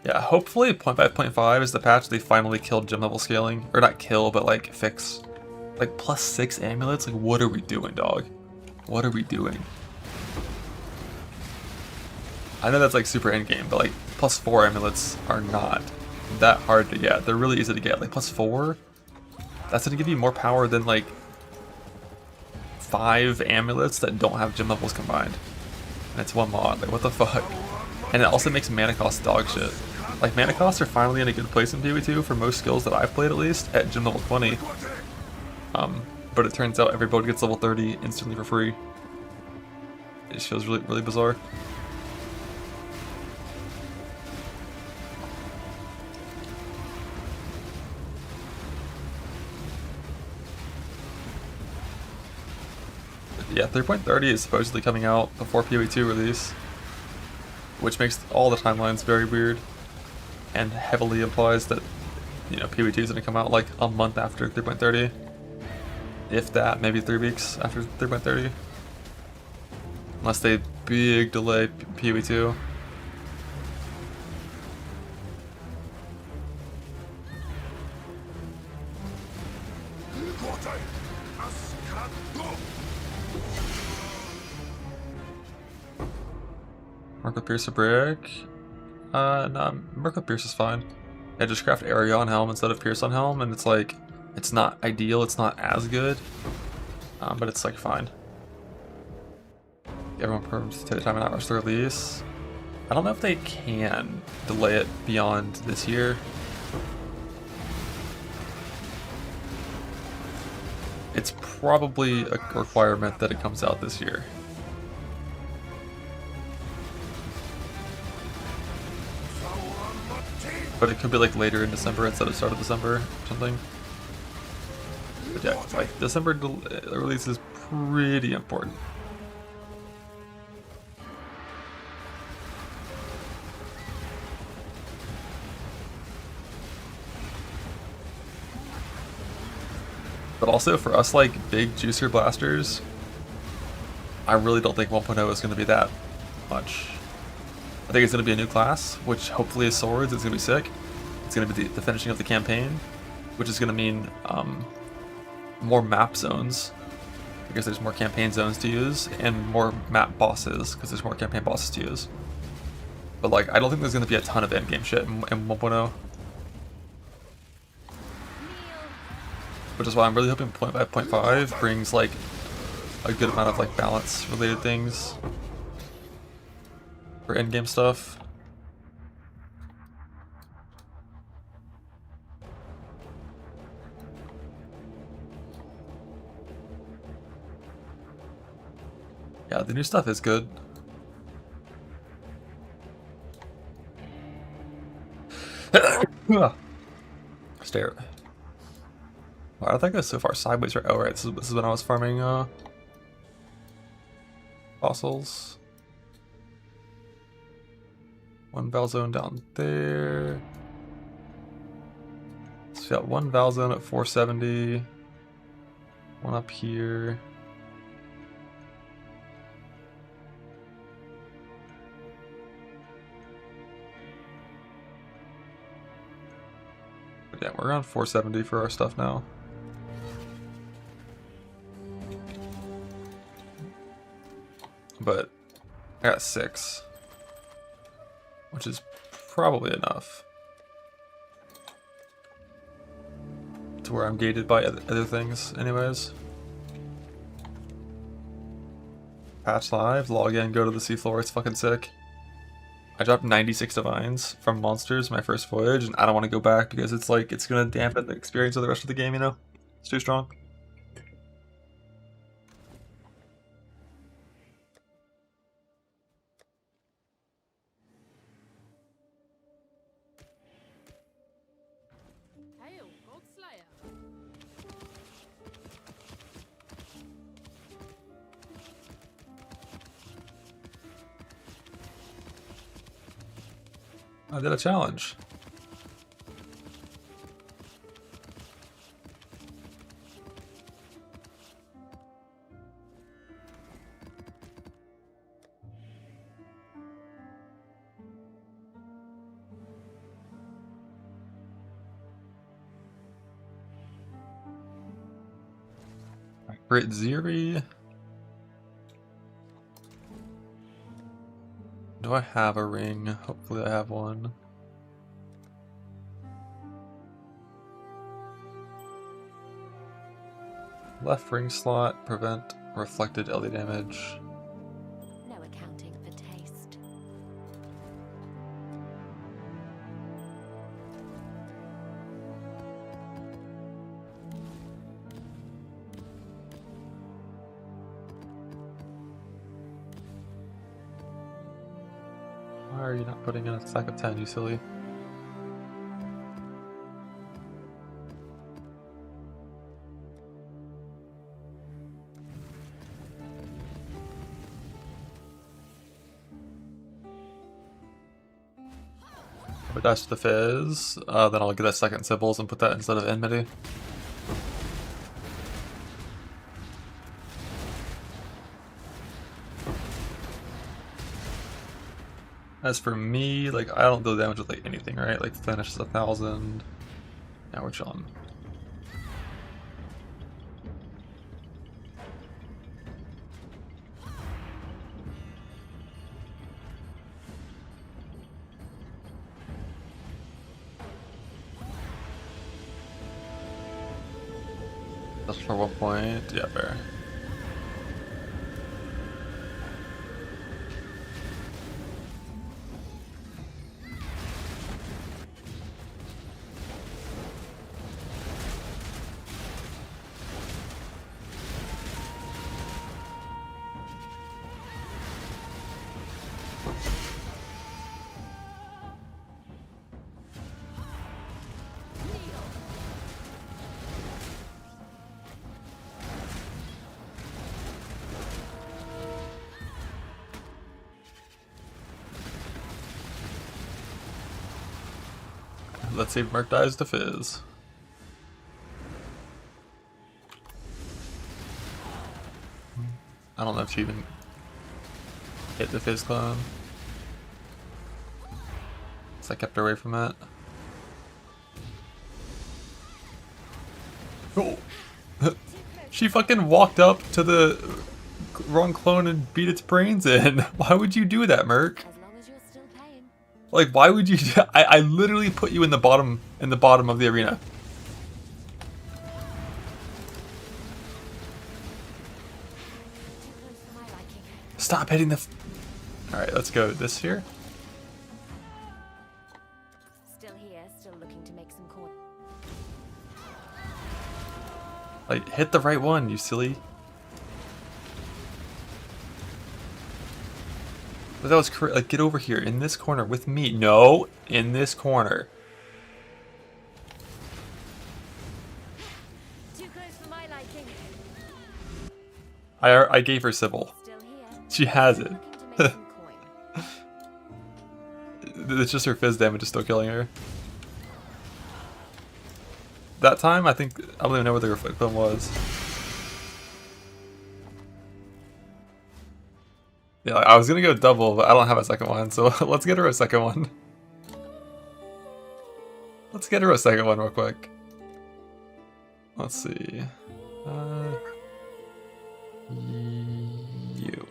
Yeah, hopefully 0.5, 0.5 is the patch they finally killed gym level scaling. Or not kill, but like fix. Like +6 amulets? Like what are we doing, dog? What are we doing? I know that's like super endgame, but like +4 amulets are not that hard to get. They're really easy to get. Like +4, that's gonna give you more power than like 5 amulets that don't have gym levels combined. And it's one mod. Like what the fuck? And it also makes mana cost dog shit. Like mana costs are finally in a good place in PoE2 for most skills that I've played at least at gym level 20. But it turns out every build gets level 30 instantly for free. It just feels really bizarre. Yeah, 3.30 is supposedly coming out before PoE2 release, which makes all the timelines very weird and heavily implies that, you know, PoE2 is going to come out like a month after 3.30, if that, maybe 3 weeks after 3.30, unless they big delay PoE2. Merc with Pierce a brick. No, Merc with Pierce is fine. I just craft area on helm instead of Pierce on helm, and it's like, it's not ideal, it's not as good, but it's like fine. Everyone perms to take the time and not rush the release. I don't know if they can delay it beyond this year. It's probably a requirement that it comes out this year. But it could be like later in December instead of start of December or something. But yeah, like December release is pretty important. But also for us, like big juicer blasters, I really don't think 1.0 is going to be that much. I think it's going to be a new class, which hopefully is swords. It's going to be sick. It's going to be the finishing of the campaign, which is going to mean more map zones, because there's more campaign zones to use, and more map bosses, because there's more campaign bosses to use. But like, I don't think there's going to be a ton of endgame shit in 1.0. Which is why I'm really hoping 0.5 brings like a good amount of like balance related things for endgame stuff. Yeah, the new stuff is good. Stare. Why did that go so far sideways? Right? Oh, right. This is when I was farming fossils. One Val Zone down there. So we got one Val Zone at 470. One up here. But yeah, we're around 470 for our stuff now. But I got 6, which is probably enough to where I'm gated by other things anyways. Patch live, log in, go to the seafloor, it's fucking sick. I dropped 96 divines from monsters my first voyage, and I don't want to go back because it's like, it's gonna dampen the experience of the rest of the game, you know? It's too strong. I did a challenge. Great Ziri. Do I have a ring? Hopefully I have one. Left ring slot, prevent reflected LED damage. No accounting for taste. Why are you not putting in a stack of 10, you silly? But dash the fizz, then I'll get that second Sybils and put that instead of enmity. As for me, like, I don't deal damage with like anything, right? Like, finish is 1,000. Now we're chilling. Just for 1 point. Yeah, fair. Let's see if Merc dies to Fizz. I don't know if she even hit the Fizz clone. So I kept her away from that. Oh. She fucking walked up to the wrong clone and beat its brains in. Why would you do that, Merc? As long as you're still paying. Like, why would you? I literally put you in the bottom of the arena. Too close for my liking. Stop hitting the. All right, let's go this here. Still here, still looking to make some coin. Like, hit the right one, you silly. But that was correct. Like, get over here in this corner with me. No, in this corner. Too close for my liking. I gave her Sybil. Still here. She has it. Looking to make some coin. It's just her Fizz damage is still killing her. That time, I don't even know what the reflect clone was. Yeah, I was gonna go double, but I don't have a second one, so let's get her a second one. Let's get her a second one real quick. Let's see. You.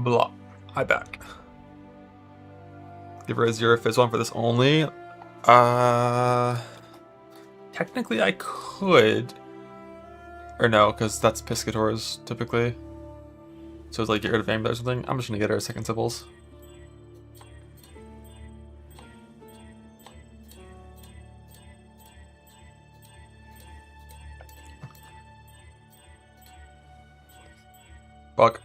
Blah. I back. Give her a 0 fizz one for this only. Technically I could. Or no, because that's Piscator's typically. So it's like get rid of Ambler or something. I'm just gonna get her second Symbols. Fuck.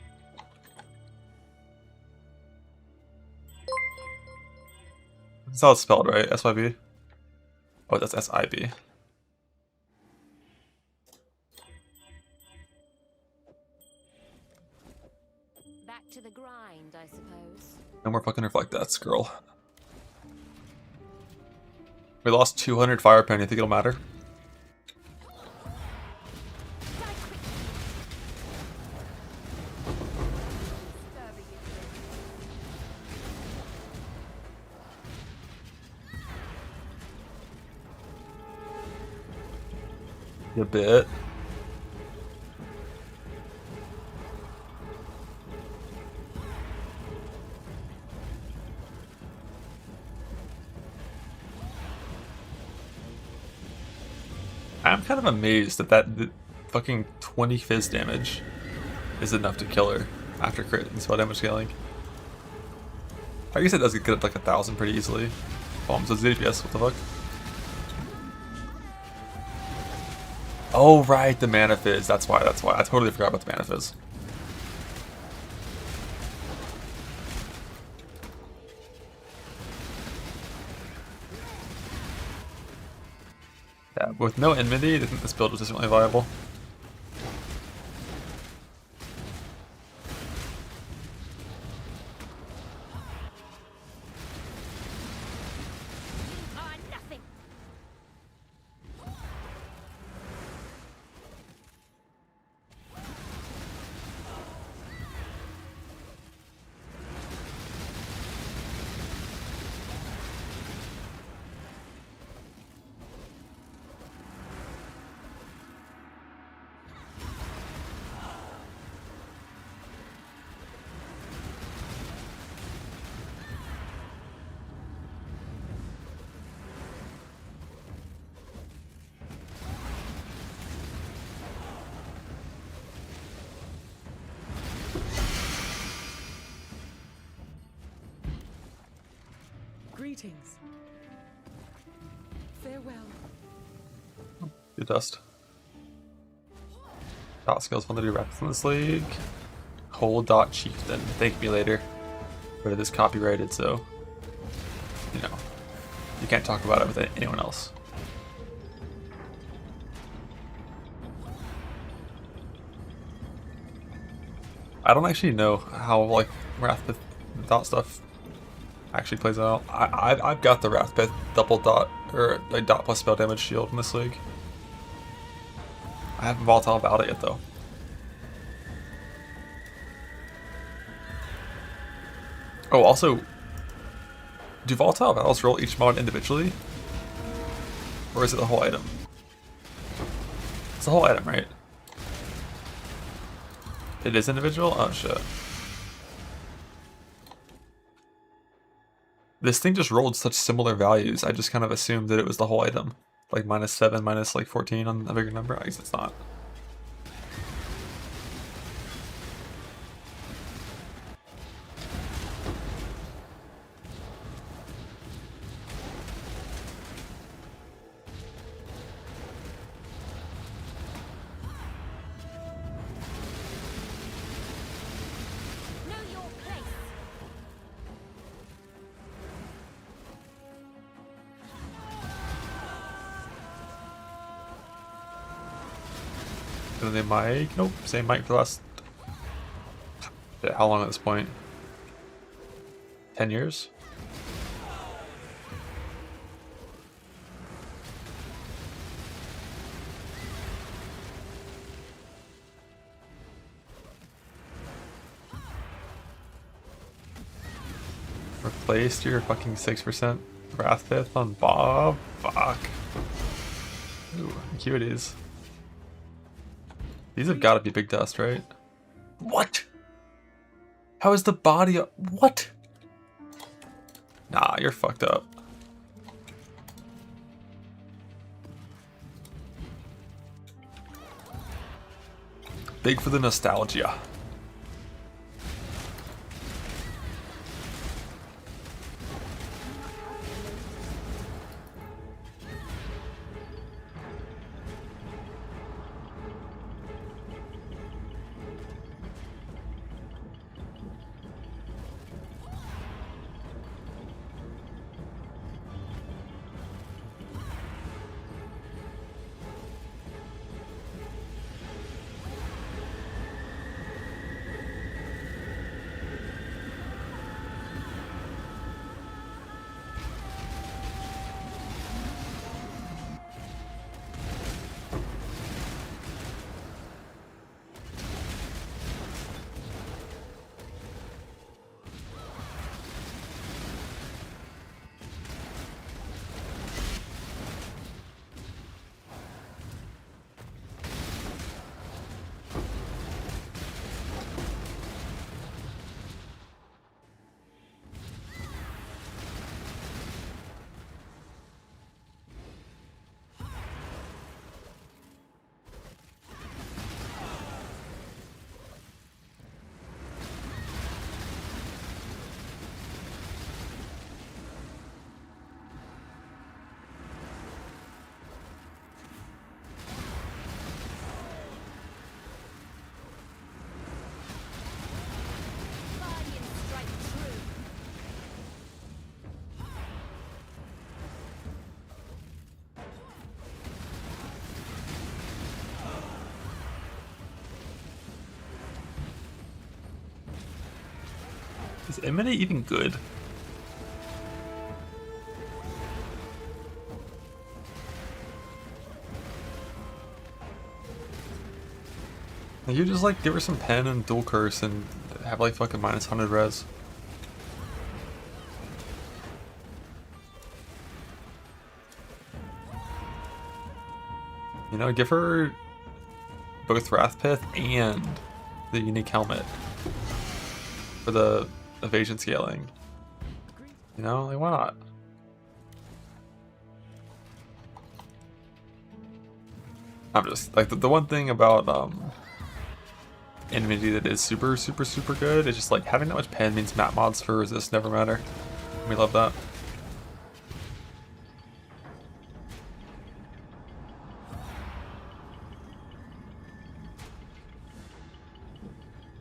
That's how it's spelled, right? SYB? Oh, that's SIB. Back to the grind, I suppose. No more fucking reflect deaths, girl. We lost 200 fire penny. You think it'll matter? A bit. I'm kind of amazed that the fucking 20 fizz damage is enough to kill her after crit and spell damage scaling. I guess it does get up like 1,000 pretty easily. So it's DPS, what the fuck? Oh right, the mana fizz. That's why. I totally forgot about the mana fizz. Yeah, with no enmity, I think this build was definitely viable. Greetings. Farewell. Good dust. Dot skills fun to do reps in this league. Whole dot chieftain. Thank me later. But it is copyrighted, so you know you can't talk about it with anyone else. I don't actually know how like Wrathpith dot stuff actually plays out. I've got the Wrathpith double dot or like dot plus spell damage shield in this league. I haven't volatile about it yet though. Oh, also, do volatile battles roll each mod individually, or is it the whole item? It's the whole item, right? It is individual? Oh shit. This thing just rolled such similar values, I just kind of assumed that it was the whole item. Like -7, minus like 14 on a bigger number? I guess it's not. And then mic, nope, same mic for the last, yeah, how long at this point? 10 years? Replaced your fucking 6% Wrathpith on Bob? Fuck. Ooh, cuties. These have got to be big dust, right? What? How is the body? What? Nah, you're fucked up. Big for the nostalgia. Is Emily even good? Like, you just like give her some pen and dual curse and have like fucking minus 100 res. You know, give her both Wrathpith and the unique helmet for the evasion scaling. You know, like why not? I'm just like the one thing about Enmity that is super good is just like having that much pen means map mods for resist never matter. We love that.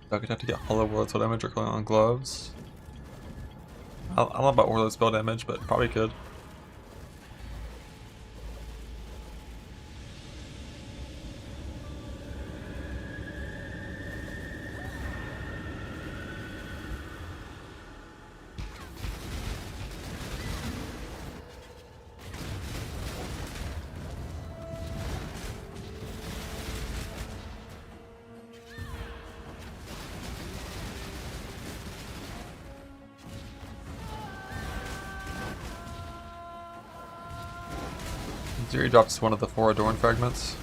I could have to get Hollow World spell damage or Calling on Gloves. I don't know about Warlord spell damage, but probably could. Zeri drops one of the 4 Adorn fragments.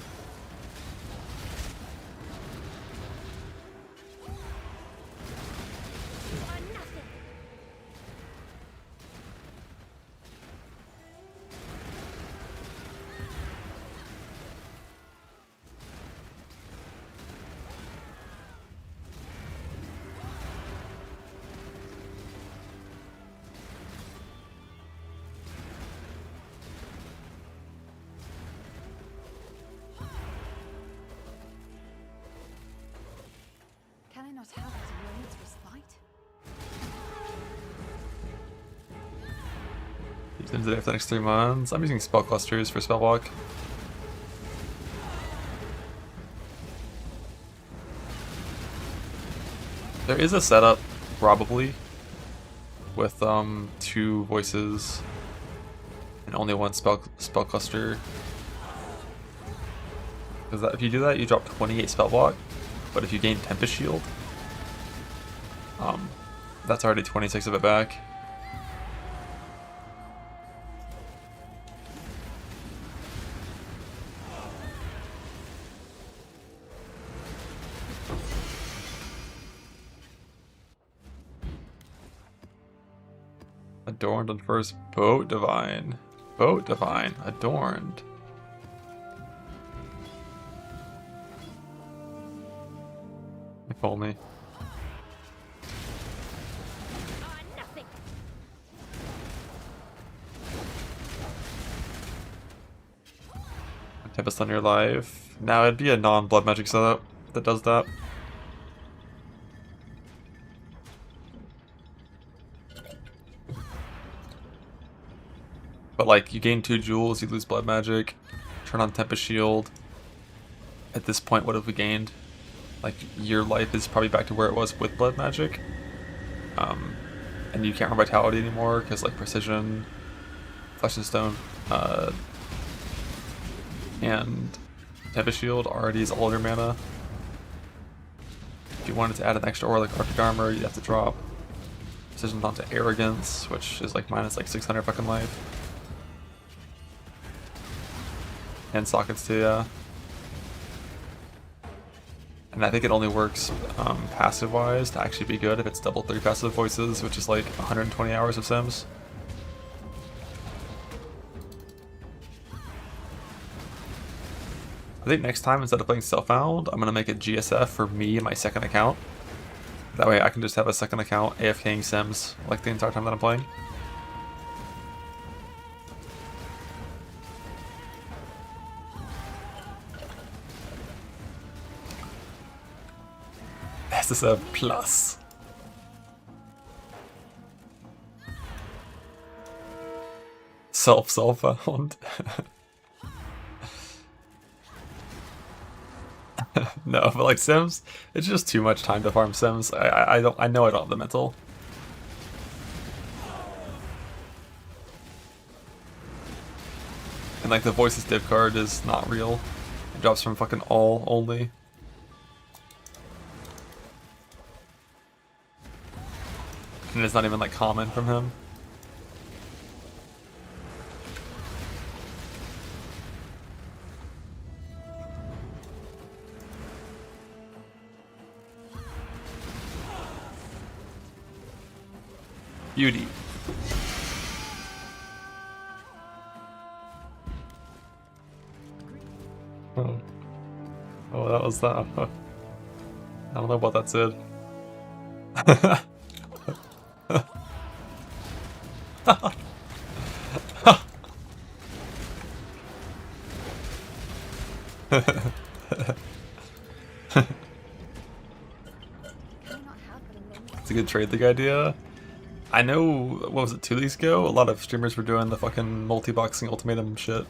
Can I not have it in your needs respite? Use them today for the next 3 months. I'm using spell clusters for spell block. There is a setup, probably, with 2 voices and only 1 spell cluster. Because if you do that, you drop 28 spell block. But if you gain Tempest Shield, that's already 26 of it back. Adorned on first. Boat divine. Boat divine. Adorned. If only. Nothing. Tempest on your life. Now it'd be a non-blood magic setup that does that. But like, you gain 2 jewels, you lose blood magic, turn on Tempest Shield. At this point, what have we gained? Like, your life is probably back to where it was with blood magic. And you can't run Vitality anymore, because like Precision, Flesh and Stone, and Tempest Shield already is all your mana. If you wanted to add an extra aura like Arctic Armor, you'd have to drop Precision onto Arrogance, which is like minus like 600 fucking life. And sockets too, yeah. And I think it only works passive-wise to actually be good if it's double 3 passive voices, which is like 120 hours of Sims. I think next time, instead of playing Self-Found, I'm going to make a GSF for me and my second account. That way I can just have a second account AFKing Sims like the entire time that I'm playing. hcssf plus. Self-found. No, but like Sims, it's just too much time to farm Sims. I know I don't have the mental. And like the Voices div card is not real. It drops from fucking all only. And it's not even like common from him. Beauty. Oh. Oh, that was that. I don't know about that, Sid. It's a good trade league idea. I know, what was it, 2 weeks ago? A lot of streamers were doing the fucking multi-boxing ultimatum shit.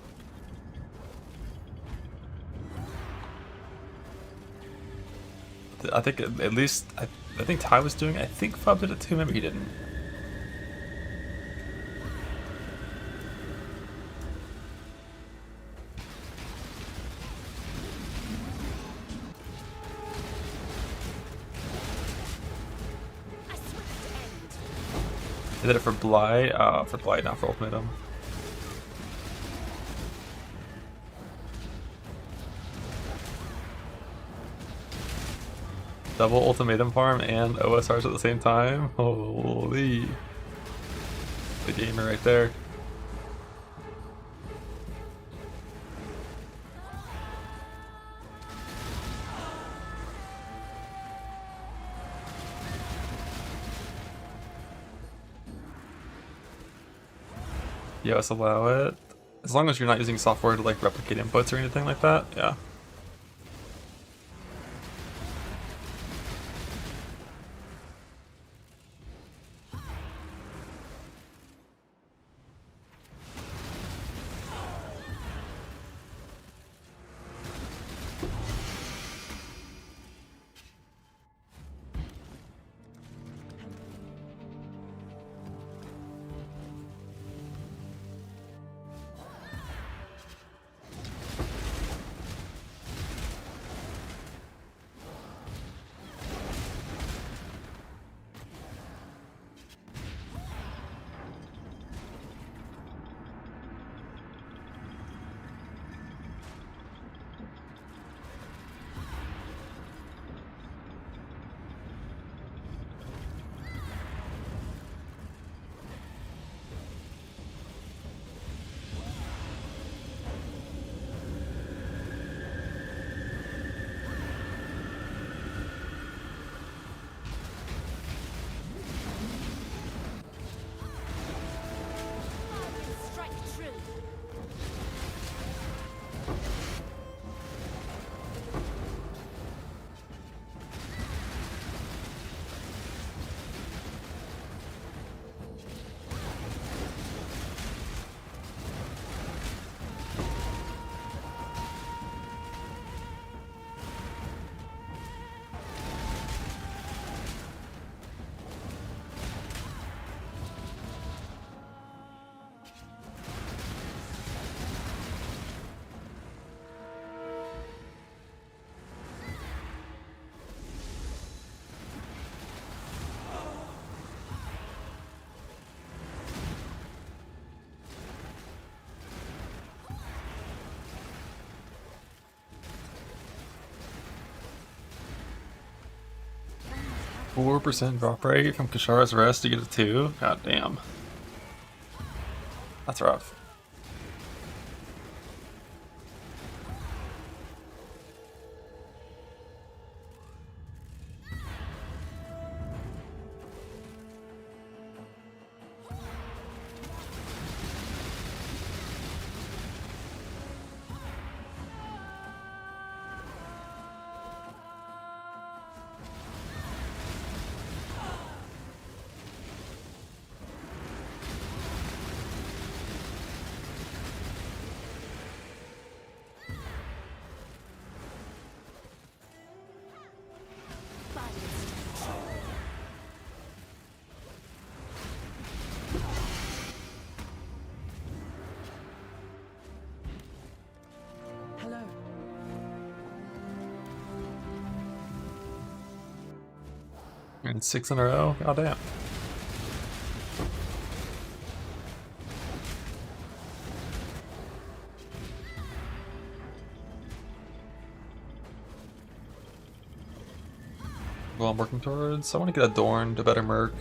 I think at least, I think Ty was doing it. I think Fob did it too, maybe he didn't. I did it for Blight, not for Ultimatum. Double Ultimatum farm and OSRs at the same time? Holy. The gamer right there. Yes, allow it. As long as you're not using software to like replicate inputs or anything like that, yeah. 4% drop rate from Kashara's Rest to get a 2? God damn. That's rough. Hello. And 6 in a row? God damn. Well, I'm working towards. I want to get Adorned, a better Merc.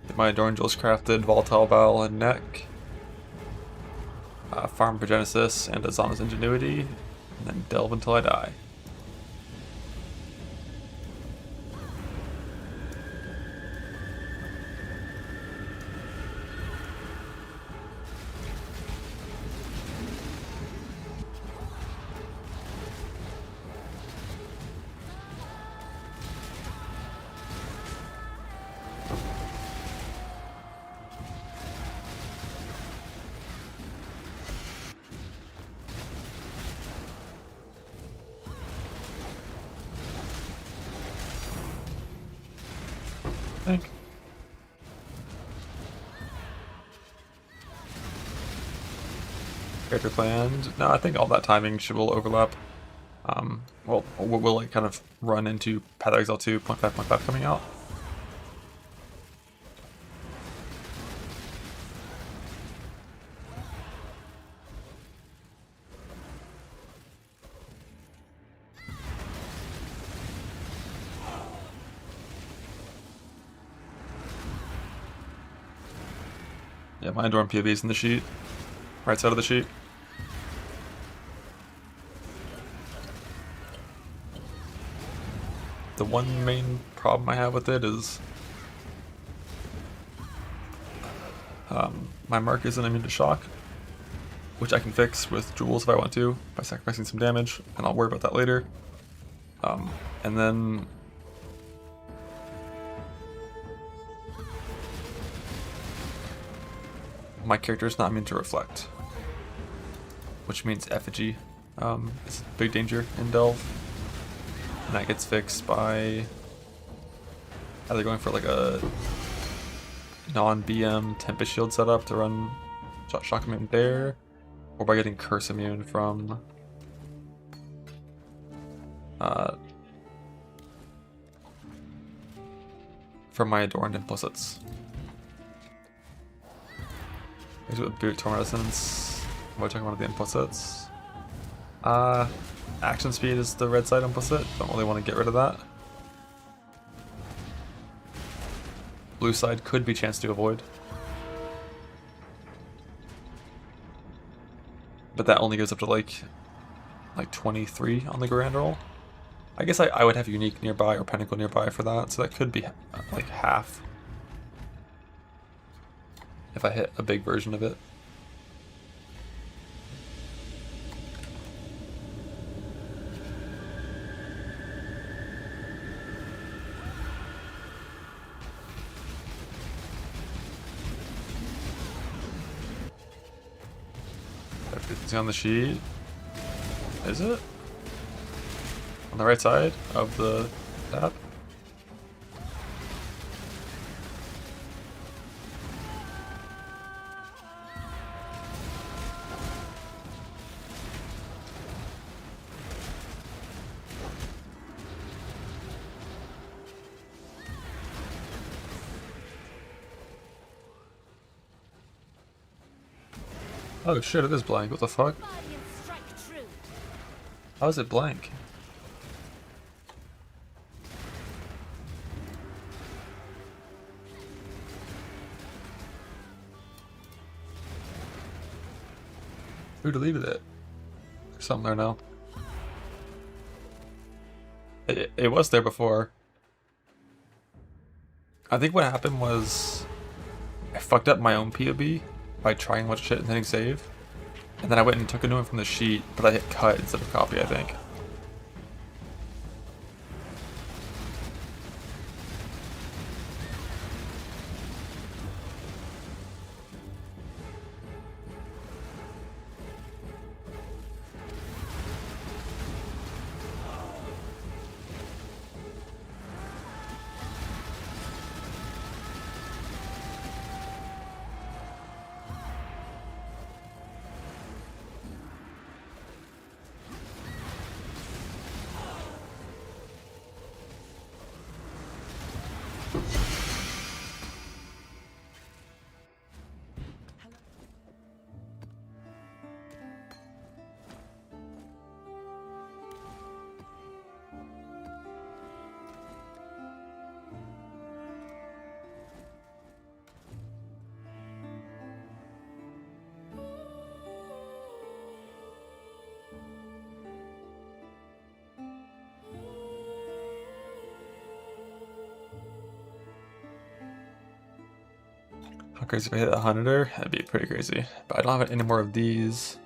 Get my Adorned Jewels crafted, Volatile Bowel, and Neck. Farm Progenesis and Azana's Ingenuity. And then delve until I die. I think. Character planned. No, I think all that timing will overlap. Well, we'll like kind of run into Path of Exile 2.5.5 coming out. Yeah, my Adorn POV's in the sheet. Right side of the sheet. The one main problem I have with it is my Mark isn't immune to shock, which I can fix with Jewels if I want to, by sacrificing some damage, and I'll worry about that later. And then my character is not immune to Reflect, which means Effigy is a big danger in Delve, and that gets fixed by either going for like a non-BM Tempest Shield setup to run Shock Immune there, or by getting Curse Immune from my Adorned Implicits. Here's with Boot Torn Resonance. What are we talking about the implicits? Action speed is the red side implicit. Don't really want to get rid of that. Blue side could be chance to avoid. But that only goes up to like 23 on the Grand Roll. I guess I would have Unique nearby or Pinnacle nearby for that, so that could be like half. If I hit a big version of it. Everything's on the sheet. Is it? On the right side of the tab? Oh shit, it is blank. What the fuck? How is it blank? Who deleted it? There's something there now. It was there before. I think what happened was I fucked up my own POB by trying a bunch of shit and hitting save. And then I went and took a new one from the sheet, but I hit cut instead of copy, I think. How crazy if I hit 100er? That'd be pretty crazy. But I don't have any more of these.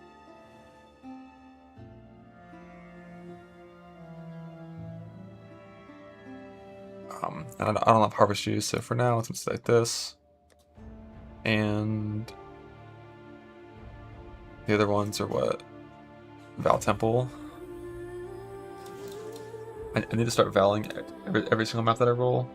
And I don't have harvest juice, so for now it's gonna stay like this. And the other ones are what? Val Temple. I need to start valing every single map that I roll.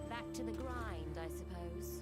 Back to the grind, I suppose.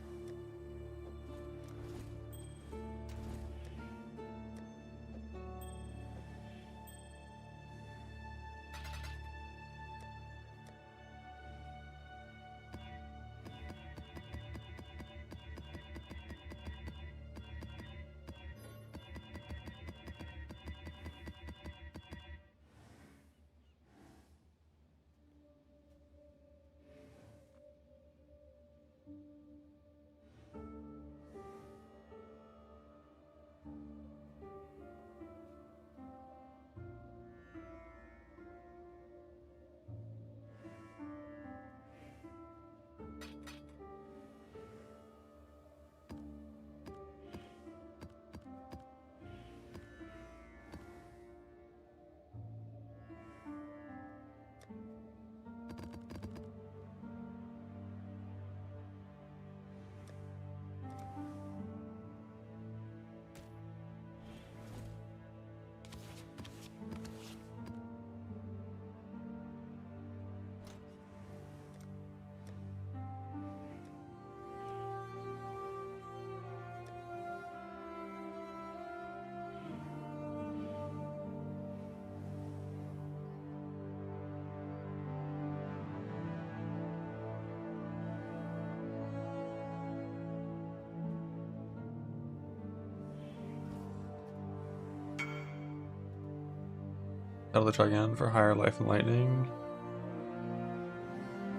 I'll try again for higher life and lightning.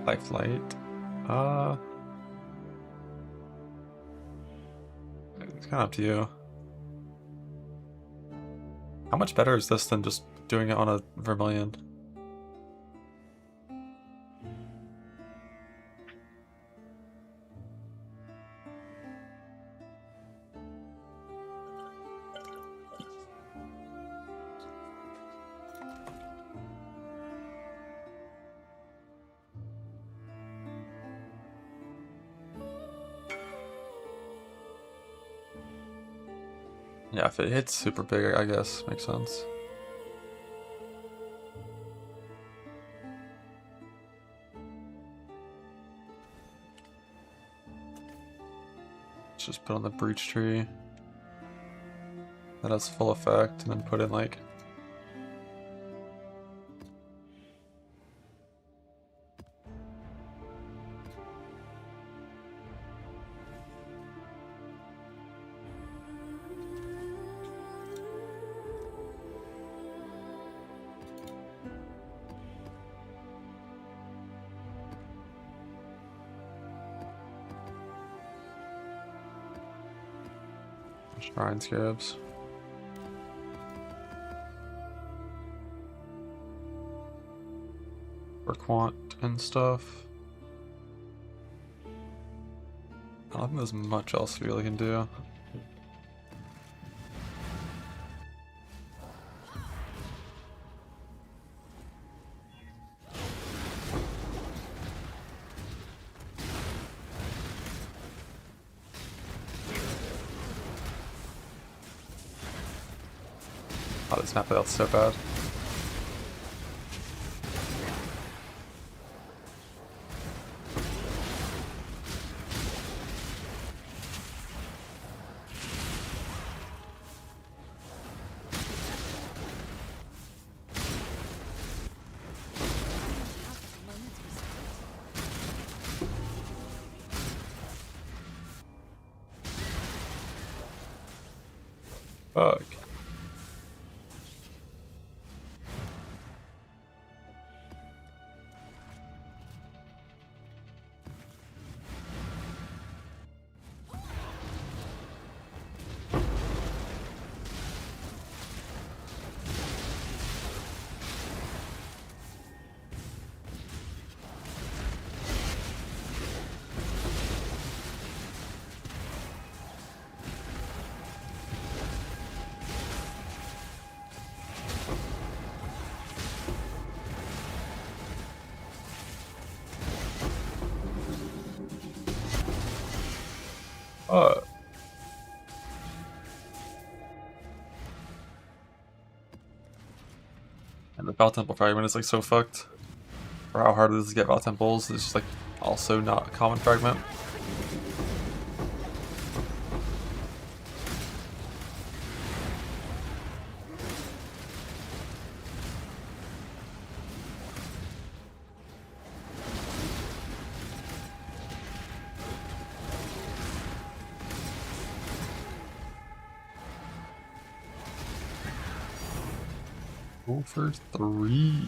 Life light. It's kind of up to you. How much better is this than just doing it on a Vermilion? Yeah, if it hits super big, I guess, makes sense. Let's just put on the breach tree. That has full effect, and then put in like... Shrine scarabs. For quant and stuff. I don't think there's much else we really can do. Oh, this map layout's so bad. Fuck. And the Val Temple fragment is like so fucked. For how hard it is to get Val Temples, it's just like also not a common fragment. For 3.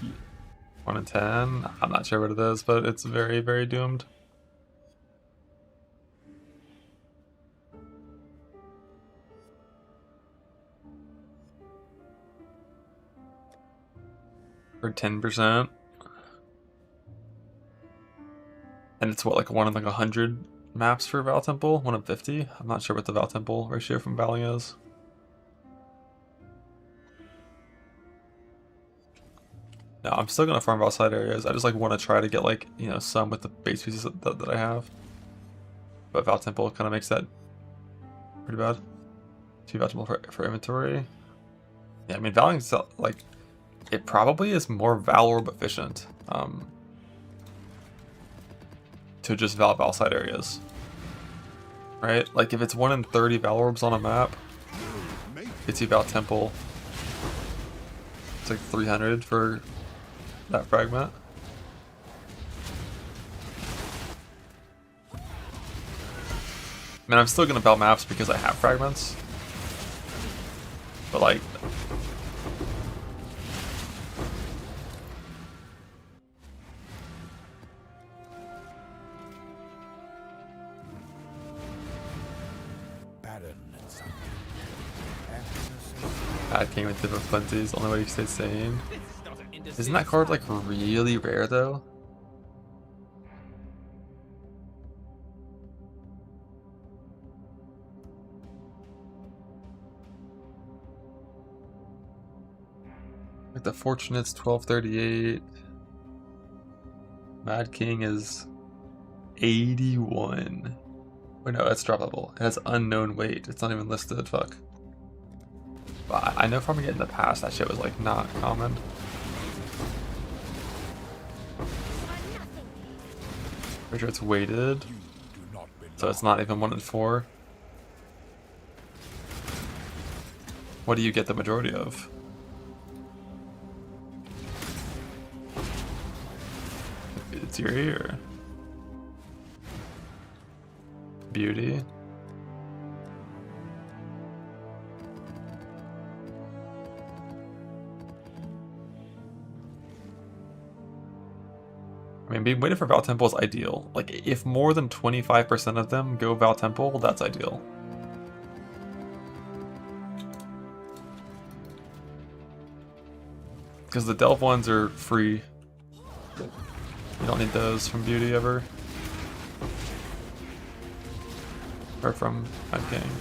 1 in 10. I'm not sure what it is, but it's very, very doomed. For 10%. And it's what, like 1 in like 100 maps for Val Temple? 1 in 50? I'm not sure what the Val Temple ratio from Valley is. No, I'm still gonna farm outside areas. I just like want to try to get like, you know, some with the base pieces that I have. But Val Temple kind of makes that pretty bad. 2 Val Temple for inventory. Yeah, I mean Val is like, it probably is more Val Orb efficient to just Val outside areas. Right? Like if it's 1 in 30 Val Orbs on a map, it's Val Temple. It's like 300 for that fragment. I mean, I'm still gonna Val maps because I have fragments. But like... Bad King with different plenties, only way you stay sane. Isn't that card like really rare though? Like the Fortunate's 1238. Mad King is 81. Wait, no, it's droppable. It has unknown weight. It's not even listed. Fuck. But I know from it in the past that shit was like not common. Pretty sure it's weighted, so it's not even 1 in 4. What do you get the majority of? It's your ear. Beauty. I mean, being waited for Val Temple is ideal. Like, if more than 25% of them go Val Temple, that's ideal. Because the delve ones are free. You don't need those from beauty ever. Or from Mad King.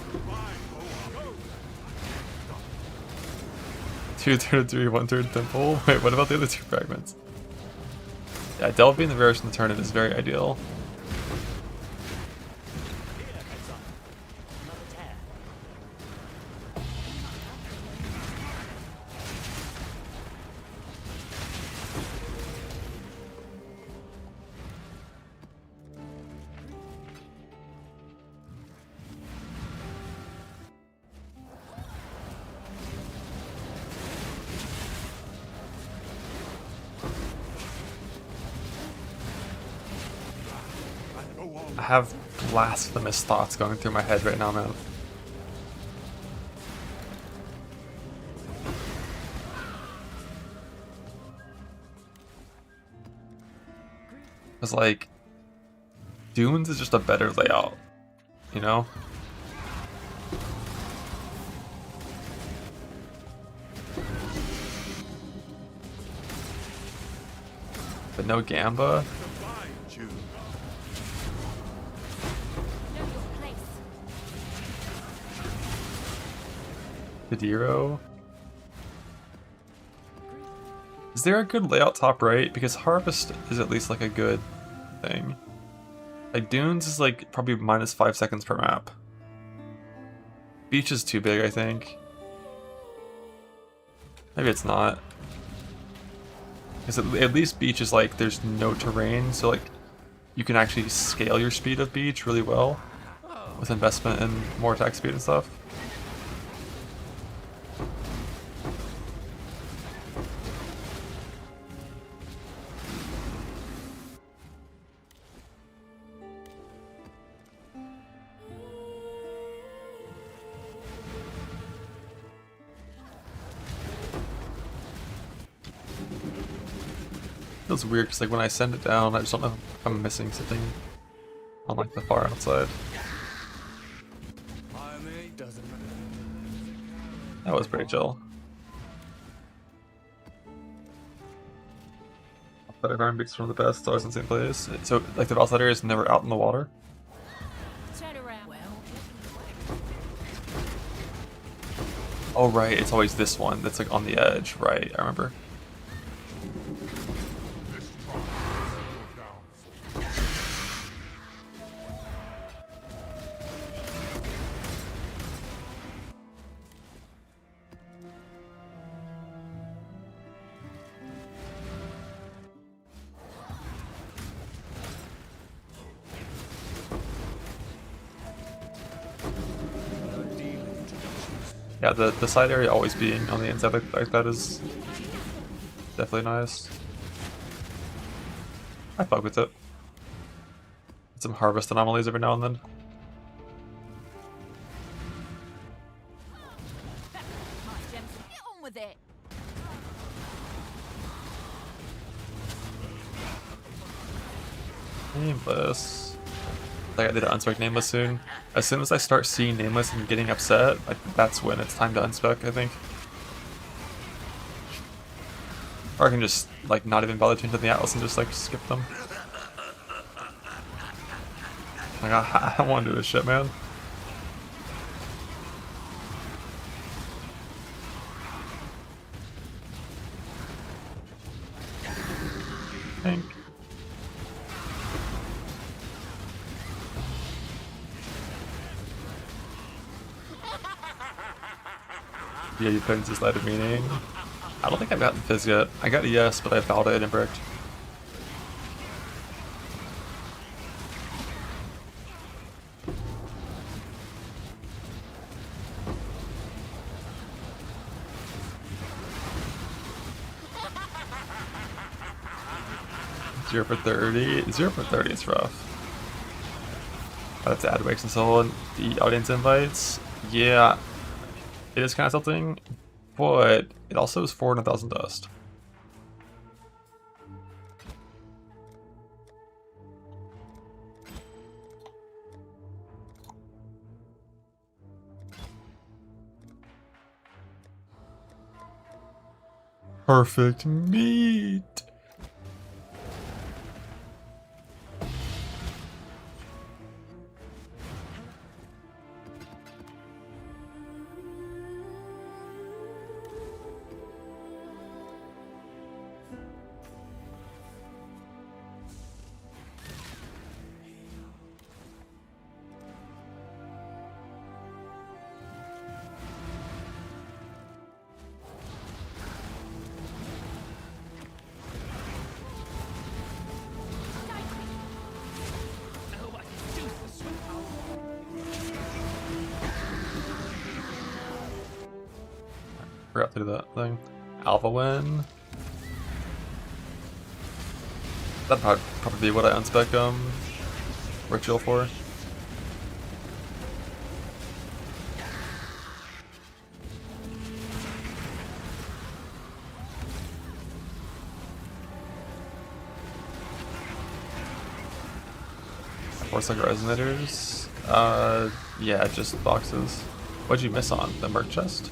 2/3 3, 1/3 temple. Wait, what about the other 2 fragments? Yeah, delve being the rarest in the tournament is very ideal. I have blasphemous thoughts going through my head right now, man. It's like, Dunes is just a better layout, you know? But no Gamba? Kadiro? Is there a good layout top right? Because Harvest is at least like a good thing. Like Dunes is like probably minus 5 seconds per map. Beach is too big, I think. Maybe it's not. Because at least Beach is like there's no terrain, so like you can actually scale your speed of Beach really well with investment in more attack speed and stuff. Feels weird because like when I send it down, I just don't know if I'm missing something on like the far outside. That was pretty chill. Better Garden Beach is one of the best, it's always in the same place. So like the outside area is never out in the water. Turn around. Oh right, it's always this one that's like on the edge, right, I remember. Yeah, the side area always being on the inside like that is definitely nice. I fuck with it. Some harvest anomalies every now and then. Get on with it. Nameless. Like I did an unspec nameless soon. As soon as I start seeing nameless and getting upset, like that's when it's time to unspec, I think. Or I can just like not even bother changing the atlas and just like skip them. Like I don't want to do this shit, man. Thank. Yeah, you put into slight of meaning. I don't think I've gotten Fizz yet. I got a yes, but I fouled it and bricked. Zero for 30. 0 for 30 is rough. I have to add Wakes and Soul and the audience invites. Yeah, it is kind of something, but it also is 400,000 dust. Perfect meat. Forgot to do that thing. Alpha win. That'd probably be what I unspec ritual for. Force like resonators. Yeah, just boxes. What'd you miss on the merc chest?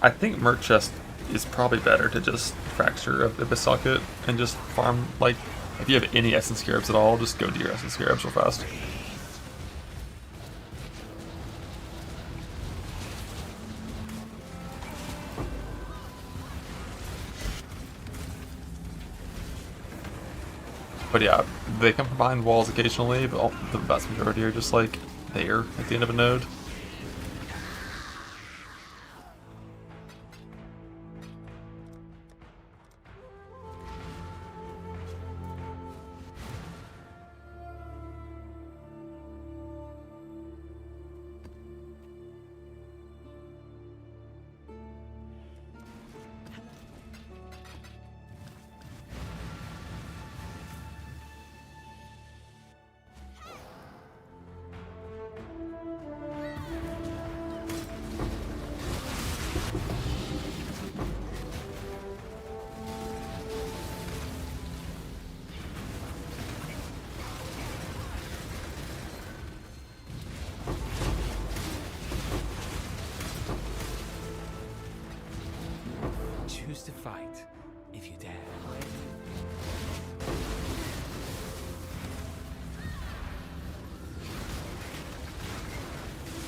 I think merc chest is probably better to just fracture of the socket and just farm, like, if you have any essence scarabs at all, just go to your essence scarabs real fast. But yeah, they come from behind walls occasionally, but the vast majority are just like there at the end of a node. Choose to fight, if you dare.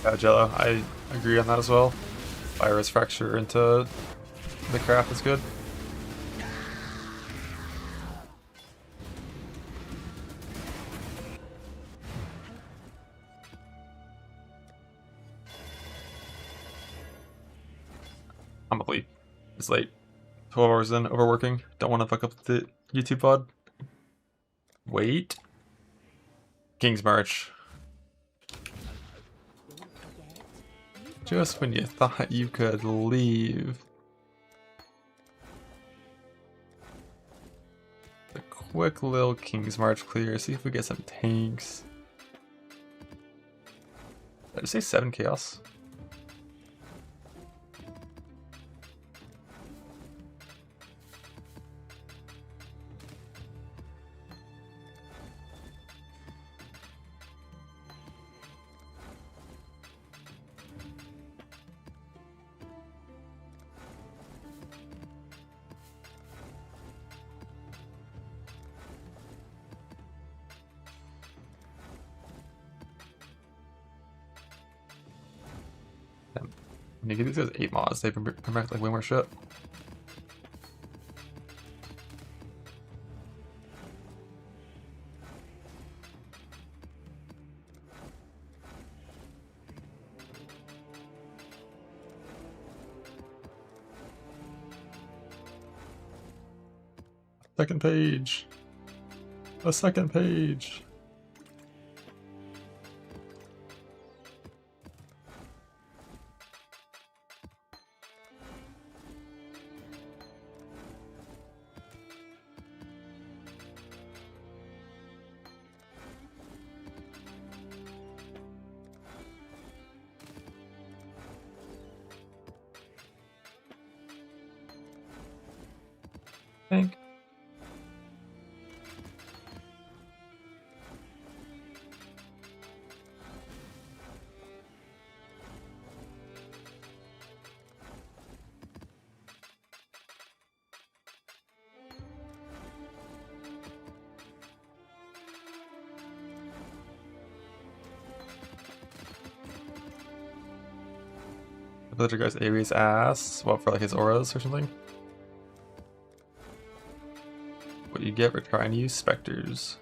Yeah, Jello, I agree on that as well. Virus fracture into the craft is good. I'm gonna leave. It's late. 12 hours in, overworking. Don't want to fuck up the YouTube pod. Wait. King's March. Just when you thought you could leave. A quick little King's March clear. See if we get some tanks. Did I just say 7 chaos? When you give these guys 8 mods, they bring back like way more shit. Second page. A second page. Think. Villager guy's Ares ass. What, for like his auras or something? What you get for trying to use specters.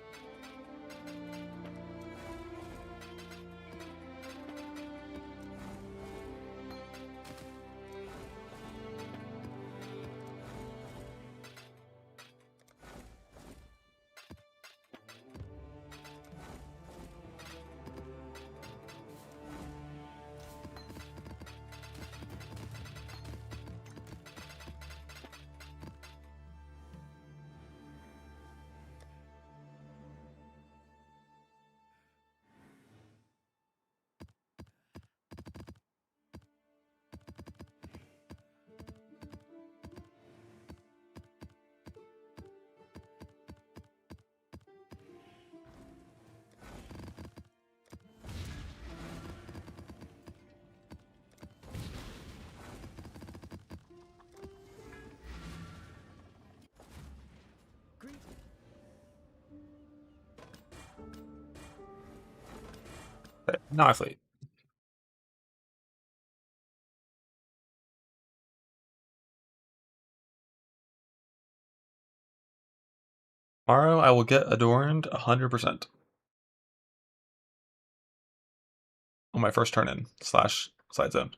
Okay, now I fleet. Tomorrow I will get adorned 100%. On my first turn in / side zone.